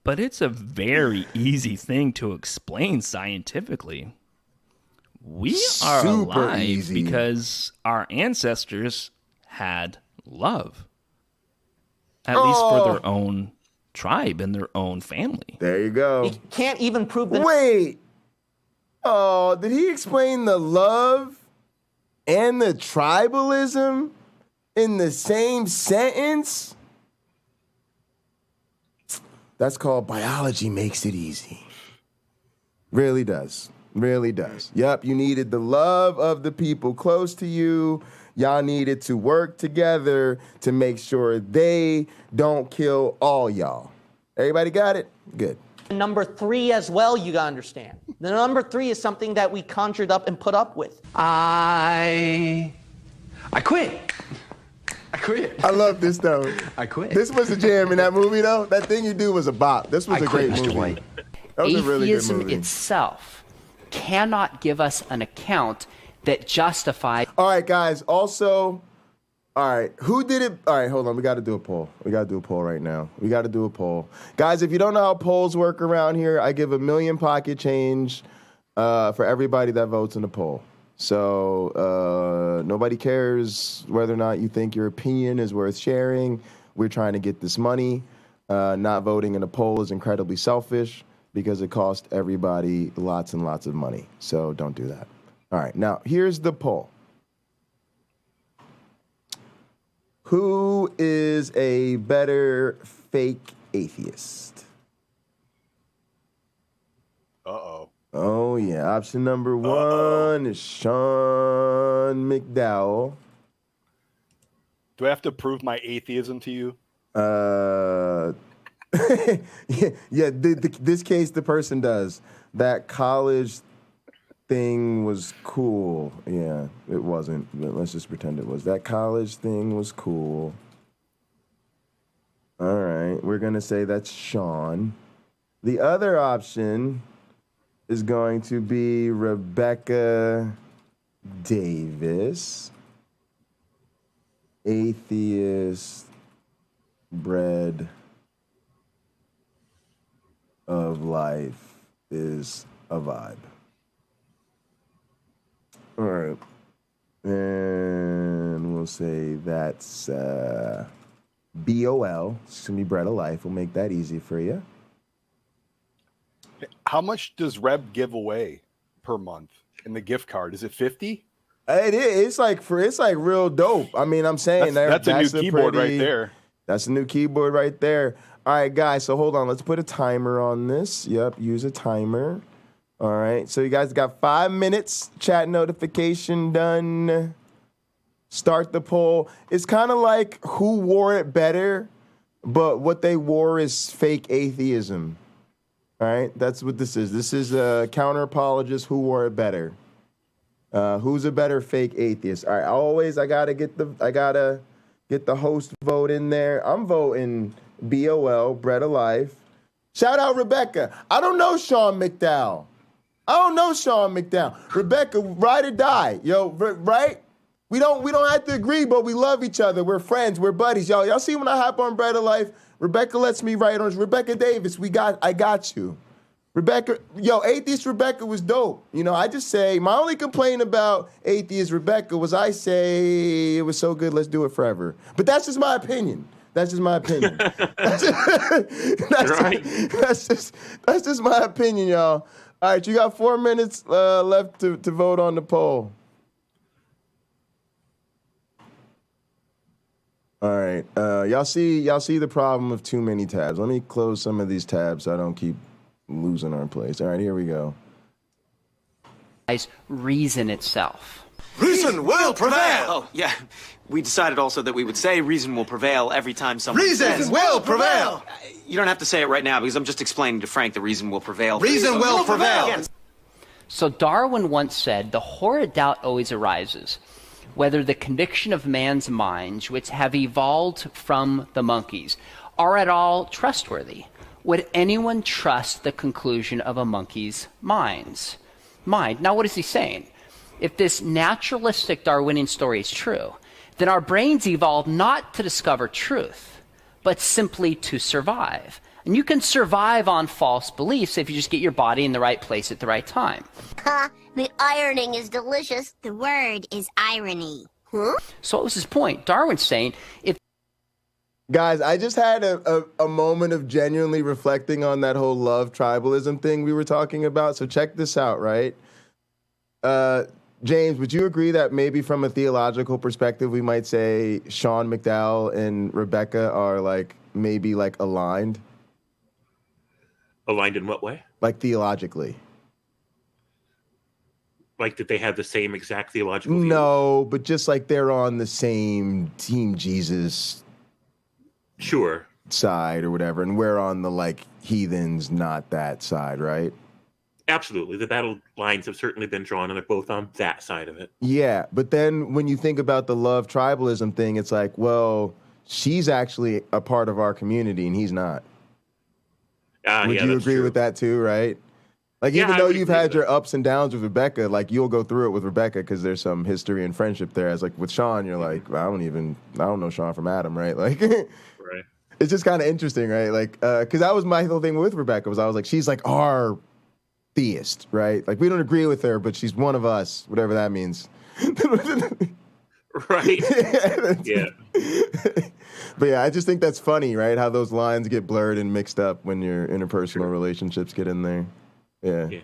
But it's a very easy thing to explain scientifically. We are Super alive easy. because our ancestors had love. At least for their own tribe and their own family. There you go. You can't even prove that. Wait. Oh, did he explain the love and the tribalism in the same sentence? That's called biology makes it easy. Really does. Really does. Yep, you needed the love of the people close to you. Y'all needed to work together to make sure they don't kill all y'all. Everybody got it? Good. Number 3 as well, you gotta understand. The number 3 is something that we conjured up and put up with. I quit. I quit. I love this, though. I quit. This was a jam in that movie, though. That Thing You Do was a bop. This was a great Mr. movie. White. That was a really good Atheism movie. itself cannot give us an account that justifies. All right, guys. Also, all right, who did it? All right, hold on. We got to do a poll. We got to do a poll right now. We got to do a poll. Guys, if you don't know how polls work around here, I give $1 million pocket change for everybody that votes in the poll. So nobody cares whether or not you think your opinion is worth sharing. We're trying to get this money. Not voting in a poll is incredibly selfish because it costs everybody lots and lots of money. So don't do that. All right, now here's the poll. Who is a better fake atheist? Uh-oh. Oh, yeah. Option number one is Sean McDowell. Do I have to prove my atheism to you? This case, the person does. That college thing was cool. Yeah, it wasn't. But let's just pretend it was. That college thing was cool. All right, we're going to say that's Sean. The other option is going to be Rebecca Davis. Atheist, bread of life is a vibe. All right. And we'll say that's BOL. It's going to be bread of life. We'll make that easy for you. How much does Reb give away per month in the gift card? Is it 50? It is. It's like real dope. I mean, I'm saying that's a new keyboard right there. That's a new keyboard right there. All right, guys. So hold on. Let's put a timer on this. Yep. Use a timer. All right. So you guys got 5 minutes. Chat notification done. Start the poll. It's kind of like who wore it better, but what they wore is fake atheism. All right. That's what this is. This is a Counter-Apologist who wore it better. Who's a better fake atheist? All right, I gotta get the host vote in there. I'm voting BOL, bread of life. Shout out Rebecca. I don't know Sean McDowell. Rebecca, ride or die, yo. Right? We don't have to agree, but we love each other. We're friends. We're buddies, y'all. Y'all see when I hop on bread of life, Rebecca lets me write on. Rebecca Davis, I got you. Rebecca, Atheist Rebecca was dope. I just say, my only complaint about Atheist Rebecca was I say it was so good, let's do it forever. But that's just my opinion. That's just my opinion, y'all. All right, you got 4 minutes left to vote on the poll. All right, y'all see the problem of too many tabs. Let me close some of these tabs so I don't keep losing our place. All right, here we go. Reason itself. Reason will prevail! Oh, yeah. We decided also that we would say reason will prevail every time someone Reason will prevail! You don't have to say it right now because I'm just explaining to Frank that reason will prevail. Reason will prevail! So Darwin once said, the horrid doubt always arises whether the conviction of man's minds, which have evolved from the monkeys, are at all trustworthy. Would anyone trust the conclusion of a monkey's mind? Now, what is he saying? If this naturalistic Darwinian story is true, then our brains evolved not to discover truth, but simply to survive. And you can survive on false beliefs if you just get your body in the right place at the right time. The ironing is delicious. The word is irony. Huh? So what was his point? Darwin's saying, if Guys, I just had a moment of genuinely reflecting on that whole love tribalism thing we were talking about. So check this out, right? James, would you agree that maybe from a theological perspective, we might say Sean McDowell and Rebecca are maybe aligned? Aligned in what way? Like theologically. Like, did they have the same exact theological view? No, but just they're on the same Team Jesus side or whatever, and we're on the heathens, not that side, right? Absolutely. The battle lines have certainly been drawn, and they're both on that side of it. Yeah, but then when you think about the love tribalism thing, it's well, she's actually a part of our community, and he's not. Would you agree with that too, right? Even though you've had your ups and downs with Rebecca, you'll go through it with Rebecca because there's some history and friendship there. As with Sean, you're I don't know Sean from Adam, right? Right. It's just kind of interesting, right? Because that was my whole thing with Rebecca I was she's our theist, right? Like, we don't agree with her, but she's one of us, whatever that means. Right. Yeah. But yeah, I just think that's funny, right? How those lines get blurred and mixed up when your interpersonal relationships get in there. Yeah.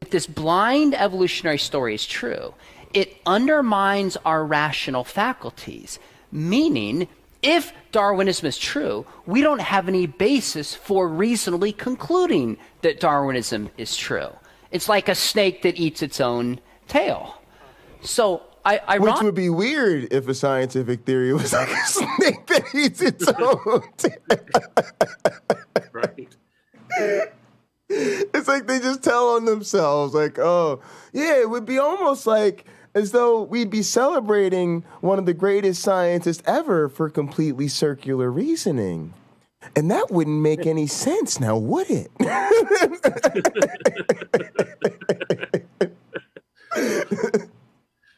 If this blind evolutionary story is true, it undermines our rational faculties, meaning if Darwinism is true, we don't have any basis for reasonably concluding that Darwinism is true. It's like a snake that eats its own tail. So which would be weird if a scientific theory was like a snake that eats its own tail. Right. It's like they just tell on themselves, like, oh, yeah, it would be almost like as though we'd be celebrating one of the greatest scientists ever for completely circular reasoning. And that wouldn't make any sense now, would it?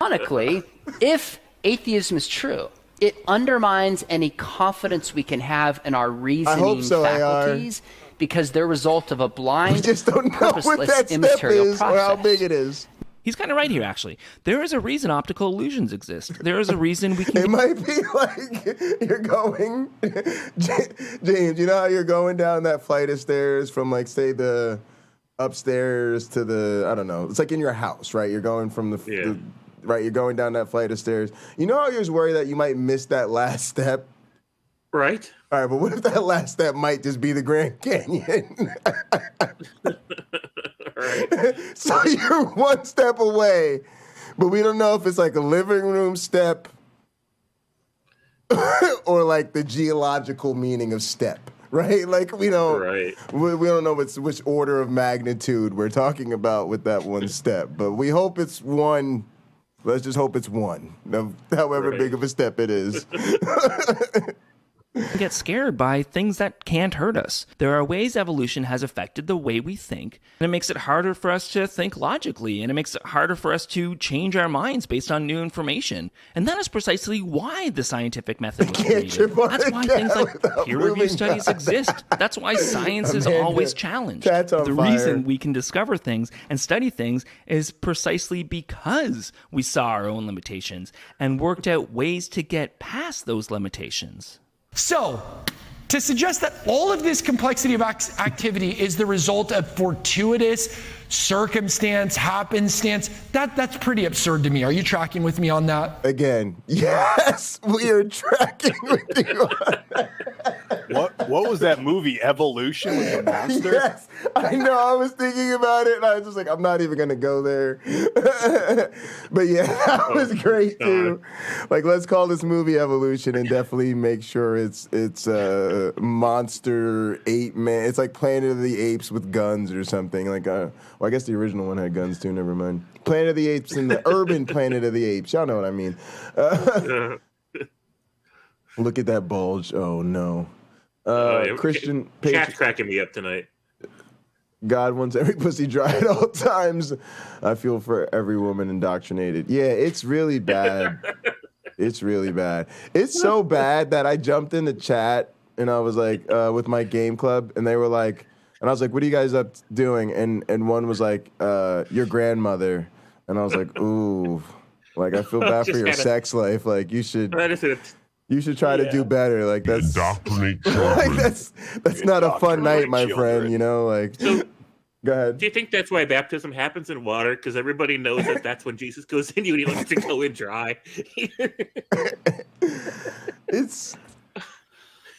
Ironically, if atheism is true, it undermines any confidence we can have in our reasoning faculties because they're a result of a blind, purposeless, immaterial process. Or how big it is. He's kind of right here, actually. There is a reason optical illusions exist. There is a reason we can... It might be like you're going... James, you know how you're going down that flight of stairs from, like, say, the upstairs to the... I don't know. It's like in your house, right? You're going from the right, you're going down that flight of stairs. You know how you're just worried that you might miss that last step? Right. All right, but what if that last step might just be the Grand Canyon? Right. So you're one step away, but we don't know if it's like a living room step or like the geological meaning of step, right? Like we don't know which order of magnitude we're talking about with that one step, but we hope it's one. Let's just hope it's one, however big of a step it is. Get scared by things that can't hurt us. There are ways evolution has affected the way we think, and it makes it harder for us to think logically, and it makes it harder for us to change our minds based on new information. And that is precisely why the scientific method was created. That's why things like peer-reviewed studies exist. That's why science is always challenged. The reason we can discover things and study things is precisely because we saw our own limitations and worked out ways to get past those limitations. So, to suggest that all of this complexity of activity is the result of fortuitous circumstance, happenstance, that's pretty absurd to me. Are you tracking with me on that? Again, yes, we are tracking with you on that. What was that movie, Evolution, with the monster? Yes, I know. I was thinking about it, and I was just like, I'm not even going to go there. But yeah, that was great, too. Like, let's call this movie Evolution and definitely make sure it's monster ape man. It's like Planet of the Apes with guns or something. Like, well, I guess the original one had guns, too. Never mind. Planet of the Apes and the urban Planet of the Apes. Y'all know what I mean. Look at that bulge. Oh, no. Christian Chat's cracking me up tonight. God wants every pussy dry at all times. I feel for every woman indoctrinated. Yeah, it's really bad. It's really bad. It's so bad that I jumped in the chat and I was like, with my game club, and they were like, and I was like, what are you guys up doing? And one was like, your grandmother. And I was like, ooh, like I feel bad for your sex life. Like you should try to do better. Like that's that's not a fun night, my friend. You know, like. So, go ahead. Do you think that's why baptism happens in water? Because everybody knows that that's when Jesus goes in you and he likes to go in dry. It's.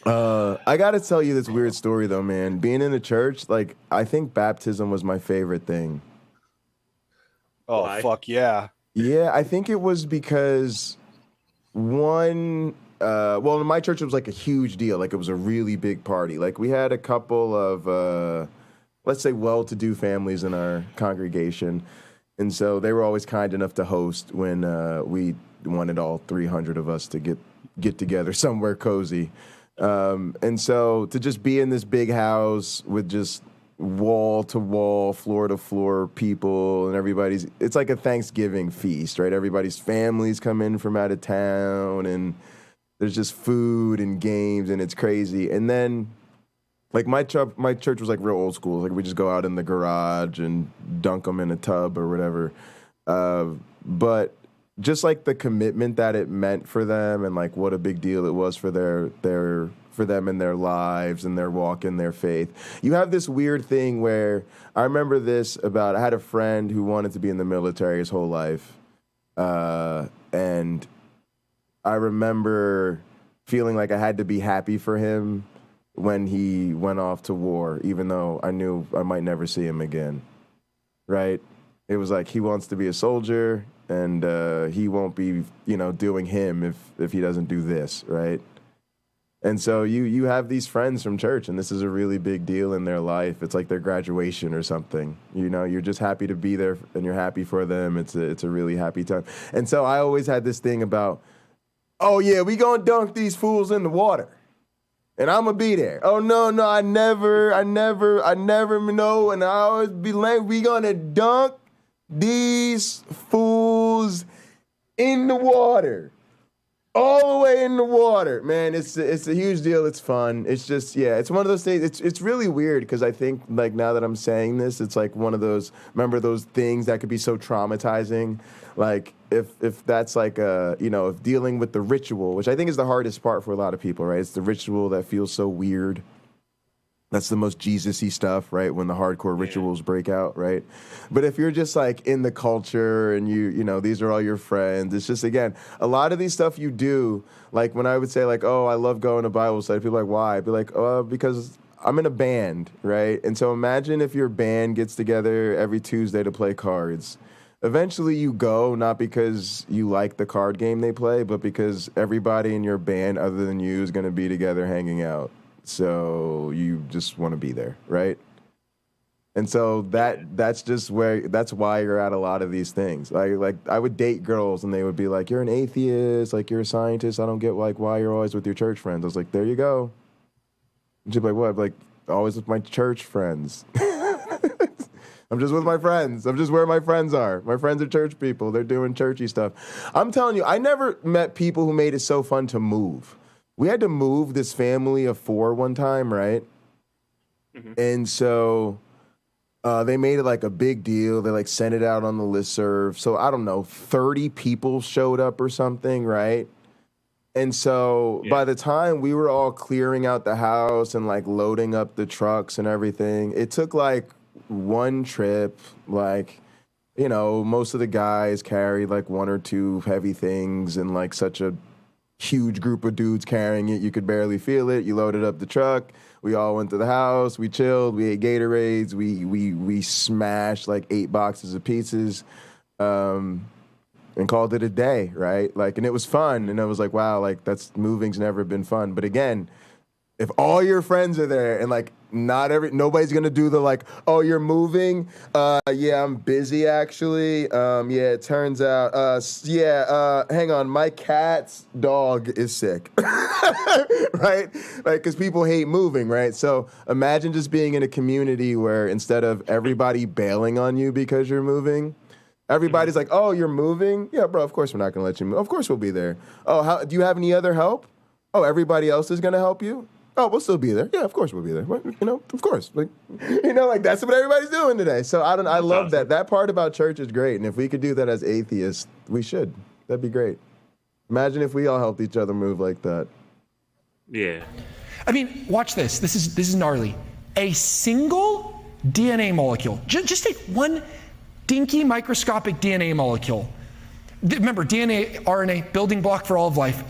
I got to tell you this weird story though, man. Being in the church, like I think baptism was my favorite thing. Oh, why? Fuck yeah. Yeah, I think it was because one. Well, in my church, it was like a huge deal. Like it was a really big party. Like we had a couple of, let's say, well-to-do families in our congregation. And so they were always kind enough to host when we wanted all 300 of us to get together somewhere cozy. And so to just be in this big house with just wall-to-wall, floor-to-floor people, and it's like a Thanksgiving feast, right? Everybody's families come in from out of town, and there's just food and games, and it's crazy. And then, Like my church was like real old school. Like we just go out in the garage and dunk them in a tub or whatever. But just like the commitment that it meant for them, and like what a big deal it was for for them in their lives and their walk in their faith. You have this weird thing where I remember this about, I had a friend who wanted to be in the military his whole life. And I remember feeling like I had to be happy for him when he went off to war, even though I knew I might never see him again, right? It was like he wants to be a soldier, and he won't be, doing him if he doesn't do this, right? And so you have these friends from church, and this is a really big deal in their life. It's like their graduation or something. You're just happy to be there, and you're happy for them. It's a really happy time. And so I always had this thing about, oh yeah, we gonna dunk these fools in the water, and I'm gonna be there. Oh no, I never know, and I always be like, we gonna dunk these fools in the water. All the way in the water, man. It's a huge deal. It's fun. It's just, it's one of those things. It's really weird because I think, like, now that I'm saying this, it's like one of those, remember those things that could be so traumatizing? Like, if that's like if dealing with the ritual, which I think is the hardest part for a lot of people, right? It's the ritual that feels so weird. That's the most Jesus-y stuff, right? When the hardcore rituals break out, right? But if you're just like in the culture and these are all your friends, it's just, again, a lot of these stuff you do, like when I would say like, oh, I love going to Bible study, people are like, why? I'd be like, because I'm in a band, right? And so imagine if your band gets together every Tuesday to play cards. Eventually you go, not because you like the card game they play, but because everybody in your band other than you is going to be together hanging out. So you just want to be there, right? And so that's why you're at a lot of these things. Like I would date girls and they would be like, you're an atheist, like you're a scientist. I don't get like why you're always with your church friends. I was like, there you go. And she'd be like, what? I'd be like, always with my church friends. I'm just with my friends. I'm just where my friends are. My friends are church people. They're doing churchy stuff. I'm telling you, I never met people who made it so fun to move. We had to move this family of 4 one time, right? Mm-hmm. And so they made it like a big deal. They like sent it out on the listserv. So I don't know, 30 people showed up or something, right? And so by the time we were all clearing out the house and like loading up the trucks and everything, it took like one trip. Like, most of the guys carried like 1 or 2 heavy things, and like such a huge group of dudes carrying it, you could barely feel it. You loaded up the truck. We all went to the house. We chilled. We ate Gatorades. We smashed like 8 boxes of pizzas, and called it a day, right? Like, and it was fun. And I was like, wow, like moving's never been fun. But again, if all your friends are there and like nobody's gonna do the like, oh, you're moving? Yeah, I'm busy actually. Yeah, it turns out, hang on, my cat's dog is sick, right? Like, because people hate moving, right? So imagine just being in a community where instead of everybody bailing on you because you're moving, everybody's like, oh, you're moving? Yeah, bro, of course we're not gonna let you move. Of course we'll be there. Oh, do you have any other help? Oh, everybody else is gonna help you? Oh, we'll still be there. Yeah, of course we'll be there. Of course. Like, like that's what everybody's doing today. So I love that. That part about church is great. And if we could do that as atheists, we should. That'd be great. Imagine if we all helped each other move like that. Yeah. I mean, watch this. This is gnarly. A single DNA molecule. Just take one dinky microscopic DNA molecule. Remember, DNA, RNA, building block for all of life.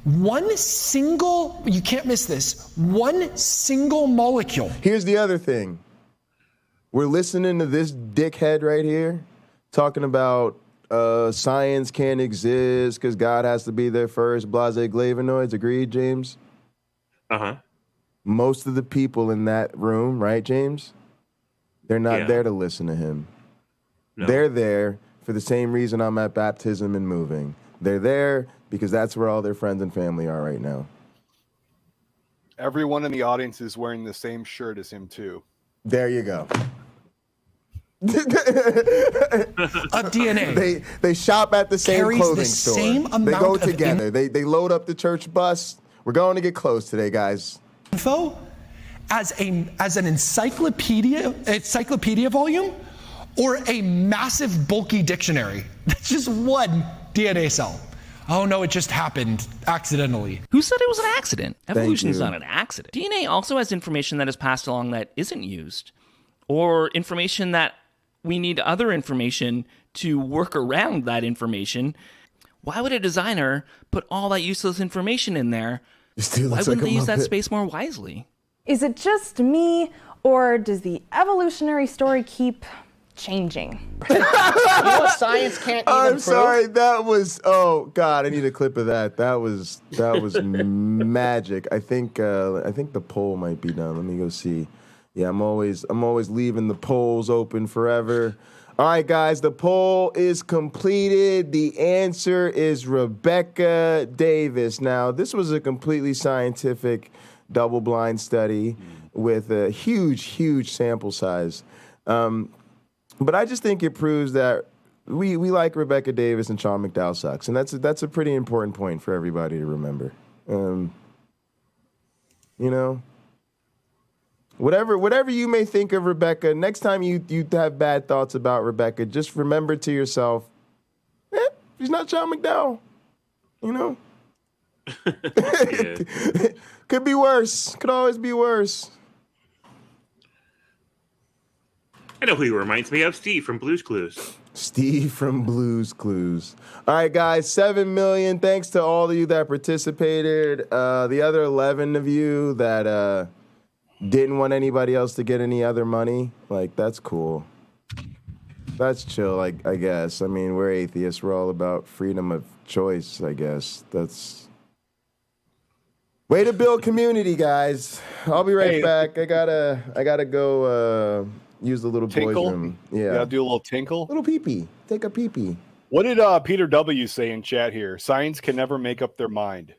One single, you can't miss this, one single molecule. Here's the other thing. We're listening to this dickhead right here talking about science can't exist because God has to be there first, blase glavinoids. Agreed, James? Uh-huh. Most of the people in that room, right, James? They're not there to listen to him. No. They're there for the same reason I'm at baptism and moving. They're there because that's where all their friends and family are right now. Everyone in the audience is wearing the same shirt as him, too. There you go. Of DNA. They shop at the same clothing store. Same amount they go of together. They load up the church bus. We're going to get close today, guys. Info, as an encyclopedia volume or a massive bulky dictionary? That's just one DNA cell. Oh no, it just happened accidentally. Who said it was an accident? Evolution's you. not an accident. DNA also has information that is passed along that isn't used, or information that we need other information to work around that information. Why would a designer put all that useless information in there? Why wouldn't they use that space more wisely? Is it just me, or does the evolutionary story keep changing? You know what science can't even I'm prove? sorry, that was, oh God, I need a clip of that. That was magic. I think the poll might be done. Let me go see. Yeah, I'm always leaving the polls open forever. All right, guys, the poll is completed. The answer is Rebecca Davis. Now, this was a completely scientific double-blind study with a huge sample size. But I just think it proves that we like Rebecca Davis and Sean McDowell sucks. And that's a pretty important point for everybody to remember. You know? Whatever you may think of Rebecca, next time you have bad thoughts about Rebecca, just remember to yourself, she's not Sean McDowell. You know? Could be worse. Could always be worse. I know who he reminds me of. Steve from Blue's Clues. Steve from Blue's Clues. All right, guys, 7 million. Thanks to all of you that participated. The other 11 of you that didn't want anybody else to get any other money, like, that's cool. That's chill, I guess. I mean, we're atheists. We're all about freedom of choice, I guess. That's... Way to build community, guys. I'll be right back. I gotta go... use the little boys' room. Yeah. You gotta do a little tinkle. Little pee-pee. Take a pee-pee. What did Peter W. say in chat here? Science can never make up their mind.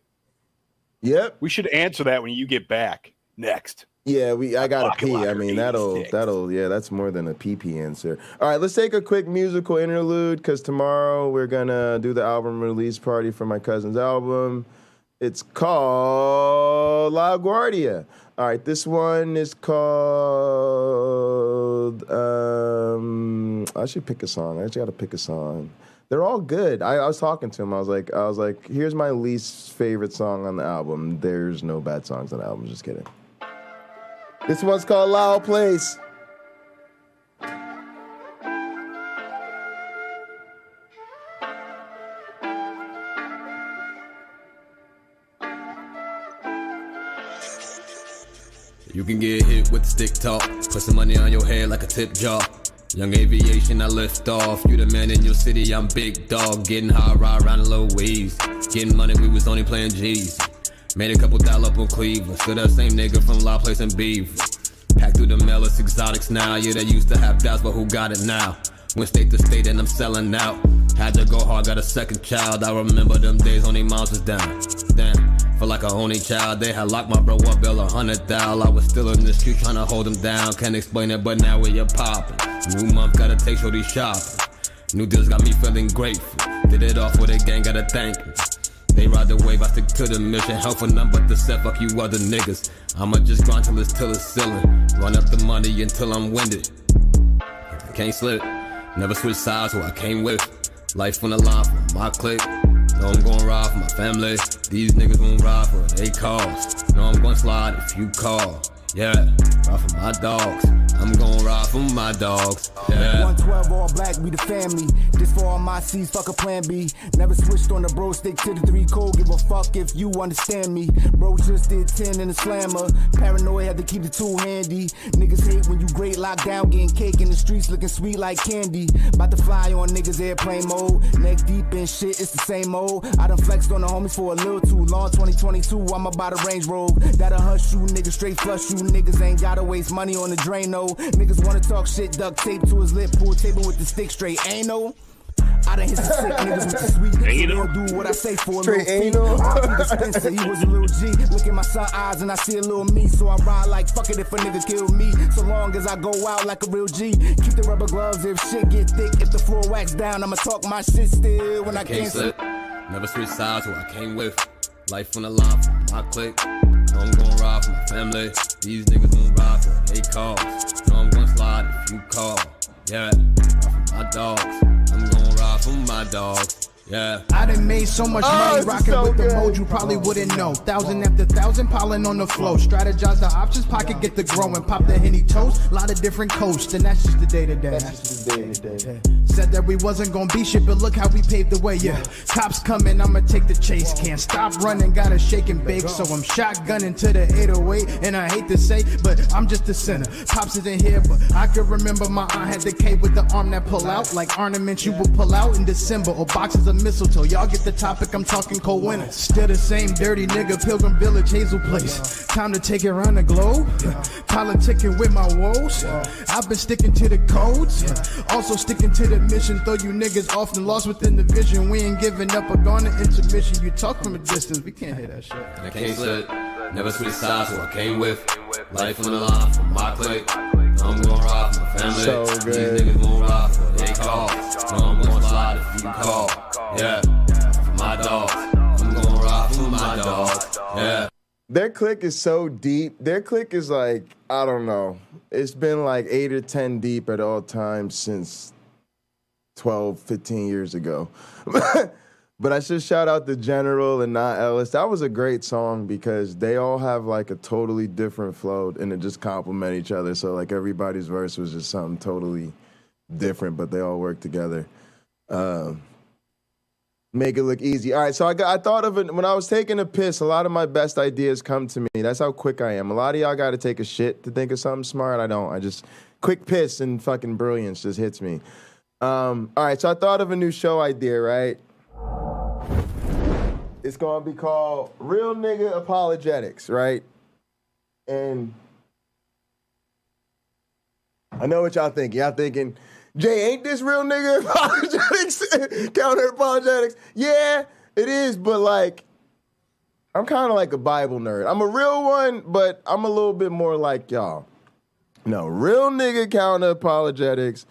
Yep. We should answer that when you get back. Next. Yeah, I gotta pee. I mean, that's more than a pee-pee answer. All right, let's take a quick musical interlude, because tomorrow we're gonna do the album release party for my cousin's album. It's called La Guardia. All right, this one is called, I should pick a song. I just got to pick a song. They're all good. I was talking to him. I was like, here's my least favorite song on the album. There's no bad songs on the album. Just kidding. This one's called Loud Place. You can get hit with the stick talk, put some money on your head like a tip jar. Young aviation, I lift off. You the man in your city, I'm big dog. Getting high, ride around in low waves. Getting money, we was only playing G's. Made a couple dial up on Cleveland. Still that same nigga from La Place and Beef. Packed through the mail, it's exotics now. Yeah, they used to have doubts, but who got it now? Went state to state and I'm selling out. Had to go hard, got a second child. I remember them days, only moms was down. Damn. Feel like a only child, they had locked my bro up, bill 100,000. I was still in the street trying to hold him down. Can't explain it, but now we are popping. New month, gotta take shorty shopping. New deals got me feeling grateful. Did it off with a gang, gotta thank them. They ride the wave, I stick to the mission. Help for none but the set, fuck you other niggas. I'ma just grind till it's ceiling. Run up the money until I'm winded. Can't slip, never switch sides, who I came with. Life on the line for my clique. Know I'm gon' ride for my family. These niggas won't ride for they cause. Know I'm gon' slide if you call. Yeah, ride for my dogs. I'm gon' ride for my dogs. Yeah. 112 all black, we the family. This for all my C's, fuck a plan B. Never switched on the bro, stick to the 3 code. Give a fuck if you understand me. Bro just did 10 in the slammer. Paranoid, had to keep the tool handy. Niggas hate when you great lockdown, getting cake in the streets, looking sweet like candy. About to fly on niggas airplane mode. Neck deep in shit, it's the same mode. I done flexed on the homies for a little too long. 2022, I'm about to Range Road. That'll hush you, niggas straight flush you. Niggas ain't gotta waste money on the drain, no. Niggas wanna talk shit, duct tape to his lip, pool table with the stick straight, ain't no. I done hit some sick niggas with the sweet. So they'll do what I say for Straight a little fee. He was a little G. Look at my son eyes and I see a little me. So I ride like fuck it if a nigga kill me. So long as I go out like a real G. Keep the rubber gloves if shit get thick. If the floor wax down, I'ma talk my shit still when I can't slip. Never switch sides, who I came with. Life on the line for my clique. Know No, I'm gon' ride for my family. These niggas gon' ride for what they call. No, I'm gon' slide if you call. Yeah, ride for my dogs. I'm gon' ride for my dogs. Yeah. I done made so much money rocking with the mode you probably wouldn't know. 1,000 after 1,000 piling on the flow. Strategize the options, pocket get the growing. Pop the Henny toast, lot of different coasts. And that's just the day to day. Said that we wasn't gonna be shit, but look how we paved the way, yeah. Cops coming, I'ma take the chase. Can't stop running, gotta shake and bake. So I'm shotgunning to the 808. And I hate to say, but I'm just a sinner. Pops isn't here, but I can remember my aunt had the K with the arm that pull out. Like ornaments you would pull out in December. Or boxes of mistletoe. Y'all get the topic, I'm talking cold winter. Still the same dirty nigga, Pilgrim Village, Hazel Place. Time to take it around the globe. Politicking with my woes. I've been sticking to the codes. Also sticking to the mission. Though you niggas often lost within the vision. We ain't giving up or gone to intermission. You talk from a distance, we can't hear that shit. And I can't slip, never switch sides, so I came with life on the line from my clique. I'm gon' ride for my family. So good. These niggas gon' ride for what they call. No, I'm gon' slide if you call. Yeah, for my dogs. I'm gon' ride for my dogs. Yeah. Their clique is so deep. Their clique is like, I don't know. It's been like 8 or 10 deep at all times since 12, 15 years ago. But I should shout out the General and Not Ellis. That was a great song because they all have like a totally different flow and it just complement each other. So like everybody's verse was just something totally different, but they all work together. Make it look easy. All right, so I thought of it when I was taking a piss. A lot of my best ideas come to me. That's how quick I am. A lot of y'all got to take a shit to think of something smart. I don't. I just quick piss and fucking brilliance just hits me. All right, so I thought of a new show idea, right? It's gonna be called Real Nigga Apologetics, right? And I know what y'all thinking. Y'all thinking, Jay, ain't this Real Nigga Apologetics? Counter-Apologetics? Yeah, it is, but like, I'm kind of like a Bible nerd. I'm a real one, but I'm a little bit more like y'all. No, Real Nigga Counter-Apologetics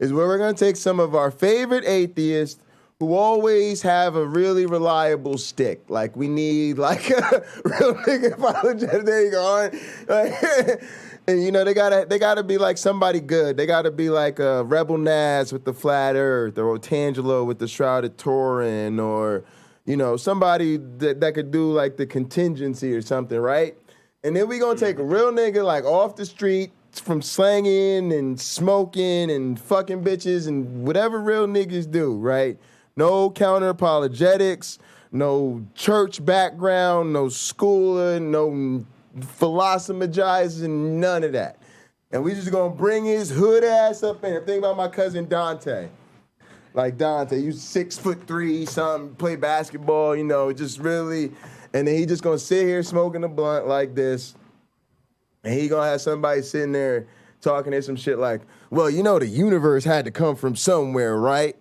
is where we're gonna take some of our favorite atheists who always have a really reliable stick. Like, we need like a Real Nigga Apologetic. There you go. Like, and you know, they gotta be like somebody good. They gotta be like a Rebel Naz with the Flat Earth, or Tangelo with the Shrouded Turin, or you know, somebody that could do like the Contingency or something, right? And then we gonna take a real nigga like off the street from slanging and smoking and fucking bitches and whatever real niggas do, right? No counter-apologetics, no church background, no schooling, no philosophizing, none of that. And we just gonna bring his hood ass up in. Think about my cousin Dante. Like Dante, you 6'3", something, play basketball, you know, just really, and then he just gonna sit here smoking a blunt like this, and he gonna have somebody sitting there talking to some shit like, well, you know, the universe had to come from somewhere, right?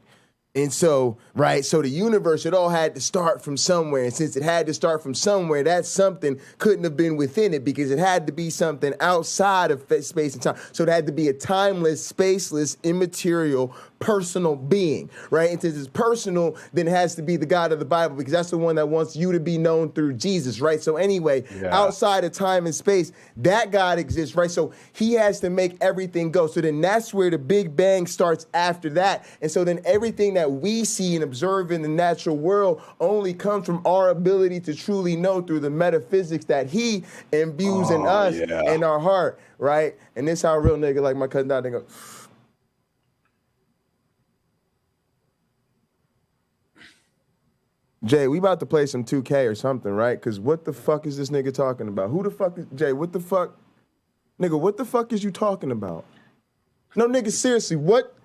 And so, right, so the universe, it all had to start from somewhere. And since it had to start from somewhere, that something couldn't have been within it because it had to be something outside of space and time. So it had to be a timeless, spaceless, immaterial, personal being, right? And since it's personal, then it has to be the God of the Bible because that's the one that wants you to be known through Jesus, right? So anyway, outside of time and space, that God exists, right? So he has to make everything go. So then that's where the Big Bang starts after that. And so then everything that we see and observe in the natural world only comes from our ability to truly know through the metaphysics that he imbues in us and our heart, right? And this how a real nigga like my cousin Dad, they go, Jay, we about to play some 2K or something, right? Because what the fuck is this nigga talking about? Who the fuck is, Jay, what the fuck? Nigga, what the fuck is you talking about? No, nigga, seriously, what?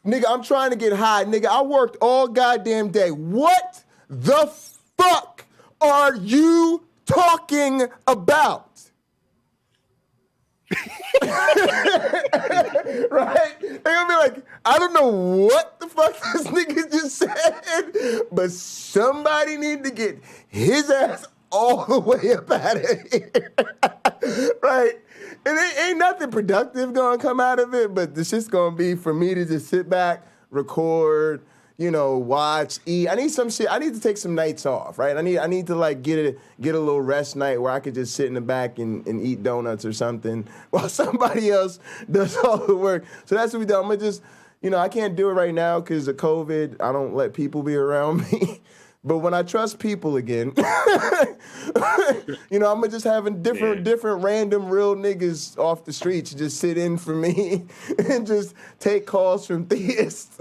Nigga, I'm trying to get high. Nigga, I worked all goddamn day. What the fuck are you talking about? Right? They're gonna be like, I don't know what the fuck this nigga just said, but somebody need to get his ass all the way up out of here. Right? And ain't nothing productive gonna come out of it, but this shit's gonna be for me to just sit back, record, watch, eat. I need some shit. I need to take some nights off, right? I need to like get a little rest night where I could just sit in the back and eat donuts or something while somebody else does all the work. So that's what we do. I'm gonna just, I can't do it right now because of COVID. I don't let people be around me. But when I trust people again, I'm gonna just having different random real niggas off the streets just sit in for me and just take calls from theists.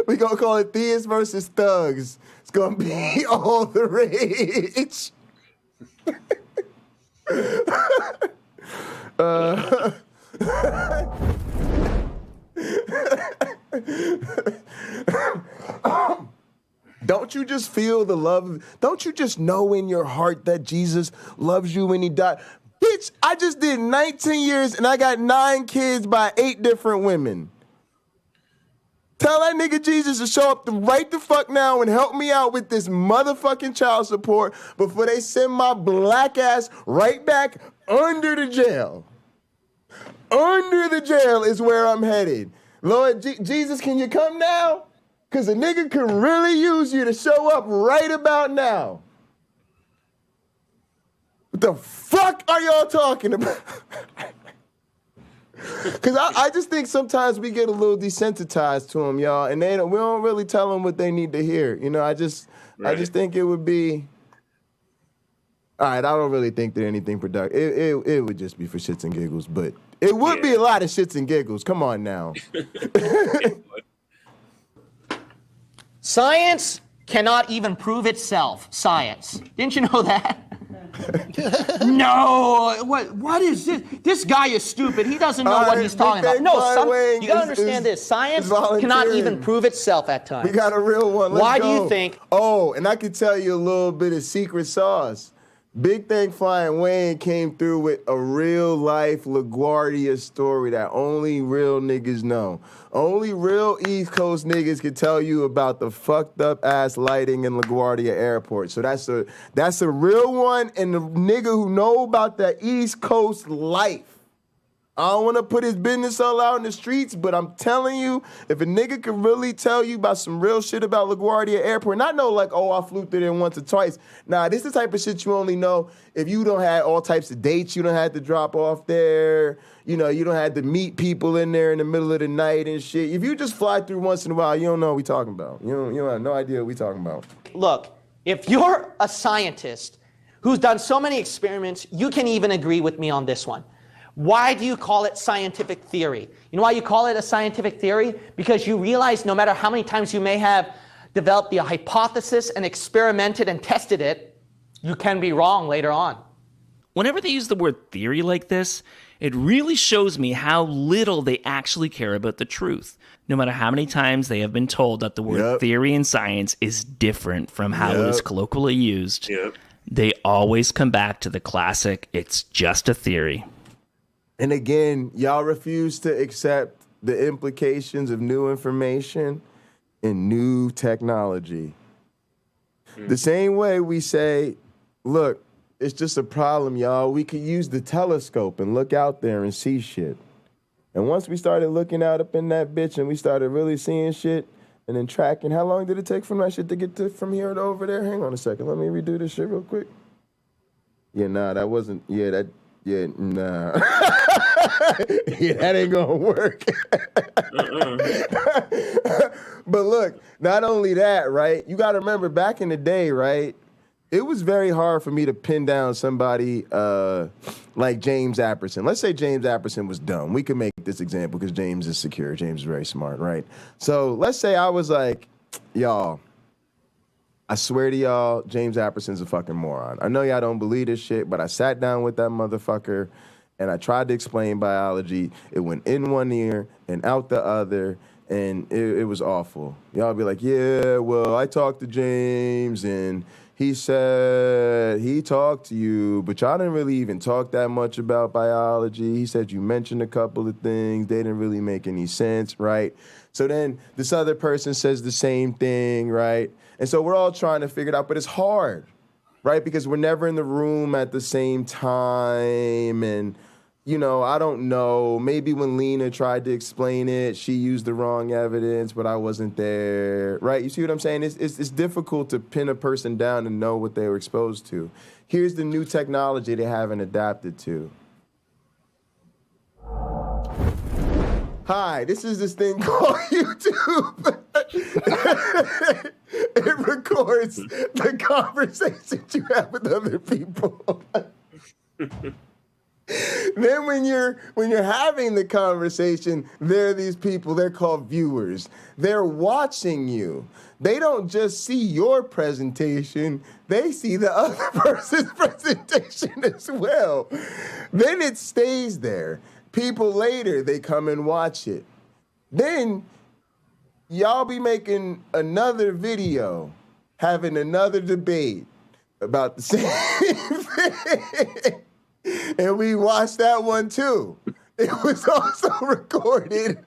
We gonna call it theists versus thugs. It's gonna be all the rage. Don't you just feel the love? Don't you just know in your heart that Jesus loves you when he died? Bitch, I just did 19 years and I got 9 kids by 8 different women. Tell that nigga Jesus to show up right the fuck now and help me out with this motherfucking child support before they send my black ass right back under the jail. Under the jail is where I'm headed. Lord Jesus, can you come now? Because a nigga could really use you to show up right about now. What the fuck are y'all talking about? Because I just think sometimes we get a little desensitized to them, y'all, and we don't really tell them what they need to hear. I just think it would be... All right, I don't really think that anything productive. It would just be for shits and giggles, but it would be a lot of shits and giggles. Come on now. Science cannot even prove itself. Science. Didn't you know that? No. What is this? This guy is stupid. He doesn't know what he's talking about. No, you gotta understand this. Science cannot even prove itself at times. We got a real one. Why do you think? Oh, and I can tell you a little bit of secret sauce. Big Thing Flying Wayne came through with a real-life LaGuardia story that only real niggas know. Only real East Coast niggas can tell you about the fucked-up-ass lighting in LaGuardia Airport. So that's a real one, and the nigga who know about the East Coast life. I don't want to put his business all out in the streets, but I'm telling you, if a nigga could really tell you about some real shit about LaGuardia Airport, not know like, I flew through there once or twice. Nah, this is the type of shit you only know if you don't have all types of dates you don't have to drop off there. You don't have to meet people in there in the middle of the night and shit. If you just fly through once in a while, you don't know what we talking about. You don't have no idea what we talking about. Look, if you're a scientist who's done so many experiments, you can even agree with me on this one. Why do you call it scientific theory? You know why you call it a scientific theory? Because you realize no matter how many times you may have developed the hypothesis and experimented and tested it, you can be wrong later on. Whenever they use the word theory like this, it really shows me how little they actually care about the truth. No matter how many times they have been told that the word theory in science is different from how it is colloquially used, they always come back to the classic, it's just a theory. And again, y'all refuse to accept the implications of new information and new technology. The same way we say, look, it's just a problem, y'all. We could use the telescope and look out there and see shit. And once we started looking out up in that bitch and we started really seeing shit and then tracking, how long did it take from that shit to get from here to over there? Hang on a second. Let me redo this shit real quick. That wasn't, nah. That ain't gonna work. But look, not only that, right? You gotta remember back in the day, right? It was very hard for me to pin down somebody like James Apperson. Let's say James Apperson was dumb. We could make this example because James is secure. James is very smart, right? So let's say I was like, y'all, I swear to y'all, James Apperson's a fucking moron. I know y'all don't believe this shit, but I sat down with that motherfucker and I tried to explain biology. It went in one ear and out the other, and it was awful. Y'all be like, yeah, well, I talked to James and he said he talked to you, but y'all didn't really even talk that much about biology. He said you mentioned a couple of things. They didn't really make any sense, right? So then this other person says the same thing, right? And so we're all trying to figure it out, but it's hard, right? Because we're never in the room at the same time, and you know, I don't know. Maybe when Lina tried to explain it, she used the wrong evidence, but I wasn't there. Right? You see what I'm saying? It's difficult to pin a person down and know what they were exposed to. Here's the new technology they haven't adapted to. Hi, this is this thing called YouTube. It records the conversations you have with other people. Then when you're having the conversation, there are these people, they're called viewers. They're watching you. They don't just see your presentation, they see the other person's presentation as well. Then it stays there. People later, they come and watch it. Then y'all be making another video, having another debate about the same thing. And we watched that one too. It was also recorded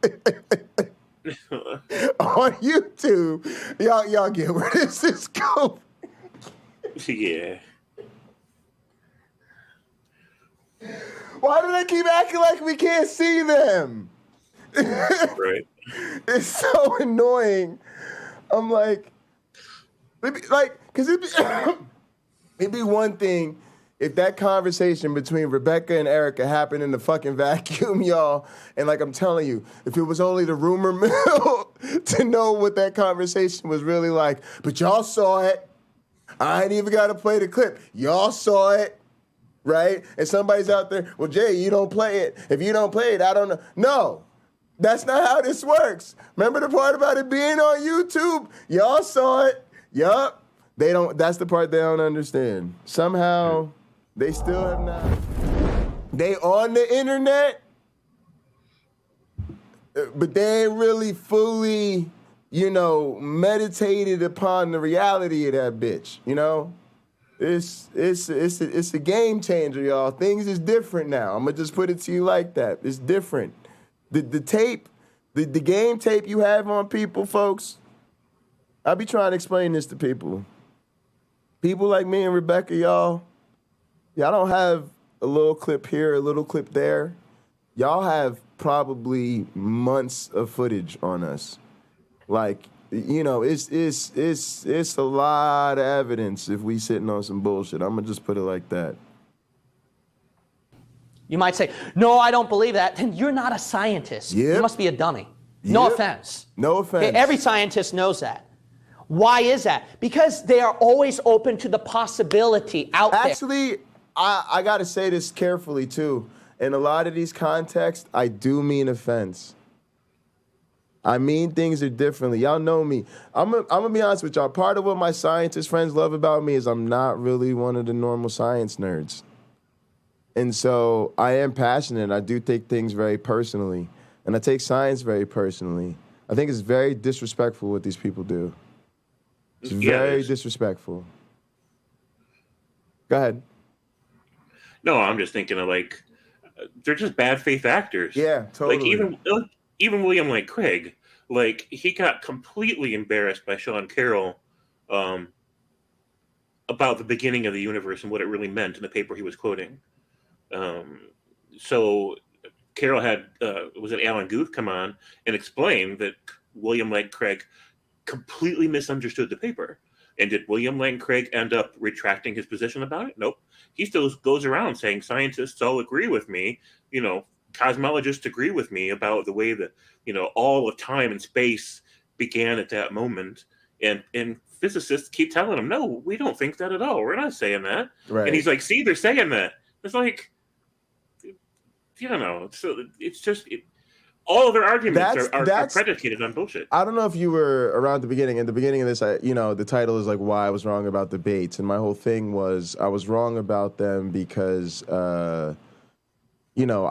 on YouTube. Y'all get where this is going. Yeah. Why do they keep acting like we can't see them? Right. It's so annoying. I'm like, because it'd be one thing if that conversation between Rebecca and Erica happened in the fucking vacuum, y'all, and like I'm telling you, if it was only the rumor mill to know what that conversation was really like, but y'all saw it. I ain't even got to play the clip. Y'all saw it, right? And somebody's out there, well, Jay, you don't play it. If you don't play it, I don't know. No, that's not how this works. Remember the part about it being on YouTube? Y'all saw it. Yup. They don't, that's the part they don't understand. Somehow, they still have not. They on the internet, but they ain't really fully, you know, meditated upon the reality of that bitch, you know? It's a game changer, y'all. Things is different now. I'm gonna just put it to you like that. It's different. The tape, the game tape you have on people, folks, I be trying to explain this to people. People like me and Rebecca, y'all don't have a little clip here, a little clip there. Y'all have probably months of footage on us. Like, you know, it's a lot of evidence if we sitting on some bullshit. I'm gonna just put it like that. You might say, no, I don't believe that. Then you're not a scientist. Yep. You must be a dummy. No offense. No offense. Okay, every scientist knows that. Why is that? Because they are always open to the possibility out there. Actually, I got to say this carefully, too. In a lot of these contexts, I do mean offense. I mean things are differently. Y'all know me. I'm going to be honest with y'all. Part of what my scientist friends love about me is I'm not really one of the normal science nerds. And so I am passionate. I do take things very personally. And I take science very personally. I think it's very disrespectful what these people do. It's very disrespectful. Go ahead. No, I'm just thinking of like, they're just bad faith actors. Yeah, totally. Like even William Lane Craig, like he got completely embarrassed by Sean Carroll about the beginning of the universe and what it really meant in the paper he was quoting. So Carroll had was it Alan Guth come on and explain that William Lane Craig completely misunderstood the paper. And did William Lane Craig end up retracting his position about it? Nope. He still goes around saying scientists all agree with me, you know, cosmologists agree with me about the way that, you know, all of time and space began at that moment. And physicists keep telling him, no, we don't think that at all. We're not saying that. Right. And he's like, see, they're saying that. It's like, you don't know. So it's just... all of their arguments are predicated on bullshit. I don't know if you were around the beginning. In the beginning of this, the title is like why I was wrong about debates. And my whole thing was I was wrong about them because, I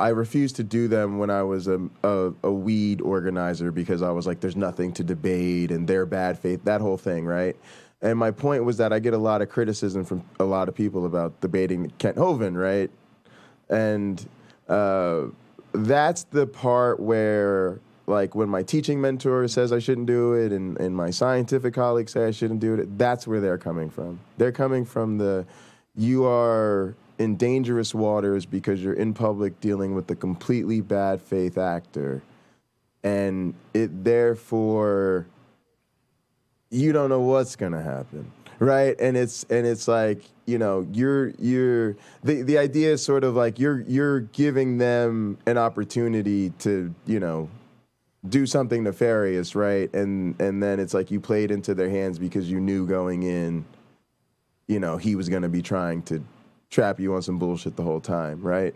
refused to do them when I was a weed organizer because I was like, there's nothing to debate and they're bad faith, that whole thing, right? And my point was that I get a lot of criticism from a lot of people about debating Kent Hovind, right? And... that's the part where, like, when my teaching mentor says I shouldn't do it and my scientific colleagues say I shouldn't do it, that's where they're coming from. They're coming from you are in dangerous waters because you're in public dealing with a completely bad faith actor, and it therefore you don't know what's gonna happen, right? And it's like, you know, you're the idea is sort of like you're giving them an opportunity to, you know, do something nefarious, right? And then it's like you played into their hands because you knew going in, you know, he was gonna be trying to trap you on some bullshit the whole time, right?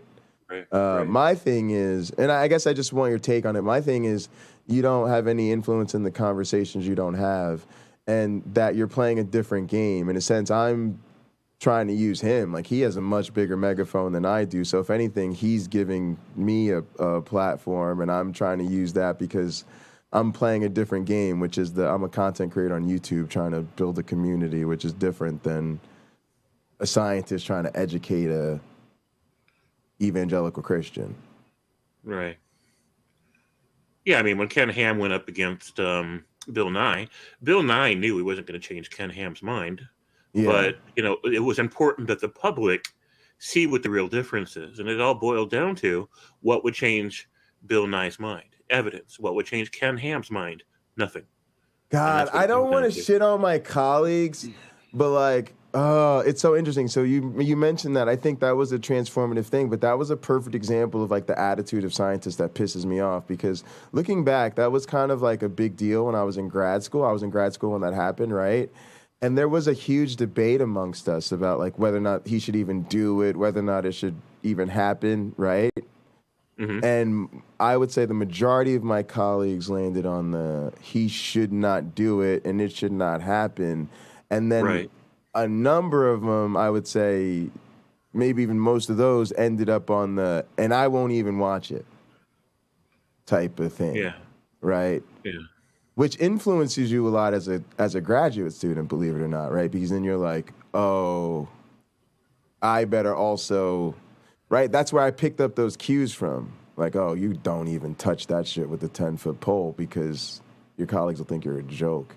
Right. My thing is, and I guess I just want your take on it. My thing is, you don't have any influence in the conversations you don't have, and that you're playing a different game. In a sense, I'm trying to use him. Like, he has a much bigger megaphone than I do. So if anything, he's giving me a platform, and I'm trying to use that because I'm playing a different game, which is I'm a content creator on YouTube trying to build a community, which is different than a scientist trying to educate a evangelical Christian. Right. Yeah, I mean, when Ken Ham went up against Bill Nye knew he wasn't going to change Ken Ham's mind. Yeah. But, you know, it was important that the public see what the real difference is. And it all boiled down to what would change Bill Nye's mind. Evidence. What would change Ken Ham's mind? Nothing. God, I don't want to shit on my colleagues, but like, it's so interesting. So you mentioned that. I think that was a transformative thing, but that was a perfect example of like the attitude of scientists that pisses me off, because looking back, that was kind of like a big deal when I was in grad school. I was in grad school when that happened, right? And there was a huge debate amongst us about like whether or not he should even do it, whether or not it should even happen, right? Mm-hmm. And I would say the majority of my colleagues landed on he should not do it and it should not happen. And then a number of them, I would say, maybe even most of those ended up on and I won't even watch it type of thing. Yeah. Right? Yeah. Which influences you a lot as a graduate student, believe it or not, right? Because then you're like, oh, I better also, right? That's where I picked up those cues from. Like, oh, you don't even touch that shit with a 10-foot pole because your colleagues will think you're a joke,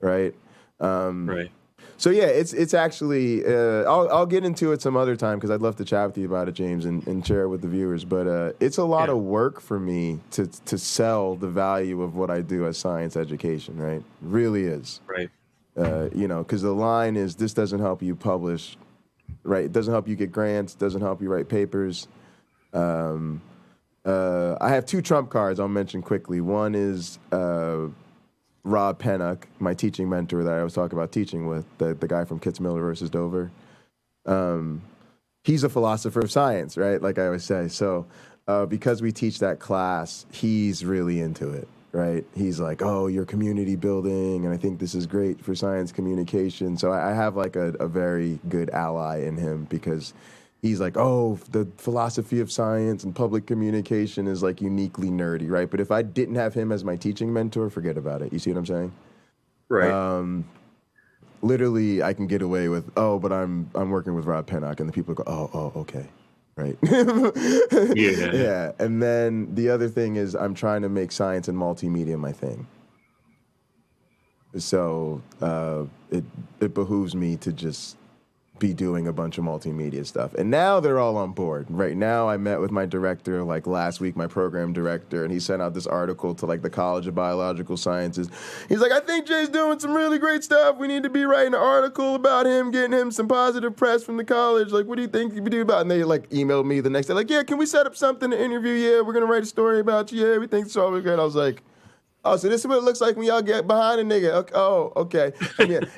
right? Right. So yeah, it's actually, I'll get into it some other time because I'd love to chat with you about it, James, and share it with the viewers. But it's a lot of work for me to sell the value of what I do as science education, right? It really is. Right. You know, because the line is, this doesn't help you publish, right? It doesn't help you get grants, doesn't help you write papers. I have two trump cards I'll mention quickly. One is Rob Pennock, my teaching mentor that I was talking about teaching with, the guy from Kitzmiller versus Dover. He's a philosopher of science, right? Like I always say. So because we teach that class, he's really into it, right? He's like, oh, you're community building, and I think this is great for science communication. So I have like a very good ally in him, because he's like, oh, the philosophy of science and public communication is like uniquely nerdy, right? But if I didn't have him as my teaching mentor, forget about it. You see what I'm saying? Right. Literally, I can get away with, oh, but I'm working with Rob Pennock, and the people go, oh, okay, right? Yeah. Yeah. And then the other thing is, I'm trying to make science and multimedia my thing. So it behooves me to just be doing a bunch of multimedia stuff. And now they're all on board. Right now, I met with my director like last week, my program director, and he sent out this article to like the College of Biological Sciences. He's like, I think Jay's doing some really great stuff. We need to be writing an article about him, getting him some positive press from the college. Like, what do you think you could do about it? And they like emailed me the next day, like, yeah, can we set up something to interview? Yeah, we're going to write a story about you. Yeah, we think it's all good. I was like, oh, so this is what it looks like when y'all get behind a nigga. Okay. Oh, okay.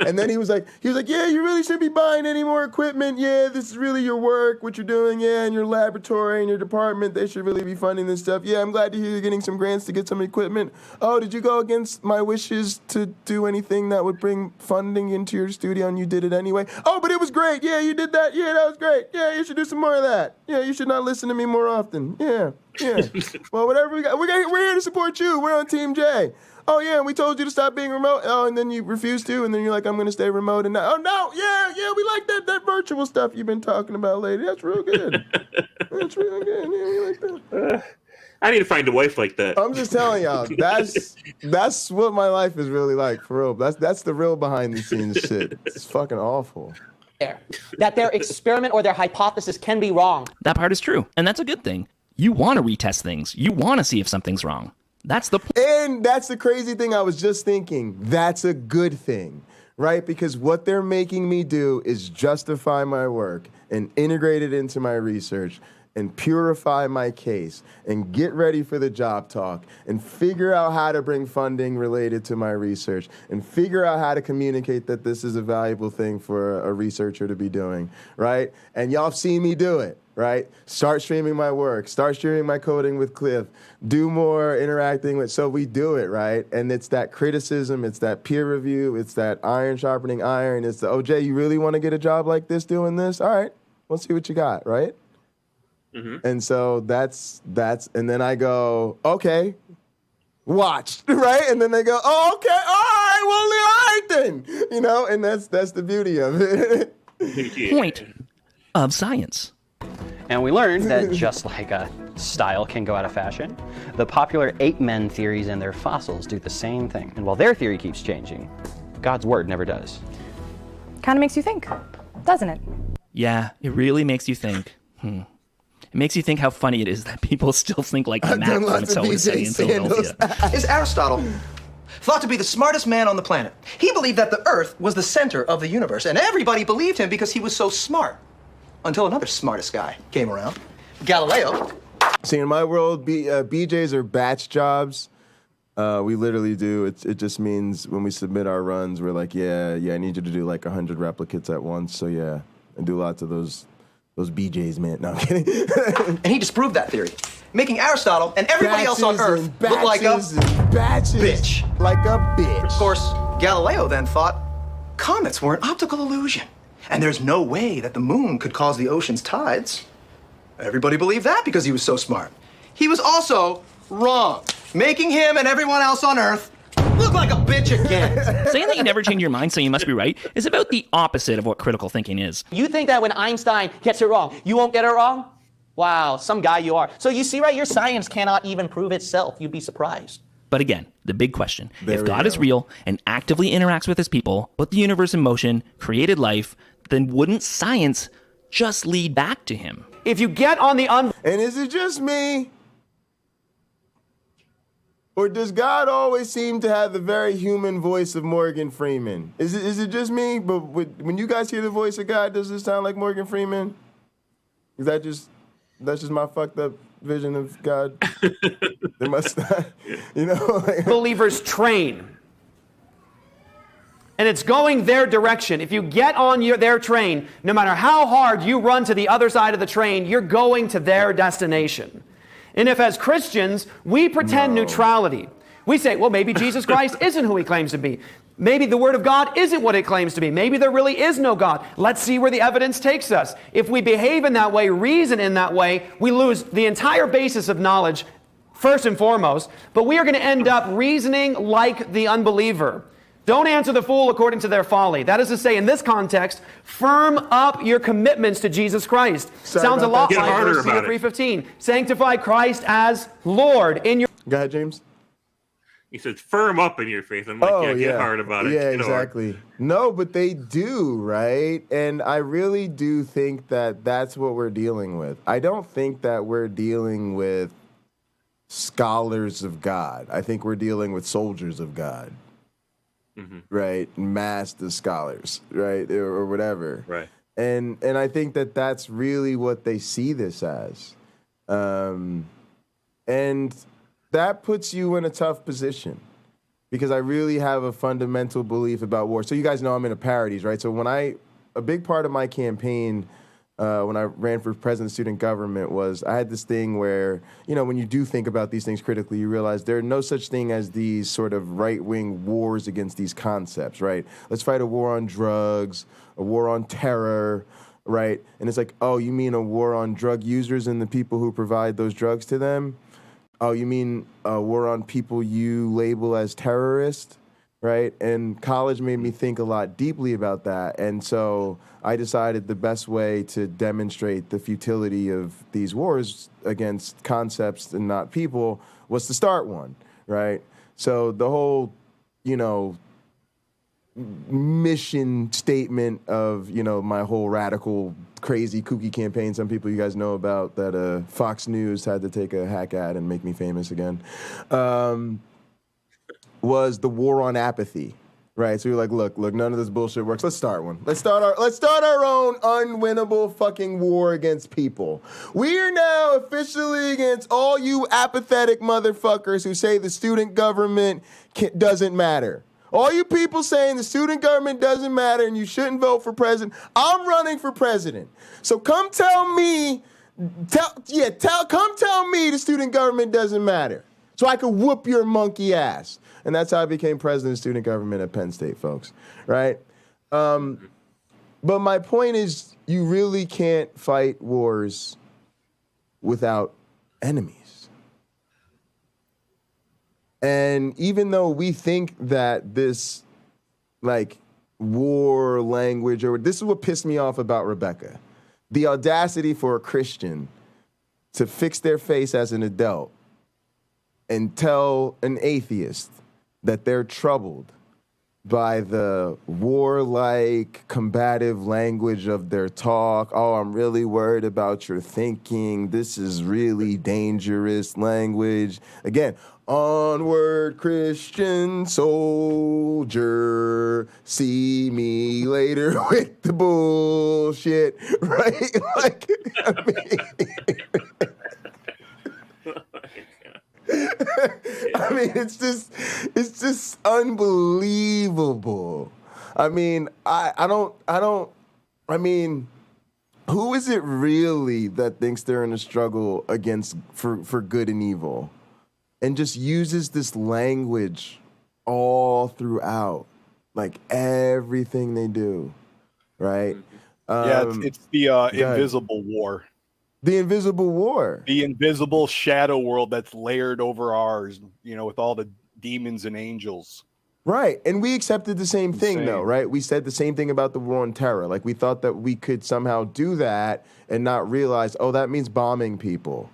And then he was like, yeah, you really shouldn't be buying any more equipment. Yeah, this is really your work, what you're doing. Yeah, in your laboratory, in your department, they should really be funding this stuff. Yeah, I'm glad to hear you're getting some grants to get some equipment. Oh, did you go against my wishes to do anything that would bring funding into your studio, and you did it anyway? Oh, but it was great. Yeah, you did that. Yeah, that was great. Yeah, you should do some more of that. Yeah, you should not listen to me more often. Yeah. Yeah. Well, whatever we got, we're here to support you. We're on Team J. Oh, yeah, and we told you to stop being remote. Oh, and then you refused to, and then you're like, I'm going to stay remote. And now, oh, no, yeah, we like that virtual stuff you've been talking about lately. That's real good. That's real good. Yeah, we like that. I need to find a wife like that. I'm just telling y'all, that's what my life is really like, for real. That's the real behind the scenes shit. It's fucking awful. there that their experiment or their hypothesis can be wrong. That part is true, and that's a good thing. You want to retest things. You want to see if something's wrong. That's the point. And that's the crazy thing. I was just thinking, that's a good thing, right? Because what they're making me do is justify my work and integrate it into my research and purify my case and get ready for the job talk and figure out how to bring funding related to my research and figure out how to communicate that this is a valuable thing for a researcher to be doing, right? And y'all have seen me do it, right? Start streaming my work, start streaming my coding with Cliff, do more interacting with, so we do it, right? And it's that criticism, it's that peer review, it's that iron sharpening iron, it's the, oh, Jay, you really want to get a job like this doing this? All right, let's see what you got, right? Mm-hmm. And so that's, and then I go, okay, watch, right? And then they go, oh, okay, all right, then, you know, and that's the beauty of it. Point of science. And we learned that just like a style can go out of fashion, the popular ape men theories and their fossils do the same thing. And while their theory keeps changing, God's word never does. Kind of makes you think, doesn't it? Yeah, it really makes you think. It makes you think how funny it is that people still think like Matt from It's Always Sunny in Philadelphia. Is Aristotle thought to be the smartest man on the planet. He believed that the Earth was the center of the universe, and everybody believed him because he was so smart. Until another smartest guy came around, Galileo. See, in my world, BJs are batch jobs. We literally do. It just means when we submit our runs, we're like, yeah, I need you to do like 100 replicates at once. So yeah, and do lots of those BJs, man. No, I'm kidding. And he disproved that theory, making Aristotle and everybody else on Earth look like a bitch. Like a bitch. Of course, Galileo then thought comets were an optical illusion, and there's no way that the moon could cause the ocean's tides. Everybody believed that because he was so smart. He was also wrong, making him and everyone else on Earth look like a bitch again. Saying that you never change your mind, so you must be right, is about the opposite of what critical thinking is. You think that when Einstein gets it wrong, you won't get it wrong? Wow, some guy you are. So you see, right, your science cannot even prove itself. You'd be surprised. But again, the big question, if God is real and actively interacts with his people, put the universe in motion, created life, then wouldn't science just lead back to him? If you get on the And is it just me? Or does God always seem to have the very human voice of Morgan Freeman? Is it just me? But when you guys hear the voice of God, does it sound like Morgan Freeman? Is that's just my fucked up vision of God? They must not, you know? Believers train. And it's going their direction. If you get on their train, no matter how hard you run to the other side of the train, you're going to their destination. And if as Christians, we pretend neutrality, we say, well, maybe Jesus Christ isn't who he claims to be. Maybe the Word of God isn't what it claims to be. Maybe there really is no God. Let's see where the evidence takes us. If we behave in that way, reason in that way, we lose the entire basis of knowledge, first and foremost, but we are going to end up reasoning like the unbeliever. Don't answer the fool according to their folly. That is to say, in this context, firm up your commitments to Jesus Christ. Sounds a lot like 1 Peter 3:15. Sanctify Christ as Lord in your... Go ahead, James. He says, firm up in your faith. I'm like, get hard about it. Yeah, exactly. No, but they do, right? And I really do think that that's what we're dealing with. I don't think that we're dealing with scholars of God. I think we're dealing with soldiers of God. Mm-hmm. Right, masked as scholars, right, or whatever, right, and I think that that's really what they see this as, and that puts you in a tough position, because I really have a fundamental belief about war. So you guys know I'm into parodies, right? So a big part of my campaign, when I ran for president of student government, was I had this thing where, you know, when you do think about these things critically, you realize there's no such thing as these sort of right-wing wars against these concepts, right? Let's fight a war on drugs, a war on terror, right? And it's like, oh, you mean a war on drug users and the people who provide those drugs to them? Oh, you mean a war on people you label as terrorists? Right? And college made me think a lot deeply about that. And so I decided the best way to demonstrate the futility of these wars against concepts and not people was to start one, right? So the whole, you know, mission statement of, you know, my whole radical, crazy, kooky campaign, some people you guys know about, that Fox News had to take a hack at and make me famous again, was the war on apathy. Right, so you're like, look, none of this bullshit works. Let's start one. Let's start our own unwinnable fucking war against people. We are now officially against all you apathetic motherfuckers who say the student government doesn't matter. All you people saying the student government doesn't matter and you shouldn't vote for president. I'm running for president. So come tell me, come tell me the student government doesn't matter, so I can whoop your monkey ass. And that's how I became president of student government at Penn State, folks, right? But my point is, you really can't fight wars without enemies. And even though we think that this, like, war language, or this is what pissed me off about Rebecca, the audacity for a Christian to fix their face as an adult and tell an atheist that they're troubled by the warlike, combative language of their talk. Oh, I'm really worried about your thinking. This is really dangerous language. Again, onward, Christian soldier, see me later with the bullshit, right? Like, I mean... I mean, it's just unbelievable. I mean, I mean, who is it really that thinks they're in a struggle for good and evil, and just uses this language all throughout, like everything they do, right? It's the invisible war. The invisible war. The invisible shadow world that's layered over ours, you know, with all the demons and angels. Right. And we accepted the same thing, though, right? We said the same thing about the war on terror. Like, we thought that we could somehow do that and not realize, oh, that means bombing people.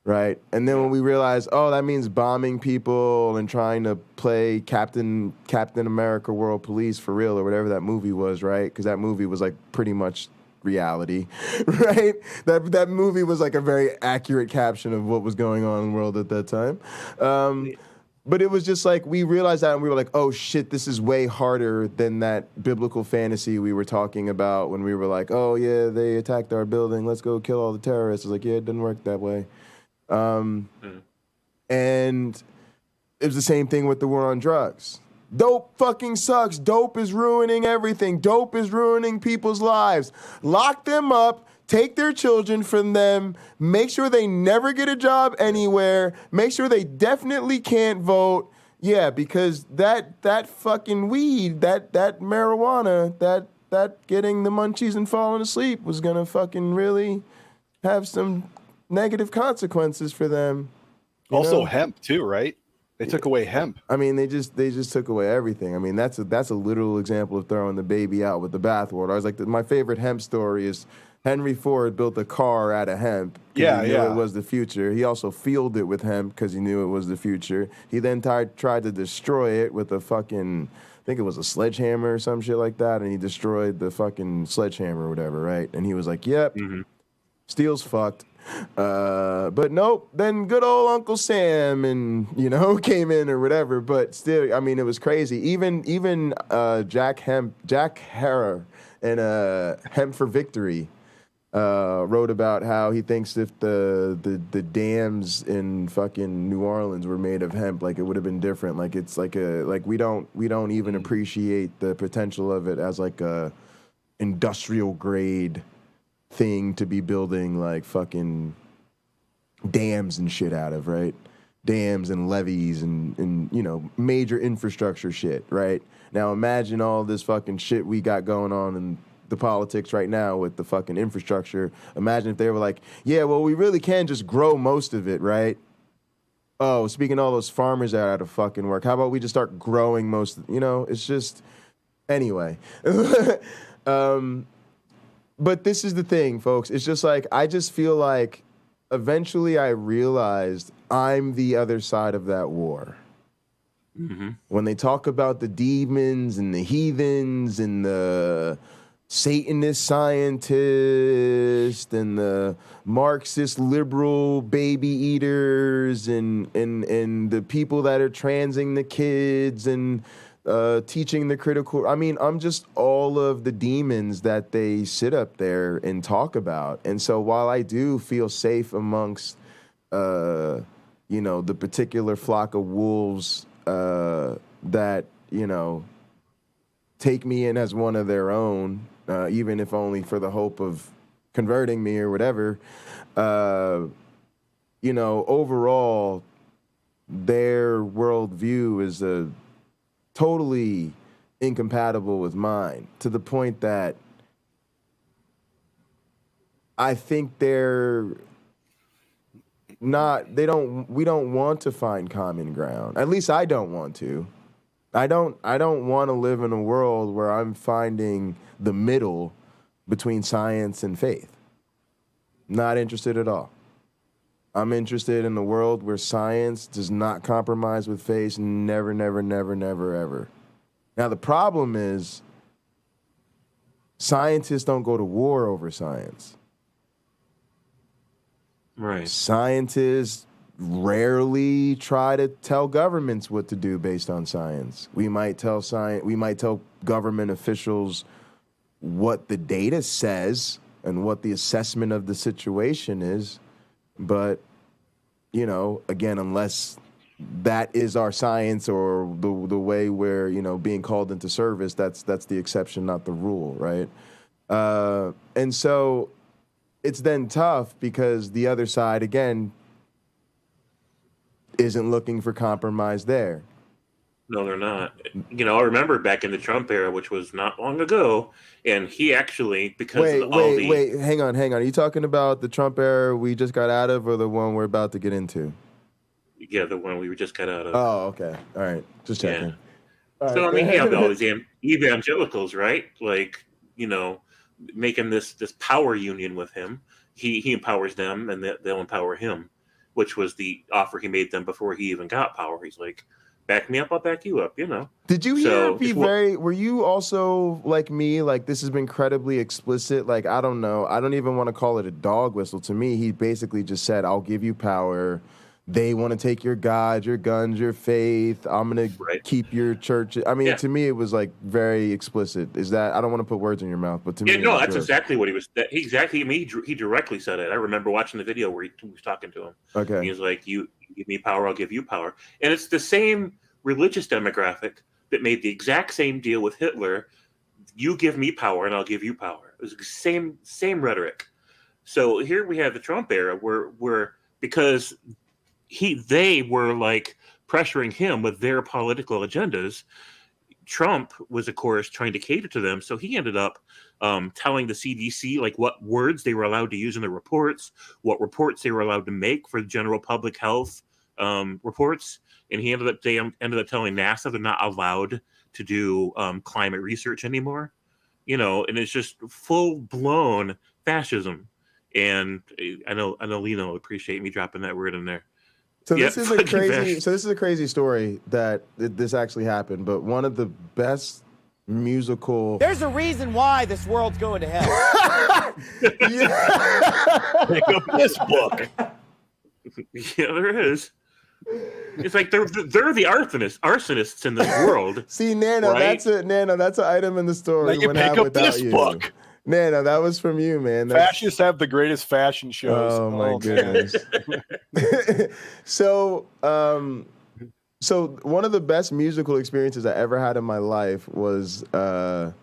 Right. And then when we realized, oh, that means bombing people and trying to play Captain America World Police for real, or whatever that movie was, right? Because that movie was like pretty much reality, right? That movie was like a very accurate caption of what was going on in the world at that time. But it was just like, we realized that and we were like, oh shit, this is way harder than that biblical fantasy we were talking about when we were like, oh yeah, they attacked our building, let's go kill all the terrorists. It's like, yeah, it didn't work that way. And it was the same thing with the war on drugs. Dope fucking sucks. Dope is ruining everything. Dope is ruining people's lives. Lock them up, take their children from them, make sure they never get a job anywhere, make sure they definitely can't vote. Yeah, because that fucking weed, that marijuana, that getting the munchies and falling asleep was gonna fucking really have some negative consequences for them. Also hemp too, right? They took away hemp. I mean, they just took away everything. I mean, that's a literal example of throwing the baby out with the bathwater. I was like, my favorite hemp story is Henry Ford built a car out of hemp. Yeah, he knew it was the future. He also fueled it with hemp because he knew it was the future. He then tried to destroy it with a fucking, I think it was a sledgehammer or some shit like that, and he destroyed the fucking sledgehammer or whatever, right? And he was like, yep, steel's fucked. But nope, then good old Uncle Sam and, came in or whatever. But still, I mean, it was crazy. Even Jack Herer in Hemp for Victory wrote about how he thinks if the dams in fucking New Orleans were made of hemp, like it would have been different. Like it's like we don't even appreciate the potential of it as like a industrial grade thing to be building like fucking dams and shit out of, right? Dams and levees and major infrastructure shit, right? Now imagine all this fucking shit we got going on in the politics right now with the fucking infrastructure. Imagine if they were like, yeah, well, we really can just grow most of it, right? Oh, speaking of all those farmers that are out of fucking work, how about we just start growing most, it's just, anyway. But this is the thing, folks. It's just like, I just feel like eventually I realized I'm the other side of that war. Mm-hmm. When they talk about the demons and the heathens and the Satanist scientists and the Marxist liberal baby eaters and the people that are transing the kids and teaching the critical, I mean, I'm just all of the demons that they sit up there and talk about. And so while I do feel safe amongst, the particular flock of wolves that, take me in as one of their own, even if only for the hope of converting me or whatever, overall, their worldview is totally incompatible with mine, to the point that I think we don't want to find common ground. At least I don't want to. I don't want to live in a world where I'm finding the middle between science and faith. Not interested at all. I'm interested in a world where science does not compromise with faith. Never, never, never, never, ever. Now, the problem is scientists don't go to war over science. Right. Scientists rarely try to tell governments what to do based on science. We might tell government officials what the data says and what the assessment of the situation is, but again, unless that is our science or the way we're being called into service, that's the exception, not the rule, right? And so it's then tough because the other side again isn't looking for compromise there. No, they're not. I remember back in the Trump era, which was not long ago, and he actually, because Wait, hang on. Are you talking about the Trump era we just got out of or the one we're about to get into? Yeah, the one we just got out of. Oh, okay. All right. Just checking. Yeah. So, I mean, you have all these evangelicals, right? Like, making this power union with him. He empowers them, and they'll empower him, which was the offer he made them before he even got power. He's like, back me up, I'll back you up, Did you hear were you also like me, like this has been incredibly explicit? Like, I don't know. I don't even want to call it a dog whistle. To me, he basically just said, I'll give you power. They want to take your God, your guns, your faith. I'm going to keep your church. I mean, to me, it was like very explicit. Is that, I don't want to put words in your mouth, but to me. No, that's exactly what he was. He directly said it. I remember watching the video where he was talking to him. Okay. He was like, you give me power, I'll give you power. And it's the same religious demographic that made the exact same deal with Hitler. You give me power and I'll give you power. It was the same rhetoric. So here we have the Trump era where because they were like pressuring him with their political agendas. Trump was, of course, trying to cater to them. So he ended up telling the CDC like what words they were allowed to use in their reports, what reports they were allowed to make for general public health reports. And they ended up telling NASA they're not allowed to do climate research anymore. And it's just full blown fascism. And I know Lina will appreciate me dropping that word in there. So this is a crazy story that this actually happened, but one of the best musical. There's a reason why this world's going to hell. Pick up this book. Yeah, there is. It's like they're the arsonists in this world. See, Nano, right? That's an item in the story. Now you pick up this book. Nano, that was from you, man. Fascists have the greatest fashion shows. Oh my goodness. So one of the best musical experiences I ever had in my life was a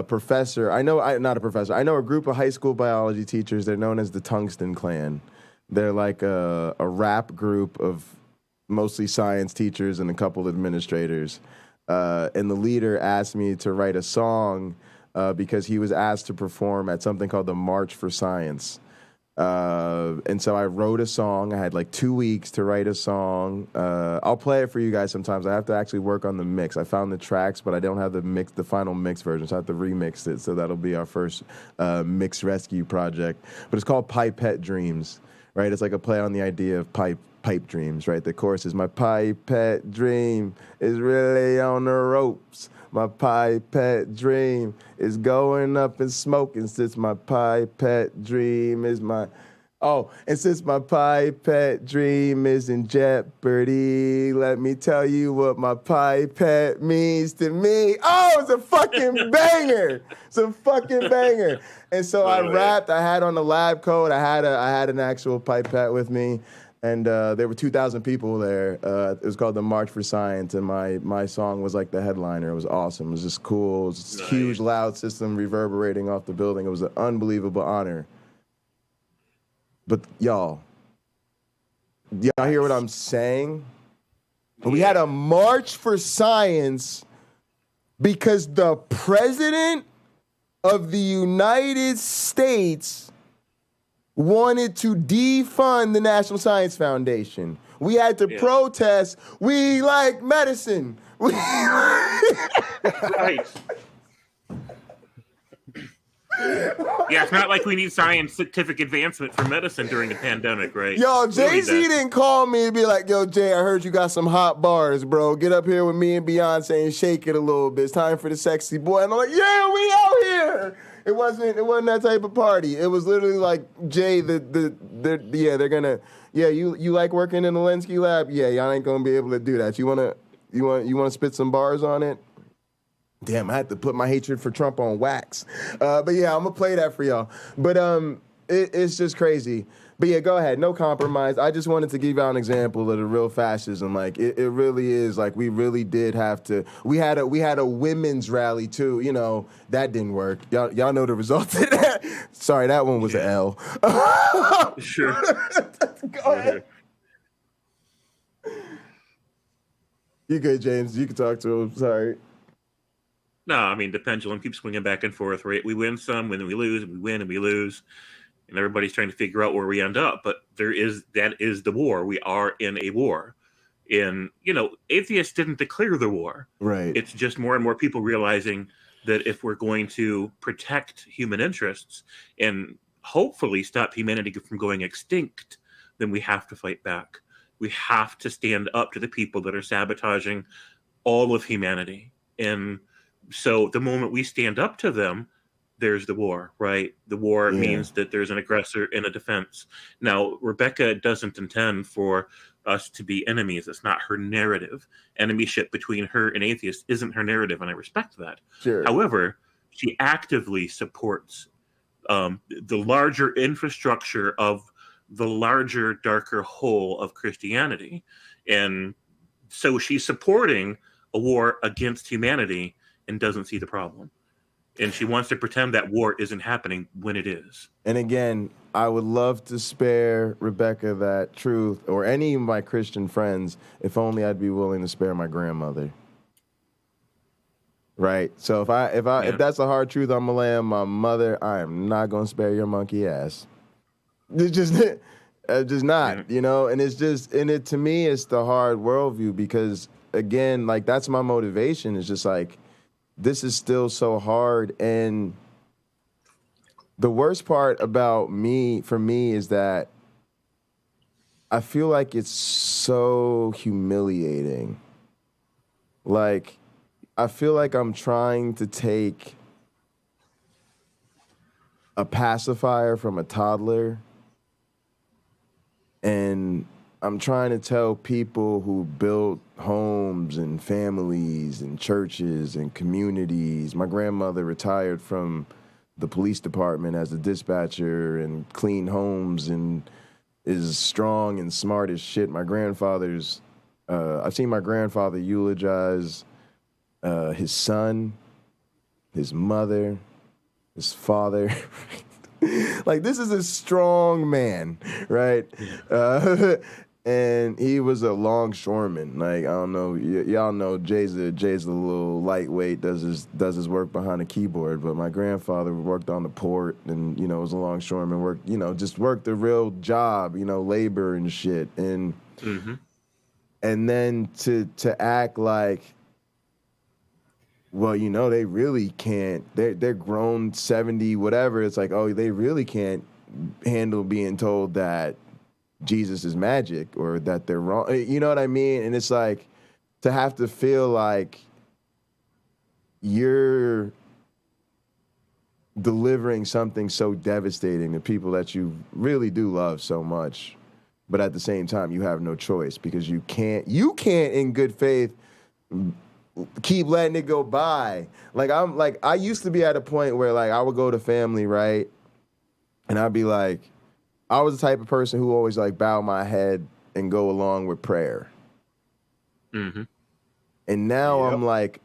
professor. Not a professor. I know a group of high school biology teachers. They're known as the Tungsten Clan. They're like a rap group of mostly science teachers and a couple administrators. And the leader asked me to write a song because he was asked to perform at something called the March for Science. And so I wrote a song. I had like 2 weeks to write a song. I'll play it for you guys sometimes. I have to actually work on the mix. I found the tracks, but I don't have the final mix version, so I have to remix it. So that'll be our first mix rescue project. But it's called Pipette Dreams, right? It's like a play on the idea of pipe dreams, right? The chorus is, my pipette dream is really on the ropes. My pipette dream is going up in smoke, and since my pipette dream is my... Oh, and since my pipette dream is in jeopardy, let me tell you what my pipette means to me. Oh, it's a fucking banger. It's a fucking banger. And so I rapped. I had on the lab coat. I had an actual pipette with me. And there were 2,000 people there. It was called the March for Science, and my song was like the headliner. It was awesome. It was just cool. It was just huge, loud system reverberating off the building. It was an unbelievable honor. But y'all hear what I'm saying? We had a March for Science because the president of the United States wanted to defund the National Science Foundation. We had to protest. We like medicine. Right. Yeah, it's not like we need scientific advancement for medicine during the pandemic, right? Yo, Jay-Z didn't call me and be like, yo, Jay, I heard you got some hot bars, bro. Get up here with me and Beyonce and shake it a little bit. It's time for the sexy boy. And I'm like, yeah, we out here. It wasn't that type of party. It was literally like, Jay, they're gonna, you like working in the LNCA lab? Yeah, y'all ain't gonna be able to do that. You wanna spit some bars on it? Damn, I had to put my hatred for Trump on wax. But yeah, I'm gonna play that for y'all. But it's just crazy. But yeah, go ahead. No compromise. I just wanted to give y'all an example of the real fascism. Like it really is. Like we really did have to. We had a women's rally too. You know that didn't work. Y'all know the result of that. Sorry, that one was an L. Sure. Go ahead. You good, James? You can talk to him. Sorry. No, I mean, the pendulum keeps swinging back and forth, right? We win some, then we lose, we win and we lose. And everybody's trying to figure out where we end up. But that is the war. We are in a war. And, atheists didn't declare the war. Right. It's just more and more people realizing that if we're going to protect human interests and hopefully stop humanity from going extinct, then we have to fight back. We have to stand up to the people that are sabotaging all of humanity. And so the moment we stand up to them, there's the war, right? The war means that there's an aggressor and a defense. Now, Rebecca doesn't intend for us to be enemies. It's not her narrative. Enemyship between her and atheists isn't her narrative, and I respect that. Sure. However, she actively supports the larger infrastructure of the larger, darker whole of Christianity. And so she's supporting a war against humanity and doesn't see the problem. And she wants to pretend that war isn't happening when it is. And again, I would love to spare Rebecca that truth, or any of my Christian friends, if only I'd be willing to spare my grandmother. Right? So if that's a hard truth I'm gonna lay on my mother, I am not gonna spare your monkey ass. It's just not, and it's just, and it, to me, it's the hard worldview, because again, like, that's my motivation. It's just like, this is still so hard. And the worst part about for me is that I feel like it's so humiliating. Like, I feel like I'm trying to take a pacifier from a toddler, and I'm trying to tell people who built homes and families and churches and communities. My grandmother retired from the police department as a dispatcher and cleaned homes and is strong and smart as shit. My grandfather's, I've seen my grandfather eulogize his son, his mother, his father. Like, this is a strong man, right? And he was a longshoreman. Like, I don't know, y'all know Jay's a little lightweight, does his work behind a keyboard. But my grandfather worked on the port, and was a longshoreman. Worked the real job, labor and shit. And and then to act like, well, they really can't. They're grown 70, whatever. It's like, oh, they really can't handle being told that Jesus is magic or that they're wrong. You know what I mean? And it's like to have to feel like you're delivering something so devastating to people that you really do love so much, but at the same time you have no choice because you can't in good faith keep letting it go by. I used to be at a point where like I would go to family, right? And I'd be like, I was the type of person who always like bow my head and go along with prayer. Mm-hmm. And now I'm like,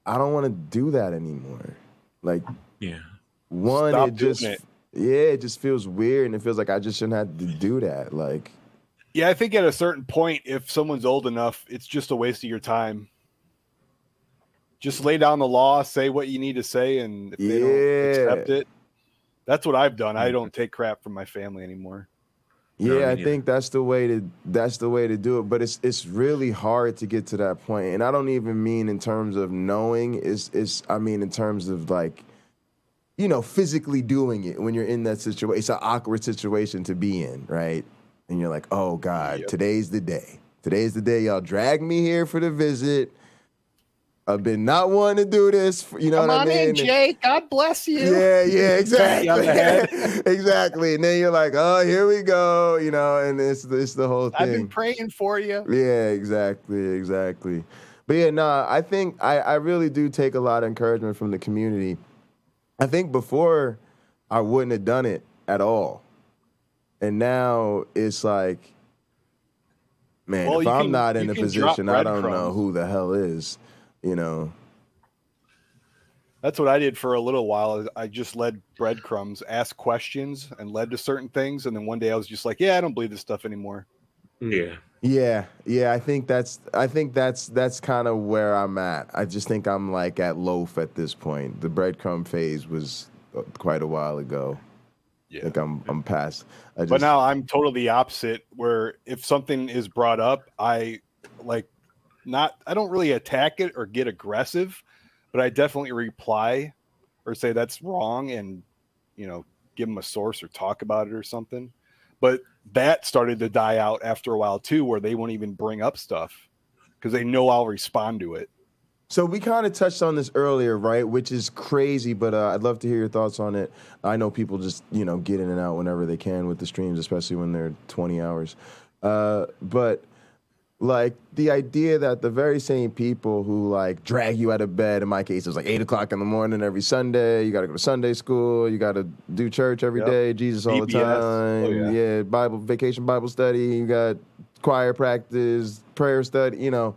I don't want to do that anymore. Like, one, Stop it just, doing it. it just feels weird, and it feels like I just shouldn't have to do that. Like, yeah, I think at a certain point, if someone's old enough, it's just a waste of your time. Just lay down the law, say what you need to say, and if they don't accept it, that's what I've done. I don't take crap from my family anymore. Yeah, I think that's the way to do it. But it's really hard to get to that point. And I don't even mean in terms of knowing. I mean in terms of like, you know, physically doing it when you're in that situation. It's an awkward situation to be in, right? And you're like, oh God, today's the day. Today's the day y'all drag me here for the visit. I've been not wanting to do this. You know Come what I on mean? in, Jake. God bless you. Yeah, exactly. On the head. Exactly. And then you're like, oh, here we go. You know, and it's the whole thing. I've been praying for you. Yeah, exactly. But yeah, I think I really do take a lot of encouragement from the community. I think before I wouldn't have done it at all. And now it's like, man, if I'm not in a position, I don't know who the hell is. You know, that's what I did for a little while. I just led breadcrumbs, asked questions, and led to certain things. And then one day I was just like, "Yeah, I don't believe this stuff anymore." Yeah. I think that's kind of where I'm at. I just think I'm like at loaf at this point. The breadcrumb phase was quite a while ago. Yeah, like I'm past. But now I'm totally the opposite. Where if something is brought up, I don't really attack it or get aggressive, but I definitely reply or say that's wrong and, you know, give them a source or talk about it or something. But that started to die out after a while too, where they won't even bring up stuff because they know I'll respond to it. So we kind of touched on this earlier, right? Which is crazy, but I'd love to hear your thoughts on it. I know people just, you know, get in and out whenever they can with the streams, especially when they're 20 hours. But like the idea that the very same people who like drag you out of bed, in my case, it was like 8 o'clock in the morning every Sunday. You got to go to Sunday school. You got to do church every day. Jesus all the time. Vacation Bible study. You got choir practice, prayer study, you know.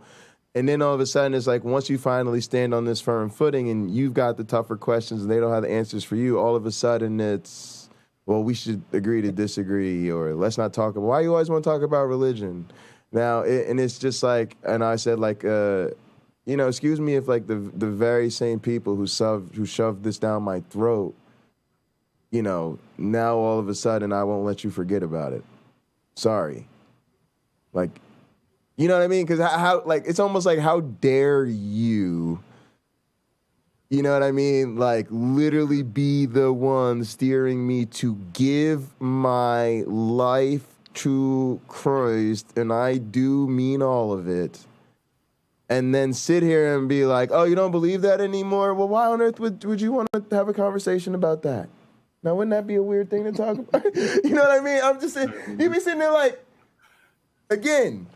And then all of a sudden, it's like once you finally stand on this firm footing and you've got the tougher questions and they don't have the answers for you, all of a sudden it's, well, we should agree to disagree, or let's not talk about, why you always want to talk about religion? Now, and it's just like, and I said like, you know, excuse me if like the very same people who shoved this down my throat, you know, now all of a sudden I won't let you forget about it. Sorry. Like, you know what I mean? Because how like, it's almost like, how dare you, you know what I mean? Like literally be the one steering me to give my life to Christ, and I do mean all of it, and then sit here and be like, oh, you don't believe that anymore? Well, why on earth would you want to have a conversation about that? Now, wouldn't that be a weird thing to talk about? You know what I mean? I'm just saying, you be sitting there like, again,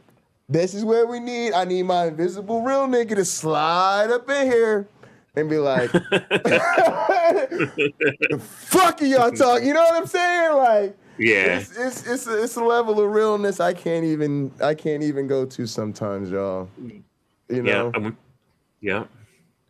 this is where I need my invisible real nigga to slide up in here and be like, the fuck are y'all talking? You know what I'm saying? Like, yeah, it's a level of realness I can't even go to sometimes, y'all. You know? Yeah.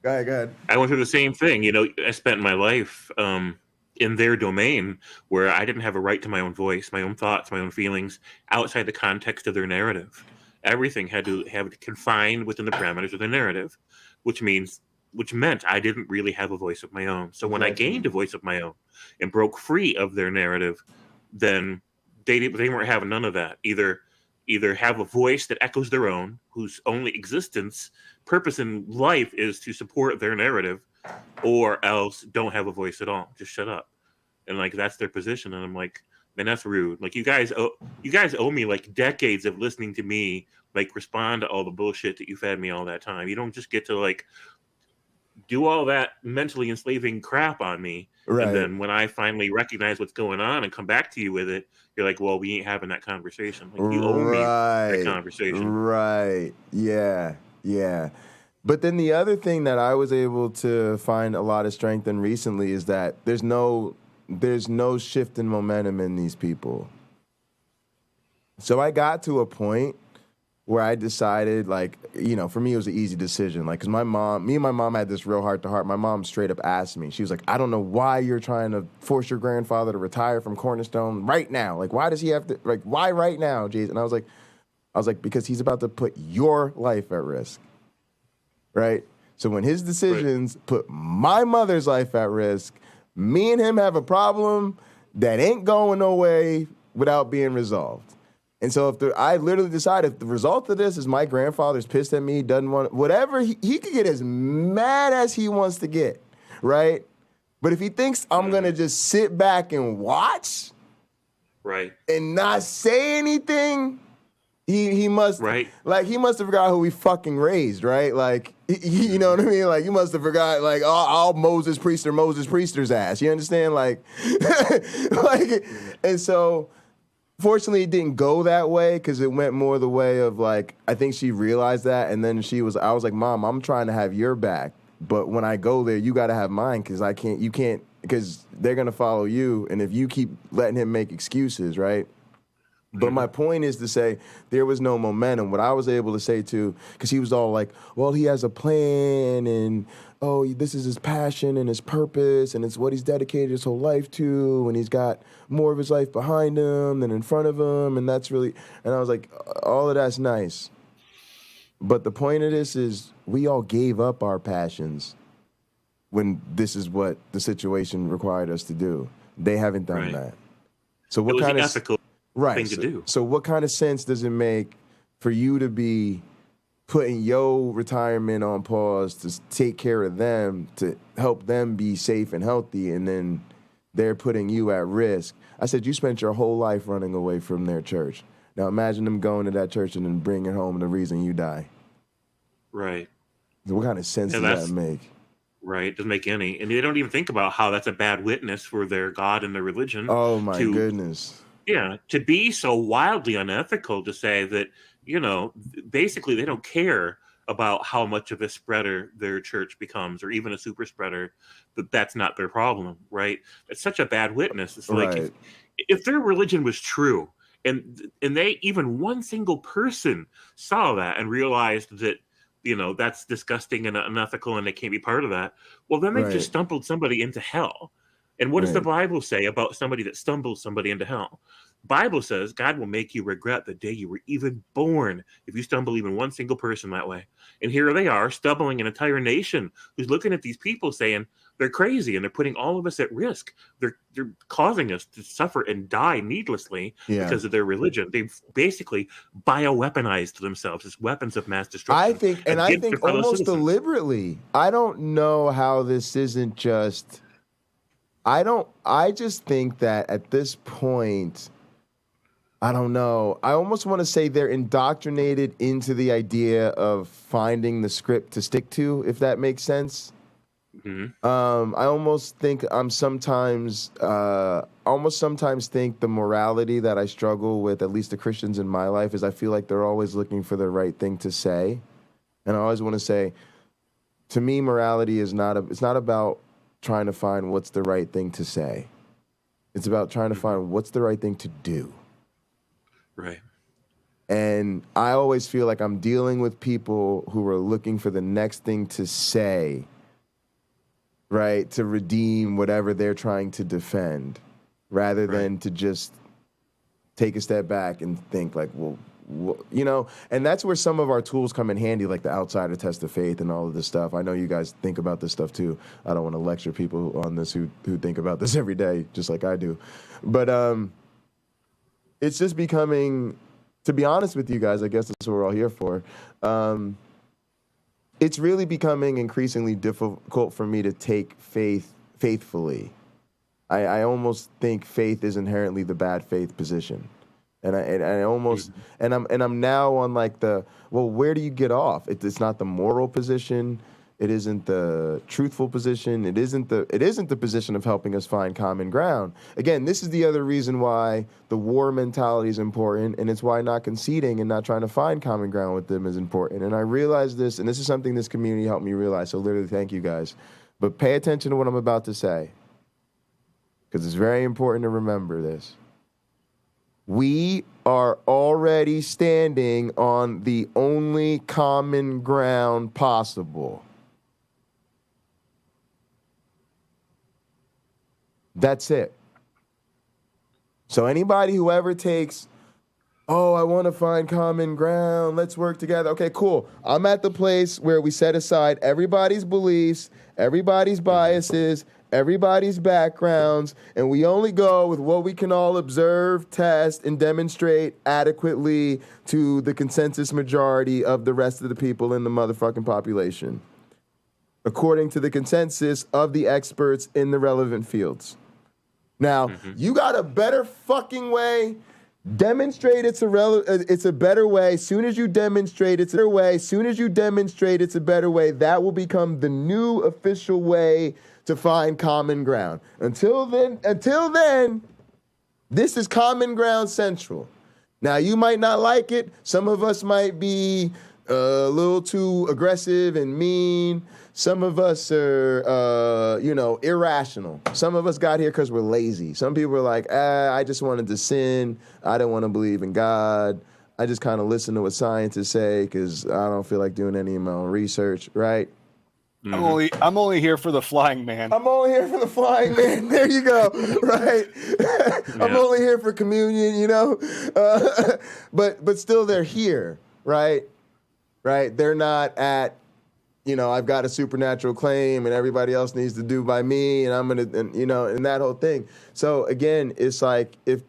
Go ahead. I went through the same thing. You know, I spent my life in their domain where I didn't have a right to my own voice, my own thoughts, my own feelings outside the context of their narrative. Everything had to have it confined within the parameters of their narrative, which meant I didn't really have a voice of my own. So when I gained a voice of my own and broke free of their narrative, then they weren't having none of that. Either have a voice that echoes their own, whose only purpose in life is to support their narrative, or else don't have a voice at all. Just shut up. And like that's their position. And I'm like, and that's rude. Like you guys owe me like decades of listening to me like respond to all the bullshit that you fed me all that time. You don't just get to like do all that mentally enslaving crap on me. Right. And then when I finally recognize what's going on and come back to you with it, you're like, well, we ain't having that conversation. Like you owe me that conversation. Right. Yeah. Yeah. But then the other thing that I was able to find a lot of strength in recently is that there's no shift in momentum in these people. So I got to a point where I decided, like, you know, for me, it was an easy decision. Like, because me and my mom had this real heart-to-heart. My mom straight up asked me, she was like, I don't know why you're trying to force your grandfather to retire from Cornerstone right now. Like, why does he have to, like, why right now, Jason? And I was like, because he's about to put your life at risk, right? So when his decisions put my mother's life at risk, me and him have a problem that ain't going no way without being resolved. And so I literally decided if the result of this is my grandfather's pissed at me, doesn't want, whatever, he could get as mad as he wants to get, right? But if he thinks I'm going to just sit back and watch and not say anything, he must, like, he must have forgot who he fucking raised, right? Like, you know what I mean? Like, you must have forgot, like, all Moses Priester's ass. You understand? Like, and so... Fortunately, it didn't go that way because it went more the way of, like, I think she realized that, and then I was like, Mom, I'm trying to have your back, but when I go there, you got to have mine because because they're going to follow you, and if you keep letting him make excuses, right? But my point is to say there was no momentum. What I was able to say because he was all like, well, he has a plan, and oh, this is his passion and his purpose, and it's what he's dedicated his whole life to, and he's got more of his life behind him than in front of him, and that's really, and I was like, all of that's nice. But the point of this is we all gave up our passions when this is what the situation required us to do. They haven't done that. So what kind of ethical thing to do? So what kind of sense does it make for you to be putting your retirement on pause to take care of them, to help them be safe and healthy, and then they're putting you at risk? I said, you spent your whole life running away from their church. Now imagine them going to that church and then bringing home the reason you die. Right. So what kind of sense does that make? Right. It doesn't make any. And they don't even think about how that's a bad witness for their God and their religion. Oh, my goodness. Yeah. To be so wildly unethical to say that, you know, basically they don't care about how much of a spreader their church becomes or even a super spreader, but that's not their problem, right? It's such a bad witness. It's like if their religion was true and they, even one single person saw that and realized that, you know, that's disgusting and unethical and they can't be part of that, well, then they've just stumbled somebody into hell. And what does the Bible say about somebody that stumbles somebody into hell? Bible says God will make you regret the day you were even born if you stumble even one single person that way. And here they are, stumbling an entire nation who's looking at these people saying they're crazy and they're putting all of us at risk. They're causing us to suffer and die needlessly because of their religion. They've basically bioweaponized themselves as weapons of mass destruction. I think almost deliberately. I don't know how this isn't just... I just think that at this point, I don't know. I almost want to say they're indoctrinated into the idea of finding the script to stick to, if that makes sense. Mm-hmm. I almost think sometimes think the morality that I struggle with, at least the Christians in my life, is I feel like they're always looking for the right thing to say. And I always want to say, to me, morality is it's not about trying to find what's the right thing to say. It's about trying to find what's the right thing to do. Right. And I always feel like I'm dealing with people who are looking for the next thing to say, right, to redeem whatever they're trying to defend, rather than to just take a step back and think like, well, you know, and that's where some of our tools come in handy, like the outsider test of faith and all of this stuff. I know you guys think about this stuff too. I don't want to lecture people on this who think about this every day, just like I do. But it's just becoming, to be honest with you guys, I guess that's what we're all here for. It's really becoming increasingly difficult for me to take faith faithfully. I almost think faith is inherently the bad faith position. And I almost and I'm now on like the, well, where do you get off? It's not the moral position. It isn't the truthful position. It isn't the position of helping us find common ground. Again, this is the other reason why the war mentality is important, and it's why not conceding and not trying to find common ground with them is important. And I realize this, and this is something this community helped me realize, so literally thank you guys. But pay attention to what I'm about to say, because it's very important to remember this. We are already standing on the only common ground possible. That's it. So anybody who ever takes, oh, I want to find common ground, let's work together. Okay, cool. I'm at the place where we set aside everybody's beliefs, everybody's biases, everybody's backgrounds, and we only go with what we can all observe, test, and demonstrate adequately to the consensus majority of the rest of the people in the motherfucking population, according to the consensus of the experts in the relevant fields. Now, you got a better fucking way. Demonstrate it's a better way. Soon as you demonstrate it's a better way, that will become the new official way to find common ground. Until then, this is Common Ground Central. Now, you might not like it. Some of us might be a little too aggressive and mean. Some of us are, irrational. Some of us got here because we're lazy. Some people are like, I just wanted to sin. I don't want to believe in God. I just kind of listen to what scientists say because I don't feel like doing any of my own research, right? I'm only here for the flying man. I'm only here for the flying man. There you go, right? I'm only here for communion, but still they're here, right? Right? They're not at, I've got a supernatural claim and everybody else needs to do by me and I'm going to, and that whole thing. So again, it's like if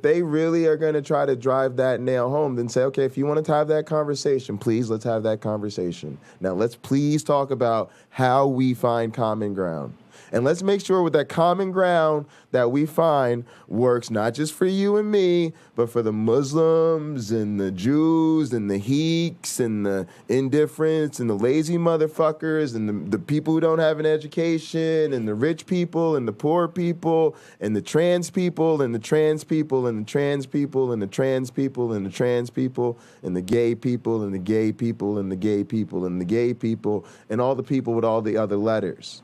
they really are going to try to drive that nail home, then say, okay, if you want to have that conversation, please, let's have that conversation. Now, let's please talk about how we find common ground. And let's make sure with that common ground that we find works not just for you and me, but for the Muslims and the Jews and the Heeks and the indifferents and the lazy motherfuckers and the people who don't have an education and the rich people and the poor people and the trans people and the trans people and the trans people and the trans people and the trans people and the gay people and the gay people and the gay people and the gay people and all the people with all the other letters.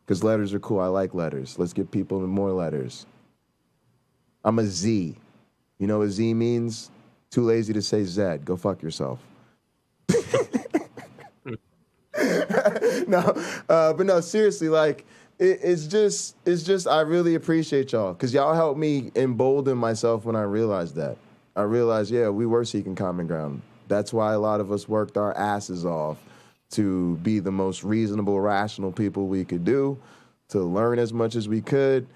Because letters are cool. I like letters. Let's give people more letters. I'm a Z. You know what Z means? Too lazy to say Z. Go fuck yourself. But no, seriously, like, it's just, I really appreciate y'all. Because y'all helped me embolden myself when I realized that. I realized, yeah, we were seeking common ground. That's why a lot of us worked our asses off to be the most reasonable, rational people we could do, to learn as much as we could.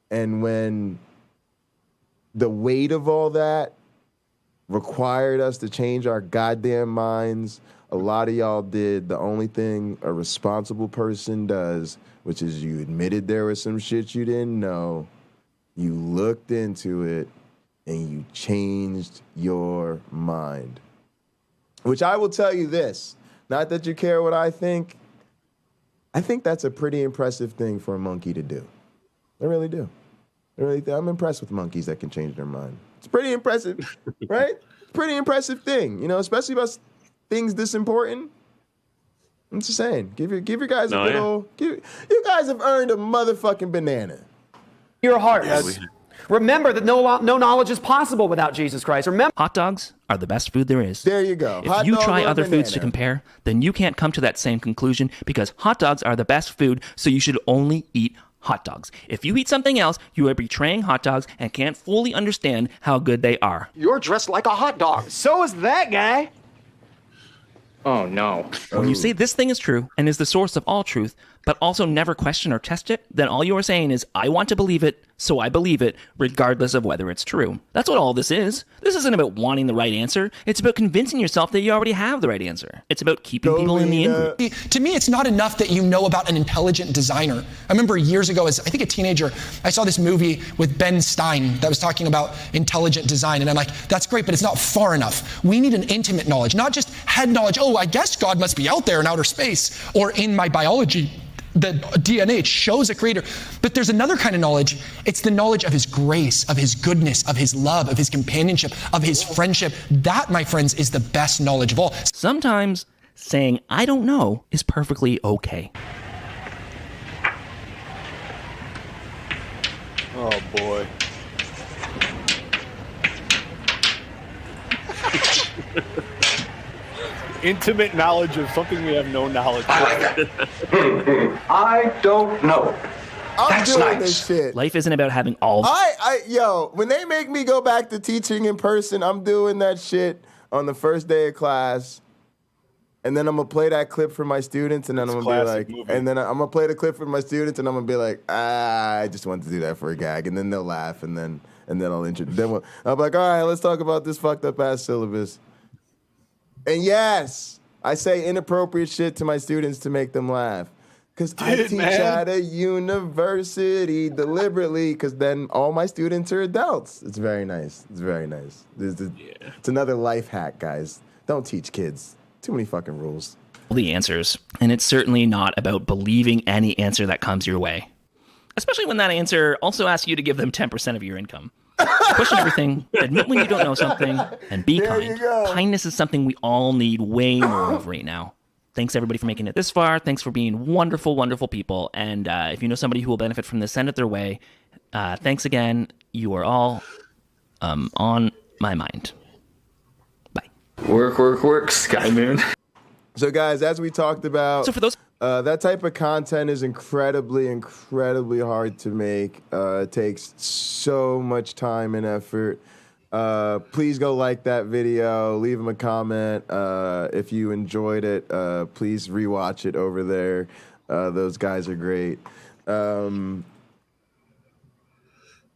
And when the weight of all that required us to change our goddamn minds, a lot of y'all did the only thing a responsible person does, which is you admitted there was some shit you didn't know, you looked into it, and you changed your mind. Which I will tell you this, not that you care what I think that's a pretty impressive thing for a monkey to do. I really do. I'm impressed with monkeys that can change their mind. It's pretty impressive, right? Pretty impressive thing, especially about things this important. I'm just saying, give your guys a good old. You guys have earned a motherfucking banana. Your hearts. Yes. Remember that no knowledge is possible without Jesus Christ. Remember, hot dogs are the best food there is. There you go. If you try other foods to compare, then you can't come to that same conclusion because hot dogs are the best food, so you should only eat hot dogs. If you eat something else, you are betraying hot dogs and can't fully understand how good they are. You're dressed like a hot dog. So is that guy. Oh, no. When you say this thing is true and is the source of all truth, but also never question or test it, then all you are saying is, I want to believe it, so I believe it regardless of whether it's true. That's what all this is. This isn't about wanting the right answer. It's about convincing yourself that you already have the right answer. It's about keeping people in the in. To me, it's not enough that you know about an intelligent designer. I remember years ago, as I think a teenager, I saw this movie with Ben Stein that was talking about intelligent design, and I'm like, that's great, but it's not far enough. We need an intimate knowledge, not just head knowledge. Oh, I guess God must be out there in outer space, or in my biology. The DNA, it shows a creator. But there's another kind of knowledge. It's the knowledge of his grace, of his goodness, of his love, of his companionship, of his friendship. That, my friends, is the best knowledge of all. Sometimes saying, I don't know, is perfectly okay. Oh, boy. Intimate knowledge of something we have no knowledge of. I don't know. I'm doing this shit. Life isn't about having all. Yo, when they make me go back to teaching in person, I'm doing that shit on the first day of class. And then I'm gonna play that clip for my students, and then I'm gonna be like, and then I'm gonna play the clip for my students, and I'm gonna be like, I just wanted to do that for a gag, and then they'll laugh, and then I'll introduce them. I'm like, all right, let's talk about this fucked up ass syllabus. And yes, I say inappropriate shit to my students to make them laugh. Because I teach at a university deliberately, because then all my students are adults. It's very nice. It's very nice. It's another life hack, guys. Don't teach kids. Too many fucking rules. The answers. And it's certainly not about believing any answer that comes your way. Especially when that answer also asks you to give them 10% of your income. Question everything, admit when you don't know something, and be kind. Kindness is something we all need way more of right now. Thanks everybody for making it this far. Thanks for being wonderful, wonderful people. And if you know somebody who will benefit from this, send it their way. Thanks again. You are all on my mind. Bye. Work, Sky Moon. So guys, as we talked about, so for those that type of content is incredibly hard to make. It takes so much time and effort. Please go like that video, leave them a comment. If you enjoyed it, please rewatch it over there. Those guys are great.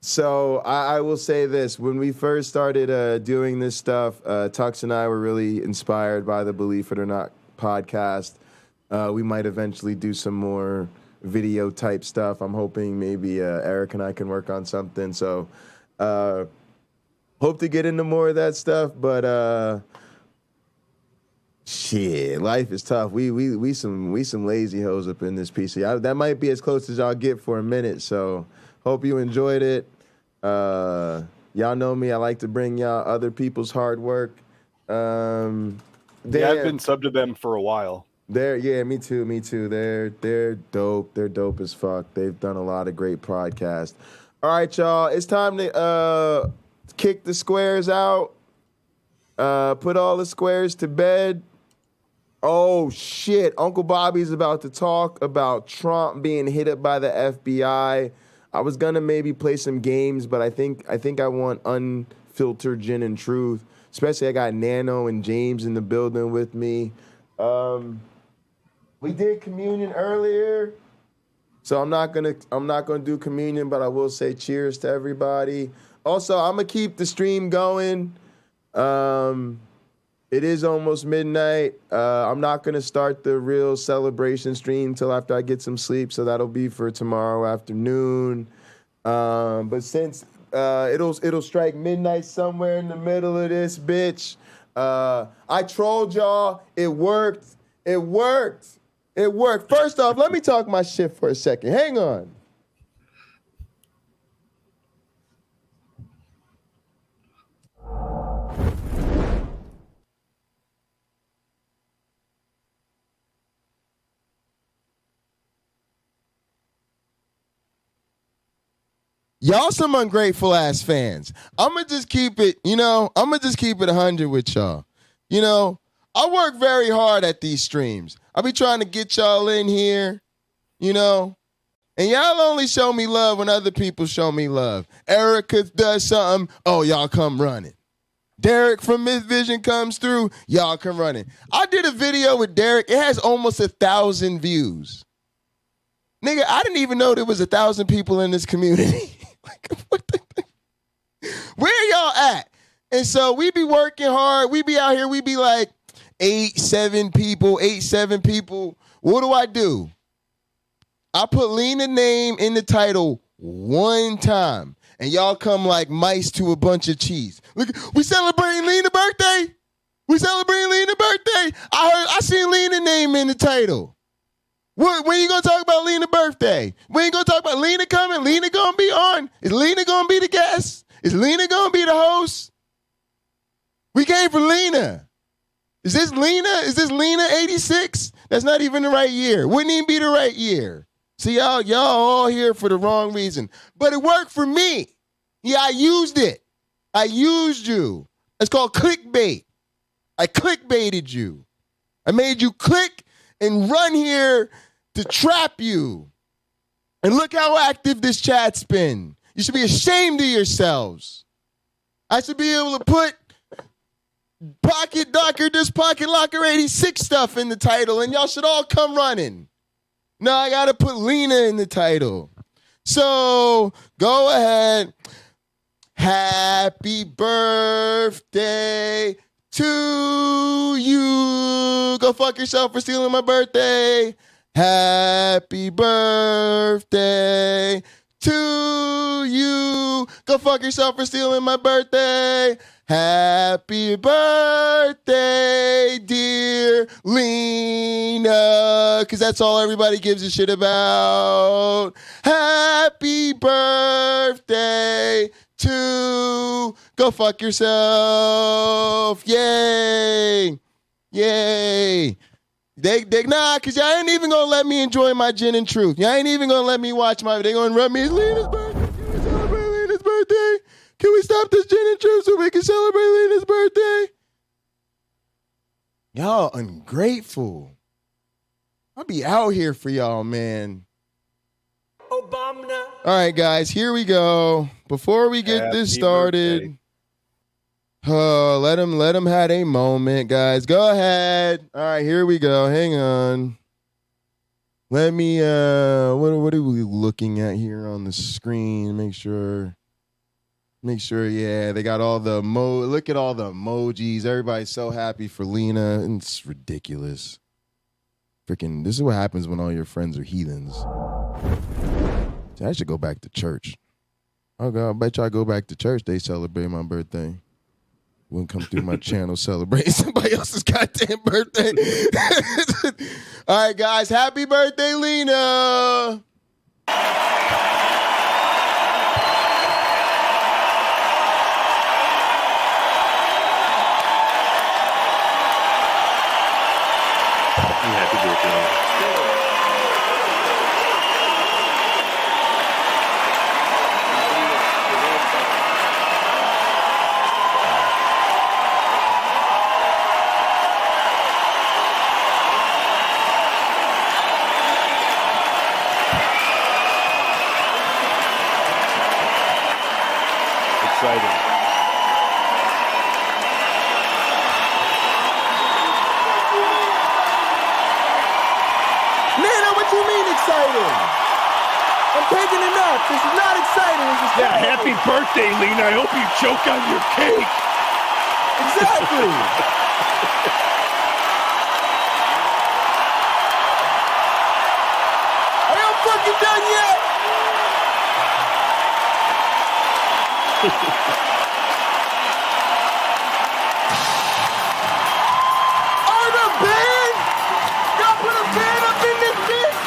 So I will say this. When we first started doing this stuff, Tux and I were really inspired by the Believe It or Not podcast. We might eventually do some more video type stuff. I'm hoping maybe Eric and I can work on something. So hope to get into more of that stuff. But shit, life is tough. We some lazy hoes up in this PC. That might be as close as y'all get for a minute. So hope you enjoyed it. Y'all know me. I like to bring y'all other people's hard work. I've been subbed to them for a while. Me too. They're dope. They're dope as fuck. They've done a lot of great podcasts. All right, y'all. It's time to kick the squares out. Put all the squares to bed. Oh shit! Uncle Bobby's about to talk about Trump being hit up by the FBI. I was gonna maybe play some games, but I think I want unfiltered gin and truth. Especially I got Nano and James in the building with me. We did communion earlier, so I'm not gonna do communion, but I will say cheers to everybody. Also, I'm gonna keep the stream going. It is almost midnight. I'm not gonna start the real celebration stream till after I get some sleep, so that'll be for tomorrow afternoon. But since it'll strike midnight somewhere in the middle of this bitch. I trolled y'all. It worked. First off, let me talk my shit for a second. Hang on. Y'all some ungrateful ass fans. I'ma just keep it 100 with y'all. I work very hard at these streams. I be trying to get y'all in here, and y'all only show me love when other people show me love. Erica does something, oh, y'all come running. Derek from Myth Vision comes through, y'all come running. I did a video with Derek. It has almost 1,000 views. Nigga, I didn't even know there was 1,000 people in this community. Where y'all at? And so we be working hard. We be out here. We be like 7 people. What do? I put Lina's name in the title one time, and y'all come like mice to a bunch of cheese. Look, we celebrating Lina's birthday. I seen Lina's name in the title. When you gonna talk about Lina's birthday? When you gonna talk about Lina coming? Lina gonna be on? Is Lina gonna be the guest? Is Lina gonna be the host? We came for Lina. Is this Lina 86? That's not even the right year. Wouldn't even be the right year. See, y'all all here for the wrong reason. But it worked for me. Yeah, I used it. I used you. It's called clickbait. I clickbaited you. I made you click and run here to trap you. And look how active this chat's been. You should be ashamed of yourselves. I should be able to put Pocket Locker 86 stuff in the title, and y'all should all come running. No, I got to put Lina in the title. So go ahead. Happy birthday to you. Go fuck yourself for stealing my birthday. Happy birthday to you. Go fuck yourself for stealing my birthday. Happy birthday, dear Lina, because that's all everybody gives a shit about. Happy birthday to go fuck yourself. Yay. Nah, because y'all ain't even going to let me enjoy my gin and truth. Y'all ain't even going to let me watch they going to rub me. It's Lina's birthday. Can we celebrate Lina's birthday? Can we stop this gin and truth so we can celebrate Lina's birthday? Y'all ungrateful. I'll be out here for y'all, man. Obama. All right, guys, here we go. Before we get this started, let them have a moment, guys. Go ahead. All right, here we go. Hang on. Let me, what are we looking at here on the screen? Make sure, yeah, they got all the look at all the emojis. Everybody's so happy for Lina. It's ridiculous. Freaking, this is what happens when all your friends are heathens. I should go back to church. I bet you I go back to church. They celebrate my birthday. Wouldn't come through my channel celebrating somebody else's goddamn birthday. All right, guys. Happy birthday, Lina. Happy birthday. Exciting. Nana, what you mean exciting? I'm taking a nap. This is not exciting. This is happy birthday, Lina. I hope you choke on your cake. Exactly. Are y'all fucking done yet? Oh, the band? Y'all put a band up in this bitch?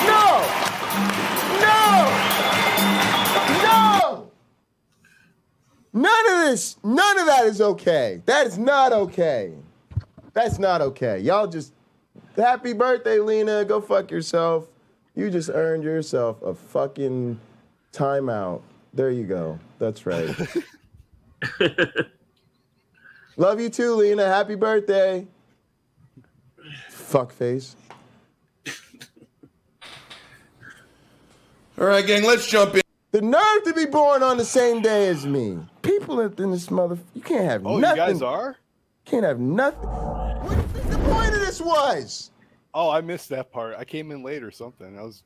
No! None of that is okay. That is not okay. That's not okay. Y'all just, happy birthday, Lina. Go fuck yourself. You just earned yourself a fucking timeout. There you go. That's right. Love you too, Lina. Happy birthday. Fuckface. All right, gang, let's jump in. The nerve to be born on the same day as me. People in this you can't have nothing. Oh, you guys are? Can't have nothing. What do you think the point of this was? Oh, I missed that part. I came in late or something. I was.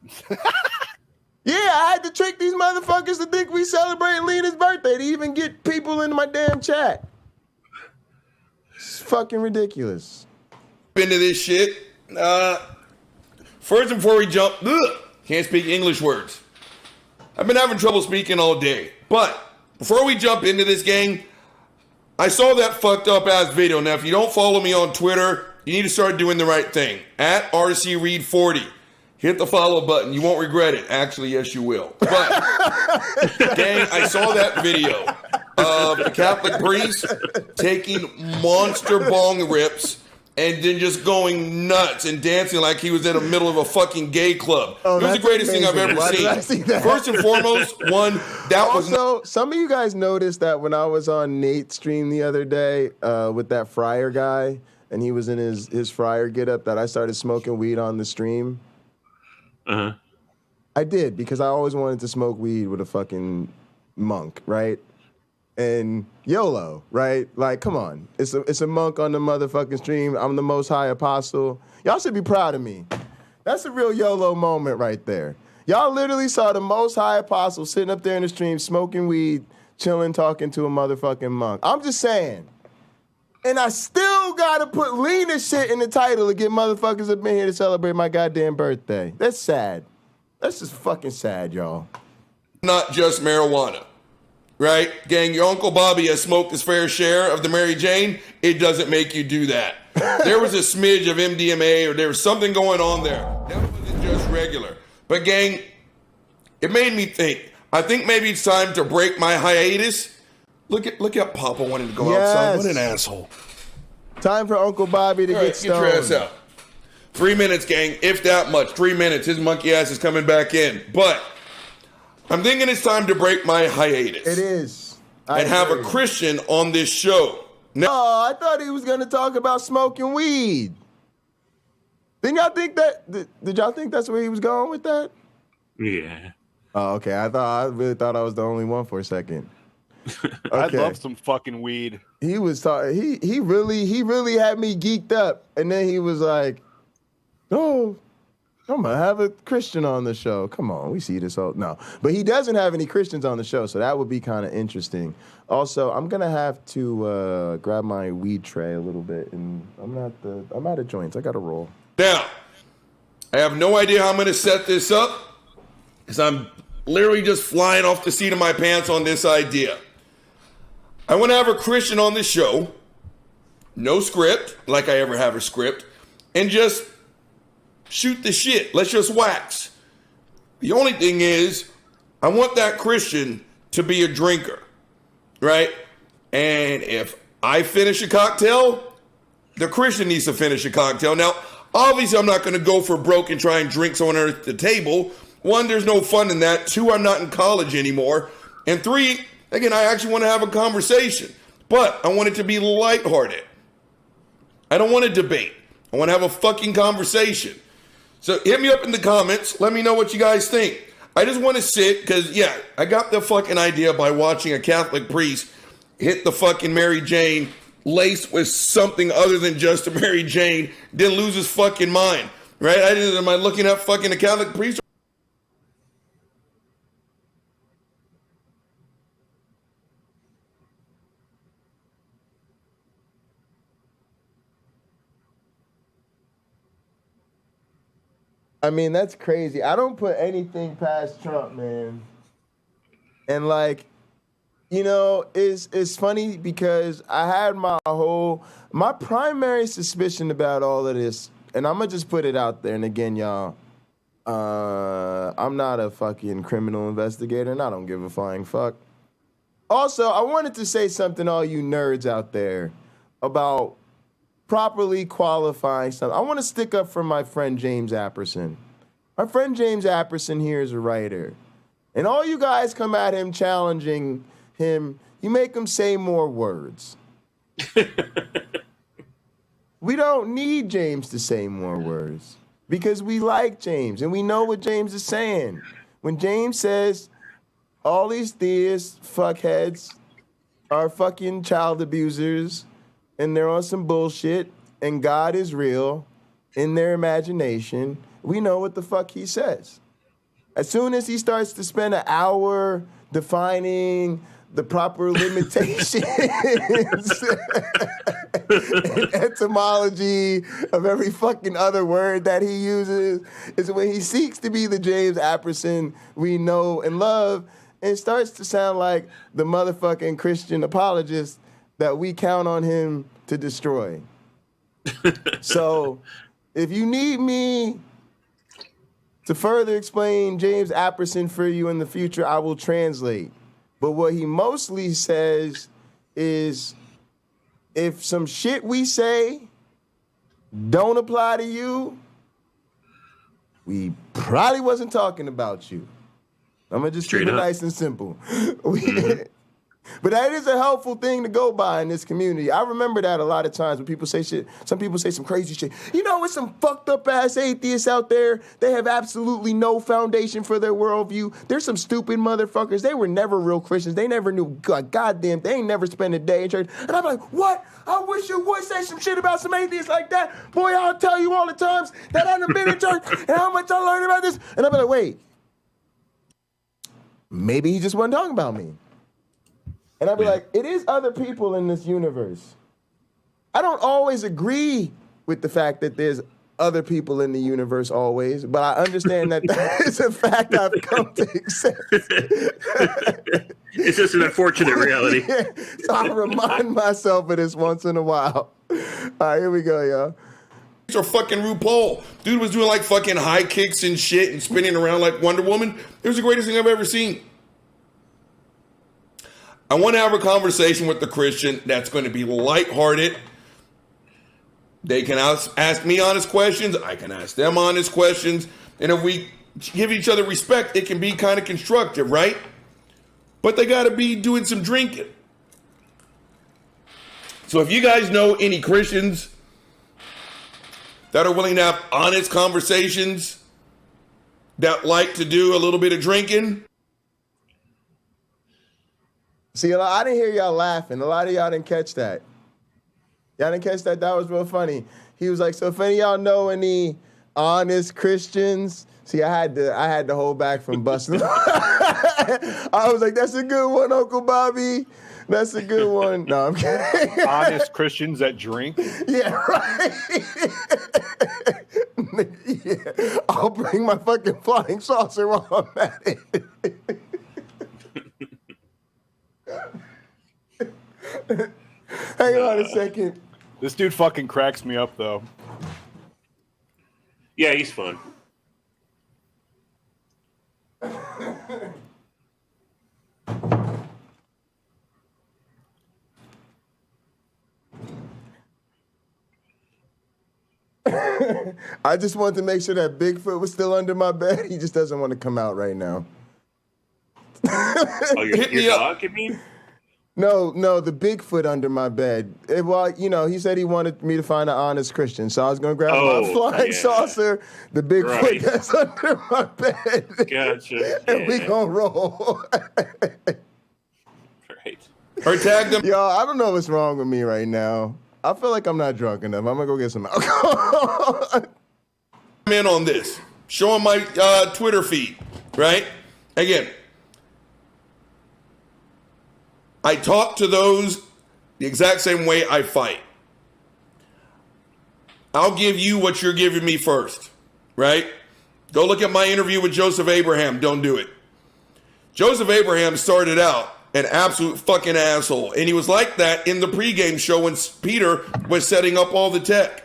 Yeah, I had to trick these motherfuckers to think we celebrate Lina's birthday to even get people into my damn chat. It's fucking ridiculous. Into this shit. First and before we jump, can't speak English words. I've been having trouble speaking all day. But before we jump into this, gang, I saw that fucked up ass video. Now, if you don't follow me on Twitter, you need to start doing the right thing. At RCReed40. Hit the follow button. You won't regret it. Actually, yes, you will. But, gang, I saw that video of the Catholic priest taking monster bong rips and then just going nuts and dancing like he was in the middle of a fucking gay club. It was the greatest thing I've ever Why seen. did I see that? First and foremost, that was also, some of you guys noticed that when I was on Nate's stream the other day with that friar guy, and he was in his friar getup, that I started smoking weed on the stream. Uh-huh. I did, because I always wanted to smoke weed with a fucking monk, right? And YOLO, right? Like, come on. It's a monk on the motherfucking stream. I'm the most high apostle. Y'all should be proud of me. That's a real YOLO moment right there. Y'all literally saw the most high apostle sitting up there in the stream, smoking weed, chilling, talking to a motherfucking monk. I'm just saying. And I still gotta put Lina shit in the title to get motherfuckers up in here to celebrate my goddamn birthday. That's sad. That's just fucking sad, y'all. not just marijuana. Right? Gang, your Uncle Bobby has smoked his fair share of the Mary Jane. It doesn't make you do that. There was a smidge of MDMA or there was something going on there. That wasn't just regular. But gang, it made me think. I think maybe it's time to break my hiatus. Look at Papa wanting to go outside. What an asshole. Time for Uncle Bobby to get stoned. Get your ass out. 3 minutes, gang, if that much. 3 minutes. His monkey ass is coming back in. But I'm thinking it's time to break my hiatus. It is. And have a Christian on this show. No, I thought he was going to talk about smoking weed. Didn't y'all think that? Did y'all think that's where he was going with that? Yeah. Oh, okay. I really thought I was the only one for a second. I love some fucking weed. He was talking. He really had me geeked up, and then he was like, "Oh, I'm gonna have a Christian on the show." Come on, we see this all no, but he doesn't have any Christians on the show, so that would be kind of interesting. Also, I'm gonna have to grab my weed tray a little bit, and I'm out of joints. I gotta roll. Now, I have no idea how I'm gonna set this up, because I'm literally just flying off the seat of my pants on this idea. I want to have a Christian on this show, no script, like I ever have a script, and just shoot the shit. Let's just wax. The only thing is, I want that Christian to be a drinker, right? And if I finish a cocktail, the Christian needs to finish a cocktail. Now, obviously, I'm not going to go for broke and try and drink someone at the table. One, there's no fun in that. Two, I'm not in college anymore. And three, again, I actually want to have a conversation, but I want it to be lighthearted. I don't want to debate. I want to have a fucking conversation. So hit me up in the comments. Let me know what you guys think. I just want to sit because, yeah, I got the fucking idea by watching a Catholic priest hit the fucking Mary Jane laced with something other than just a Mary Jane, then lose his fucking mind, right? Am I looking at fucking a Catholic priest? I mean, that's crazy. I don't put anything past Trump, man. And like, you know, it's funny because I had my primary suspicion about all of this, and I'm gonna just put it out there. And again, y'all, I'm not a fucking criminal investigator, and I don't give a flying fuck. Also, I wanted to say something to all you nerds out there about properly qualifying something. I want to stick up for my friend James Apperson. My friend James Apperson here is a writer. And all you guys come at him challenging him, you make him say more words. We don't need James to say more words because we like James and we know what James is saying. When James says all these theists, fuckheads, are fucking child abusers, and they're on some bullshit, and God is real in their imagination, we know what the fuck he says. As soon as he starts to spend an hour defining the proper limitations and etymology of every fucking other word that he uses, is when he seeks to be the James Apperson we know and love, and starts to sound like the motherfucking Christian apologist that we count on him to destroy. So, if you need me to further explain James Apperson for you in the future, I will translate. But what he mostly says is, if some shit we say don't apply to you, we probably wasn't talking about you. I'm going to just keep it nice and simple. But that is a helpful thing to go by in this community. I remember that a lot of times when people say shit. Some people say some crazy shit. You know, with some fucked up ass atheists out there, they have absolutely no foundation for their worldview. There's some stupid motherfuckers. They were never real Christians. They never knew goddamn. They ain't never spent a day in church. And I'm like, what? I wish you would say some shit about some atheists like that. Boy, I'll tell you all the times that I done been in church and how much I learned about this. And I'm like, wait. Maybe he just wasn't talking about me. And I'd be like, it is other people in this universe. I don't always agree with the fact that there's other people in the universe always, but I understand that that is a fact I've come to accept. It's just an unfortunate reality. Yeah. So I remind myself of this once in a while. All right, here we go, y'all. Or fucking RuPaul. Dude was doing like fucking high kicks and shit and spinning around like Wonder Woman. It was the greatest thing I've ever seen. I want to have a conversation with the Christian that's going to be lighthearted. They can ask me honest questions. I can ask them honest questions. And if we give each other respect, it can be kind of constructive, right? But they got to be doing some drinking. So if you guys know any Christians that are willing to have honest conversations, that like to do a little bit of drinking. See, I didn't hear y'all laughing. A lot of y'all didn't catch that. Y'all didn't catch that? That was real funny. He was like, so if any of y'all know any honest Christians, see, I had to hold back from busting. I was like, that's a good one, Uncle Bobby. That's a good one. No, I'm kidding. Honest Christians that drink? Yeah, right. Yeah. I'll bring my fucking flying saucer while I'm at it. Hang on a second. This dude fucking cracks me up, though. Yeah, he's fun. I just wanted to make sure that Bigfoot was still under my bed. He just doesn't want to come out right now. Oh, your dog, you mean? No, the Bigfoot under my bed. Well, you know, he said he wanted me to find an honest Christian, so I was going to grab my flying saucer, the Bigfoot that's under my bed. Gotcha. And we going to roll. Right. Or tag them. Yo, I don't know what's wrong with me right now. I feel like I'm not drunk enough. I'm going to go get some alcohol. I'm in on this. Show him my Twitter feed, right? Again, I talk to those the exact same way I fight. I'll give you what you're giving me first, right? Go look at my interview with Joseph Abraham. Don't do it. Joseph Abraham started out an absolute fucking asshole. And he was like that in the pregame show when Peter was setting up all the tech.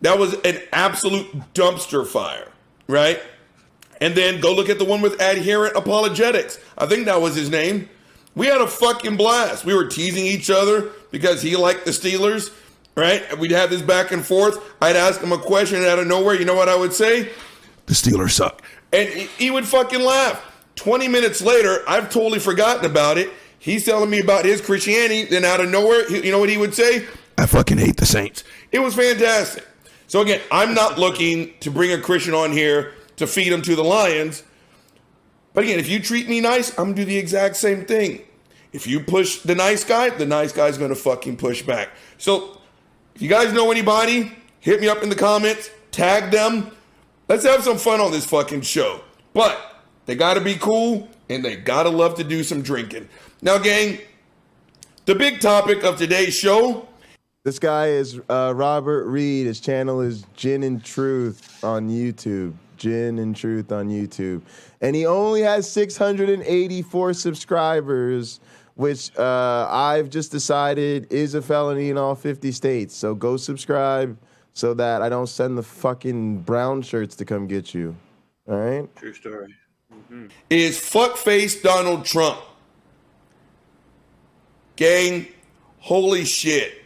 That was an absolute dumpster fire, right? And then go look at the one with Adherent Apologetics. I think that was his name. We had a fucking blast. We were teasing each other because he liked the Steelers, right? And we'd have this back and forth. I'd ask him a question out of nowhere. You know what I would say? The Steelers suck. And he would fucking laugh. 20 minutes later, I've totally forgotten about it. He's telling me about his Christianity. Then out of nowhere, you know what he would say? I fucking hate the Saints. It was fantastic. So again, I'm not looking to bring a Christian on here to feed him to the lions. But again, if you treat me nice, I'm going to do the exact same thing. If you push the nice guy's going to fucking push back. So if you guys know anybody, hit me up in the comments, tag them. Let's have some fun on this fucking show. But They got to be cool, and they got to love to do some drinking. Now, gang, the big topic of today's show. This guy is Robert Reed. His channel is Gin and Truth on YouTube. Gin and Truth on YouTube. And he only has 684 subscribers, which I've just decided is a felony in all 50 states. So go subscribe so that I don't send the fucking brown shirts to come get you. All right? True story. Is fuckface Donald Trump. Gang, holy shit.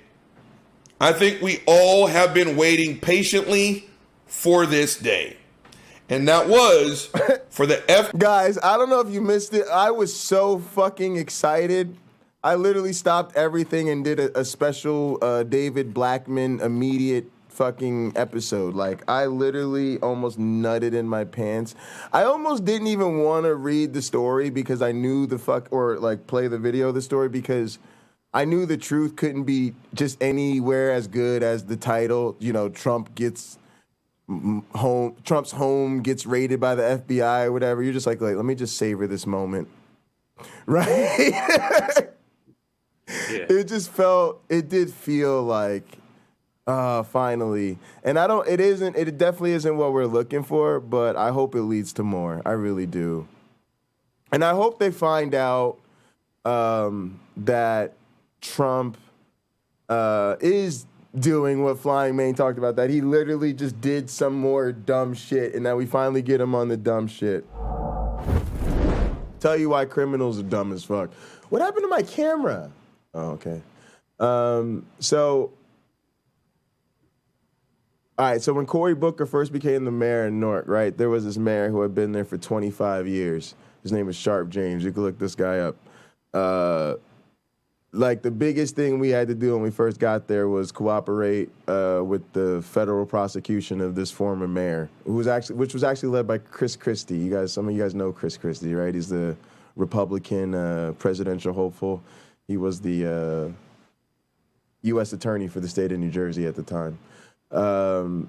I think we all have been waiting patiently for this day. And that was for the Guys, I don't know if you missed it. I was so fucking excited. I literally stopped everything and did a special David Blackman immediate fucking episode. Like, I literally almost nutted in my pants. I almost didn't even want to read the story because I knew play the video of the story because I knew the truth couldn't be just anywhere as good as the title. You know, Trump's home gets raided by the FBI or whatever. You're just like, let me just savor this moment. Right? Yeah. It did feel like, finally. And it definitely isn't what we're looking for, but I hope it leads to more. I really do. And I hope they find out that Trump is doing what Flying Mane talked about, that he literally just did some more dumb shit, and that we finally get him on the dumb shit. Tell you why criminals are dumb as fuck. What happened to my camera? Oh, okay. So when Cory Booker first became the mayor in Newark, right, there was this mayor who had been there for 25 years. His name was Sharp James. You can look this guy up. Like, the biggest thing we had to do when we first got there was cooperate with the federal prosecution of this former mayor, which was actually led by Chris Christie. Some of you guys know Chris Christie, right? He's the Republican presidential hopeful. He was the U.S. attorney for the state of New Jersey at the time. This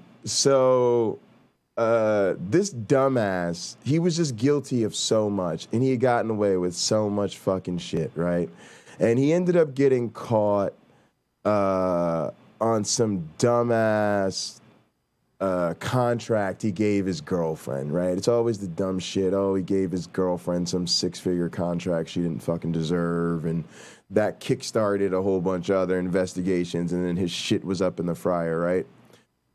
dumbass, he was just guilty of so much, and he had gotten away with so much fucking shit, right? And he ended up getting caught on some dumbass contract he gave his girlfriend, right? It's always the dumb shit. Oh, he gave his girlfriend some 6-figure contract she didn't fucking deserve, and that kickstarted a whole bunch of other investigations, and then his shit was up in the fryer, right?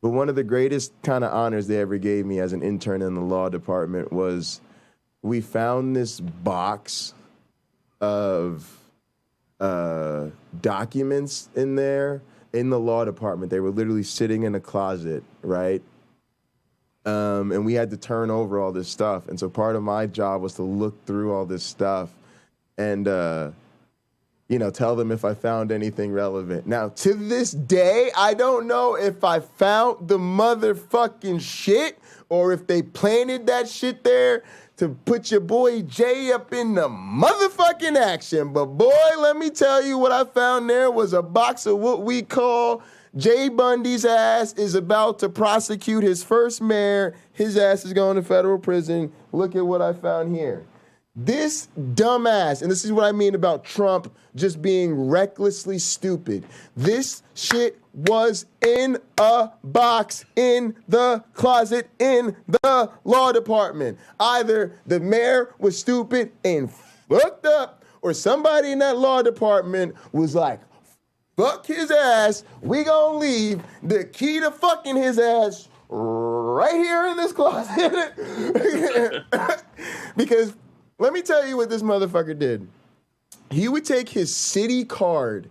But one of the greatest kind of honors they ever gave me as an intern in the law department was we found this box of documents in there in the law department. They were literally sitting in a closet, right? And we had to turn over all this stuff. And so part of my job was to look through all this stuff and, tell them if I found anything relevant. Now, to this day, I don't know if I found the motherfucking shit or if they planted that shit there to put your boy Jay up in the motherfucking action. But boy, let me tell you, what I found there was a box of what we call Jay Bundy's ass is about to prosecute his first mayor. His ass is going to federal prison. Look at what I found here. This dumbass, and this is what I mean about Trump just being recklessly stupid. This shit was in a box in the closet in the law department. Either the mayor was stupid and fucked up, or somebody in that law department was like, fuck his ass, we gonna leave the key to fucking his ass right here in this closet. Because let me tell you what this motherfucker did. He would take his city card.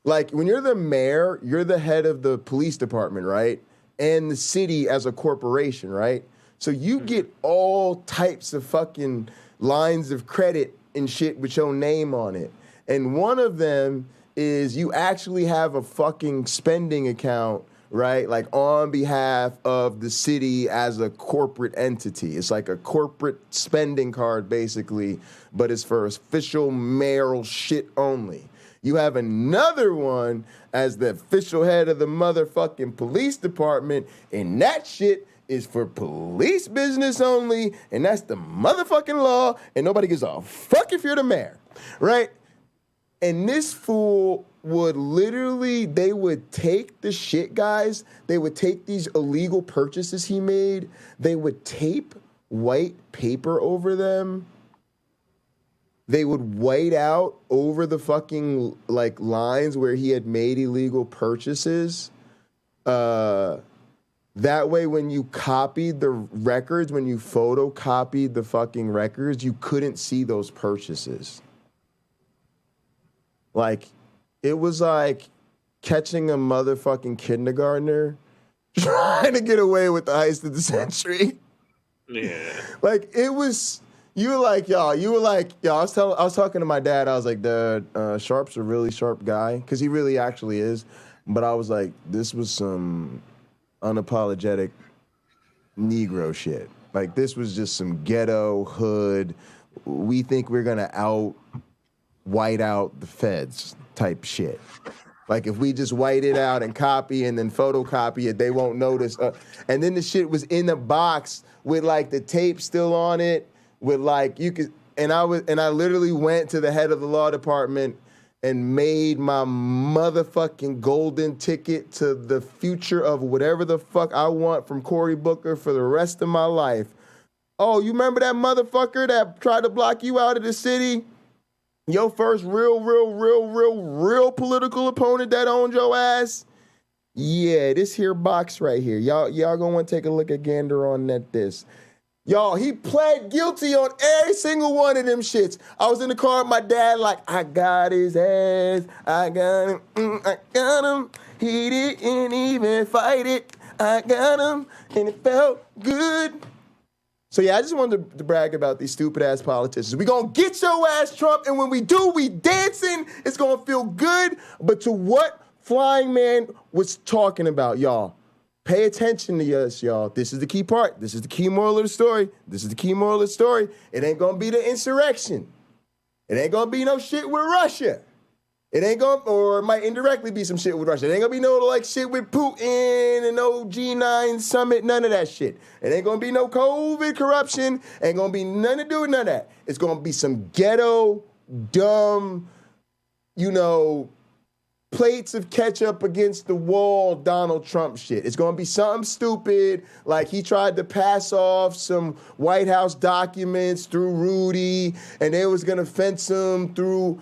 Like, when you're the mayor, you're the head of the police department, right? And the city as a corporation, right? So you get all types of fucking lines of credit and shit with your name on it. And one of them is you actually have a fucking spending account, right? Like, on behalf of the city as a corporate entity. It's like a corporate spending card, basically, but it's for official mayoral shit only. You have another one as the official head of the motherfucking police department, and that shit is for police business only, and that's the motherfucking law, and nobody gives a fuck if you're the mayor, right? And this fool would literally, they would take the shit, guys. They would take these illegal purchases he made. They would tape white paper over them. They would white out over the fucking like lines where he had made illegal purchases. That way, when you copied the records, when you photocopied the fucking records, you couldn't see those purchases. Like, it was like catching a motherfucking kindergartner trying to get away with the heist of the century. Yeah. Like, it was, you were like, I was talking to my dad. I was like, Dad, Sharp's a really sharp guy, because he really actually is. But I was like, this was some unapologetic Negro shit. Like, this was just some ghetto hood. We think we're going to white out the feds type shit. Like, if we just white it out and copy and then photocopy it, they won't notice. And then the shit was in the box with like the tape still on it, with like you could. And I literally went to the head of the law department and made my motherfucking golden ticket to the future of whatever the fuck I want from Cory Booker for the rest of my life. Oh, you remember that motherfucker that tried to block you out of the city? Your first real political opponent that owned your ass? Yeah, this here box right here. Y'all gonna want to take a look at gander on this. Y'all, he pled guilty on every single one of them shits. I was in the car with my dad like, I got his ass. I got him. I got him. He didn't even fight it. I got him. And it felt good. So yeah, I just wanted to brag about these stupid-ass politicians. We gonna get your ass, Trump, and when we do, we dancing. It's gonna feel good. But to what Flying Man was talking about, y'all, pay attention to us, y'all. This is the key part. This is the key moral of the story. This is the key moral of the story. It ain't gonna be the insurrection. It ain't gonna be no shit with Russia. It ain't gonna, or it might indirectly be some shit with Russia. It ain't gonna be no like shit with Putin and no G9 summit, none of that shit. It ain't gonna be no COVID corruption. Ain't gonna be nothing to do with none of that. It's gonna be some ghetto, dumb, plates of ketchup against the wall Donald Trump shit. It's gonna be something stupid, like he tried to pass off some White House documents through Rudy, and they was gonna fence him through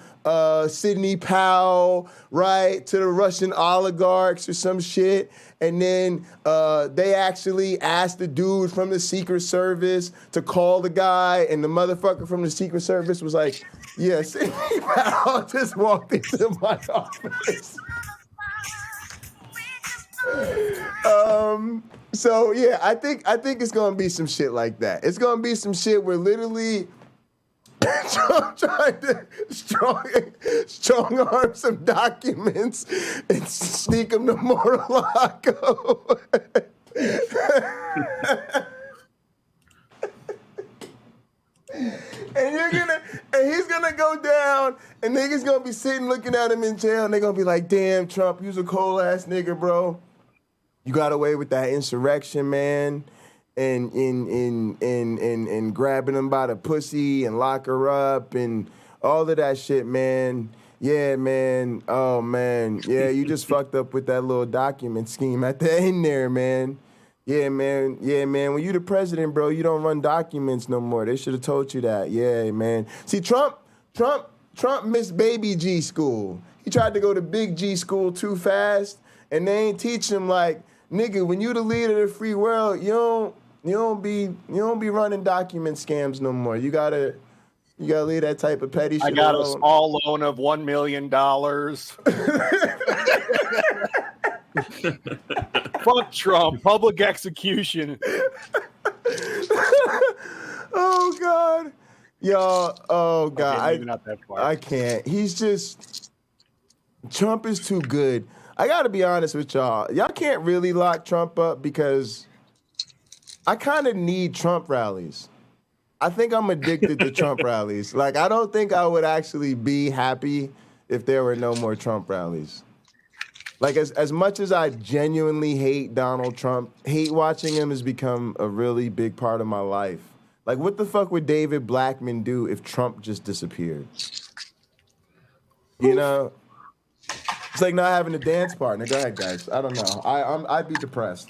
Sidney Powell, right, to the Russian oligarchs or some shit. And then they actually asked the dude from the Secret Service to call the guy, and the motherfucker from the Secret Service was like, yeah, Sidney Powell just walked into my office. So yeah, I think it's gonna be some shit like that. It's gonna be some shit where literally Trump tried to strong arm some documents and sneak them to Mar-a-Lago. And he's gonna go down, and niggas gonna be sitting looking at him in jail, and they're gonna be like, damn, Trump, you's a cold ass nigga, bro. You got away with that insurrection, man. And grabbing him by the pussy and lock her up and all of that shit, man. Yeah, man. Oh, man. Yeah, you just fucked up with that little document scheme at the end there, man. Yeah, man. Yeah, man. When you the president, bro, you don't run documents no more. They should have told you that. Yeah, man. See, Trump missed baby G school. He tried to go to big G school too fast, and they ain't teach him like, nigga, when you the leader of the free world, you don't be running document scams no more. You gotta leave that type of petty shit I got alone. a small loan of $1 million. Fuck Trump. Public execution. Oh God, y'all. Oh God, Okay, maybe not that far. I can't. Trump is too good. I gotta be honest with y'all. Y'all can't really lock Trump up because I kind of need Trump rallies. I think I'm addicted to Trump rallies. Like, I don't think I would actually be happy if there were no more Trump rallies. Like, as much as I genuinely hate Donald Trump, hate watching him has become a really big part of my life. Like, what the fuck would David Blackman do if Trump just disappeared? You know? It's like not having a dance partner. Go ahead, guys. I don't know. I'd be depressed.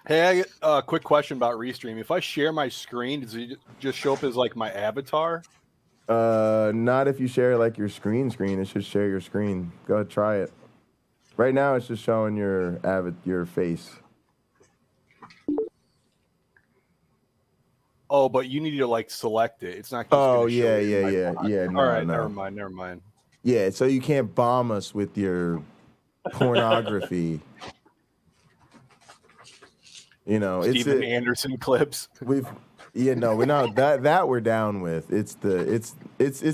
Hey, I get a quick question about Restream. If I share my screen, does it just show up as like my avatar? Not if you share like your screen. It should share your screen. Go ahead, try it. Right now, it's just showing your face. Oh, but you need to like select it. It's not. Just Oh gonna show yeah. No, All right, no. never mind. Yeah, so you can't bomb us with your pornography. You know, Steven Anderson clips. We're not that we're down with. It's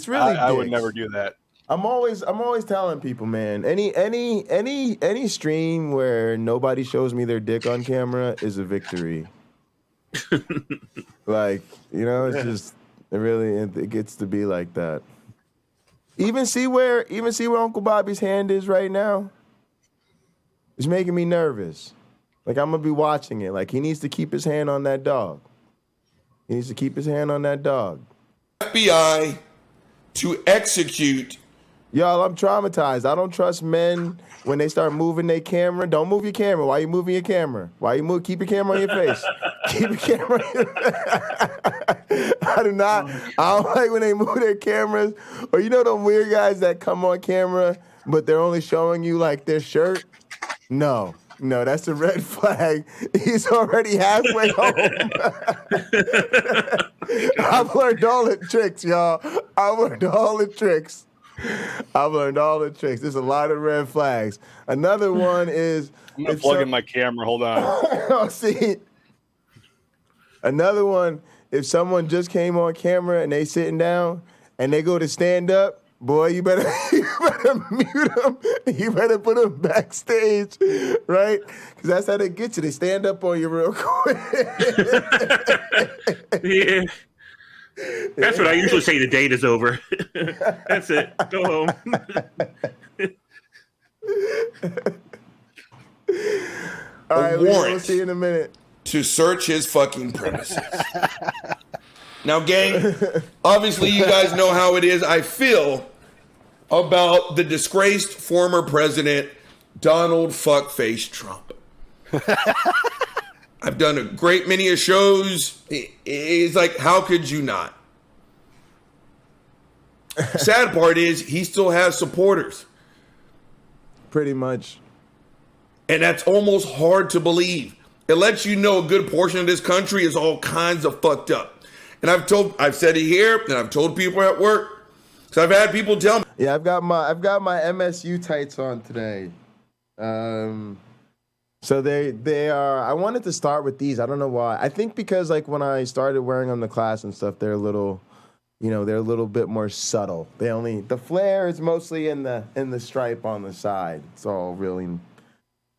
really. I would never do that. I'm always telling people, man, any stream where nobody shows me their dick on camera is a victory. Like, you know, it's just it gets to be like that. Even see where Uncle Bobby's hand is right now. It's making me nervous. Like, I'm gonna be watching it. Like, he needs to keep his hand on that dog. FBI to execute. Y'all, I'm traumatized. I don't trust men when they start moving their camera. Don't move your camera. Why are you moving your camera? Keep your camera on your face. Keep your camera on your face. I don't like when they move their cameras. Or you know them weird guys that come on camera, but they're only showing you like their shirt? No, that's a red flag. He's already halfway home. I've learned all the tricks, y'all. I've learned all the tricks. There's a lot of red flags. Another one is... I'm going to plug in my camera. Hold on. Oh, see? Another one, if someone just came on camera and they sitting down and they go to stand up, boy, you better mute them. You better put them backstage, right? Because that's how they get you. They stand up on you real quick. Yeah. That's what I usually say. The date is over. That's it. Go home. All right, we'll see you in a minute. To search his fucking premises. Now, gang, obviously you guys know how it is I feel about the disgraced former president, Donald Fuckface Trump. I've done a great many of shows. It's like, how could you not? Sad part is he still has supporters. Pretty much. And that's almost hard to believe. It lets you know a good portion of this country is all kinds of fucked up. And I've said it here, and I've told people at work. So I've had people tell me. Yeah, I've got my MSU tights on today. So they are. I wanted to start with these. I don't know why. I think because like when I started wearing them to class and stuff, they're a little bit more subtle. The flare is mostly in the stripe on the side. It's all really. You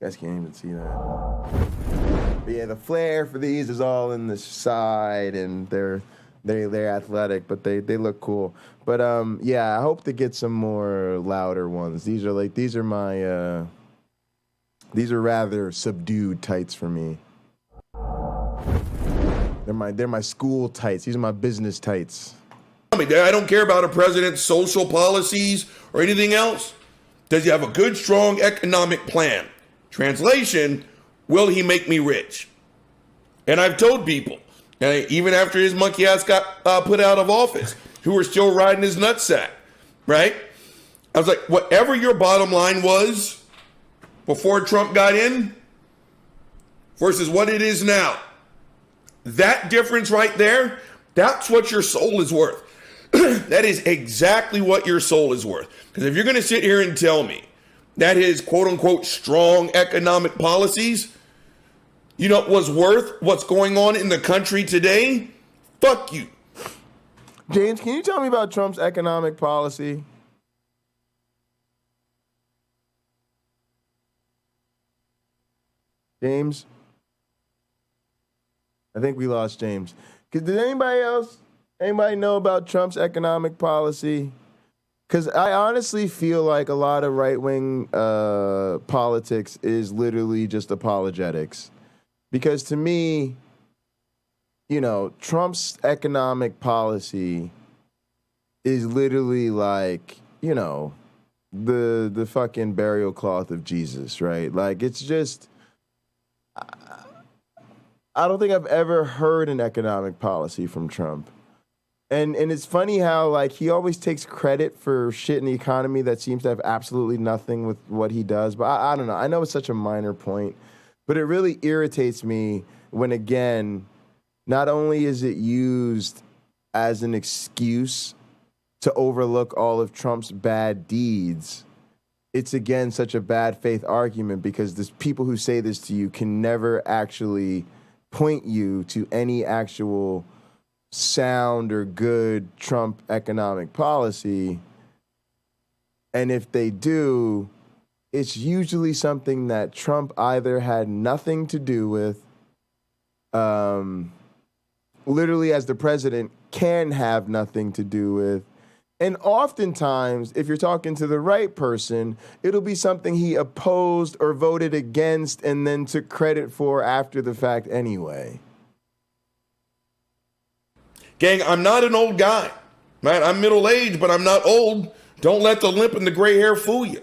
guys can't even see that. But yeah, the flare for these is all in the side, and they're athletic, but they look cool. But yeah, I hope to get some more louder ones. These are my. These are rather subdued tights for me. They're my school tights. These are my business tights. I don't care about a president's social policies or anything else. Does he have a good, strong economic plan? Translation, will he make me rich? And I've told people, even after his monkey ass got put out of office, who were still riding his nutsack, right? I was like, whatever your bottom line was before Trump got in versus what it is now, that difference right there, that's what your soul is worth. That is exactly what your soul is worth. Because if you're going to sit here and tell me that his quote-unquote strong economic policies, was worth what's going on in the country today, fuck you. James, can you tell me about Trump's economic policy? James? I think we lost James. Did anybody know about Trump's economic policy? Because I honestly feel like a lot of right-wing politics is literally just apologetics. Because to me, you know, Trump's economic policy is literally like, you know, the fucking burial cloth of Jesus, right? Like, it's just, I don't think I've ever heard an economic policy from Trump. And it's funny how, like, he always takes credit for shit in the economy that seems to have absolutely nothing with what he does. But I don't know. I know it's such a minor point, but it really irritates me when, again, not only is it used as an excuse to overlook all of Trump's bad deeds, it's, again, such a bad faith argument because the people who say this to you can never actually point you to any actual sound or good Trump economic policy. And if they do, it's usually something that Trump either had nothing to do with, literally as the president can have nothing to do with. And oftentimes, if you're talking to the right person, it'll be something he opposed or voted against and then took credit for after the fact anyway. Gang, I'm not an old guy, right? I'm middle-aged, but I'm not old. Don't let the limp and the gray hair fool you.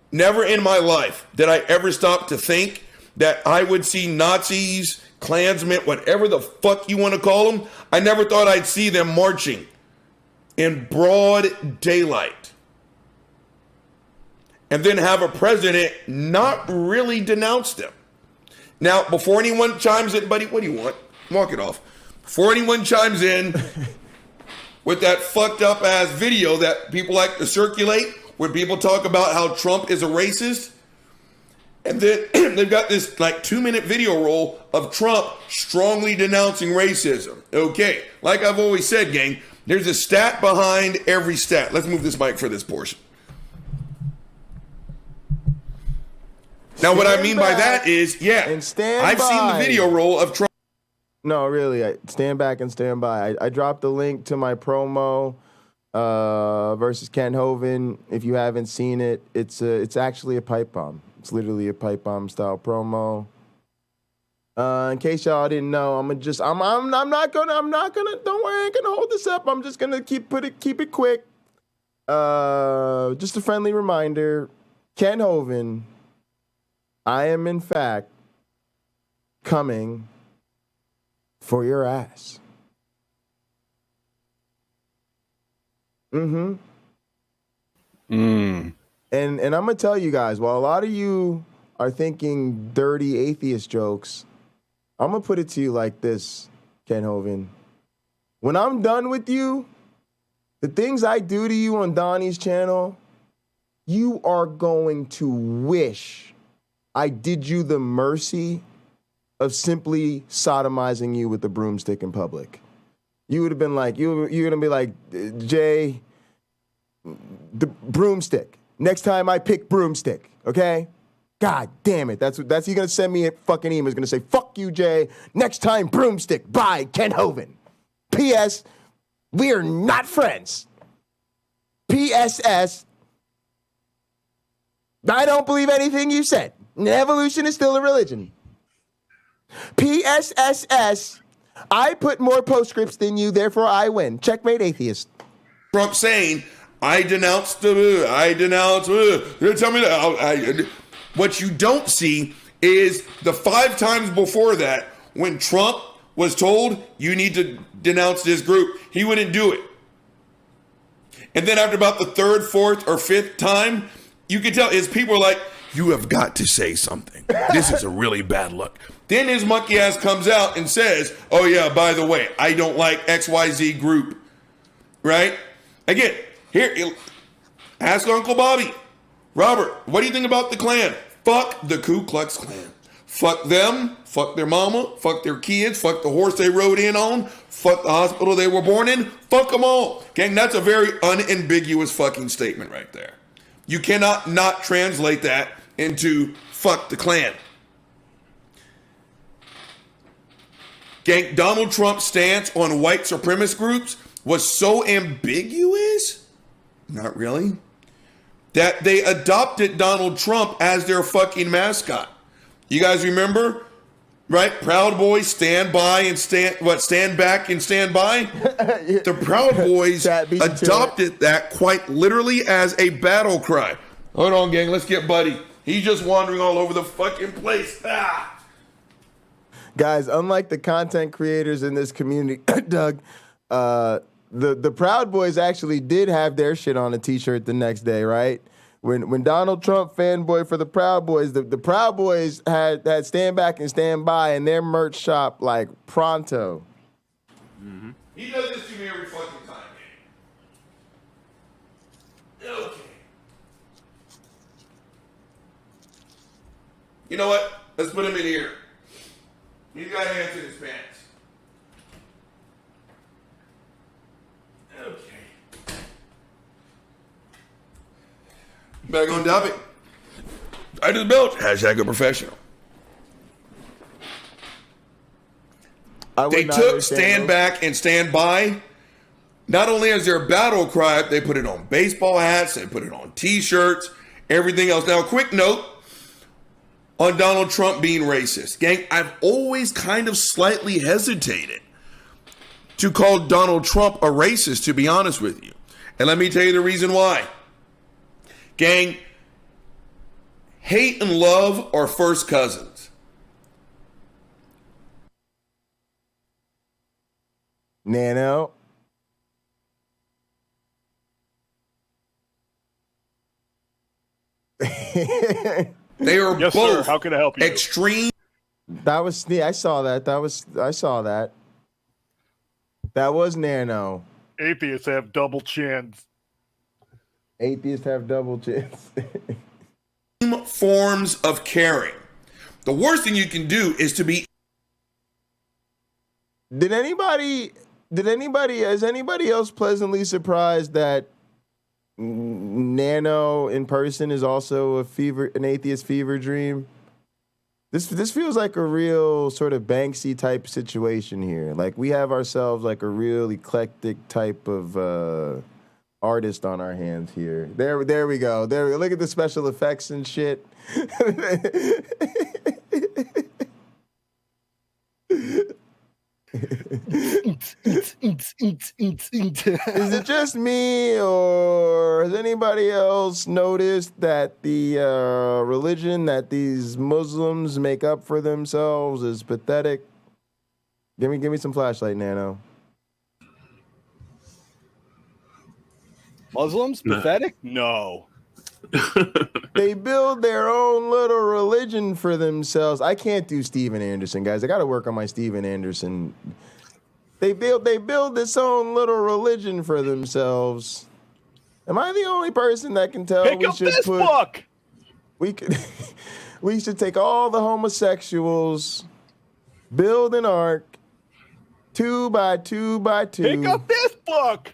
Never in my life did I ever stop to think that I would see Nazis, Klansmen, whatever the fuck you want to call them. I never thought I'd see them marching in broad daylight. And then have a president not really denounce them. Now, before anyone chimes in, buddy, what do you want? Walk it off. Before anyone chimes in with that fucked up ass video that people like to circulate, where people talk about how Trump is a racist, and then they've got this like 2-minute video roll of Trump strongly denouncing racism. Okay, like I've always said, gang, there's a stat behind every stat. Let's move this mic for this portion. Now, what I mean by that is, yeah, I've seen the video roll of Trump. No, really, stand back and stand by. I dropped the link to my promo versus Ken Hovind. If you haven't seen it, it's actually a pipe bomb. It's literally a pipe bomb style promo. In case y'all didn't know, I'm not gonna. Don't worry, I ain't gonna hold this up. I'm just gonna keep it quick. Just a friendly reminder, Ken Hovind, I am in fact coming for your ass. And I'm gonna tell you guys, while a lot of you are thinking dirty atheist jokes, I'm gonna put it to you like this, Ken Hovind. When I'm done with you, the things I do to you on Donnie's channel, you are going to wish I did you the mercy of simply sodomizing you with a broomstick in public. You would have been like, you're going to be like, Jay, the broomstick. Next time I pick broomstick, okay? God damn it. That's he's going to send me a fucking email. He's going to say, fuck you, Jay. Next time, broomstick. Bye, Ken Hovind. P.S. We are not friends. P.S.S. I don't believe anything you said. Evolution is still a religion. P.S.S.S. I put more postscripts than you, therefore I win. Checkmate, atheist. Trump saying, I denounce. Tell me that. What you don't see is the 5 times before that, when Trump was told, you need to denounce this group, he wouldn't do it. And then after about the 3rd, 4th, or 5th time, you can tell his people are like, you have got to say something. This is a really bad look. Then his monkey ass comes out and says, oh yeah, by the way, I don't like XYZ group. Right? Again, here, ask Uncle Bobby. Robert, what do you think about the Klan? Fuck the Ku Klux Klan. Fuck them, fuck their mama, fuck their kids, fuck the horse they rode in on, fuck the hospital they were born in, fuck them all. Gang, that's a very unambiguous fucking statement right there. You cannot not translate that into fuck the Klan. Gang, Donald Trump's stance on white supremacist groups was so ambiguous not really, that they adopted Donald Trump as their fucking mascot. You guys remember? Right? Proud Boys, stand by and stand back and stand by. The Proud Boys adopted that quite literally as a battle cry. Hold on, gang, let's get Buddy. He's just wandering all over the fucking place. Ah! Guys, unlike the content creators in this community, Doug, the Proud Boys actually did have their shit on a t-shirt the next day, right? When Donald Trump fanboy for the Proud Boys, the Proud Boys had stand back and stand by in their merch shop like pronto. Mm-hmm. He does this to me every fucking time, man. Okay. You know what? Let's put him in here. He's got hands in his pants. Okay. Back on topic. I just built #a professional. They took stand back and stand by. Not only as their battle cry, they put it on baseball hats, they put it on t-shirts, everything else. Now, quick note on Donald Trump being racist. Gang, I've always kind of slightly hesitated to call Donald Trump a racist, to be honest with you. And let me tell you the reason why. Gang, hate and love are first cousins. Nano. They are Yes, both sir. How can I help you? extreme. That was I saw that. I saw that. That was Nano. Atheists have double chins. Atheists have double chins. Forms of caring. The worst thing you can do is to be. Is anybody else pleasantly surprised that Nano in person is also an atheist fever dream? This feels like a real sort of Banksy type situation here. Like we have ourselves like a real eclectic type of artist on our hands here. There we go. Look at the special effects and shit. Is it just me, or has anybody else noticed that the religion that these Muslims make up for themselves is pathetic? Give me some flashlight, Nano. Muslims? Pathetic? No. They build their own little religion for themselves. I can't do Steven Anderson, guys. I got to work on my Steven Anderson. They build this own little religion for themselves. Am I the only person that can tell? Pick up this book. We should take all the homosexuals, build an ark, 2 by 2 by 2. Pick up this book.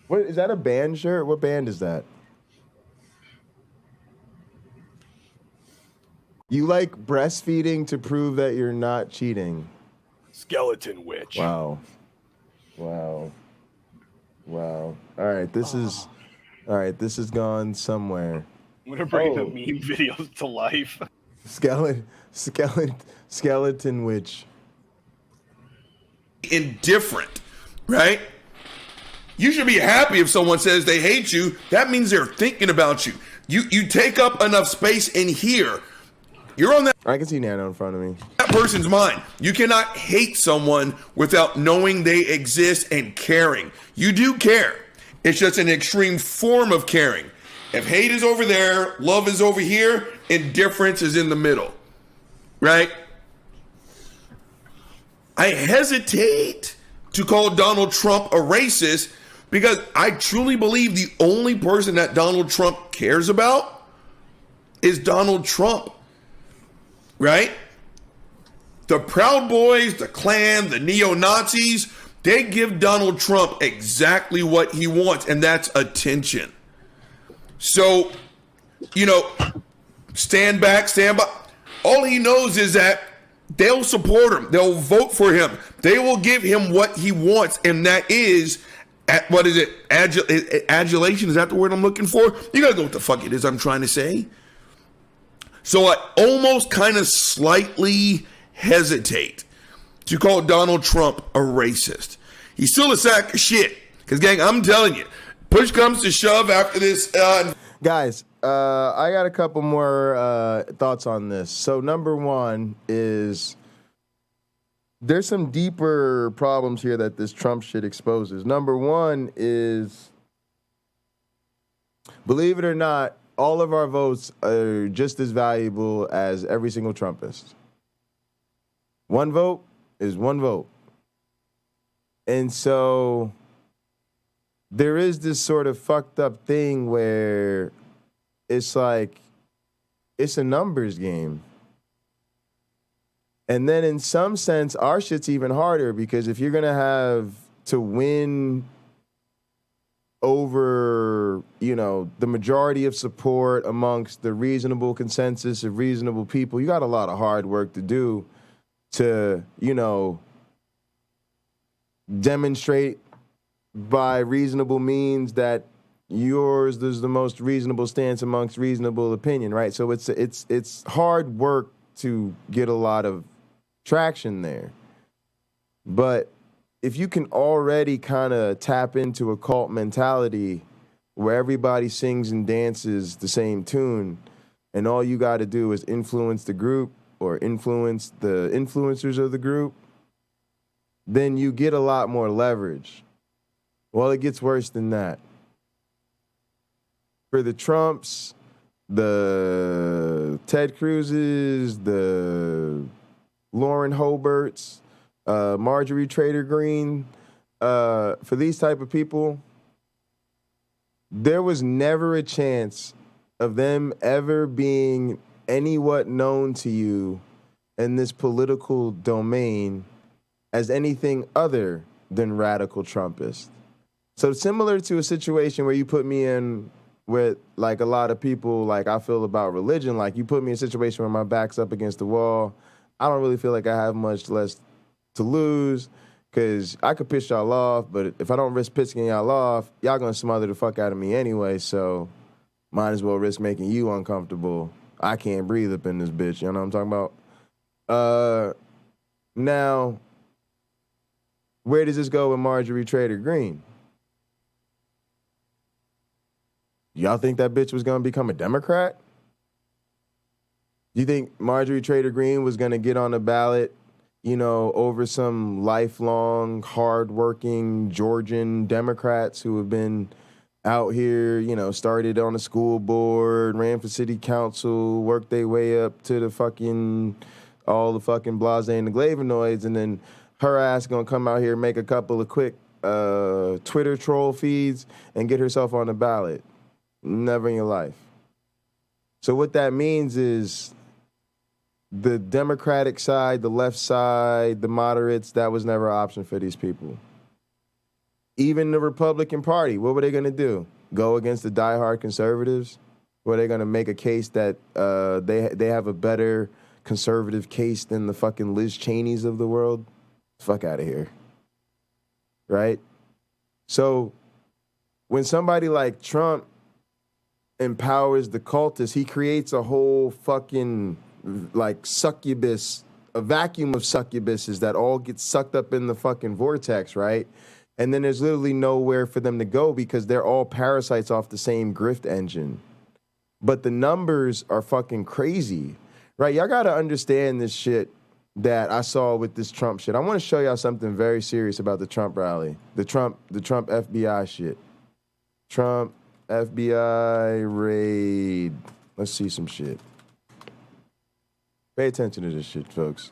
What is that? A band shirt? What band is that? You like breastfeeding to prove that you're not cheating. Skeleton witch. Wow. All right, this has gone somewhere. I'm gonna bring the meme videos to life. Skeleton witch. Indifferent, right? You should be happy if someone says they hate you. That means they're thinking about you. You take up enough space in here. You're on that. I can see Nano in front of me. That person's mind. You cannot hate someone without knowing they exist and caring. You do care. It's just an extreme form of caring. If hate is over there, love is over here, indifference is in the middle. Right? I hesitate to call Donald Trump a racist because I truly believe the only person that Donald Trump cares about is Donald Trump. Right? The Proud Boys, the Klan, the neo-Nazis, they give Donald Trump exactly what he wants, and that's attention. So, stand back, stand by. All he knows is that they'll support him. They'll vote for him. They will give him what he wants, and that is what is it? Adulation, is that the word I'm looking for? You gotta know what the fuck it is I'm trying to say. So I almost kind of slightly hesitate to call Donald Trump a racist. He's still a sack of shit. Because, gang, I'm telling you, push comes to shove after this. Guys, I got a couple more thoughts on this. So number one is there's some deeper problems here that this Trump shit exposes. Number one is, believe it or not, all of our votes are just as valuable as every single Trumpist. One vote is one vote. And so there is this sort of fucked up thing where it's like, it's a numbers game. And then in some sense, our shit's even harder because if you're going to have to win over, you know, the majority of support amongst the reasonable consensus of reasonable people, you got a lot of hard work to do to, you know, demonstrate by reasonable means that yours is the most reasonable stance amongst reasonable opinion, right? So it's hard work to get a lot of traction there. But if you can already kind of tap into a cult mentality where everybody sings and dances the same tune and all you got to do is influence the group or influence the influencers of the group, then you get a lot more leverage. Well, it gets worse than that. For the Trumps, the Ted Cruzes, the Lauren Hoberts, Marjorie Taylor Greene, for these type of people, there was never a chance of them ever being anywhat known to you in this political domain as anything other than radical Trumpist. So similar to a situation where you put me in with like a lot of people like I feel about religion, like you put me in a situation where my back's up against the wall, I don't really feel like I have much less to lose because I could piss y'all off, but if I don't risk pissing y'all off, y'all gonna smother the fuck out of me anyway, so might as well risk making you uncomfortable. I can't breathe up in this bitch, you know what I'm talking about? Now, where does this go with Marjorie Taylor Greene? Y'all think that bitch was gonna become a Democrat? You think Marjorie Taylor Greene was gonna get on the ballot, you know, over some lifelong, hardworking Georgian Democrats who have been out here, you know, started on the school board, ran for city council, worked their way up to the fucking, all the fucking blase and the Glavinoids, and then her ass gonna come out here, make a couple of quick Twitter troll feeds and get herself on the ballot? Never in your life. So what that means is the Democratic side, the left side, the moderates, that was never an option for these people. Even the Republican Party, what were they going to do? Go against the diehard conservatives? Were they going to make a case that they have a better conservative case than the fucking Liz Cheneys of the world? Fuck out of here. Right? So when somebody like Trump empowers the cultists, he creates a whole fucking like succubus, a vacuum of succubuses that all get sucked up in the fucking vortex, right? And then there's literally nowhere for them to go because they're all parasites off the same grift engine. But the numbers are fucking crazy, right? Y'all gotta understand this shit that I saw with this Trump shit. I want to show y'all something very serious about the Trump rally, the Trump FBI shit. Trump FBI raid. Let's see some shit. Pay attention to this shit, folks.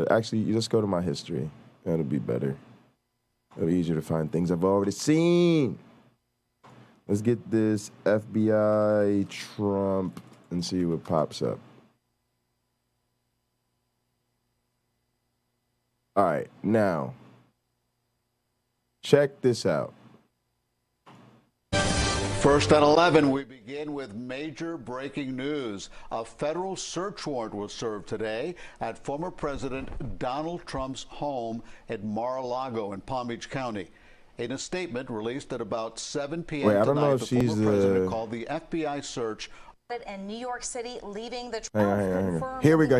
Actually, let's go to my history. That'll be better. It'll be easier to find things I've already seen. Let's get this FBI Trump and see what pops up. All right, now, check this out. First and 11, we begin. Begin with major breaking news. A federal search warrant was served today at former President Donald Trump's home at Mar-a-Lago in Palm Beach County. In a statement released at about 7 p.m. Wait, I don't tonight, know if the she's former president called the FBI search. In New York City, leaving the Hang on. Here we go.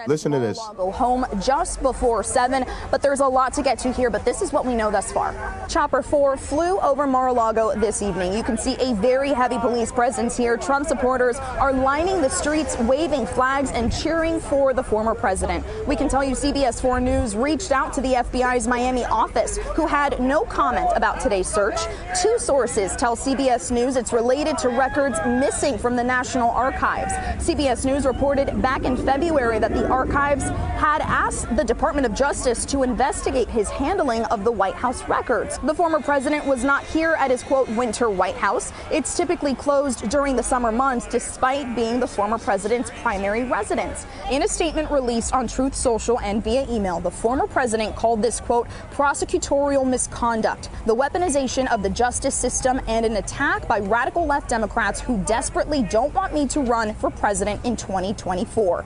Listen to this. Go home just before 7, but there's a lot to get to here, but this is what we know thus far. Chopper 4 flew over Mar-a-Lago this evening. You can see a very heavy police presence here. Trump supporters are lining the streets, waving flags and cheering for the former president. We can tell you CBS 4 News reached out to the FBI's Miami office, who had no comment about today's search. 2 sources tell CBS News it's related to records missing from the National Archives. CBS News reported back in February that the archives had asked the Department of Justice to investigate his handling of the White House records. The former president was not here at his, quote, winter White House. It's typically closed during the summer months, despite being the former president's primary residence. In a statement released on Truth Social and via email, the former president called this, quote, prosecutorial misconduct, the weaponization of the justice system, and an attack by radical left Democrats who desperately don't want me to run for president in 2024.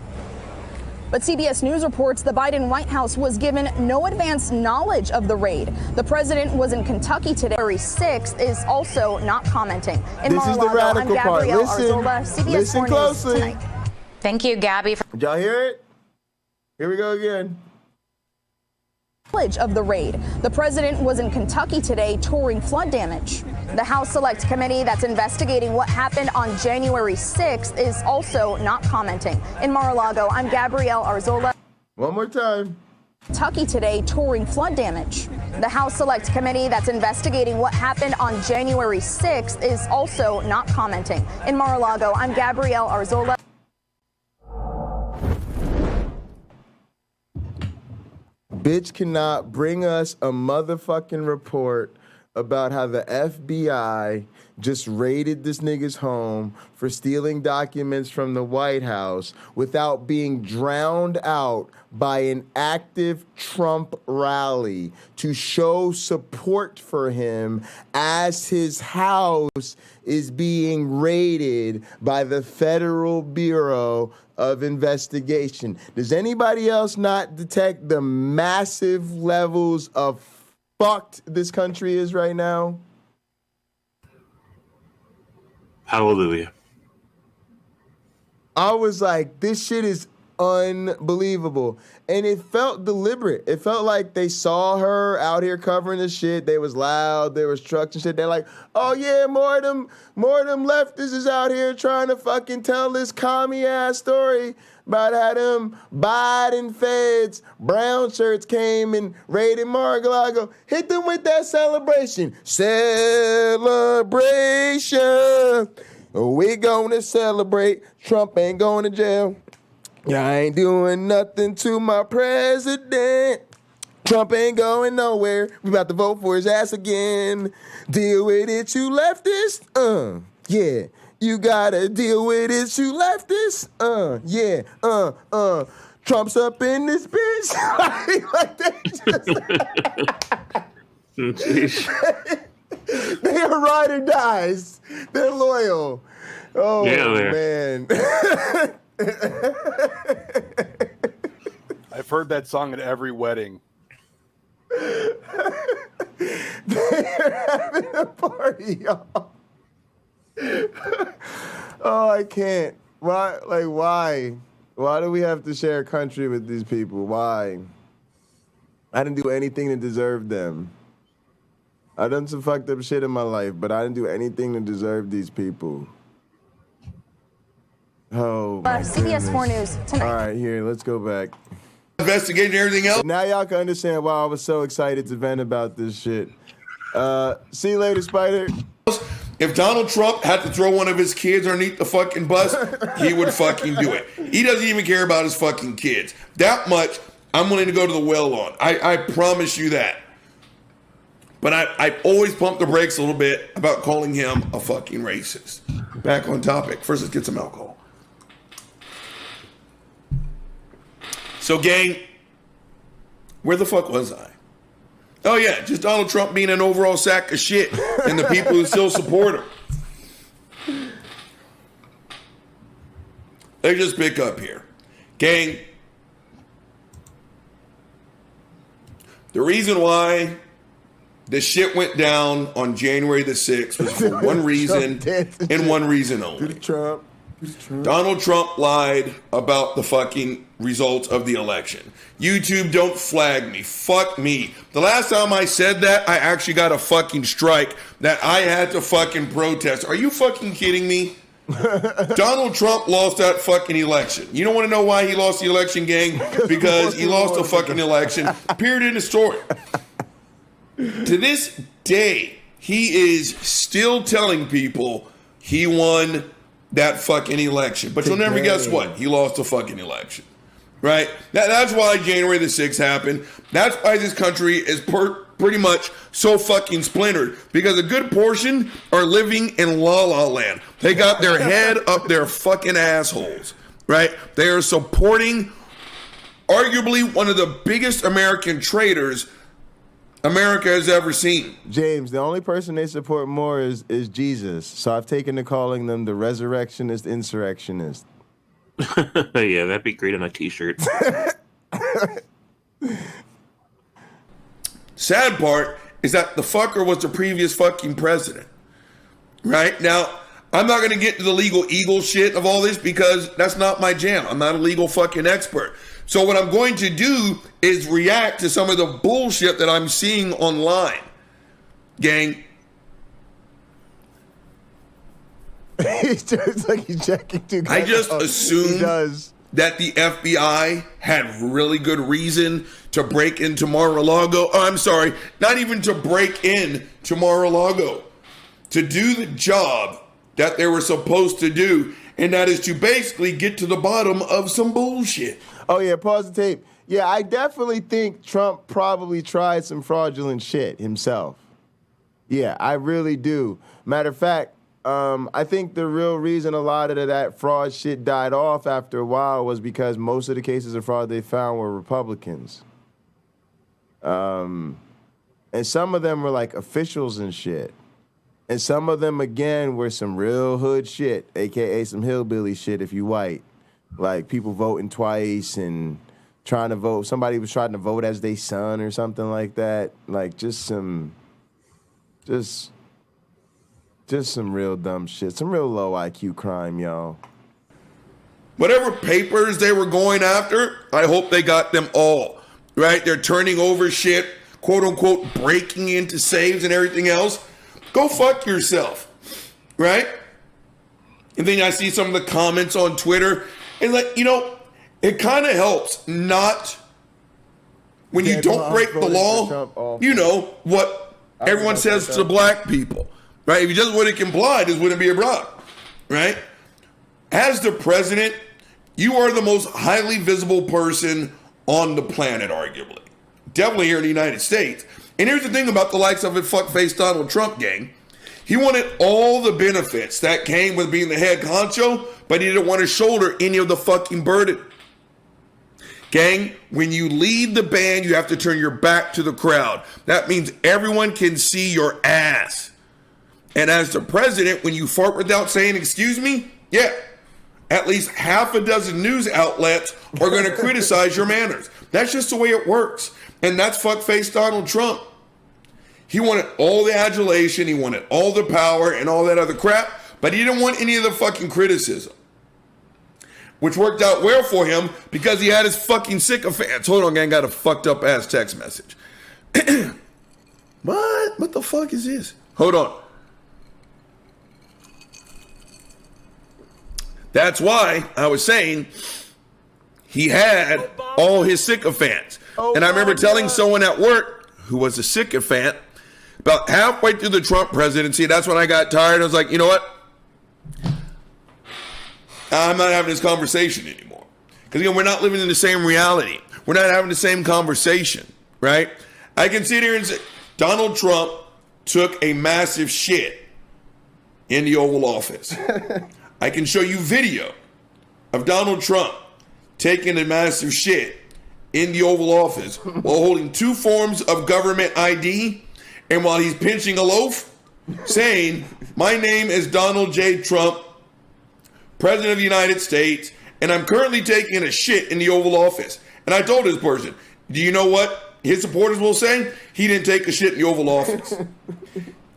But CBS News reports the Biden White House was given no advance knowledge of the raid. The president was in Kentucky today. January 6th is also not commenting. In This is the Mar-a-Lago, I'm radical part. Gabrielle Listen, Arzola, CBS listen 4 closely. News tonight. Thank you, Gabby. Did y'all hear it? Here we go again. Of the raid. The president was in Kentucky today touring flood damage. The House Select Committee that's investigating what happened on January 6th is also not commenting. In Mar-a-Lago, I'm Gabrielle Arzola. One more time. Kentucky today touring flood damage. The House Select Committee that's investigating what happened on January 6th is also not commenting. In Mar-a-Lago, I'm Gabrielle Arzola. Bitch cannot bring us a motherfucking report about how the FBI just raided this nigga's home for stealing documents from the White House without being drowned out by an active Trump rally to show support for him as his house is being raided by the Federal Bureau of Investigation. Does anybody else not detect the massive levels of fucked this country is right now? Hallelujah. I was like, this shit is unbelievable. And it felt deliberate. It felt like they saw her out here covering the shit. They was loud. There was trucks and shit. They're like, oh yeah, more of them leftists is out here trying to fucking tell this commie-ass story about how them Biden feds, brown shirts came and raided Mar-a-Lago. Hit them with that celebration. Celebration. We gonna celebrate. Trump ain't going to jail. I ain't doing nothing to my president. Trump ain't going nowhere. We about to vote for his ass again. Deal with it, you leftists. Yeah. You gotta deal with it, you leftists. Yeah. Trump's up in this bitch. Like that. They are ride or dies. They're loyal. Oh, yeah, man. I've heard that song at every wedding. They're having a party, y'all. Oh, I can't. Why? Like, why? Why do we have to share a country with these people? Why? I didn't do anything to deserve them. I done some fucked up shit in my life, but I didn't do anything to deserve these people. Oh, my CBS 4 News tonight. All right, here, let's go back. Investigating everything else. Now y'all can understand why I was so excited to vent about this shit. See you later, Spider. If Donald Trump had to throw one of his kids underneath the fucking bus, he would fucking do it. He doesn't even care about his fucking kids. That much, I'm willing to go to the well on. I promise you that. But I always pump the brakes a little bit about calling him a fucking racist. Back on topic. First, let's get some alcohol. So, gang, where the fuck was I? Oh, yeah, just Donald Trump being an overall sack of shit and the people who still support him. let's just pick up here. Gang, the reason why the shit went down on January the 6th was for one reason and one reason only. Donald Trump lied about the fucking results of the election. YouTube, don't flag me. Fuck me. The last time I said that, I actually got a fucking strike that I had to fucking protest. Are you fucking kidding me? Donald Trump lost that fucking election. You don't want to know why he lost the election, gang? Because he lost the fucking election. Period in the story. To this day, he is still telling people he won that fucking election. But you'll never guess what? He lost the fucking election. Right? That's why January the 6th happened. That's why this country is pretty much so fucking splintered. Because a good portion are living in La La Land. They got their head up their fucking assholes. Right? They are supporting arguably one of the biggest American traitors America has ever seen. James, the only person they support more is Jesus. So I've taken to calling them the resurrectionist insurrectionist. Yeah, that'd be great on a t-shirt. Sad part is that the fucker was the previous fucking president. Right? Now, I'm not going to get to the legal eagle shit of all this because that's not my jam. I'm not a legal fucking expert. So what I'm going to do is react to some of the bullshit that I'm seeing online. Gang. It's like he's checking too. I just assumed that the FBI had really good reason to break into Mar-a-Lago. Oh, I'm sorry, not even to break in to Mar-a-Lago. To do the job that they were supposed to do, and that is to basically get to the bottom of some bullshit. Oh, yeah, pause the tape. Yeah, I definitely think Trump probably tried some fraudulent shit himself. Yeah, I really do. Matter of fact, I think the real reason a lot of that fraud shit died off after a while was because most of the cases of fraud they found were Republicans. And some of them were like officials and shit. And some of them, again, were some real hood shit, a.k.a. some hillbilly shit if you white. Like people voting twice and trying to vote. Somebody was trying to vote as their son or something like that. Like just some real dumb shit. Some real low IQ crime, y'all. Whatever papers they were going after, I hope they got them all. Right? They're turning over shit, quote unquote, breaking into safes and everything else. Go fuck yourself. Right? And then I see some of the comments on Twitter. And like, you know, it kind of helps not when you don't break the law, you know, what everyone says to black people, right? If you just wouldn't comply, this wouldn't be a problem, right? As the president, you are the most highly visible person on the planet, arguably. Definitely here in the United States. And here's the thing about the likes of a fuckface Donald Trump, gang. He wanted all the benefits that came with being the head honcho, but he didn't want to shoulder any of the fucking burden. Gang, when you lead the band, you have to turn your back to the crowd. That means everyone can see your ass. And as the president, when you fart without saying, excuse me, yeah, at least half a dozen news outlets are going to criticize your manners. That's just the way it works. And that's fuckface Donald Trump. He wanted all the adulation, he wanted all the power and all that other crap, but he didn't want any of the fucking criticism. Which worked out well for him because he had his fucking sycophants. Hold on, gang, got a fucked up ass text message. What? What the fuck is this? Hold on. That's why I was saying he had all his sycophants. And I remember telling someone at work who was a sycophant about halfway through the Trump presidency, that's when I got tired. I was like, you know what? I'm not having this conversation anymore. Because, again, we're not living in the same reality. We're not having the same conversation, right? I can sit here and say, Donald Trump took a massive shit in the Oval Office. I can show you video of Donald Trump taking a massive shit in the Oval Office while holding two forms of government ID and while he's pinching a loaf saying, my name is Donald J. Trump, President of the United States, and I'm currently taking a shit in the Oval Office. And I told this person, do you know what his supporters will say? He didn't take a shit in the Oval Office.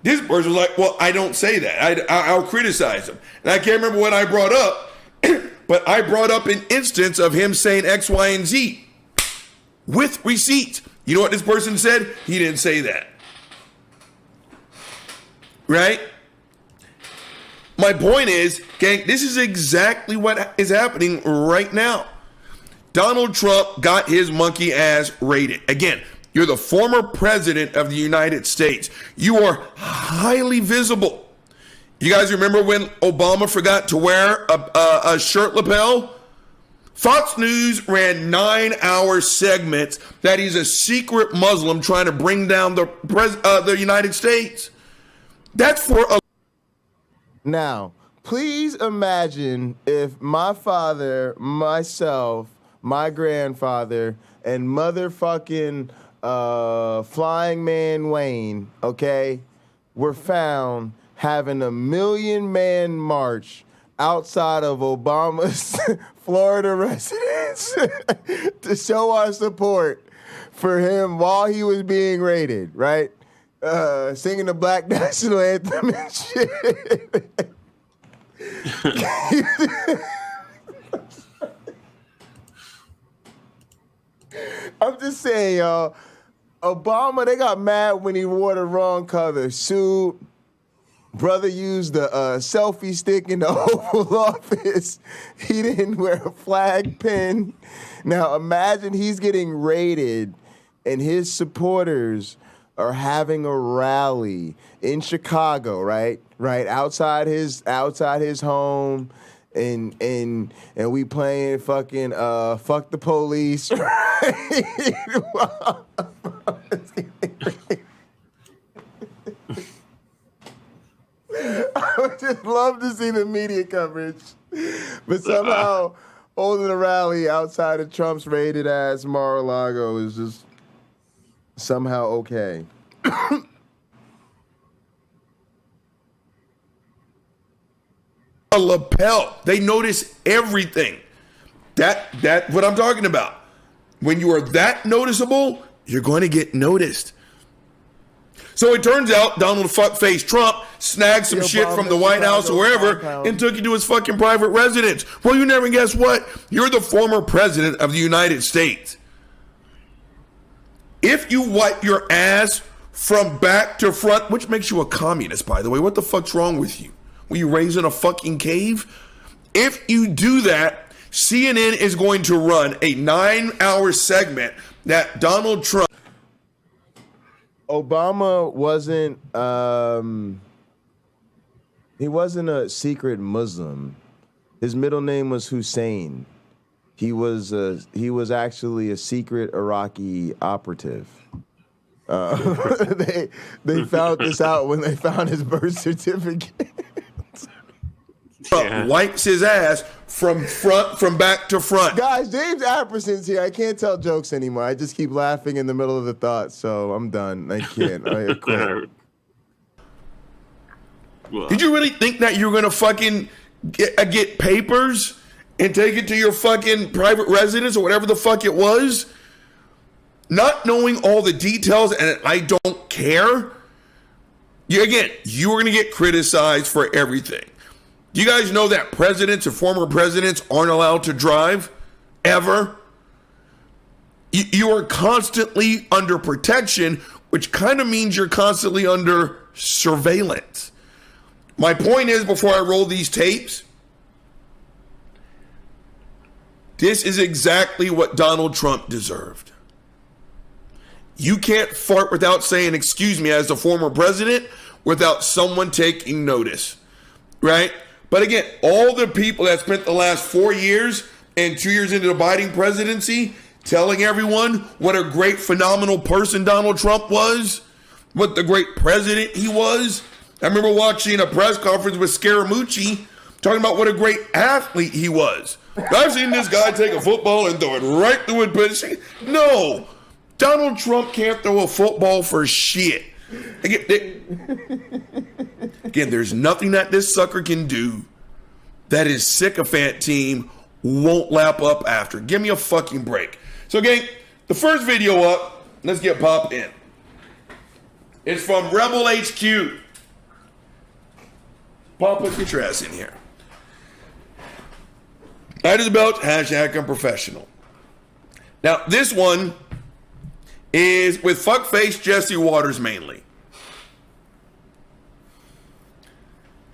This person was like, well, I don't say that. I'll criticize him. And I can't remember what I brought up, but I brought up an instance of him saying X, Y, and Z with receipts. You know what this person said? He didn't say that. Right? My point is, gang, this is exactly what is happening right now. Donald Trump got his monkey ass raided. Again, you're the former president of the United States. You are highly visible. You guys remember when Obama forgot to wear a shirt lapel? Fox News ran 9-hour segments that he's a secret Muslim trying to bring down the United States. That's for a... Now, please imagine if my father, myself, my grandfather, and motherfucking Flying Man Wayne, okay, were found having a 1,000,000-man march outside of Obama's Florida residence to show our support for him while he was being raided, right? Singing the Black National Anthem and shit. I'm just saying, y'all, Obama, they got mad when he wore the wrong color suit. Brother used the selfie stick in the Oval Office. He didn't wear a flag pin. Now imagine he's getting raided and his supporters are having a rally in Chicago, right? Right outside his home, and we playing fucking fuck the police. I would just love to see the media coverage, but somehow holding a rally outside of Trump's raided ass Mar-a-Lago is just somehow okay. A lapel. They notice everything. That what I'm talking about. When you are that noticeable, you're going to get noticed. So it turns out Donald fuckface Trump snagged some shit from the White House or wherever and took it to his fucking private residence. Well, you never guess what? You're the former president of the United States. If you wipe your ass from back to front, which makes you a communist, by the way, what the fuck's wrong with you? Were you raised in a fucking cave? If you do that, CNN is going to run a 9-hour segment that Donald Trump... Obama wasn't, he wasn't a secret Muslim. His middle name was Hussein. He was actually a secret Iraqi operative. They found this out when they found his birth certificate. Trump wipes his ass from back to front. Guys, James Apperson's here. I can't tell jokes anymore. I just keep laughing in the middle of the thought, so I'm done. I can't. I quit. Did you really think that you were going to fucking get papers and take it to your fucking private residence or whatever the fuck it was? Not knowing all the details, and I don't care. You were going to get criticized for everything. Do you guys know that presidents or former presidents aren't allowed to drive ever? You are constantly under protection, which kind of means you're constantly under surveillance. My point is, before I roll these tapes, this is exactly what Donald Trump deserved. You can't fart without saying, excuse me, as the former president, without someone taking notice, right? But again, all the people that spent the last 4 years and 2 years into the Biden presidency telling everyone what a great, phenomenal person Donald Trump was, what the great president he was. I remember watching a press conference with Scaramucci talking about what a great athlete he was. I've seen this guy take a football and throw it right through it. No, Donald Trump can't throw a football for shit. Again, there's nothing that this sucker can do that his sycophant team won't lap up after. Give me a fucking break. So, gang, the first video up, let's get popped in. It's from Rebel HQ. Paul, put your ass in here. That is about hashtag unprofessional. Now, this one is with fuckface Jesse Waters mainly.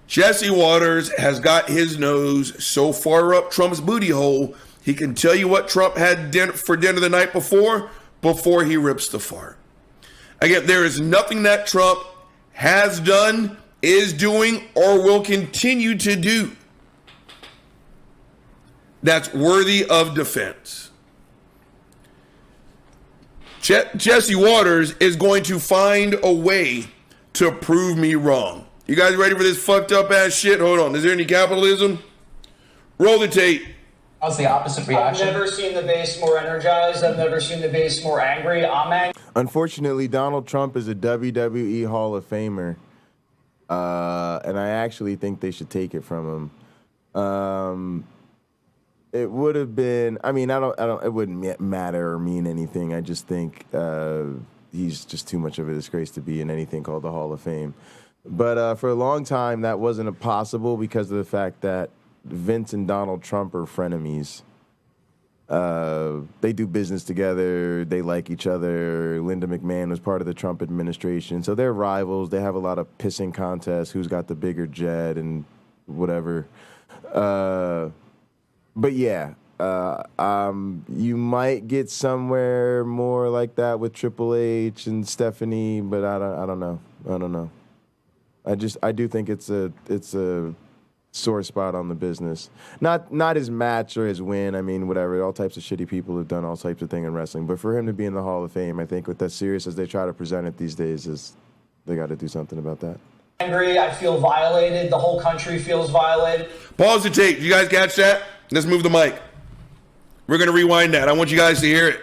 Jesse Waters has got his nose so far up Trump's booty hole, he can tell you what Trump had for dinner the night before he rips the fart. Again, there is nothing that Trump has done, is doing, or will continue to do that's worthy of defense. Jesse Waters is going to find a way to prove me wrong. You guys ready for this fucked up ass shit? Hold on. Is there any capitalism? Roll the tape. How's the opposite reaction? I've never seen the base more energized. I've never seen the base more angry. I'm angry. Unfortunately, Donald Trump is a WWE Hall of Famer. And I actually think they should take it from him. It would have been, I mean, it wouldn't matter or mean anything. I just think he's just too much of a disgrace to be in anything called the Hall of Fame. But for a long time, that wasn't possible because of the fact that Vince and Donald Trump are frenemies. They do business together. They like each other. Linda McMahon was part of the Trump administration. So they're rivals. They have a lot of pissing contests. Who's got the bigger jet and whatever. But yeah, you might get somewhere more like that with Triple H and Stephanie, but I don't know. I do think it's a sore spot on the business. Not his match or his win. I mean, whatever. All types of shitty people have done all types of things in wrestling. But for him to be in the Hall of Fame, I think with as serious as they try to present it these days, they got to do something about that. Angry. I feel violated. The whole country feels violated. Pause the tape. You guys catch that? Let's move the mic. We're going to rewind that. I want you guys to hear it.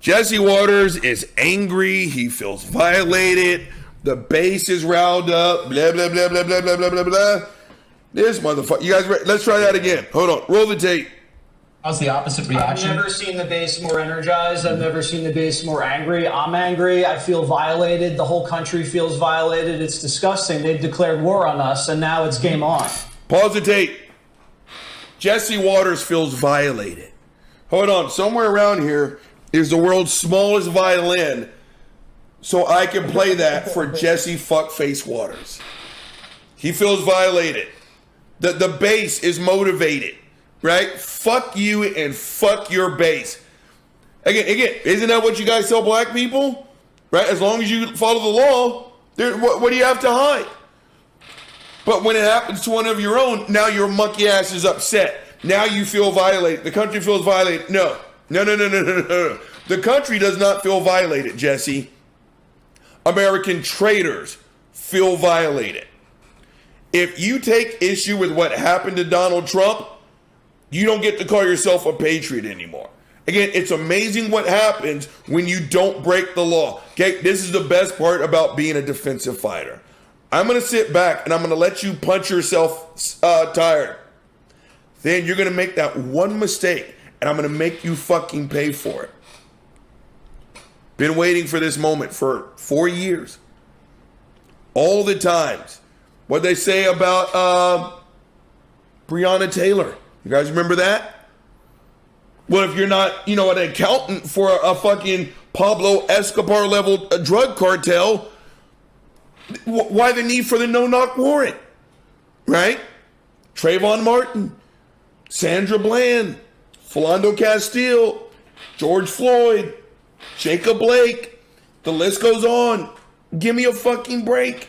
Jesse Waters is angry. He feels violated. The base is riled up. Blah, blah, blah, blah, blah, blah, blah, blah, blah. This motherfucker. You guys ready? Let's try that again. Hold on. Roll the tape. How's the opposite reaction? I've never seen the base more energized. I've never seen the base more angry. I'm angry. I feel violated. The whole country feels violated. It's disgusting. They've declared war on us, and now it's game on. Pause the tape. Jesse Waters feels violated. Hold on. Somewhere around here is the world's smallest violin, so I can play that for Jesse fuckface Waters. He feels violated. The base is motivated, right? Fuck you and fuck your base. Again, isn't that what you guys tell black people? Right? As long as you follow the law, what do you have to hide? But when it happens to one of your own, now your monkey ass is upset. Now you feel violated. The country feels violated. No. The country does not feel violated, Jesse. American traitors feel violated. If you take issue with what happened to Donald Trump, you don't get to call yourself a patriot anymore. Again, it's amazing what happens when you don't break the law. Okay, this is the best part about being a defensive fighter. I'm going to sit back and I'm going to let you punch yourself tired. Then you're going to make that one mistake and I'm going to make you fucking pay for it. Been waiting for this moment for 4 years. All the times. What they say about Breonna Taylor. You guys remember that? Well, if you're not, an accountant for a fucking Pablo Escobar level drug cartel, why the need for the no-knock warrant? Right? Trayvon Martin, Sandra Bland, Philando Castile, George Floyd, Jacob Blake, the list goes on. Give me a fucking break.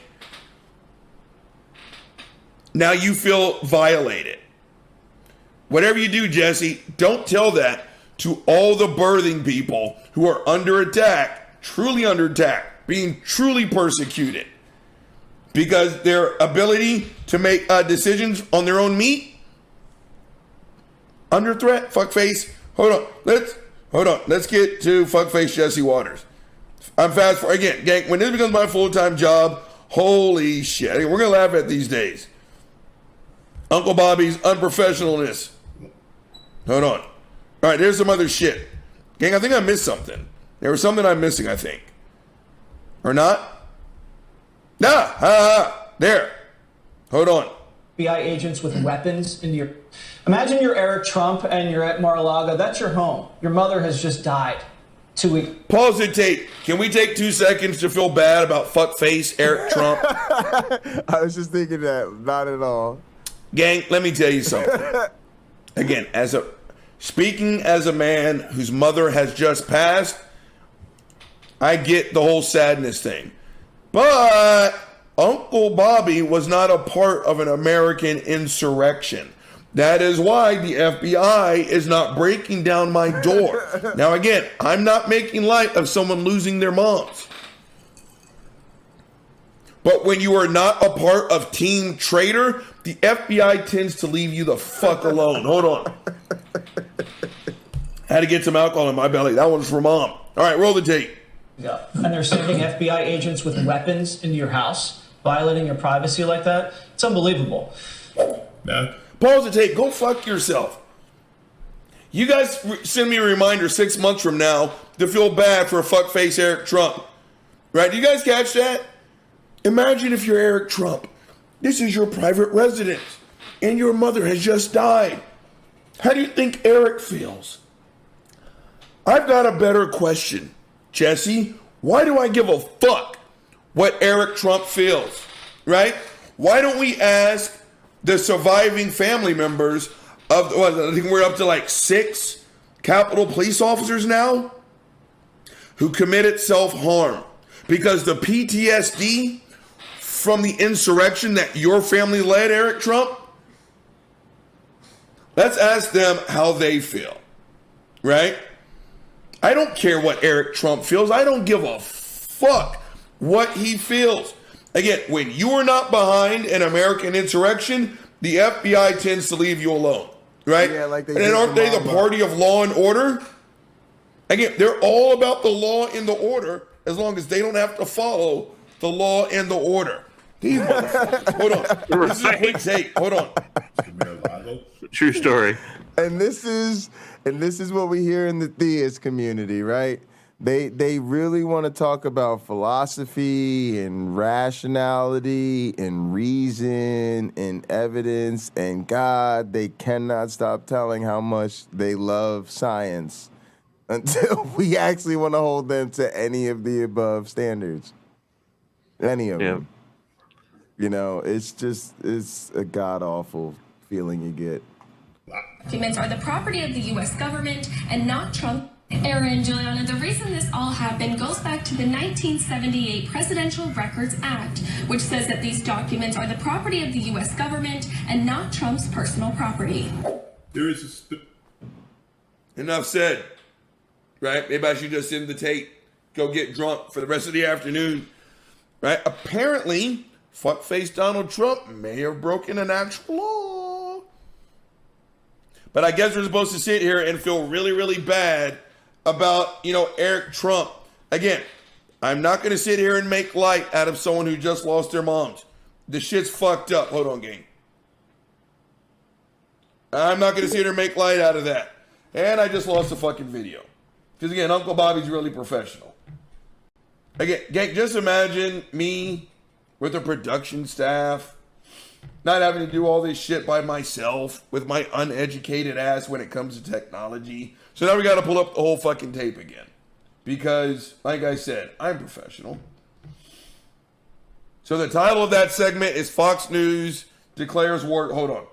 Now you feel violated. Whatever you do, Jesse, don't tell that to all the birthing people who are under attack, truly under attack, being truly persecuted because their ability to make decisions on their own meat under threat. Fuckface. Hold on. Let's get to fuckface Jesse Waters. I'm fast forward again, gang. When this becomes my full-time job, holy shit. We're gonna laugh at these days. Uncle Bobby's unprofessionalness. Hold on. All right, there's some other shit. Gang, I think I missed something. There was something I'm missing, I think. Or not? There. Hold on. FBI agents with weapons in your... Imagine you're Eric Trump and you're at Mar-a-Lago. That's your home. Your mother has just died. 2 weeks. Pause the tape. Can we take 2 seconds to feel bad about fuckface Eric Trump? I was just thinking that. Not at all. Gang, let me tell you something. Again, speaking as a man whose mother has just passed, I get the whole sadness thing. But Uncle Bobby was not a part of an American insurrection. That is why the FBI is not breaking down my door. Now, again, I'm not making light of someone losing their moms. But when you are not a part of Team Traitor, the FBI tends to leave you the fuck alone. Hold on. Had to get some alcohol in my belly. That one's for Mom. All right, roll the tape. Yeah. And they're sending FBI agents with weapons into your house, violating your privacy like that. It's unbelievable. No. Pause the tape. Go fuck yourself. You guys send me a reminder 6 months from now to feel bad for fuckface Eric Trump. Right? Do you guys catch that? Imagine if you're Eric Trump. This is your private residence, and your mother has just died. How do you think Eric feels? I've got a better question, Jesse. Why do I give a fuck what Eric Trump feels? Right? Why don't we ask the surviving family members of, I think we're up to like 6 Capitol police officers now who committed self-harm because the PTSD from the insurrection that your family led, Eric Trump, let's ask them how they feel, right? I don't care what Eric Trump feels. I don't give a fuck what he feels. Again, when you are not behind an American insurrection, the FBI tends to leave you alone, right? Yeah, like and aren't they the party of law and order? Again, they're all about the law and the order as long as they don't have to follow the law and the order. These motherfuckers. Hold on. This is a quick take. Hold on. True story. And this is what we hear in the theist community, right? They really want to talk about philosophy and rationality and reason and evidence and God. They cannot stop telling how much they love science until we actually want to hold them to any of the above standards. Any of them. You know, it's a god-awful feeling you get. Documents are the property of the U.S. government and not Trump. Aaron, Juliana, the reason this all happened goes back to the 1978 Presidential Records Act, which says that these documents are the property of the U.S. government and not Trump's personal property. There is enough said, right? Maybe I should just end the tape, go get drunk for the rest of the afternoon, right? Apparently, fuckface Donald Trump may have broken an actual law. But I guess we're supposed to sit here and feel really, really bad about, Eric Trump. Again, I'm not going to sit here and make light out of someone who just lost their moms. The shit's fucked up. Hold on, gang. I'm not going to sit here and make light out of that. And I just lost a fucking video. Because again, Uncle Bobby's really professional. Again, gang, just imagine me with a production staff, not having to do all this shit by myself with my uneducated ass when it comes to technology. So now we got to pull up the whole fucking tape again. Because, like I said, I'm professional. So the title of that segment is Fox News declares war. Hold on.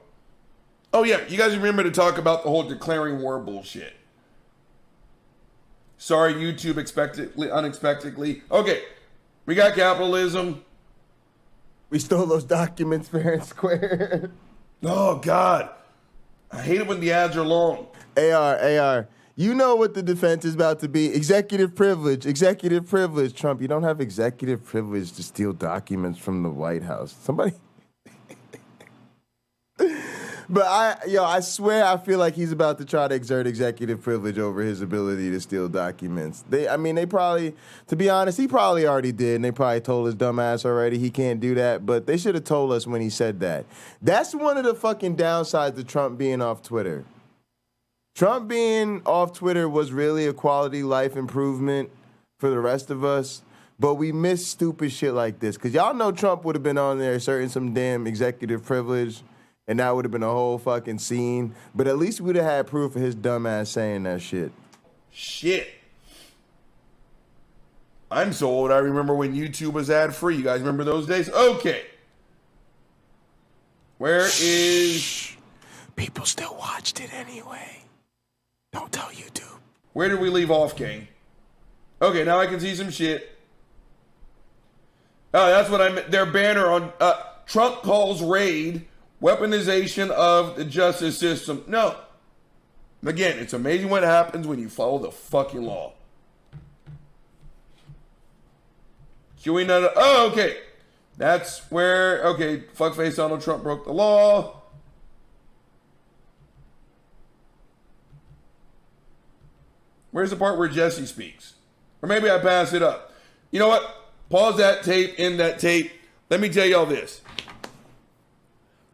Oh yeah, you guys remember to talk about the whole declaring war bullshit. Sorry, YouTube unexpectedly. Okay, we got capitalism. We stole those documents fair and square. Oh, God. I hate it when the ads are long. AR. You know what the defense is about to be. Executive privilege. Trump, you don't have executive privilege to steal documents from the White House. Somebody... But I swear I feel like he's about to try to exert executive privilege over his ability to steal documents. They probably, to be honest, he probably already did, and they probably told his dumb ass already he can't do that, but they should have told us when he said that. That's one of the fucking downsides of Trump being off Twitter. Trump being off Twitter was really a quality life improvement for the rest of us, but we miss stupid shit like this. Because y'all know Trump would have been on there asserting some damn executive privilege, and that would have been a whole fucking scene. But at least we'd have had proof of his dumb ass saying that shit. Shit. I'm so old, I remember when YouTube was ad-free. You guys remember those days? Okay. Where is... People still watched it anyway. Don't tell YouTube. Where did we leave off, King? Okay, now I can see some shit. Oh, that's what I meant. Their banner on... Trump calls raid weaponization of the justice system. No. Again, it's amazing what happens when you follow the fucking law. Queuing that up. Oh, okay. That's where, okay, fuckface Donald Trump broke the law. Where's the part where Jesse speaks? Or maybe I pass it up. You know what? Pause that tape, end that tape. Let me tell y'all this.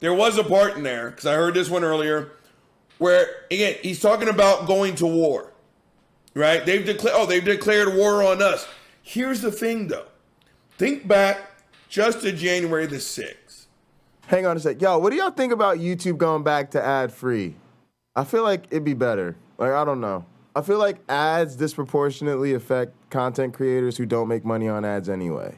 There was a part in there, because I heard this one earlier, where, again, he's talking about going to war. Right? They've declared war on us. Here's the thing, though. Think back just to January the 6th. Hang on a sec. Yo, what do y'all think about YouTube going back to ad-free? I feel like it'd be better. Like, I don't know. I feel like ads disproportionately affect content creators who don't make money on ads anyway.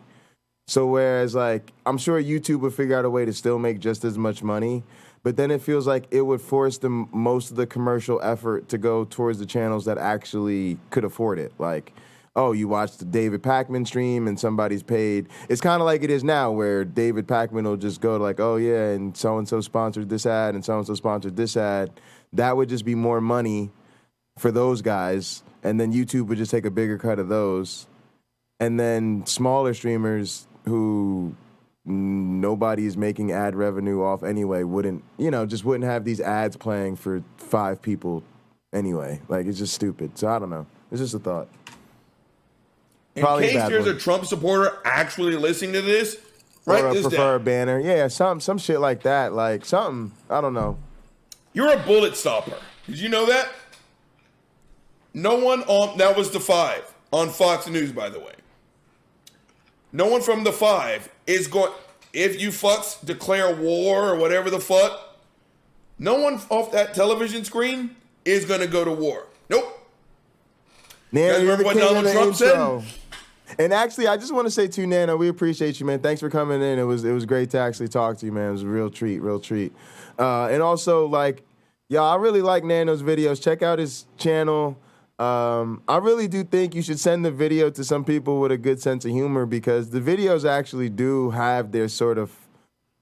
So whereas, like, I'm sure YouTube would figure out a way to still make just as much money, but then it feels like it would force most of the commercial effort to go towards the channels that actually could afford it. Like, oh, you watched the David Pakman stream and somebody's paid. It's kind of like it is now where David Pakman will just go to like, oh, yeah, and so-and-so sponsored this ad and so-and-so sponsored this ad. That would just be more money for those guys. And then YouTube would just take a bigger cut of those. And then smaller streamers who nobody's making ad revenue off anyway wouldn't have these ads playing for 5 people anyway. Like, it's just stupid. So I don't know. It's just a thought. In case there's a Trump supporter actually listening to this, write this down. A banner. Yeah, some shit like that. Like something, I don't know. You're a bullet stopper. Did you know that? No one on, that was the 5 on Fox News, by the way. No one from the 5 is going, if you fucks declare war or whatever the fuck, no one off that television screen is going to go to war. Nope. Nano, you guys remember what Donald Trump said? And actually, I just want to say too, Nano, we appreciate you, man. Thanks for coming in. It was great to actually talk to you, man. It was a real treat. And also, like, y'all, I really like Nano's videos. Check out his channel. I really do think you should send the video to some people with a good sense of humor because the videos actually do have their sort of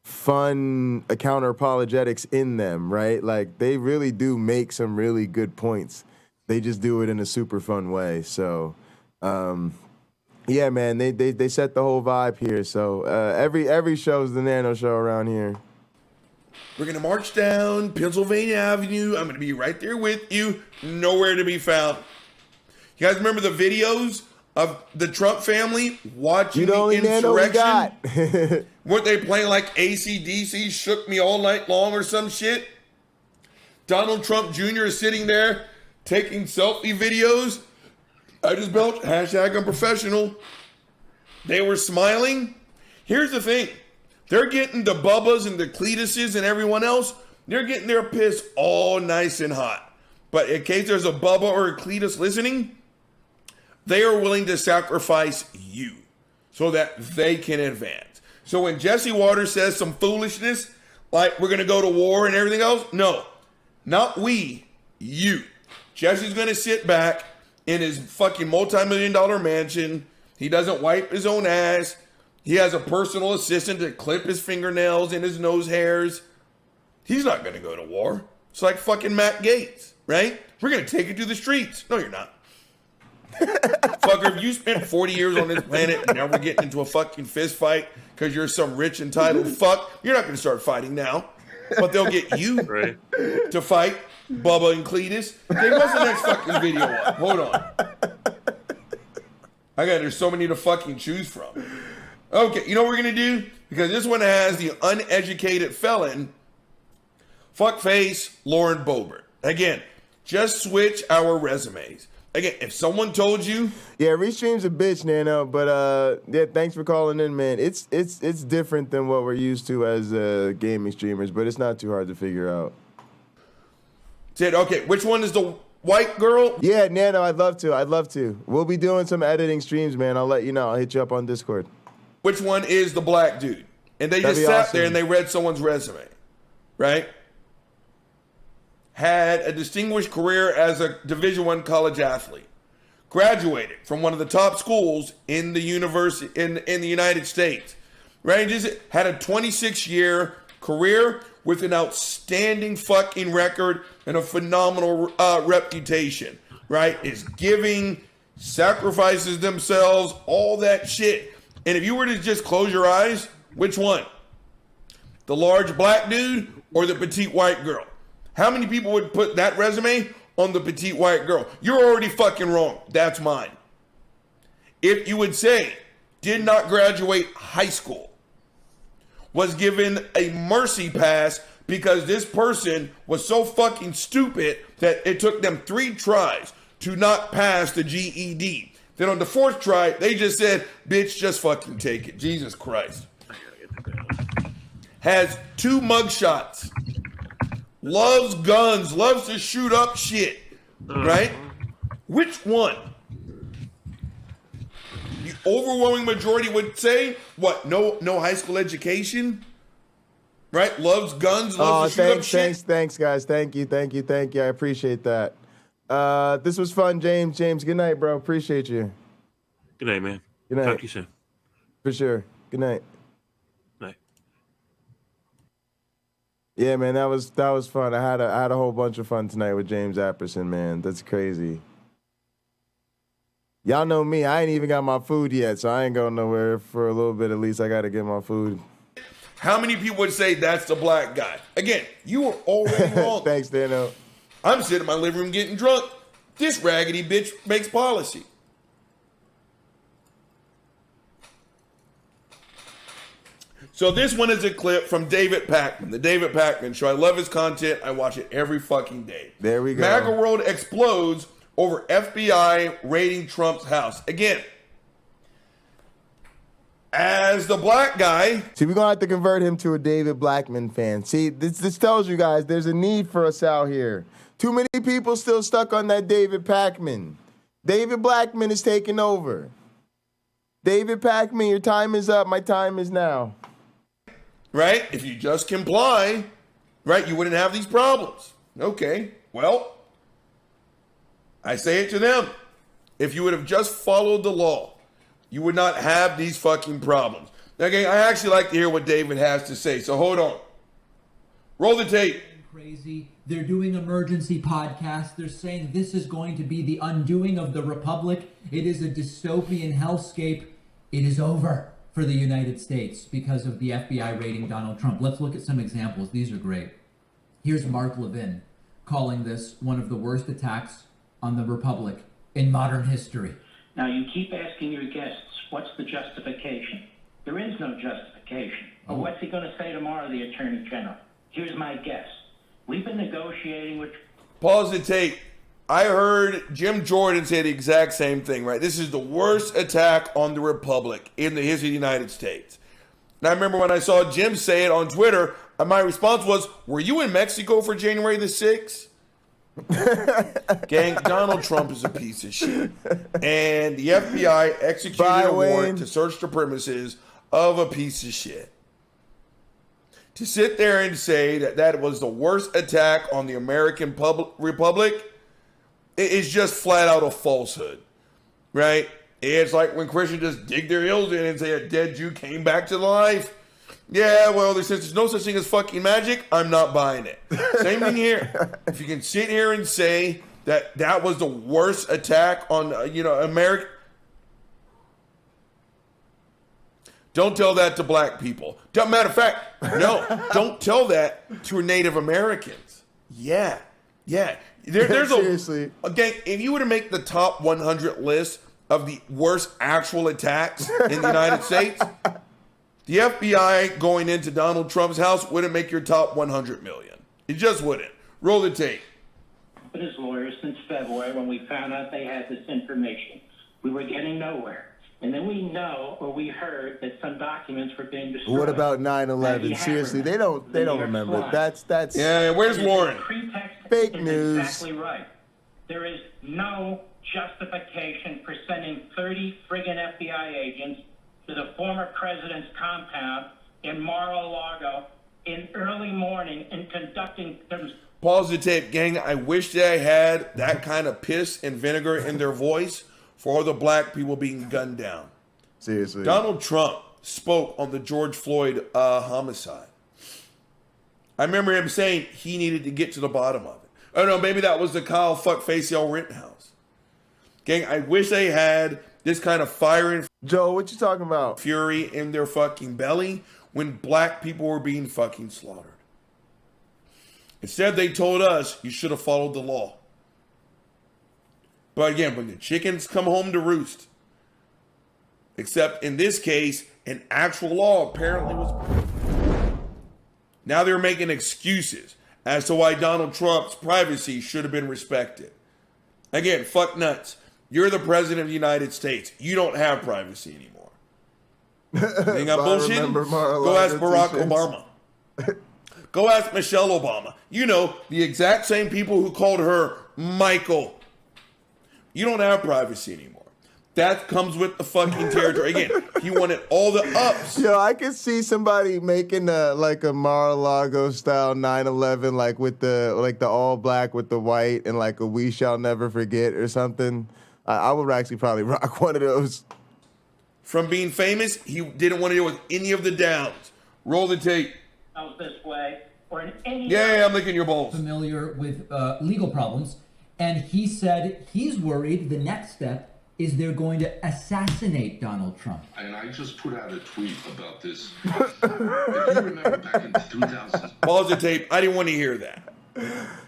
fun counter-apologetics in them, right? Like, they really do make some really good points. They just do it in a super fun way. So, yeah, man, they set the whole vibe here. So every show's the Nano show around here. We're going to march down Pennsylvania Avenue. I'm going to be right there with you. Nowhere to be found. You guys remember the videos of the Trump family watching the insurrection? Weren't they playing like ACDC, Shook Me All Night Long or some shit? Donald Trump Jr. is sitting there taking selfie videos. I just belched. Hashtag unprofessional. They were smiling. Here's the thing. They're getting the Bubbas and the Cletuses and everyone else. They're getting their piss all nice and hot. But in case there's a Bubba or a Cletus listening, they are willing to sacrifice you so that they can advance. So when Jesse Waters says some foolishness, like we're going to go to war and everything else, no, not we, you. Jesse's going to sit back in his fucking multi-million-dollar mansion. He doesn't wipe his own ass. He has a personal assistant to clip his fingernails and his nose hairs. He's not going to go to war. It's like fucking Matt Gaetz, right? We're going to take it to the streets. No, you're not. Fucker, if you spent 40 years on this planet and now we're getting into a fucking fist fight because you're some rich, entitled fuck, you're not going to start fighting now. But they'll get you to fight Bubba and Cletus. Okay, what's the next fucking video on? Hold on. There's so many to fucking choose from. Okay, you know what we're going to do? Because this one has the uneducated felon, fuckface Lauren Boebert. Again, Just switch our resumes. Again, if someone told you, yeah, Restream's a bitch, Nano. But yeah, thanks for calling in, man. It's different than what we're used to as gaming streamers, but it's not too hard to figure out. Said, okay, which one is the white girl? Yeah, Nano, I'd love to. We'll be doing some editing streams, man. I'll let you know. I'll hit you up on Discord. Which one is the black dude? And they That'd just be sat awesome. there and they read someone's resume, right? Had a distinguished career as a Division I college athlete. Graduated from one of the top schools in the university in the United States. Right? Just had a 26-year career with an outstanding fucking record and a phenomenal reputation. Right? Is giving, sacrifices themselves, all that shit. And if you were to just close your eyes, which one? The large black dude or the petite white girl? How many people would put that resume on the petite white girl? You're already fucking wrong. That's mine. If you would say, did not graduate high school, was given a mercy pass because this person was so fucking stupid that it took them 3 tries to not pass the GED. Then on the 4th try, they just said, bitch, just fucking take it. Jesus Christ. Has 2 mugshots. Loves guns, loves to shoot up shit, right? Which one? The overwhelming majority would say, what, no high school education? Right? Loves guns, loves to shoot up shit? Thanks, guys. Thank you. I appreciate that. This was fun, James. Good night, bro. Appreciate you. Good night, man. Good night. Talk to you soon. For sure. Good night. Night. Yeah, man, that was fun. I had a whole bunch of fun tonight with James Apperson, man. That's crazy. Y'all know me. I ain't even got my food yet, so I ain't going nowhere for a little bit. At least I got to get my food. How many people would say that's the black guy? Again, you were already wrong. Thanks, Dano. I'm sitting in my living room getting drunk. This raggedy bitch makes policy. So this one is a clip from David Pakman, the David Pakman Show. I love his content. I watch it every fucking day. There we go. MAGA world explodes over FBI raiding Trump's house. Again, as the black guy. See, we're going to have to convert him to a David Blackman fan. See, this tells you guys there's a need for us out here. Too many people still stuck on that David Pakman. David Blackman is taking over. David Pakman, your time is up. My time is now. Right? If you just comply, right, you wouldn't have these problems. Okay, well, I say it to them. If you would have just followed the law, you would not have these fucking problems. Now, again, I actually like to hear what David has to say, so hold on. Roll the tape. Crazy. They're doing emergency podcasts. They're saying this is going to be the undoing of the Republic. It is a dystopian hellscape. It is over for the United States because of the FBI raiding Donald Trump. Let's look at some examples. These are great. Here's Mark Levin calling this one of the worst attacks on the Republic in modern history. Now, you keep asking your guests, what's the justification? There is no justification. But what's he going to say tomorrow, the Attorney General? Here's my guess. We've been negotiating with... Pause the tape. I heard Jim Jordan say the exact same thing, right? This is the worst attack on the Republic in the history of the United States. And I remember when I saw Jim say it on Twitter, my response was, were you in Mexico for January the 6th? Gang, Donald Trump is a piece of shit. And the FBI executed a warrant to search the premises of a piece of shit. To sit there and say that that was the worst attack on the American Republic is just flat out a falsehood, right? It's like when Christians just dig their heels in and say a dead Jew came back to life. Yeah, well, since there's no such thing as fucking magic, I'm not buying it. Same thing here. If you can sit here and say that that was the worst attack on, America, don't tell that to black people. Matter of fact, no, don't tell that to Native Americans. Yeah. There's Seriously. Again, if you were to make the top 100 list of the worst actual attacks in the United States, the FBI going into Donald Trump's house wouldn't make your top 100 million. It just wouldn't. Roll the tape. But and his lawyers since February when we found out they had this information. We were getting nowhere. And then we heard that some documents were being destroyed. What about 9/11? Seriously, they don't remember. That's yeah. Where's Lauren? Fake news. Exactly right. There is no justification for sending 30 friggin' FBI agents to the former president's compound in Mar-a-Lago in early morning and conducting them. Pause the tape, gang. I wish they had that kind of piss and vinegar in their voice for all the black people being gunned down. Seriously. Donald Trump spoke on the George Floyd homicide. I remember him saying he needed to get to the bottom of it. Oh no, maybe that was the Kyle Fuckface L. Rittenhouse. Gang, I wish they had this kind of fire and Joe, what you talking about? Fury in their fucking belly when black people were being fucking slaughtered. Instead, they told us you should have followed the law. But again, when the chickens come home to roost, except in this case, an actual law apparently was. Now they're making excuses as to why Donald Trump's privacy should have been respected. Again, fuck nuts. You're the president of the United States. You don't have privacy anymore. Think I'm bullshitting? Go ask Barack Obama. Go ask Michelle Obama. You know, the exact same people who called her Michael. You don't have privacy anymore. That comes with the fucking territory. Again, he wanted all the ups. Yo, I could see somebody making a Mar-a-Lago style 9/11, like with the all black with the white and like a "We Shall Never Forget" or something. I would actually probably rock one of those. From being famous, he didn't want to deal with any of the downs. Roll the tape. This way, or in any Yeah, I'm licking your balls. Familiar with legal problems, and he said he's worried the next step is they're going to assassinate Donald Trump. And I just put out a tweet about this. If you remember back in 2000. Pause the tape. I didn't want to hear that.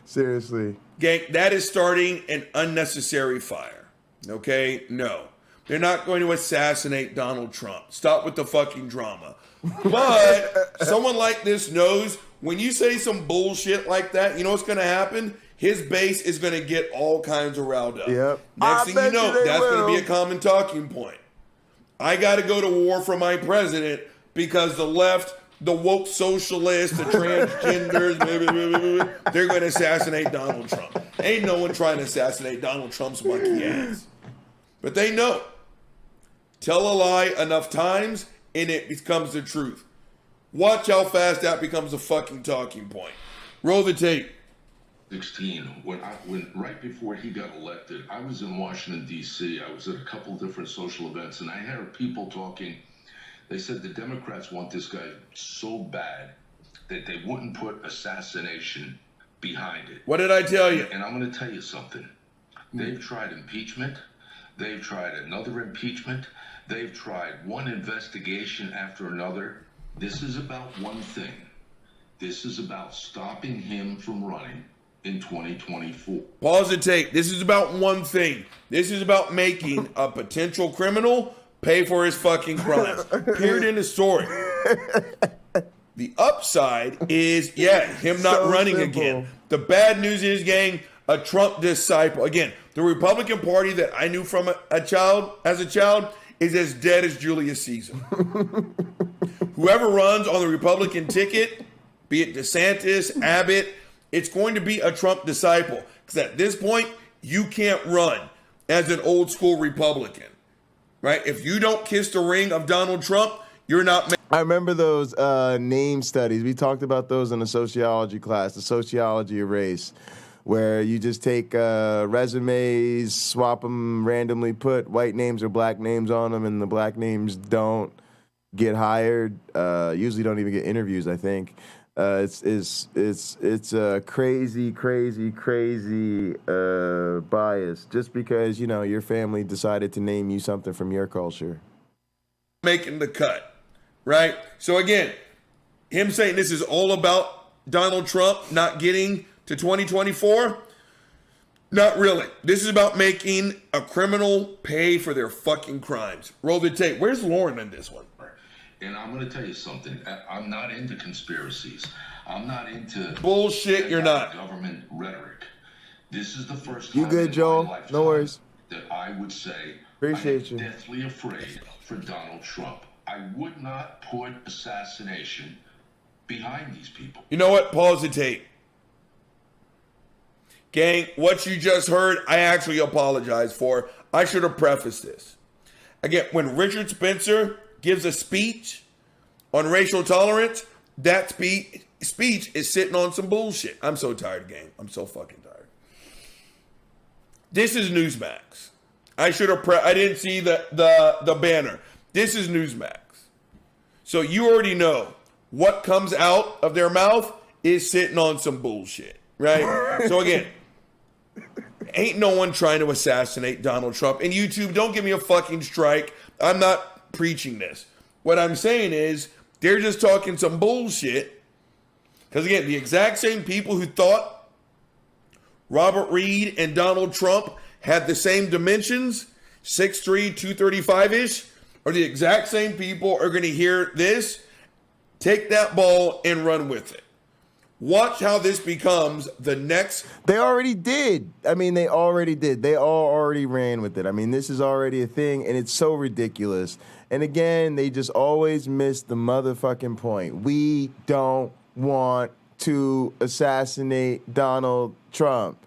Seriously. Gang, that is starting an unnecessary fire. Okay? No. They're not going to assassinate Donald Trump. Stop with the fucking drama. But someone like this knows when you say some bullshit like that, you know what's going to happen? His base is going to get all kinds of riled up. Yep. Next thing you know, that's going to be a common talking point. I got to go to war for my president because the left, the woke socialists, the transgenders, they're going to assassinate Donald Trump. Ain't no one trying to assassinate Donald Trump's monkey ass. But they know. Tell a lie enough times and it becomes the truth. Watch how fast that becomes a fucking talking point. Roll the tape. 16, when right before he got elected, I was in Washington, D.C. I was at a couple different social events, and I heard people talking. They said the Democrats want this guy so bad that they wouldn't put assassination behind it. What did I tell you? And I'm going to tell you something. They've tried impeachment. They've tried another impeachment. They've tried one investigation after another. This is about one thing. This is about stopping him from running in 2024. Pause the tape. This is about one thing. This is about making a potential criminal pay for his fucking crimes. Period in the story. The upside is, him not running again. The bad news is, gang, a Trump disciple. Again, the Republican Party that I knew from as a child, is as dead as Julius Caesar. Whoever runs on the Republican ticket, be it DeSantis, Abbott, it's going to be a Trump disciple. Because at this point, you can't run as an old school Republican, right? If you don't kiss the ring of Donald Trump, you're not. I remember those name studies. We talked about those in the sociology class, the sociology of race, where you just take resumes, swap them randomly, put white names or black names on them, and the black names don't get hired. Usually don't even get interviews, I think. It's a crazy bias just because, you know, your family decided to name you something from your culture. Making the cut, right? So again, him saying this is all about Donald Trump not getting to 2024, not really. This is about making a criminal pay for their fucking crimes. Roll the tape. Where's Lauren in this one? And I'm going to tell you something. I'm not into conspiracies. I'm not into bullshit. You're not government rhetoric. This is the first You time good, in Joel? my lifetime No worries. that I would say Appreciate I'm you. deathly afraid for Donald Trump. I would not put assassination behind these people. You know what? Pause the tape. Gang, what you just heard, I actually apologize for. I should have prefaced this. Again, when Richard Spencer gives a speech on racial tolerance, that speech is sitting on some bullshit. I'm so tired, gang. I'm so fucking tired. This is Newsmax. I should have I didn't see the banner. This is Newsmax. So you already know what comes out of their mouth is sitting on some bullshit, right? So again, ain't no one trying to assassinate Donald Trump. And YouTube, don't give me a fucking strike. I'm not preaching this. What I'm saying is they're just talking some bullshit. Because again, the exact same people who thought Robert Reed and Donald Trump had the same dimensions, 6'3", 235-ish, are the exact same people are going to hear this, take that ball, and run with it. Watch how this becomes the next. They already did. I mean, they already did. They all already ran with it. I mean, this is already a thing, and it's so ridiculous. And again, they just always miss the motherfucking point. We don't want to assassinate Donald Trump.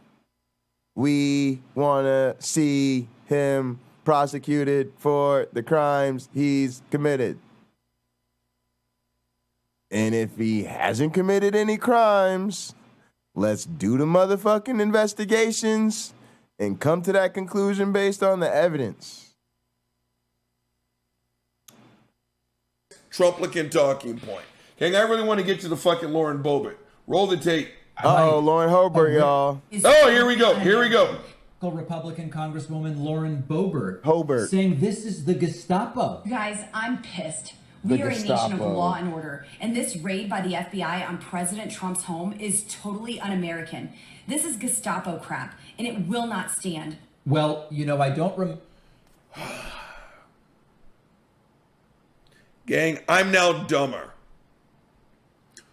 We want to see him prosecuted for the crimes he's committed. And if he hasn't committed any crimes, let's do the motherfucking investigations and come to that conclusion based on the evidence. Trump-looking talking point. Gang, I really want to get to the fucking Lauren Boebert. Roll the tape. Uh-oh, Lauren Hobart, y'all. Oh, here we go. Here we go. Republican Congresswoman Lauren Boebert saying this is the Gestapo. Guys, I'm pissed. We are a nation of law and order, and this raid by the FBI on President Trump's home is totally un-American. This is Gestapo crap, and it will not stand. Well, you know, I don't Gang, I'm now dumber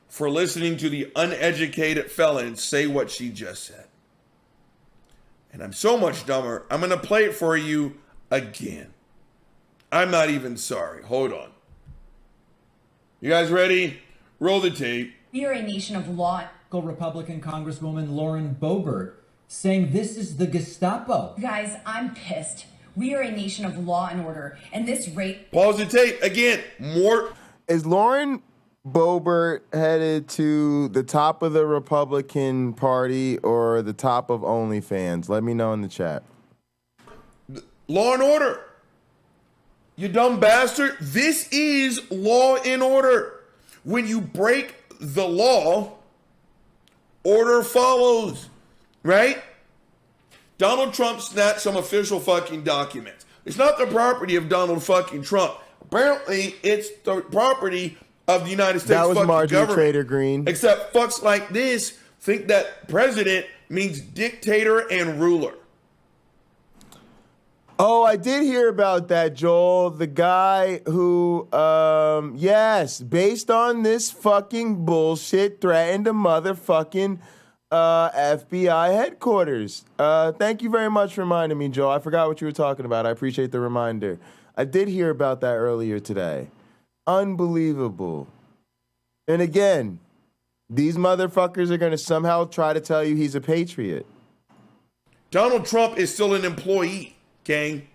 for listening to the uneducated felon say what she just said. And I'm so much dumber, I'm going to play it for you again. I'm not even sorry. Hold on. You guys ready? Roll the tape. We are a nation of law. Republican Congresswoman Lauren Boebert saying this is the Gestapo. Guys, I'm pissed. We are a nation of law and order, and this raid... Pause the tape. Again, more... Is Lauren Boebert headed to the top of the Republican Party or the top of OnlyFans? Let me know in the chat. Law and order. You dumb bastard. This is law and order. When you break the law, order follows, right? Donald Trump snatched some official fucking documents. It's not the property of Donald fucking Trump. Apparently, it's the property of the United States that was fucking Marjorie government. Trader Green. Except fucks like this think that president means dictator and ruler. Oh, I did hear about that, Joel. The guy who, yes, based on this fucking bullshit, threatened a motherfucking FBI headquarters. Thank you very much for reminding me, Joel. I forgot what you were talking about. I appreciate the reminder. I did hear about that earlier today. Unbelievable. And again, these motherfuckers are going to somehow try to tell you he's a patriot. Donald Trump is still an employee. Gang,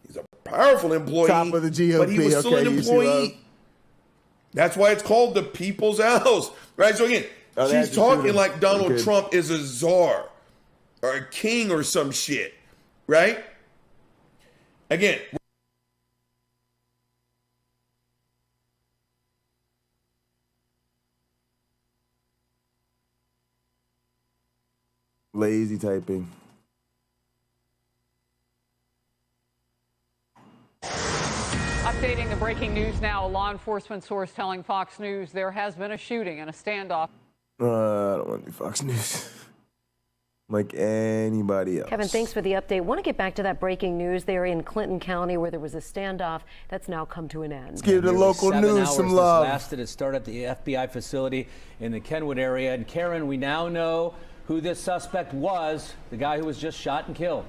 he's a powerful employee, top of the GOP, but he was still an employee. That's why it's called the People's House, right? So again, she's talking like Donald Trump is a czar or a king or some shit, right? Again, lazy typing. Updating the breaking news now, a law enforcement source telling Fox News there has been a shooting and a standoff. I don't want to do Fox News. Like anybody else. Kevin, thanks for the update. Want to get back to that breaking news there in Clinton County where there was a standoff that's now come to an end. Let's give the local news some love. Lasted. It started at the FBI facility in the Kenwood area. And Karen, we now know who this suspect was, the guy who was just shot and killed.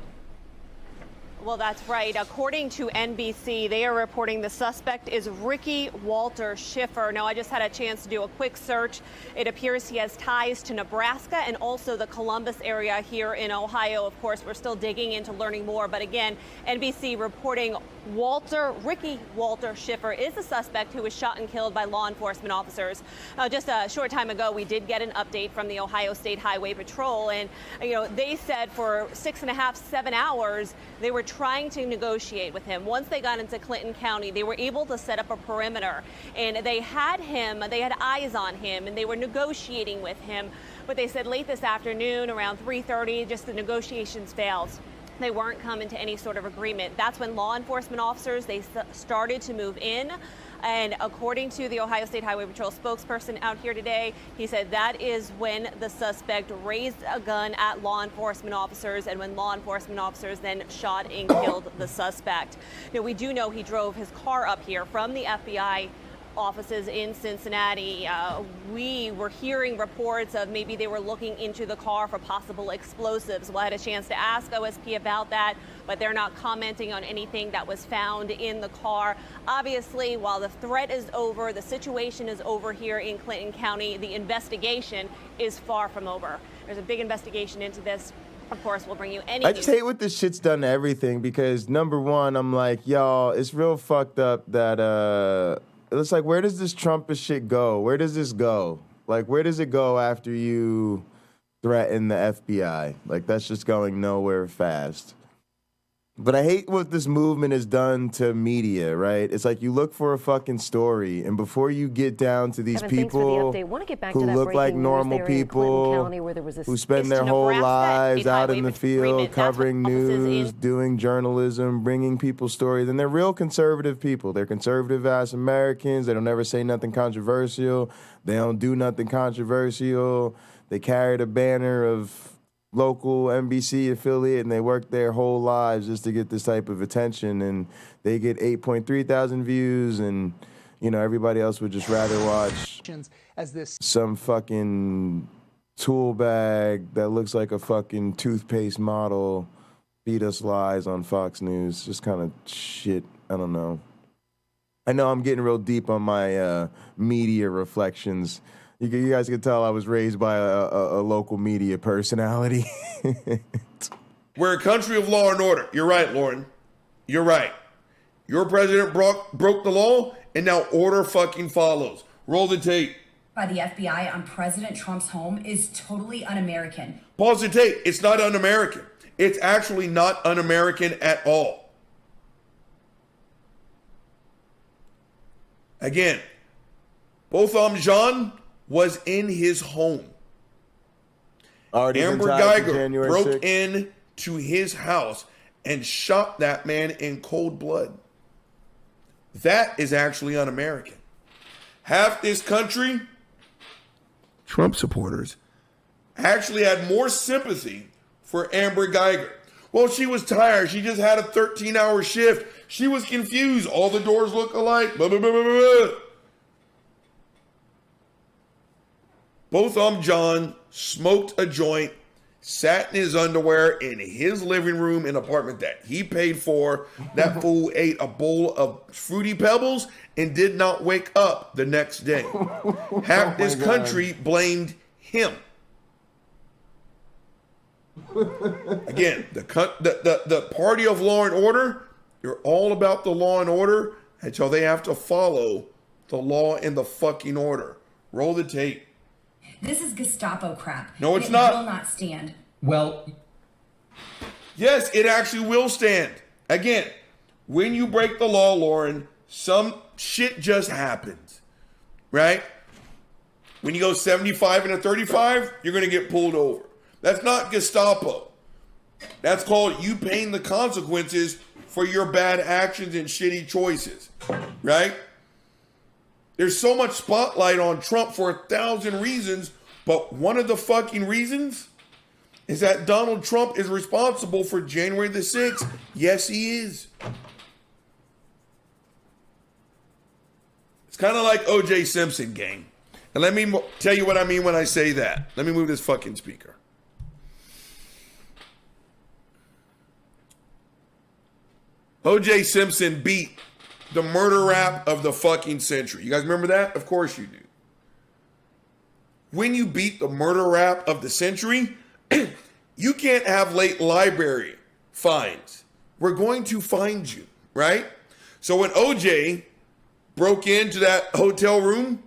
Well, that's right. According to NBC, they are reporting the suspect is Ricky Walter Schiffer. Now, I just had a chance to do a quick search. It appears he has ties to Nebraska and also the Columbus area here in Ohio. Of course, we're still digging into learning more. But again, NBC reporting Ricky Walter Schiffer is the suspect who was shot and killed by law enforcement officers. Just a short time ago, we did get an update from the Ohio State Highway Patrol. And, they said for 6.5, 7 hours, they were trying to negotiate with him. Once they got into Clinton County, they were able to set up a perimeter, and they had eyes on him, and they were negotiating with him. But they said late this afternoon, around 3:30, just the negotiations failed. They weren't coming to any sort of agreement. That's when law enforcement officers, they started to move in. And according to the Ohio State Highway Patrol spokesperson out here today, he said that is when the suspect raised a gun at law enforcement officers and when law enforcement officers then shot and killed the suspect. We do know he drove his car up here from the FBI offices in Cincinnati. We were hearing reports of maybe they were looking into the car for possible explosives. Well, I had a chance to ask OSP about that, but they're not commenting on anything that was found in the car. Obviously, while the threat is over, the situation is over here in Clinton County, the investigation is far from over. There's a big investigation into this. Of course, we'll bring you any I just hate what this shit's done to everything because, number one, I'm like, y'all, it's real fucked up that, it's like, where does this Trumpist shit go? Where does this go? Like, where does it go after you threaten the FBI? Like, that's just going nowhere fast. But I hate what this movement has done to media, right? It's like you look for a fucking story, and before you get down to these people who look like normal people, who spend their whole lives out in the field covering news, doing journalism, bringing people stories, and they're real conservative people. They're conservative-ass Americans. They don't ever say nothing controversial. They don't do nothing controversial. They carry the banner of local NBC affiliate, and they work their whole lives just to get this type of attention, and they get 8.3 thousand views, and everybody else would just rather watch some fucking tool bag that looks like a fucking toothpaste model feed us lies on Fox News. Just kind of shit. I don't know. I know I'm getting real deep on my media reflections. You guys can tell I was raised by a local media personality. We're a country of law and order. You're right, Lauren. You're right. Your president broke the law, and now order fucking follows. Roll the tape. By the FBI on President Trump's home is totally un-American. Pause the tape. It's not un-American. It's actually not un-American at all. Again, Botham Jean was in his home. Amber Geiger broke in to his house and shot that man in cold blood. That is actually un-American. Half this country, Trump supporters, actually had more sympathy for Amber Geiger. Well, she was tired. She just had a 13-hour shift. She was confused. All the doors look alike. Blah, blah, blah, blah, blah. Botham Jean smoked a joint, sat in his underwear in his living room in an apartment that he paid for. That fool ate a bowl of Fruity Pebbles and did not wake up the next day. Half this country blamed him. Again, the party of law and order, you're all about the law and order until they have to follow the law and the fucking order. Roll the tape. This is Gestapo crap. No, it's not. It will not stand. Well, yes, it actually will stand. Again, when you break the law, Lauren, some shit just happens, right? When you go 75 and a 35, you're going to get pulled over. That's not Gestapo. That's called you paying the consequences for your bad actions and shitty choices, right? There's so much spotlight on Trump for 1,000 reasons, but one of the fucking reasons is that Donald Trump is responsible for January the 6th. Yes, he is. It's kind of like O.J. Simpson, gang. And let me tell you what I mean when I say that. Let me move this fucking speaker. O.J. Simpson beat the murder rap of the fucking century. You guys remember that? Of course you do. When you beat the murder rap of the century, you can't have late library fines. We're going to find you, right? So when OJ broke into that hotel room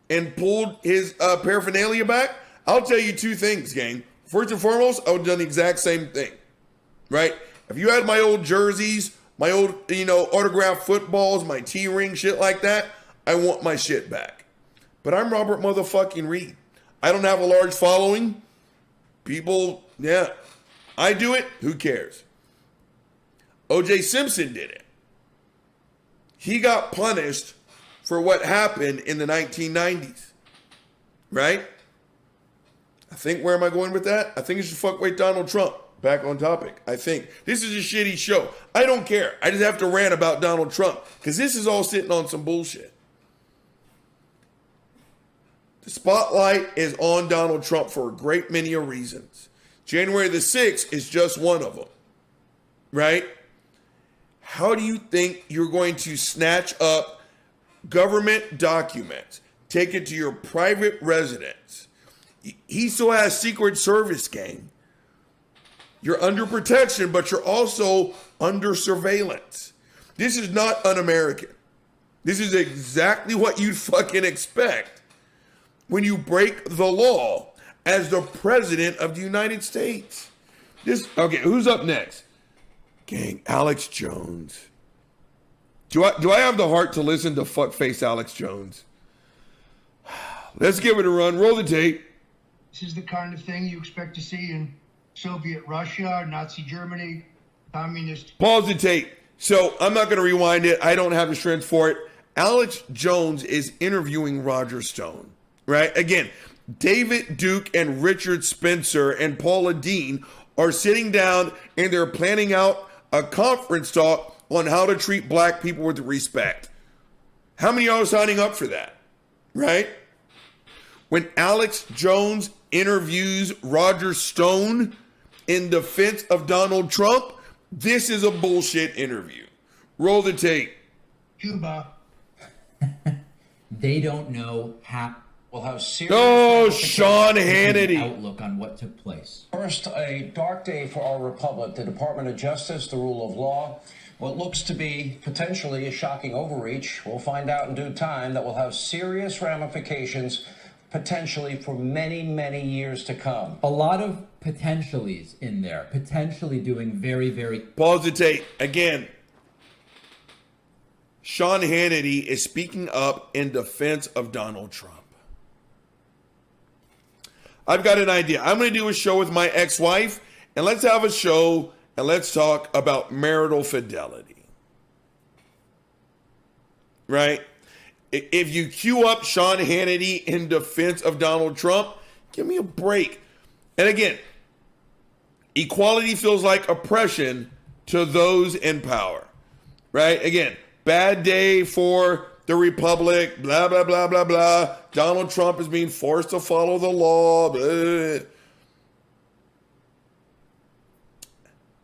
and pulled his paraphernalia back, I'll tell you two things, gang. First and foremost, I would have done the exact same thing, right? If you had my old jerseys, my old, autographed footballs, my T-ring, shit like that, I want my shit back. But I'm Robert motherfucking Reed. I don't have a large following. People, yeah. I do it, who cares? O.J. Simpson did it. He got punished for what happened in the 1990s, right? I think, where am I going with that? I think it should fuck with Donald Trump. Back on topic, I think. This is a shitty show. I don't care. I just have to rant about Donald Trump because this is all sitting on some bullshit. The spotlight is on Donald Trump for a great many of reasons. January the 6th is just one of them, right? How do you think you're going to snatch up government documents, take it to your private residence? He still has Secret Service, gang. You're under protection, but you're also under surveillance. This is not un-American. This is exactly what you'd fucking expect when you break the law as the president of the United States. Okay, who's up next? Gang, Alex Jones. Do I have the heart to listen to fuckface Alex Jones? Let's give it a run. Roll the tape. This is the kind of thing you expect to see in Soviet Russia, Nazi Germany, communist. Pause the tape. So I'm not going to rewind it. I don't have the strength for it. Alex Jones is interviewing Roger Stone, right? Again, David Duke and Richard Spencer and Paula Dean are sitting down and they're planning out a conference talk on how to treat black people with respect. How many of y'all are signing up for that, right? When Alex Jones interviews Roger Stone in defense of Donald Trump, this is a bullshit interview. Roll the tape. Cuba. They don't know how. We'll have serious Sean Hannity. Outlook on what took place. First, a dark day for our republic. The Department of Justice, the rule of law, what looks to be potentially a shocking overreach. We'll find out in due time that will have serious ramifications potentially for many, many years to come. A lot of potentialities in there. Potentially doing very, very... Pause the tape. Again, Sean Hannity is speaking up in defense of Donald Trump. I've got an idea. I'm going to do a show with my ex-wife, and let's have a show, and let's talk about marital fidelity. Right? If you queue up Sean Hannity in defense of Donald Trump, give me a break. And again, equality feels like oppression to those in power, right? Again, bad day for the republic, blah, blah, blah, blah, blah. Donald Trump is being forced to follow the law. Blah.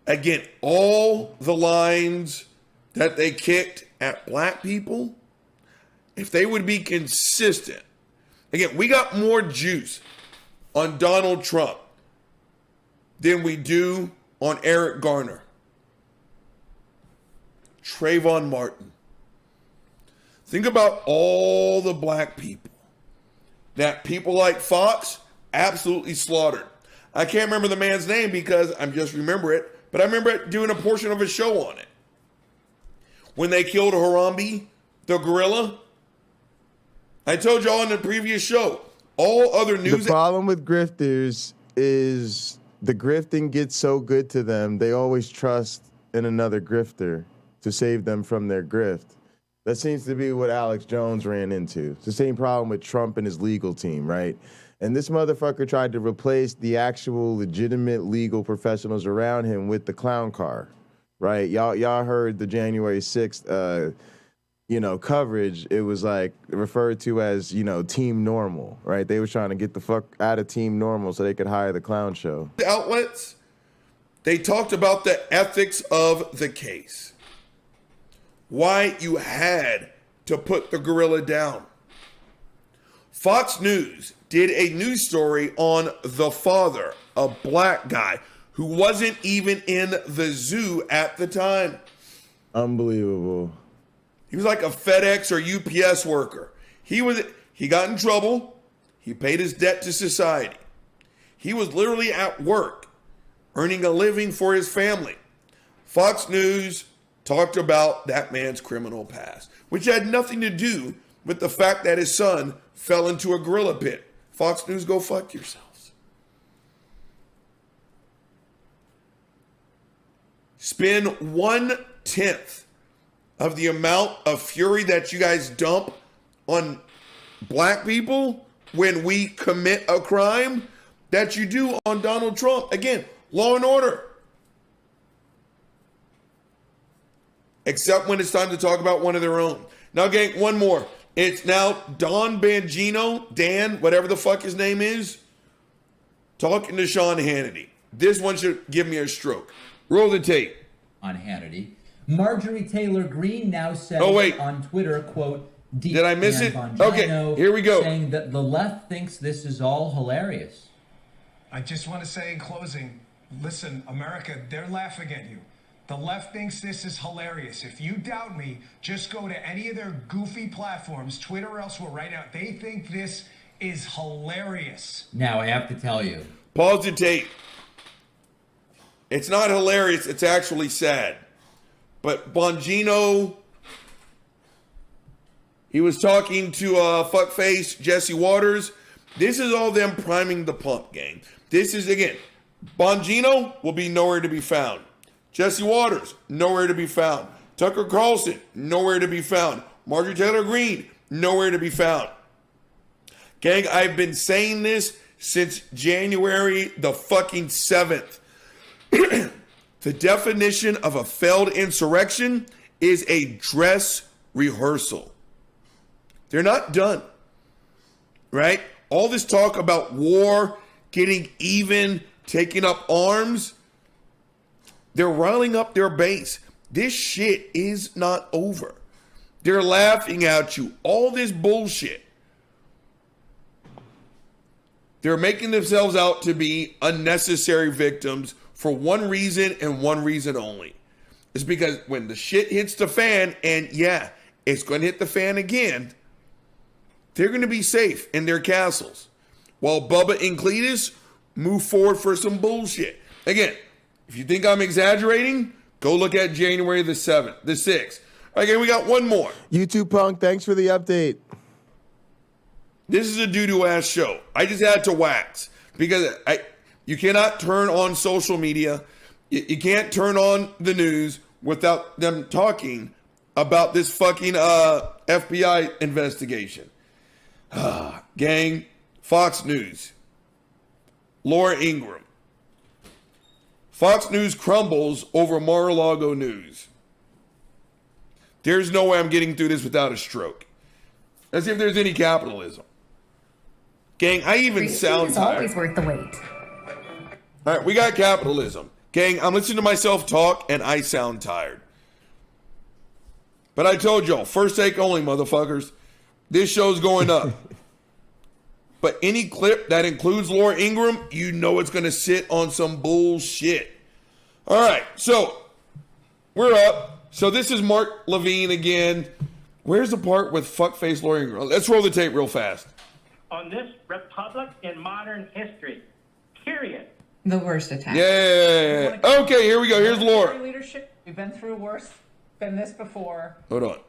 Again, all the lines that they kicked at black people, if they would be consistent. Again, we got more juice on Donald Trump than we do on Eric Garner, Trayvon Martin. Think about all the black people that people like Fox absolutely slaughtered. I can't remember the man's name because I just remember it, but I remember doing a portion of a show on it. When they killed Harambe, the gorilla, I told y'all in the previous show, all other news... The problem with grifters is the grifting gets so good to them, they always trust in another grifter to save them from their grift. That seems to be what Alex Jones ran into. It's the same problem with Trump and his legal team, right? And this motherfucker tried to replace the actual legitimate legal professionals around him with the clown car, right? Y'all heard the January 6th, coverage. It was like referred to as, Team Normal, right? They were trying to get the fuck out of Team Normal so they could hire the clown show. Outlets, they talked about the ethics of the case. why you had to put the gorilla down. Fox News did a news story on the father, a black guy who wasn't even in the zoo at the time. Unbelievable. He was like a FedEx or UPS worker. He got in trouble. He paid his debt to society. He was literally at work, earning a living for his family. Fox News talked about that man's criminal past, which had nothing to do with the fact that his son fell into a gorilla pit. Fox News, go fuck yourselves. Spend 1/10 of the amount of fury that you guys dump on black people when we commit a crime that you do on Donald Trump. Again, law and order. Except when it's time to talk about one of their own. Now, gang, one more. It's now Dan, whatever the fuck his name is, talking to Sean Hannity. This one should give me a stroke. Roll the tape. On Hannity. Marjorie Taylor Greene now says on Twitter, quote, did I miss it? Bongino, okay, here we go. Saying that the left thinks this is all hilarious. I just want to say in closing, listen, America, they're laughing at you. The left thinks this is hilarious. If you doubt me, just go to any of their goofy platforms, Twitter or elsewhere right now. They think this is hilarious. Now, I have to tell you. Pause the tape. It's not hilarious. It's actually sad. But Bongino, he was talking to fuckface Jesse Waters. This is all them priming the pump, gang. This is, again, Bongino will be nowhere to be found. Jesse Waters, nowhere to be found. Tucker Carlson, nowhere to be found. Marjorie Taylor Greene, nowhere to be found. Gang, I've been saying this since January the fucking 7th. The definition of a failed insurrection is a dress rehearsal. They're not done, right? All this talk about war, getting even, taking up arms, they're riling up their base. This shit is not over. They're laughing at you. All this bullshit. They're making themselves out to be unnecessary victims for one reason and one reason only. It's because when the shit hits the fan, and yeah, it's going to hit the fan again, they're going to be safe in their castles. While Bubba and Cletus move forward for some bullshit. Again, if you think I'm exaggerating, go look at January the 7th, the 6th. Okay, we got one more. YouTube Punk, thanks for the update. This is a doo-doo ass show. I just had to wax because you cannot turn on social media. You can't turn on the news without them talking about this fucking FBI investigation. Gang, Fox News, Laura Ingraham. Fox News crumbles over Mar-a-Lago news. There's no way I'm getting through this without a stroke. Let's see if there's any capitalism. Gang, I even sound tired. It's always worth the wait. All right, we got capitalism. Gang, I'm listening to myself talk and I sound tired. But I told y'all, first take only, motherfuckers. This show's going up. But any clip that includes Laura Ingraham, you know it's going to sit on some bullshit. All right, so we're up. So this is Mark Levine again. Where's the part with fuckface Laura Ingraham? Let's roll the tape real fast. On this republic in modern history, period. The worst attack. Yeah. Okay, here we go. Here's Laura. Leadership. We've been through worse than this before. Hold on.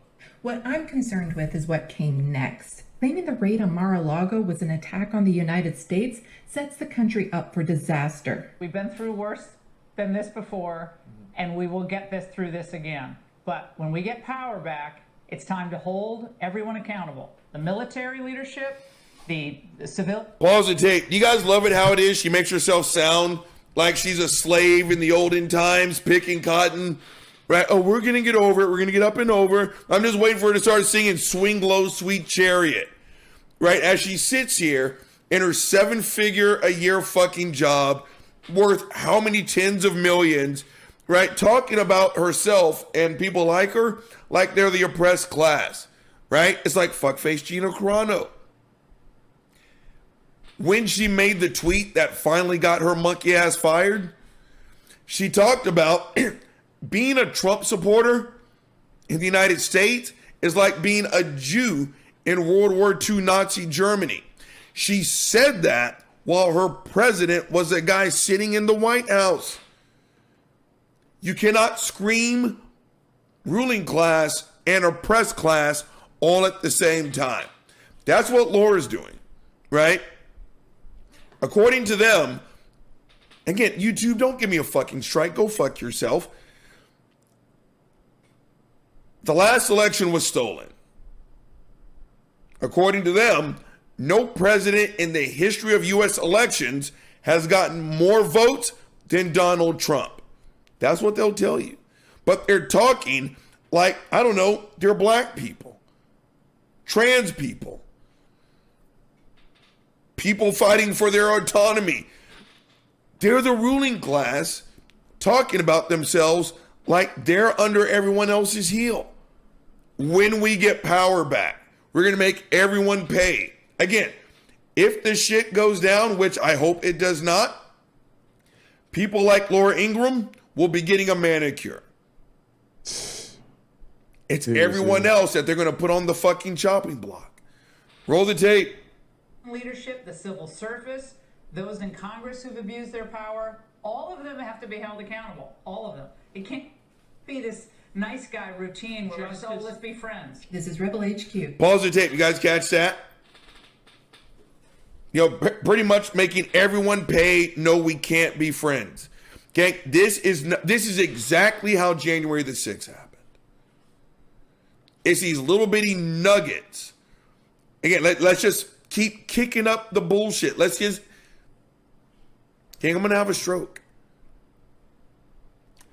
What I'm concerned with is what came next. Claiming the raid on Mar-a-Lago was an attack on the United States sets the country up for disaster. We've been through worse than this before, and we will get through this again. But when we get power back, it's time to hold everyone accountable. The military leadership, the civil... Pause the tape. You guys love it how it is? She makes herself sound like she's a slave in the olden times, picking cotton. Right? Oh, we're going to get over it. We're going to get up and over. I'm just waiting for her to start singing Swing Low, Sweet Chariot. Right? As she sits here in her 7-figure a year fucking job, worth how many tens of millions, right? Talking about herself and people like her like they're the oppressed class, right? It's like fuckface Gina Carano. When she made the tweet that finally got her monkey ass fired, she talked about being a Trump supporter in the United States is like being a Jew in World War II Nazi Germany. She said that while her president was a guy sitting in the White House. You cannot scream ruling class and oppressed class all at the same time. That's what Laura's doing, right? According to them, again, YouTube, don't give me a fucking strike. Go fuck yourself. The last election was stolen. According to them, no president in the history of U.S. elections has gotten more votes than Donald Trump. That's what they'll tell you. But they're talking like, I don't know, they're black people, trans people, people fighting for their autonomy. They're the ruling class talking about themselves like they're under everyone else's heel. When we get power back, we're going to make everyone pay. Again, if the shit goes down, which I hope it does not, people like Laura Ingraham will be getting a manicure. It's everyone else that they're going to put on the fucking chopping block. Roll the tape. Leadership, the civil service, those in Congress who've abused their power, all of them have to be held accountable. All of them. It can't be this nice guy routine where let's be friends. This is Rebel HQ. Pause the tape. You guys catch that? You know, pretty much making everyone pay. No, we can't be friends. Okay, this is exactly how January the 6th happened. It's these little bitty nuggets. Again, let's just keep kicking up the bullshit. Let's just. Okay, I'm gonna have a stroke.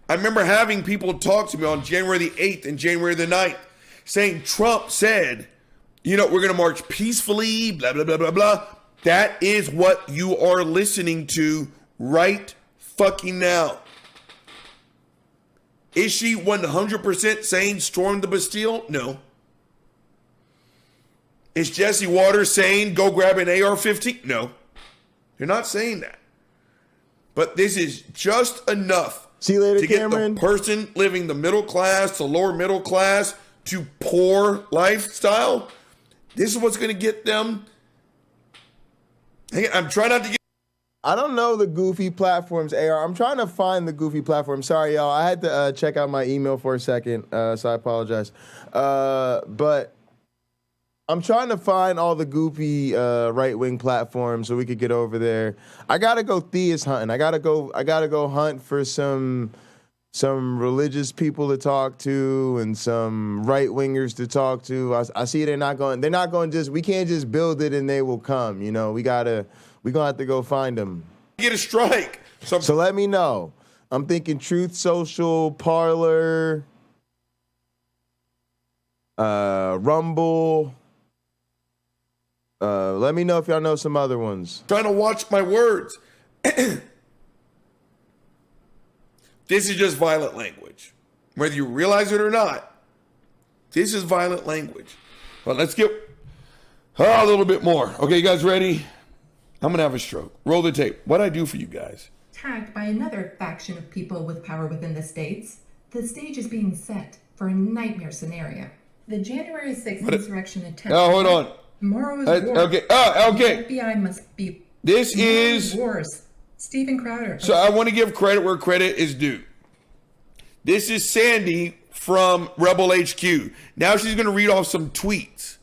I remember having people talk to me on January the 8th and January the 9th saying Trump said, you know, we're going to march peacefully, blah, blah, blah, blah, blah. That is what you are listening to right fucking now. Is she 100% saying storm the Bastille? No. Is Jesse Waters saying go grab an AR-15? No. They're not saying that. But this is just enough. See you later, to get Cameron. the person living the middle class to lower middle class to poor lifestyle. This is what's going to get them. I'm trying not to get. I don't know the goofy platforms, AR. I'm trying to find the goofy platform. Sorry, y'all. I had to check out my email for a second, so I apologize. But I'm trying to find all the goofy right-wing platforms so we could get over there. I gotta go theist hunting. I gotta go hunt for some religious people to talk to and some right-wingers to talk to. I see they're not going we can't just build it and they will come. You know, we're gonna have to go find them. Get a strike. So let me know. I'm thinking Truth Social, Parler, Rumble. Let me know if y'all know some other ones. Trying to watch my words. This is just violent language. Whether you realize it or not, this is violent language. But let's get a little bit more. Okay, you guys ready? I'm going to have a stroke. Roll the tape. What'd I do for you guys? Tagged by another faction of people with power within the states, the stage is being set for a nightmare scenario. The January 6th insurrection attempt. Oh, hold on. Tomorrow is war. Okay. Okay. The FBI must be. This is wars. Stephen Crowder. So I want to give credit where credit is due. This is Sandy from Rebel HQ. Now she's going to read off some tweets.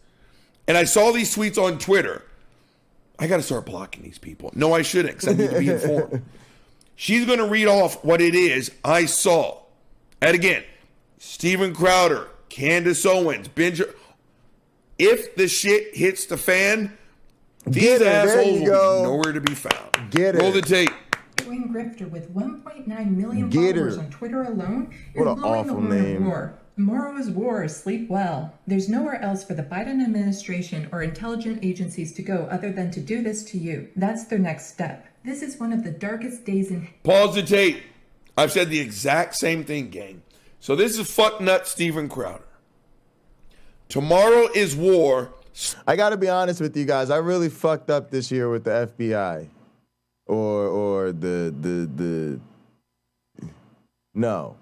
And I saw these tweets on Twitter. I got to start blocking these people. No, I shouldn't, because I need to be informed. She's going to read off what it is I saw. And again, Stephen Crowder, Candace Owens, Benjamin. If the shit hits the fan, these assholes will be nowhere to be found. Get Roll the tape. Wing grifter with 1.9 million followers on Twitter alone is What an blowing the awful horn of name. war. Tomorrow is war. Sleep well. There's nowhere else for the Biden administration or intelligent agencies to go other than to do this to you. That's their next step. This is one of the darkest days in. Pause the tape. I've said the exact same thing, gang. So this is fucknut Steven Crowder. Tomorrow is war. I got to be honest with you guys. I really fucked up this year with the FBI. Or the no.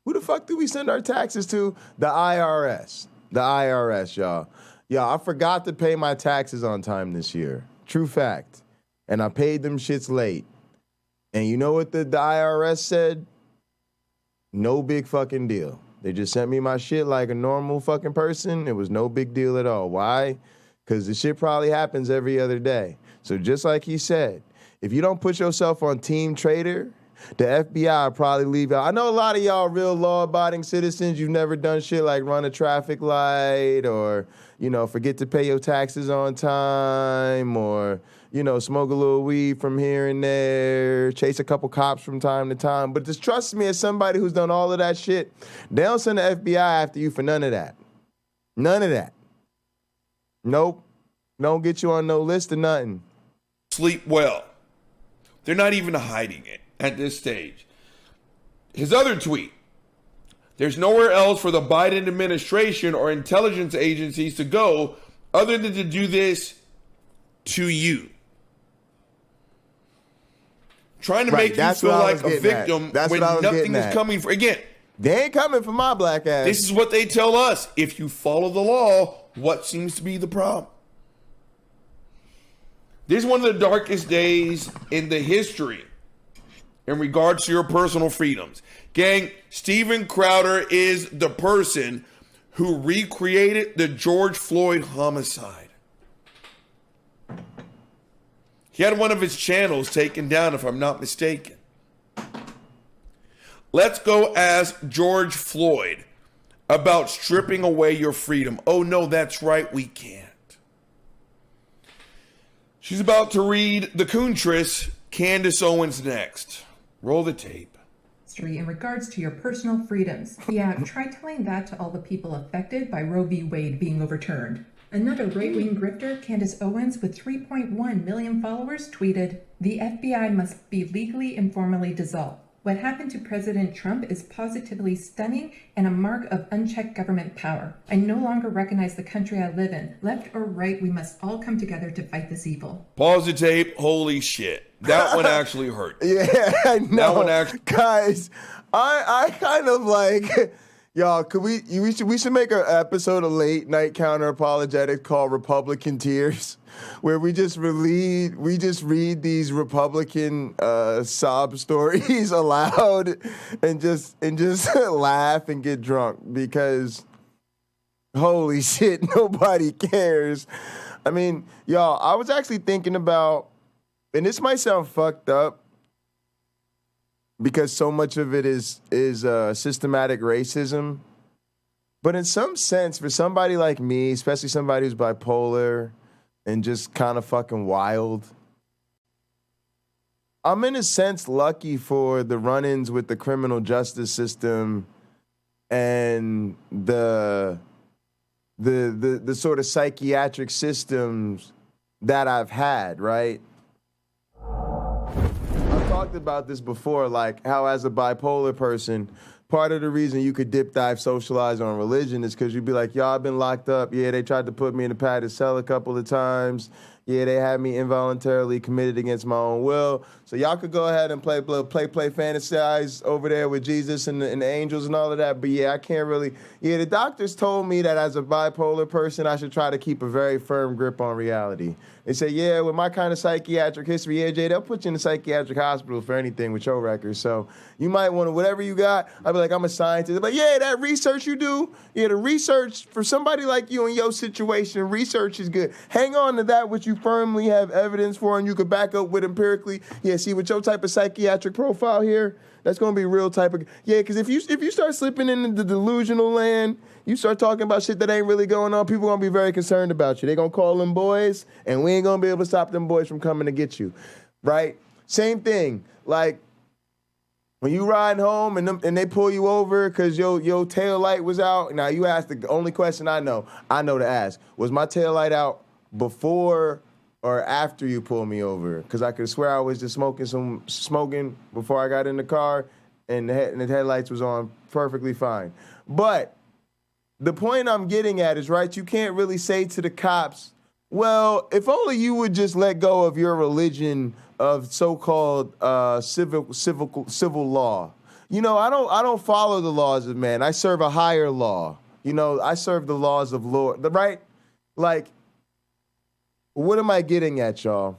Who the fuck do we send our taxes to? The IRS. The IRS, y'all. I forgot to pay my taxes on time this year. True fact. And I paid them shits late. And you know what the IRS said? No big fucking deal. They just sent me my shit like a normal fucking person. It was no big deal at all. Why? Because the shit probably happens every other day. So just like he said, if you don't put yourself on Team Trader, the FBI will probably leave out. I know a lot of y'all real law-abiding citizens. You've never done shit like run a traffic light or, forget to pay your taxes on time or, smoke a little weed from here and there, chase a couple cops from time to time. But just trust me, as somebody who's done all of that shit, they don't send the FBI after you for none of that. None of that. Nope. Don't get you on no list or nothing. Sleep well. They're not even hiding it at this stage. His other tweet. There's nowhere else for the Biden administration or intelligence agencies to go other than to do this to you. Trying to make you feel like a victim when nothing is coming for. Again, they ain't coming for my black ass. This is what they tell us. If you follow the law, what seems to be the problem? This is one of the darkest days in the history in regards to your personal freedoms. Gang, Steven Crowder is the person who recreated the George Floyd homicide. He had one of his channels taken down, if I'm not mistaken. Let's go ask George Floyd about stripping away your freedom. Oh, no, that's right, we can't. She's about to read the Countress. Candace Owens next. Roll the tape. In regards to your personal freedoms. Yeah, try telling that to all the people affected by Roe v. Wade being overturned. Another right-wing grifter, Candace Owens, with 3.1 million followers, tweeted, "The FBI must be legally and formally dissolved. What happened to President Trump is positively stunning and a mark of unchecked government power. I no longer recognize the country I live in. Left or right, we must all come together to fight this evil." Pause the tape. Holy shit. That one actually hurt. Yeah, I know. That one actually... Guys, I kind of like... Y'all, we should make an episode of Late Night Counter-Apologetics called Republican Tears, where we just read these Republican sob stories aloud and just laugh and get drunk because holy shit, nobody cares. I mean, y'all, I was actually thinking about, and this might sound fucked up, because so much of it is systematic racism. But in some sense, for somebody like me, especially somebody who's bipolar and just kind of fucking wild, I'm in a sense lucky for the run-ins with the criminal justice system and the sort of psychiatric systems that I've had, right? Talked about this before, like how as a bipolar person, part of the reason you could dip dive socialize on religion is because you'd be like, y'all, I've been locked up. Yeah, they tried to put me in a padded cell a couple of times. Yeah, they had me involuntarily committed against my own will. So y'all could go ahead and play fantasize over there with Jesus and the angels and all of that. But yeah, I can't really. Yeah, the doctors told me that as a bipolar person, I should try to keep a very firm grip on reality. They say, yeah, with my kind of psychiatric history, yeah, Jay, they'll put you in a psychiatric hospital for anything with your records. So you might want to, whatever you got, I'll be like, I'm a scientist. But yeah, that research you do, yeah, the research for somebody like you in your situation, research is good. Hang on to that which you firmly have evidence for and you could back up with empirically. Yeah, see, with your type of psychiatric profile here, that's going to be real type of, yeah, because if you start slipping into the delusional land, you start talking about shit that ain't really going on, people going to be very concerned about you. They going to call them boys, and we ain't going to be able to stop them boys from coming to get you, right? Same thing, like, when you ride home and they pull you over because your tail light was out. Now, you asked the only question I know to ask. Was my tail light out before or after you pulled me over? Because I could swear I was just smoking before I got in the car, and the headlights was on perfectly fine. But the point I'm getting at is, right, you can't really say to the cops, well, if only you would just let go of your religion of so-called civil law. You know, I don't follow the laws of man. I serve a higher law. You know, I serve the laws of Lord, right? Like, what am I getting at, y'all?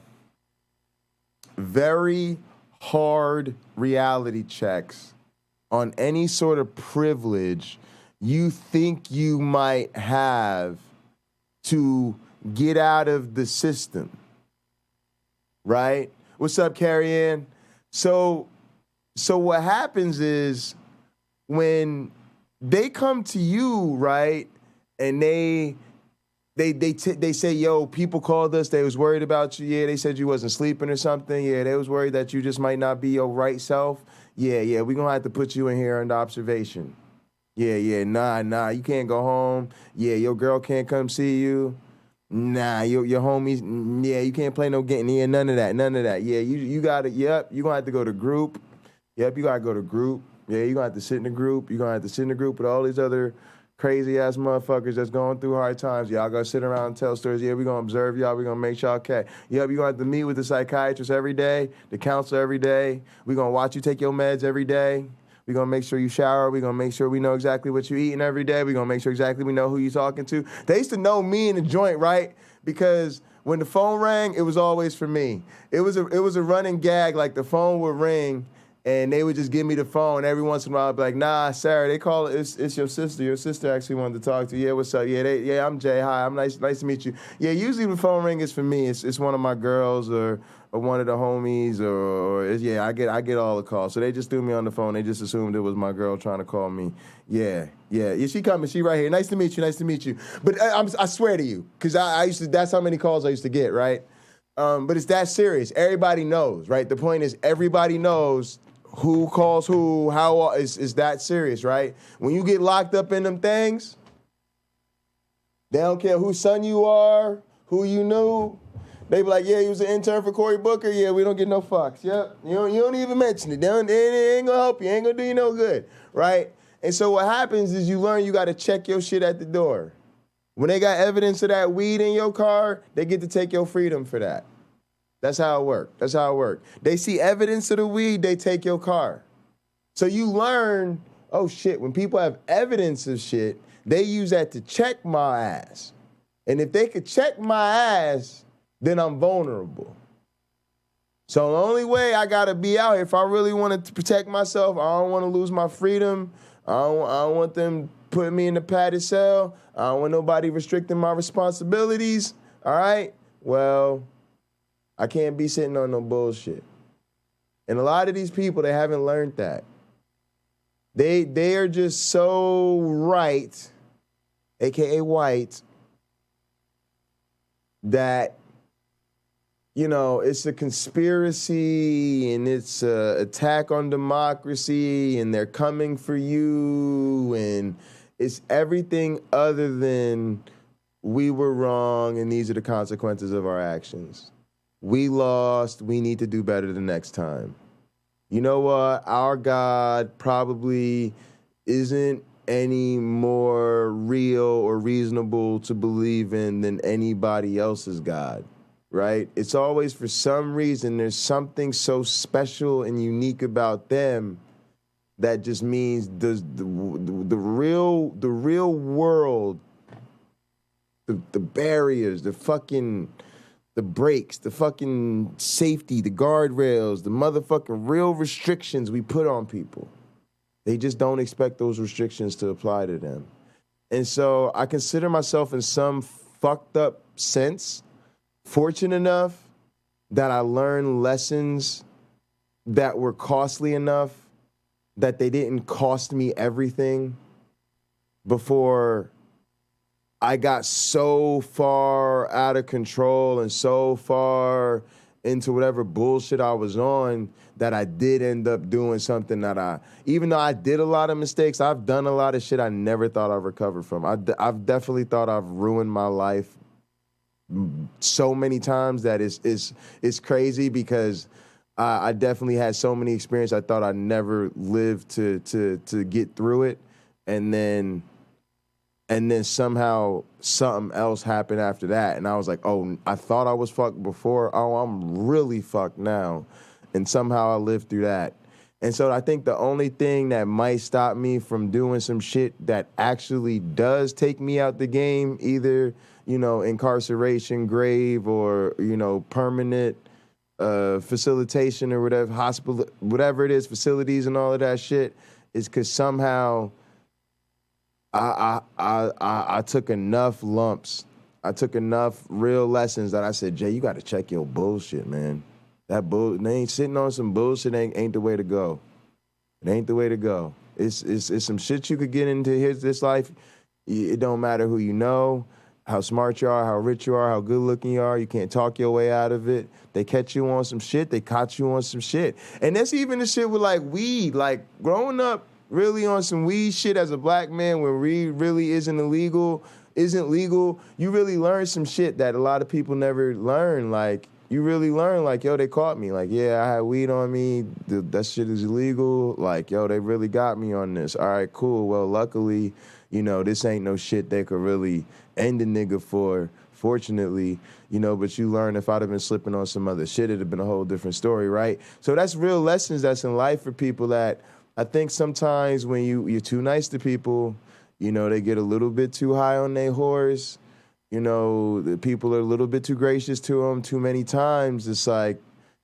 Very hard reality checks on any sort of privilege you think you might have to get out of the system, right? What's up, Carrie Ann? So what happens is when they come to you, right, and they say, yo, people called us, they was worried about you. Yeah, they said you wasn't sleeping or something. Yeah, they was worried that you just might not be your right self. Yeah, we gonna have to put you in here under observation. Yeah, nah, you can't go home. Yeah, your girl can't come see you. Nah, your homies, yeah, you can't play no game. Yeah, none of that. Yeah, you gotta, yep, you gonna have to go to group. Yep, you gotta go to group. Yeah, you gonna have to sit in a group. You gonna have to sit in a group with all these other crazy ass motherfuckers that's going through hard times. Y'all gonna sit around and tell stories. Yeah, we gonna observe y'all. We gonna make sure okay. Yep, you gonna have to meet with the psychiatrist every day, the counselor every day. We gonna watch you take your meds every day. We gonna make sure you shower. We gonna make sure we know exactly what you eating every day. We gonna make sure exactly we know who you talking to. They used to know me in the joint, right? Because when the phone rang, it was always for me. It was a running gag. Like the phone would ring, and they would just give me the phone. Every once in a while, I'd be like, nah, Sarah, they call it, it's your sister. Your sister actually wanted to talk to you. Yeah, what's up? Yeah, I'm Jay. Hi, I'm nice to meet you. Yeah, usually the phone ring is for me. It's one of my girls or one of the homies or I get all the calls. So they just threw me on the phone. They just assumed it was my girl trying to call me. Yeah, she coming. She right here. Nice to meet you. But I swear to you, because I used to, that's how many calls I used to get, right? But it's that serious. Everybody knows, right? The point is everybody knows who calls who, how is that serious, right? When you get locked up in them things, they don't care whose son you are, who you knew. They be like, yeah, he was an intern for Cory Booker. Yeah, we don't get no fucks. Yep, you don't even mention it. It ain't gonna help you. Ain't gonna do you no good, right? And so what happens is you learn you got to check your shit at the door. When they got evidence of that weed in your car, they get to take your freedom for that. That's how it works. They see evidence of the weed, they take your car. So you learn, oh shit, when people have evidence of shit, they use that to check my ass. And if they could check my ass, then I'm vulnerable. So the only way I gotta be out here, if I really want to protect myself, I don't want to lose my freedom, I don't want them putting me in the padded cell, I don't want nobody restricting my responsibilities, all right? Well, I can't be sitting on no bullshit. And a lot of these people, they haven't learned that. They are just so right, AKA white, that, you know, it's a conspiracy and it's an attack on democracy and they're coming for you and it's everything other than we were wrong and these are the consequences of our actions. We lost, we need to do better the next time. You know what? Our God probably isn't any more real or reasonable to believe in than anybody else's God, right? It's always, for some reason, there's something so special and unique about them that just means the real world, the barriers, the brakes, the fucking safety, the guardrails, the motherfucking real restrictions we put on people. They just don't expect those restrictions to apply to them. And so I consider myself in some fucked up sense fortunate enough that I learned lessons that were costly enough that they didn't cost me everything before I got so far out of control and so far into whatever bullshit I was on that I did end up doing something that even though I did a lot of mistakes, I've done a lot of shit I never thought I'd recover from. I've definitely thought I've ruined my life so many times that it's crazy because I definitely had so many experiences I thought I'd never live to get through it, and then somehow something else happened after that, and I was like, oh, I thought I was fucked before. Oh, I'm really fucked now, and somehow I lived through that. And so I think the only thing that might stop me from doing some shit that actually does take me out the game, either, you know, incarceration, grave, or, you know, permanent facilitation or whatever, hospital, whatever it is, facilities and all of that shit, is because somehow I took enough lumps. I took enough real lessons that I said, Jay, you got to check your bullshit, man. That they ain't sitting on some bullshit ain't the way to go. It ain't the way to go. It's some shit you could get into this life. It don't matter who you know, how smart you are, how rich you are, how good looking you are. You can't talk your way out of it. They catch you on some shit. They caught you on some shit. And that's even the shit with like weed. Like growing up really on some weed shit as a black man where weed really isn't legal, you really learn some shit that a lot of people never learn. Like, you really learn, like, yo, they caught me. Like, yeah, I had weed on me. That shit is illegal. Like, yo, they really got me on this. All right, cool. Well, luckily, you know, this ain't no shit they could really end a nigga for, fortunately. You know, but you learn if I'd have been slipping on some other shit, it'd have been a whole different story, right? So that's real lessons that's in life for people that I think sometimes when you're too nice to people, you know, they get a little bit too high on their horse. You know, the people are a little bit too gracious to them too many times. It's like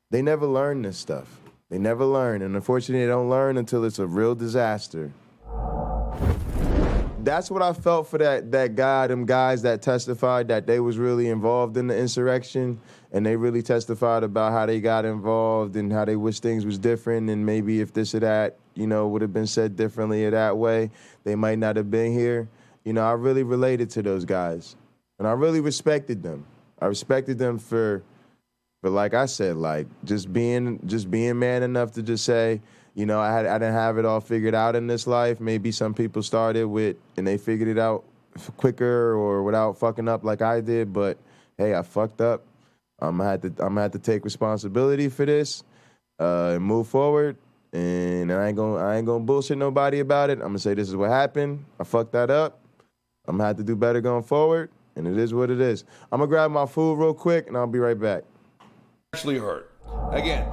they never learn this stuff. They never learn. And unfortunately, they don't learn until it's a real disaster. That's what I felt for that guy, them guys that testified that they was really involved in the insurrection. And they really testified about how they got involved and how they wish things was different. And maybe if this or that, you know, would have been said differently or that way, they might not have been here. You know, I really related to those guys. And I really respected them. I respected them for like I said, like just being man enough to just say, you know, I didn't have it all figured out in this life. Maybe some people started with and they figured it out quicker or without fucking up like I did. But hey, I fucked up. I'm gonna have to take responsibility for this and move forward. And I ain't gonna bullshit nobody about it. I'm gonna say this is what happened. I fucked that up. I'm gonna have to do better going forward. And it is what it is. I'm going to grab my food real quick, and I'll be right back. Actually heard. Again,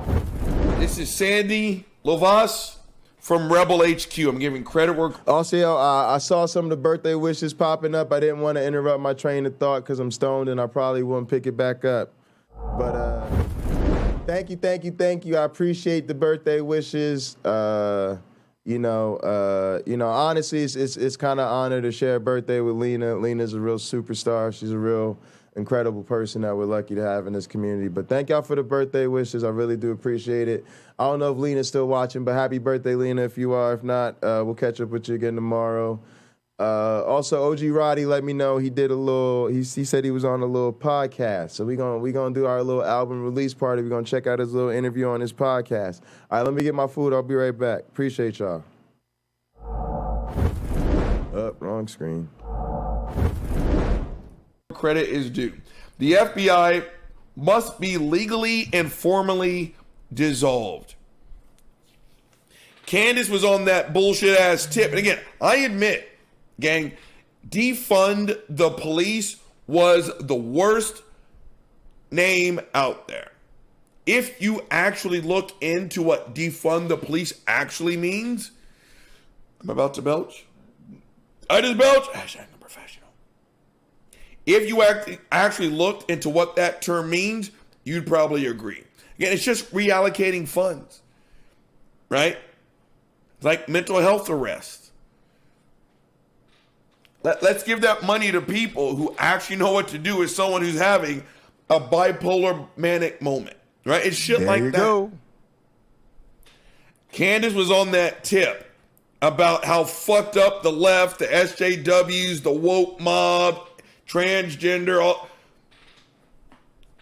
this is Sandy Lovas from Rebel HQ. I'm giving credit where... Also, I saw some of the birthday wishes popping up. I didn't want to interrupt my train of thought because I'm stoned, and I probably wouldn't pick it back up. But thank you. I appreciate the birthday wishes. Honestly, it's kind of an honor to share a birthday with Lina. Lina's a real superstar. She's a real incredible person that we're lucky to have in this community. But thank y'all for the birthday wishes. I really do appreciate it. I don't know if Lina's still watching, but happy birthday, Lina, if you are. If not, we'll catch up with you again tomorrow. Also, OG Roddy let me know he did a little, he said he was on a little podcast. So we gonna do our little album release party. We're gonna check out his little interview on his podcast. All right, let me get my food. I'll be right back. Appreciate y'all. Wrong screen. Credit is due. The FBI must be legally and formally dissolved. Candace was on that bullshit ass tip. And again, I admit, gang, defund the police was the worst name out there. If you actually look into what defund the police actually means, I'm about to belch. I just belch. I'm professional. If you actually looked into what that term means, you'd probably agree. Again, it's just reallocating funds, right? It's like mental health arrest. Let's give that money to people who actually know what to do with someone who's having a bipolar manic moment, right? It's shit like that. There you go. Candace was on that tip about how fucked up the left, the SJWs, the woke mob, transgender.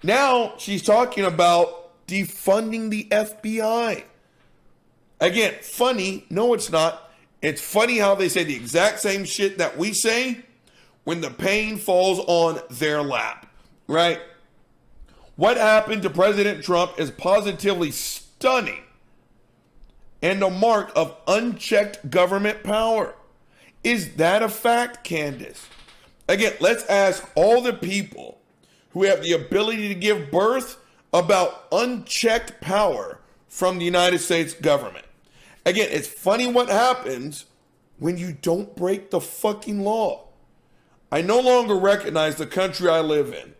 Now she's talking about defunding the FBI. Again, funny. No, it's not. It's funny how they say the exact same shit that we say when the pain falls on their lap, right? What happened to President Trump is positively stunning and a mark of unchecked government power. Is that a fact, Candace? Again, let's ask all the people who have the ability to give birth about unchecked power from the United States government. Again, it's funny what happens when you don't break the fucking law. I no longer recognize the country I live in.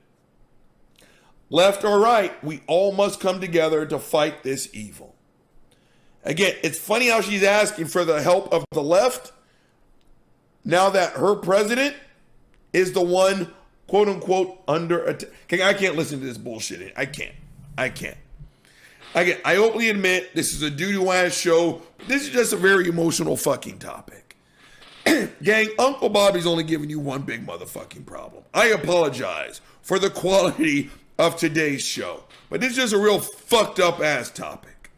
Left or right, we all must come together to fight this evil. Again, it's funny how she's asking for the help of the left now that her president is the one, quote unquote, under attack. I can't listen to this bullshit. I can't. Again, I openly admit this is a doo-doo-ass show. This is just a very emotional fucking topic. Gang, Uncle Bobby's only giving you one big motherfucking problem. I apologize for the quality of today's show, but this is just a real fucked up ass topic.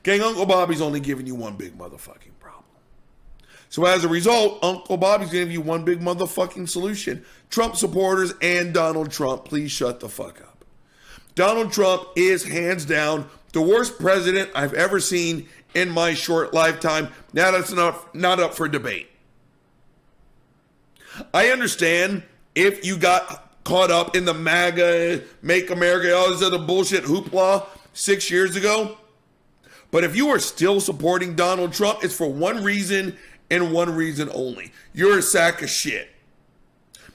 Gang, Uncle Bobby's only giving you one big motherfucking problem. So as a result, Uncle Bobby's giving you one big motherfucking solution. Trump supporters and Donald Trump, please shut the fuck up. Donald Trump is hands down the worst president I've ever seen in my short lifetime. Now that's not up for debate. I understand if you got caught up in the MAGA, Make America, all this other bullshit hoopla 6 years ago. But if you are still supporting Donald Trump, it's for one reason and one reason only. You're a sack of shit.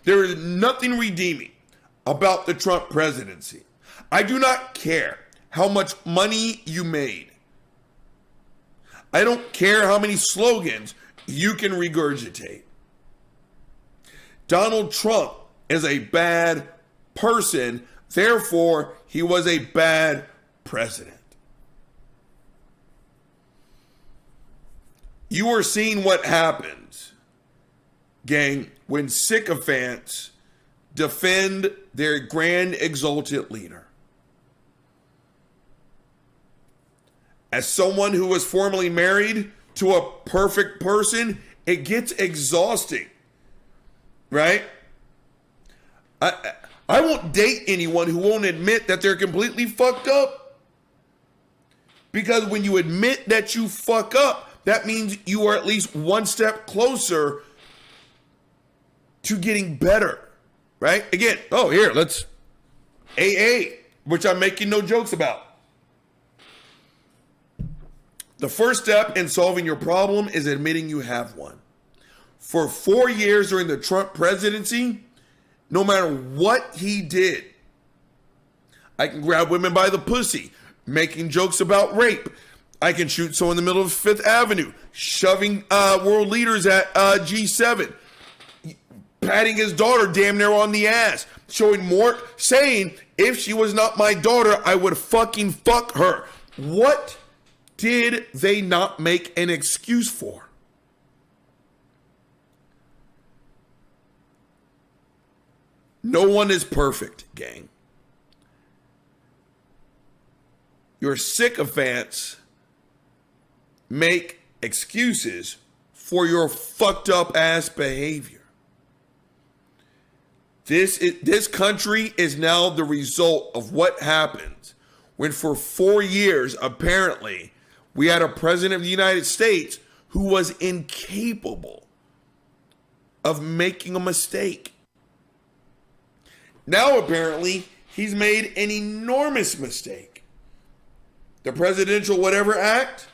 There is nothing redeeming about the Trump presidency. I do not care how much money you made. I don't care how many slogans you can regurgitate. Donald Trump is a bad person, therefore he was a bad president. You are seeing what happens, gang, when sycophants defend their grand exalted leader. As someone who was formerly married to a perfect person, it gets exhausting, right? I won't date anyone who won't admit that they're completely fucked up. Because when you admit that you fuck up, that means you are at least one step closer to getting better, right? Again, let's AA, which I'm making no jokes about. The first step in solving your problem is admitting you have one. For 4 years during the Trump presidency, no matter what he did, I can grab women by the pussy, making jokes about rape. I can shoot someone in the middle of Fifth Avenue, shoving world leaders at G7, patting his daughter damn near on the ass, saying if she was not my daughter, I would fucking fuck her. What did they not make an excuse for? No one is perfect, gang. Your sycophants make excuses for your fucked up ass behavior. This country is now the result of what happens when for 4 years, apparently, we had a president of the United States who was incapable of making a mistake. Now, apparently, he's made an enormous mistake. The Presidential Whatever Act.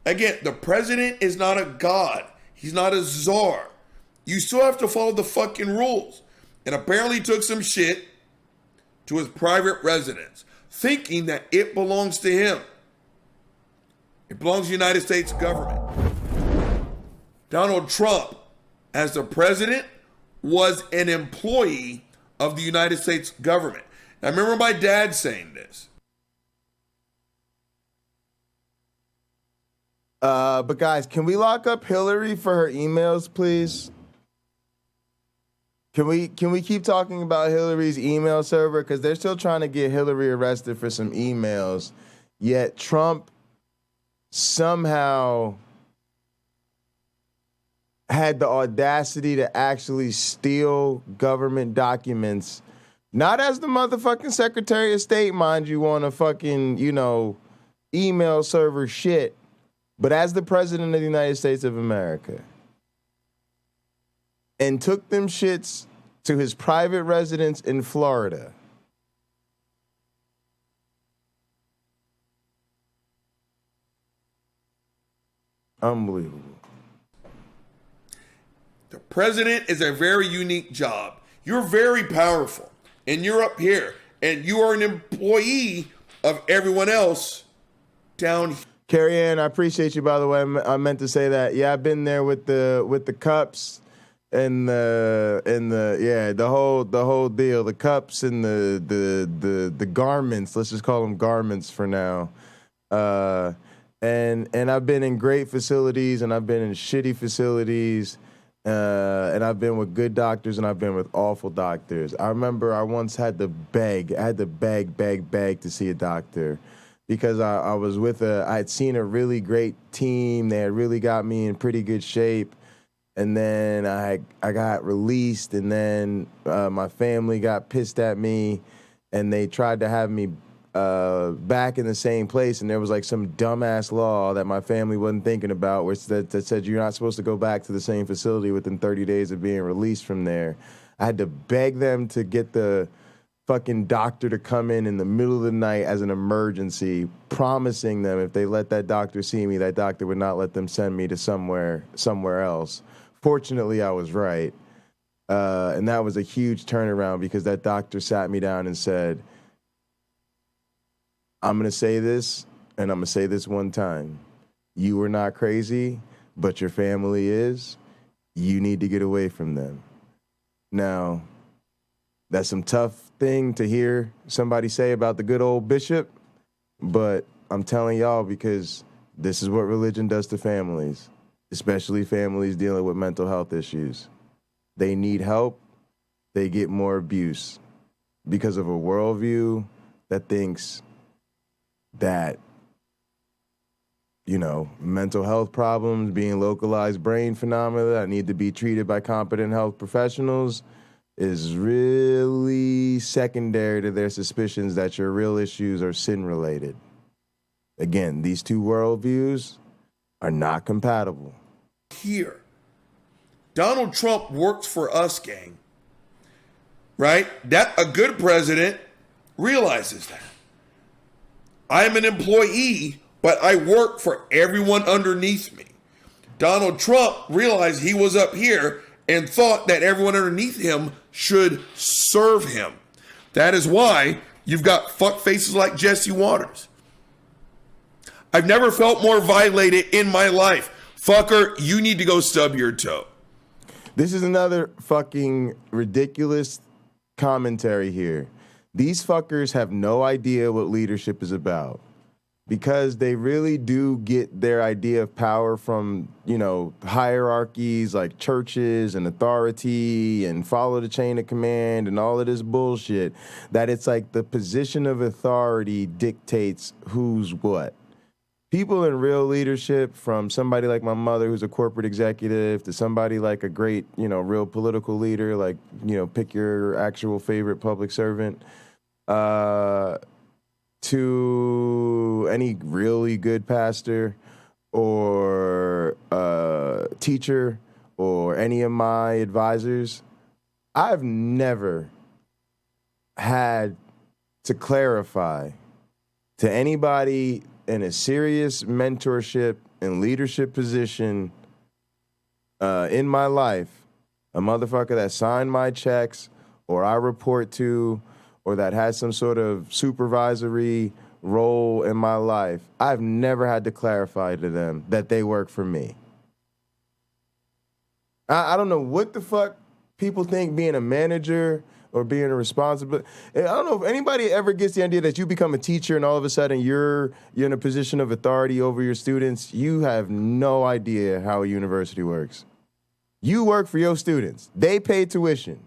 Again, the president is not a god. He's not a czar. You still have to follow the fucking rules. And apparently took some shit to his private residence, thinking that it belongs to him. It belongs to the United States government. Donald Trump, as the president, was an employee of the United States government. Now, I remember my dad saying this. But guys, can we lock up Hillary for her emails, please? Can we keep talking about Hillary's email server? Because they're still trying to get Hillary arrested for some emails. Yet Trump somehow had the audacity to actually steal government documents Not as the motherfucking Secretary of State, mind you, on a fucking, email server shit, but as the President of the United States of America. And took them shits to his private residence in Florida. Unbelievable. The president is a very unique job. You're very powerful, and you're up here, and you are an employee of everyone else down here. Carrie Ann, I appreciate you, by the way. I meant to say that. Yeah, I've been there with the cups and the whole deal. The cups and the garments. Let's just call them garments for now. And I've been in great facilities, and I've been in shitty facilities, and I've been with good doctors, and I've been with awful doctors. I remember I once had to beg. I had to beg to see a doctor because I was with I had seen a really great team. They had really got me in pretty good shape. And then I got released, and then my family got pissed at me, and they tried to have me back in the same place, and there was like some dumbass law that my family wasn't thinking about, which that said you're not supposed to go back to the same facility within 30 days of being released from there. I had to beg them to get the fucking doctor to come in the middle of the night as an emergency, promising them if they let that doctor see me, that doctor would not let them send me to somewhere else. Fortunately, I was right. And that was a huge turnaround because that doctor sat me down and said, I'm going to say this, and I'm going to say this one time. You are not crazy, but your family is. You need to get away from them. Now, that's some tough thing to hear somebody say about the good old bishop, but I'm telling y'all because this is what religion does to families, especially families dealing with mental health issues. They need help. They get more abuse because of a worldview that thinks that, mental health problems, being localized brain phenomena that need to be treated by competent health professionals is really secondary to their suspicions that your real issues are sin-related. Again, these two worldviews are not compatible. Here, Donald Trump works for us, gang. Right? That a good president realizes that. I'm an employee, but I work for everyone underneath me. Donald Trump realized he was up here and thought that everyone underneath him should serve him. That is why you've got fuck faces like Jesse Waters. I've never felt more violated in my life. Fucker, you need to go stub your toe. This is another fucking ridiculous commentary here. These fuckers have no idea what leadership is about because they really do get their idea of power from, hierarchies like churches and authority and follow the chain of command and all of this bullshit, that it's like the position of authority dictates who's what. People in real leadership, from somebody like my mother who's a corporate executive to somebody like a great, real political leader, like, pick your actual favorite public servant, to any really good pastor or teacher or any of my advisors, I've never had to clarify to anybody in a serious mentorship and leadership position in my life, a motherfucker that signed my checks or I report to or that has some sort of supervisory role in my life, I've never had to clarify to them that they work for me. I don't know what the fuck people think being a manager or being a responsible. I don't know if anybody ever gets the idea that you become a teacher and all of a sudden you're in a position of authority over your students. You have no idea how a university works. You work for your students. They pay tuition.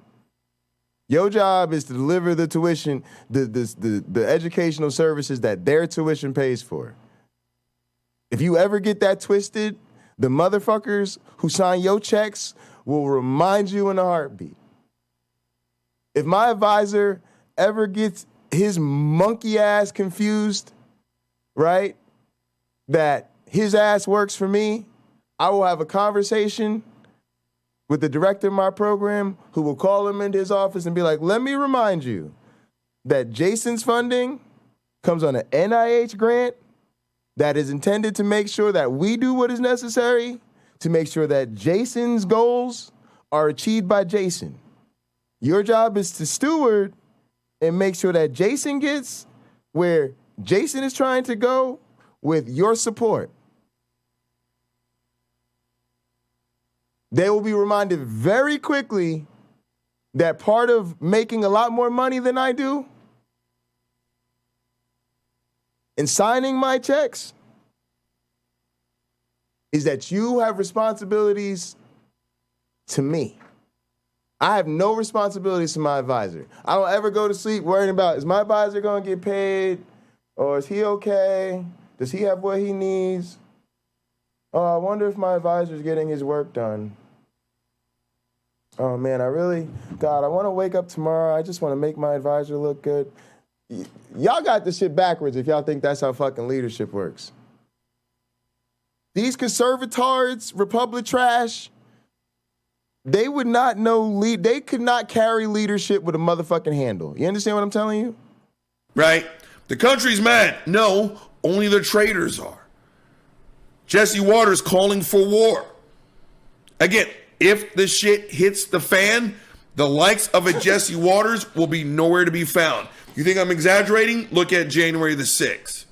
Your job is to deliver the tuition, the educational services that their tuition pays for. If you ever get that twisted, the motherfuckers who sign your checks will remind you in a heartbeat. If my advisor ever gets his monkey ass confused, right, that his ass works for me, I will have a conversation with the director of my program who will call him into his office and be like, let me remind you that Jason's funding comes on an NIH grant that is intended to make sure that we do what is necessary to make sure that Jason's goals are achieved by Jason. Your job is to steward and make sure that Jason gets where Jason is trying to go with your support. They will be reminded very quickly that part of making a lot more money than I do and signing my checks is that you have responsibilities to me. I have no responsibilities to my advisor. I don't ever go to sleep worrying about, is my advisor going to get paid? Or is he okay? Does he have what he needs? Oh, I wonder if my advisor's getting his work done. Oh, man, God, I want to wake up tomorrow. I just want to make my advisor look good. Y'all got this shit backwards if y'all think that's how fucking leadership works. These conservatards, Republic trash, they would not know, they could not carry leadership with a motherfucking handle. You understand what I'm telling you? Right? The country's mad. No, only the traitors are. Jesse Waters calling for war. Again, if the shit hits the fan, the likes of a Jesse Waters will be nowhere to be found. You think I'm exaggerating? Look at January the 6th.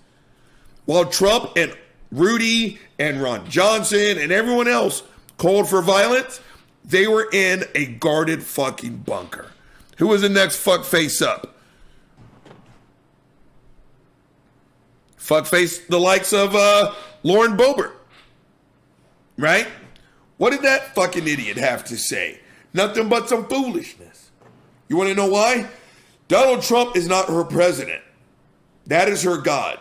While Trump and Rudy and Ron Johnson and everyone else called for violence, they were in a guarded fucking bunker. Who was the next fuckface up? Fuckface the likes of Lauren Boebert. Right? What did that fucking idiot have to say? Nothing but some foolishness. You want to know why? Donald Trump is not her president. That is her God.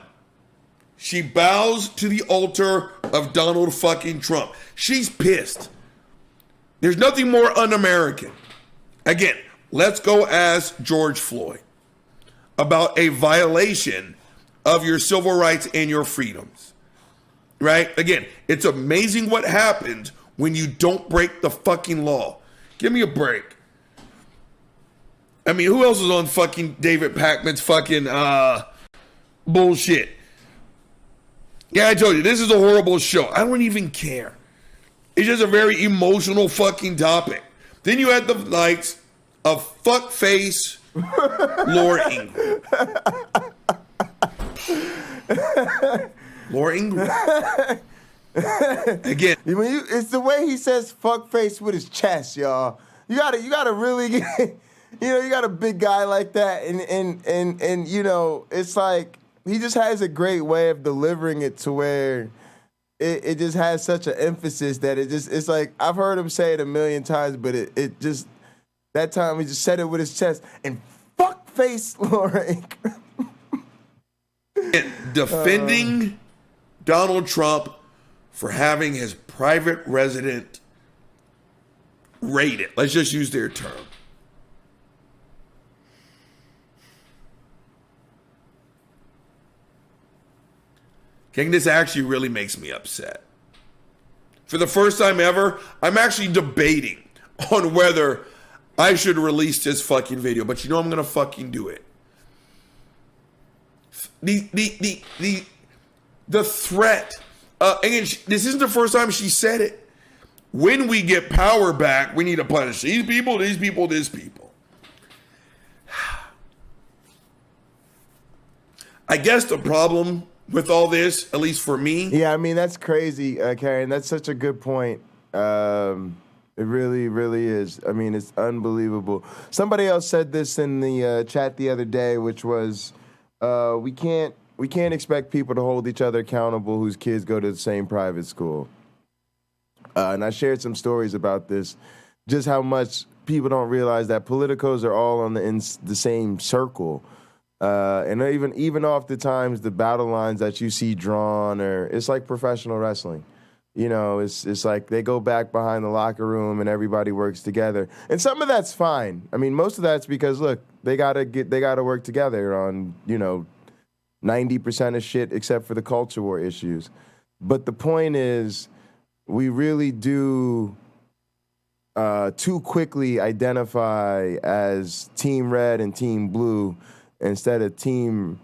She bows to the altar of Donald fucking Trump. She's pissed. There's nothing more un-American. Again, let's go ask George Floyd about a violation of your civil rights and your freedoms. Right? Again, it's amazing what happens when you don't break the fucking law. Give me a break. I mean, who else is on fucking David Pakman's fucking bullshit? Yeah, I told you, this is a horrible show. I don't even care. It's just a very emotional fucking topic. Then you had the likes of fuckface Laura Ingraham. Laura Ingraham. Again, it's the way he says fuckface with his chest, y'all. You gotta really get, you got a big guy like that, and it's like he just has a great way of delivering it to where it just has such an emphasis that it's like I've heard him say it a million times, but it just that time he just said it with his chest and fuckface Laura Ingraham. Defending Donald Trump for having his private resident raided. Let's just use their term. King, this actually really makes me upset. For the first time ever, I'm actually debating on whether I should release this fucking video, but you know I'm gonna fucking do it. The threat. Again, this isn't the first time she said it. When we get power back, we need to punish these people, these people, these people. I guess the problem with all this, at least for me. Yeah, I mean, that's crazy, Karen. That's such a good point. It really, really is. I mean, it's unbelievable. Somebody else said this in the chat the other day, which was, we can't expect people to hold each other accountable whose kids go to the same private school. And I shared some stories about this, just how much people don't realize that politicos are all in the same circle. And even oftentimes the battle lines that you see drawn it's like professional wrestling. You know, it's like they go back behind the locker room and everybody works together. And some of that's fine. I mean, most of that's because, look, they gotta work together on, 90% of shit except for the culture war issues. But the point is, we really do too quickly identify as Team Red and Team Blue instead of Team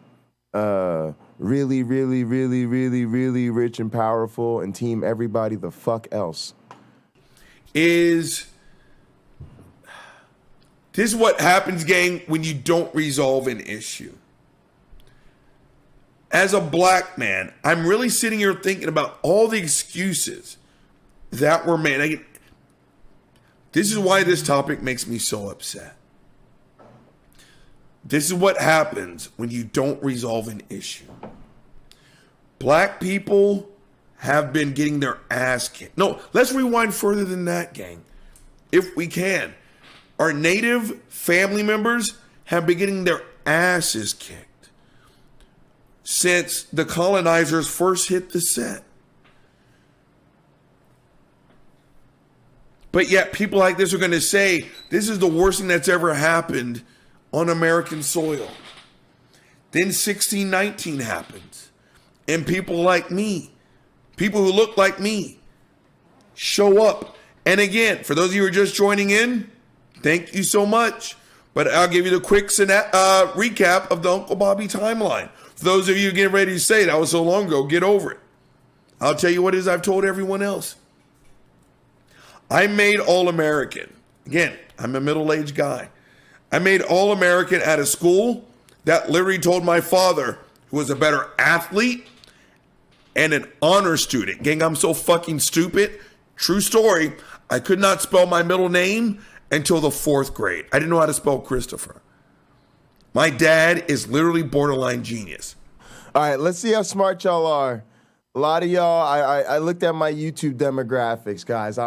really, really, really, really, really rich and powerful and Team everybody the fuck else. This is what happens, gang, when you don't resolve an issue. As a black man, I'm really sitting here thinking about all the excuses that were made. This is why this topic makes me so upset. This is what happens when you don't resolve an issue. Black people have been getting their ass kicked. No, let's rewind further than that, gang. If we can. Our native family members have been getting their asses kicked since the colonizers first hit the set. But yet people like this are going to say this is the worst thing that's ever happened on American soil. Then 1619 happens. And people like me, people who look like me, show up. And again, for those of you who are just joining in, thank you so much. But I'll give you the quick recap of the Uncle Bobby timeline. For those of you getting ready to say that was so long ago, get over it. I'll tell you what it is I've told everyone else. I made All-American. Again, I'm a middle-aged guy. I made All-American at a school that literally told my father, who was a better athlete and an honor student. Gang, I'm so fucking stupid. True story. I could not spell my middle name until the 4th grade. I didn't know how to spell Christopher. My dad is literally borderline genius. All right, let's see how smart y'all are. A lot of y'all, I looked at my YouTube demographics, guys.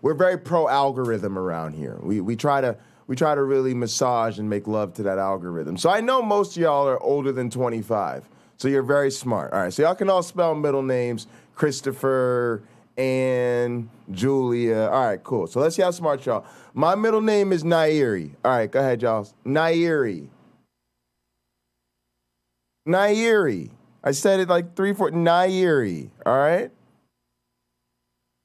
We're very pro algorithm around here. We try to really massage and make love to that algorithm. So I know most of y'all are older than 25. So you're very smart. All right, so y'all can all spell middle names: Christopher, Ann, Julia. All right, cool. So let's see how smart y'all. My middle name is Nairi. All right, go ahead, y'all. Nairi. I said it like 3-4. Nairi. All right.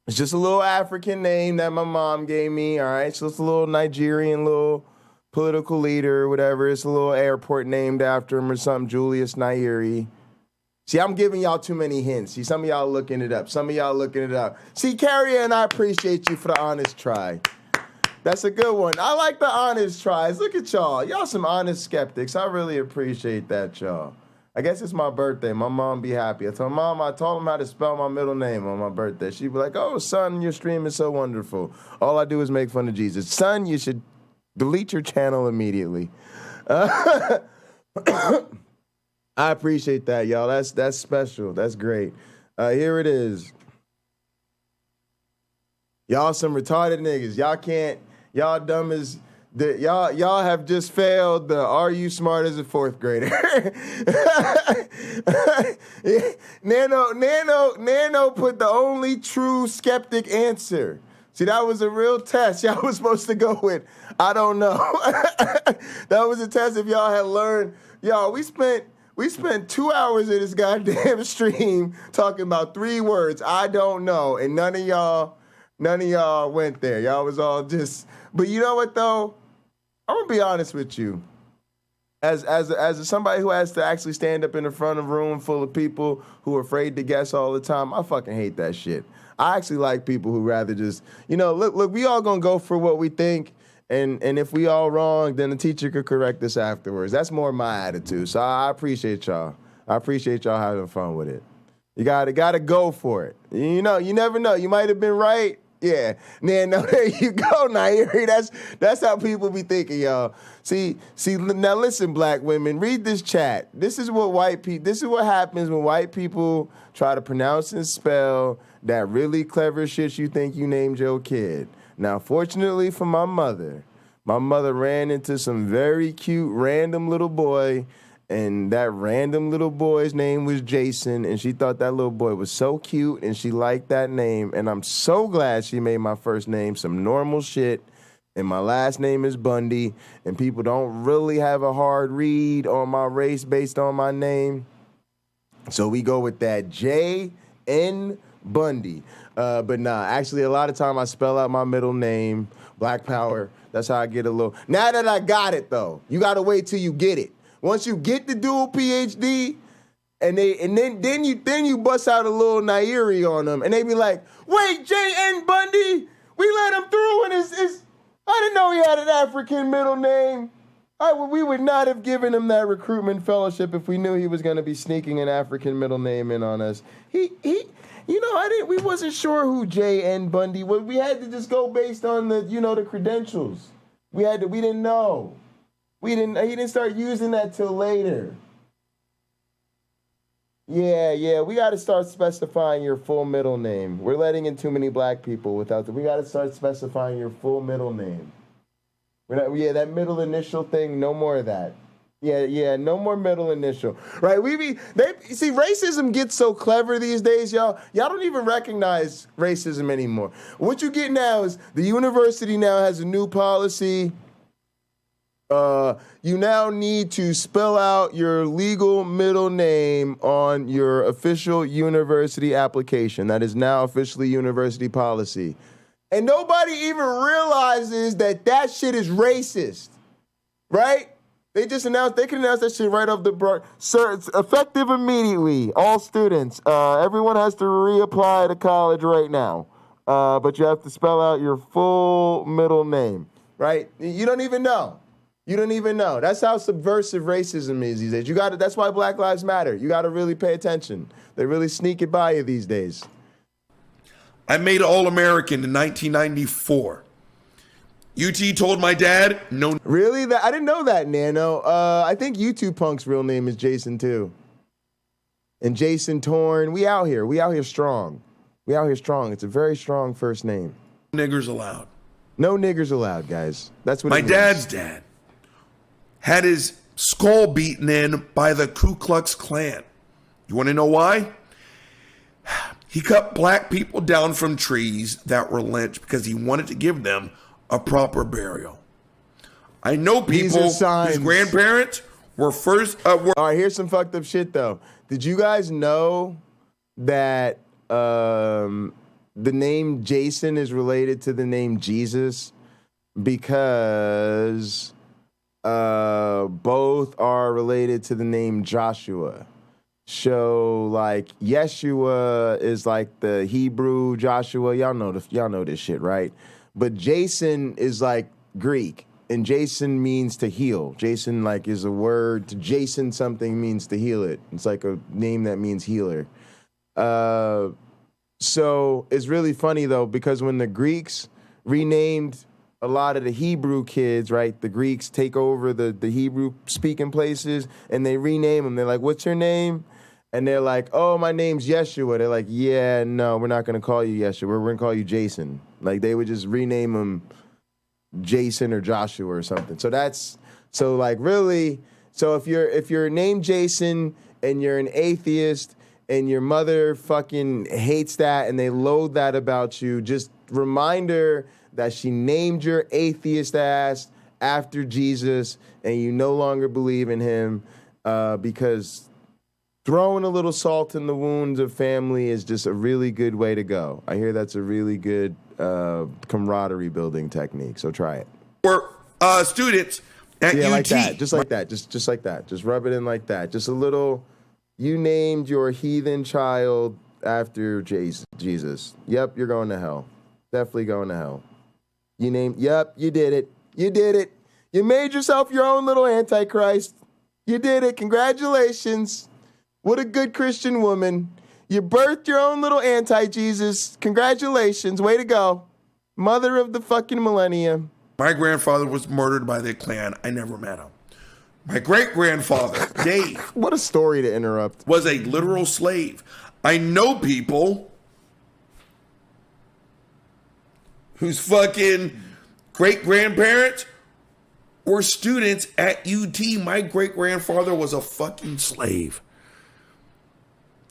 It's just a little African name that my mom gave me. All right. So it's a little Nigerian, little political leader, whatever. It's a little airport named after him or something. Julius Nairi. See, I'm giving y'all too many hints. See, some of y'all looking it up. See, Carrie, and I appreciate you for the honest try. That's a good one. I like the honest tries. Look at y'all. Y'all some honest skeptics. I really appreciate that, y'all. I guess it's my birthday. My mom be happy. I told him how to spell my middle name on my birthday. She'd be like, "Oh, son, your stream is so wonderful. All I do is make fun of Jesus. Son, you should delete your channel immediately." I appreciate that, y'all. That's special. That's great. Here it is. Y'all some retarded niggas. Y'all dumb as... Y'all have just failed the "Are you smart as a 4th grader?" Nano put the only true skeptic answer. See, that was a real test. Y'all was supposed to go with, "I don't know." That was a test if y'all had learned. Y'all, we spent 2 hours in this goddamn stream talking about 3 words, "I don't know," and none of y'all went there. Y'all was all just... But you know what, though? I'm gonna be honest with you. As somebody who has to actually stand up in the front of a room full of people who are afraid to guess all the time, I fucking hate that shit. I actually like people who rather just, look, we all gonna go for what we think, and if we all wrong, then the teacher could correct us afterwards. That's more my attitude. So I appreciate y'all. I appreciate y'all having fun with it. You gotta go for it. You never know. You might have been right. Yeah, no, there you go, Nairi. That's how people be thinking, y'all. See. Now listen, black women, read this chat. This is what happens when white people try to pronounce and spell that really clever shit you think you named your kid. Now, fortunately for my mother ran into some very cute random little boy and that random little boy's name was Jason, and she thought that little boy was so cute, and she liked that name, and I'm so glad she made my first name some normal shit, and my last name is Bundy, and people don't really have a hard read on my race based on my name, so we go with that J.N. Bundy. But nah, actually, a lot of time I spell out my middle name, Black Power. That's how I get a little. Now that I got it, though, you got to wait till you get it. Once you get the dual PhD, and then you bust out a little Nairi on them, and they be like, "Wait, J.N. Bundy, we let him through, and I didn't know he had an African middle name. We would not have given him that recruitment fellowship if we knew he was going to be sneaking an African middle name in on us. We wasn't sure who J.N. Bundy was. We had to just go based on the credentials. We didn't know. He didn't start using that till later. Yeah, we got to start specifying your full middle name. We're letting in too many black people we got to start specifying your full middle name. That middle initial thing, no more of that. Yeah, no more middle initial. Right? See, racism gets so clever these days, y'all. Y'all don't even recognize racism anymore. What you get now is the university now has a new policy. You now need to spell out your legal middle name on your official university application. That is now officially university policy. And nobody even realizes that shit is racist, right? They can announce that shit right off the bat. Sir, it's effective immediately. All students, everyone has to reapply to college right now. But you have to spell out your full middle name, right? You don't even know. That's how subversive racism is these days. That's why Black Lives Matter. You got to really pay attention. They really sneak it by you these days. I made All-American in 1994. UT told my dad, no. Really? I didn't know that, Nano. I think YouTube Punk's real name is Jason, too. And Jason Torn. We out here strong. It's a very strong first name. Niggers allowed. No niggers allowed, guys. That's what my it means. dad's dad had his skull beaten in by the Ku Klux Klan. You want to know why? He cut black people down from trees that were lynched because he wanted to give them a proper burial. I know people whose grandparents were first. All right, here's some fucked up shit, though. Did you guys know that the name Jason is related to the name Jesus? Because both are related to the name Joshua. So, like, Yeshua is like the Hebrew Joshua. Y'all know this shit, right? But Jason is like Greek, and Jason means to heal. Jason, like, is a word. To Jason something means to heal it. It's like a name that means healer. So it's really funny, though, because when the Greeks renamed a lot of the Hebrew kids, right, the Greeks take over the Hebrew-speaking places, and they rename them. They're like, what's your name? And they're like, oh, my name's Yeshua. They're like, yeah, no, we're not going to call you Yeshua. We're going to call you Jason. Like, they would just rename him Jason or Joshua or something. So if you're named Jason and you're an atheist and your mother fucking hates that and they loathe that about you, just reminder that she named your atheist ass after Jesus and you no longer believe in him because throwing a little salt in the wounds of family is just a really good way to go. I hear that's a really good camaraderie building technique, so try it. For students at UT. Like that, just like that, just like that. Just rub it in like that. Just a little, you named your heathen child after Jesus. Yep, you're going to hell. Definitely going to hell. You did it. You made yourself your own little antichrist. You did it. Congratulations. What a good Christian woman. You birthed your own little anti-Jesus. Congratulations. Way to go. Mother of the fucking millennium. My grandfather was murdered by the Klan. I never met him. My great-grandfather, Dave. What a story to interrupt. Was a literal slave. I know people whose fucking great-grandparents were students at UT. My great-grandfather was a fucking slave.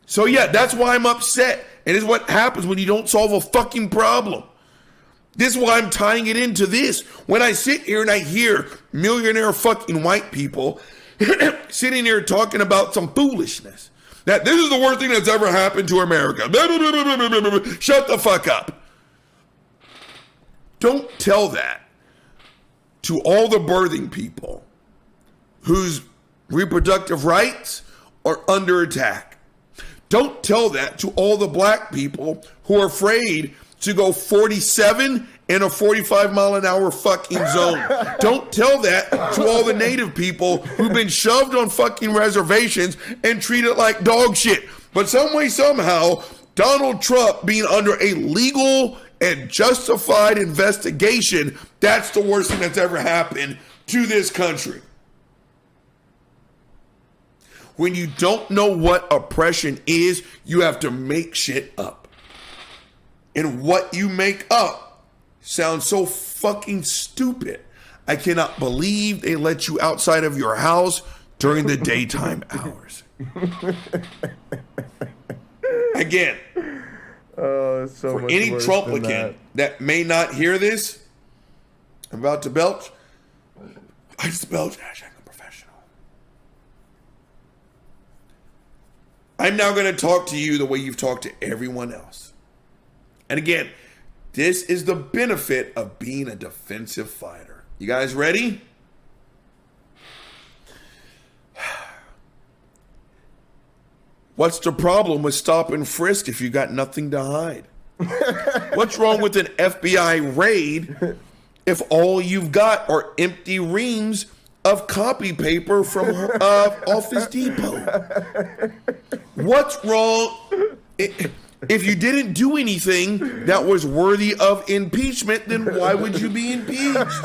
So yeah, that's why I'm upset. And it's what happens when you don't solve a fucking problem. This is why I'm tying it into this. When I sit here and I hear millionaire fucking white people sitting here talking about some foolishness, that this is the worst thing that's ever happened to America. Shut the fuck up. Don't tell that to all the birthing people whose reproductive rights are under attack. Don't tell that to all the black people who are afraid to go 47 in a 45-mile-an-hour fucking zone. Don't tell that to all the native people who've been shoved on fucking reservations and treated like dog shit. But some way, somehow, Donald Trump being under a legal and justified investigation, that's the worst thing that's ever happened to this country. When you don't know what oppression is, you have to make shit up. And what you make up sounds so fucking stupid. I cannot believe they let you outside of your house during the daytime hours. Again, so for much any worse Trumplicant that may not hear this, I'm about to belch. I just belch. I'm professional. I'm now going to talk to you the way you've talked to everyone else. And again, this is the benefit of being a defensive fighter. You guys ready? What's the problem with stop and frisk if you got nothing to hide? What's wrong with an FBI raid if all you've got are empty reams of copy paper from Office Depot? What's wrong? If you didn't do anything that was worthy of impeachment, then why would you be impeached?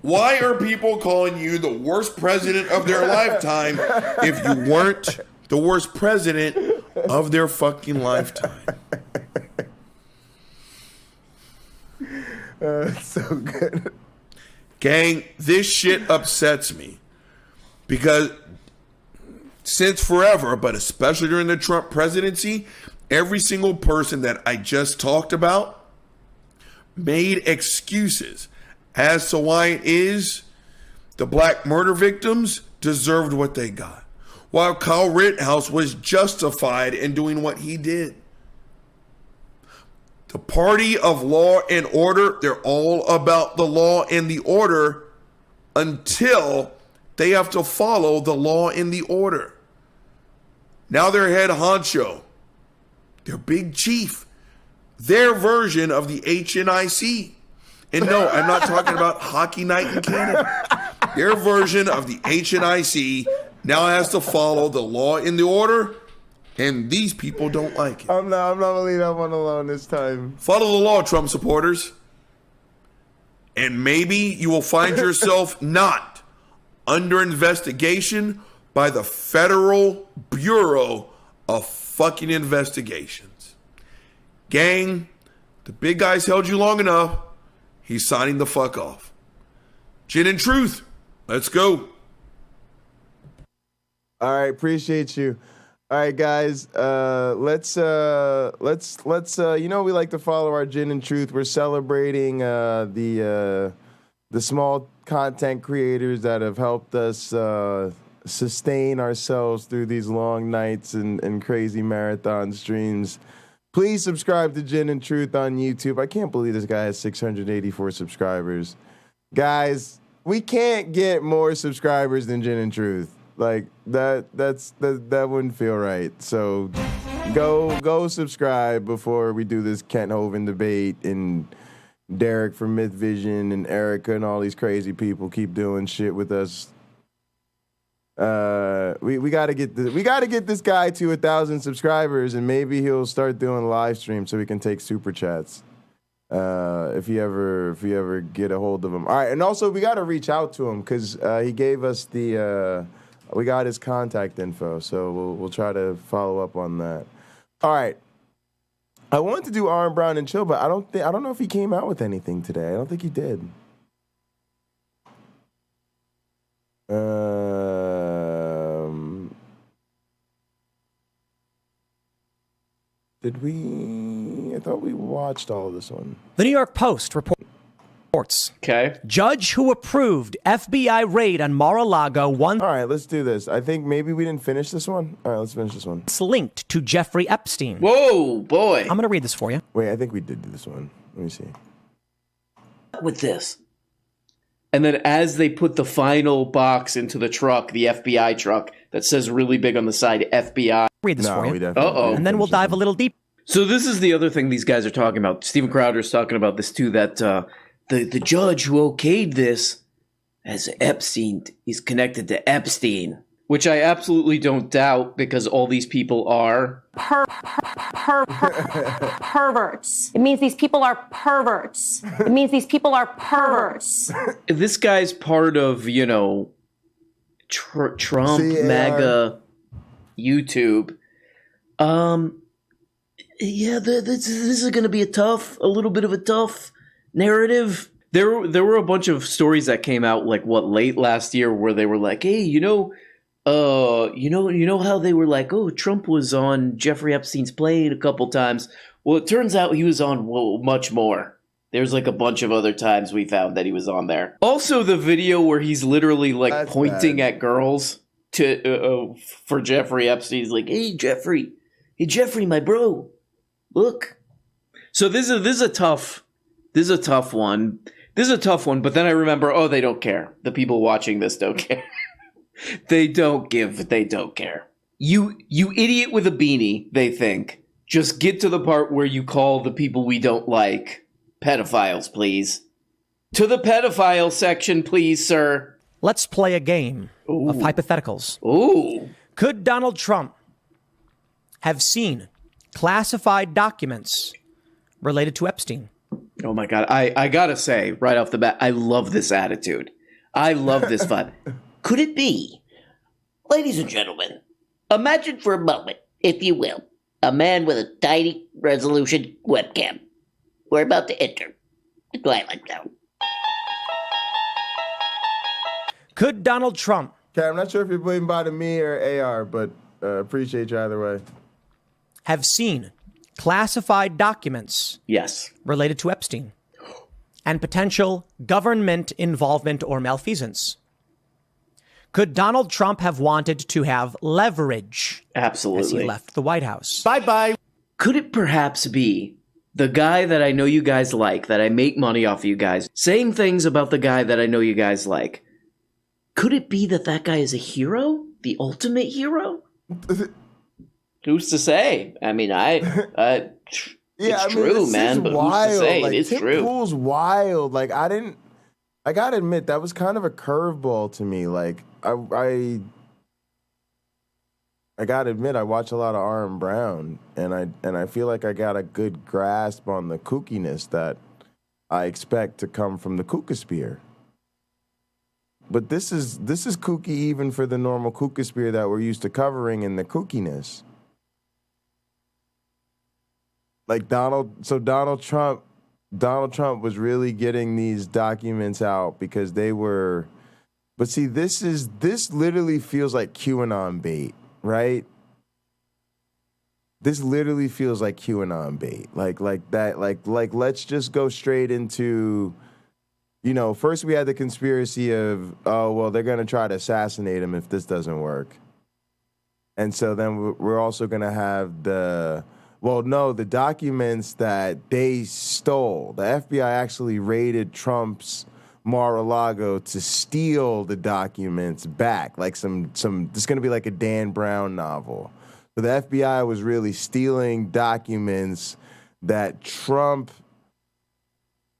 Why are people calling you the worst president of their lifetime if you weren't the worst president of their fucking lifetime? It's so good. Gang, this shit upsets me because since forever, but especially during the Trump presidency, every single person that I just talked about made excuses as to why it is the black murder victims deserved what they got, while Kyle Rittenhouse was justified in doing what he did. The party of law and order, they're all about the law and the order until they have to follow the law and the order. Now their head honcho, their big chief, their version of the HNIC. And no, I'm not talking about Hockey Night in Canada. Their version of the HNIC now has to follow the law and the order, and these people don't like it. I'm not gonna leave that one alone this time. Follow the law, Trump supporters. And maybe you will find yourself not under investigation by the Federal Bureau of fucking Investigations. Gang, the big guy's held you long enough. He's signing the fuck off. Gin and Truth, let's go. All right, appreciate you. All right, guys, let's you know, we like to follow our Gin and Truth. We're celebrating the small content creators that have helped us sustain ourselves through these long nights and crazy marathon streams. Please subscribe to Gin and Truth on YouTube. I can't believe this guy has 684 subscribers. Guys, we can't get more subscribers than Gin and Truth. Like that wouldn't feel right. So go subscribe before we do this Kent Hovind debate and Derek from Myth Vision and Erica and all these crazy people keep doing shit with us. We gotta get this guy to 1,000 subscribers, and maybe he'll start doing live streams so we can take super chats. If you ever get a hold of him. All right, and also we gotta reach out to him because he gave us we got his contact info, so we'll try to follow up on that. All right. I wanted to do Aaron Brown and chill, but I don't know if he came out with anything today. I don't think he did. Did we? I thought we watched all of this one. The New York Post reports. Okay. Judge who approved FBI raid on Mar-a-Lago All right, let's do this. I think maybe we didn't finish this one. All right, let's finish this one. It's linked to Jeffrey Epstein. Whoa, boy. I'm going to read this for you. Wait, I think we did do this one. Let me see. With this. And then as they put the final box into the truck, the FBI truck, that says really big on the side, FBI. Read this for you. Uh-oh. And then we'll dive a little deep. So this is the other thing these guys are talking about. Stephen Crowder's talking about this too, that the judge who okayed this as Epstein is connected to Epstein, which I absolutely don't doubt because all these people are perverts. It means these people are perverts. It means these people are perverts. This guy's part of, you know, Trump, MAGA, YouTube. Yeah, this is going to be a little bit of a tough narrative. There were a bunch of stories that came out late last year where they were like, hey, you know how they were like, oh, Trump was on Jeffrey Epstein's plane a couple times. Well, it turns out he was on much more. There's a bunch of other times we found that he was on there. Also, the video where he's literally pointing at girls to for Jeffrey Epstein. He's like, hey Jeffrey, my bro, look. So this is a tough one. This is a tough one. But then I remember, oh, they don't care. The people watching this don't care. They don't care. You idiot with a beanie, they think. Just get to the part where you call the people we don't like pedophiles, please. To the pedophile section, please, sir. Let's play a game of hypotheticals. Ooh. Could Donald Trump have seen classified documents related to Epstein? Oh my God. I gotta say, right off the bat, I love this attitude. I love this vibe. Could it be, ladies and gentlemen, imagine for a moment, if you will, a man with a tiny resolution webcam. We're about to enter the Twilight Zone. Could Donald Trump... Okay, I'm not sure if you're blaming by me or AR, but appreciate you either way. Have seen classified documents... Yes. ...related to Epstein and potential government involvement or malfeasance? Could Donald Trump have wanted to have leverage? Absolutely. As he left the White House? Bye-bye. Could it perhaps be the guy that I know you guys like, that I make money off of you guys, saying things about the guy that I know you guys like? Could it be that guy is a hero? The ultimate hero? Who's to say? I mean, it's true, man, but wild. Who's to say? It is Tim true. Pool's wild. I gotta admit, that was kind of a curveball to me. I gotta admit, I watch a lot of R.M. Brown, and I feel like I got a good grasp on the kookiness that I expect to come from the kookosphere. But this is kooky even for the normal kookosphere that we're used to covering in the kookiness. Donald Trump was really getting these documents out because they were, but see, this literally feels like QAnon bait, right? This literally feels like QAnon bait. Let's just go straight into, first we had the conspiracy of, oh, well, they're going to try to assassinate him if this doesn't work. And so then we're also going to have the documents that they stole. The FBI actually raided Trump's Mar-a-Lago to steal the documents back. This is going to be like a Dan Brown novel. So the FBI was really stealing documents that Trump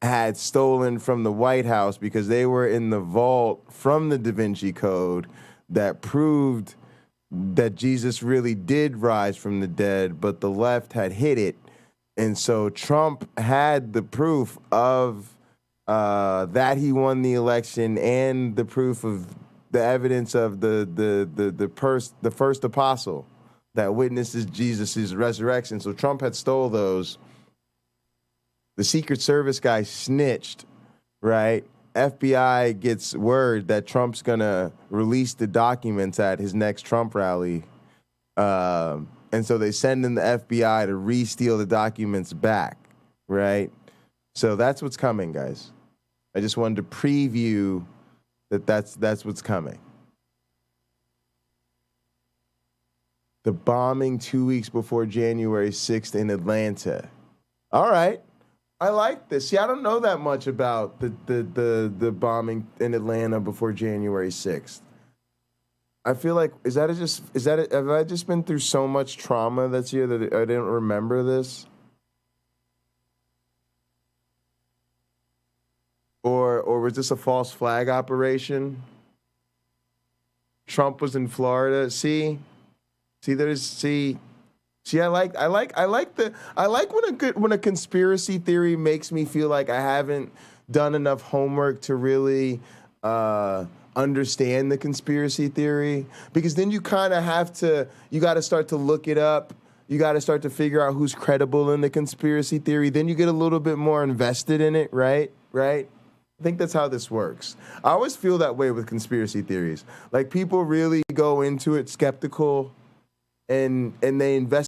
had stolen from the White House because they were in the vault from the Da Vinci Code that proved that Jesus really did rise from the dead, but the left had hid it. And so Trump had the proof of that he won the election and the proof of the evidence of the first apostle that witnesses Jesus' resurrection. So Trump had stole those. The Secret Service guy snitched, right? FBI gets word that Trump's gonna release the documents at his next Trump rally, and so they send in the FBI to re-steal the documents back, right? So that's what's coming, guys. I just wanted to preview that's what's coming. The bombing 2 weeks before January 6th in Atlanta. All right. I like this. See, I don't know that much about the bombing in Atlanta before January 6th. I feel like, have I just been through so much trauma that's here that I didn't remember this? Or was this a false flag operation? Trump was in Florida. See, I like when a conspiracy theory makes me feel like I haven't done enough homework to really understand the conspiracy theory, because then you kind of you got to start to look it up. You got to start to figure out who's credible in the conspiracy theory. Then you get a little bit more invested in it, right? Right? I think that's how this works. I always feel that way with conspiracy theories. Like, people really go into it skeptical and they invest